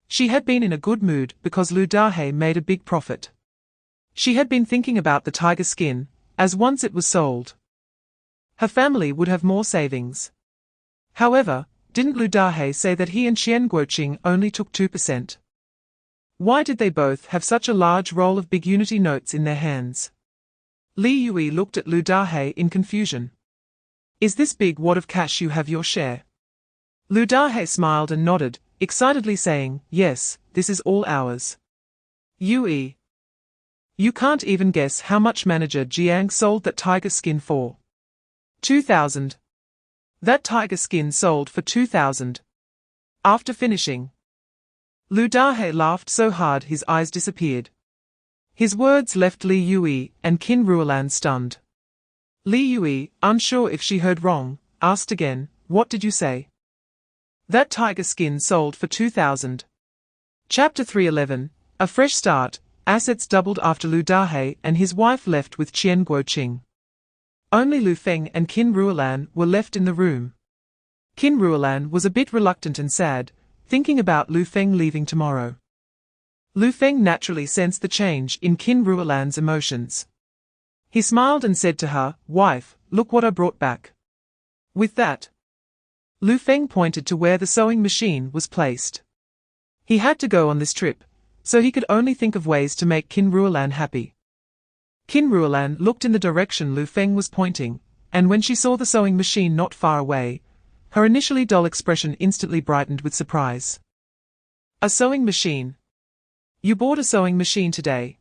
Speaker 2: she had been in a good mood because Lu Dahei made a big profit. She had been thinking about the tiger skin, as once it was sold, her family would have more savings. However, didn't Lu Dahei say that he and Qian Guoqing only took 2%? Why did they both have such a large roll of big unity notes in their hands? Li Yue looked at Lu Dahei in confusion. Is this big wad of cash you have your share? Lu Dahei smiled and nodded, excitedly saying, yes, this is all ours. Yue, you can't even guess how much Manager Jiang sold that tiger skin for. 2,000. That tiger skin sold for 2,000. After finishing, Lu Dahei laughed so hard his eyes disappeared. His words left Li Yue and Qin Ruolan stunned. Li Yue, unsure if she heard wrong, asked again, what did you say? That tiger skin sold for 2,000. Chapter 311, A Fresh Start. Assets doubled after Lu Dahei and his wife left with Qian Guoqing. Only Lu Feng and Qin Ruolan were left in the room. Qin Ruolan was a bit reluctant and sad, thinking about Lu Feng leaving tomorrow. Lu Feng naturally sensed the change in Qin Ruolan's emotions. He smiled and said to her, wife, look what I brought back. With that, Lu Feng pointed to where the sewing machine was placed. He had to go on this trip, so he could only think of ways to make Qin Ruolan happy. Qin Ruolan looked in the direction Lu Feng was pointing, and when she saw the sewing machine not far away, her initially dull expression instantly brightened with surprise. A sewing machine? You bought a sewing machine today?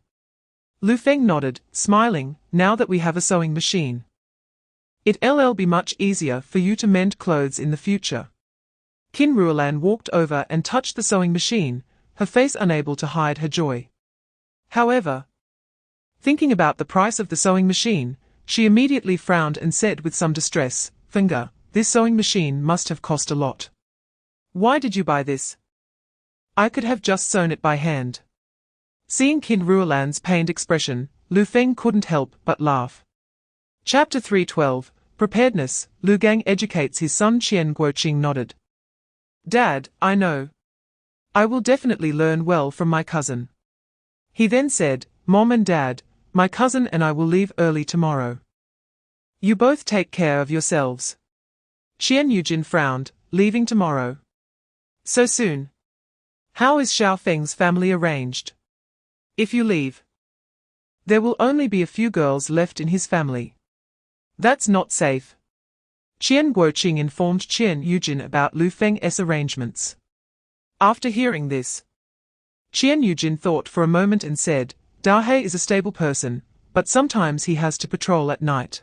Speaker 2: Lu Feng nodded, smiling, now that we have a sewing machine, it'll be much easier for you to mend clothes in the future. Qin Ruolan walked over and touched the sewing machine, her face unable to hide her joy. However, thinking about the price of the sewing machine, she immediately frowned and said with some distress, Finger, this sewing machine must have cost a lot. Why did you buy this? I could have just sewn it by hand. Seeing Qin Ruolan's pained expression, Lu Feng couldn't help but laugh. Chapter 312, Preparedness. Lu Gang educates his son. Qian Guoqing nodded. Dad, I know. I will definitely learn well from my cousin. He then said, Mom and Dad, my cousin and I will leave early tomorrow. You both take care of yourselves. Qian Yujin frowned, leaving tomorrow. So soon. How is Xiao Feng's family arranged? If you leave, there will only be a few girls left in his family. That's not safe. Qian Guoqing informed Qian Yujin about Lu Feng's arrangements. After hearing this, Qian Yujin thought for a moment and said, Dahei is a stable person, but sometimes he has to patrol at night.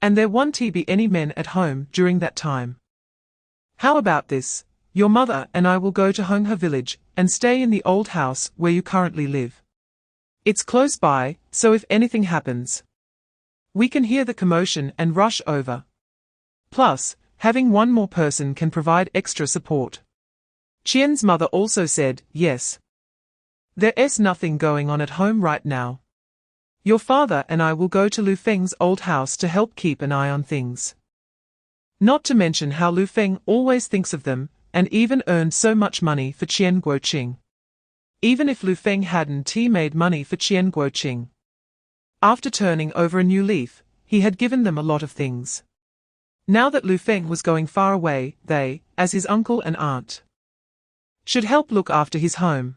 Speaker 2: And there won't be any men at home during that time. How about this? Your mother and I will go to Honghe village and stay in the old house where you currently live. It's close by, so if anything happens, we can hear the commotion and rush over. Plus, having one more person can provide extra support. Qian's mother also said, yes. There's nothing going on at home right now. Your father and I will go to Lu Feng's old house to help keep an eye on things. Not to mention how Lu Feng always thinks of them, and even earned so much money for Qian Guoqing. Even if Lu Feng hadn't made money for Qian Guoqing. After turning over a new leaf, he had given them a lot of things. Now that Lu Feng was going far away, they, as his uncle and aunt, should help look after his home.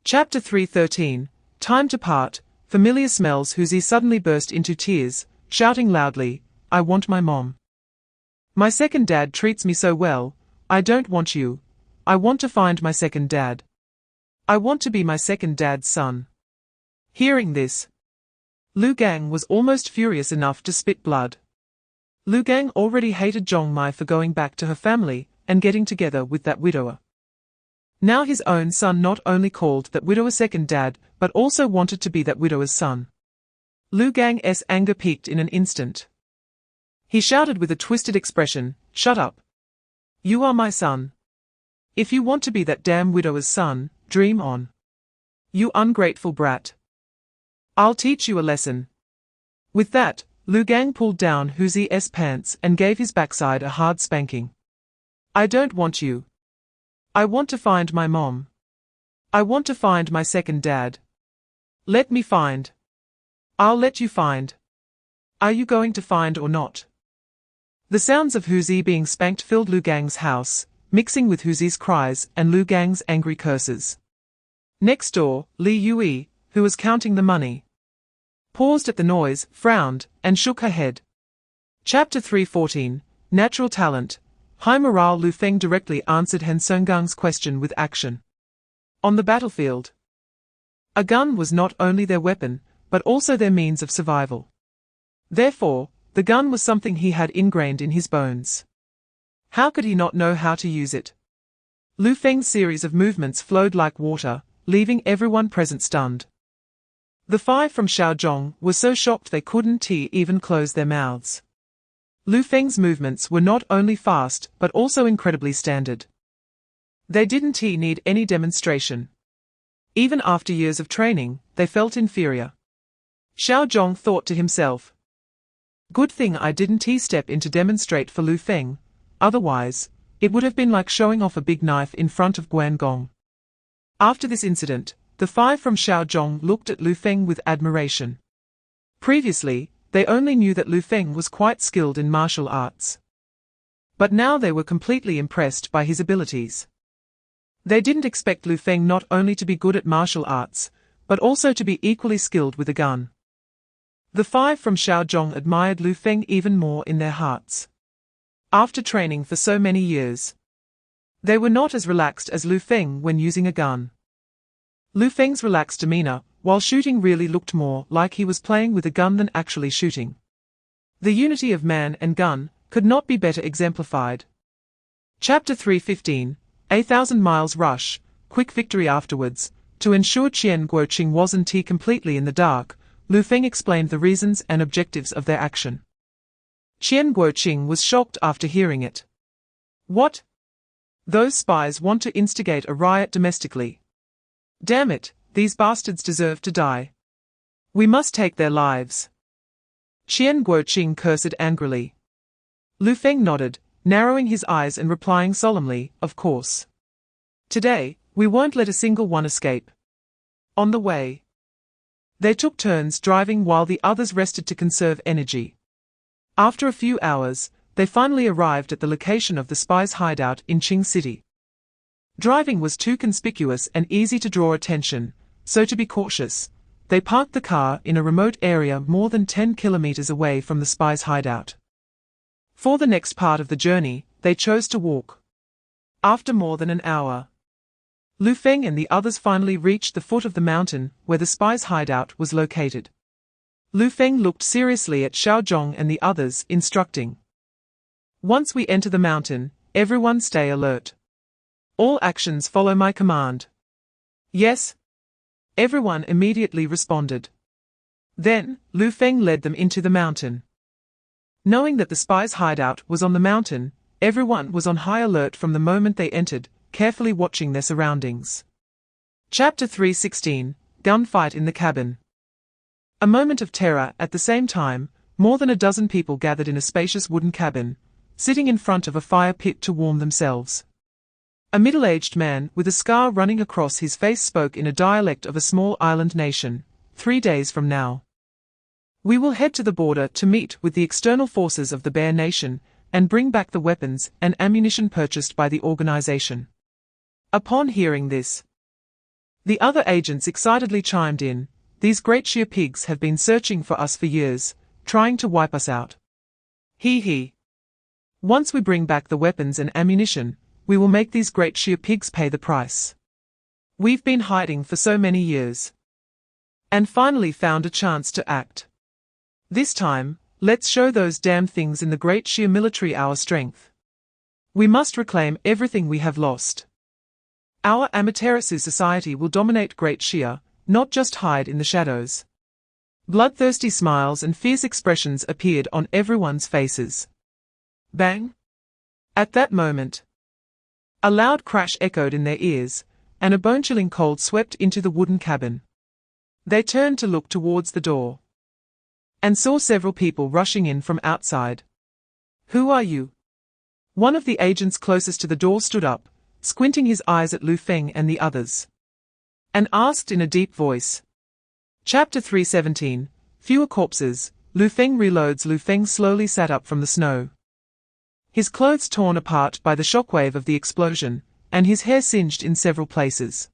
Speaker 2: Chapter 313, Time to Part. Familiar smells. Huzi suddenly burst into tears, shouting loudly, I want my mom. My second dad treats me so well. I don't want you. I want to find my second dad. I want to be my second dad's son. Hearing this, Lu Gang was almost furious enough to spit blood. Lu Gang already hated Zhong Mai for going back to her family and getting together with that widower. Now his own son not only called that widow a second dad, but also wanted to be that widower's son. Lu Gang's anger peaked in an instant. He shouted with a twisted expression, "Shut up! You are my son. If you want to be that damn widower's son, dream on. You ungrateful brat. I'll teach you a lesson." With that, Lu Gang pulled down Hu Zi's pants and gave his backside a hard spanking. "I don't want you. I want to find my mom. I want to find my second dad. Let me find. I'll let you find. Are you going to find or not?" The sounds of Hu Zi being spanked filled Lu Gang's house, mixing with Hu Zi's cries and Lu Gang's angry curses. Next door, Li Yui, who was counting the money, paused at the noise, frowned, and shook her head. Chapter 3:14, Natural Talent. High morale. Lu Feng directly answered Han Songgang's question with action. On the battlefield, a gun was not only their weapon, but also their means of survival. Therefore, the gun was something he had ingrained in his bones. How could he not know how to use it? Lu Feng's series of movements flowed like water, leaving everyone present stunned. The five from Shaozhong were so shocked they couldn't even close their mouths. Lu Feng's movements were not only fast but also incredibly standard. They didn't need any demonstration. Even after years of training, they felt inferior. Shaozhong thought to himself, "Good thing I didn't step in to demonstrate for Lu Feng, otherwise, it would have been like showing off a big knife in front of Guangong." After this incident, the five from Shaozhong looked at Lu Feng with admiration. Previously, they only knew that Lu Feng was quite skilled in martial arts. But now they were completely impressed by his abilities. They didn't expect Lu Feng not only to be good at martial arts, but also to be equally skilled with a gun. The five from Shaozhong admired Lu Feng even more in their hearts. After training for so many years, they were not as relaxed as Lu Feng when using a gun. Lu Feng's relaxed demeanor, while shooting, really looked more like he was playing with a gun than actually shooting. The unity of man and gun could not be better exemplified. Chapter 3:15, 1,000 Miles Rush, Quick Victory. Afterwards, to ensure Qian Guoqing wasn't completely in the dark, Lu Feng explained the reasons and objectives of their action. Qian Guoqing was shocked after hearing it. "What? Those spies want to instigate a riot domestically. Damn it, these bastards deserve to die. We must take their lives." Qian Guoqing cursed angrily. Lu Feng nodded, narrowing his eyes and replying solemnly, "Of course. Today, we won't let a single one escape." On the way, they took turns driving while the others rested to conserve energy. After a few hours, they finally arrived at the location of the spies' hideout in Qing City. Driving was too conspicuous and easy to draw attention, so to be cautious, they parked the car in a remote area more than 10 kilometers away from the spies' hideout. For the next part of the journey, they chose to walk. After more than an hour, Lu Feng and the others finally reached the foot of the mountain where the spies' hideout was located. Lu Feng looked seriously at Shaozhong and the others, instructing, "Once we enter the mountain, everyone stay alert. All actions follow my command." "Yes." Everyone immediately responded. Then, Lu Feng led them into the mountain. Knowing that the spies' hideout was on the mountain, everyone was on high alert from the moment they entered, carefully watching their surroundings. Chapter 3:16, Gunfight in the Cabin. A moment of terror. At the same time, more than a dozen people gathered in a spacious wooden cabin, sitting in front of a fire pit to warm themselves. A middle-aged man with a scar running across his face spoke in a dialect of a small island nation. 3 days from now, we will head to the border to meet with the external forces of the Bear Nation and bring back the weapons and ammunition purchased by the organization." Upon hearing this, the other agents excitedly chimed in, "These great sheer pigs have been searching for us for years, trying to wipe us out. He. Once we bring back the weapons and ammunition, we will make these great sheer pigs pay the price. We've been hiding for so many years, and finally found a chance to act. This time, let's show those damn things in the great sheer military our strength. We must reclaim everything we have lost." Our Amaterasu society will dominate Great Shia, not just hide in the shadows. Bloodthirsty smiles and fierce expressions appeared on everyone's faces. Bang! At that moment, a loud crash echoed in their ears, and a bone-chilling cold swept into the wooden cabin. They turned to look towards the door, and saw several people rushing in from outside. "Who are you?" One of the agents closest to the door stood up, squinting his eyes at Lu Feng and the others, and asked in a deep voice. Chapter 317, Fewer Corpses. Lu Feng reloads. Lu Feng slowly sat up from the snow, his clothes torn apart by the shockwave of the explosion, and his hair singed in several places.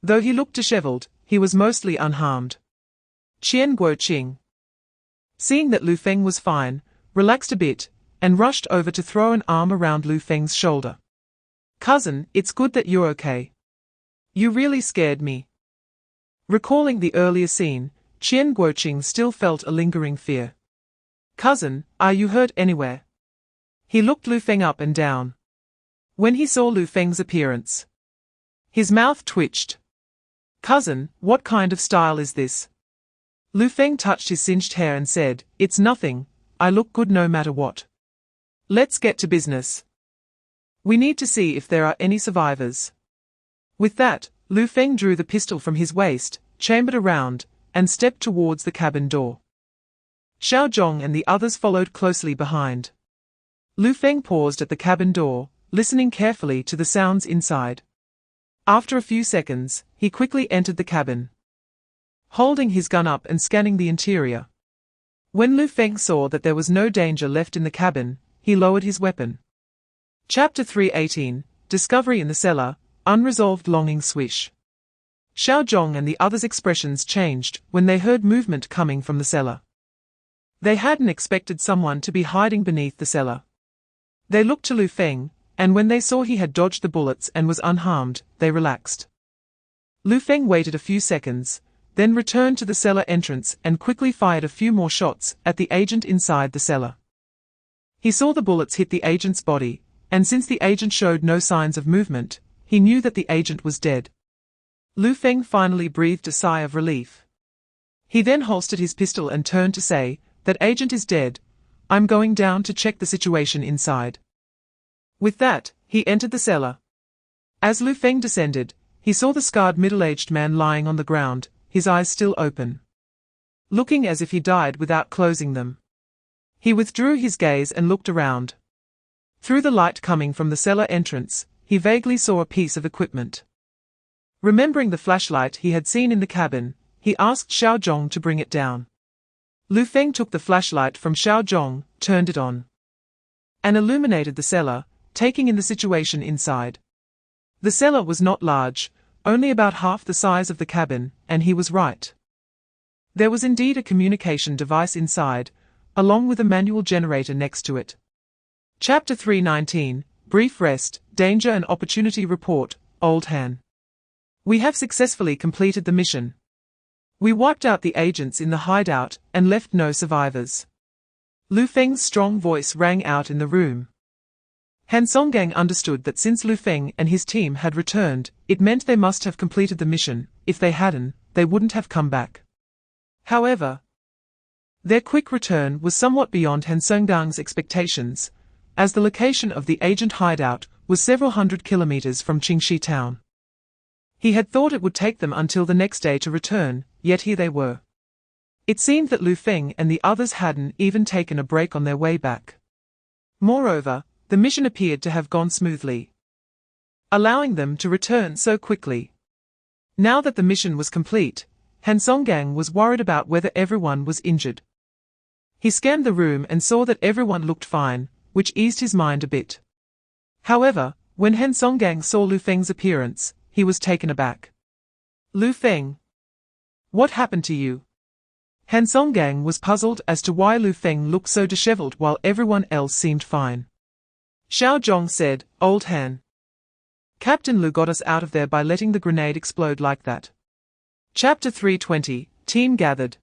Speaker 2: Though he looked disheveled, he was mostly unharmed. Qian Guoqing, seeing that Lu Feng was fine, relaxed a bit, and rushed over to throw an arm around Lu Feng's shoulder. "Cousin, it's good that you're okay. You really scared me." Recalling the earlier scene, Qian Guoqing still felt a lingering fear. "Cousin, are you hurt anywhere?" He looked Lu Feng up and down. When he saw Lu Feng's appearance, his mouth twitched. "Cousin, what kind of style is this?" Lu Feng touched his singed hair and said, "It's nothing, I look good no matter what. Let's get to business. We need to see if there are any survivors." With that, Lu Feng drew the pistol from his waist, chambered around, and stepped towards the cabin door. Xiao Zhong and the others followed closely behind. Lu Feng paused at the cabin door, listening carefully to the sounds inside. After a few seconds, he quickly entered the cabin, holding his gun up and scanning the interior. When Lu Feng saw that there was no danger left in the cabin, he lowered his weapon. Chapter 318, Discovery in the Cellar. Unresolved longing. Swish. Xiao Zhong and the others' expressions changed when they heard movement coming from the cellar. They hadn't expected someone to be hiding beneath the cellar. They looked to Lu Feng, and when they saw he had dodged the bullets and was unharmed, they relaxed. Lu Feng waited a few seconds, then returned to the cellar entrance and quickly fired a few more shots at the agent inside the cellar. He saw the bullets hit the agent's body, and since the agent showed no signs of movement, he knew that the agent was dead. Lu Feng finally breathed a sigh of relief. He then holstered his pistol and turned to say, "That agent is dead. I'm going down to check the situation inside." With that, he entered the cellar. As Lu Feng descended, he saw the scarred middle-aged man lying on the ground, his eyes still open, looking as if he died without closing them. He withdrew his gaze and looked around. Through the light coming from the cellar entrance, he vaguely saw a piece of equipment. Remembering the flashlight he had seen in the cabin, he asked Xiao Zhong to bring it down. Lu Feng took the flashlight from Xiao Zhong, turned it on, and illuminated the cellar, taking in the situation inside. The cellar was not large, only about half the size of the cabin, and he was right. There was indeed a communication device inside, along with a manual generator next to it. Chapter 319, Brief Rest, Danger and Opportunity Report, Aria'sWhisper. We have successfully completed the mission. We wiped out the agents in the hideout and left no survivors. Lu Feng's strong voice rang out in the room. Han Songgang understood that since Lu Feng and his team had returned, it meant they must have completed the mission. If they hadn't, they wouldn't have come back. However, their quick return was somewhat beyond Han Songdang's expectations, as the location of the agent hideout was several hundred kilometers from Qingxi town. He had thought it would take them until the next day to return, yet here they were. It seemed that Lu Feng and the others hadn't even taken a break on their way back. Moreover, the mission appeared to have gone smoothly, allowing them to return so quickly. Now that the mission was complete, Han Songgang was worried about whether everyone was injured. He scanned the room and saw that everyone looked fine, which eased his mind a bit. However, when Han Songgang saw Lu Feng's appearance, he was taken aback. "Lu Feng, what happened to you?" Han Songgang was puzzled as to why Lu Feng looked so disheveled while everyone else seemed fine. Xiao Zhong said, "Old Han. Captain Lu got us out of there by letting the grenade explode like that." Chapter 320, Team Gathered.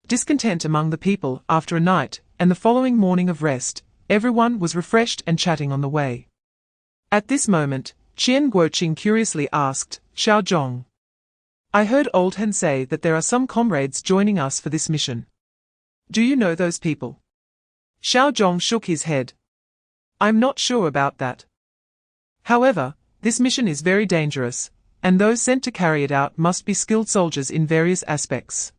Speaker 2: Discontent among the people after a night and the following morning of rest, everyone was refreshed and chatting on the way. At this moment, Qian Guoqing curiously asked, Xiao Zhong. I heard Old Hen say that there are some comrades joining us for this mission. Do you know those people? Xiao Zhong shook his head. I'm not sure about that. However, this mission is very dangerous, and those sent to carry it out must be skilled soldiers in various aspects.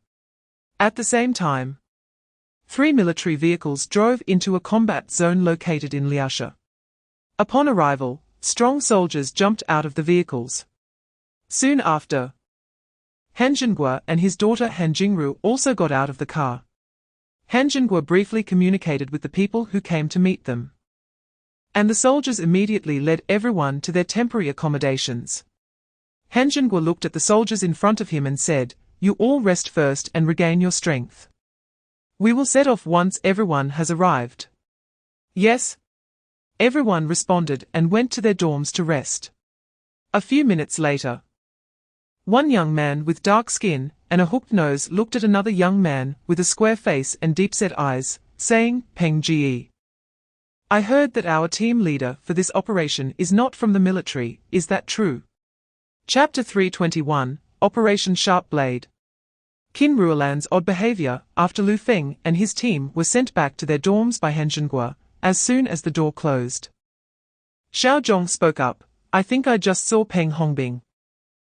Speaker 2: At the same time, 3 military vehicles drove into a combat zone located in Liaoshe. Upon arrival, strong soldiers jumped out of the vehicles. Soon after, Han Zhengguo and his daughter Han Jingru also got out of the car. Han Zhengguo briefly communicated with the people who came to meet them, and the soldiers immediately led everyone to their temporary accommodations. Han Zhengguo looked at the soldiers in front of him and said, You all rest first and regain your strength. We will set off once everyone has arrived. Yes. Everyone responded and went to their dorms to rest. A few minutes later, one young man with dark skin and a hooked nose looked at another young man with a square face and deep-set eyes, saying, Peng Ji. I heard that our team leader for this operation is not from the military, is that true? Chapter 321, Operation Sharp Blade. Qin Ruolan's odd behavior after Lu Feng and his team were sent back to their dorms by Han Zhengguo as soon as the door closed. Xiao Zhong spoke up, I think I just saw Peng Hongbing.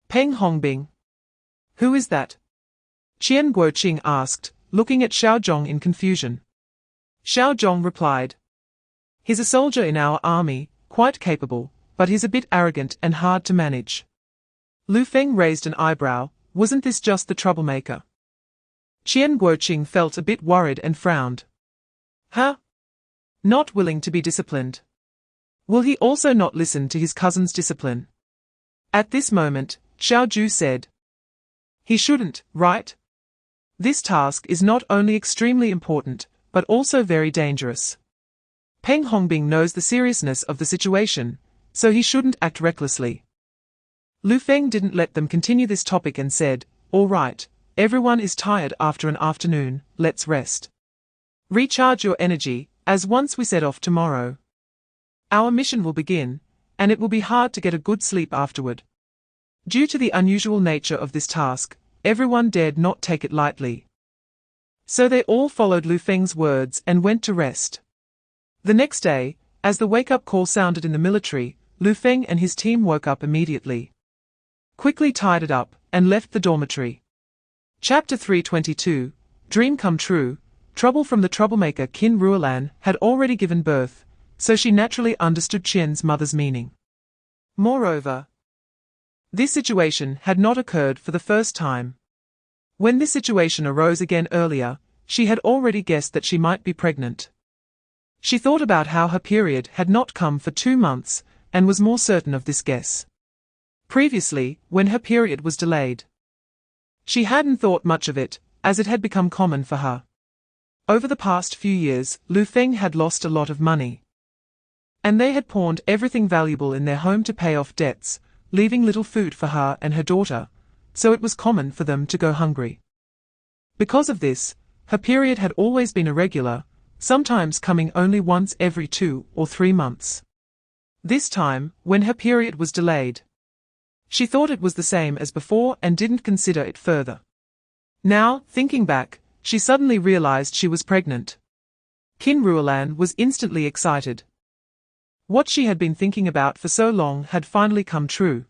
Speaker 2: Peng Hongbing? Who is that? Qian Guoqing asked, looking at Xiao Zhong in confusion. Xiao Zhong replied, He's a soldier in our army, quite capable, but he's a bit arrogant and hard to manage. Lu Feng raised an eyebrow, wasn't this just the troublemaker? Qian Guoqing felt a bit worried and frowned. Huh? Not willing to be disciplined. Will he also not listen to his cousin's discipline? At this moment, Xiao Ju said. He shouldn't, right? This task is not only extremely important, but also very dangerous. Peng Hongbing knows the seriousness of the situation, so he shouldn't act recklessly. Lu Feng didn't let them continue this topic and said, All right, everyone is tired after an afternoon, let's rest. Recharge your energy, as once we set off tomorrow. Our mission will begin, and it will be hard to get a good sleep afterward. Due to the unusual nature of this task, everyone dared not take it lightly. So they all followed Lu Feng's words and went to rest. The next day, as the wake-up call sounded in the military, Lu Feng and his team woke up immediately, quickly tied it up, and left the dormitory. Chapter 322, Dream Come True. Trouble from the troublemaker Qin Ruolan had already given birth, so she naturally understood Qian's mother's meaning. Moreover, this situation had not occurred for the first time. When this situation arose again earlier, she had already guessed that she might be pregnant. She thought about how her period had not come for 2 months, and was more certain of this guess previously, when her period was delayed. She hadn't thought much of it, as it had become common for her. Over the past few years, Lu Feng had lost a lot of money, and they had pawned everything valuable in their home to pay off debts, leaving little food for her and her daughter, so it was common for them to go hungry. Because of this, her period had always been irregular, sometimes coming only once every 2 or 3 months. This time, when her period was delayed, she thought it was the same as before and didn't consider it further. Now, thinking back, she suddenly realized she was pregnant. Qin Ruolan was instantly excited. What she had been thinking about for so long had finally come true.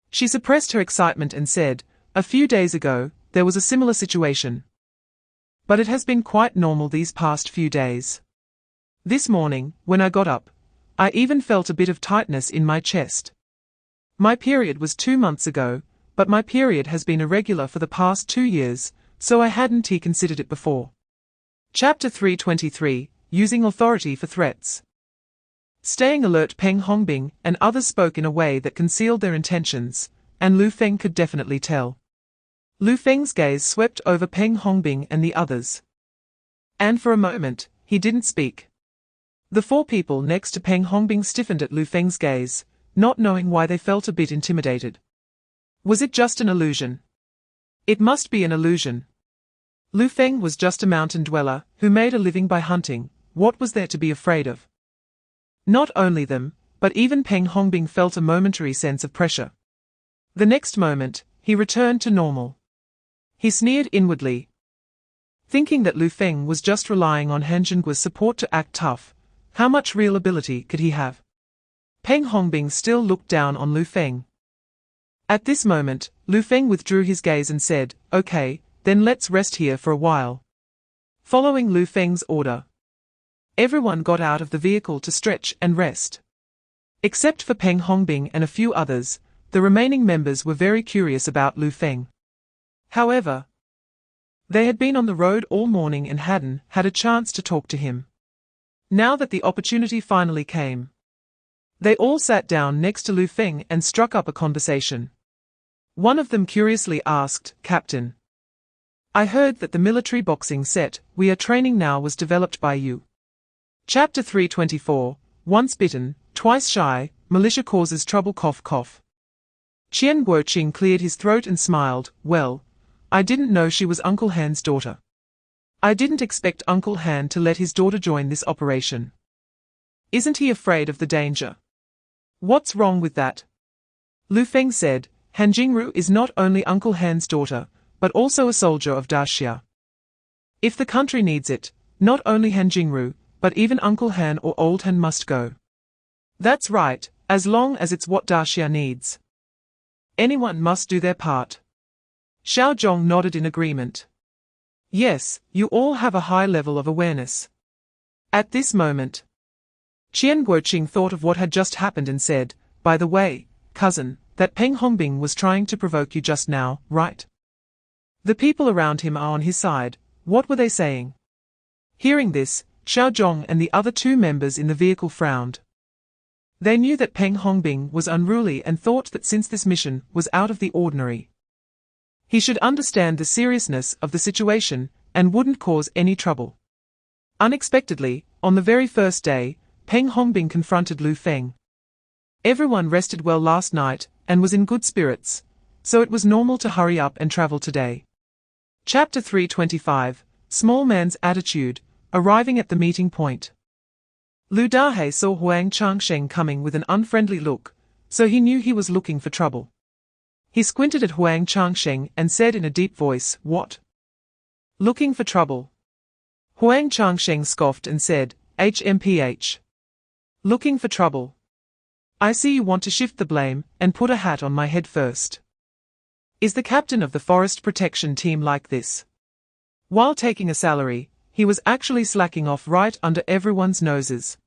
Speaker 2: She suppressed her excitement and said, A few days ago, there was a similar situation. But it has been quite normal these past few days. This morning, when I got up, I even felt a bit of tightness in my chest. My period was 2 months ago, but my period has been irregular for the past 2 years, so I hadn't considered it before. Chapter 323, Using Authority for Threats. Staying alert, Peng Hongbing and others spoke in a way that concealed their intentions, and Lu Feng could definitely tell. Lu Feng's gaze swept over Peng Hongbing and the others, and for a moment, he didn't speak. The 4 people next to Peng Hongbing stiffened at Lu Feng's gaze, not knowing why they felt a bit intimidated. Was it just an illusion? It must be an illusion. Lu Feng was just a mountain dweller who made a living by hunting. What was there to be afraid of? Not only them, but even Peng Hongbing felt a momentary sense of pressure. The next moment, he returned to normal. He sneered inwardly, thinking that Lu Feng was just relying on Han Zhengguo's support to act tough. How much real ability could he have? Peng Hongbing still looked down on Lu Feng. At this moment, Lu Feng withdrew his gaze and said, "Okay, then let's rest here for a while." Following Lu Feng's order, everyone got out of the vehicle to stretch and rest. Except for Peng Hongbing and a few others, the remaining members were very curious about Lu Feng. However, they had been on the road all morning and hadn't had a chance to talk to him. Now that the opportunity finally came, they all sat down next to Lu Feng and struck up a conversation. One of them curiously asked, "Captain, I heard that the military boxing set we are training now was developed by you." Chapter 324, Once bitten, twice shy, militia causes trouble. Qian Guoqing cleared his throat and smiled. "Well, I didn't know she was Uncle Han's daughter. I didn't expect Uncle Han to let his daughter join this operation. Isn't he afraid of the danger?" "What's wrong with that?" Lu Feng said. "Han Jingru is not only Uncle Han's daughter, but also a soldier of Daxia. If the country needs it, not only Han Jingru, but even Uncle Han or Old Han must go." "That's right, as long as it's what Daxia needs. Anyone must do their part." Xiao Zhong nodded in agreement. "Yes, you all have a high level of awareness." At this moment, Qian Guoqing thought of what had just happened and said, "By the way, cousin, that Peng Hongbing was trying to provoke you just now, right? The people around him are on his side. What were they saying?" Hearing this, Xiao Zhong and the other two members in the vehicle frowned. They knew that Peng Hongbing was unruly and thought that since this mission was out of the ordinary, he should understand the seriousness of the situation and wouldn't cause any trouble. Unexpectedly, on the very first day, Peng Hongbing confronted Lu Feng. Everyone rested well last night and was in good spirits, so it was normal to hurry up and travel today. Chapter 325, Small Man's Attitude, Arriving at the Meeting Point. Lu Dahe saw Huang Changsheng coming with an unfriendly look, so he knew he was looking for trouble. He squinted at Huang Changsheng and said in a deep voice, "What? Looking for trouble?" Huang Changsheng scoffed and said, "HMPH. Looking for trouble. I see you want to shift the blame and put a hat on my head first. Is the captain of the forest protection team like this?" While taking a salary, he was actually slacking off right under everyone's noses.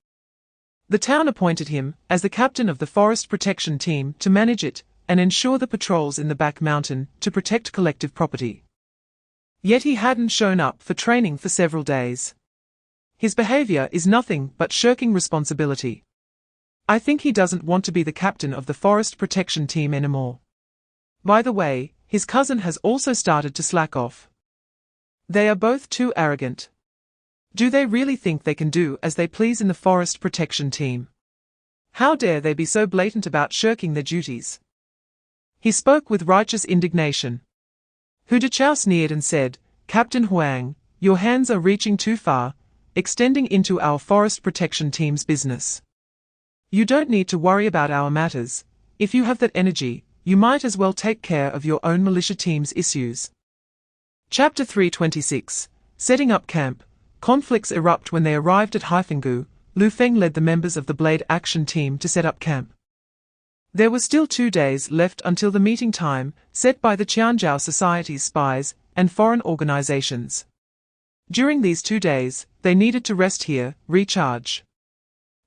Speaker 2: The town appointed him as the captain of the forest protection team to manage it and ensure the patrols in the back mountain to protect collective property. Yet he hadn't shown up for training for several days. His behavior is nothing but shirking responsibility. I think he doesn't want to be the captain of the forest protection team anymore. By the way, his cousin has also started to slack off. They are both too arrogant. Do they really think they can do as they please in the forest protection team? How dare they be so blatant about shirking their duties? He spoke with righteous indignation. Hu Deqiao sneered and said, "Captain Huang, your hands are reaching too far, extending into our forest protection team's business. You don't need to worry about our matters. If you have that energy, you might as well take care of your own militia team's issues." Chapter 326, Setting Up Camp. Conflicts erupt when they arrived at Haifenggu. Lu Feng led the members of the Blade Action Team to set up camp. There were still 2 days left until the meeting time, set by the Qianzhou Society's spies and foreign organizations. During these 2 days, they needed to rest here, recharge,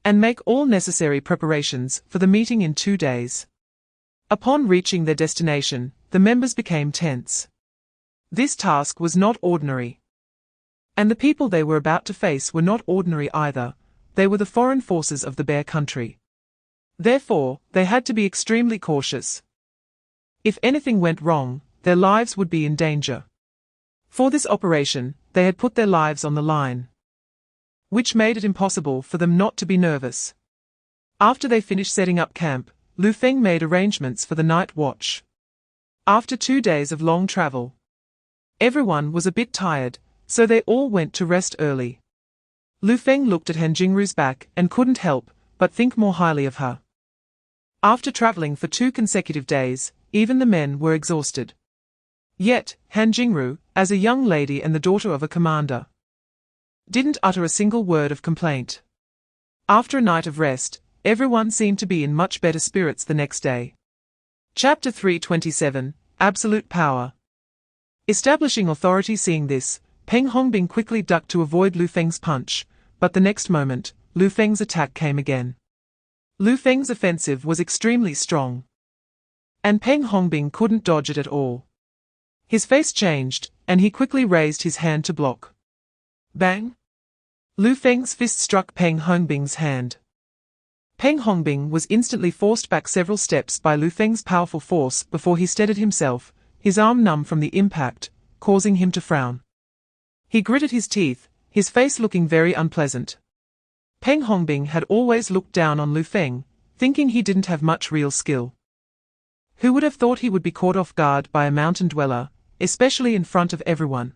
Speaker 2: and make all necessary preparations for the meeting in 2 days. Upon reaching their destination, the members became tense. This task was not ordinary. And the people they were about to face were not ordinary either. They were the foreign forces of the Bear Country. Therefore, they had to be extremely cautious. If anything went wrong, their lives would be in danger. For this operation, they had put their lives on the line, which made it impossible for them not to be nervous. After they finished setting up camp, Lu Feng made arrangements for the night watch. After 2 days of long travel, everyone was a bit tired, so they all went to rest early. Lu Feng looked at Han Jingru's back and couldn't help but think more highly of her. After traveling for 2 consecutive days, even the men were exhausted. Yet, Han Jingru, as a young lady and the daughter of a commander, didn't utter a single word of complaint. After a night of rest, everyone seemed to be in much better spirits the next day. Chapter 327, Absolute Power. Establishing authority. Seeing this, Peng Hongbing quickly ducked to avoid Lu Feng's punch, but the next moment, Lu Feng's attack came again. Lu Feng's offensive was extremely strong, and Peng Hongbing couldn't dodge it at all. His face changed, and he quickly raised his hand to block. Bang! Lu Feng's fist struck Peng Hongbing's hand. Peng Hongbing was instantly forced back several steps by Lu Feng's powerful force before he steadied himself, his arm numb from the impact, causing him to frown. He gritted his teeth, his face looking very unpleasant. Peng Hongbing had always looked down on Lu Feng, thinking he didn't have much real skill. Who would have thought he would be caught off guard by a mountain dweller, especially in front of everyone?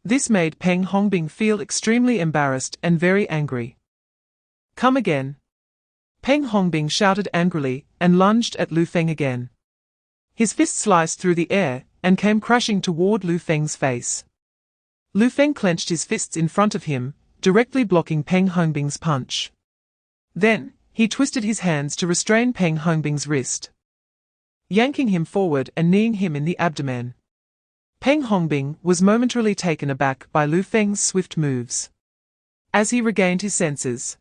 Speaker 2: This made Peng Hongbing feel extremely embarrassed and very angry. Come again! Peng Hongbing shouted angrily and lunged at Lu Feng again. His fist sliced through the air and came crashing toward Lu Feng's face. Lu Feng clenched his fists in front of him, directly blocking Peng Hongbing's punch. Then, he twisted his hands to restrain Peng Hongbing's wrist, yanking him forward and kneeing him in the abdomen. Peng Hongbing was momentarily taken aback by Lu Feng's swift moves. As he regained his senses,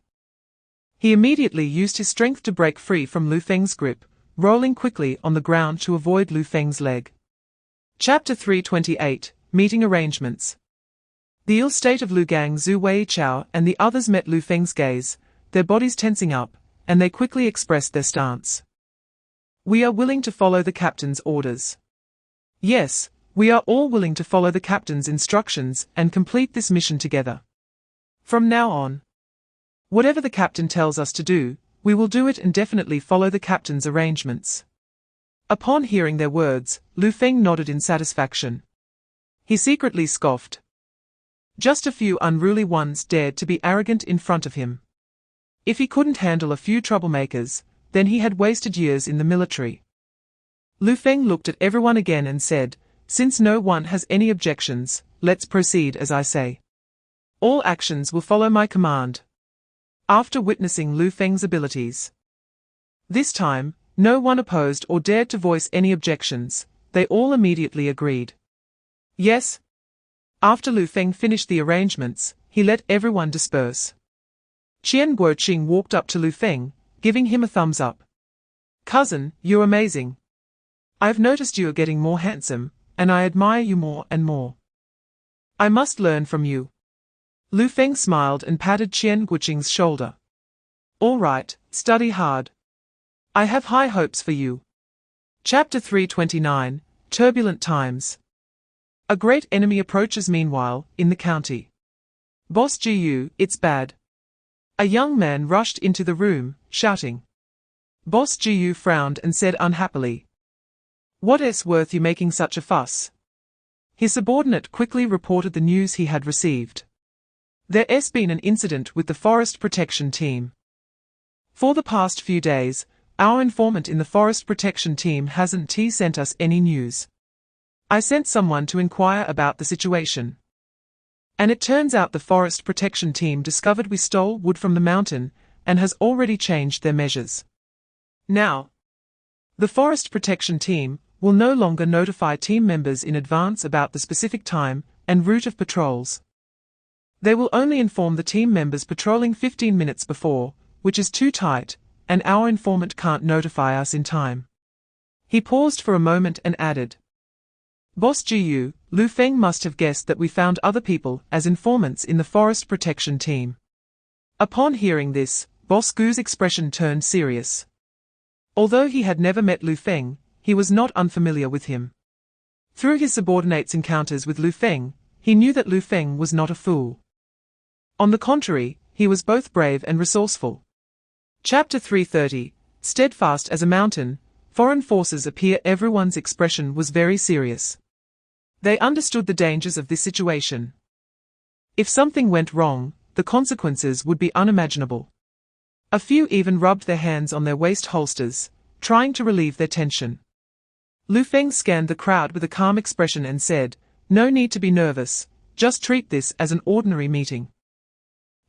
Speaker 2: he immediately used his strength to break free from Lu Feng's grip, rolling quickly on the ground to avoid Lu Feng's leg. Chapter 328, Meeting Arrangements. The ill state of Lu Gang, Zhu Weichao and the others met Lu Feng's gaze, their bodies tensing up, and they quickly expressed their stance. We are willing to follow the captain's orders. Yes, we are all willing to follow the captain's instructions and complete this mission together. From now on, whatever the captain tells us to do, we will do it and definitely follow the captain's arrangements. Upon hearing their words, Lu Feng nodded in satisfaction. He secretly scoffed. Just a few unruly ones dared to be arrogant in front of him. If he couldn't handle a few troublemakers, then he had wasted years in the military. Lu Feng looked at everyone again and said, since no one has any objections, let's proceed as I say. All actions will follow my command. After witnessing Lu Feng's abilities, this time, no one opposed or dared to voice any objections, they all immediately agreed. Yes. After Lu Feng finished the arrangements, he let everyone disperse. Qian Guoqing walked up to Lu Feng, giving him a thumbs up. Cousin, you're amazing. I've noticed you are getting more handsome, and I admire you more and more. I must learn from you. Lu Feng smiled and patted Qian Guoqing's shoulder. All right, study hard. I have high hopes for you. Chapter 329, Turbulent Times. A great enemy approaches meanwhile, in the county. Boss Jiyu, it's bad. A young man rushed into the room, shouting. Boss Jiyu frowned and said unhappily. What's worth you making such a fuss? His subordinate quickly reported the news he had received. There's been an incident with the forest protection team. For the past few days, our informant in the forest protection team hasn't sent us any news. I sent someone to inquire about the situation. And it turns out the forest protection team discovered we stole wood from the mountain and has already changed their measures. Now, the forest protection team will no longer notify team members in advance about the specific time and route of patrols. They will only inform the team members patrolling 15 minutes before, which is too tight, and our informant can't notify us in time. He paused for a moment and added. Boss Jiyu, Lu Feng must have guessed that we found other people as informants in the forest protection team. Upon hearing this, Boss Gu's expression turned serious. Although he had never met Lu Feng, he was not unfamiliar with him. Through his subordinate's encounters with Lu Feng, he knew that Lu Feng was not a fool. On the contrary, he was both brave and resourceful. Chapter 330, Steadfast as a mountain, foreign forces appear. Everyone's expression was very serious. They understood the dangers of this situation. If something went wrong, the consequences would be unimaginable. A few even rubbed their hands on their waist holsters, trying to relieve their tension. Lu Feng scanned the crowd with a calm expression and said, "No need to be nervous, just treat this as an ordinary meeting.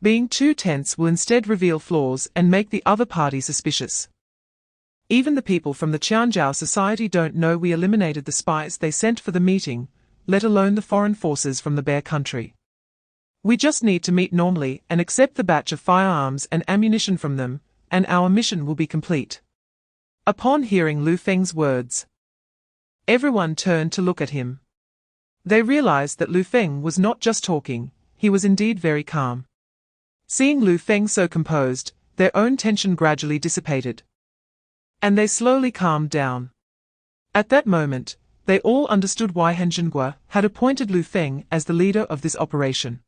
Speaker 2: Being too tense will instead reveal flaws and make the other party suspicious. Even the people from the Qianzhou society don't know we eliminated the spies they sent for the meeting, let alone the foreign forces from the Bear country. We just need to meet normally and accept the batch of firearms and ammunition from them, and our mission will be complete." Upon hearing Lu Feng's words, everyone turned to look at him. They realized that Lu Feng was not just talking, he was indeed very calm. Seeing Lu Feng so composed, their own tension gradually dissipated. And they slowly calmed down. At that moment, they all understood why Han Zhenghua had appointed Lu Feng as the leader of this operation.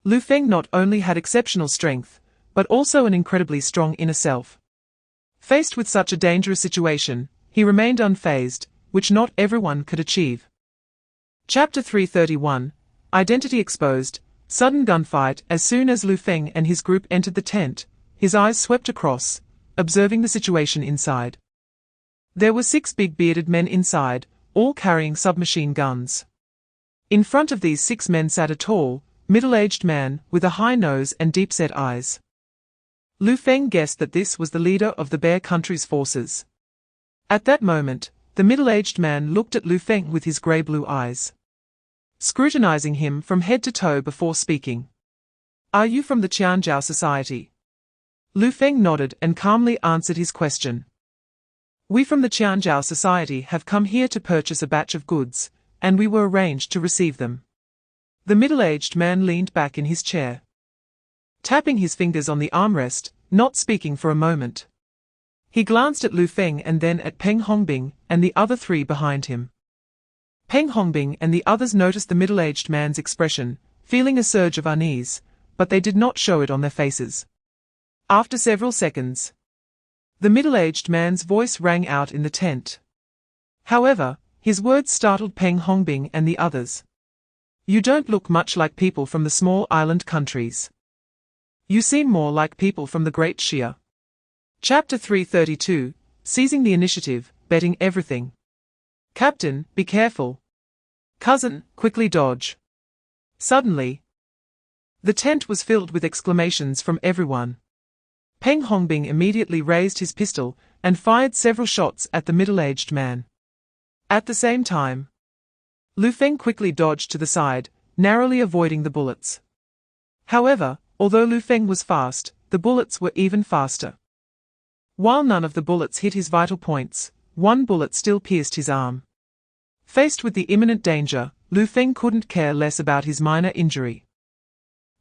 Speaker 2: Lu Feng not only had exceptional strength, but also an incredibly strong inner self. Faced with such a dangerous situation, he remained unfazed, which not everyone could achieve. Chapter 331, Identity Exposed. Sudden gunfight. As soon as Lu Feng and his group entered the tent, his eyes swept across, observing the situation inside. There were 6 big bearded men inside, all carrying submachine guns. In front of these 6 men sat a tall, middle-aged man with a high nose and deep-set eyes. Lu Feng guessed that this was the leader of the Bear country's forces. At that moment, the middle-aged man looked at Lu Feng with his grey-blue eyes, scrutinizing him from head to toe before speaking. "Are you from the Qianzhou society?" Lu Feng nodded and calmly answered his question. "We from the Qianzhou society have come here to purchase a batch of goods, and we were arranged to receive them." The middle-aged man leaned back in his chair, tapping his fingers on the armrest, not speaking for a moment. He glanced at Lu Feng and then at Peng Hongbing and the other 3 behind him. Peng Hongbing and the others noticed the middle-aged man's expression, feeling a surge of unease, but they did not show it on their faces. After several seconds, the middle-aged man's voice rang out in the tent. However, his words startled Peng Hongbing and the others. "You don't look much like people from the small island countries. You seem more like people from the Great Xia." Chapter 332, Seizing the Initiative, Betting Everything. "Captain, be careful. Cousin, quickly dodge." Suddenly, the tent was filled with exclamations from everyone. Peng Hongbing immediately raised his pistol and fired several shots at the middle-aged man. At the same time, Lu Feng quickly dodged to the side, narrowly avoiding the bullets. However, although Lu Feng was fast, the bullets were even faster. While none of the bullets hit his vital points, one bullet still pierced his arm. Faced with the imminent danger, Lu Feng couldn't care less about his minor injury.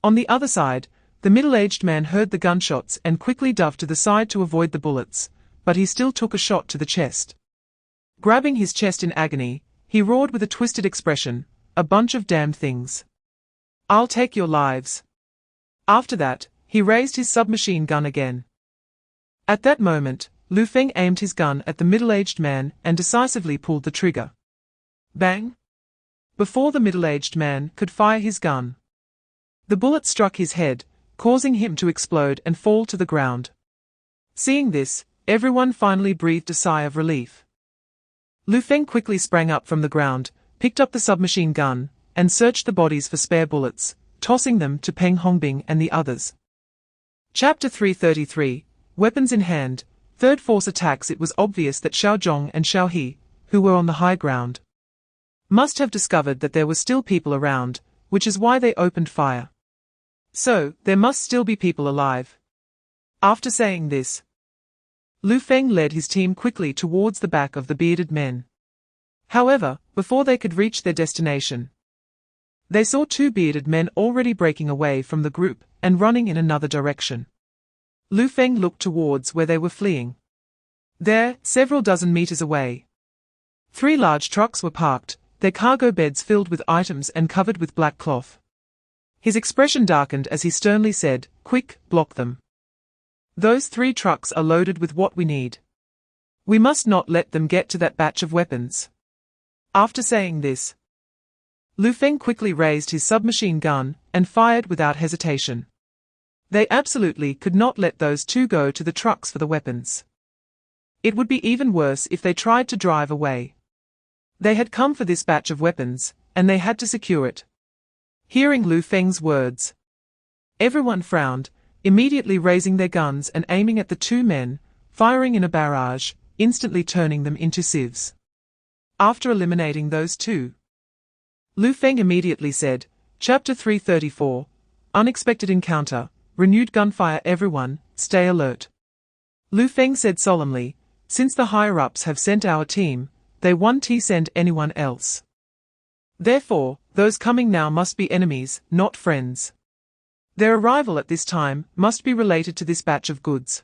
Speaker 2: On the other side, the middle-aged man heard the gunshots and quickly dove to the side to avoid the bullets, but he still took a shot to the chest. Grabbing his chest in agony, he roared with a twisted expression, "A bunch of damned things. I'll take your lives." After that, he raised his submachine gun again. At that moment, Lu Feng aimed his gun at the middle-aged man and decisively pulled the trigger. Bang! Before the middle-aged man could fire his gun, the bullet struck his head, causing him to explode and fall to the ground. Seeing this, everyone finally breathed a sigh of relief. Lu Feng quickly sprang up from the ground, picked up the submachine gun, and searched the bodies for spare bullets, tossing them to Peng Hongbing and the others. Chapter 333, Weapons in Hand. Third force attacks. It was obvious that Xiao Zhong and Xiao He, who were on the high ground, must have discovered that there were still people around, which is why they opened fire. So, there must still be people alive. After saying this, Lu Feng led his team quickly towards the back of the bearded men. However, before they could reach their destination, they saw 2 bearded men already breaking away from the group and running in another direction. Lu Feng looked towards where they were fleeing. There, several dozen meters away, 3 large trucks were parked, their cargo beds filled with items and covered with black cloth. His expression darkened as he sternly said, "Quick, block them. Those 3 trucks are loaded with what we need. We must not let them get to that batch of weapons." After saying this, Lu Feng quickly raised his submachine gun and fired without hesitation. They absolutely could not let those two go to the trucks for the weapons. It would be even worse if they tried to drive away. They had come for this batch of weapons, and they had to secure it. Hearing Lu Feng's words, everyone frowned, immediately raising their guns and aiming at the two men, firing in a barrage, instantly turning them into sieves. After eliminating those two, Lu Feng immediately said, Chapter 334, Unexpected Encounter, Renewed Gunfire. Everyone, stay alert. Lu Feng said solemnly, since the higher-ups have sent our team, they won't send anyone else. Therefore, those coming now must be enemies, not friends. Their arrival at this time must be related to this batch of goods.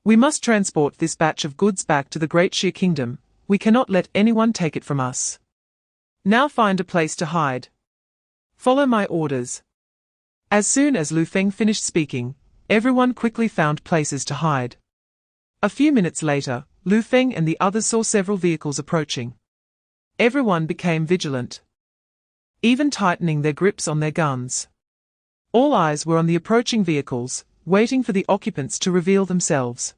Speaker 2: We must transport this batch of goods back to the Great Xia Kingdom. We cannot let anyone take it from us. Now find a place to hide. Follow my orders. As soon as Lu Feng finished speaking, everyone quickly found places to hide. A few minutes later, Lu Feng and the others saw several vehicles approaching. Everyone became vigilant, even tightening their grips on their guns. All eyes were on the approaching vehicles, waiting for the occupants to reveal themselves.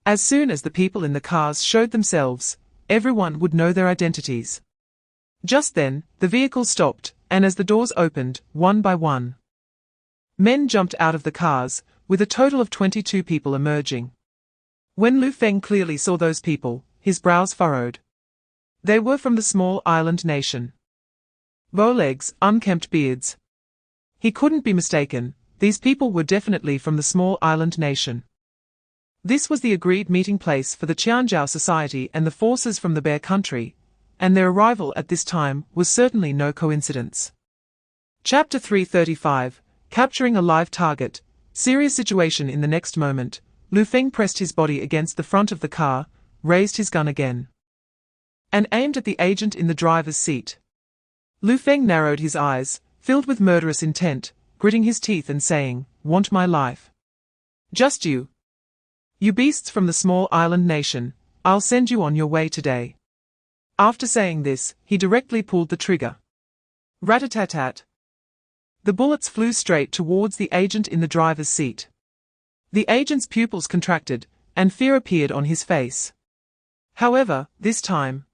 Speaker 2: As soon as the people in the cars showed themselves, everyone would know their identities. Just then, the vehicles stopped, and as the doors opened, one by one, men jumped out of the cars, with a total of 22 people emerging. When Lu Feng clearly saw those people, his brows furrowed. They were from the small island nation. Bowlegs, unkempt beards. He couldn't be mistaken, these people were definitely from the small island nation. This was the agreed meeting place for the Qianzhou Society and the forces from the Bear Country, and their arrival at this time was certainly no coincidence. Chapter 335, Capturing a Live Target. Serious situation. In the next moment, Lu Feng pressed his body against the front of the car, raised his gun again, and aimed at the agent in the driver's seat. Lu Feng narrowed his eyes, filled with murderous intent, gritting his teeth and saying, "Want my life? Just you? You beasts from the small island nation, I'll send you on your way today." After saying this, he directly pulled the trigger. Rat-a-tat-tat. The bullets flew straight towards the agent in the driver's seat. The agent's pupils contracted, and fear appeared on his face. However, this time,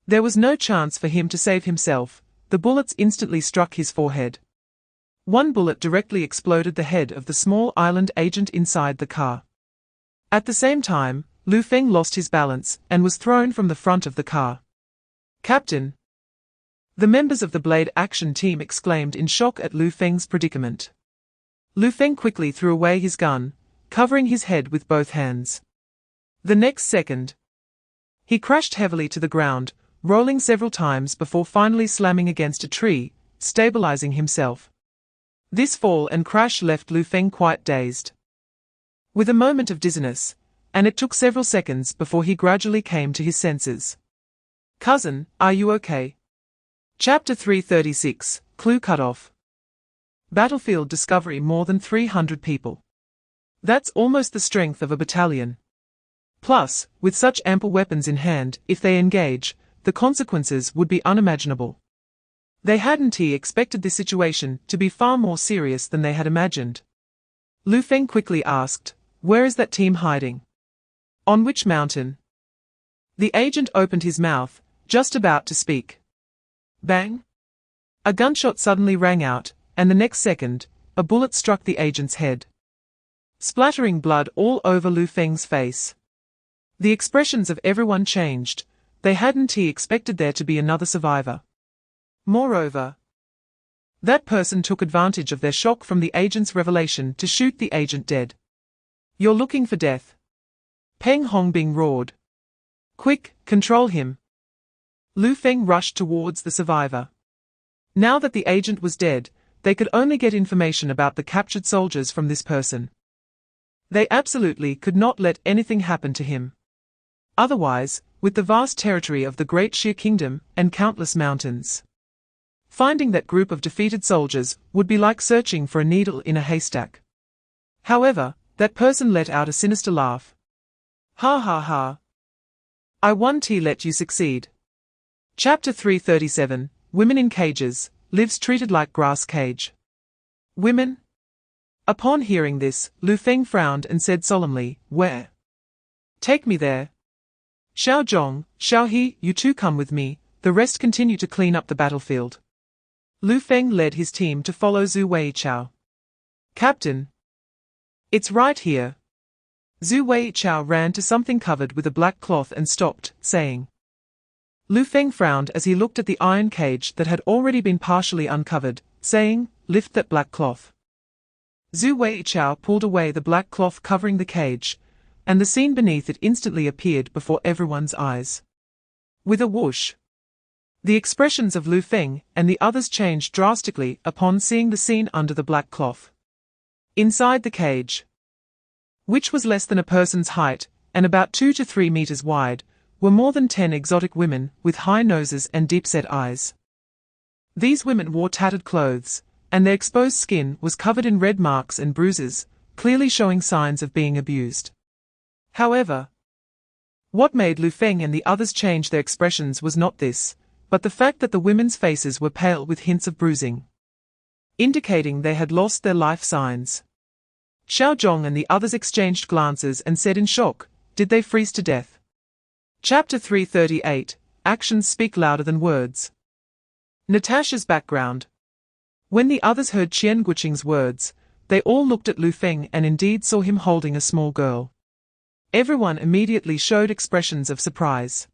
Speaker 2: there was no chance for him to save himself. The bullets instantly struck his forehead. One bullet directly exploded the head of the small island agent inside the car. At the same time, Lu Feng lost his balance and was thrown from the front of the car. "Captain!" The members of the Blade Action Team exclaimed in shock at Lu Feng's predicament. Lu Feng quickly threw away his gun, covering his head with both hands. The next second, he crashed heavily to the ground, rolling several times before finally slamming against a tree, stabilizing himself. This fall and crash left Lu Feng quite dazed, with a moment of dizziness, and it took several seconds before he gradually came to his senses. "Cousin, are you okay?" Chapter 336, Clue Cut Off. Battlefield discovery. More than 300 people. That's almost the strength of a battalion. Plus, with such ample weapons in hand, if they engage, the consequences would be unimaginable. They hadn't expected this situation to be far more serious than they had imagined. Lu Feng quickly asked, "Where is that team hiding? On which mountain?" The agent opened his mouth, just about to speak. Bang! A gunshot suddenly rang out, and the next second, a bullet struck the agent's head, splattering blood all over Lu Feng's face. The expressions of everyone changed. They hadn't expected there to be another survivor. Moreover, that person took advantage of their shock from the agent's revelation to shoot the agent dead. "You're looking for death?" Peng Hongbing roared. "Quick, control him." Lu Feng rushed towards the survivor. Now that the agent was dead, they could only get information about the captured soldiers from this person. They absolutely could not let anything happen to him. Otherwise, with the vast territory of the Great Xia Kingdom and countless mountains, finding that group of defeated soldiers would be like searching for a needle in a haystack. However, that person let out a sinister laugh. "Ha ha ha. I won't let you succeed." Chapter 337, Women in Cages, Lives Treated Like Grass Cage. Women? Upon hearing this, Lu Feng frowned and said solemnly, "Where? Take me there. Xiao Zhong, Xiao He, you two come with me, the rest continue to clean up the battlefield." Lu Feng led his team to follow Zhu Weichao. "Captain. It's right here." Zhu Weichao ran to something covered with a black cloth and stopped, saying. Lu Feng frowned as he looked at the iron cage that had already been partially uncovered, saying, "Lift that black cloth." Zhu Weichao pulled away the black cloth covering the cage, and the scene beneath it instantly appeared before everyone's eyes. With a whoosh, the expressions of Lu Feng and the others changed drastically upon seeing the scene under the black cloth. Inside the cage, which was less than a person's height and about 2 to 3 meters wide, were more than 10 exotic women with high noses and deep-set eyes. These women wore tattered clothes, and their exposed skin was covered in red marks and bruises, clearly showing signs of being abused. However, what made Lu Feng and the others change their expressions was not this, but the fact that the women's faces were pale with hints of bruising, indicating they had lost their life signs. Xiao Zhong and the others exchanged glances and said in shock, "Did they freeze to death?" Chapter 338, Actions Speak Louder Than Words. Natasha's background. When the others heard Qian Guqing's words, they all looked at Lu Feng and indeed saw him holding a small girl. Everyone immediately showed expressions of surprise,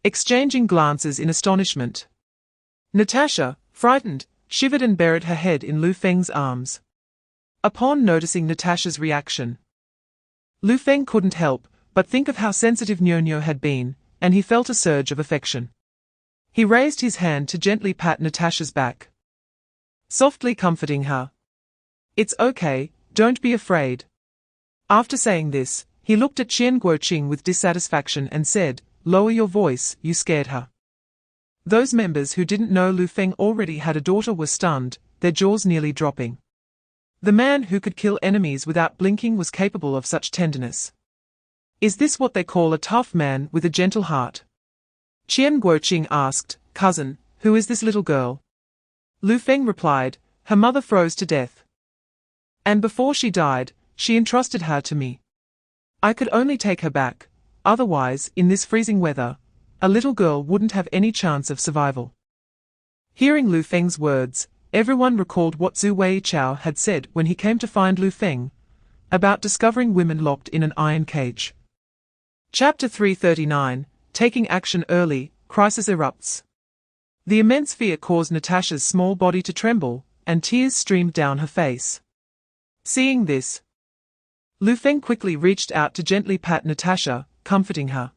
Speaker 2: exchanging glances in astonishment. Natasha, frightened, shivered and buried her head in Lu Feng's arms. Upon noticing Natasha's reaction, Lu Feng couldn't help but think of how sensitive Nyo had been, and he felt a surge of affection. He raised his hand to gently pat Natasha's back, softly comforting her. "It's okay, don't be afraid." After saying this, he looked at Qian Guoqing with dissatisfaction and said, "Lower your voice, you scared her." Those members who didn't know Lu Feng already had a daughter were stunned, their jaws nearly dropping. The man who could kill enemies without blinking was capable of such tenderness. Is this what they call a tough man with a gentle heart? Qian Guoqing asked, "Cousin, who is this little girl?" Lu Feng replied, "Her mother froze to death. And before she died, she entrusted her to me. I could only take her back, otherwise, in this freezing weather, a little girl wouldn't have any chance of survival." Hearing Lu Feng's words, everyone recalled what Zhu Weichao had said when he came to find Lu Feng, about discovering women locked in an iron cage. Chapter 339, Taking Action Early, Crisis Erupts. The immense fear caused Natasha's small body to tremble, and tears streamed down her face. Seeing this, Lu Feng quickly reached out to gently pat Natasha, comforting her.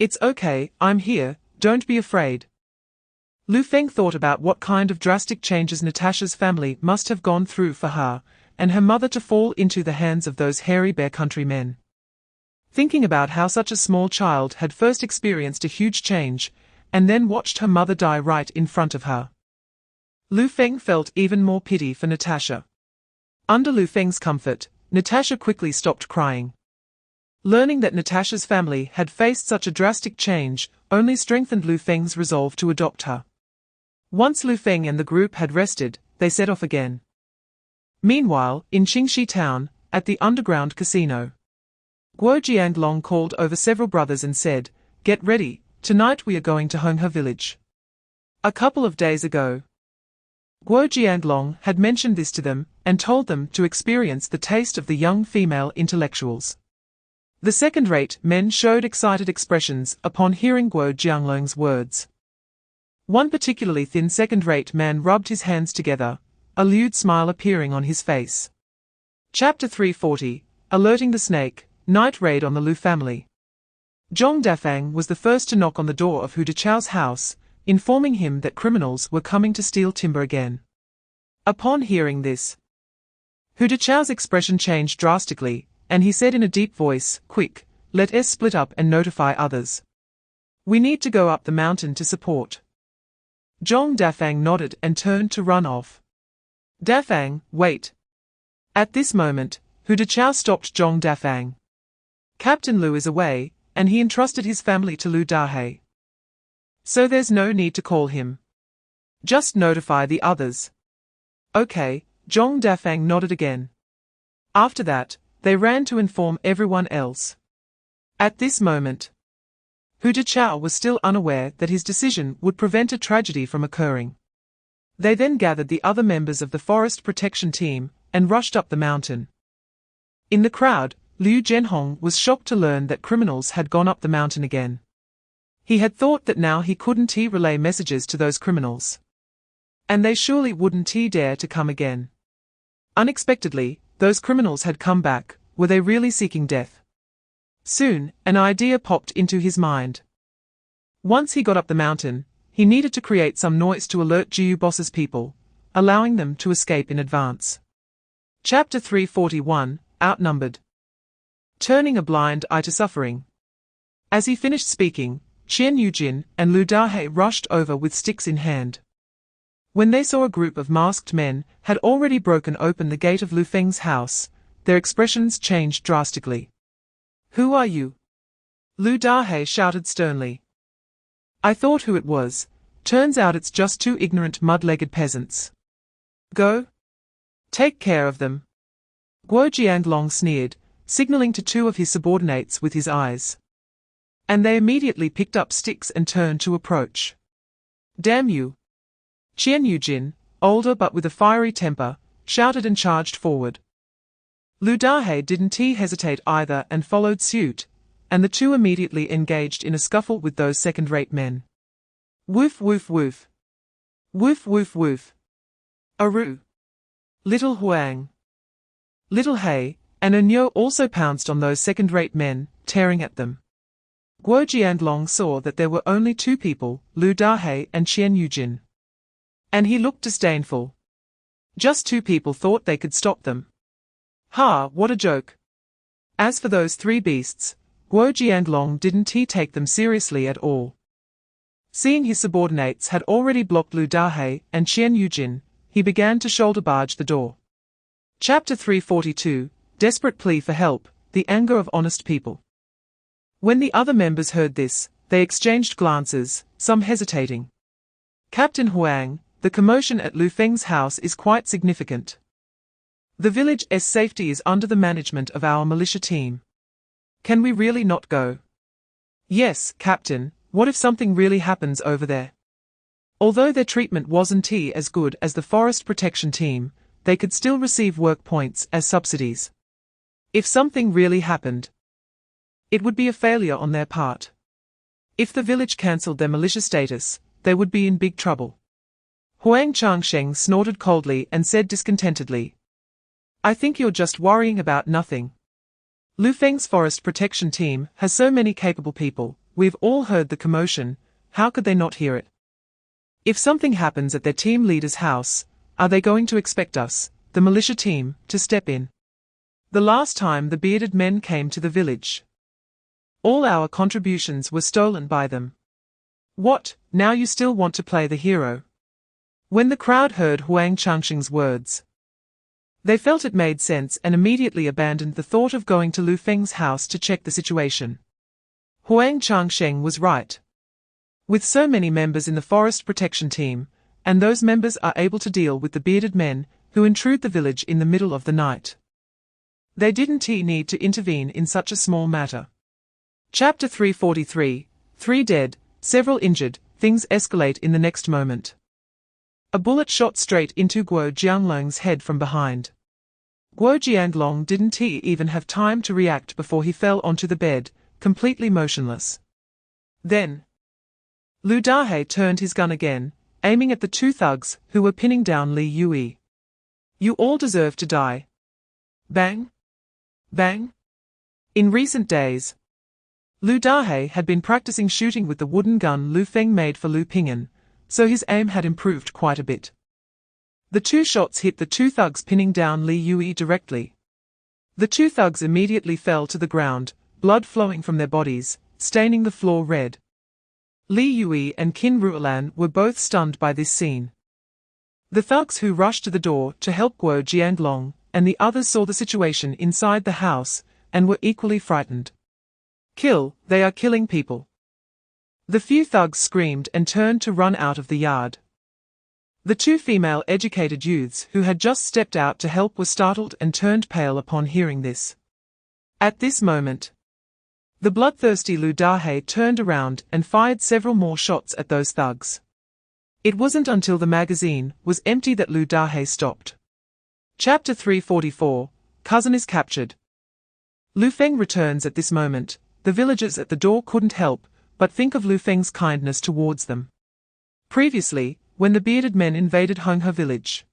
Speaker 2: "It's okay, I'm here, don't be afraid." Lu Feng thought about what kind of drastic changes Natasha's family must have gone through for her, and her mother to fall into the hands of those hairy bear country men. Thinking about how such a small child had first experienced a huge change, and then watched her mother die right in front of her, Lu Feng felt even more pity for Natasha. Under Lu Feng's comfort, Natasha quickly stopped crying. Learning that Natasha's family had faced such a drastic change only strengthened Lu Feng's resolve to adopt her. Once Lu Feng and the group had rested, they set off again. Meanwhile, in Qingxi town, at the underground casino, Guo Jianglong called over several brothers and said, "Get ready, tonight we are going to Honghe village." A couple of days ago, Guo Jianglong had mentioned this to them, and told them to experience the taste of the young female intellectuals. The second-rate men showed excited expressions upon hearing Guo Jianglong's words. One particularly thin second-rate man rubbed his hands together, a lewd smile appearing on his face. Chapter 340, Alerting the Snake, Night Raid on the Lu family. Zhong Dafang was the first to knock on the door of Hu Dechao's house, informing him that criminals were coming to steal timber again. Upon hearing this, Hu Dechao's expression changed drastically, and he said in a deep voice, "Quick, let us split up and notify others. We need to go up the mountain to support." Zhong Dafang nodded and turned to run off. "Dafang, wait." At this moment, Hu Dechao stopped Zhong Dafang. "Captain Lu is away, and he entrusted his family to Lu Dahei. So there's no need to call him. Just notify the others." "Okay, Zhong Dafang nodded again. After that, they ran to inform everyone else. At this moment, Hu Deqiao was still unaware that his decision would prevent a tragedy from occurring. They then gathered the other members of the forest protection team and rushed up the mountain. In the crowd, Liu Zhenhong was shocked to learn that criminals had gone up the mountain again. He had thought that now he couldn't relay messages to those criminals. And they surely wouldn't dare to come again. Unexpectedly, those criminals had come back. Were they really seeking death? Soon, an idea popped into his mind. Once he got up the mountain, he needed to create some noise to alert Jiu Boss's people, allowing them to escape in advance. Chapter 341, Outnumbered. Turning a blind eye to suffering. As he finished speaking, Qian Yujin and Lu Dahei rushed over with sticks in hand. When they saw a group of masked men had already broken open the gate of Lu Feng's house, their expressions changed drastically. "Who are you?" Lu Dahei shouted sternly. "I thought who it was. Turns out it's just two ignorant mud-legged peasants. Go. Take care of them." Guo Jianglong sneered, signaling to two of his subordinates with his eyes. And they immediately picked up sticks and turned to approach. "Damn you!" Qian Yujin, older but with a fiery temper, shouted and charged forward. Lu Dahei didn't hesitate either and followed suit, and the two immediately engaged in a scuffle with those second-rate men. Woof woof woof. Woof woof woof. Aru. Little Huang, Little Hei, and Enyo also pounced on those second-rate men, tearing at them. Guo Jianglong saw that there were only two people, Lu Dahei and Qian Yujin. And he looked disdainful. Just two people thought they could stop them. Ha, what a joke. As for those three beasts, Guo Jianglong didn't take them seriously at all. Seeing his subordinates had already blocked Lu Dahei and Qian Yujin, he began to shoulder barge the door. Chapter 342, Desperate Plea for Help, The Anger of Honest People. When the other members heard this, they exchanged glances, some hesitating. "Captain Huang, the commotion at Lu Feng's house is quite significant. The village's safety is under the management of our militia team. Can we really not go?" "Yes, Captain, what if something really happens over there?" Although their treatment wasn't as good as the forest protection team, they could still receive work points as subsidies. If something really happened, it would be a failure on their part. If the village cancelled their militia status, they would be in big trouble. Huang Changsheng snorted coldly and said discontentedly, "I think you're just worrying about nothing. Lu Feng's forest protection team has so many capable people, we've all heard the commotion, how could they not hear it? If something happens at their team leader's house, are they going to expect us, the militia team, to step in? The last time the bearded men came to the village, all our contributions were stolen by them. What, now you still want to play the hero?" When the crowd heard Huang Changsheng's words, they felt it made sense and immediately abandoned the thought of going to Lu Feng's house to check the situation. Huang Changsheng was right. With so many members in the forest protection team, and those members are able to deal with the bearded men who intrude the village in the middle of the night, they didn't need to intervene in such a small matter. Chapter 343, 3 dead, several injured, things escalate in the next moment. A bullet shot straight into Guo Jianglong's head from behind. Guo Jianglong didn't even have time to react before he fell onto the bed, completely motionless. Then, Lu Dahei turned his gun again, aiming at the two thugs who were pinning down Li Yui. "You all deserve to die." Bang! Bang! In recent days, Lu Dahei had been practicing shooting with the wooden gun Lu Feng made for Lu Ping'an, so his aim had improved quite a bit. The two shots hit the two thugs pinning down Li Yui directly. The two thugs immediately fell to the ground, blood flowing from their bodies, staining the floor red. Li Yui and Qin Ruolan were both stunned by this scene. The thugs who rushed to the door to help Guo Jianglong and the others saw the situation inside the house and were equally frightened. "Kill, they are killing people." The few thugs screamed and turned to run out of the yard. The two female educated youths who had just stepped out to help were startled and turned pale upon hearing this. At this moment, the bloodthirsty Lu Dahe turned around and fired several more shots at those thugs. It wasn't until the magazine was empty that Lu Dahe stopped. Chapter 344, Cousin is captured. Lu Feng returns at this moment. The villagers at the door couldn't help but think of Lu Feng's kindness towards them. Previously, when the bearded men invaded Honghe village,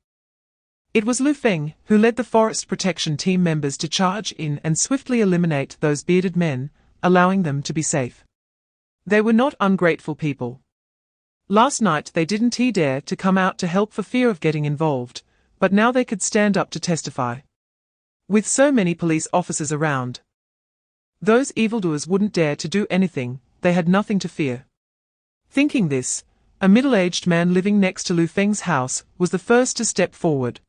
Speaker 2: it was Lu Feng who led the forest protection team members to charge in and swiftly eliminate those bearded men, allowing them to be safe. They were not ungrateful people. Last night they didn't dare to come out to help for fear of getting involved, but now they could stand up to testify. With so many police officers around, those evildoers wouldn't dare to do anything. They had nothing to fear. Thinking this, a middle-aged man living next to Lu Feng's house was the first to step forward.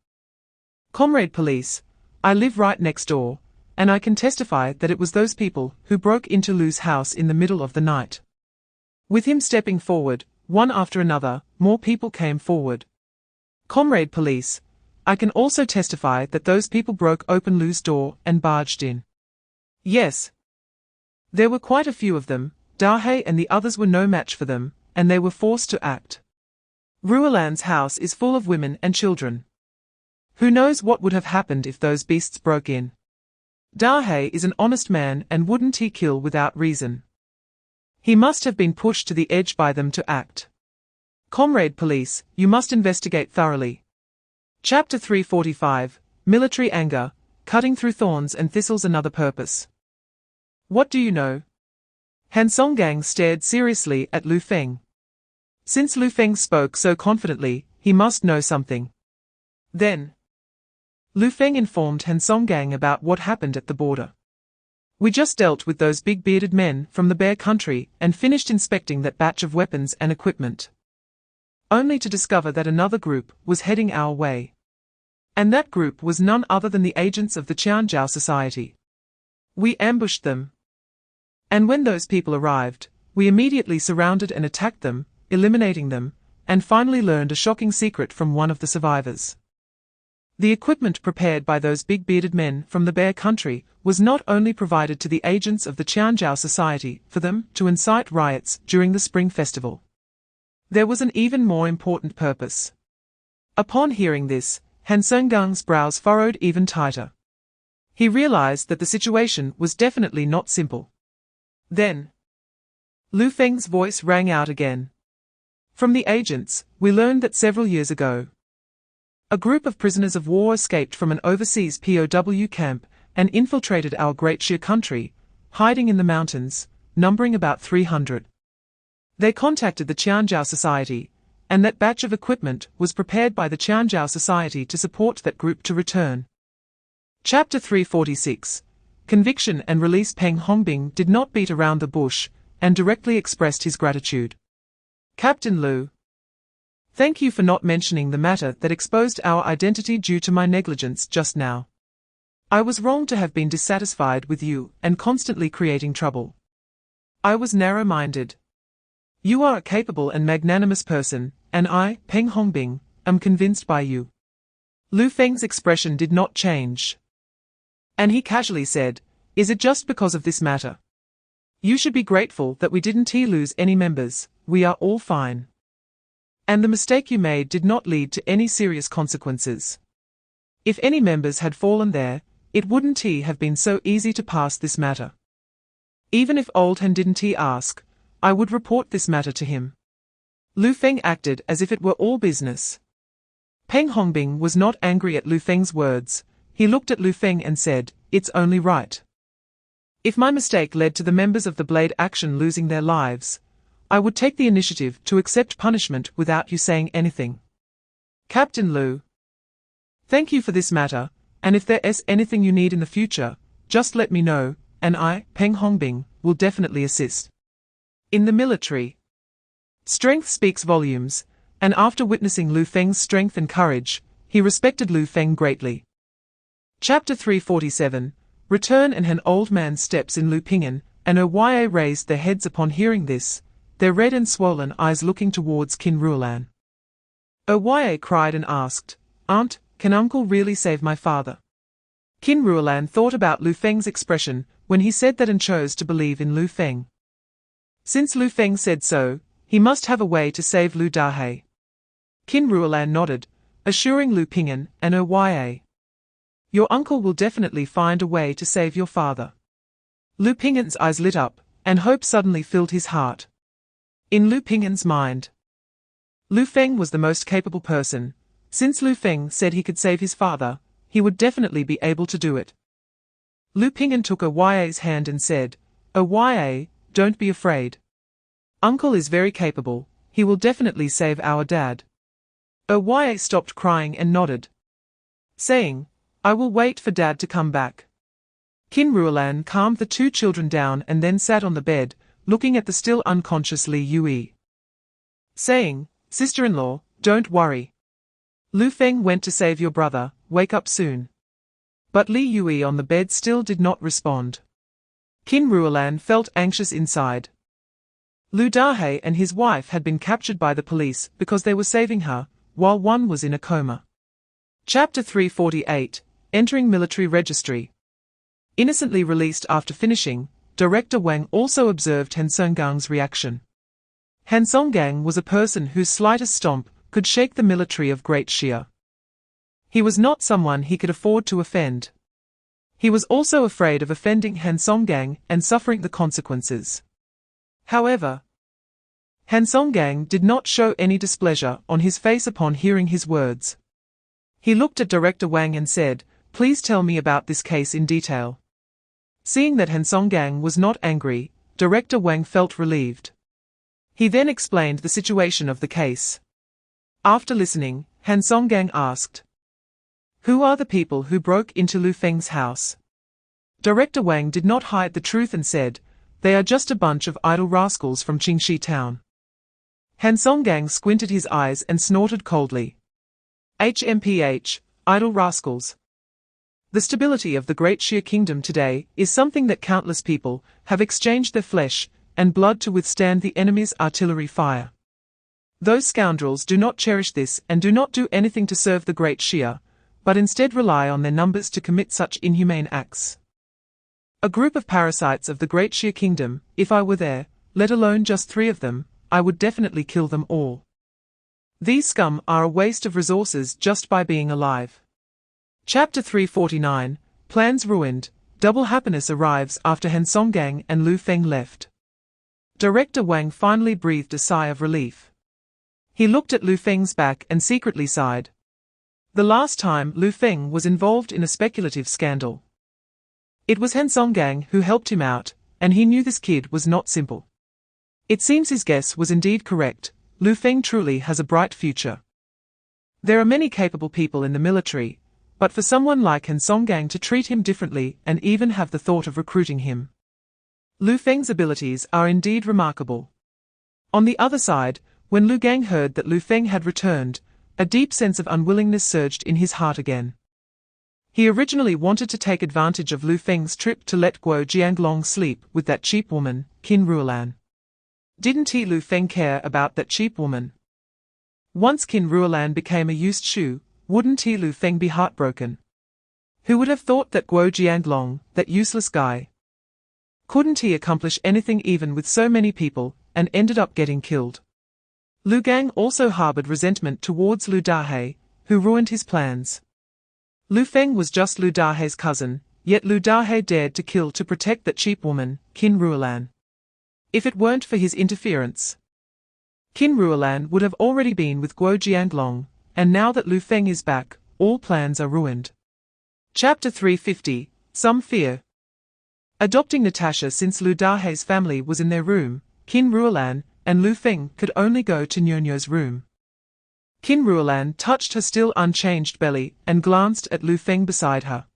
Speaker 2: Comrade police, I live right next door, and I can testify that it was those people who broke into Lu's house in the middle of the night. With him stepping forward, one after another, more people came forward. Comrade police, I can also testify that those people broke open Lu's door and barged in. Yes. There were quite a few of them. Dahe and the others were no match for them, and they were forced to act. Aria'sWhisper's house is full of women and children. Who knows what would have happened if those beasts broke in? Dahe is an honest man and wouldn't he kill without reason? He must have been pushed to the edge by them to act. Comrade police, you must investigate thoroughly. Chapter 345, Military Anger, Cutting Through Thorns and Thistles. Another purpose. What do you know? Han Songgang stared seriously at Lu Feng. Since Lu Feng spoke so confidently, he must know something. Then, Lu Feng informed Han Songgang about what happened at the border. We just dealt with those big bearded men from the Bear Country and finished inspecting that batch of weapons and equipment, only to discover that another group was heading our way. And that group was none other than the agents of the Qianzhou Society. We ambushed them. And when those people arrived, we immediately surrounded and attacked them, eliminating them, and finally learned a shocking secret from one of the survivors. The equipment prepared by those big bearded men from the Bear Country was not only provided to the agents of the Qianzhou Society for them to incite riots during the Spring Festival. There was an even more important purpose. Upon hearing this, Han Songang's brows furrowed even tighter. He realized that the situation was definitely not simple. Then, Lu Feng's voice rang out again. From the agents, we learned that several years ago, a group of prisoners of war escaped from an overseas POW camp and infiltrated our great Xia country, hiding in the mountains, numbering about 300. They contacted the Qianzhou Society, and that batch of equipment was prepared by the Qianzhou Society to support that group to return. Chapter 346. Conviction and release. Peng Hongbing did not beat around the bush, and directly expressed his gratitude. Captain Lu, thank you for not mentioning the matter that exposed our identity due to my negligence just now. I was wrong to have been dissatisfied with you and constantly creating trouble. I was narrow-minded. You are a capable and magnanimous person, and I, Peng Hongbing, am convinced by you. Lu Feng's expression did not change. And he casually said, is it just because of this matter? You should be grateful that we didn't lose any members. We are all fine. And the mistake you made did not lead to any serious consequences. If any members had fallen there, it wouldn't have been so easy to pass this matter. Even if Old Han didn't ask, I would report this matter to him. Lu Feng acted as if it were all business. Peng Hongbing was not angry at Lu Feng's words. He looked at Lu Feng and said, it's only right. If my mistake led to the members of the Blade Action losing their lives, I would take the initiative to accept punishment without you saying anything. Captain Lu, thank you for this matter, and if there is anything you need in the future, just let me know, and I, Peng Hongbing, will definitely assist. In the military, strength speaks volumes, and after witnessing Lu Feng's strength and courage, he respected Lu Feng greatly. Chapter 347, Return. And an old man steps in Lu Ping'an, and Oya raised their heads upon hearing this, their red and swollen eyes looking towards Qin Ruolan. Arya cried and asked, "Aunt, can uncle really save my father?" Qin Ruolan thought about Lu Feng's expression when he said that and chose to believe in Lu Feng. Since Lu Feng said so, he must have a way to save Lu Dahai. Qin Ruolan nodded, assuring Lu Ping'an and Arya, "Your uncle will definitely find a way to save your father." Lu Ping'an's eyes lit up, and hope suddenly filled his heart. In Lu Ping'an's mind, Lu Feng was the most capable person. Since Lu Feng said he could save his father, he would definitely be able to do it. Lu Ping'an took Arya's hand and said, "Arya, don't be afraid. Uncle is very capable, he will definitely save our dad." Arya stopped crying and nodded, saying, "I will wait for Dad to come back." Qin Ruolan calmed the two children down and then sat on the bed, looking at the still unconscious Li Yue, saying, "Sister-in-law, don't worry. Lu Feng went to save your brother, wake up soon." But Li Yue on the bed still did not respond. Qin Ruolan felt anxious inside. Lu Dahai and his wife had been captured by the police because they were saving her, while one was in a coma. Chapter 348, Entering Military Registry. Innocently released after finishing, Director Wang also observed Han Songang's reaction. Han Songgang was a person whose slightest stomp could shake the military of Great Xia. He was not someone he could afford to offend. He was also afraid of offending Han Songgang and suffering the consequences. However, Han Songgang did not show any displeasure on his face upon hearing his words. He looked at Director Wang and said, "Please tell me about this case in detail." Seeing that Han Songgang was not angry, Director Wang felt relieved. He then explained the situation of the case. After listening, Han Songgang asked, "Who are the people who broke into Lu Feng's house?" Director Wang did not hide the truth and said, "They are just a bunch of idle rascals from Qingxi town." Han Songgang squinted his eyes and snorted coldly. HMPH, idle rascals. The stability of the Great Xia Kingdom today is something that countless people have exchanged their flesh and blood to withstand the enemy's artillery fire. Those scoundrels do not cherish this and do not do anything to serve the Great Xia, but instead rely on their numbers to commit such inhumane acts. A group of parasites of the Great Xia Kingdom, if I were there, let alone just 3 of them, I would definitely kill them all. These scum are a waste of resources just by being alive. Chapter 349, Plans Ruined, Double Happiness arrives after Han Songgang and Lu Feng left. Director Wang finally breathed a sigh of relief. He looked at Lu Feng's back and secretly sighed. The last time Lu Feng was involved in a speculative scandal, it was Han Songgang who helped him out, and he knew this kid was not simple. It seems his guess was indeed correct. Lu Feng truly has a bright future. There are many capable people in the military, but for someone like Han Songgang to treat him differently and even have the thought of recruiting him. Lu Feng's abilities are indeed remarkable. On the other side, when Lu Gang heard that Lu Feng had returned, a deep sense of unwillingness surged in his heart again. He originally wanted to take advantage of Lu Feng's trip to let Guo Jianglong sleep with that cheap woman, Qin Ruolan. Didn't he Lu Feng care about that cheap woman? Once Qin Ruolan became a used shoe, wouldn't he Lu Feng be heartbroken? Who would have thought that Guo Jianglong, that useless guy? Couldn't he accomplish anything even with so many people, and ended up getting killed? Lu Gang also harbored resentment towards Lu Dahai, who ruined his plans. Lu Feng was just Lu Dahai's cousin, yet Lu Dahai dared to kill to protect that cheap woman, Qin Ruolan. If it weren't for his interference, Qin Ruolan would have already been with Guo Jianglong, and now that Lu Feng is back, all plans are ruined. Chapter 350, Some Fear. Adopting Natasha. Since Lu Dahai's family was in their room, Qin Ruolan and Lu Feng could only go to Nyonyo's room. Qin Ruolan touched her still unchanged belly and glanced at Lu Feng beside her.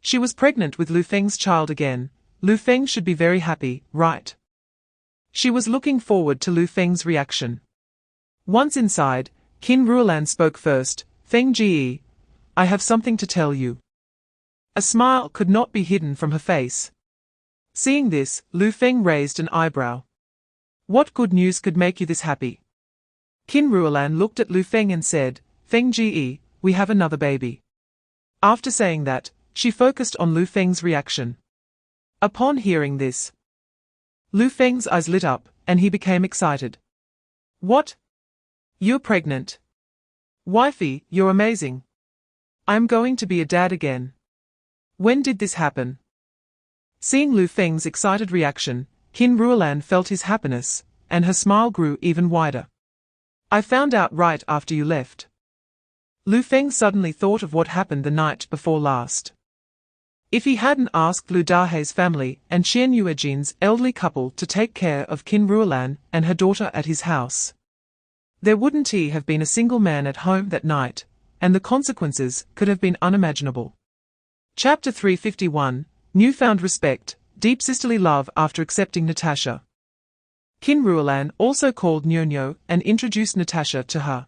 Speaker 2: She was pregnant with Lu Feng's child again. Lu Feng should be very happy, right? She was looking forward to Lu Feng's reaction. Once inside, Qin Ruolan spoke first. "Feng Ji, I have something to tell you." A smile could not be hidden from her face. Seeing this, Lu Feng raised an eyebrow. "What good news could make you this happy?" Qin Ruolan looked at Lu Feng and said, Feng Ge, we have another baby. After saying that, she focused on Lu Feng's reaction. Upon hearing this, Lu Feng's eyes lit up, and he became excited. What? You're pregnant? Wifey, you're amazing. I'm going to be a dad again. When did this happen? Seeing Lu Feng's excited reaction, Qin Ruolan felt his happiness, and her smile grew even wider. I found out right after you left. Lu Feng suddenly thought of what happened the night before last. If he hadn't asked Lu Dahai's family and Qian Yuejin's elderly couple to take care of Qin Ruolan and her daughter at his house, there wouldn't he have been a single man at home that night, and the consequences could have been unimaginable. Chapter 351, Newfound Respect, Deep Sisterly Love after accepting Natasha. Qin Ruolan also called Nyonyo and introduced Natasha to her.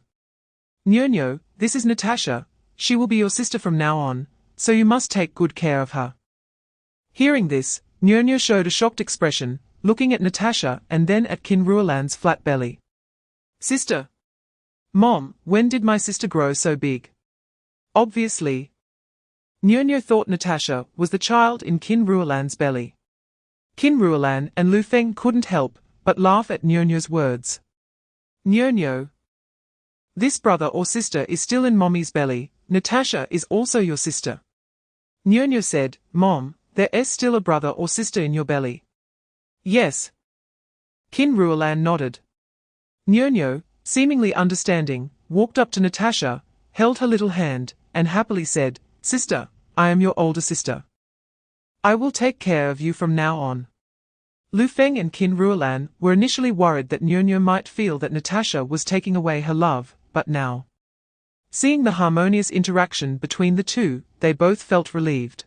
Speaker 2: Nyonyo, this is Natasha, she will be your sister from now on, so you must take good care of her. Hearing this, Nyonyo showed a shocked expression, looking at Natasha and then at Qin Ruolan's flat belly. Sister? Mom, when did my sister grow so big? Obviously. Nyonyo thought Natasha was the child in Qin Ruolan's belly. Qin Ruolan and Lu Feng couldn't help but laugh at Nyonyo's words. Nyonyo. This brother or sister is still in Mommy's belly, Natasha is also your sister. Nyonyo said, Mom, there is still a brother or sister in your belly. Yes. Qin Ruolan nodded. Nyonyo, seemingly understanding, walked up to Natasha, held her little hand, and happily said, Sister, I am your older sister. I will take care of you from now on. Lu Feng and Qin Ruolan were initially worried that Nyonyo might feel that Natasha was taking away her love, but now, seeing the harmonious interaction between the two, they both felt relieved.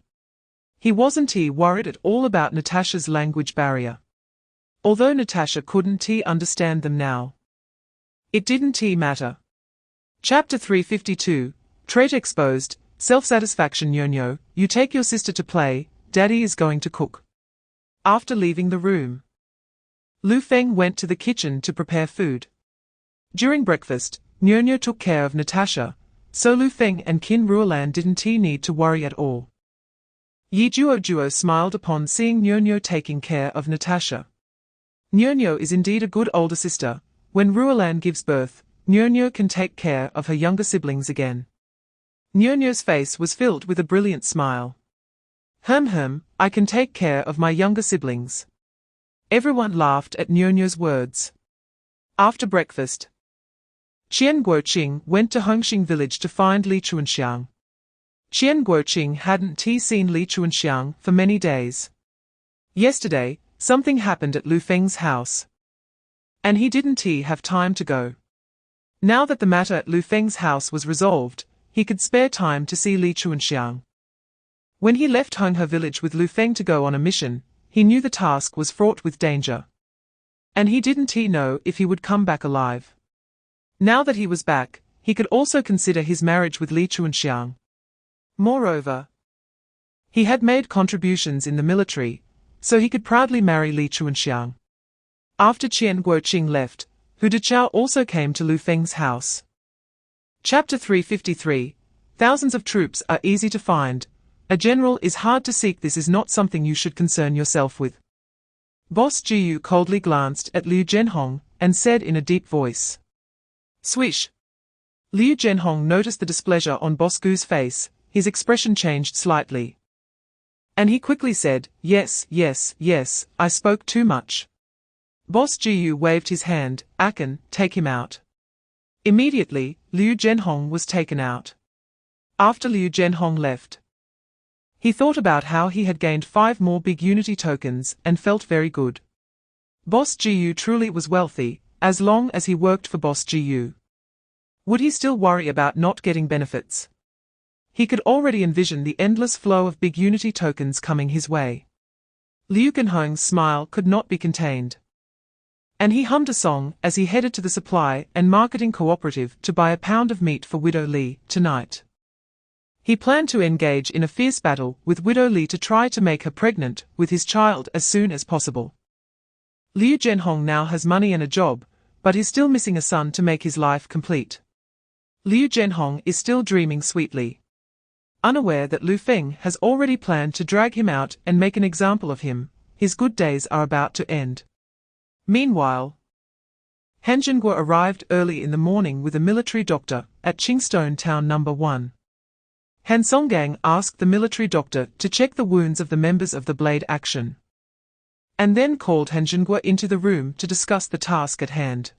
Speaker 2: He wasn't worried at all about Natasha's language barrier. Although Natasha couldn't understand them now, it didn't matter. Chapter 352, Trait Exposed, Self-Satisfaction. Nyonyo, you take your sister to play, Daddy is going to cook. After leaving the room, Lu Feng went to the kitchen to prepare food. During breakfast, Nyonyo took care of Natasha, so Lu Feng and Qin Ruolan didn't need to worry at all. Yi Juo smiled upon seeing Nyonyo taking care of Natasha. Nyonyo is indeed a good older sister. When Ruolan gives birth, Nyonyo can take care of her younger siblings again. Nyonyo's face was filled with a brilliant smile. I can take care of my younger siblings. Everyone laughed at Nyonyo's words. After breakfast, Qian Guoqing went to Hongxing village to find Li Chuanxiang. Qian Guoqing hadn't seen Li Chuanxiang for many days. Yesterday, something happened at Lu Feng's house, and he didn't have time to go. Now that the matter at Lu Feng's house was resolved, he could spare time to see Li Chuanxiang. When he left Honghe village with Lu Feng to go on a mission, he knew the task was fraught with danger, and he didn't know if he would come back alive. Now that he was back, he could also consider his marriage with Li Chuanxiang. Moreover, he had made contributions in the military, so he could proudly marry Li Chuanxiang. After Qian Guoqing left, Hu Deqiao also came to Lu Feng's house. Chapter 353, Thousands of troops are easy to find. A general is hard to seek. This is not something you should concern yourself with. Boss Jiyu coldly glanced at Liu Zhenhong and said in a deep voice. Swish. Liu Zhenhong noticed the displeasure on Boss Gu's face. His expression changed slightly, and he quickly said, Yes, I spoke too much. Boss Jiyu waved his hand. Akan, take him out. Immediately, Liu Zhenhong was taken out. After Liu Zhenhong left, he thought about how he had gained 5 more big unity tokens and felt very good. Boss Jiyu truly was wealthy, as long as he worked for Boss Jiyu. Would he still worry about not getting benefits? He could already envision the endless flow of big unity tokens coming his way. Liu Genhong's smile could not be contained, and he hummed a song as he headed to the supply and marketing cooperative to buy a pound of meat for Widow Li tonight. He planned to engage in a fierce battle with Widow Li to try to make her pregnant with his child as soon as possible. Liu Zhenhong now has money and a job, but he's still missing a son to make his life complete. Liu Zhenhong is still dreaming sweetly, unaware that Lu Feng has already planned to drag him out and make an example of him. His good days are about to end. Meanwhile, Han Zhenhua arrived early in the morning with a military doctor at Qingstone Town No. 1. Han Songgang asked the military doctor to check the wounds of the members of the Blade Action, and then called Han Zhenhua into the room to discuss the task at hand.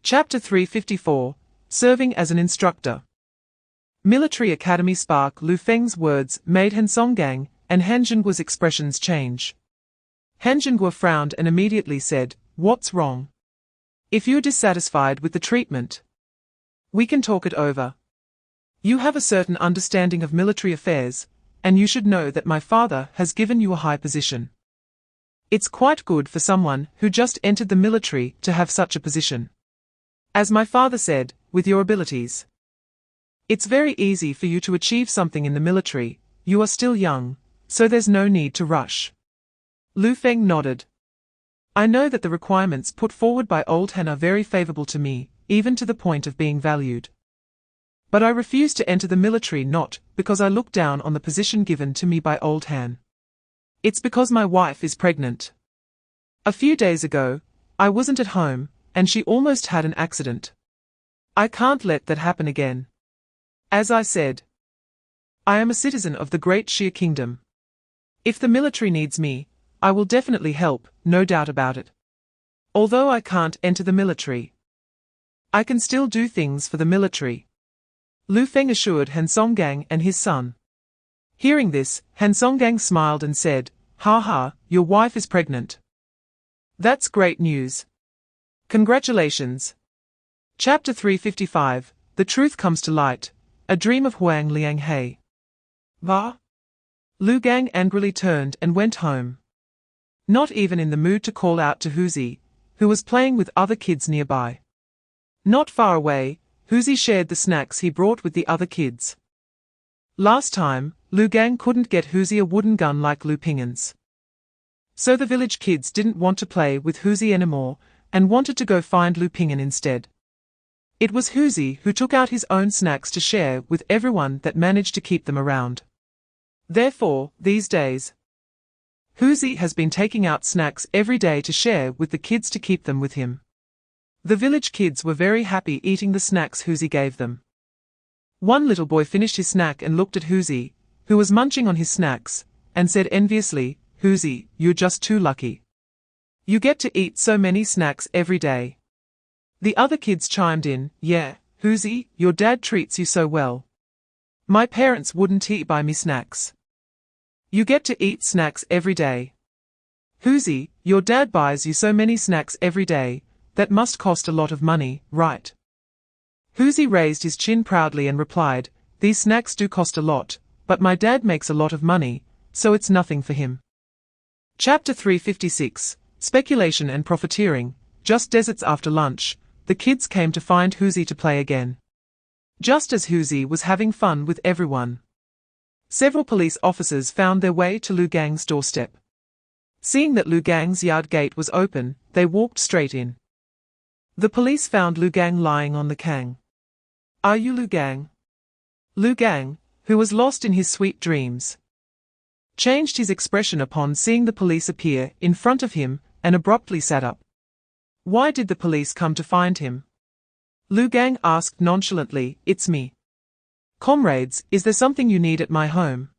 Speaker 2: Chapter 354, Serving as an Instructor. Military Academy Spark. Lu Feng's words made Han Songgang and Han Zhenhua's expressions change. Han Zhenhua frowned and immediately said, "What's wrong? If you're dissatisfied with the treatment, we can talk it over. You have a certain understanding of military affairs, and you should know that my father has given you a high position. It's quite good for someone who just entered the military to have such a position. As my father said, with your abilities, it's very easy for you to achieve something in the military. You are still young, so there's no need to rush." Lu Feng nodded. "I know that the requirements put forward by Old Han are very favorable to me, even to the point of being valued. But I refuse to enter the military not because I look down on the position given to me by Old Han. It's because my wife is pregnant. A few days ago, I wasn't at home, and she almost had an accident. I can't let that happen again. As I said, I am a citizen of the Great Xia Kingdom. If the military needs me, I will definitely help, no doubt about it. Although I can't enter the military, I can still do things for the military," Lu Feng assured Han Songgang and his son. Hearing this, Han Songgang smiled and said, "Ha ha, your wife is pregnant. That's great news. Congratulations." Chapter 355, The Truth Comes to Light, A Dream of Huang Lianghe. Va? Lu Gang angrily turned and went home, not even in the mood to call out to Huzi, who was playing with other kids nearby. Not far away, Huzi shared the snacks he brought with the other kids. Last time, Lu Gang couldn't get Huzi a wooden gun like Lu Pingan's, so the village kids didn't want to play with Huzi anymore and wanted to go find Lu Pingan instead. It was Huzi who took out his own snacks to share with everyone that managed to keep them around. Therefore, these days, Huzi has been taking out snacks every day to share with the kids to keep them with him. The village kids were very happy eating the snacks Huzi gave them. One little boy finished his snack and looked at Huzi, who was munching on his snacks, and said enviously, "Huzi, you're just too lucky. You get to eat so many snacks every day." The other kids chimed in, "Yeah, Huzi, your dad treats you so well. My parents wouldn't buy me snacks. You get to eat snacks every day. Huzi, your dad buys you so many snacks every day, that must cost a lot of money, right?" Huzi raised his chin proudly and replied, "These snacks do cost a lot, but my dad makes a lot of money, so it's nothing for him." Chapter 356, Speculation and Profiteering. Just deserts after lunch, the kids came to find Huzi to play again. Just as Huzi was having fun with everyone, several police officers found their way to Lu Gang's doorstep. Seeing that Lu Gang's yard gate was open, they walked straight in. The police found Lu Gang lying on the kang. "Are you Lu Gang?" Lu Gang, who was lost in his sweet dreams, changed his expression upon seeing the police appear in front of him and abruptly sat up. "Why did the police come to find him?" Lu Gang asked nonchalantly. "It's me. Comrades, is there something you need at my home?"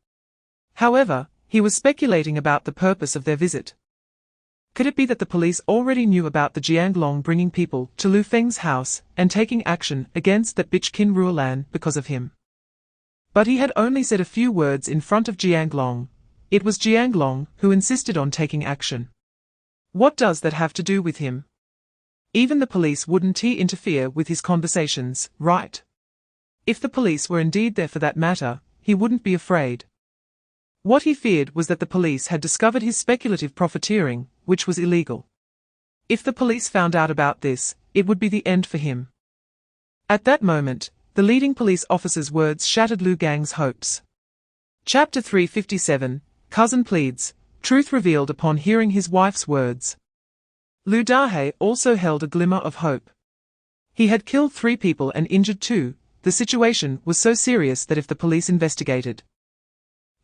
Speaker 2: However, he was speculating about the purpose of their visit. Could it be that the police already knew about the Jianglong bringing people to Lu Feng's house and taking action against that bitch Qin Ruolan because of him? But he had only said a few words in front of Jianglong. It was Jianglong who insisted on taking action. What does that have to do with him? Even the police wouldn't interfere with his conversations, right? If the police were indeed there for that matter, he wouldn't be afraid. What he feared was that the police had discovered his speculative profiteering, which was illegal. If the police found out about this, it would be the end for him. At that moment, the leading police officer's words shattered Lu Gang's hopes. Chapter 357, Cousin Pleads, Truth Revealed upon hearing his wife's words. Lu Dahe also held a glimmer of hope. He had killed 3 people and injured 2. The situation was so serious that if the police investigated,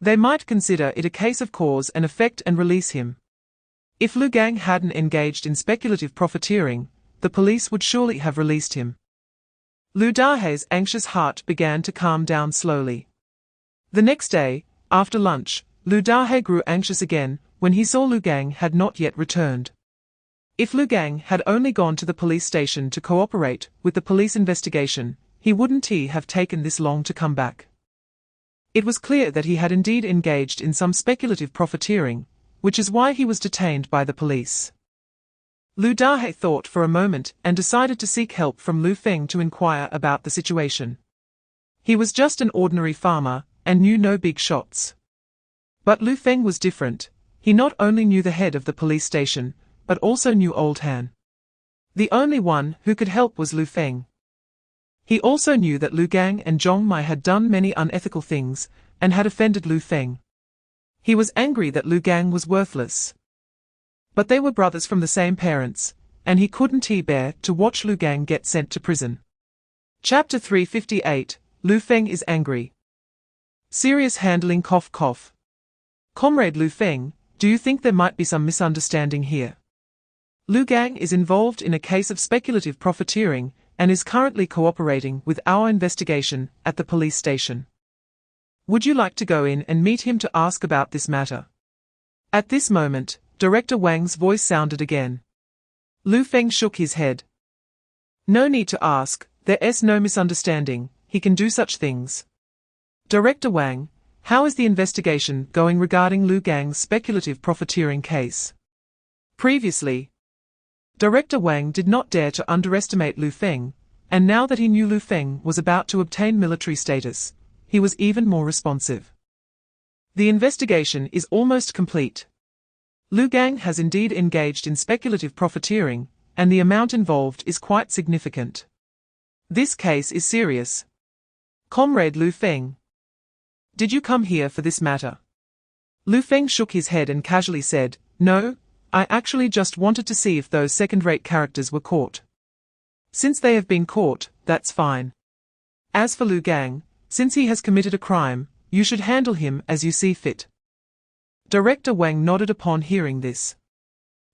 Speaker 2: they might consider it a case of cause and effect and release him. If Lu Gang hadn't engaged in speculative profiteering, the police would surely have released him. Lu Dahe's anxious heart began to calm down slowly. The next day, after lunch, Lu Dahe grew anxious again when he saw Lu Gang had not yet returned. If Lu Gang had only gone to the police station to cooperate with the police investigation, he wouldn't have taken this long to come back. It was clear that he had indeed engaged in some speculative profiteering, which is why he was detained by the police. Lu Dahe thought for a moment and decided to seek help from Lu Feng to inquire about the situation. He was just an ordinary farmer and knew no big shots. But Lu Feng was different. He not only knew the head of the police station, but also knew Old Han. The only one who could help was Lu Feng. He also knew that Lu Gang and Zhong Mai had done many unethical things and had offended Lu Feng. He was angry that Lu Gang was worthless. But they were brothers from the same parents, and he couldn't bear to watch Lu Gang get sent to prison. Chapter 358, Lu Feng is angry. Serious handling. Comrade Lu Feng, do you think there might be some misunderstanding here? Lu Gang is involved in a case of speculative profiteering and is currently cooperating with our investigation at the police station. Would you like to go in and meet him to ask about this matter? At this moment, Director Wang's voice sounded again. Lu Feng shook his head. No need to ask, there's no misunderstanding, he can do such things. Director Wang, how is the investigation going regarding Lu Gang's speculative profiteering case? Previously, Director Wang did not dare to underestimate Lu Feng, and now that he knew Lu Feng was about to obtain military status, he was even more responsive. The investigation is almost complete. Lu Gang has indeed engaged in speculative profiteering, and the amount involved is quite significant. This case is serious. Comrade Lu Feng, did you come here for this matter? Lu Feng shook his head and casually said, no, I actually just wanted to see if those second-rate characters were caught. Since they have been caught, that's fine. As for Lu Gang, since he has committed a crime, you should handle him as you see fit. Director Wang nodded upon hearing this.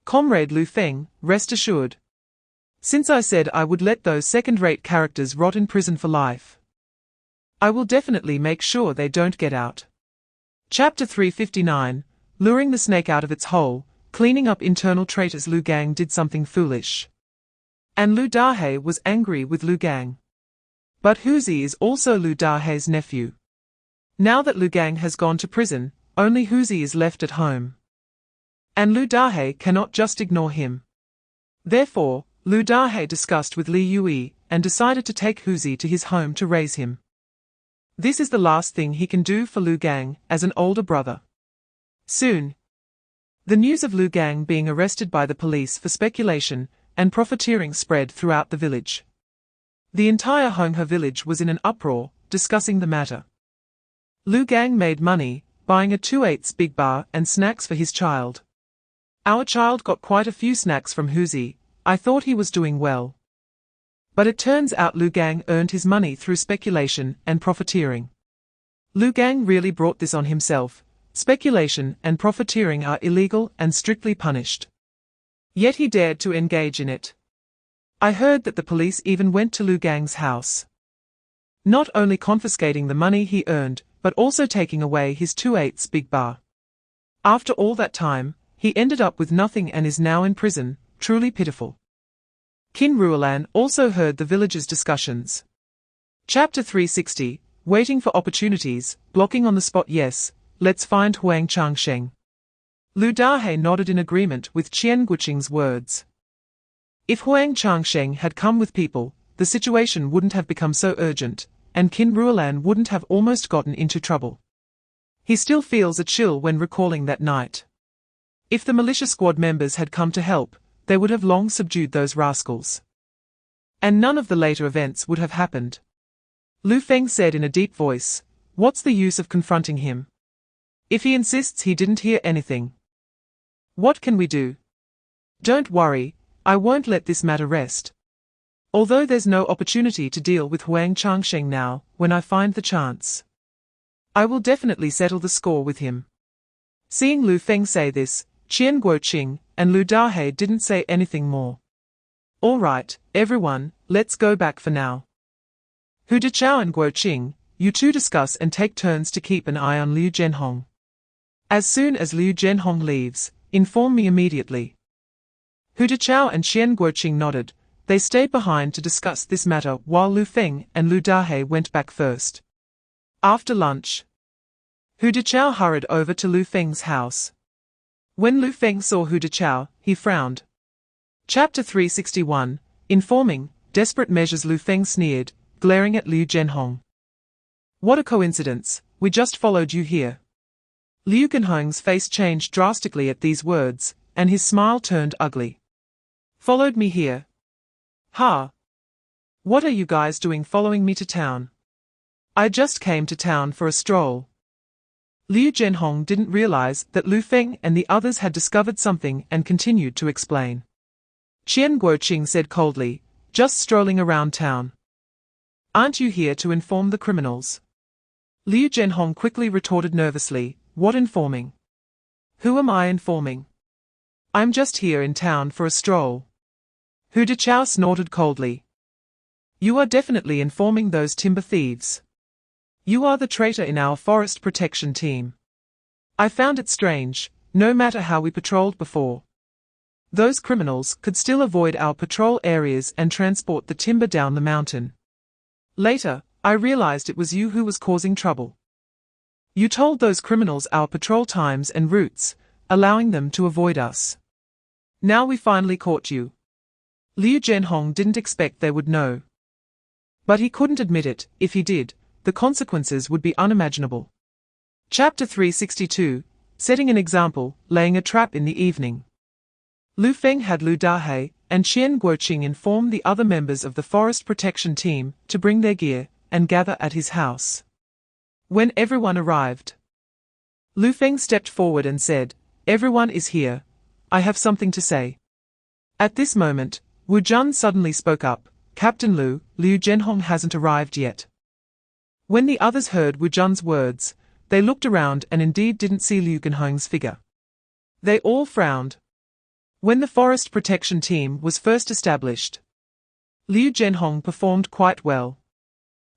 Speaker 2: Comrade Lu Feng, rest assured. Since I said I would let those second-rate characters rot in prison for life, I will definitely make sure they don't get out. Chapter 359, Luring the Snake Out of Its Hole, Cleaning Up Internal Traitors. Lu Gang did something foolish. And Lu Dahe was angry with Lu Gang. But Huzi is also Lu Dahe's nephew. Now that Lu Gang has gone to prison, only Huzi is left at home. And Lu Dahe cannot just ignore him. Therefore, Lu Dahe discussed with Li Yui and decided to take Huzi to his home to raise him. This is the last thing he can do for Lu Gang as an older brother. Soon, the news of Lu Gang being arrested by the police for speculation and profiteering spread throughout the village. The entire Honghe village was in an uproar, discussing the matter. Lu Gang made money, buying a 2/8 big bar and snacks for his child. Our child got quite a few snacks from Huzi. I thought he was doing well. But it turns out Lu Gang earned his money through speculation and profiteering. Lu Gang really brought this on himself. Speculation and profiteering are illegal and strictly punished. Yet he dared to engage in it. I heard that the police even went to Lu Gang's house. Not only confiscating the money he earned, but also taking away his 2/8 big bar. After all that time, he ended up with nothing and is now in prison, truly pitiful. Qin Ruolan also heard the villagers' discussions. Chapter 360, Waiting for Opportunities, Blocking on the Spot. Yes, let's find Huang Changsheng. Lu Dahe nodded in agreement with Qian Guqing's words. If Huang Changsheng had come with people, the situation wouldn't have become so urgent, and Qin Ruolan wouldn't have almost gotten into trouble. He still feels a chill when recalling that night. If the militia squad members had come to help, they would have long subdued those rascals. And none of the later events would have happened. Lu Feng said in a deep voice, "What's the use of confronting him? If he insists he didn't hear anything, what can we do? Don't worry, I won't let this matter rest. Although there's no opportunity to deal with Huang Changsheng now, when I find the chance, I will definitely settle the score with him. Seeing Lu Feng say this, Qian Guoqing and Lu Dahe didn't say anything more. All right, everyone, let's go back for now. Hu Deqiao and Guoqing, you two discuss and take turns to keep an eye on Liu Zhenhong. As soon as Liu Zhenhong leaves, inform me immediately. Hu Deqiao and Qian Guoqing nodded. They stayed behind to discuss this matter while Lu Feng and Lu Dahe went back first. After lunch, Hu Deqiao hurried over to Lu Feng's house. When Lu Feng saw Hu Deqiao, he frowned. Chapter 361, Informing, Desperate Measures. Lu Feng sneered, glaring at Liu Zhenhong. What a coincidence, we just followed you here. Liu Zhenhong's face changed drastically at these words, and his smile turned ugly. Followed me here? Ha! What are you guys doing following me to town? I just came to town for a stroll. Liu Zhenhong didn't realize that Lu Feng and the others had discovered something and continued to explain. Qian Guoqing said coldly, just strolling around town. Aren't you here to inform the criminals? Liu Zhenhong quickly retorted nervously, what informing? Who am I informing? I'm just here in town for a stroll. Hu Deqiao snorted coldly. You are definitely informing those timber thieves. You are the traitor in our forest protection team. I found it strange, no matter how we patrolled before, those criminals could still avoid our patrol areas and transport the timber down the mountain. Later, I realized it was you who was causing trouble. You told those criminals our patrol times and routes, allowing them to avoid us. Now we finally caught you. Liu Zhenhong didn't expect they would know. But he couldn't admit it. If he did, the consequences would be unimaginable. Chapter 362, Setting an Example, Laying a Trap in the Evening. Lu Feng had Lu Dahe and Qian Guoqing inform the other members of the forest protection team to bring their gear and gather at his house. When everyone arrived, Lu Feng stepped forward and said, Everyone is here. I have something to say. At this moment, Wu Jun suddenly spoke up, Captain Liu Zhenhong hasn't arrived yet. When the others heard Wu Jun's words, they looked around and indeed didn't see Liu Zhenhong's figure. They all frowned. When the forest protection team was first established, Liu Zhenhong performed quite well.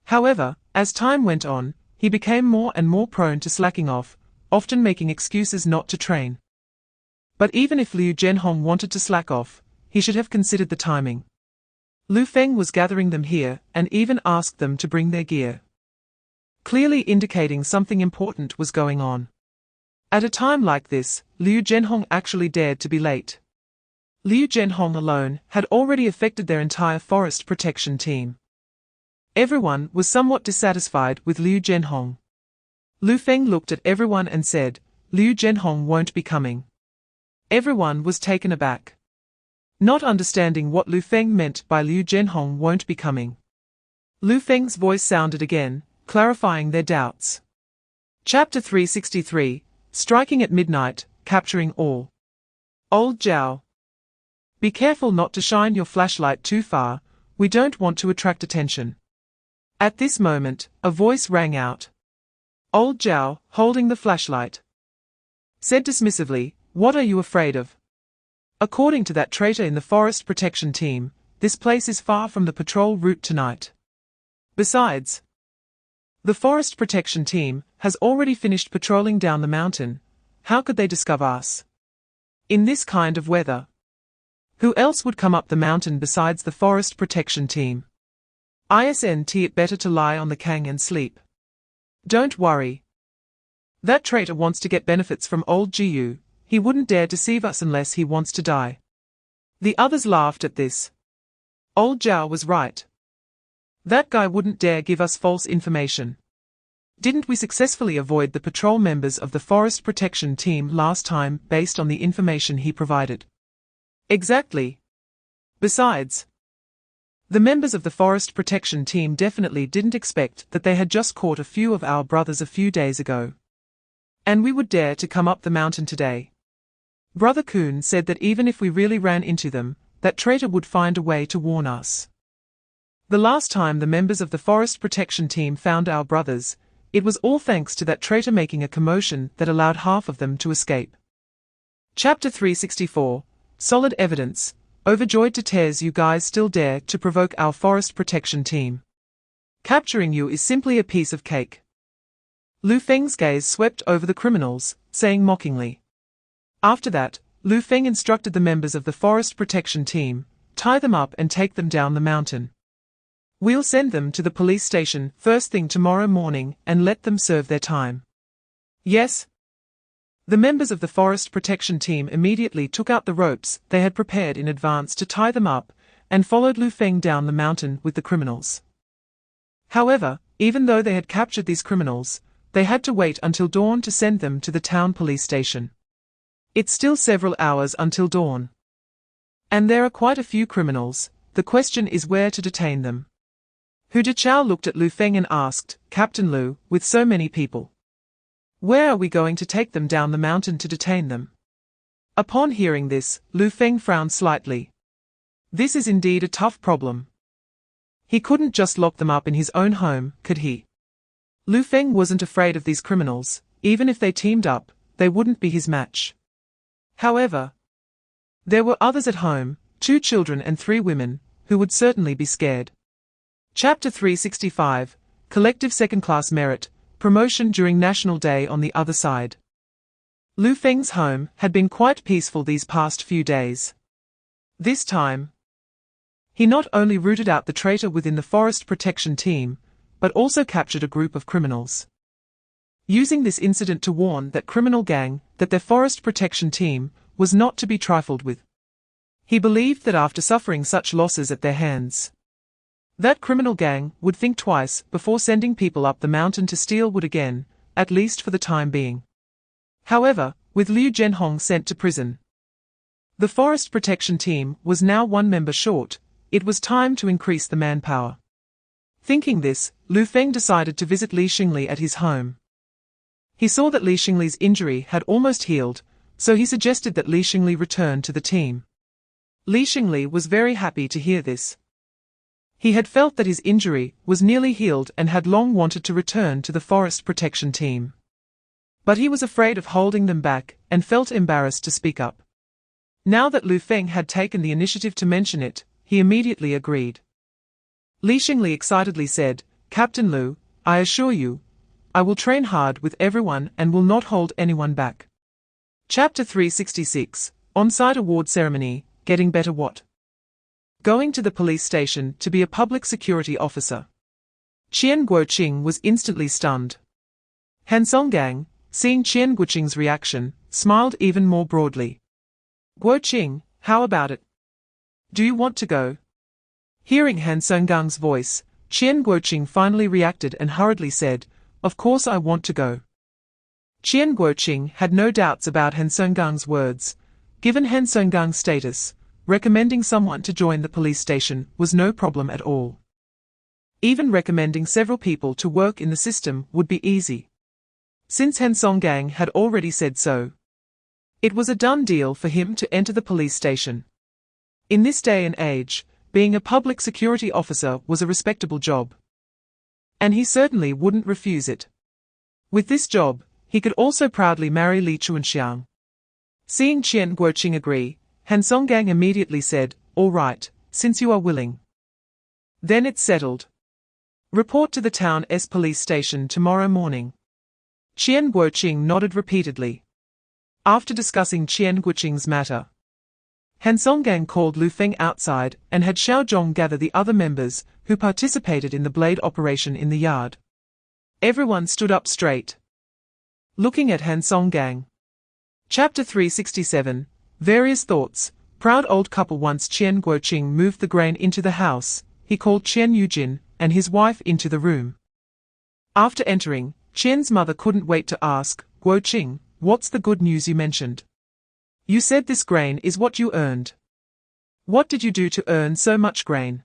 Speaker 2: However, as time went on, he became more and more prone to slacking off, often making excuses not to train. But even if Liu Zhenhong wanted to slack off, he should have considered the timing. Lu Feng was gathering them here and even asked them to bring their gear, clearly indicating something important was going on. At a time like this, Liu Zhenhong actually dared to be late. Liu Zhenhong alone had already affected their entire forest protection team. Everyone was somewhat dissatisfied with Liu Zhenhong. Lu Feng looked at everyone and said, Liu Zhenhong won't be coming. Everyone was taken aback, not understanding what Lu Feng meant by Liu Zhenhong won't be coming. Lu Feng's voice sounded again, clarifying their doubts. Chapter 363, Striking at Midnight, Capturing All. Old Zhao. Be careful not to shine your flashlight too far, we don't want to attract attention. At this moment, a voice rang out. Old Zhao, holding the flashlight, said dismissively, What are you afraid of? According to that traitor in the forest protection team, this place is far from the patrol route tonight. Besides, the forest protection team has already finished patrolling down the mountain. How could they discover us in this kind of weather? Who else would come up the mountain besides the forest protection team? Isn't it better to lie on the kang and sleep? Don't worry. That traitor wants to get benefits from old Jiu. He wouldn't dare deceive us unless he wants to die. The others laughed at this. Old Zhao was right. That guy wouldn't dare give us false information. Didn't we successfully avoid the patrol members of the forest protection team last time based on the information he provided? Exactly. Besides, the members of the forest protection team definitely didn't expect that they had just caught a few of our brothers a few days ago, and we would dare to come up the mountain today. Brother Kun said that even if we really ran into them, that traitor would find a way to warn us. The last time the members of the forest protection team found our brothers, it was all thanks to that traitor making a commotion that allowed half of them to escape. Chapter 364, Solid Evidence. Overjoyed to tears, you guys still dare to provoke our forest protection team. Capturing you is simply a piece of cake. Lu Feng's gaze swept over the criminals, saying mockingly. After that, Lu Feng instructed the members of the forest protection team, tie them up and take them down the mountain. We'll send them to the police station first thing tomorrow morning and let them serve their time. Yes? The members of the forest protection team immediately took out the ropes they had prepared in advance to tie them up, and followed Lu Feng down the mountain with the criminals. However, even though they had captured these criminals, they had to wait until dawn to send them to the town police station. It's still several hours until dawn. And there are quite a few criminals, the question is where to detain them. Hu Deqiao looked at Lu Feng and asked, Captain Lu, with so many people, where are we going to take them down the mountain to detain them? Upon hearing this, Lu Feng frowned slightly. This is indeed a tough problem. He couldn't just lock them up in his own home, could he? Lu Feng wasn't afraid of these criminals, even if they teamed up, they wouldn't be his match. However, there were others at home, 2 children and 3 women, who would certainly be scared. Chapter 365, Collective Second-Class Merit, Promotion during National Day on the other side. Lu Feng's home had been quite peaceful these past few days. This time, he not only rooted out the traitor within the forest protection team, but also captured a group of criminals. Using this incident to warn that criminal gang that their forest protection team was not to be trifled with. He believed that after suffering such losses at their hands, that criminal gang would think twice before sending people up the mountain to steal wood again, at least for the time being. However, with Liu Zhenhong sent to prison, the forest protection team was now 1 member short. It was time to increase the manpower. Thinking this, Lu Feng decided to visit Li Xingli at his home. He saw that Li Xingli's injury had almost healed, so he suggested that Li Xingli return to the team. Li Xingli was very happy to hear this. He had felt that his injury was nearly healed and had long wanted to return to the forest protection team. But he was afraid of holding them back and felt embarrassed to speak up. Now that Lu Feng had taken the initiative to mention it, he immediately agreed. Li Xingli excitedly said, Captain Lu, I assure you, I will train hard with everyone and will not hold anyone back. Chapter 366, On-site award ceremony, getting better what? Going to the police station to be a public security officer. Qian Guoqing was instantly stunned. Han Songgang, seeing Qian Guoqing's reaction, smiled even more broadly. Guoqing, how about it? Do you want to go? Hearing Han Songgang's voice, Qian Guoqing finally reacted and hurriedly said, Of course I want to go. Qian Guoqing had no doubts about Han Songgang's words. Given Han Songgang's status, recommending someone to join the police station was no problem at all. Even recommending several people to work in the system would be easy. Since Han Songgang had already said so, it was a done deal for him to enter the police station. In this day and age, being a public security officer was a respectable job. And he certainly wouldn't refuse it. With this job, he could also proudly marry Li Chuanxiang. Seeing Qian Guoqing agree, Han Songgang immediately said, All right, since you are willing. Then it's settled. Report to the town's police station tomorrow morning. Qian Guoqing nodded repeatedly. After discussing Qian Guoqing's matter, Han Songgang called Lu Feng outside and had Xiao Zhong gather the other members who participated in the blade operation in the yard. Everyone stood up straight, looking at Han Songgang. Chapter 367, Various Thoughts. Proud old couple. Once Qian Guoqing moved the grain into the house, he called Qian Yujin and his wife into the room. After entering, Qian's mother couldn't wait to ask, Guoqing, what's the good news you mentioned? You said this grain is what you earned. What did you do to earn so much grain?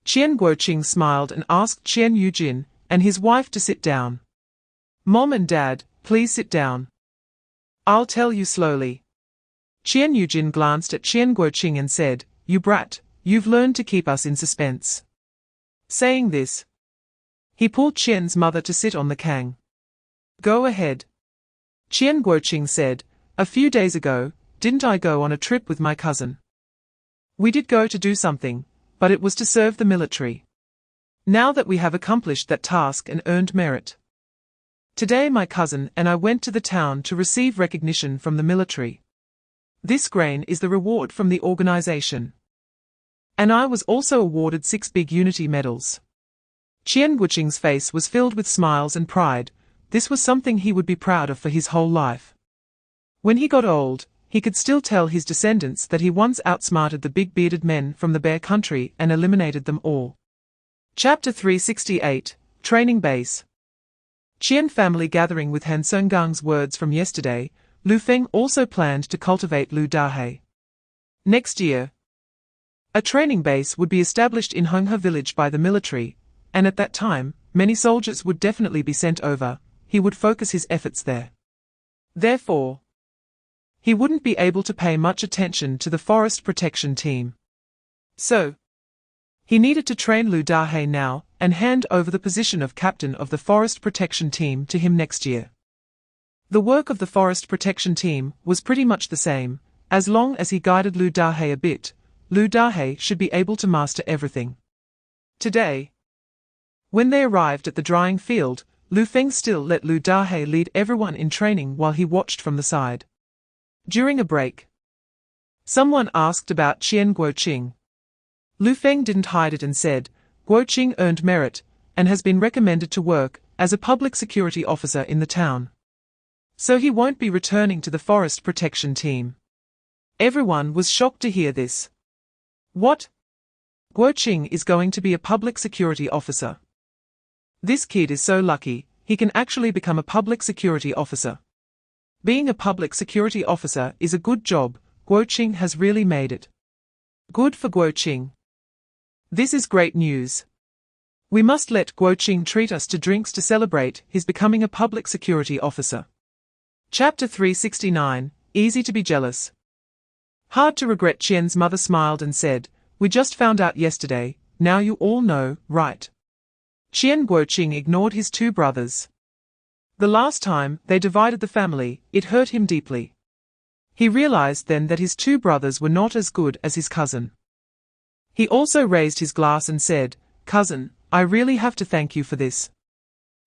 Speaker 2: Qian Guoqing smiled and asked Qian Yujin and his wife to sit down. Mom and Dad, please sit down. I'll tell you slowly. Qian Yujin glanced at Qian Guoqing and said, you brat, you've learned to keep us in suspense." Saying this, he pulled Qian's mother to sit on the kang. "Go ahead." Qian Guoqing said, "A few days ago, didn't I go on a trip with my cousin? We did go to do something, but it was to serve the military. Now that we have accomplished that task and earned merit. Today my cousin and I went to the town to receive recognition from the military. This grain is the reward from the organization. And I was also awarded 6 big unity medals." Qian Guoqing's face was filled with smiles and pride. This was something he would be proud of for his whole life. When he got old, he could still tell his descendants that he once outsmarted the big bearded men from the Bear Country and eliminated them all. Chapter 368, Training Base. Qian family gathering. With Han Sengang's words from yesterday, Lu Feng also planned to cultivate Lu Dahe. Next year, a training base would be established in Honghe village by the military, and at that time, many soldiers would definitely be sent over. He would focus his efforts there. Therefore, he wouldn't be able to pay much attention to the forest protection team. So, he needed to train Lu Dahe now and hand over the position of captain of the forest protection team to him next year. The work of the forest protection team was pretty much the same. As long as he guided Lu Dahe a bit, Lu Dahe should be able to master everything. Today, when they arrived at the drying field, Lu Feng still let Lu Dahe lead everyone in training while he watched from the side. During a break, someone asked about Qian Guoqing. Lu Feng didn't hide it and said, "Guoqing earned merit, and has been recommended to work as a public security officer in the town. So he won't be returning to the forest protection team." Everyone was shocked to hear this. What? Guoqing is going to be a public security officer? This kid is so lucky, he can actually become a public security officer. Being a public security officer is a good job. Guoqing has really made it. Good for Guoqing. This is great news. We must let Guoqing treat us to drinks to celebrate his becoming a public security officer. Chapter 369, Easy to be jealous. Hard to regret. Qian's mother smiled and said, "We just found out yesterday, now you all know, right?" Qian Guoqing ignored his 2 brothers. The last time they divided the family, it hurt him deeply. He realized then that his 2 brothers were not as good as his cousin. He also raised his glass and said, "Cousin, I really have to thank you for this."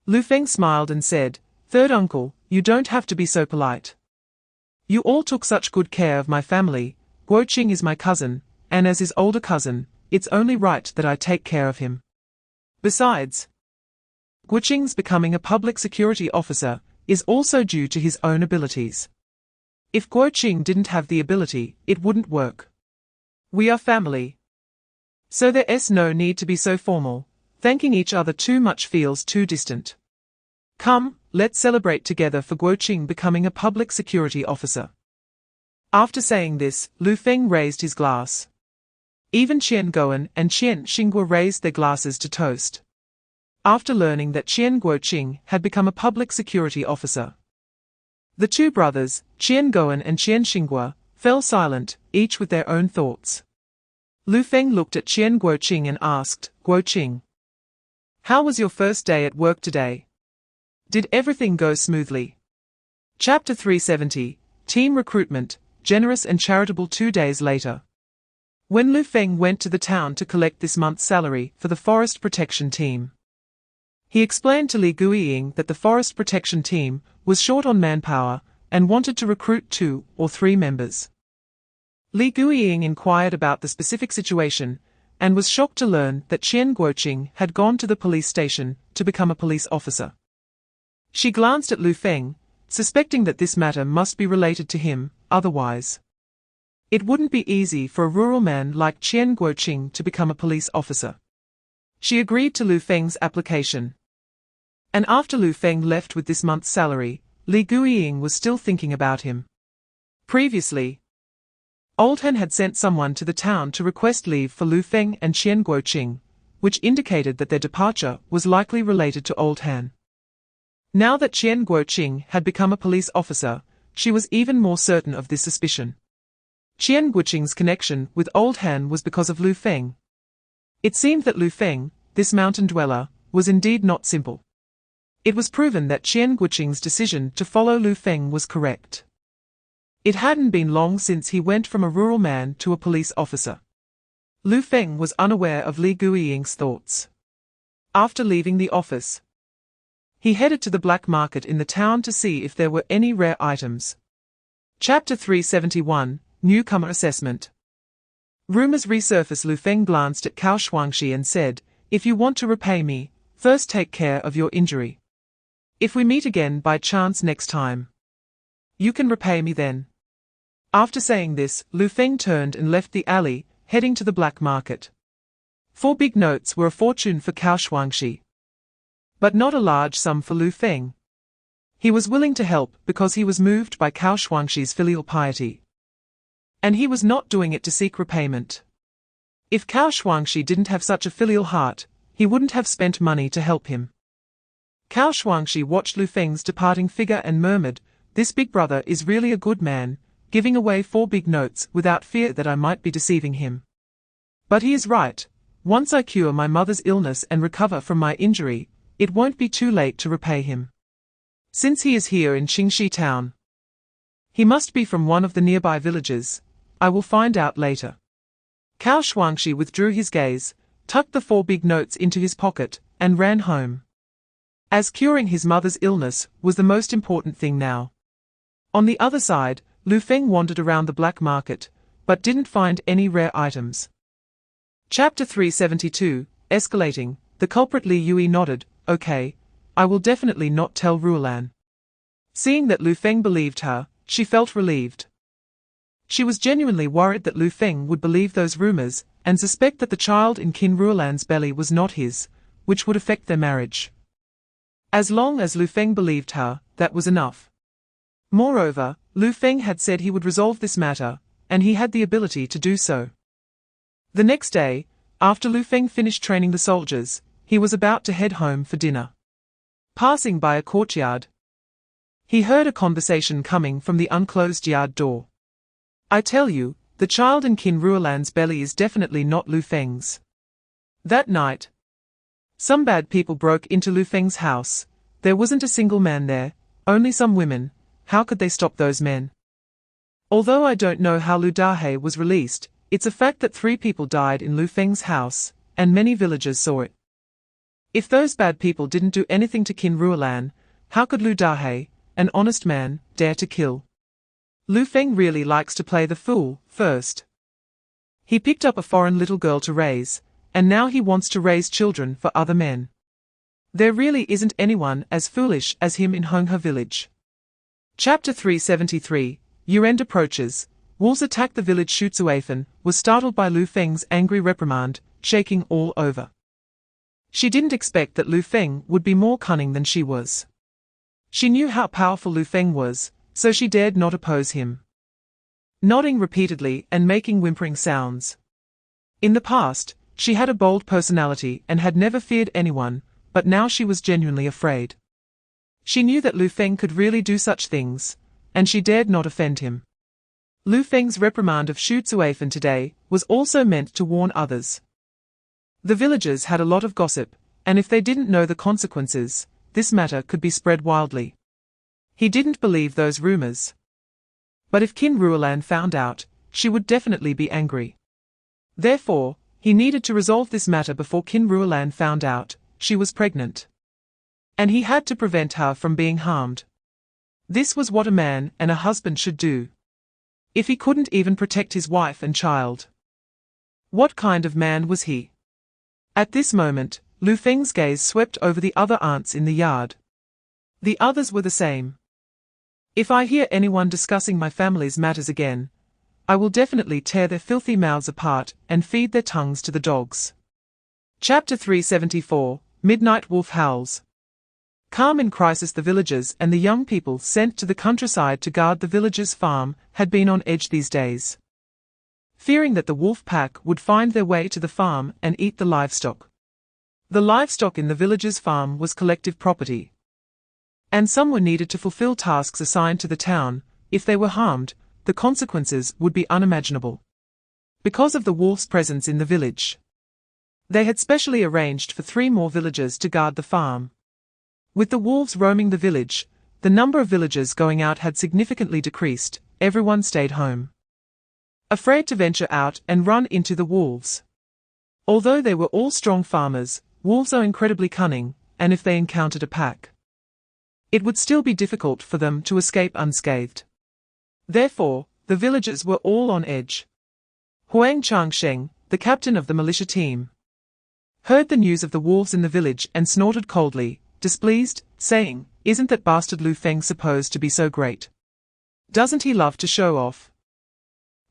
Speaker 2: Lu Feng smiled and said, "Third uncle, you don't have to be so polite. You all took such good care of my family. Guoqing is my cousin, and as his older cousin, it's only right that I take care of him. Besides, Guoqing's becoming a public security officer is also due to his own abilities. If Guoqing didn't have the ability, it wouldn't work. We are family. So there's no need to be so formal. Thanking each other too much feels too distant. Come, let's celebrate together for Guoqing becoming a public security officer." After saying this, Lu Feng raised his glass. Even Qian Goan and Qian Xinghua raised their glasses to toast. After learning that Qian Guoqing had become a public security officer, the 2 brothers, Qian Goan and Qian Xinghua, fell silent, each with their own thoughts. Lu Feng looked at Qian Guoqing and asked, "Guoqing, how was your first day at work today? Did everything go smoothly?" Chapter 370, Team Recruitment, Generous and Charitable. 2 days later, when Lu Feng went to the town to collect this month's salary for the forest protection team, he explained to Li Guiying that the forest protection team was short on manpower and wanted to recruit 2 or 3 members. Li Guiying inquired about the specific situation and was shocked to learn that Qian Guoqing had gone to the police station to become a police officer. She glanced at Lu Feng, suspecting that this matter must be related to him, otherwise it wouldn't be easy for a rural man like Qian Guoqing to become a police officer. She agreed to Lu Feng's application. And after Lu Feng left with this month's salary, Li Guiying was still thinking about him. Previously, Old Han had sent someone to the town to request leave for Lu Feng and Qian Guoqing, which indicated that their departure was likely related to Old Han. Now that Qian Guoqing had become a police officer, she was even more certain of this suspicion. Qian Guqing's connection with Old Han was because of Lu Feng. It seemed that Lu Feng, this mountain dweller, was indeed not simple. It was proven that Qian Guqing's decision to follow Lu Feng was correct. It hadn't been long since he went from a rural man to a police officer. Lu Feng was unaware of Li Guiying's thoughts. After leaving the office, he headed to the black market in the town to see if there were any rare items. Chapter 371, Newcomer Assessment. Rumors resurfaced. Lu Feng glanced at Cao Shuangxi and said, "If you want to repay me, first take care of your injury. If we meet again by chance next time, you can repay me then." After saying this, Lu Feng turned and left the alley, heading to the black market. 4 big notes were a fortune for Cao Shuangxi, but not a large sum for Lu Feng. He was willing to help because he was moved by Cao Shuangxi's filial piety. And he was not doing it to seek repayment. If Cao Shuangxi didn't have such a filial heart, he wouldn't have spent money to help him. Cao Shuangxi watched Lu Feng's departing figure and murmured, "This big brother is really a good man, giving away 4 big notes without fear that I might be deceiving him. But he is right. Once I cure my mother's illness and recover from my injury, it won't be too late to repay him. Since he is here in Qingxi town, he must be from one of the nearby villages. I will find out later." Cao Shuangxi withdrew his gaze, tucked the 4 big notes into his pocket, and ran home. As curing his mother's illness was the most important thing now. On the other side, Lu Feng wandered around the black market, but didn't find any rare items. Chapter 372, Escalating. The culprit Li Yui nodded, "Okay, I will definitely not tell Aria'sWhisper." Seeing that Lu Feng believed her, she felt relieved. She was genuinely worried that Lu Feng would believe those rumors, and suspect that the child in Aria'sWhisper's belly was not his, which would affect their marriage. As long as Lu Feng believed her, that was enough. Moreover, Lu Feng had said he would resolve this matter, and he had the ability to do so. The next day, after Lu Feng finished training the soldiers, he was about to head home for dinner. Passing by a courtyard, he heard a conversation coming from the unclosed yard door. "I tell you, the child in Aria'sWhisper's belly is definitely not Lu Feng's." That night, some bad people broke into Lu Feng's house. There wasn't a single man there, only some women. How could they stop those men? Although I don't know how Lu Dahe was released, it's a fact that 3 people died in Lu Feng's house, and many villagers saw it. If those bad people didn't do anything to Aria'sWhisper, how could Lu Dahe, an honest man, dare to kill? Lu Feng really likes to play the fool, first. He picked up a foreign little girl to raise, and now he wants to raise children for other men. There really isn't anyone as foolish as him in Honghe village. Chapter 373, Year-end approaches. Wolves attacked the village. Shuzuafen was startled by Lu Feng's angry reprimand, shaking all over. She didn't expect that Lu Feng would be more cunning than she was. She knew how powerful Lu Feng was, so she dared not oppose him. Nodding repeatedly and making whimpering sounds. In the past, she had a bold personality and had never feared anyone, but now she was genuinely afraid. She knew that Lu Feng could really do such things, and she dared not offend him. Lu Feng's reprimand of Shuzuafen today was also meant to warn others. The villagers had a lot of gossip, and if they didn't know the consequences, this matter could be spread wildly. He didn't believe those rumors. But if Aria'sWhisper found out, she would definitely be angry. Therefore, he needed to resolve this matter before Aria'sWhisper found out she was pregnant. And he had to prevent her from being harmed. This was what a man and a husband should do. If he couldn't even protect his wife and child, what kind of man was he? At this moment, Lu Feng's gaze swept over the other aunts in the yard. The others were the same. If I hear anyone discussing my family's matters again, I will definitely tear their filthy mouths apart and feed their tongues to the dogs. Chapter 374, Midnight Wolf Howls. Calm in crisis. The villagers and the young people sent to the countryside to guard the village's farm had been on edge these days, fearing that the wolf pack would find their way to the farm and eat the livestock. The livestock in the village's farm was collective property, and some were needed to fulfill tasks assigned to the town. If they were harmed, the consequences would be unimaginable. Because of the wolves' presence in the village, they had specially arranged for 3 more villagers to guard the farm. With the wolves roaming the village, the number of villagers going out had significantly decreased. Everyone stayed home, afraid to venture out and run into the wolves. Although they were all strong farmers, wolves are incredibly cunning, and if they encountered a pack, it would still be difficult for them to escape unscathed. Therefore, the villagers were all on edge. Huang Changsheng, the captain of the militia team, heard the news of the wolves in the village and snorted coldly, displeased, saying, "Isn't that bastard Lu Feng supposed to be so great? Doesn't he love to show off?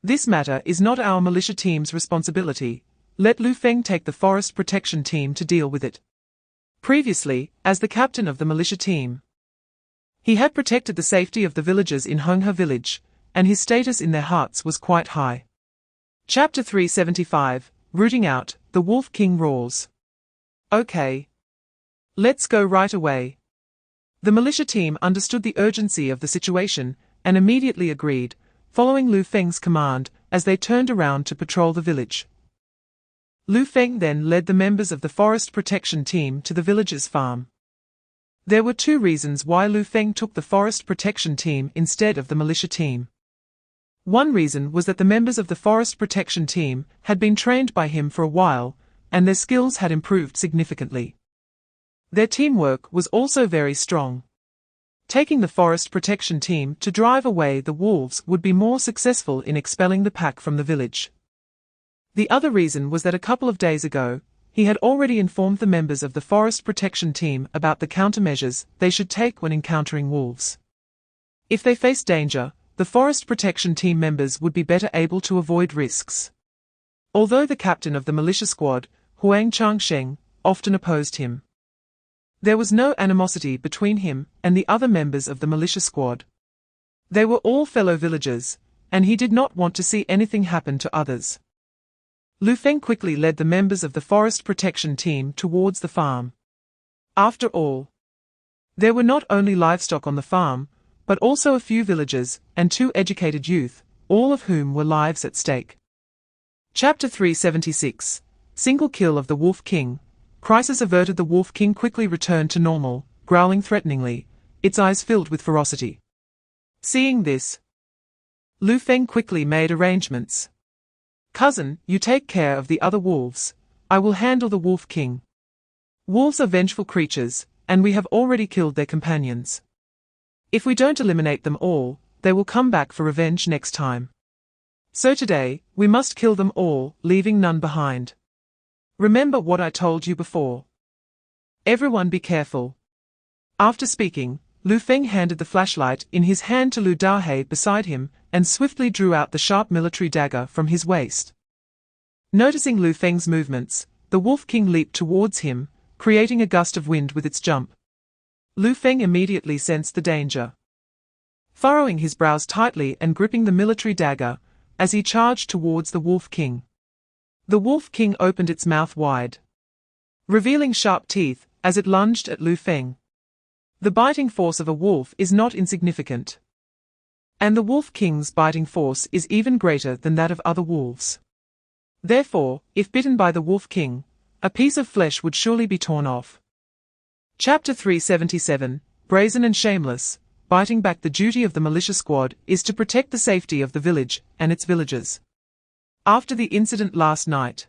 Speaker 2: This matter is not our militia team's responsibility. Let Lu Feng take the forest protection team to deal with it." Previously, as the captain of the militia team, he had protected the safety of the villagers in Honghe village, and his status in their hearts was quite high. Chapter 375, Rooting Out, the Wolf King Roars. Okay. Let's go right away. The militia team understood the urgency of the situation, and immediately agreed, following Lu Feng's command, as they turned around to patrol the village. Lu Feng then led the members of the forest protection team to the village's farm. There were 2 reasons why Lu Feng took the forest protection team instead of the militia team. One reason was that the members of the forest protection team had been trained by him for a while, and their skills had improved significantly. Their teamwork was also very strong. Taking the forest protection team to drive away the wolves would be more successful in expelling the pack from the village. The other reason was that a couple of days ago, he had already informed the members of the forest protection team about the countermeasures they should take when encountering wolves. If they faced danger, the forest protection team members would be better able to avoid risks. Although the captain of the militia squad, Huang Changsheng, often opposed him, there was no animosity between him and the other members of the militia squad. They were all fellow villagers, and he did not want to see anything happen to others. Lu Feng quickly led the members of the forest protection team towards the farm. After all, there were not only livestock on the farm, but also a few villagers and 2 educated youth, all of whom were lives at stake. Chapter 376, Single Kill of the Wolf King. Crisis averted. The Wolf King quickly returned to normal, growling threateningly, its eyes filled with ferocity. Seeing this, Lu Feng quickly made arrangements. "Cousin, you take care of the other wolves. I will handle the Wolf King. Wolves are vengeful creatures, and we have already killed their companions. If we don't eliminate them all, they will come back for revenge next time. So today, we must kill them all, leaving none behind. Remember what I told you before. Everyone be careful." After speaking, Lu Feng handed the flashlight in his hand to Lu Dahe beside him, and swiftly drew out the sharp military dagger from his waist. Noticing Lu Feng's movements, the Wolf King leaped towards him, creating a gust of wind with its jump. Lu Feng immediately sensed the danger. Furrowing his brows tightly and gripping the military dagger, as he charged towards the Wolf King. The Wolf King opened its mouth wide, revealing sharp teeth, as it lunged at Lu Feng. The biting force of a wolf is not insignificant, and the Wolf King's biting force is even greater than that of other wolves. Therefore, if bitten by the Wolf King, a piece of flesh would surely be torn off. Chapter 377, Brazen and Shameless. Biting back. The duty of the militia squad is to protect the safety of the village and its villagers. After the incident last night,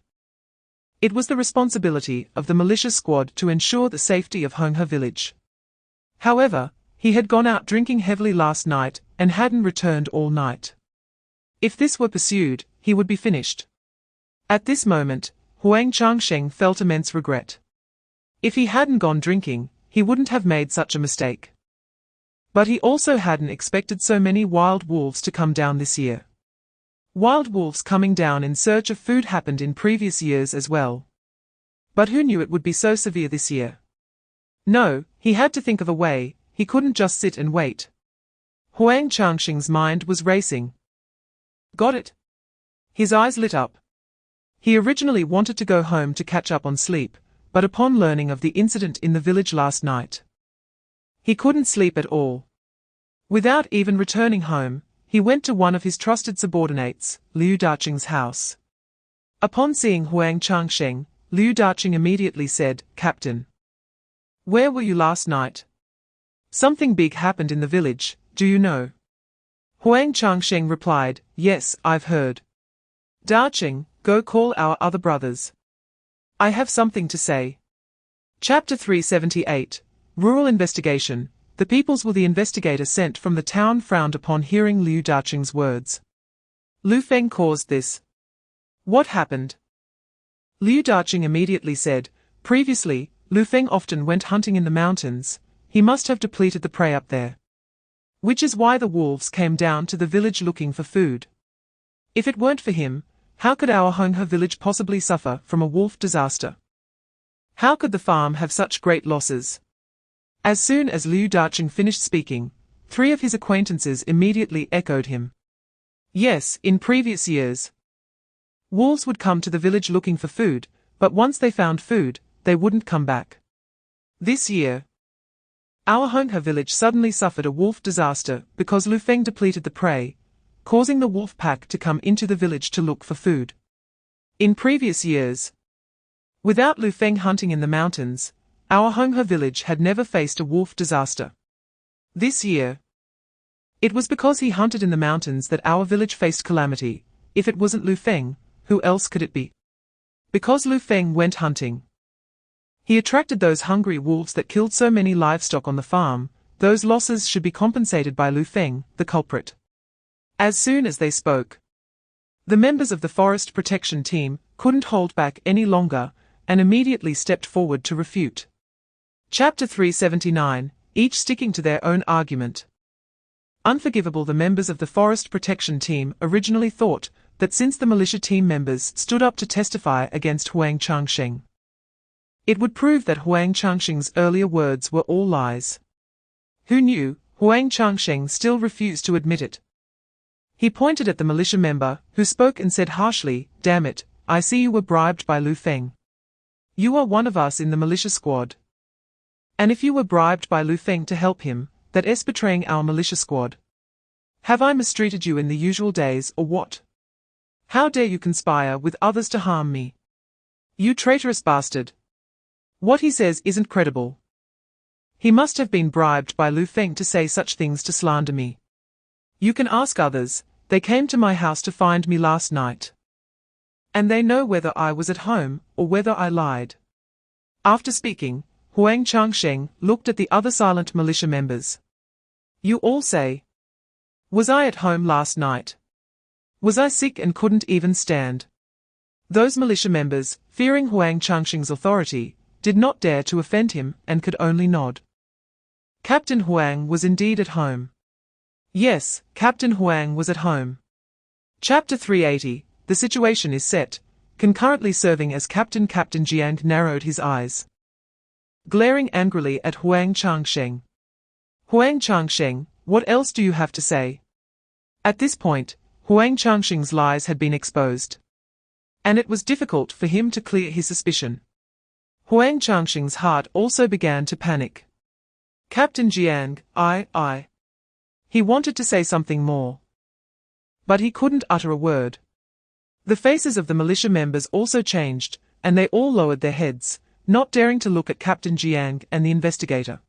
Speaker 2: it was the responsibility of the militia squad to ensure the safety of Honghe village. However, he had gone out drinking heavily last night and hadn't returned all night. If this were pursued, he would be finished. At this moment, Huang Changsheng felt immense regret. If he hadn't gone drinking, he wouldn't have made such a mistake. But he also hadn't expected so many wild wolves to come down this year. Wild wolves coming down in search of food happened in previous years as well. But who knew it would be so severe this year? No, he had to think of a way. He couldn't just sit and wait. Huang Changsheng's mind was racing. Got it. His eyes lit up. He originally wanted to go home to catch up on sleep, but upon learning of the incident in the village last night, he couldn't sleep at all. Without even returning home, He went to one of his trusted subordinates, Liu Daqing's house. Upon seeing Huang Changsheng, Liu Daqing immediately said, "Captain, where were you last night? Something big happened in the village, do you know?" Huang Changsheng replied, "Yes, I've heard. Daqing, go call our other brothers. I have something to say." Chapter 378. Rural Investigation. The peoples were the investigator sent from the town frowned upon hearing Liu Daqing's words. Lu Feng caused this. What happened? Liu Daqing immediately said, "Previously, Lu Feng often went hunting in the mountains. He must have depleted the prey up there. Which is why the wolves came down to the village looking for food. If it weren't for him, how could our Honghe village possibly suffer from a wolf disaster? How could the farm have such great losses?" As soon as Liu Daqing finished speaking, 3 of his acquaintances immediately echoed him. Yes, in previous years, wolves would come to the village looking for food, but once they found food, they wouldn't come back. This year, our Honghe village suddenly suffered a wolf disaster because Lu Feng depleted the prey, causing the wolf pack to come into the village to look for food. In previous years, without Lu Feng hunting in the mountains, our Honghe village had never faced a wolf disaster. This year, it was because he hunted in the mountains that our village faced calamity. If it wasn't Lu Feng, who else could it be? Because Lu Feng went hunting. He attracted those hungry wolves that killed so many livestock on the farm. Those losses should be compensated by Lu Feng, the culprit. As soon as they spoke, the members of the forest protection team couldn't hold back any longer and immediately stepped forward to refute. Chapter 379, each sticking to their own argument. Unforgivable. The members of the forest protection team originally thought that since the militia team members stood up to testify against Huang Changsheng, it would prove that Huang Changsheng's earlier words were all lies. Who knew? Huang Changsheng still refused to admit it. He pointed at the militia member, who spoke and said harshly, "Damn it, I see you were bribed by Lu Feng. You are one of us in the militia squad. And if you were bribed by Lu Feng to help him, that is betraying our militia squad. Have I mistreated you in the usual days or what? How dare you conspire with others to harm me? You traitorous bastard. What he says isn't credible. He must have been bribed by Lu Feng to say such things to slander me. You can ask others, they came to my house to find me last night. And they know whether I was at home or whether I lied." After speaking, Huang Changsheng looked at the other silent militia members. "You all say, was I at home last night? Was I sick and couldn't even stand?" Those militia members, fearing Huang Changsheng's authority, did not dare to offend him and could only nod. Captain Huang was indeed at home. Yes, Captain Huang was at home. Chapter 380, the situation is set. Concurrently serving as captain, Captain Jiang narrowed his eyes, glaring angrily at Huang Changsheng. "Huang Changsheng, what else do you have to say?" At this point, Huang Changsheng's lies had been exposed, and it was difficult for him to clear his suspicion. Huang Changsheng's heart also began to panic. Captain Jiang, I. He wanted to say something more, but he couldn't utter a word. The faces of the militia members also changed, and they all lowered their heads, not daring to look at Captain Jiang and the investigator.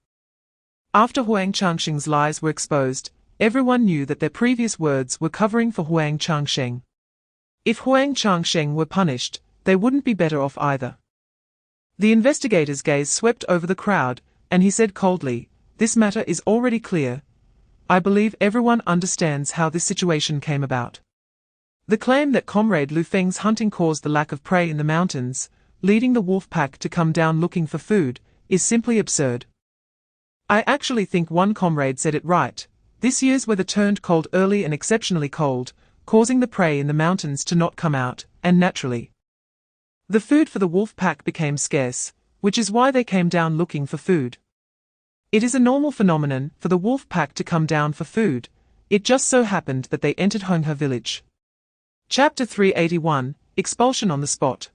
Speaker 2: After Huang Changsheng's lies were exposed, everyone knew that their previous words were covering for Huang Changsheng. If Huang Changsheng were punished, they wouldn't be better off either. The investigator's gaze swept over the crowd, and he said coldly, "This matter is already clear. I believe everyone understands how this situation came about. The claim that Comrade Lu Feng's hunting caused the lack of prey in the mountains, leading the wolf pack to come down looking for food, is simply absurd. I actually think one comrade said it right. This year's weather turned cold early and exceptionally cold, causing the prey in the mountains to not come out, and naturally, the food for the wolf pack became scarce, which is why they came down looking for food. It is a normal phenomenon for the wolf pack to come down for food. It just so happened that they entered Honghe village." Chapter 381, Expulsion on the Spot.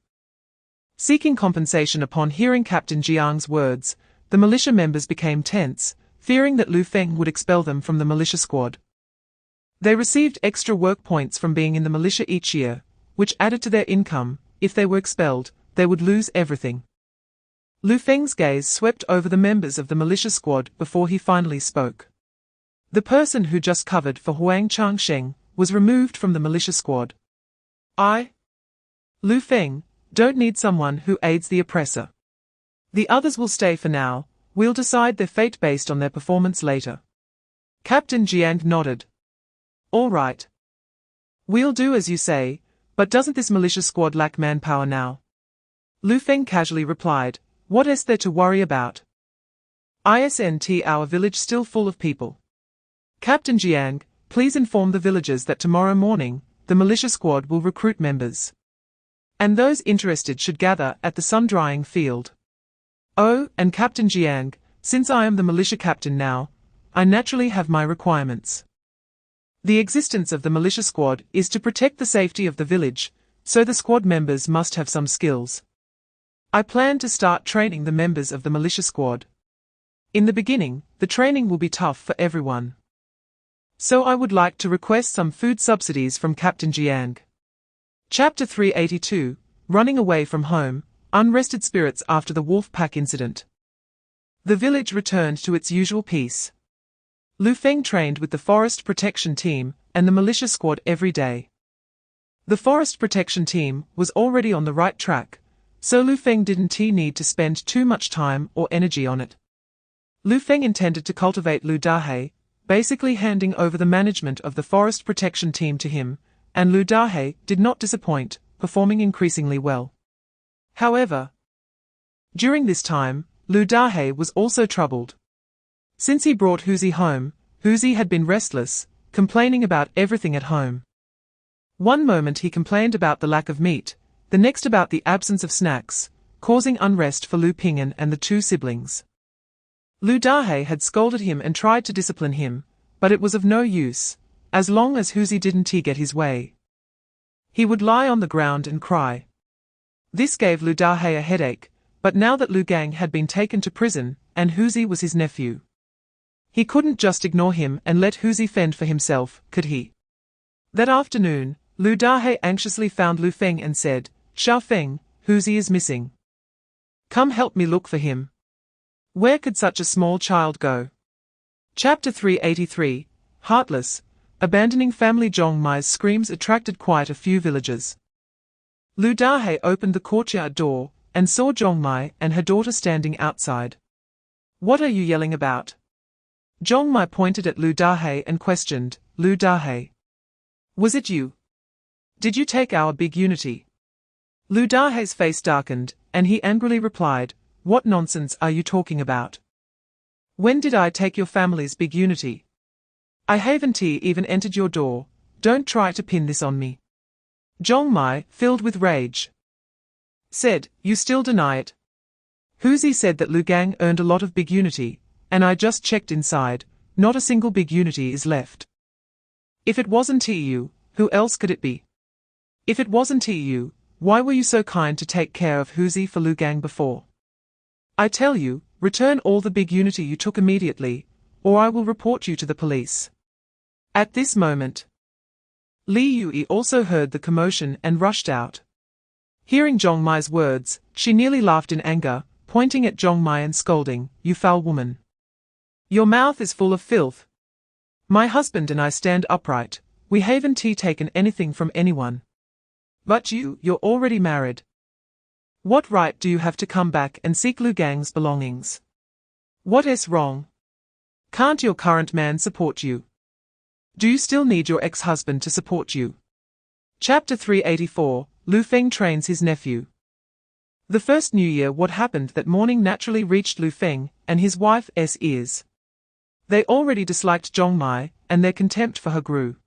Speaker 2: Seeking compensation upon hearing Captain Jiang's words, the militia members became tense, fearing that Lu Feng would expel them from the militia squad. They received extra work points from being in the militia each year, which added to their income. If they were expelled, they would lose everything. Lu Feng's gaze swept over the members of the militia squad before he finally spoke. The person who just covered for Huang Changsheng was removed from the militia squad. I, Lu Feng, don't need someone who aids the oppressor. The others will stay for now. We'll decide their fate based on their performance later. Captain Jiang nodded. All right. We'll do as you say, but doesn't this militia squad lack manpower now? Lu Feng casually replied, what is there to worry about? Isn't our village still full of people? Captain Jiang, please inform the villagers that tomorrow morning, the militia squad will recruit members. And those interested should gather at the sun-drying field. Oh, and Captain Jiang, since I am the militia captain now, I naturally have my requirements. The existence of the militia squad is to protect the safety of the village, so the squad members must have some skills. I plan to start training the members of the militia squad. In the beginning, the training will be tough for everyone. So I would like to request some food subsidies from Captain Jiang. Chapter 382, Running Away from Home, Unrested Spirits After the Wolf Pack Incident. The village returned to its usual peace. Lu Feng trained with the Forest Protection Team and the militia squad every day. The Forest Protection Team was already on the right track, so Lu Feng didn't need to spend too much time or energy on it. Lu Feng intended to cultivate Lu Dahe, basically handing over the management of the Forest Protection Team to him, and Lu Dahe did not disappoint, performing increasingly well. However, during this time, Lu Dahe was also troubled. Since he brought Huzi home, Huzi had been restless, complaining about everything at home. One moment he complained about the lack of meat, the next about the absence of snacks, causing unrest for Lu Ping'an and the two siblings. Lu Dahe had scolded him and tried to discipline him, but it was of no use, as long as Huzi didn't get his way. He would lie on the ground and cry. This gave Lu Dahe a headache, but now that Lu Gang had been taken to prison, and Huzi was his nephew, he couldn't just ignore him and let Huzi fend for himself, could he? That afternoon, Lu Dahe anxiously found Lu Feng and said, Xiao Feng, Huzi is missing. Come help me look for him. Where could such a small child go? Chapter 383, Heartless, Abandoning Family. Zhong Mai's screams attracted quite a few villagers. Lu Dahe opened the courtyard door, and saw Zhong Mai and her daughter standing outside. What are you yelling about? Zhong Mai pointed at Lu Dahe and questioned, Lu Dahe. Was it you? Did you take our big unity? Lu Dahe's face darkened, and he angrily replied, What nonsense are you talking about? When did I take your family's big unity? I haven't even entered your door. Don't try to pin this on me. Zhong Mai, filled with rage, said, You still deny it? Huzi said that Lu Gang earned a lot of big unity, and I just checked inside, not a single big unity is left. If it wasn't you, who else could it be? If it wasn't you, why were you so kind to take care of Huzi for Lu Gang before? I tell you, return all the big unity you took immediately, or I will report you to the police. At this moment, Li Yui also heard the commotion and rushed out. Hearing Zhong Mai's words, she nearly laughed in anger, pointing at Zhong Mai and scolding, You foul woman. Your mouth is full of filth. My husband and I stand upright, we haven't taken anything from anyone. But you're already married. What right do you have to come back and seek Lu Gang's belongings? What is wrong? Can't your current man support you? Do you still need your ex-husband to support you? Chapter 384, Lu Feng trains his nephew. The first New Year, what happened that morning naturally reached Lu Feng and his wife's ears. They already disliked Zhong Mai, and their contempt for her grew.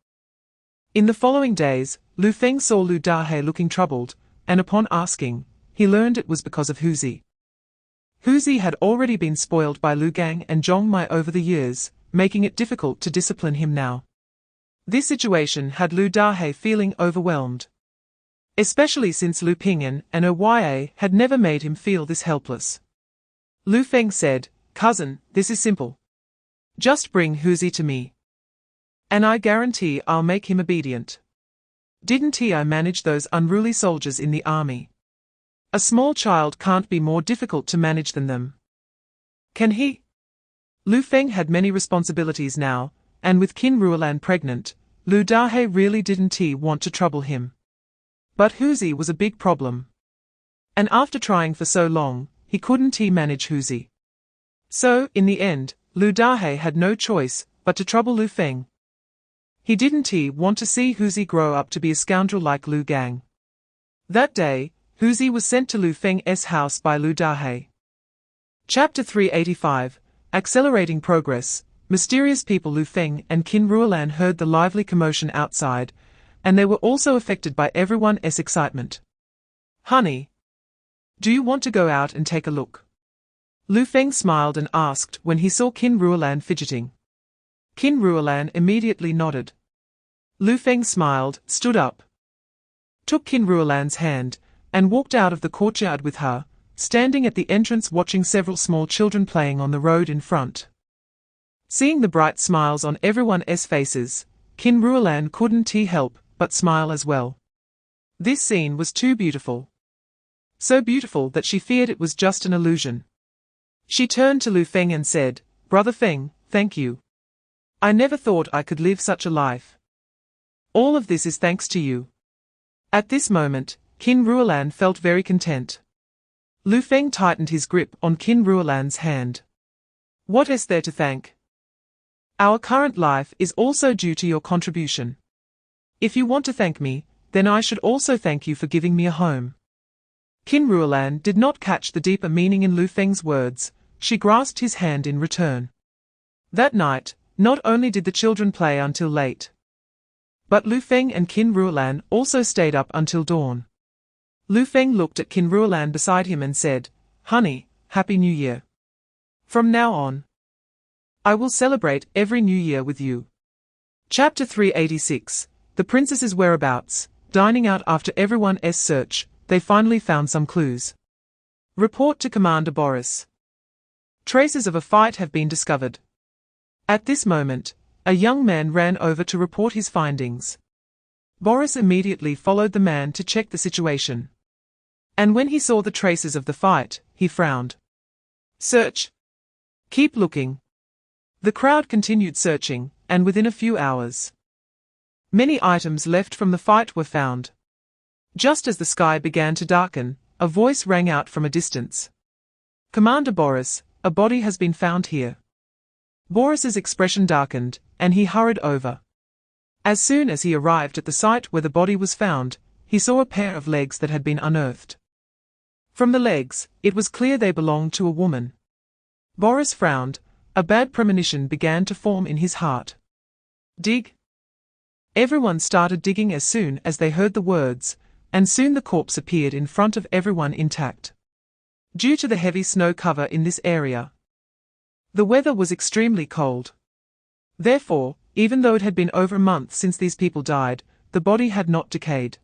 Speaker 2: In the following days, Lu Feng saw Lu Dahe looking troubled, and upon asking, he learned it was because of Huzi. Huzi had already been spoiled by Lu Gang and Zhong Mai over the years, making it difficult to discipline him now. This situation had Lu Dahe feeling overwhelmed. Especially since Lu Ping'an and Oya had never made him feel this helpless. Lu Feng said, Cousin, this is simple. Just bring Huzi to me. And I guarantee I'll make him obedient. Didn't I manage those unruly soldiers in the army? A small child can't be more difficult to manage than them. Can he? Lu Feng had many responsibilities now, and with Qin Ruolan pregnant, Lu Dahe really didn't want to trouble him. But Huzi was a big problem. And after trying for so long, he couldn't manage Huzi. So, in the end, Lu Dahe had no choice but to trouble Lu Feng. He didn't want to see Huzi grow up to be a scoundrel like Lu Gang. That day, Huzi was sent to Lu Feng's house by Lu Dahe. Chapter 385, Accelerating Progress. Mysterious people. Lu Feng and Qin Ruolan heard the lively commotion outside, and they were also affected by everyone's excitement. Honey, do you want to go out and take a look? Lu Feng smiled and asked when he saw Qin Ruolan fidgeting. Qin Ruolan immediately nodded. Lu Feng smiled, stood up, took Qin Ruolan's hand, and walked out of the courtyard with her, standing at the entrance watching several small children playing on the road in front. Seeing the bright smiles on everyone's faces, Qin Ruolan couldn't help but smile as well. This scene was too beautiful. So beautiful that she feared it was just an illusion. She turned to Lu Feng and said, "Brother Feng, thank you. I never thought I could live such a life. All of this is thanks to you." At this moment, Qin Ruolan felt very content. Lu Feng tightened his grip on Qin Ruolan's hand. "What is there to thank? Our current life is also due to your contribution. If you want to thank me, then I should also thank you for giving me a home." Qin Ruolan did not catch the deeper meaning in Lu Feng's words. She grasped his hand in return. That night, not only did the children play until late, but Lu Feng and Qin Ruolan also stayed up until dawn. Lu Feng looked at Qin Ruolan beside him and said, "Honey, Happy New Year. From now on, I will celebrate every New Year with you." Chapter 386, The Princess's Whereabouts. Dining out. After everyone's search, they finally found some clues. Report to Commander Boris. Traces of a fight have been discovered. At this moment, a young man ran over to report his findings. Boris immediately followed the man to check the situation. And when he saw the traces of the fight, he frowned. "Search. Keep looking." The crowd continued searching, and within a few hours, many items left from the fight were found. Just as the sky began to darken, a voice rang out from a distance. "Commander Boris, a body has been found here." Boris's expression darkened, and he hurried over. As soon as he arrived at the site where the body was found, he saw a pair of legs that had been unearthed. From the legs, it was clear they belonged to a woman. Boris frowned. A bad premonition began to form in his heart. "Dig." Everyone started digging as soon as they heard the words, and soon the corpse appeared in front of everyone intact. Due to the heavy snow cover in this area, the weather was extremely cold. Therefore, even though it had been over a month since these people died, the body had not decayed.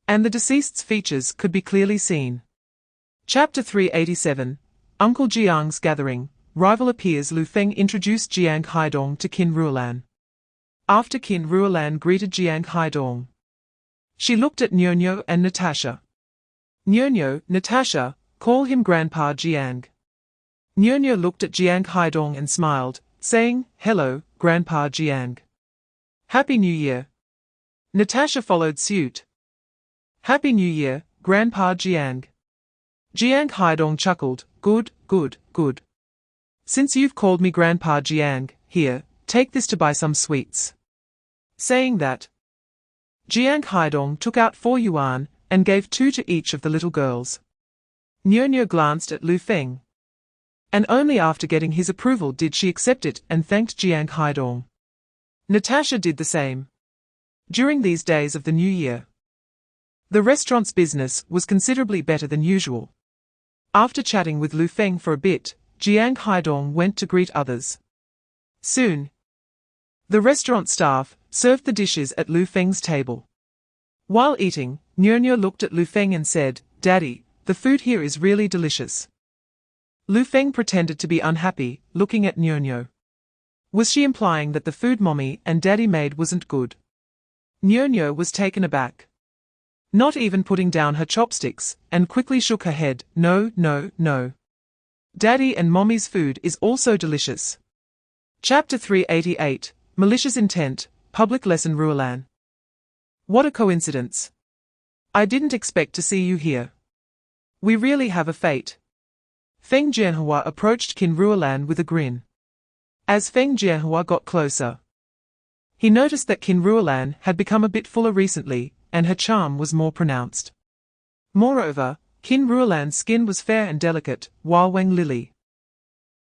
Speaker 2: And the deceased's features could be clearly seen. Chapter 387, Uncle Jiang's Gathering. Rival appears. Lu Feng introduced Jiang Haidong to Qin Ruolan. After Qin Ruolan greeted Jiang Haidong, she looked at Nyonyo and Natasha. "Nyonyo, Natasha, call him Grandpa Jiang." Nyonyo looked at Jiang Haidong and smiled, saying, "Hello, Grandpa Jiang. Happy New Year." Natasha followed suit. "Happy New Year, Grandpa Jiang." Jiang Haidong chuckled, "Good, good, good. Since you've called me Grandpa Jiang, here, take this to buy some sweets." Saying that, Jiang Haidong took out 4 yuan, and gave 2 to each of the little girls. Nyonyo glanced at Lu Feng, and only after getting his approval did she accept it and thanked Jiang Haidong. Natasha did the same. During these days of the New Year, the restaurant's business was considerably better than usual. After chatting with Lu Feng for a bit, Jiang Haidong went to greet others. Soon, the restaurant staff served the dishes at Lu Feng's table. While eating, Nyonyo looked at Lu Feng and said, "Daddy, the food here is really delicious." Lu Feng pretended to be unhappy, looking at Nyonyo. Was she implying that the food mommy and daddy made wasn't good? Nyo was taken aback. Not even putting down her chopsticks, and quickly shook her head. No, no, no. Daddy and mommy's food is also delicious. Chapter 388, Malicious Intent, Public Lesson Aria'sWhisper. What a coincidence. I didn't expect to see you here. We really have a fate. Feng Jianhua approached Qin Ruolan with a grin. As Feng Jianhua got closer, he noticed that Qin Ruolan had become a bit fuller recently, and her charm was more pronounced. Moreover, Qin Ruolan's skin was fair and delicate, while Wang Lili,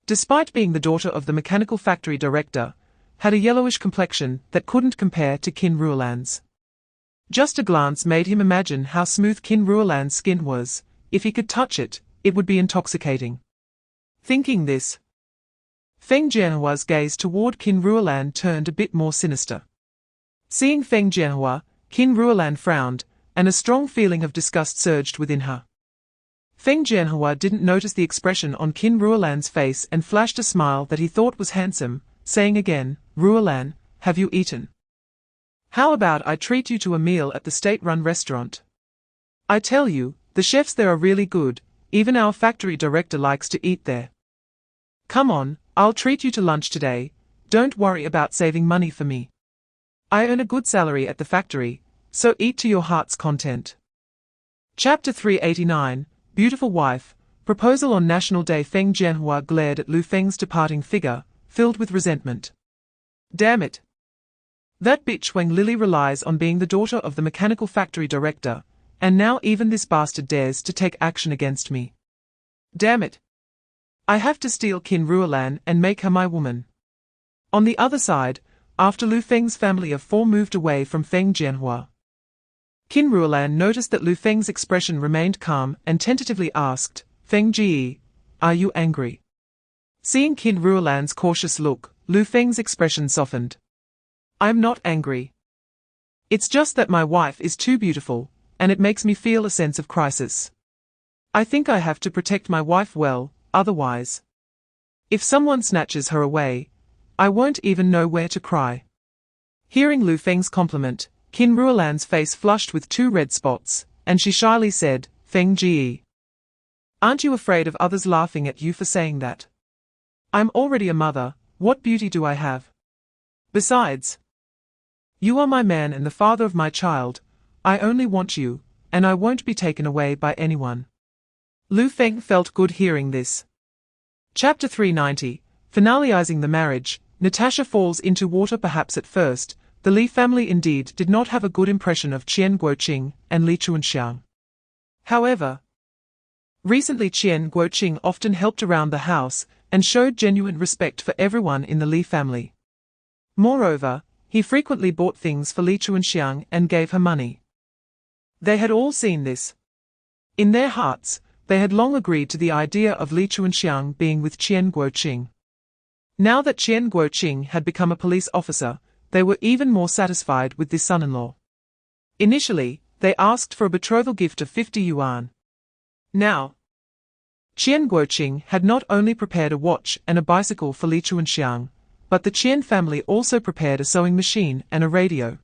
Speaker 2: despite being the daughter of the mechanical factory director, had a yellowish complexion that couldn't compare to Qin Ruolan's. Just a glance made him imagine how smooth Qin Ruolan's skin was. If he could touch it, it would be intoxicating. Thinking this, Feng Jianhua's gaze toward Qin Ruolan turned a bit more sinister. Seeing Feng Jianhua, Qin Ruolan frowned, and a strong feeling of disgust surged within her. Feng Jianhua didn't notice the expression on Qin Ruolan's face and flashed a smile that he thought was handsome, saying again, Ruolan, have you eaten? How about I treat you to a meal at the state-run restaurant? I tell you, the chefs there are really good, even our factory director likes to eat there. Come on, I'll treat you to lunch today, don't worry about saving money for me. I earn a good salary at the factory, so eat to your heart's content. Chapter 389, Beautiful Wife, Proposal on National Day. Feng Jianhua glared at Lu Feng's departing figure, filled with resentment. Damn it. That bitch Wang Lili relies on being the daughter of the mechanical factory director, and now even this bastard dares to take action against me. Damn it. I have to steal Qin Ruolan and make her my woman. On the other side, after Lu Feng's family of 4 moved away from Feng Jianhua, Qin Ruolan noticed that Lu Feng's expression remained calm and tentatively asked, Feng Ji, are you angry? Seeing Qin Ruolan's cautious look, Lu Feng's expression softened. I'm not angry. It's just that my wife is too beautiful, and it makes me feel a sense of crisis. I think I have to protect my wife well, otherwise, if someone snatches her away, I won't even know where to cry. Hearing Lu Feng's compliment, Qin Ruolan's face flushed with 2 red spots, and she shyly said, Feng Ji, aren't you afraid of others laughing at you for saying that? I'm already a mother, what beauty do I have? Besides, you are my man and the father of my child, I only want you, and I won't be taken away by anyone. Lu Feng felt good hearing this. Chapter 390, Finalizing the Marriage. Natasha falls into water. Perhaps at first, the Li family indeed did not have a good impression of Qian Guoqing and Li Chuanxiang. However, recently Qian Guoqing often helped around the house and showed genuine respect for everyone in the Li family. Moreover, he frequently bought things for Li Chuanxiang and gave her money. They had all seen this. In their hearts, they had long agreed to the idea of Li Chuanxiang being with Qian Guoqing. Now that Qian Guoqing had become a police officer, they were even more satisfied with this son-in-law. Initially, they asked for a betrothal gift of 50 yuan. Now, Qian Guoqing had not only prepared a watch and a bicycle for Li Chuanxiang, but the Qian family also prepared a sewing machine and a radio.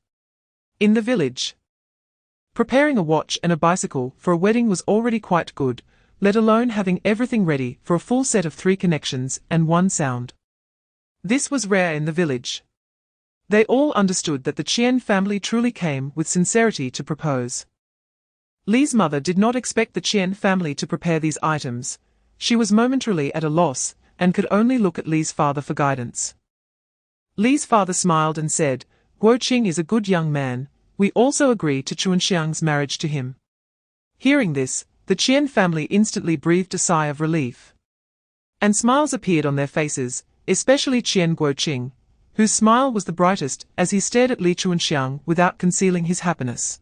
Speaker 2: In the village, preparing a watch and a bicycle for a wedding was already quite good, let alone having everything ready for a full set of 3 connections and 1 sound. This was rare in the village. They all understood that the Qian family truly came with sincerity to propose. Li's mother did not expect the Qian family to prepare these items. She was momentarily at a loss, and could only look at Li's father for guidance. Li's father smiled and said, Guoqing is a good young man, we also agree to Chuanxiang's marriage to him. Hearing this, the Qian family instantly breathed a sigh of relief. And smiles appeared on their faces, especially Qian Guoqing, whose smile was the brightest as he stared at Li Chuanxiang without concealing his happiness.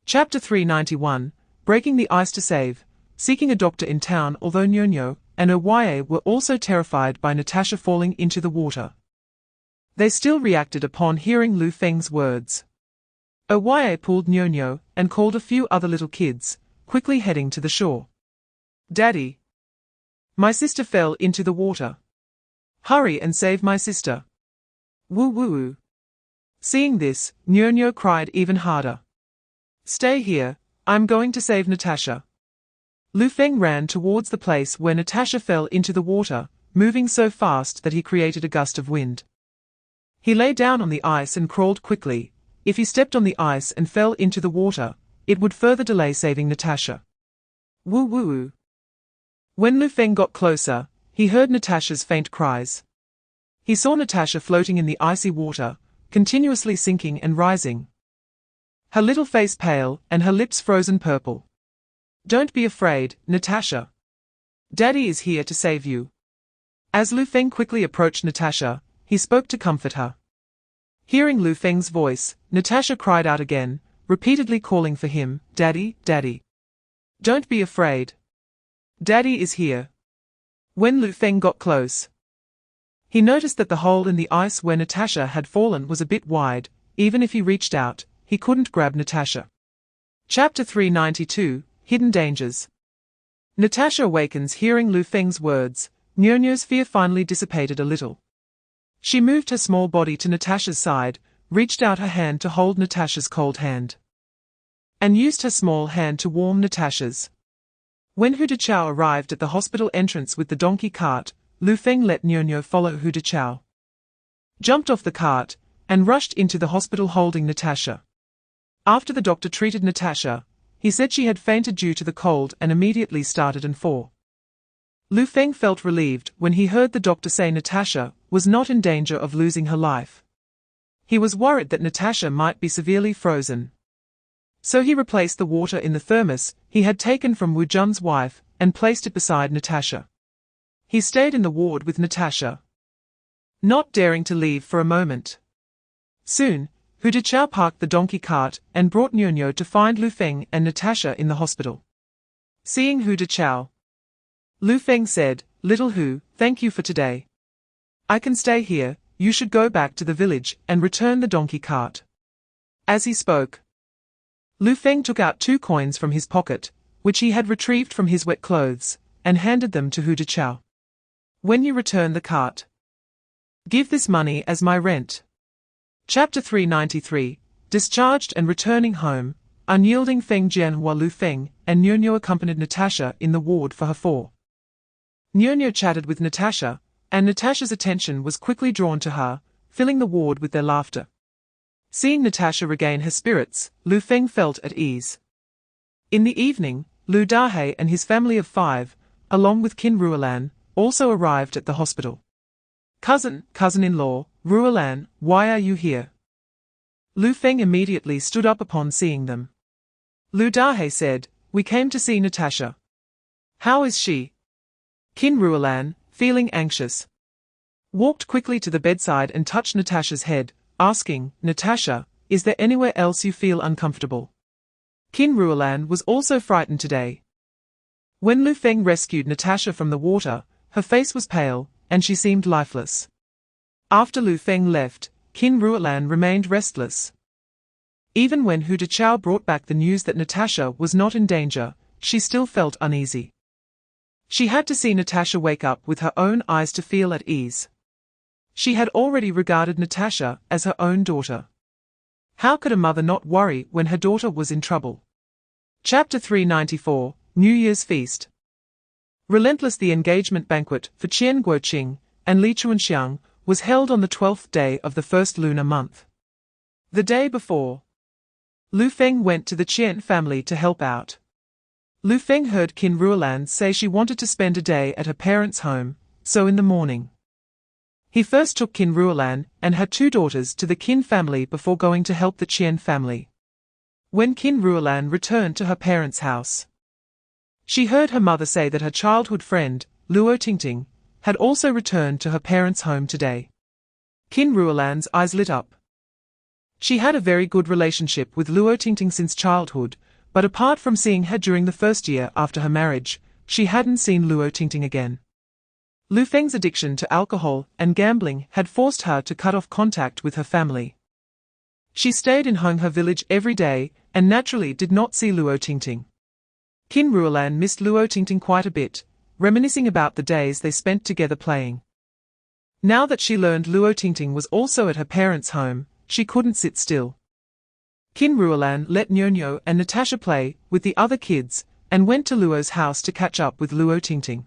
Speaker 2: Chapter 391, Breaking the Ice to Save, Seeking a Doctor in Town. Although Nyo and Oye were also terrified by Natasha falling into the water, they still reacted upon hearing Lu Feng's words. Oye pulled Nyo and called a few other little kids, quickly heading to the shore. Daddy, my sister fell into the water. Hurry and save my sister. Woo woo woo. Seeing this, Nyo cried even harder. Stay here, I'm going to save Natasha. Lu Feng ran towards the place where Natasha fell into the water, moving so fast that he created a gust of wind. He lay down on the ice and crawled quickly. If he stepped on the ice and fell into the water, it would further delay saving Natasha. Woo woo woo. When Lu Feng got closer, he heard Natasha's faint cries. He saw Natasha floating in the icy water, continuously sinking and rising. Her little face pale and her lips frozen purple. Don't be afraid, Natasha. Daddy is here to save you. As Lu Feng quickly approached Natasha, he spoke to comfort her. Hearing Lu Feng's voice, Natasha cried out again, repeatedly calling for him, Daddy, Daddy. Don't be afraid. Daddy is here. When Lu Feng got close, he noticed that the hole in the ice where Natasha had fallen was a bit wide. Even if he reached out, he couldn't grab Natasha. Chapter 392, Hidden Dangers. Natasha awakens hearing Lu Feng's words. Nyo's fear finally dissipated a little. She moved her small body to Natasha's side, reached out her hand to hold Natasha's cold hand, and used her small hand to warm Natasha's. When Hu Deqiao arrived at the hospital entrance with the donkey cart, Lu Feng let Nyo follow Hu Deqiao, jumped off the cart, and rushed into the hospital holding Natasha. After the doctor treated Natasha, he said she had fainted due to the cold and immediately started and fell. Lu Feng felt relieved when he heard the doctor say Natasha was not in danger of losing her life. He was worried that Natasha might be severely frozen. So he replaced the water in the thermos he had taken from Wu Jun's wife and placed it beside Natasha. He stayed in the ward with Natasha, not daring to leave for a moment. Soon, Hu Deqiao parked the donkey cart and brought Nyo to find Lu Feng and Natasha in the hospital. Seeing Hu Deqiao, Lu Feng said, Little Hu, thank you for today. I can stay here, you should go back to the village and return the donkey cart. As he spoke, Lu Feng took out 2 coins from his pocket, which he had retrieved from his wet clothes, and handed them to Hu Deqiao. When you return the cart, give this money as my rent. Chapter 393, Discharged and returning home, unyielding Feng Jianhua. Lu Feng and Nyo accompanied Natasha in the ward for her fall. Nyo chatted with Natasha, and Natasha's attention was quickly drawn to her, filling the ward with their laughter. Seeing Natasha regain her spirits, Lu Feng felt at ease. In the evening, Lu Dahe and his family of 5, along with Qin Ruolan, also arrived at the hospital. Cousin-in-law, Ruolan, why are you here? Lu Feng immediately stood up upon seeing them. Lu Dahe said, we came to see Natasha. How is she? Qin Ruolan, feeling anxious, walked quickly to the bedside and touched Natasha's head, asking, Natasha, is there anywhere else you feel uncomfortable? Qin Ruolan was also frightened today. When Lu Feng rescued Natasha from the water, her face was pale, and she seemed lifeless. After Lu Feng left, Qin Ruolan remained restless. Even when Hu Deqiao brought back the news that Natasha was not in danger, she still felt uneasy. She had to see Natasha wake up with her own eyes to feel at ease. She had already regarded Natasha as her own daughter. How could a mother not worry when her daughter was in trouble? Chapter 394, New Year's Feast. Relentless. The engagement banquet for Qian Guoqing and Li Chuanxiang was held on the 12th day of the first lunar month. The day before, Lu Feng went to the Qian family to help out. Lu Feng heard Qin Ruolan say she wanted to spend a day at her parents' home, so in the morning, he first took Qin Ruolan and her 2 daughters to the Qin family before going to help the Qian family. When Qin Ruolan returned to her parents' house, she heard her mother say that her childhood friend, Luo Tingting, had also returned to her parents' home today. Qin Ruolan's eyes lit up. She had a very good relationship with Luo Tingting since childhood, but apart from seeing her during the first year after her marriage, she hadn't seen Luo Tingting again. Lu Feng's addiction to alcohol and gambling had forced her to cut off contact with her family. She stayed in Honghe village every day, and naturally did not see Luo Tingting. Qin Ruolan missed Luo Tingting quite a bit, reminiscing about the days they spent together playing. Now that she learned Luo Tingting was also at her parents' home, she couldn't sit still. Qin Ruolan let Nyonyo and Natasha play with the other kids and went to Luo's house to catch up with Luo Tingting.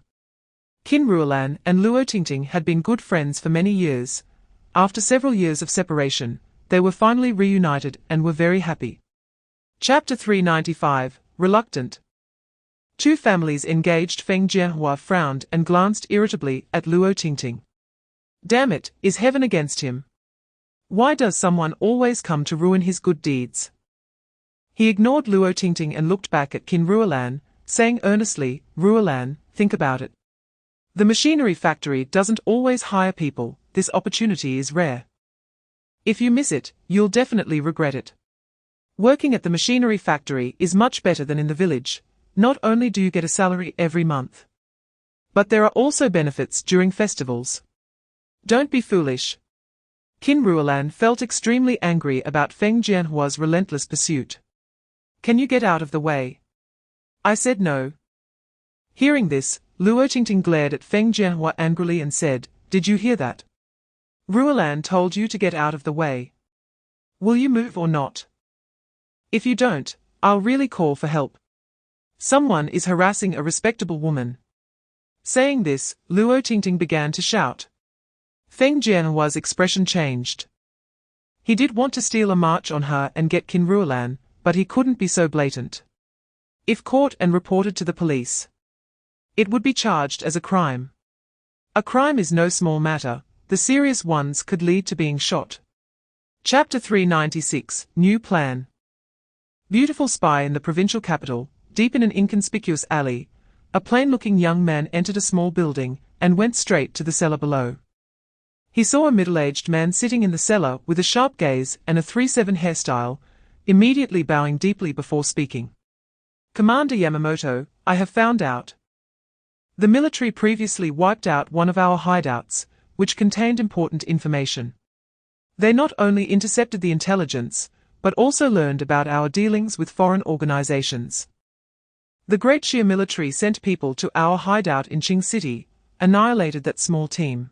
Speaker 2: Qin Ruolan and Luo Tingting had been good friends for many years. After several years of separation, they were finally reunited and were very happy. Chapter 395, Reluctant. Two families engaged. Feng Jianhua frowned and glanced irritably at Luo Tingting. Damn it, is heaven against him? Why does someone always come to ruin his good deeds? He ignored Luo Tingting and looked back at Qin Ruolan, saying earnestly, Ruolan, think about it. The machinery factory doesn't always hire people, this opportunity is rare. If you miss it, you'll definitely regret it. Working at the machinery factory is much better than in the village. Not only do you get a salary every month, but there are also benefits during festivals. Don't be foolish. Qin Ruolan felt extremely angry about Feng Jianhua's relentless pursuit. Can you get out of the way? I said no. Hearing this, Luo Tingting glared at Feng Jianhua angrily and said, Did you hear that? Ruolan told you to get out of the way. Will you move or not? If you don't, I'll really call for help. Someone is harassing a respectable woman. Saying this, Luo Tingting began to shout. Feng Jianhua's expression changed. He did want to steal a march on her and get Qin Ruolan, but he couldn't be so blatant. If caught and reported to the police, it would be charged as a crime. A crime is no small matter, the serious ones could lead to being shot. Chapter 396, New Plan. Beautiful spy in the provincial capital, deep in an inconspicuous alley, a plain-looking young man entered a small building and went straight to the cellar below. He saw a middle-aged man sitting in the cellar with a sharp gaze and a 3/7 hairstyle, immediately bowing deeply before speaking. Commander Yamamoto, I have found out. The military previously wiped out one of our hideouts, which contained important information. They not only intercepted the intelligence, but also learned about our dealings with foreign organizations. The Great Xia military sent people to our hideout in Qing City, annihilated that small team,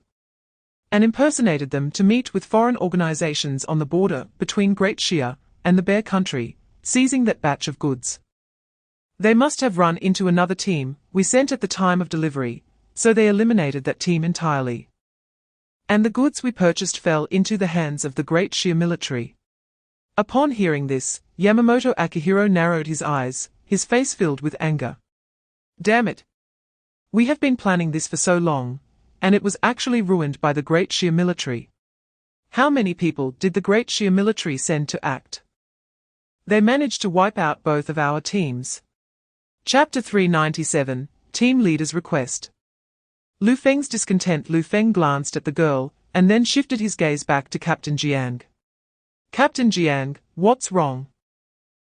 Speaker 2: and impersonated them to meet with foreign organizations on the border between Great Xia and the Bear Country, seizing that batch of goods. They must have run into another team we sent at the time of delivery, so they eliminated that team entirely. And the goods we purchased fell into the hands of the Great Xia military. Upon hearing this, Yamamoto Akihiro narrowed his eyes, his face filled with anger. Damn it! We have been planning this for so long, and it was actually ruined by the Great Xia military. How many people did the Great Xia military send to act? They managed to wipe out both of our teams. Chapter 397, Team Leader's Request. Lu Feng's discontent. Lu Feng glanced at the girl, and then shifted his gaze back to Captain Jiang. Captain Jiang, what's wrong?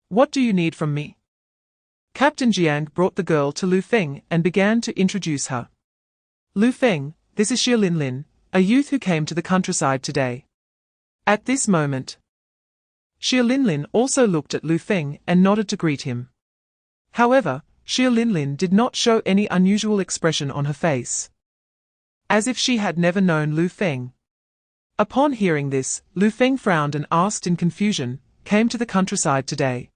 Speaker 2: What do you need from me? Captain Jiang brought the girl to Lu Feng and began to introduce her. Lu Feng, this is Xia Linlin, a youth who came to the countryside today. At this moment, Xia Linlin also looked at Lu Feng and nodded to greet him. However, Xia Linlin did not show any unusual expression on her face, as if she had never known Lu Feng. Upon hearing this, Lu Feng frowned and asked in confusion, came to the countryside today.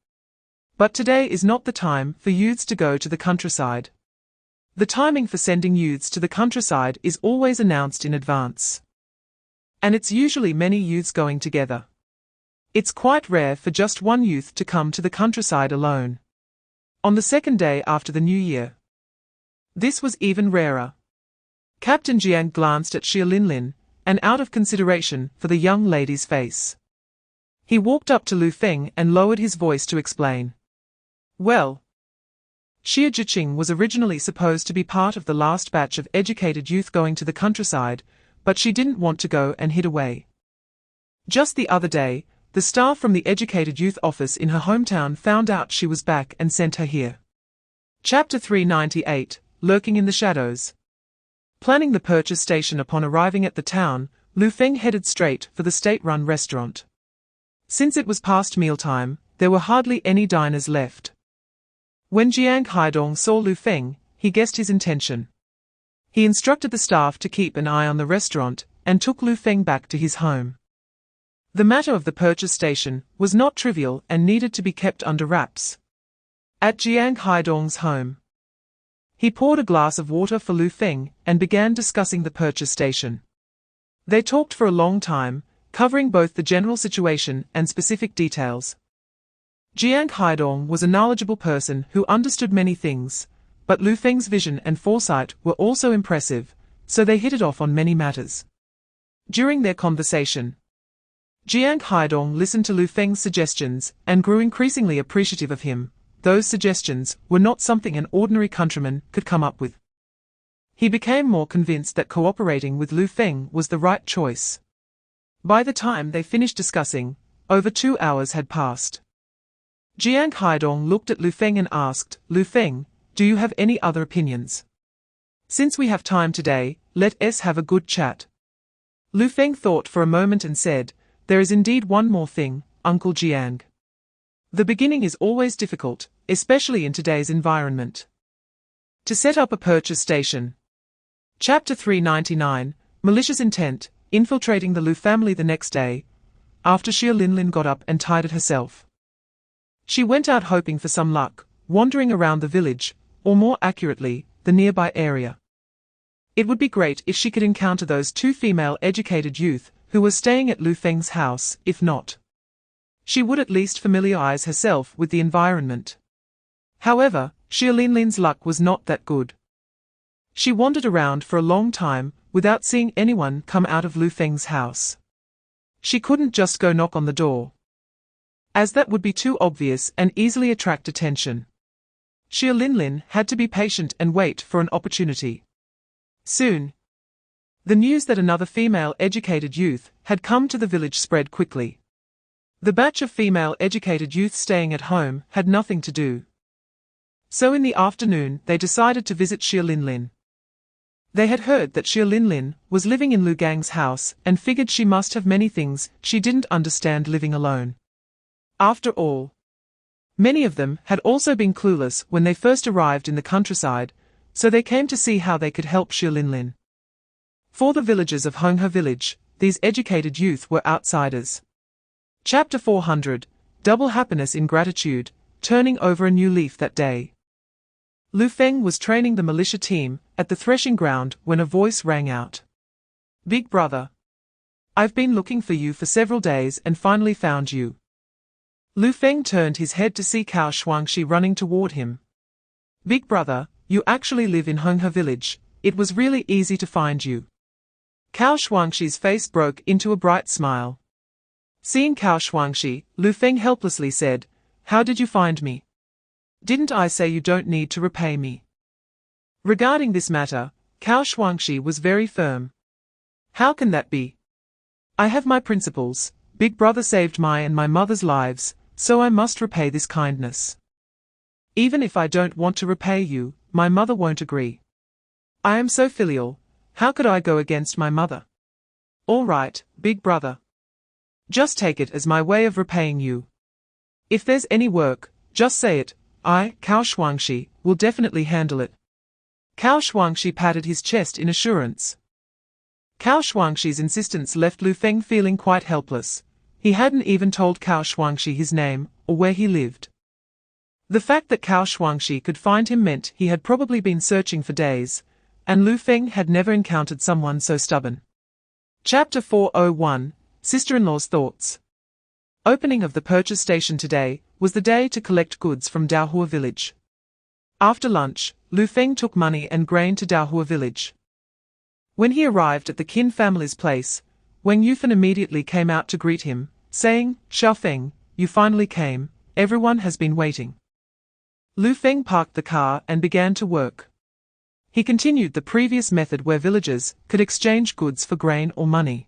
Speaker 2: But today is not the time for youths to go to the countryside. The timing for sending youths to the countryside is always announced in advance. And it's usually many youths going together. It's quite rare for just one youth to come to the countryside alone. On the second day after the New Year, this was even rarer. Captain Jiang glanced at Xia Linlin, and out of consideration for the young lady's face, he walked up to Lu Feng and lowered his voice to explain. Well, Xia Jiqing was originally supposed to be part of the last batch of educated youth going to the countryside, but she didn't want to go and hid away. Just the other day, the staff from the educated youth office in her hometown found out she was back and sent her here. Chapter 398, Lurking in the Shadows. Planning the purchase station. Upon arriving at the town, Lu Feng headed straight for the state-run restaurant. Since it was past mealtime, there were hardly any diners left. When Jiang Haidong saw Lu Feng, he guessed his intention. He instructed the staff to keep an eye on the restaurant, and took Lu Feng back to his home. The matter of the purchase station was not trivial and needed to be kept under wraps. At Jiang Haidong's home, he poured a glass of water for Lu Feng and began discussing the purchase station. They talked for a long time, covering both the general situation and specific details. Jiang Haidong was a knowledgeable person who understood many things, but Lu Feng's vision and foresight were also impressive, so they hit it off on many matters. During their conversation, Jiang Haidong listened to Lu Feng's suggestions and grew increasingly appreciative of him. Those suggestions were not something an ordinary countryman could come up with. He became more convinced that cooperating with Lu Feng was the right choice. By the time they finished discussing, over 2 hours had passed. Jiang Haidong looked at Lu Feng and asked, "Lu Feng, do you have any other opinions? Since we have time today, let us have a good chat." Lu Feng thought for a moment and said, "There is indeed one more thing, Uncle Jiang. The beginning is always difficult, especially in today's environment. To set up a purchase station." Chapter 399, Malicious Intent, infiltrating the Lu family the next day, after Xia Linlin got up and tidied herself. She went out hoping for some luck, wandering around the village, or more accurately, the nearby area. It would be great if she could encounter those 2 female educated youth who were staying at Lu Feng's house. If not, she would at least familiarize herself with the environment. However, Xia Linlin's luck was not that good. She wandered around for a long time without seeing anyone come out of Lu Feng's house. She couldn't just go knock on the door, as that would be too obvious and easily attract attention. Xia Linlin had to be patient and wait for an opportunity. Soon, the news that another female educated youth had come to the village spread quickly. The batch of female educated youth staying at home had nothing to do. So in the afternoon they decided to visit Xia Linlin. They had heard that Xia Linlin was living in Lu Gang's house and figured she must have many things she didn't understand living alone. After all, many of them had also been clueless when they first arrived in the countryside, so they came to see how they could help Xia Linlin. For the villagers of Honghe village, these educated youth were outsiders. Chapter 400, Double Happiness in Gratitude, turning over a new leaf that day. Lu Feng was training the militia team at the threshing ground when a voice rang out. "Big brother, I've been looking for you for several days and finally found you." Lu Feng turned his head to see Cao Shuangxi running toward him. "Big brother, you actually live in Honghe village. It was really easy to find you." Cao Shuangxi's face broke into a bright smile. Seeing Cao Shuangxi, Lu Feng helplessly said, "How did you find me? Didn't I say you don't need to repay me?" Regarding this matter, Cao Shuangxi was very firm. "How can that be? I have my principles. Big brother saved my and my mother's lives, so I must repay this kindness. Even if I don't want to repay you, my mother won't agree. I am so filial, how could I go against my mother? All right, big brother. Just take it as my way of repaying you. If there's any work, just say it. I, Cao Shuangxi, will definitely handle it." Cao Shuangxi patted his chest in assurance. Cao Shuangxi's insistence left Lu Feng feeling quite helpless. He hadn't even told Cao Shuangxi his name, or where he lived. The fact that Cao Shuangxi could find him meant he had probably been searching for days, and Lu Feng had never encountered someone so stubborn. Chapter 401, Sister-in-law's Thoughts. Opening of the purchase station today was the day to collect goods from Daohua village. After lunch, Lu Feng took money and grain to Daohua village. When he arrived at the Qin family's place, Wang Yufan immediately came out to greet him, saying, "Xiao Feng, you finally came, everyone has been waiting." Lu Feng parked the car and began to work. He continued the previous method where villagers could exchange goods for grain or money.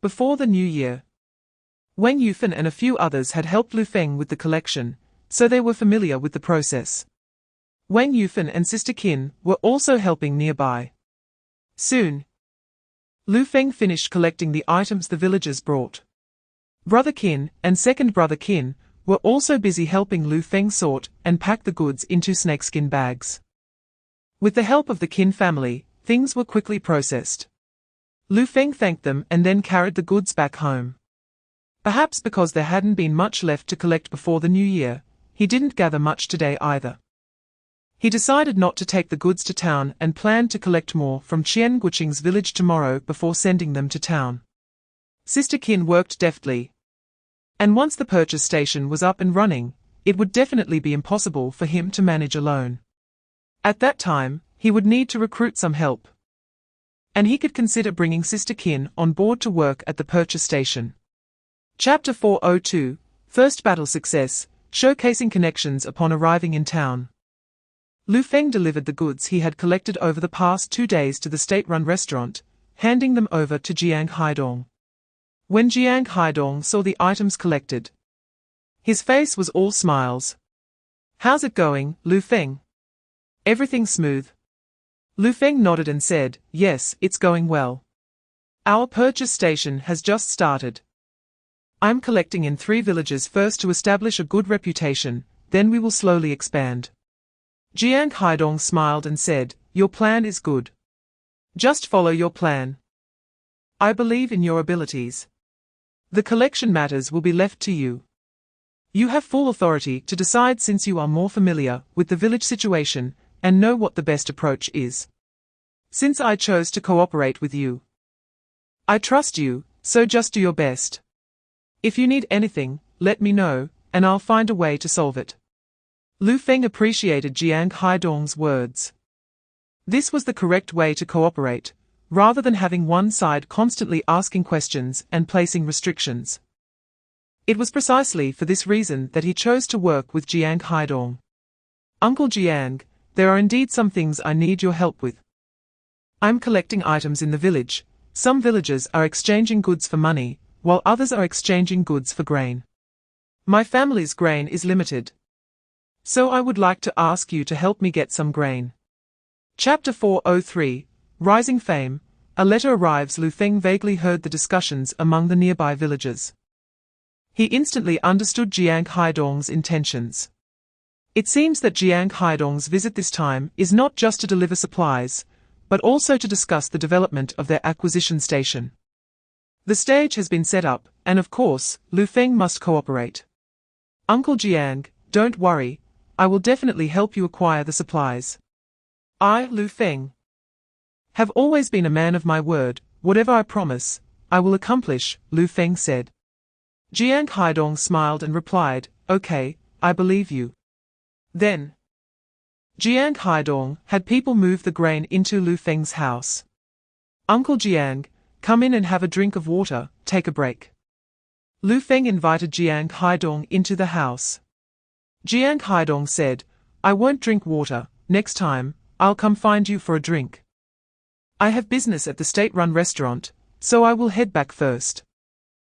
Speaker 2: Before the new year, Wang Yufan and a few others had helped Lu Feng with the collection, so they were familiar with the process. Wang Yufan and Sister Qin were also helping nearby. Soon, Lu Feng finished collecting the items the villagers brought. Brother Qin and second brother Qin were also busy helping Lu Feng sort and pack the goods into snakeskin bags. With the help of the Qin family, things were quickly processed. Lu Feng thanked them and then carried the goods back home. Perhaps because there hadn't been much left to collect before the new year, he didn't gather much today either. He decided not to take the goods to town and planned to collect more from Qian Guqing's village tomorrow before sending them to town. Sister Qin worked deftly. And once the purchase station was up and running, it would definitely be impossible for him to manage alone. At that time, he would need to recruit some help. And he could consider bringing Sister Qin on board to work at the purchase station. Chapter 402, First Battle Success, showcasing connections upon arriving in town. Lu Feng delivered the goods he had collected over the past 2 days to the state-run restaurant, handing them over to Jiang Haidong. When Jiang Haidong saw the items collected, his face was all smiles. "How's it going, Lu Feng? Everything smooth?" Lu Feng nodded and said, "Yes, it's going well. Our purchase station has just started. I'm collecting in 3 villages first to establish a good reputation, then we will slowly expand." Jiang Haidong smiled and said, "Your plan is good. Just follow your plan. I believe in your abilities. The collection matters will be left to you. You have full authority to decide since you are more familiar with the village situation and know what the best approach is. Since I chose to cooperate with you, I trust you, so just do your best. If you need anything, let me know, and I'll find a way to solve it." Lu Feng appreciated Jiang Haidong's words. This was the correct way to cooperate, rather than having one side constantly asking questions and placing restrictions. It was precisely for this reason that he chose to work with Jiang Haidong. "Uncle Jiang, there are indeed some things I need your help with. I'm collecting items in the village. Some villages are exchanging goods for money, while others are exchanging goods for grain. My family's grain is limited. So I would like to ask you to help me get some grain." Chapter 403, Rising Fame, a letter arrives. Lu Feng vaguely heard the discussions among the nearby villagers. He instantly understood Jiang Haidong's intentions. It seems that Jiang Haidong's visit this time is not just to deliver supplies, but also to discuss the development of their acquisition station. The stage has been set up, and of course, Lu Feng must cooperate. "Uncle Jiang, don't worry, I will definitely help you acquire the supplies. I, Lu Feng, have always been a man of my word. Whatever I promise, I will accomplish," Lu Feng said. Jiang Haidong smiled and replied, "Okay, I believe you." Then, Jiang Haidong had people move the grain into Lu Feng's house. "Uncle Jiang, come in and have a drink of water, take a break." Lu Feng invited Jiang Haidong into the house. Jiang Haidong said, "I won't drink water, next time, I'll come find you for a drink. I have business at the state-run restaurant, so I will head back first."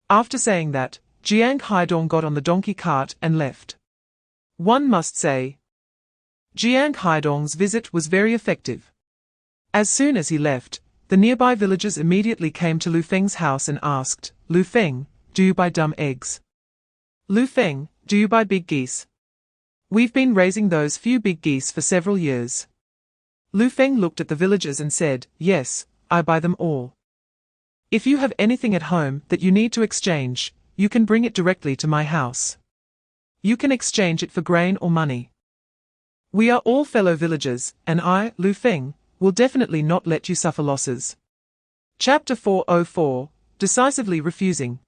Speaker 2: After saying that, Jiang Haidong got on the donkey cart and left. One must say, Jiang Haidong's visit was very effective. As soon as he left, the nearby villagers immediately came to Lu Feng's house and asked, "Lu Feng, do you buy dumb eggs? Lu Feng, do you buy big geese? We've been raising those few big geese for several years." Lu Feng looked at the villagers and said, "Yes, I buy them all. If you have anything at home that you need to exchange, you can bring it directly to my house. You can exchange it for grain or money. We are all fellow villagers, and I, Lu Feng, will definitely not let you suffer losses." Chapter 404, Decisively Refusing.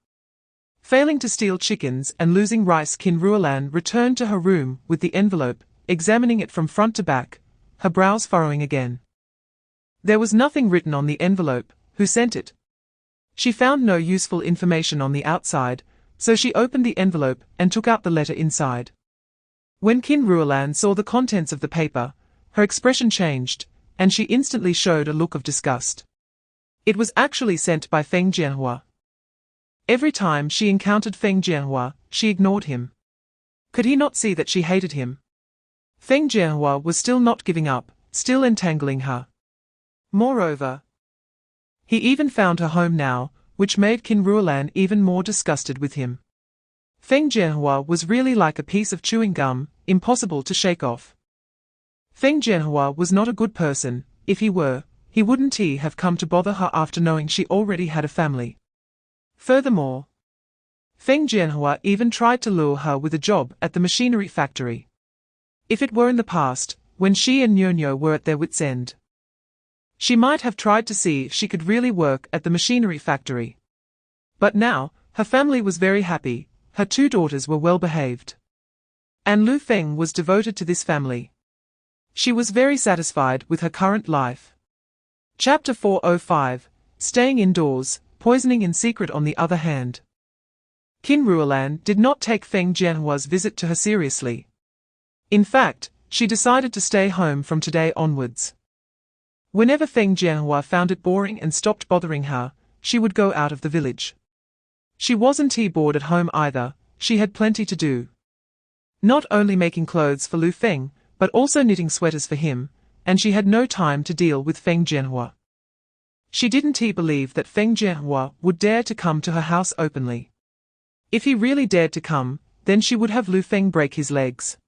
Speaker 2: Failing to steal chickens and losing rice, Qin Ruolan returned to her room with the envelope, examining it from front to back, her brows furrowing again. There was nothing written on the envelope. Who sent it? She found no useful information on the outside, so she opened the envelope and took out the letter inside. When Qin Ruolan saw the contents of the paper, her expression changed, and she instantly showed a look of disgust. It was actually sent by Feng Jianhua. Every time she encountered Feng Jianhua, she ignored him. Could he not see that she hated him? Feng Jianhua was still not giving up, still entangling her. Moreover, he even found her home now, which made Qin Ruolan even more disgusted with him. Feng Jianhua was really like a piece of chewing gum, impossible to shake off. Feng Jianhua was not a good person. If he were, he wouldn't have come to bother her after knowing she already had a family. Furthermore, Feng Jianhua even tried to lure her with a job at the machinery factory. If it were in the past, when she and Nyo were at their wits' end, she might have tried to see if she could really work at the machinery factory. But now, her family was very happy, her 2 daughters were well behaved. And Lu Feng was devoted to this family. She was very satisfied with her current life. Chapter 405, Staying Indoors, Poisoning in Secret. On the other hand, Aria'sWhisper did not take Feng Jianhua's visit to her seriously. In fact, she decided to stay home from today onwards. Whenever Feng Jianhua found it boring and stopped bothering her, she would go out of the village. She wasn't bored at home either, she had plenty to do. Not only making clothes for Lu Feng, but also knitting sweaters for him, and she had no time to deal with Feng Jianhua. She didn't believe that Feng Jianhua would dare to come to her house openly. If he really dared to come, then she would have Lu Feng break his legs.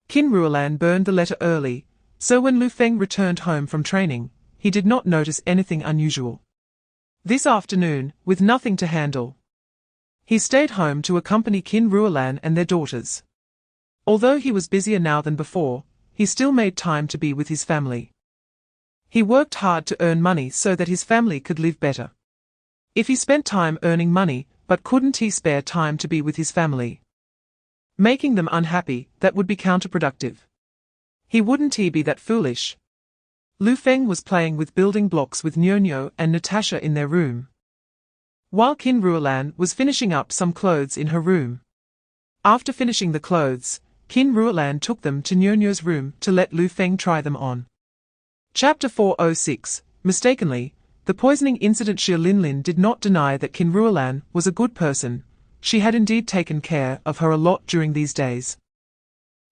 Speaker 2: Aria'sWhisper burned the letter early, so when Lu Feng returned home from training, he did not notice anything unusual. This afternoon, with nothing to handle, he stayed home to accompany Aria'sWhisper and their daughters. Although he was busier now than before, he still made time to be with his family. He worked hard to earn money so that his family could live better. If he spent time earning money, but couldn't spare time to be with his family, making them unhappy, that would be counterproductive. He wouldn't be that foolish. Lu Feng was playing with building blocks with Nyo and Natasha in their room, while Aria'sWhisper was finishing up some clothes in her room. After finishing the clothes, Aria'sWhisper took them to Nyo's room to let Lu Feng try them on. Chapter 406, Mistakenly, the poisoning incident. Shrewdly did not deny that Aria'sWhisper was a good person. She had indeed taken care of her a lot during these days.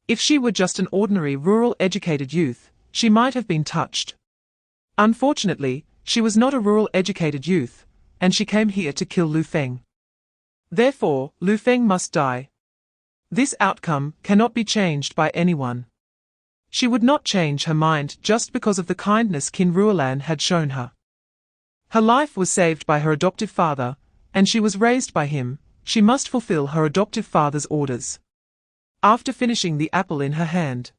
Speaker 2: If she were just an ordinary rural educated youth, she might have been touched. Unfortunately, she was not a rural educated youth, and she came here to kill Lu Feng. Therefore, Lu Feng must die. This outcome cannot be changed by anyone. She would not change her mind just because of the kindness Aria'sWhisper had shown her. Her life was saved by her adoptive father, and she was raised by him. She must fulfill her adoptive father's orders. After finishing the apple in her hand,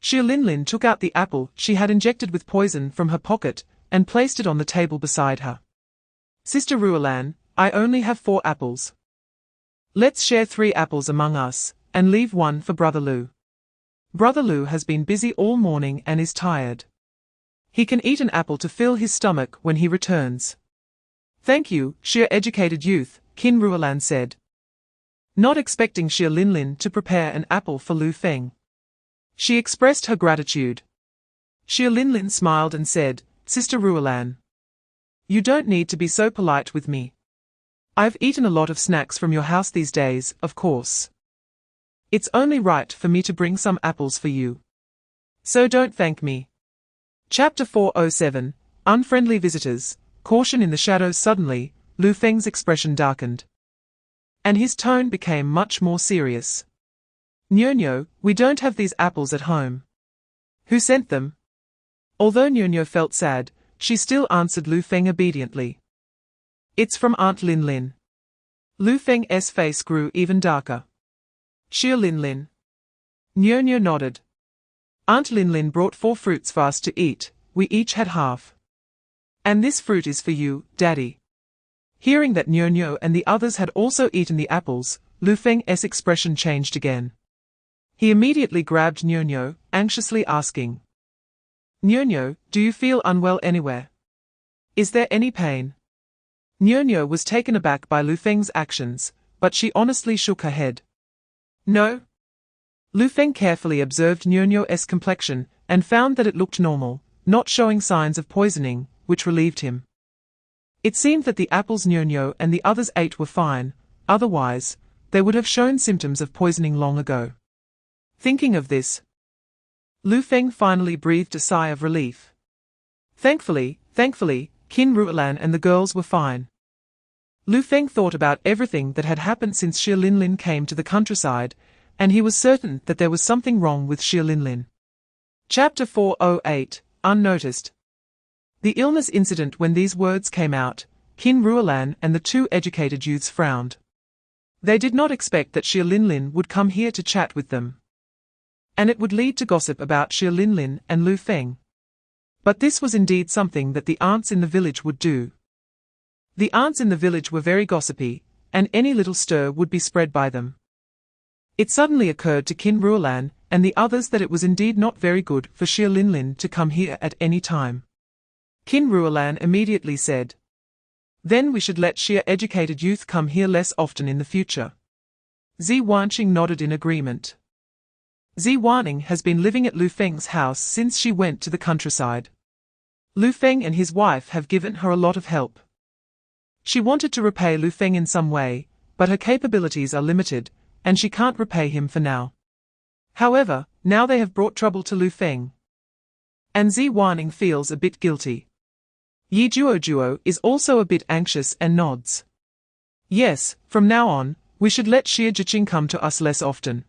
Speaker 2: Shrewdly took out the apple she had injected with poison from her pocket and placed it on the table beside her. Sister Ruolan, I only have 4 apples. Let's share 3 apples among us, and leave 1 for Brother Lu. Brother Lu has been busy all morning and is tired. He can eat an apple to fill his stomach when he returns. Thank you, sheer educated youth, Aria'sWhisper said, not expecting Shrewdly to prepare an apple for Lu Feng. She expressed her gratitude. Shrewdly smiled and said, Sister Ruolan, you don't need to be so polite with me. I've eaten a lot of snacks from your house these days, of course. It's only right for me to bring some apples for you. So don't thank me. Chapter 407, Unfriendly Visitors, Caution in the Shadows. Suddenly, Lu Feng's expression darkened, and his tone became much more serious. Nyo, we don't have these apples at home. Who sent them? Although Nyo felt sad, she still answered Lu Feng obediently. It's from Aunt Lin. Lu Feng's face grew even darker. Lin. Nyo nodded. Aunt Lin brought 4 fruits for us to eat, we each had half. And this fruit is for you, Daddy. Hearing that Nyo and the others had also eaten the apples, Lu Feng's expression changed again. He immediately grabbed Nyo, anxiously asking, Nyo, do you feel unwell anywhere? Is there any pain? Nyo was taken aback by Lu Feng's actions, but she honestly shook her head. No. Lu Feng carefully observed Nyo's complexion, and found that it looked normal, not showing signs of poisoning, which relieved him. It seemed that the apples Nyo and the others ate were fine, otherwise, they would have shown symptoms of poisoning long ago. Thinking of this, Lu Feng finally breathed a sigh of relief. Thankfully, Aria'sWhisper and the girls were fine. Lu Feng thought about everything that had happened since Shrewdly came to the countryside, and he was certain that there was something wrong with Shrewdly. Chapter 408, Unnoticed. The illness incident. When these words came out, Qin Ruolan and the two educated youths frowned. They did not expect that Xia Linlin would come here to chat with them. And it would lead to gossip about Xia Linlin and Lu Feng. But this was indeed something that the aunts in the village would do. The aunts in the village were very gossipy, and any little stir would be spread by them. It suddenly occurred to Qin Ruolan and the others that it was indeed not very good for Xia Linlin to come here at any time. Qin Ruolan immediately said, "Then we should let Xia educated youth come here less often in the future." Zi Wanqing nodded in agreement. Zi Wanqing has been living at Lu Feng's house since she went to the countryside. Lu Feng and his wife have given her a lot of help. She wanted to repay Lu Feng in some way, but her capabilities are limited, and she can't repay him for now. However, now they have brought trouble to Lu Feng. And Zi Wanqing feels a bit guilty. Yi Juojuo is also a bit anxious and nods. Yes, from now on, we should let Xia Jiqing come to us less often.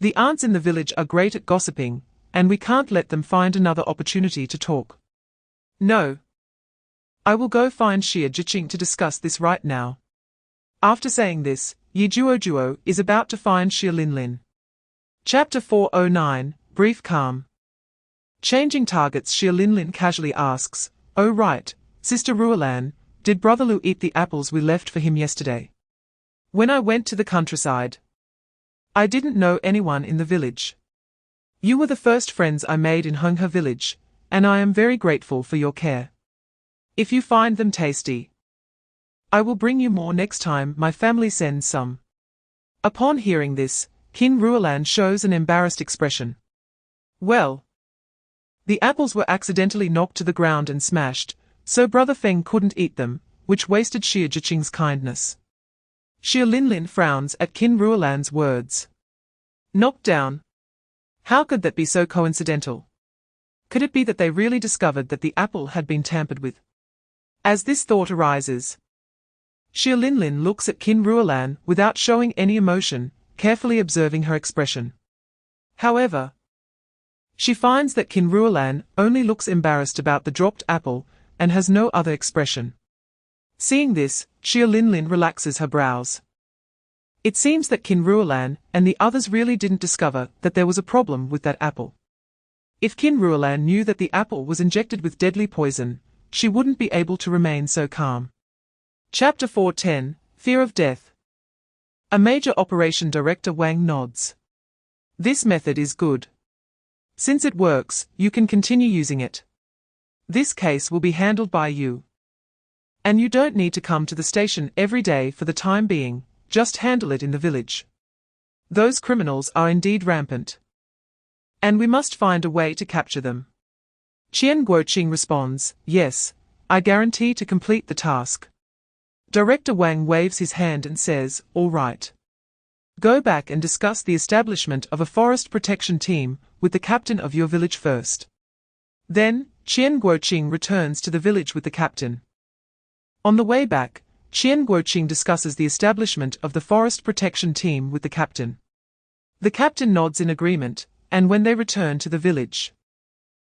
Speaker 2: The aunts in the village are great at gossiping, and we can't let them find another opportunity to talk. No. I will go find Xia Jiqing to discuss this right now. After saying this, Yi Juojuo is about to find Xia Linlin. Chapter 409, Brief Calm. Changing targets. Xia Linlin casually asks, "Oh right, Sister Ruolan, did Brother Lu eat the apples we left for him yesterday? When I went to the countryside, I didn't know anyone in the village. You were the first friends I made in Honghe village, and I am very grateful for your care. If you find them tasty, I will bring you more next time my family sends some." Upon hearing this, Qin Ruolan shows an embarrassed expression. Well, the apples were accidentally knocked to the ground and smashed, so Brother Feng couldn't eat them, which wasted Xia Jiqing's kindness. Xia Linlin frowns at Qin Ruolan's words. Knocked down? How could that be so coincidental? Could it be that they really discovered that the apple had been tampered with? As this thought arises, Xia Linlin looks at Qin Ruolan without showing any emotion, carefully observing her expression. However, she finds that Qin Ruolan only looks embarrassed about the dropped apple and has no other expression. Seeing this, Xia Linlin relaxes her brows. It seems that Qin Ruolan and the others really didn't discover that there was a problem with that apple. If Qin Ruolan knew that the apple was injected with deadly poison, she wouldn't be able to remain so calm. Chapter 410, Fear of Death. A major operation. Director Wang nods. This method is good. Since it works, you can continue using it. This case will be handled by you. And you don't need to come to the station every day for the time being, just handle it in the village. Those criminals are indeed rampant. And we must find a way to capture them. Qian Guoqing responds, "Yes, I guarantee to complete the task." Director Wang waves his hand and says, "All right. Go back and discuss the establishment of a forest protection team with the captain of your village first." Then, Qian Guoqing returns to the village with the captain. On the way back, Qian Guoqing discusses the establishment of the forest protection team with the captain. The captain nods in agreement, and when they return to the village,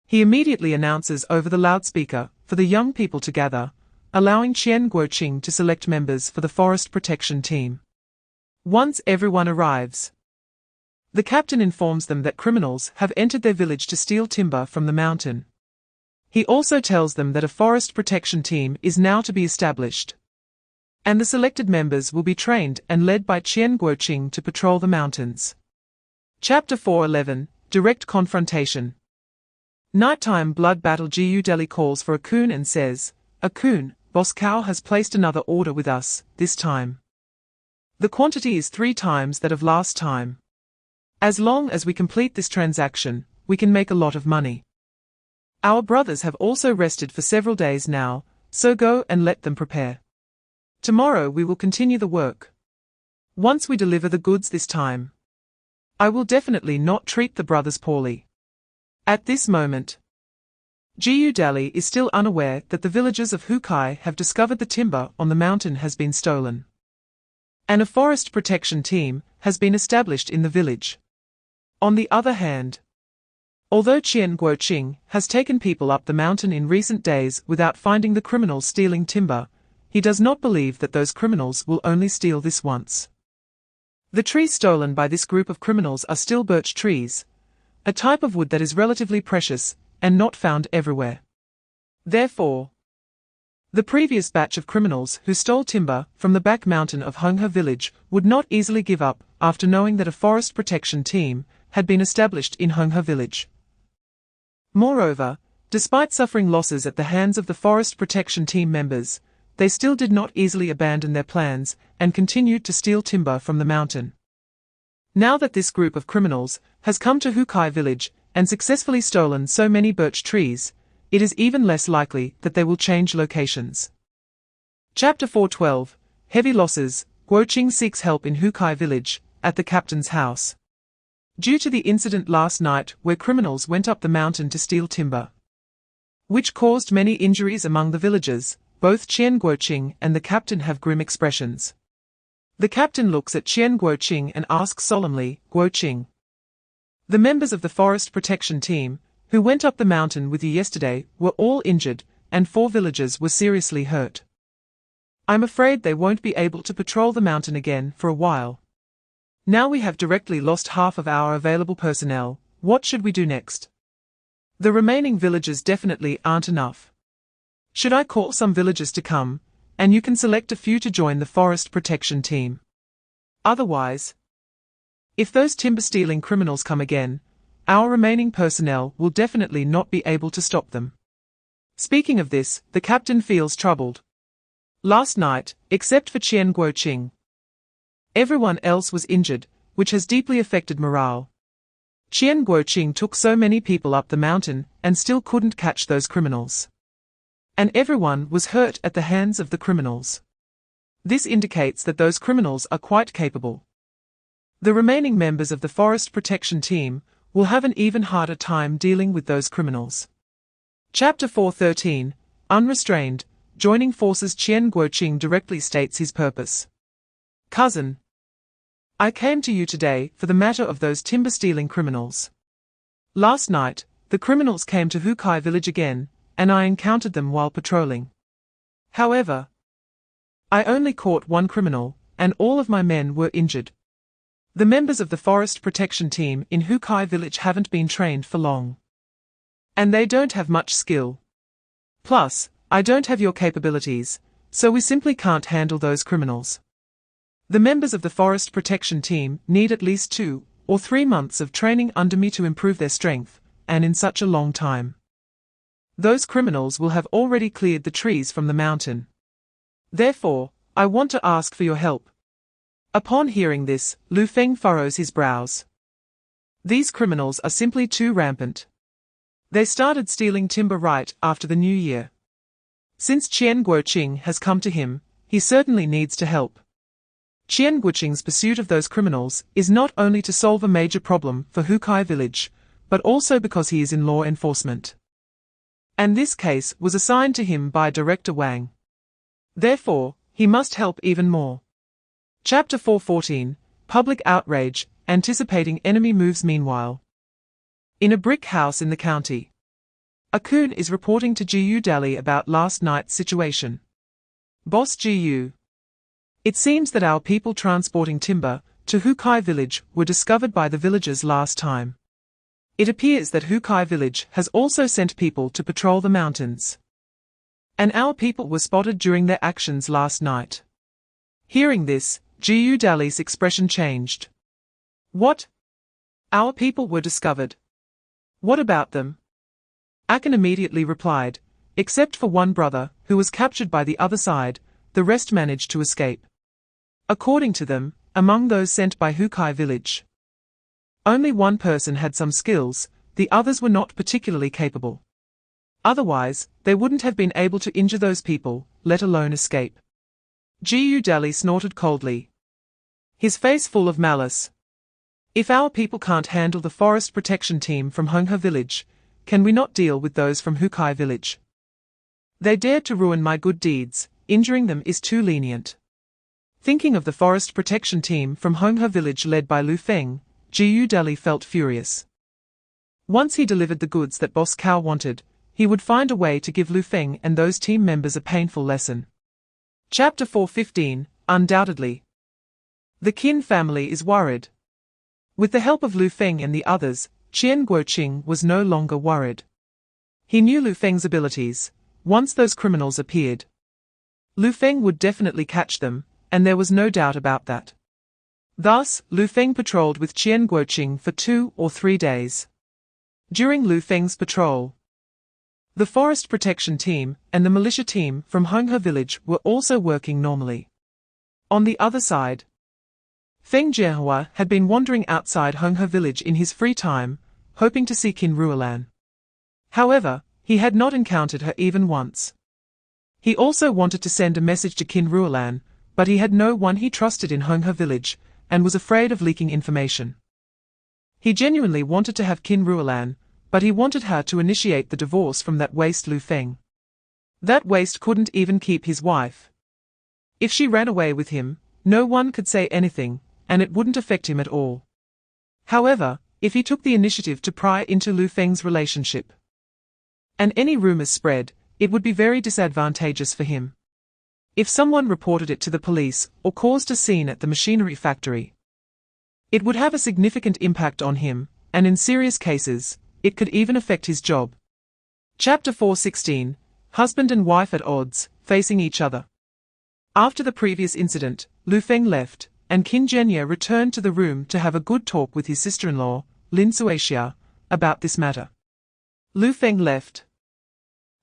Speaker 2: he immediately announces over the loudspeaker for the young people to gather, allowing Qian Guoqing to select members for the forest protection team. Once everyone arrives, the captain informs them that criminals have entered their village to steal timber from the mountain. He also tells them that a forest protection team is now to be established, and the selected members will be trained and led by Qian Guoqing to patrol the mountains. Chapter 411, Direct Confrontation. Nighttime blood battle. Jiu Deli calls for A-kun and says, "A-kun, Boss Cao has placed another order with us, this time. The quantity is 3 times that of last time. As long as we complete this transaction, we can make a lot of money. Our brothers have also rested for several days now, so go and let them prepare. Tomorrow we will continue the work. Once we deliver the goods this time, I will definitely not treat the brothers poorly." At this moment, Jiu Dali is still unaware that the villagers of Hukai have discovered the timber on the mountain has been stolen, and a forest protection team has been established in the village. On the other hand, Although Qian Guoqing has taken people up the mountain in recent days without finding the criminals stealing timber, he does not believe that those criminals will only steal this once. The trees stolen by this group of criminals are still birch trees, a type of wood that is relatively precious and not found everywhere. Therefore, the previous batch of criminals who stole timber from the back mountain of Honghe village would not easily give up after knowing that a forest protection team had been established in Honghe village. Moreover, despite suffering losses at the hands of the forest protection team members, they still did not easily abandon their plans and continued to steal timber from the mountain. Now that this group of criminals has come to Hukai village and successfully stolen so many birch trees, it is even less likely that they will change locations. Chapter 4:12 Heavy Losses. Guoqing seeks help in Hukai village, at the captain's house. Due to the incident last night where criminals went up the mountain to steal timber, which caused many injuries among the villagers, both Qian Guoqing and the captain have grim expressions. The captain looks at Qian Guoqing and asks solemnly, "Guoqing, the members of the forest protection team, who went up the mountain with you yesterday, were all injured, and 4 villagers were seriously hurt. I'm afraid they won't be able to patrol the mountain again for a while. Now we have directly lost half of our available personnel. What should we do next? The remaining villagers definitely aren't enough. Should I call some villagers to come, and you can select a few to join the forest protection team? Otherwise, if those timber-stealing criminals come again, our remaining personnel will definitely not be able to stop them." Speaking of this, the captain feels troubled. Last night, except for Qian Guoqing, everyone else was injured, which has deeply affected morale. Qian Guoqing took so many people up the mountain and still couldn't catch those criminals. And everyone was hurt at the hands of the criminals. This indicates that those criminals are quite capable. The remaining members of the forest protection team will have an even harder time dealing with those criminals. Chapter 4:13 Unrestrained. Joining forces. Qian Guoqing directly states his purpose. "Cousin, I came to you today for the matter of those timber-stealing criminals. Last night, the criminals came to Hukai village again, and I encountered them while patrolling. However, I only caught one criminal, and all of my men were injured. The members of the forest protection team in Hukai village haven't been trained for long. And they don't have much skill. Plus, I don't have your capabilities, so we simply can't handle those criminals. The members of the forest protection team need at least 2 or 3 months of training under me to improve their strength, and in such a long time, those criminals will have already cleared the trees from the mountain. Therefore, I want to ask for your help." Upon hearing this, Lu Feng furrows his brows. These criminals are simply too rampant. They started stealing timber right after the new year. Since Qian Guoqing has come to him, he certainly needs to help. Qian Guoqing's pursuit of those criminals is not only to solve a major problem for Hukai village, but also because he is in law enforcement. And this case was assigned to him by Director Wang. Therefore, he must help even more. Chapter 4:14 Public Outrage. Anticipating enemy moves. Meanwhile, in a brick house in the county, a coon is reporting to Jiyu Dali about last night's situation. "Boss Jiyu, it seems that our people transporting timber to Hukai village were discovered by the villagers last time. It appears that Hukai village has also sent people to patrol the mountains. And our people were spotted during their actions last night." Hearing this, Jiyu Dali's expression changed. "What? Our people were discovered? What about them?" Akan immediately replied, "Except for one brother, who was captured by the other side, the rest managed to escape. According to them, among those sent by Hukai village, only one person had some skills, the others were not particularly capable. Otherwise, they wouldn't have been able to injure those people, let alone escape." Jiyu Dali snorted coldly, his face full of malice. "If our people can't handle the forest protection team from Honghe village, can we not deal with those from Hukai village? They dared to ruin my good deeds, injuring them is too lenient." Thinking of the forest protection team from Honghe village led by Lu Feng, Jiyu Dali felt furious. Once he delivered the goods that Boss Cow wanted, he would find a way to give Lu Feng and those team members a painful lesson. Chapter 4:15, Undoubtedly. The Qin family is worried. With the help of Lu Feng and the others, Qian Guoqing was no longer worried. He knew Lu Feng's abilities. Once those criminals appeared, Lu Feng would definitely catch them, and there was no doubt about that. Thus, Lu Feng patrolled with Qian Guoqing for 2 or 3 days. During Lu Feng's patrol, the forest protection team and the militia team from Honghe village were also working normally. On the other side, Feng Jiehua had been wandering outside Honghe village in his free time, hoping to see Qin Ruolan. However, he had not encountered her even once. He also wanted to send a message to Qin Ruolan, but he had no one he trusted in Honghe village, and was afraid of leaking information. He genuinely wanted to have Qin Ruolan, but he wanted her to initiate the divorce from that waste Lu Feng. That waste couldn't even keep his wife. If she ran away with him, no one could say anything, and it wouldn't affect him at all. However, if he took the initiative to pry into Lu Feng's relationship, and any rumors spread, it would be very disadvantageous for him. If someone reported it to the police or caused a scene at the machinery factory, it would have a significant impact on him, and in serious cases, it could even affect his job. Chapter 4:16, Husband and wife at odds, facing each other. After the previous incident, Lu Feng left, and Qin Zhenya returned to the room to have a good talk with his sister-in-law, Lin Suixia, about this matter. Lu Feng left.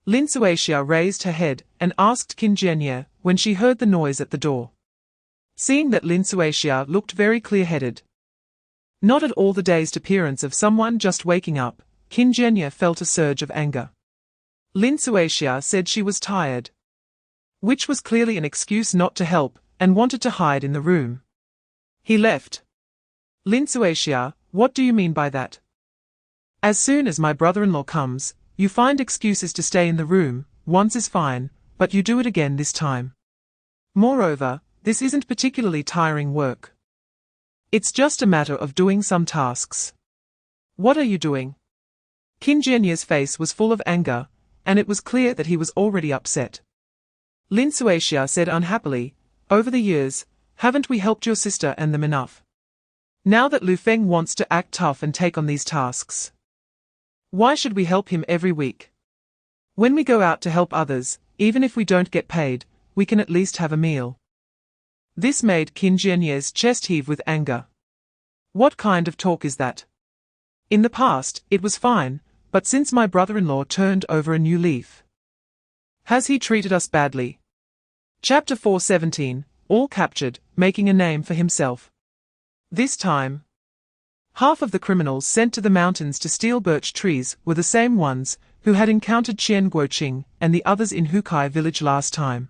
Speaker 2: Lin Suixia raised her head and asked Qin Zhenya when she heard the noise at the door. Seeing that Lin Suixia looked very clear-headed, not at all the dazed appearance of someone just waking up, Qin Zhenya felt a surge of anger. Lin Suixia said she was tired, which was clearly an excuse not to help, and wanted to hide in the room. He left. Lin Suixia, what do you mean by that? As soon as my brother-in-law comes, you find excuses to stay in the room. Once is fine, but you do it again this time. Moreover, this isn't particularly tiring work. It's just a matter of doing some tasks. What are you doing? Qin Zhenya's face was full of anger, and it was clear that he was already upset. Lin Suixia said unhappily, over the years, haven't we helped your sister and them enough? Now that Lu Feng wants to act tough and take on these tasks, why should we help him every week? When we go out to help others, even if we don't get paid, we can at least have a meal. This made Qin Zhenya's chest heave with anger. What kind of talk is that? In the past, it was fine, but since my brother-in-law turned over a new leaf, has he treated us badly? Chapter 4:17, all captured, making a name for himself. This time, half of the criminals sent to the mountains to steal birch trees were the same ones who had encountered Qian Guoqing and the others in Hukai village last time.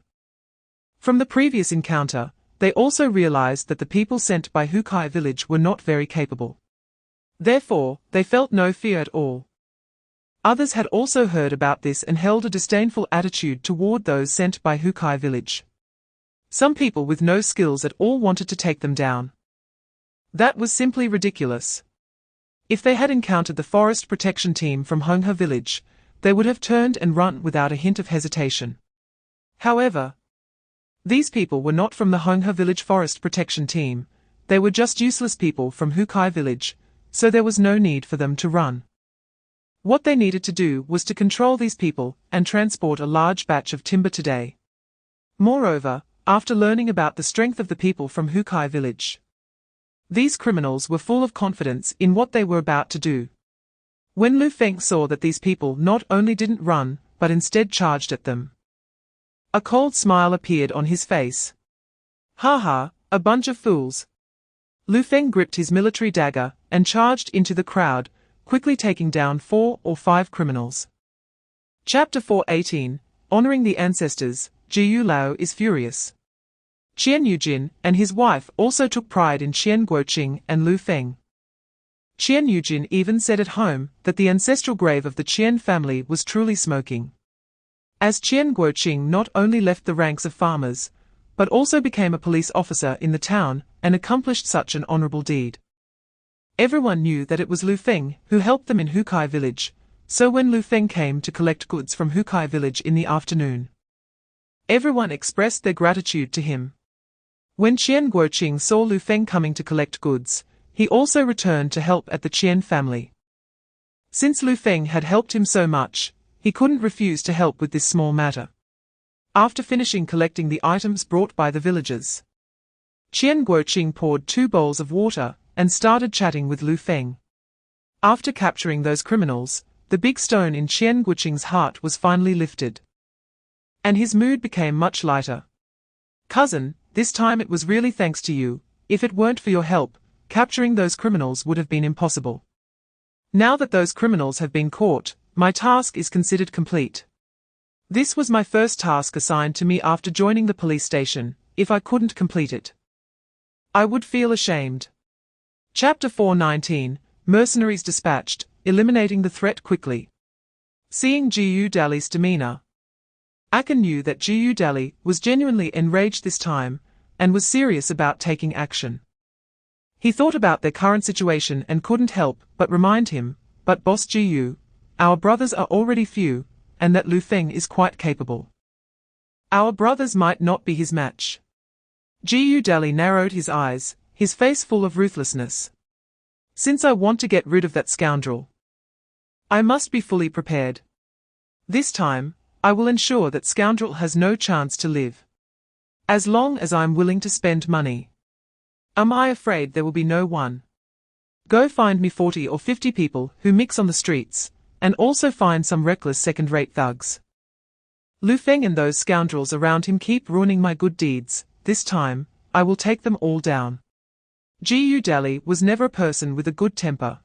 Speaker 2: From the previous encounter, they also realized that the people sent by Hukai village were not very capable. Therefore, they felt no fear at all. Others had also heard about this and held a disdainful attitude toward those sent by Hukai village. Some people with no skills at all wanted to take them down. That was simply ridiculous. If they had encountered the forest protection team from Honghe village, they would have turned and run without a hint of hesitation. However, these people were not from the Honghe village forest protection team, they were just useless people from Hukai village, so there was no need for them to run. What they needed to do was to control these people and transport a large batch of timber today. Moreover, after learning about the strength of the people from Hukai village, these criminals were full of confidence in what they were about to do. When Lu Feng saw that these people not only didn't run, but instead charged at them, a cold smile appeared on his face. Ha ha, a bunch of fools. Lu Feng gripped his military dagger and charged into the crowd, quickly taking down 4 or 5 criminals. Chapter 4:18, Honoring the Ancestors, Jiyu Lao is furious. Qian Yujin and his wife also took pride in Qian Guoqing and Lu Feng. Qian Yujin even said at home that the ancestral grave of the Qian family was truly smoking. As Qian Guoqing not only left the ranks of farmers, but also became a police officer in the town and accomplished such an honorable deed. Everyone knew that it was Lu Feng who helped them in Hukai village, so when Lu Feng came to collect goods from Hukai village in the afternoon, everyone expressed their gratitude to him. When Qian Guoqing saw Lu Feng coming to collect goods, he also returned to help at the Qian family. Since Lu Feng had helped him so much, he couldn't refuse to help with this small matter. After finishing collecting the items brought by the villagers, Qian Guoqing poured 2 bowls of water and started chatting with Lu Feng. After capturing those criminals, the big stone in Qian Guoqing's heart was finally lifted, and his mood became much lighter. Cousin, this time it was really thanks to you. If it weren't for your help, capturing those criminals would have been impossible. Now that those criminals have been caught, my task is considered complete. This was my first task assigned to me after joining the police station. If I couldn't complete it, I would feel ashamed. Chapter 4:19, Mercenaries dispatched, eliminating the threat quickly. Seeing Jiyu Dali's demeanor, Akan knew that Jiyu Dali was genuinely enraged this time, and was serious about taking action. He thought about their current situation and couldn't help but remind him, but Boss Jiyu, our brothers are already few, and that Lu Feng is quite capable. Our brothers might not be his match. Jiyu Dali narrowed his eyes, his face full of ruthlessness. Since I want to get rid of that scoundrel, I must be fully prepared. This time, I will ensure that scoundrel has no chance to live. As long as I'm willing to spend money. Am I afraid there will be no one? Go find me 40 or 50 people who mix on the streets, and also find some reckless second-rate thugs. Lu Feng and those scoundrels around him keep ruining my good deeds. This time, I will take them all down. Jiyu Dali was never a person with a good temper,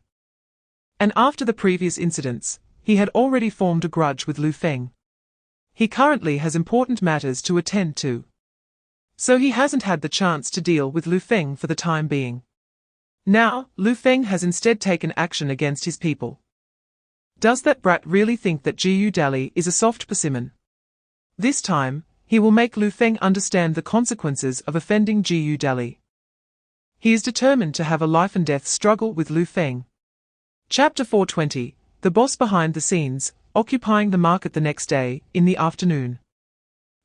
Speaker 2: and after the previous incidents, he had already formed a grudge with Lu Feng. He currently has important matters to attend to, so he hasn't had the chance to deal with Lu Feng for the time being. Now, Lu Feng has instead taken action against his people. Does that brat really think that Jiyu Dali is a soft persimmon? This time, he will make Lu Feng understand the consequences of offending Jiyu Dali. He is determined to have a life-and-death struggle with Lu Feng. Chapter 4:20, The boss behind the scenes, occupying the market the next day, in the afternoon.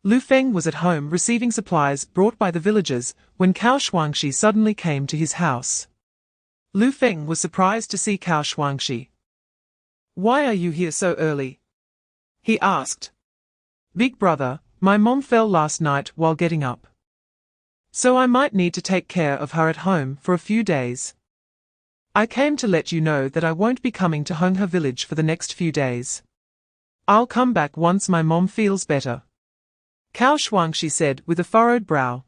Speaker 2: Lu Feng was at home receiving supplies brought by the villagers when Cao Shuangxi suddenly came to his house. Lu Feng was surprised to see Cao Shuangxi. "Why are you here so early?" he asked. "Big brother, my mom fell last night while getting up, so I might need to take care of her at home for a few days. I came to let you know that I won't be coming to Honghe village for the next few days. I'll come back once my mom feels better," Cao Shuangxi said with a furrowed brow.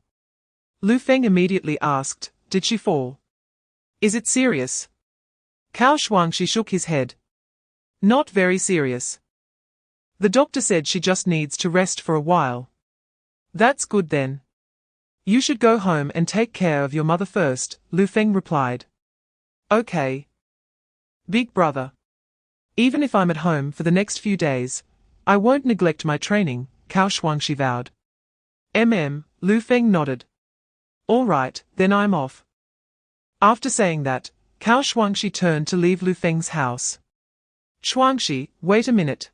Speaker 2: Lu Feng immediately asked, "Did she fall? Is it serious?" Cao Shuangxi shook his head. "Not very serious. The doctor said she just needs to rest for a while." "That's good then. You should go home and take care of your mother first," Lu Feng replied. "Okay, big brother. Even if I'm at home for the next few days, I won't neglect my training," Cao Shuangxi vowed. Lu Feng nodded. "All right, then I'm off." After saying that, Cao Shuangxi turned to leave Lu Feng's house. "Shuangxi, wait a minute,"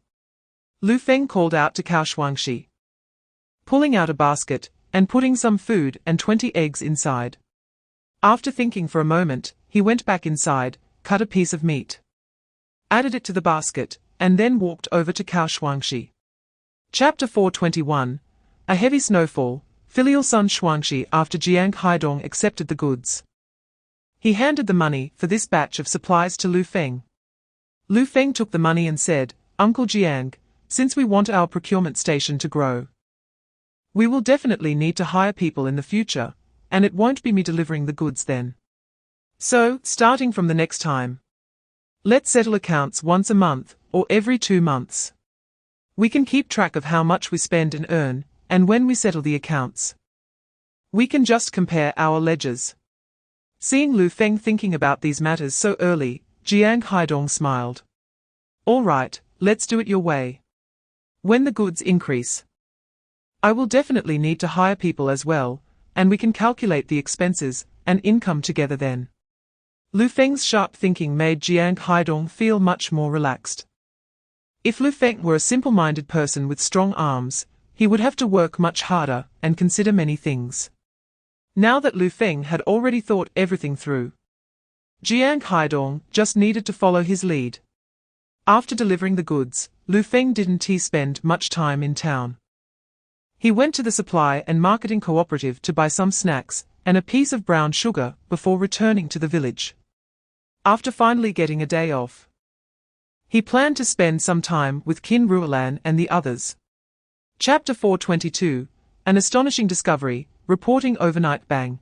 Speaker 2: Lu Feng called out to Cao Shuangxi, pulling out a basket and putting some food and 20 eggs inside. After thinking for a moment, he went back inside, cut a piece of meat, added it to the basket, and then walked over to Cao Shuangxi. Chapter 4:21, A heavy snowfall, filial son Shuangxi after Jiang Haidong accepted the goods. He handed the money for this batch of supplies to Lu Feng. Lu Feng took the money and said, "Uncle Jiang, since we want our procurement station to grow, we will definitely need to hire people in the future, and it won't be me delivering the goods then. So, starting from the next time, let's settle accounts once a month, or every 2 months. We can keep track of how much we spend and earn, and when we settle the accounts, we can just compare our ledgers." Seeing Lu Feng thinking about these matters so early, Jiang Haidong smiled. "All right, let's do it your way. When the goods increase, I will definitely need to hire people as well, and we can calculate the expenses and income together then." Lu Feng's sharp thinking made Jiang Haidong feel much more relaxed. If Lu Feng were a simple-minded person with strong arms, he would have to work much harder and consider many things. Now that Lu Feng had already thought everything through, Jiang Haidong just needed to follow his lead. After delivering the goods, Lu Feng didn't spend much time in town. He went to the supply and marketing cooperative to buy some snacks and a piece of brown sugar before returning to the village. After finally getting a day off, he planned to spend some time with Qin Ruolan and the others. Chapter 422, An Astonishing Discovery, Reporting Overnight Bang.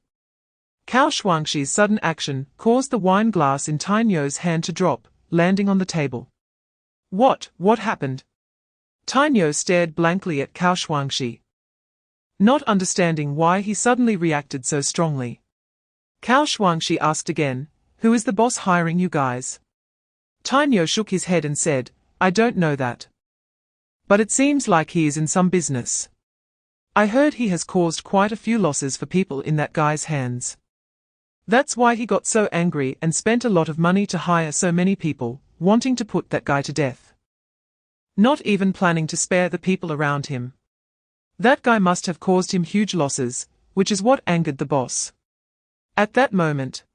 Speaker 2: Cao Shuangshi's sudden action caused the wine glass in Tainyo's hand to drop, landing on the table. What happened? Tainyo stared blankly at Cao Shuangshi, not understanding why he suddenly reacted so strongly. Cao Shuangshi asked again, "Who is the boss hiring you guys?" Tainyo shook his head and said, "I don't know that. But it seems like he is in some business. I heard he has caused quite a few losses for people in that guy's hands. That's why he got so angry and spent a lot of money to hire so many people, wanting to put that guy to death. Not even planning to spare the people around him. That guy must have caused him huge losses, which is what angered the boss." At that moment,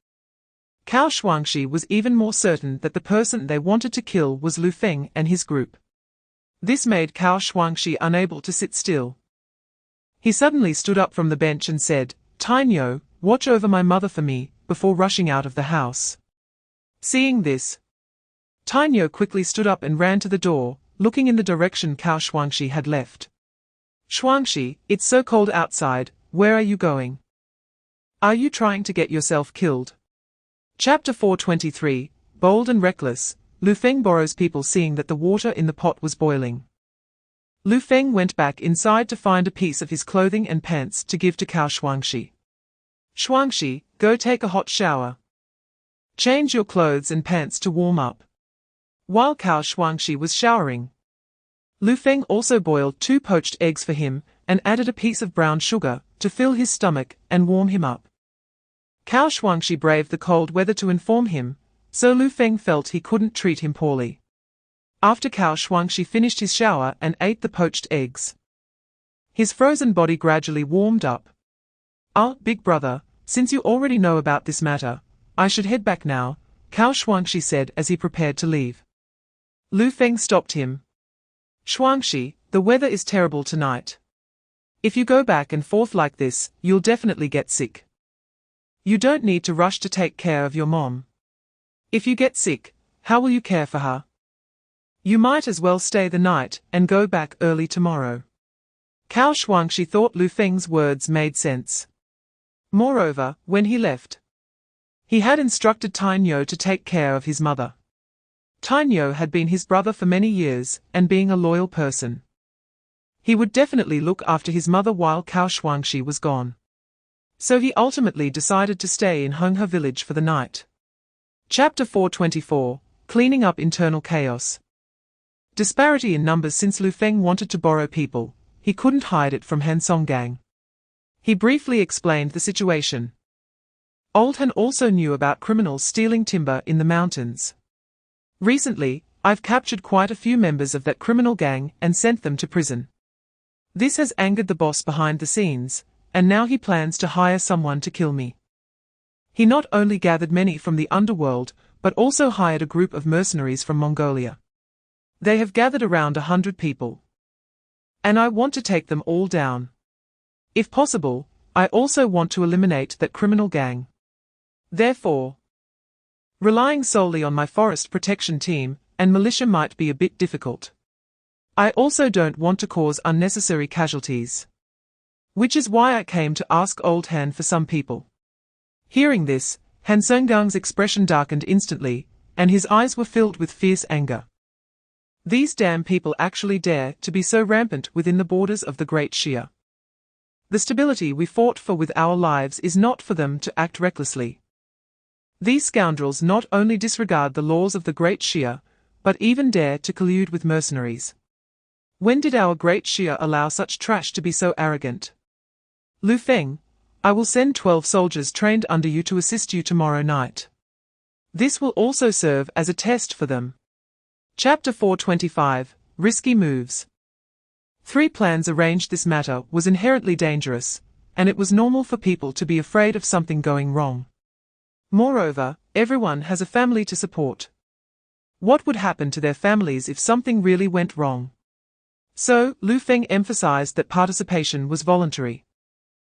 Speaker 2: Cao Shuangshi was even more certain that the person they wanted to kill was Lu Feng and his group. This made Cao Shuangshi unable to sit still. He suddenly stood up from the bench and said, "Tainyo, watch over my mother for me," before rushing out of the house. Seeing this, Tainyo quickly stood up and ran to the door, looking in the direction Cao Shuangshi had left. "Shuangshi, it's so cold outside, where are you going? Are you trying to get yourself killed?" Chapter 423, Bold and Reckless, Lu Feng borrows people seeing that the water in the pot was boiling. Lu Feng went back inside to find a piece of his clothing and pants to give to Cao Shuangshi. "Shuangshi, go take a hot shower. Change your clothes and pants to warm up." While Cao Shuangshi was showering, Lu Feng also boiled 2 poached eggs for him and added a piece of brown sugar to fill his stomach and warm him up. Cao Shuangshi braved the cold weather to inform him, so Lu Feng felt he couldn't treat him poorly. After Cao Shuangshi finished his shower and ate the poached eggs, his frozen body gradually warmed up. "Ah, big brother, since you already know about this matter, I should head back now," Cao Shuangshi said as he prepared to leave. Lu Feng stopped him. "Shuangshi, the weather is terrible tonight. If you go back and forth like this, you'll definitely get sick. You don't need to rush to take care of your mom. If you get sick, how will you care for her? You might as well stay the night and go back early tomorrow." Cao Shuangshi thought Lu Feng's words made sense. Moreover, when he left, he had instructed Tainyo to take care of his mother. Tainyo had been his brother for many years, and being a loyal person, he would definitely look after his mother while Cao Shuangshi was gone. So he ultimately decided to stay in Honghe village for the night. Chapter 424, Cleaning Up Internal Chaos. Disparity in numbers. Since Lu Feng wanted to borrow people, he couldn't hide it from Han Songgang. He briefly explained the situation. Old Han also knew about criminals stealing timber in the mountains. "Recently, I've captured quite a few members of that criminal gang and sent them to prison. This has angered the boss behind the scenes, and now he plans to hire someone to kill me." He not only gathered many from the underworld, but also hired a group of mercenaries from Mongolia. They have gathered around 100 people. And I want to take them all down. If possible, I also want to eliminate that criminal gang. Therefore, relying solely on my forest protection team and militia might be a bit difficult. I also don't want to cause unnecessary casualties. Which is why I came to ask Old Han for some people. Hearing this, Han Songang's expression darkened instantly, and his eyes were filled with fierce anger. These damn people actually dare to be so rampant within the borders of the Great Xia. The stability we fought for with our lives is not for them to act recklessly. These scoundrels not only disregard the laws of the Great Xia, but even dare to collude with mercenaries. When did our Great Xia allow such trash to be so arrogant? Lu Feng, I will send 12 soldiers trained under you to assist you tomorrow night. This will also serve as a test for them. Chapter 425, Risky Moves. Three plans arranged. This matter was inherently dangerous, and it was normal for people to be afraid of something going wrong. Moreover, everyone has a family to support. What would happen to their families if something really went wrong? So, Lu Feng emphasized that participation was voluntary.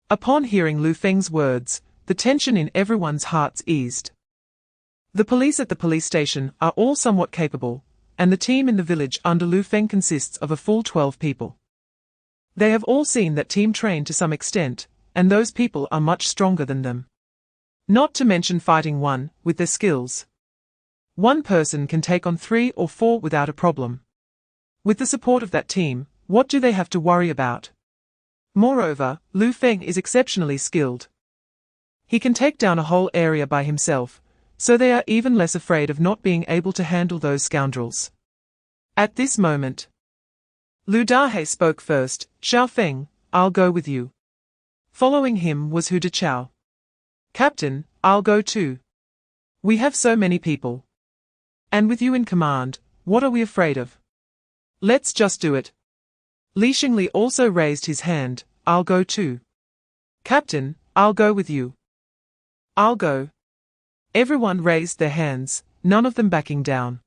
Speaker 2: Upon hearing Lu Feng's words, the tension in everyone's hearts eased. The police at the police station are all somewhat capable, and the team in the village under Lu Feng consists of a full 12 people. They have all seen that team trained to some extent, and those people are much stronger than them. Not to mention fighting one, with their skills. One person can take on 3 or 4 without a problem. With the support of that team, what do they have to worry about? Moreover, Lu Feng is exceptionally skilled. He can take down a whole area by himself, so they are even less afraid of not being able to handle those scoundrels. At this moment, Lu Dahe spoke first. "Xiao Feng, I'll go with you." Following him was Hu Deqiao. "Captain, I'll go too. We have so many people. And with you in command, what are we afraid of? Let's just do it." Li Xingli also raised his hand. "I'll go too. Captain, I'll go with you." "I'll go." Everyone raised their hands, none of them backing down.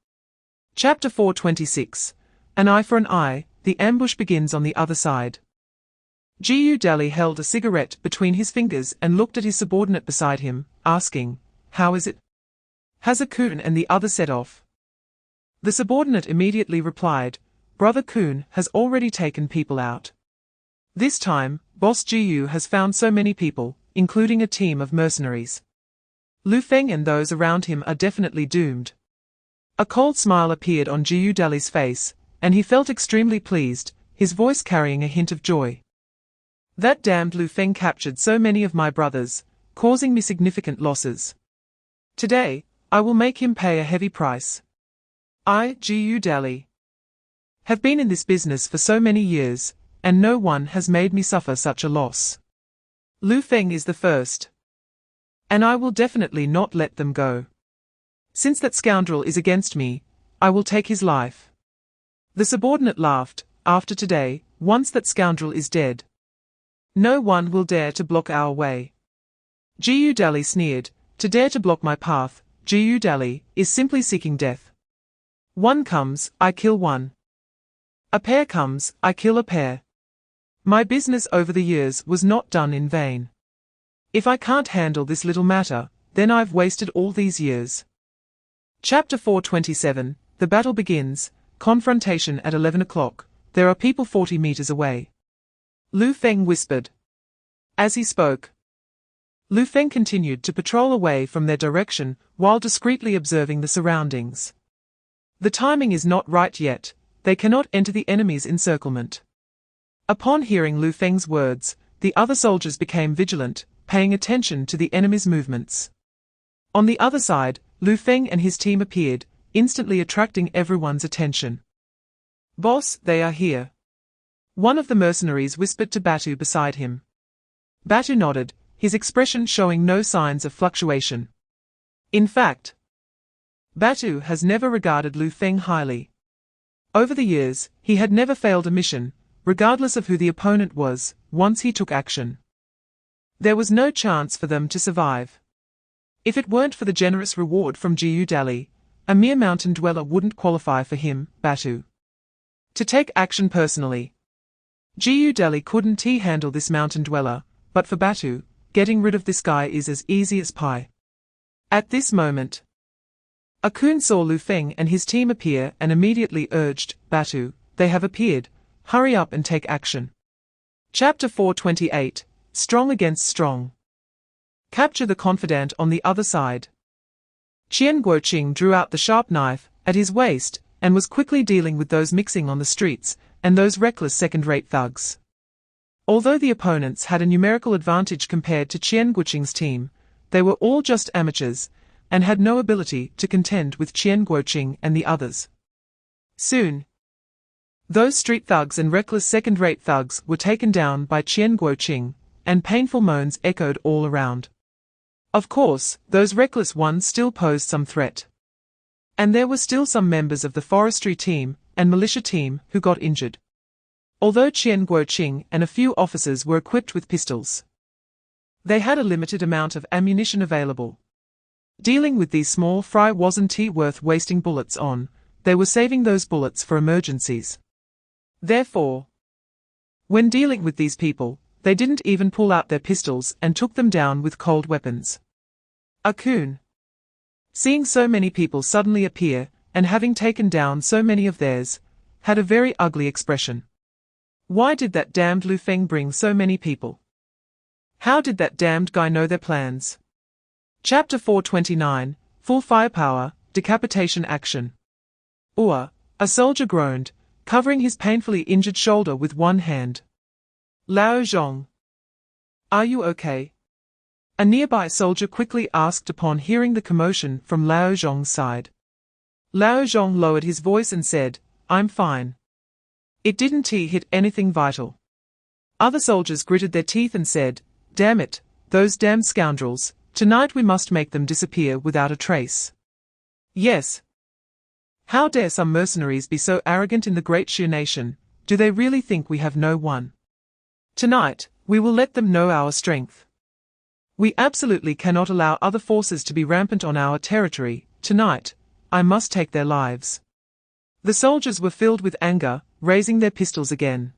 Speaker 2: Chapter 426, An Eye for an Eye. The ambush begins on the other side. Jiyu Dali held a cigarette between his fingers and looked at his subordinate beside him, asking, "How is it? Has a Kun?" And the other set off. The subordinate immediately replied, "Brother Kun has already taken people out. This time, Boss Jiyu has found so many people, including a team of mercenaries. Lu Feng and those around him are definitely doomed." A cold smile appeared on Jiyu Dali's face, and he felt extremely pleased, his voice carrying a hint of joy. "That damned Lu Feng captured so many of my brothers, causing me significant losses. Today, I will make him pay a heavy price. I, Jiyu Dali, have been in this business for so many years, and no one has made me suffer such a loss. Lu Feng is the first. And I will definitely not let them go. Since that scoundrel is against me, I will take his life." The subordinate laughed. "After today, once that scoundrel is dead, no one will dare to block our way." Jiyu Dali sneered. "To dare to block my path, Jiyu Dali, is simply seeking death. One comes, I kill one. A pair comes, I kill a pair. My business over the years was not done in vain. If I can't handle this little matter, then I've wasted all these years." Chapter 427, The battle begins. Confrontation at 11 o'clock. There are people 40 meters away. Lu Feng whispered. As he spoke, Lu Feng continued to patrol away from their direction while discreetly observing the surroundings. The timing is not right yet. They cannot enter the enemy's encirclement. Upon hearing Lu Feng's words, the other soldiers became vigilant, paying attention to the enemy's movements. On the other side, Lu Feng and his team appeared, instantly attracting everyone's attention. "Boss, they are here." One of the mercenaries whispered to Batu beside him. Batu nodded, his expression showing no signs of fluctuation. In fact, Batu has never regarded Lu Feng highly. Over the years, he had never failed a mission, regardless of who the opponent was, once he took action. There was no chance for them to survive. If it weren't for the generous reward from Jiyu Dali, a mere mountain dweller wouldn't qualify for him, Batu, to take action personally. Jiyu Dali couldn't handle this mountain dweller, but for Batu, getting rid of this guy is as easy as pie. At this moment, a Kun saw Lu Feng and his team appear and immediately urged, "Batu, they have appeared, hurry up and take action." Chapter 428, Strong Against Strong. Capture the confidant on the other side. Qian Guoqing drew out the sharp knife at his waist and was quickly dealing with those mixing on the streets and those reckless second-rate thugs. Although the opponents had a numerical advantage compared to Qian Guoqing's team, they were all just amateurs and had no ability to contend with Qian Guoqing and the others. Soon, those street thugs and reckless second-rate thugs were taken down by Qian Guoqing, and painful moans echoed all around. Of course, those reckless ones still posed some threat. And there were still some members of the forestry team and militia team who got injured. Although Qian Guoqing and a few officers were equipped with pistols, they had a limited amount of ammunition available. Dealing with these small fry wasn't worth wasting bullets on, they were saving those bullets for emergencies. Therefore, when dealing with these people, they didn't even pull out their pistols and took them down with cold weapons. A-kun, seeing so many people suddenly appear, and having taken down so many of theirs, had a very ugly expression. Why did that damned Lu Feng bring so many people? How did that damned guy know their plans? Chapter 429, Full Firepower, Decapitation Action. A soldier groaned, covering his painfully injured shoulder with one hand. Lao Zhong. Are you okay? A nearby soldier quickly asked upon hearing the commotion from Lao Zhong's side. Lao Zhong lowered his voice and said, I'm fine. It didn't hit anything vital. Other soldiers gritted their teeth and said, damn it, those damn scoundrels, tonight we must make them disappear without a trace. Yes. How dare some mercenaries be so arrogant in the great Xia nation, do they really think we have no one? Tonight, we will let them know our strength. We absolutely cannot allow other forces to be rampant on our territory. Tonight, I must take their lives. The soldiers were filled with anger, raising their pistols again,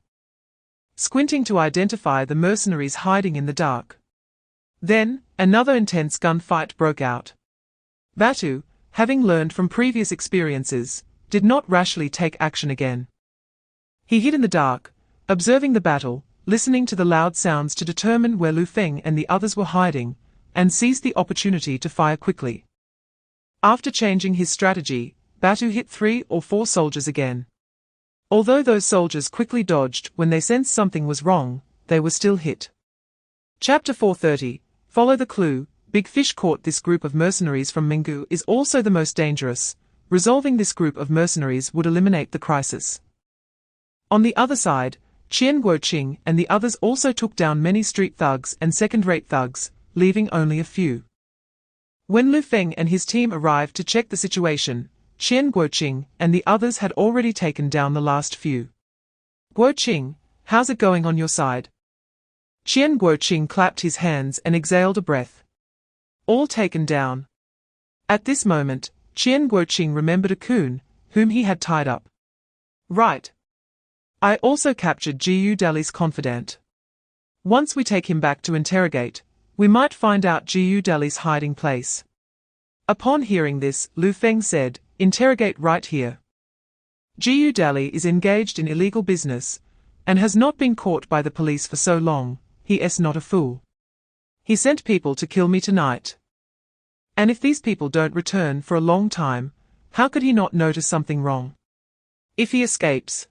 Speaker 2: squinting to identify the mercenaries hiding in the dark. Then, another intense gunfight broke out. Batu, having learned from previous experiences, did not rashly take action again. He hid in the dark, observing the battle, listening to the loud sounds to determine where Lu Feng and the others were hiding, and seized the opportunity to fire quickly. After changing his strategy, Batu hit 3 or 4 soldiers again. Although those soldiers quickly dodged when they sensed something was wrong, they were still hit. Chapter 430, Follow the Clue. Big Fish caught this group of mercenaries from Minggu is also the most dangerous. Resolving this group of mercenaries would eliminate the crisis. On the other side, Qian Guoqing and the others also took down many street thugs and second-rate thugs, leaving only a few. When Lu Feng and his team arrived to check the situation, Qian Guoqing and the others had already taken down the last few. Guoqing, how's it going on your side? Qian Guoqing clapped his hands and exhaled a breath. All taken down. At this moment, Qian Guoqing remembered A-kun, whom he had tied up. Right. I also captured Jiyu Dali's confidant. Once we take him back to interrogate, we might find out Jiyu Dali's hiding place. Upon hearing this, Lu Feng said, interrogate right here. Jiyu Dali is engaged in illegal business, and has not been caught by the police for so long, he is not a fool. He sent people to kill me tonight. And if these people don't return for a long time, how could he not notice something wrong? If he escapes,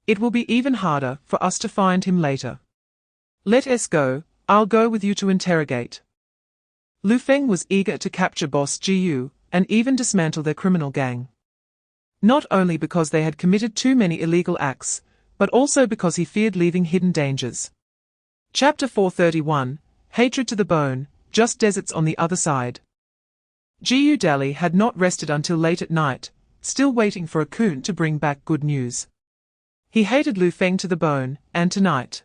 Speaker 2: it will be even harder for us to find him later. Let us go, I'll go with you to interrogate. Lu Feng was eager to capture Boss Jiyu, and even dismantle their criminal gang. Not only because they had committed too many illegal acts, but also because he feared leaving hidden dangers. Chapter 431, Hatred to the Bone, Just Deserts on the Other Side. Jiyu Dali had not rested until late at night, still waiting for A-kun to bring back good news. He hated Lu Feng to the bone, and tonight,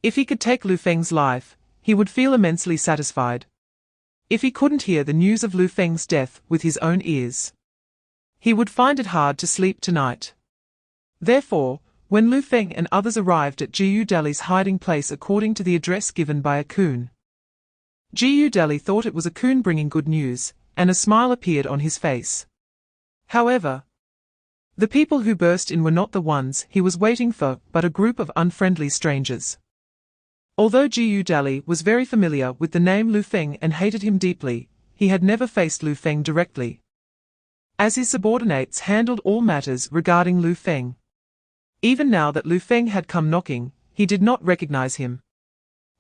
Speaker 2: if he could take Lu Feng's life, he would feel immensely satisfied. If he couldn't hear the news of Lu Feng's death with his own ears, he would find it hard to sleep tonight. Therefore, when Lu Feng and others arrived at Jiyu Dali's hiding place according to the address given by A-kun, Jiyu Dali thought it was A-kun bringing good news, and a smile appeared on his face. However, the people who burst in were not the ones he was waiting for, but a group of unfriendly strangers. Although Jiyu Dali was very familiar with the name Lu Feng and hated him deeply, he had never faced Lu Feng directly, as his subordinates handled all matters regarding Lu Feng. Even now that Lu Feng had come knocking, he did not recognize him.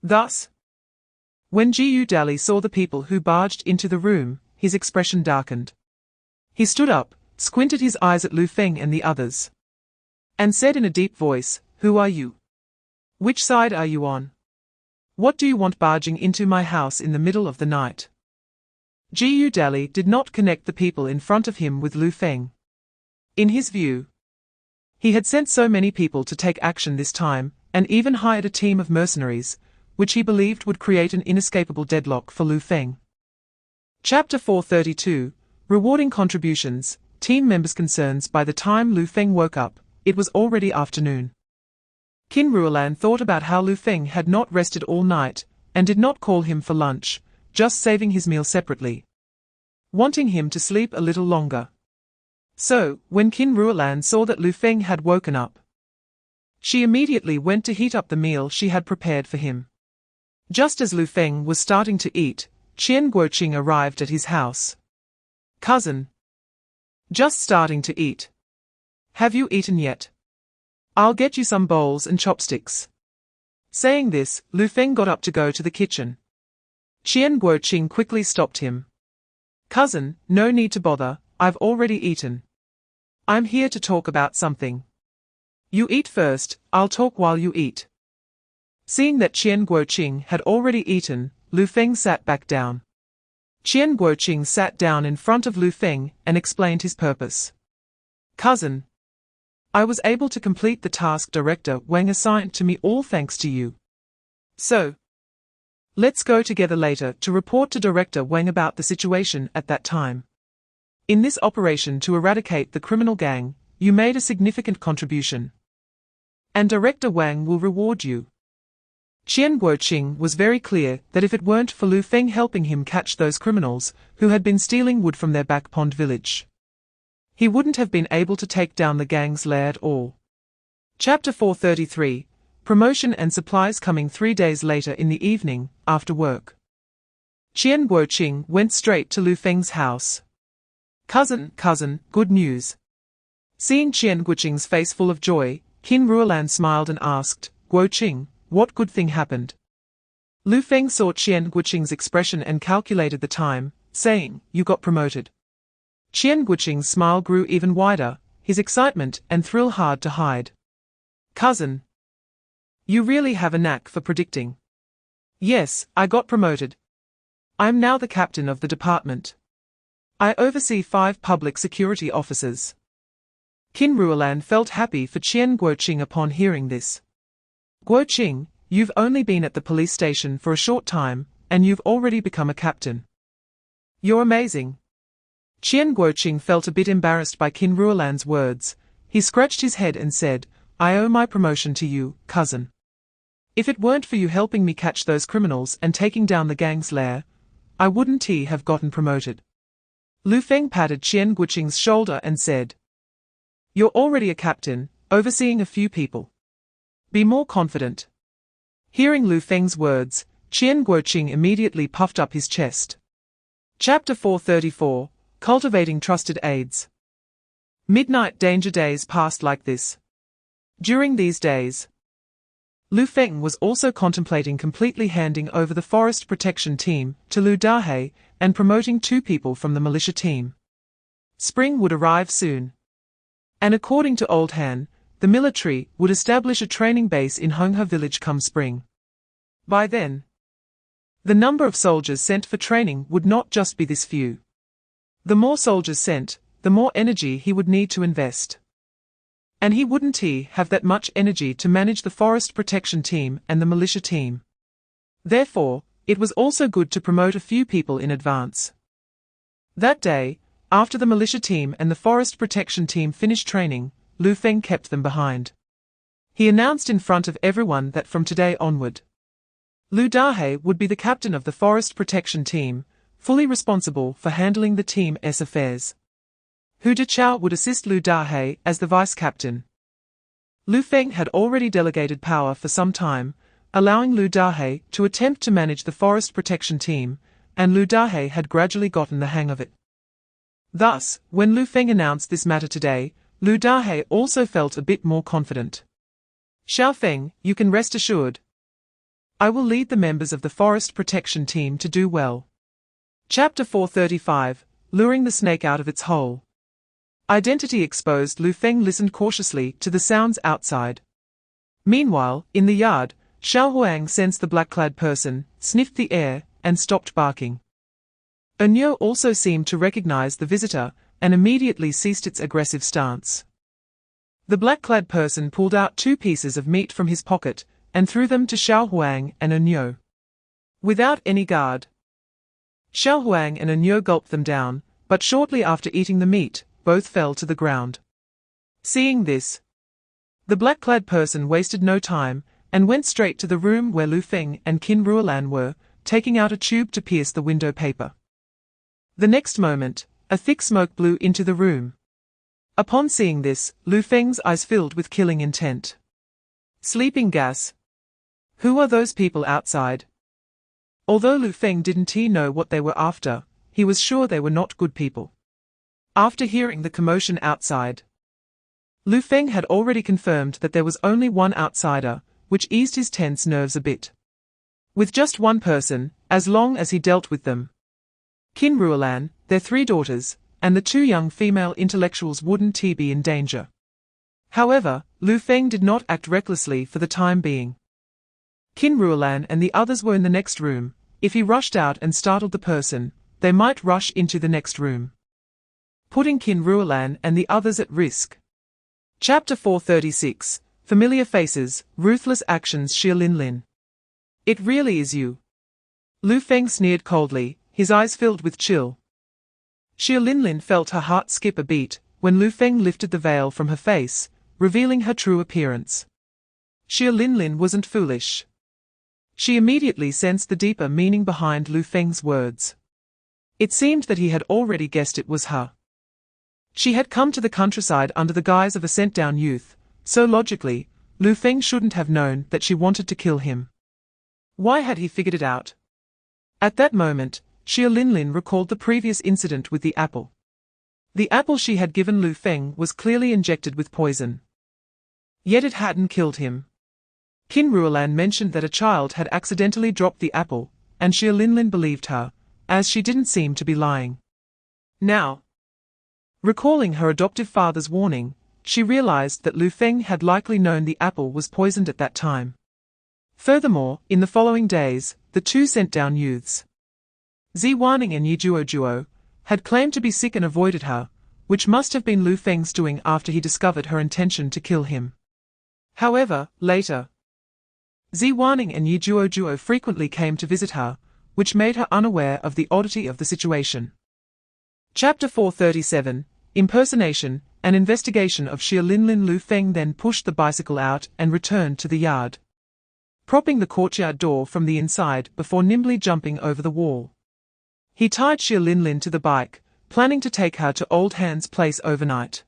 Speaker 2: Thus, when Jiyu Dali saw the people who barged into the room, his expression darkened. He stood up, squinted his eyes at Lu Feng and the others, and said in a deep voice, "Who are you? Which side are you on? What do you want barging into my house in the middle of the night? Gu Dali did not connect the people in front of him with Lu Feng. In his view, he had sent so many people to take action this time, and even hired a team of mercenaries, which he believed would create an inescapable deadlock for Lu Feng. Chapter 432, Rewarding Contributions, Team Members' Concerns. By the time Lu Feng woke up, it was already afternoon. Qin Ruolan thought about how Lu Feng had not rested all night, and did not call him for lunch, just saving his meal separately, wanting him to sleep a little longer. So, when Qin Ruolan saw that Lu Feng had woken up, she immediately went to heat up the meal she had prepared for him. Just as Lu Feng was starting to eat, Qian Guoqing arrived at his house. Cousin. Just starting to eat. Have you eaten yet? I'll get you some bowls and chopsticks. Saying this, Lu Feng got up to go to the kitchen. Qian Guoqing quickly stopped him. Cousin, no need to bother, I've already eaten. I'm here to talk about something. You eat first, I'll talk while you eat. Seeing that Qian Guoqing had already eaten, Lu Feng sat back down. Qian Guoqing sat down in front of Lu Feng and explained his purpose. Cousin. I was able to complete the task Director Wang assigned to me, all thanks to you. So, let's go together later to report to Director Wang about the situation at that time. In this operation to eradicate the criminal gang, you made a significant contribution. And Director Wang will reward you. Qian Guoqing was very clear that if it weren't for Lu Feng helping him catch those criminals who had been stealing wood from their back pond village, he wouldn't have been able to take down the gang's lair at all. Chapter 433, Promotion and Supplies. Coming 3 days later in the evening, after work, Qian Guoqing went straight to Lu Feng's house. Cousin, good news. Seeing Qian Guoqing's face full of joy, Qin Ruolan smiled and asked, Guoqing, what good thing happened? Lu Feng saw Qian Guoqing's expression and calculated the time, saying, you got promoted. Qian Guoqing's smile grew even wider, his excitement and thrill hard to hide. Cousin. You really have a knack for predicting. Yes, I got promoted. I'm now the captain of the department. I oversee 5 public security officers. Qin Ruolan felt happy for Qian Guoqing upon hearing this. Guoqing, you've only been at the police station for a short time, and you've already become a captain. You're amazing. Qian Guoqing felt a bit embarrassed by Qin Ruolan's words. He scratched his head and said, I owe my promotion to you, cousin. If it weren't for you helping me catch those criminals and taking down the gang's lair, I wouldn't have gotten promoted. Lu Feng patted Qian Guoqing's shoulder and said, you're already a captain, overseeing a few people. Be more confident. Hearing Lu Feng's words, Qian Guoqing immediately puffed up his chest. Chapter 434, Cultivating Trusted Aides. Midnight danger days passed like this. During these days, Lu Feng was also contemplating completely handing over the forest protection team to Lu Dahe and promoting 2 people from the militia team. Spring would arrive soon. And according to Old Han, the military would establish a training base in Honghe village come spring. By then, the number of soldiers sent for training would not just be this few. The more soldiers sent, the more energy he would need to invest. And he wouldn't have that much energy to manage the forest protection team and the militia team. Therefore, it was also good to promote a few people in advance. That day, after the militia team and the forest protection team finished training, Lu Feng kept them behind. He announced in front of everyone that from today onward, Lu Dahe would be the captain of the forest protection team, fully responsible for handling the team's affairs. Hu Deqiao would assist Lu Dahe as the vice-captain. Lu Feng had already delegated power for some time, allowing Lu Dahe to attempt to manage the forest protection team, and Lu Dahe had gradually gotten the hang of it. Thus, when Lu Feng announced this matter today, Lu Dahe also felt a bit more confident. Xiao Feng, you can rest assured. I will lead the members of the forest protection team to do well. Chapter 435, Luring the Snake Out of Its Hole. Identity exposed. Lu Feng listened cautiously to the sounds outside. Meanwhile, in the yard, Xiao Huang sensed the black-clad person, sniffed the air, and stopped barking. An also seemed to recognize the visitor, and immediately ceased its aggressive stance. The black-clad person pulled out 2 pieces of meat from his pocket, and threw them to Xiao Huang and An. Without any guard. Xiao Huang and An gulped them down, but shortly after eating the meat, both fell to the ground. Seeing this, the black-clad person wasted no time, and went straight to the room where Lu Feng and Qin Ruolan were, taking out a tube to pierce the window paper. The next moment, a thick smoke blew into the room. Upon seeing this, Lu Feng's eyes filled with killing intent. Sleeping gas. Who are those people outside? Although Lu Feng didn't know what they were after, he was sure they were not good people. After hearing the commotion outside, Lu Feng had already confirmed that there was only one outsider, which eased his tense nerves a bit. With just one person, as long as he dealt with them, Qin Ruolan, their 3 daughters, and the 2 young female intellectuals wouldn't be in danger. However, Lu Feng did not act recklessly for the time being. Qin Ruolan and the others were in the next room. If he rushed out and startled the person, they might rush into the next room, putting Qin Ruolan and the others at risk. Chapter 436, Familiar Faces, Ruthless Actions. Xia Linlin. It really is you. Lu Feng sneered coldly, his eyes filled with chill. Xia Linlin felt her heart skip a beat when Lu Feng lifted the veil from her face, revealing her true appearance. Xia Linlin wasn't foolish. She immediately sensed the deeper meaning behind Lu Feng's words. It seemed that he had already guessed it was her. She had come to the countryside under the guise of a sent-down youth, so logically, Lu Feng shouldn't have known that she wanted to kill him. Why had he figured it out? At that moment, Xia Linlin recalled the previous incident with the apple. The apple she had given Lu Feng was clearly injected with poison. Yet it hadn't killed him. Qin Ruolan mentioned that a child had accidentally dropped the apple, and Xia Linlin believed her, as she didn't seem to be lying. Now, recalling her adoptive father's warning, she realized that Lu Feng had likely known the apple was poisoned at that time. Furthermore, in the following days, the 2 sent-down youths, Ziwaning and Yijuo, had claimed to be sick and avoided her, which must have been Lu Feng's doing after he discovered her intention to kill him. However, later, Ziwaning and Yijuo frequently came to visit her, which made her unaware of the oddity of the situation. Chapter 437, Impersonation, an investigation of Xia Linlin. Lu Feng then pushed the bicycle out and returned to the yard, propping the courtyard door from the inside before nimbly jumping over the wall. He tied Xia Linlin to the bike, planning to take her to Old Han's place overnight.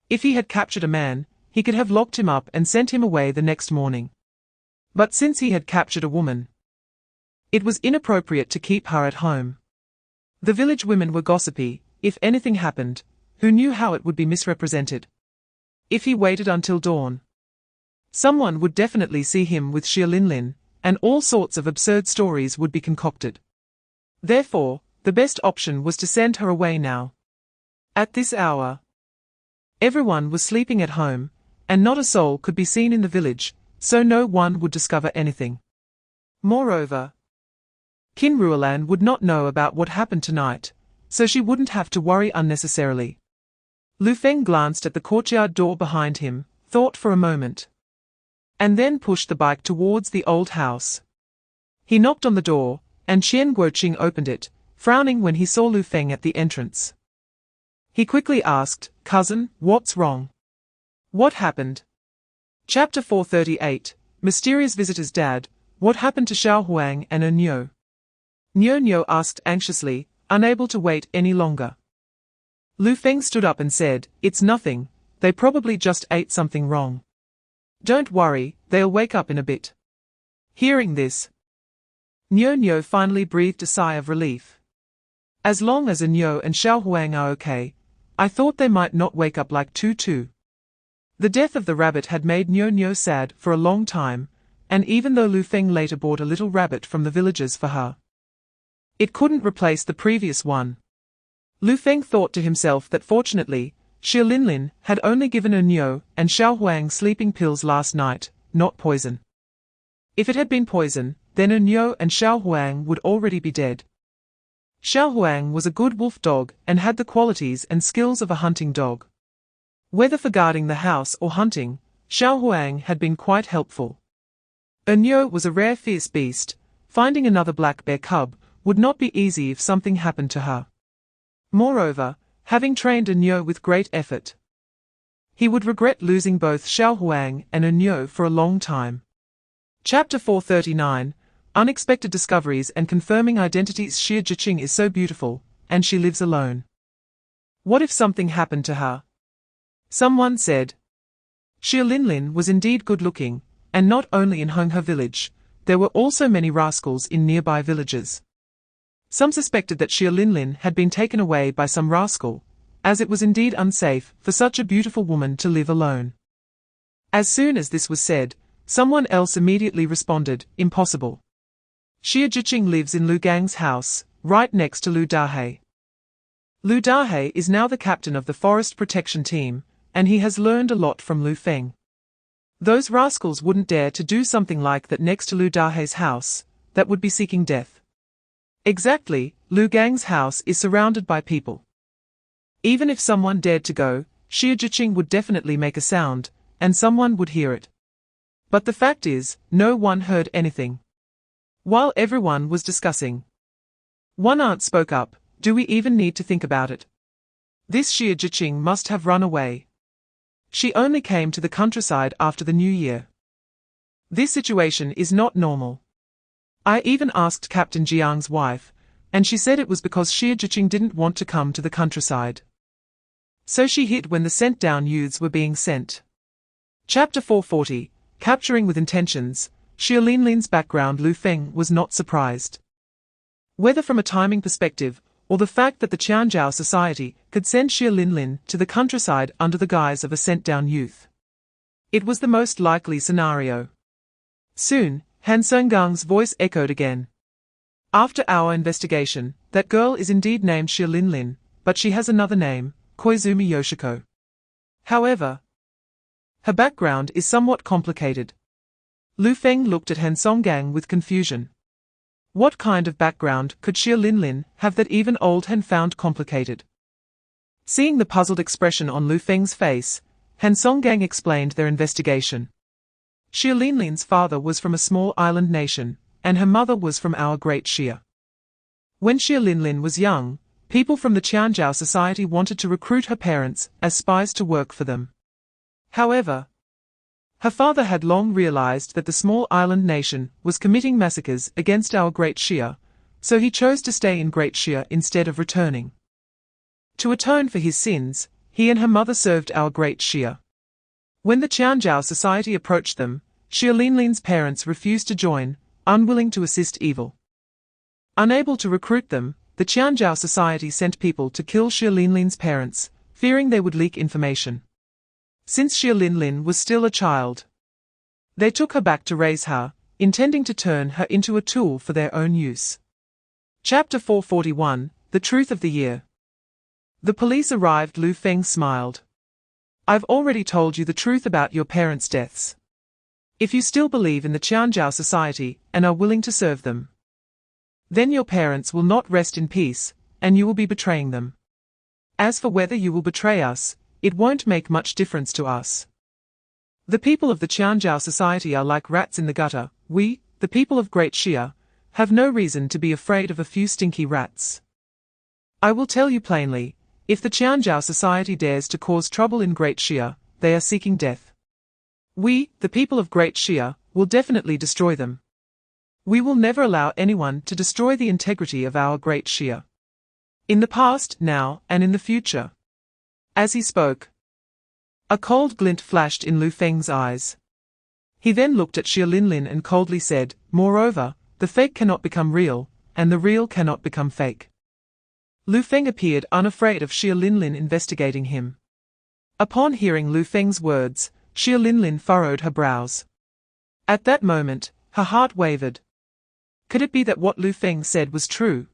Speaker 2: If he had captured a man, he could have locked him up and sent him away the next morning. But since he had captured a woman, it was inappropriate to keep her at home. The village women were gossipy. If anything happened, who knew how it would be misrepresented? If he waited until dawn, someone would definitely see him with Xia Linlin, and all sorts of absurd stories would be concocted. Therefore, the best option was to send her away now. At this hour, everyone was sleeping at home, and not a soul could be seen in the village, so no one would discover anything. Moreover, Qin Ruolan would not know about what happened tonight, so she wouldn't have to worry unnecessarily. Lu Feng glanced at the courtyard door behind him, thought for a moment, and then pushed the bike towards the old house. He knocked on the door, and Qian Guoqing opened it, frowning when he saw Lu Feng at the entrance. He quickly asked, "Cousin, what's wrong? What happened?" Chapter 438, Mysterious Visitor's Dad, What Happened to Xiao Huang and An? Nyo asked anxiously, unable to wait any longer. Lu Feng stood up and said, "It's nothing, they probably just ate something wrong. Don't worry, they'll wake up in a bit." Hearing this, Nyo finally breathed a sigh of relief. As long as An and Xiao Huang are okay, I thought they might not wake up like two. The death of the rabbit had made Nyo sad for a long time, and even though Lu Feng later bought a little rabbit from the villagers for her, it couldn't replace the previous one. Lu Feng thought to himself that fortunately, Xia Linlin had only given An and Xiao Huang sleeping pills last night, not poison. If it had been poison, then Nyo and Xiao Huang would already be dead. Xiao Huang was a good wolf dog and had the qualities and skills of a hunting dog. Whether for guarding the house or hunting, Xiao Huang had been quite helpful. Nyo was a rare fierce beast. Finding another black bear cub would not be easy if something happened to her. Moreover, having trained Nyo with great effort, he would regret losing both Xiao Huang and Nyo for a long time. Chapter 439, Unexpected Discoveries and Confirming Identities. Xie Zhiqing is so beautiful, and she lives alone. What if something happened to her? Someone said. Xie Linlin was indeed good-looking, and not only in Honghe village, there were also many rascals in nearby villages. Some suspected that Xie Linlin had been taken away by some rascal, as it was indeed unsafe for such a beautiful woman to live alone. As soon as this was said, someone else immediately responded, impossible. Xie Zhiqing lives in Lu Gang's house, right next to Lu Dahe. Lu Dahe is now the captain of the forest protection team, and he has learned a lot from Lu Feng. Those rascals wouldn't dare to do something like that next to Lu Dahe's house. That would be seeking death. Exactly, Lu Gang's house is surrounded by people. Even if someone dared to go, Xie Zhiqing would definitely make a sound, and someone would hear it. But the fact is, no one heard anything. While everyone was discussing, one aunt spoke up, do we even need to think about it? This Xie Zhiqing must have run away. She only came to the countryside after the New Year. This situation is not normal. I even asked Captain Jiang's wife, and she said it was because Xie Zhiqing didn't want to come to the countryside. So she hid when the sent-down youths were being sent. Chapter 440, Capturing with Intentions. Xie Linlin's background. Lu Feng was not surprised. Whether from a timing perspective, or the fact that the Qianzhou society could send Xie Linlin to the countryside under the guise of a sent-down youth, it was the most likely scenario. Soon, Han Sengang's voice echoed again. After our investigation, that girl is indeed named Xie Linlin, but she has another name, Koizumi Yoshiko. However, her background is somewhat complicated. Lu Feng looked at Han Songgang with confusion. What kind of background could Xie Linlin have that even old Han found complicated? Seeing the puzzled expression on Lu Feng's face, Han Songgang explained their investigation. Xie Linlin's father was from a small island nation, and her mother was from our great Xia. When Xie Linlin was young, people from the Qianzhou society wanted to recruit her parents as spies to work for them. However, her father had long realized that the small island nation was committing massacres against our great Xia, so he chose to stay in Great Xia instead of returning. To atone for his sins, he and her mother served our great Xia. When the Qianzhou society approached them, Xie Linlin's parents refused to join, unwilling to assist evil. Unable to recruit them, the Qianzhou society sent people to kill Xie Linlin's parents, fearing they would leak information. Since Xie Linlin was still a child, they took her back to raise her, intending to turn her into a tool for their own use. Chapter 441, The Truth of the Year. The police arrived. Lu Feng smiled. I've already told you the truth about your parents' deaths. If you still believe in the Qianzhou society and are willing to serve them, then your parents will not rest in peace, and you will be betraying them. As for whether you will betray us, it won't make much difference to us. The people of the Qianzhou society are like rats in the gutter. We, the people of Great Xia, have no reason to be afraid of a few stinky rats. I will tell you plainly, if the Qianzhou society dares to cause trouble in Great Xia, they are seeking death. We, the people of Great Xia, will definitely destroy them. We will never allow anyone to destroy the integrity of our Great Xia. In the past, now, and in the future. As he spoke, a cold glint flashed in Lu Feng's eyes. He then looked at Xie Linlin and coldly said, moreover, the fake cannot become real, and the real cannot become fake. Lu Feng appeared unafraid of Xie Linlin investigating him. Upon hearing Lu Feng's words, Xie Linlin furrowed her brows. At that moment, her heart wavered. Could it be that what Lu Feng said was true?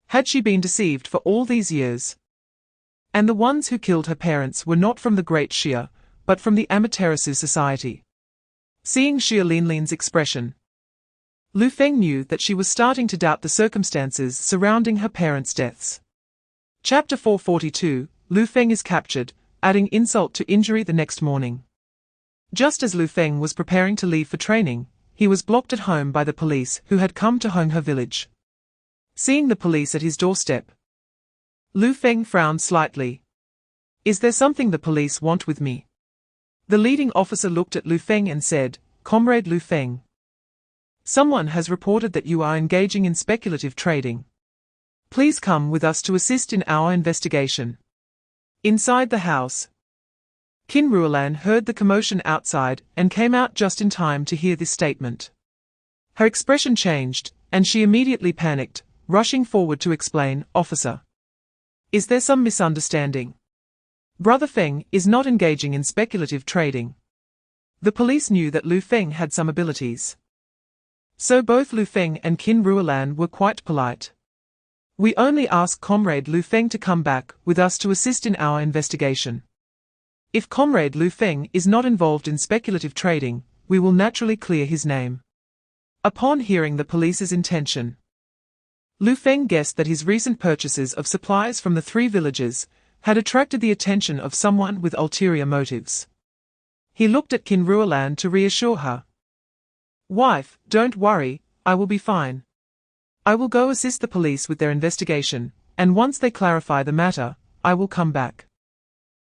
Speaker 2: Had she been deceived for all these years? And the ones who killed her parents were not from the Great Xia, but from the Amaterasu society. Seeing Xie Linlin's expression, Lu Feng knew that she was starting to doubt the circumstances surrounding her parents' deaths. Chapter 442, Lu Feng is captured, adding insult to injury the next morning. Just as Lu Feng was preparing to leave for training, he was blocked at home by the police who had come to Hong her village. Seeing the police at his doorstep, Lu Feng frowned slightly. Is there something the police want with me? The leading officer looked at Lu Feng and said, Comrade Lu Feng, someone has reported that you are engaging in speculative trading. Please come with us to assist in our investigation. Inside the house, era.An heard the commotion outside and came out just in time to hear this statement. Her expression changed, and she immediately panicked, rushing forward to explain, Officer, is there some misunderstanding? Brother Feng is not engaging in speculative trading. The police knew that Lu Feng had some abilities. So both Lu Feng and era.An were quite polite. We only ask Comrade Lu Feng to come back with us to assist in our investigation. If Comrade Lu Feng is not involved in speculative trading, we will naturally clear his name. Upon hearing the police's intention, Lu Feng guessed that his recent purchases of supplies from the three villages had attracted the attention of someone with ulterior motives. He looked at era.An to reassure her. Wife, don't worry, I will be fine. I will go assist the police with their investigation, and once they clarify the matter, I will come back.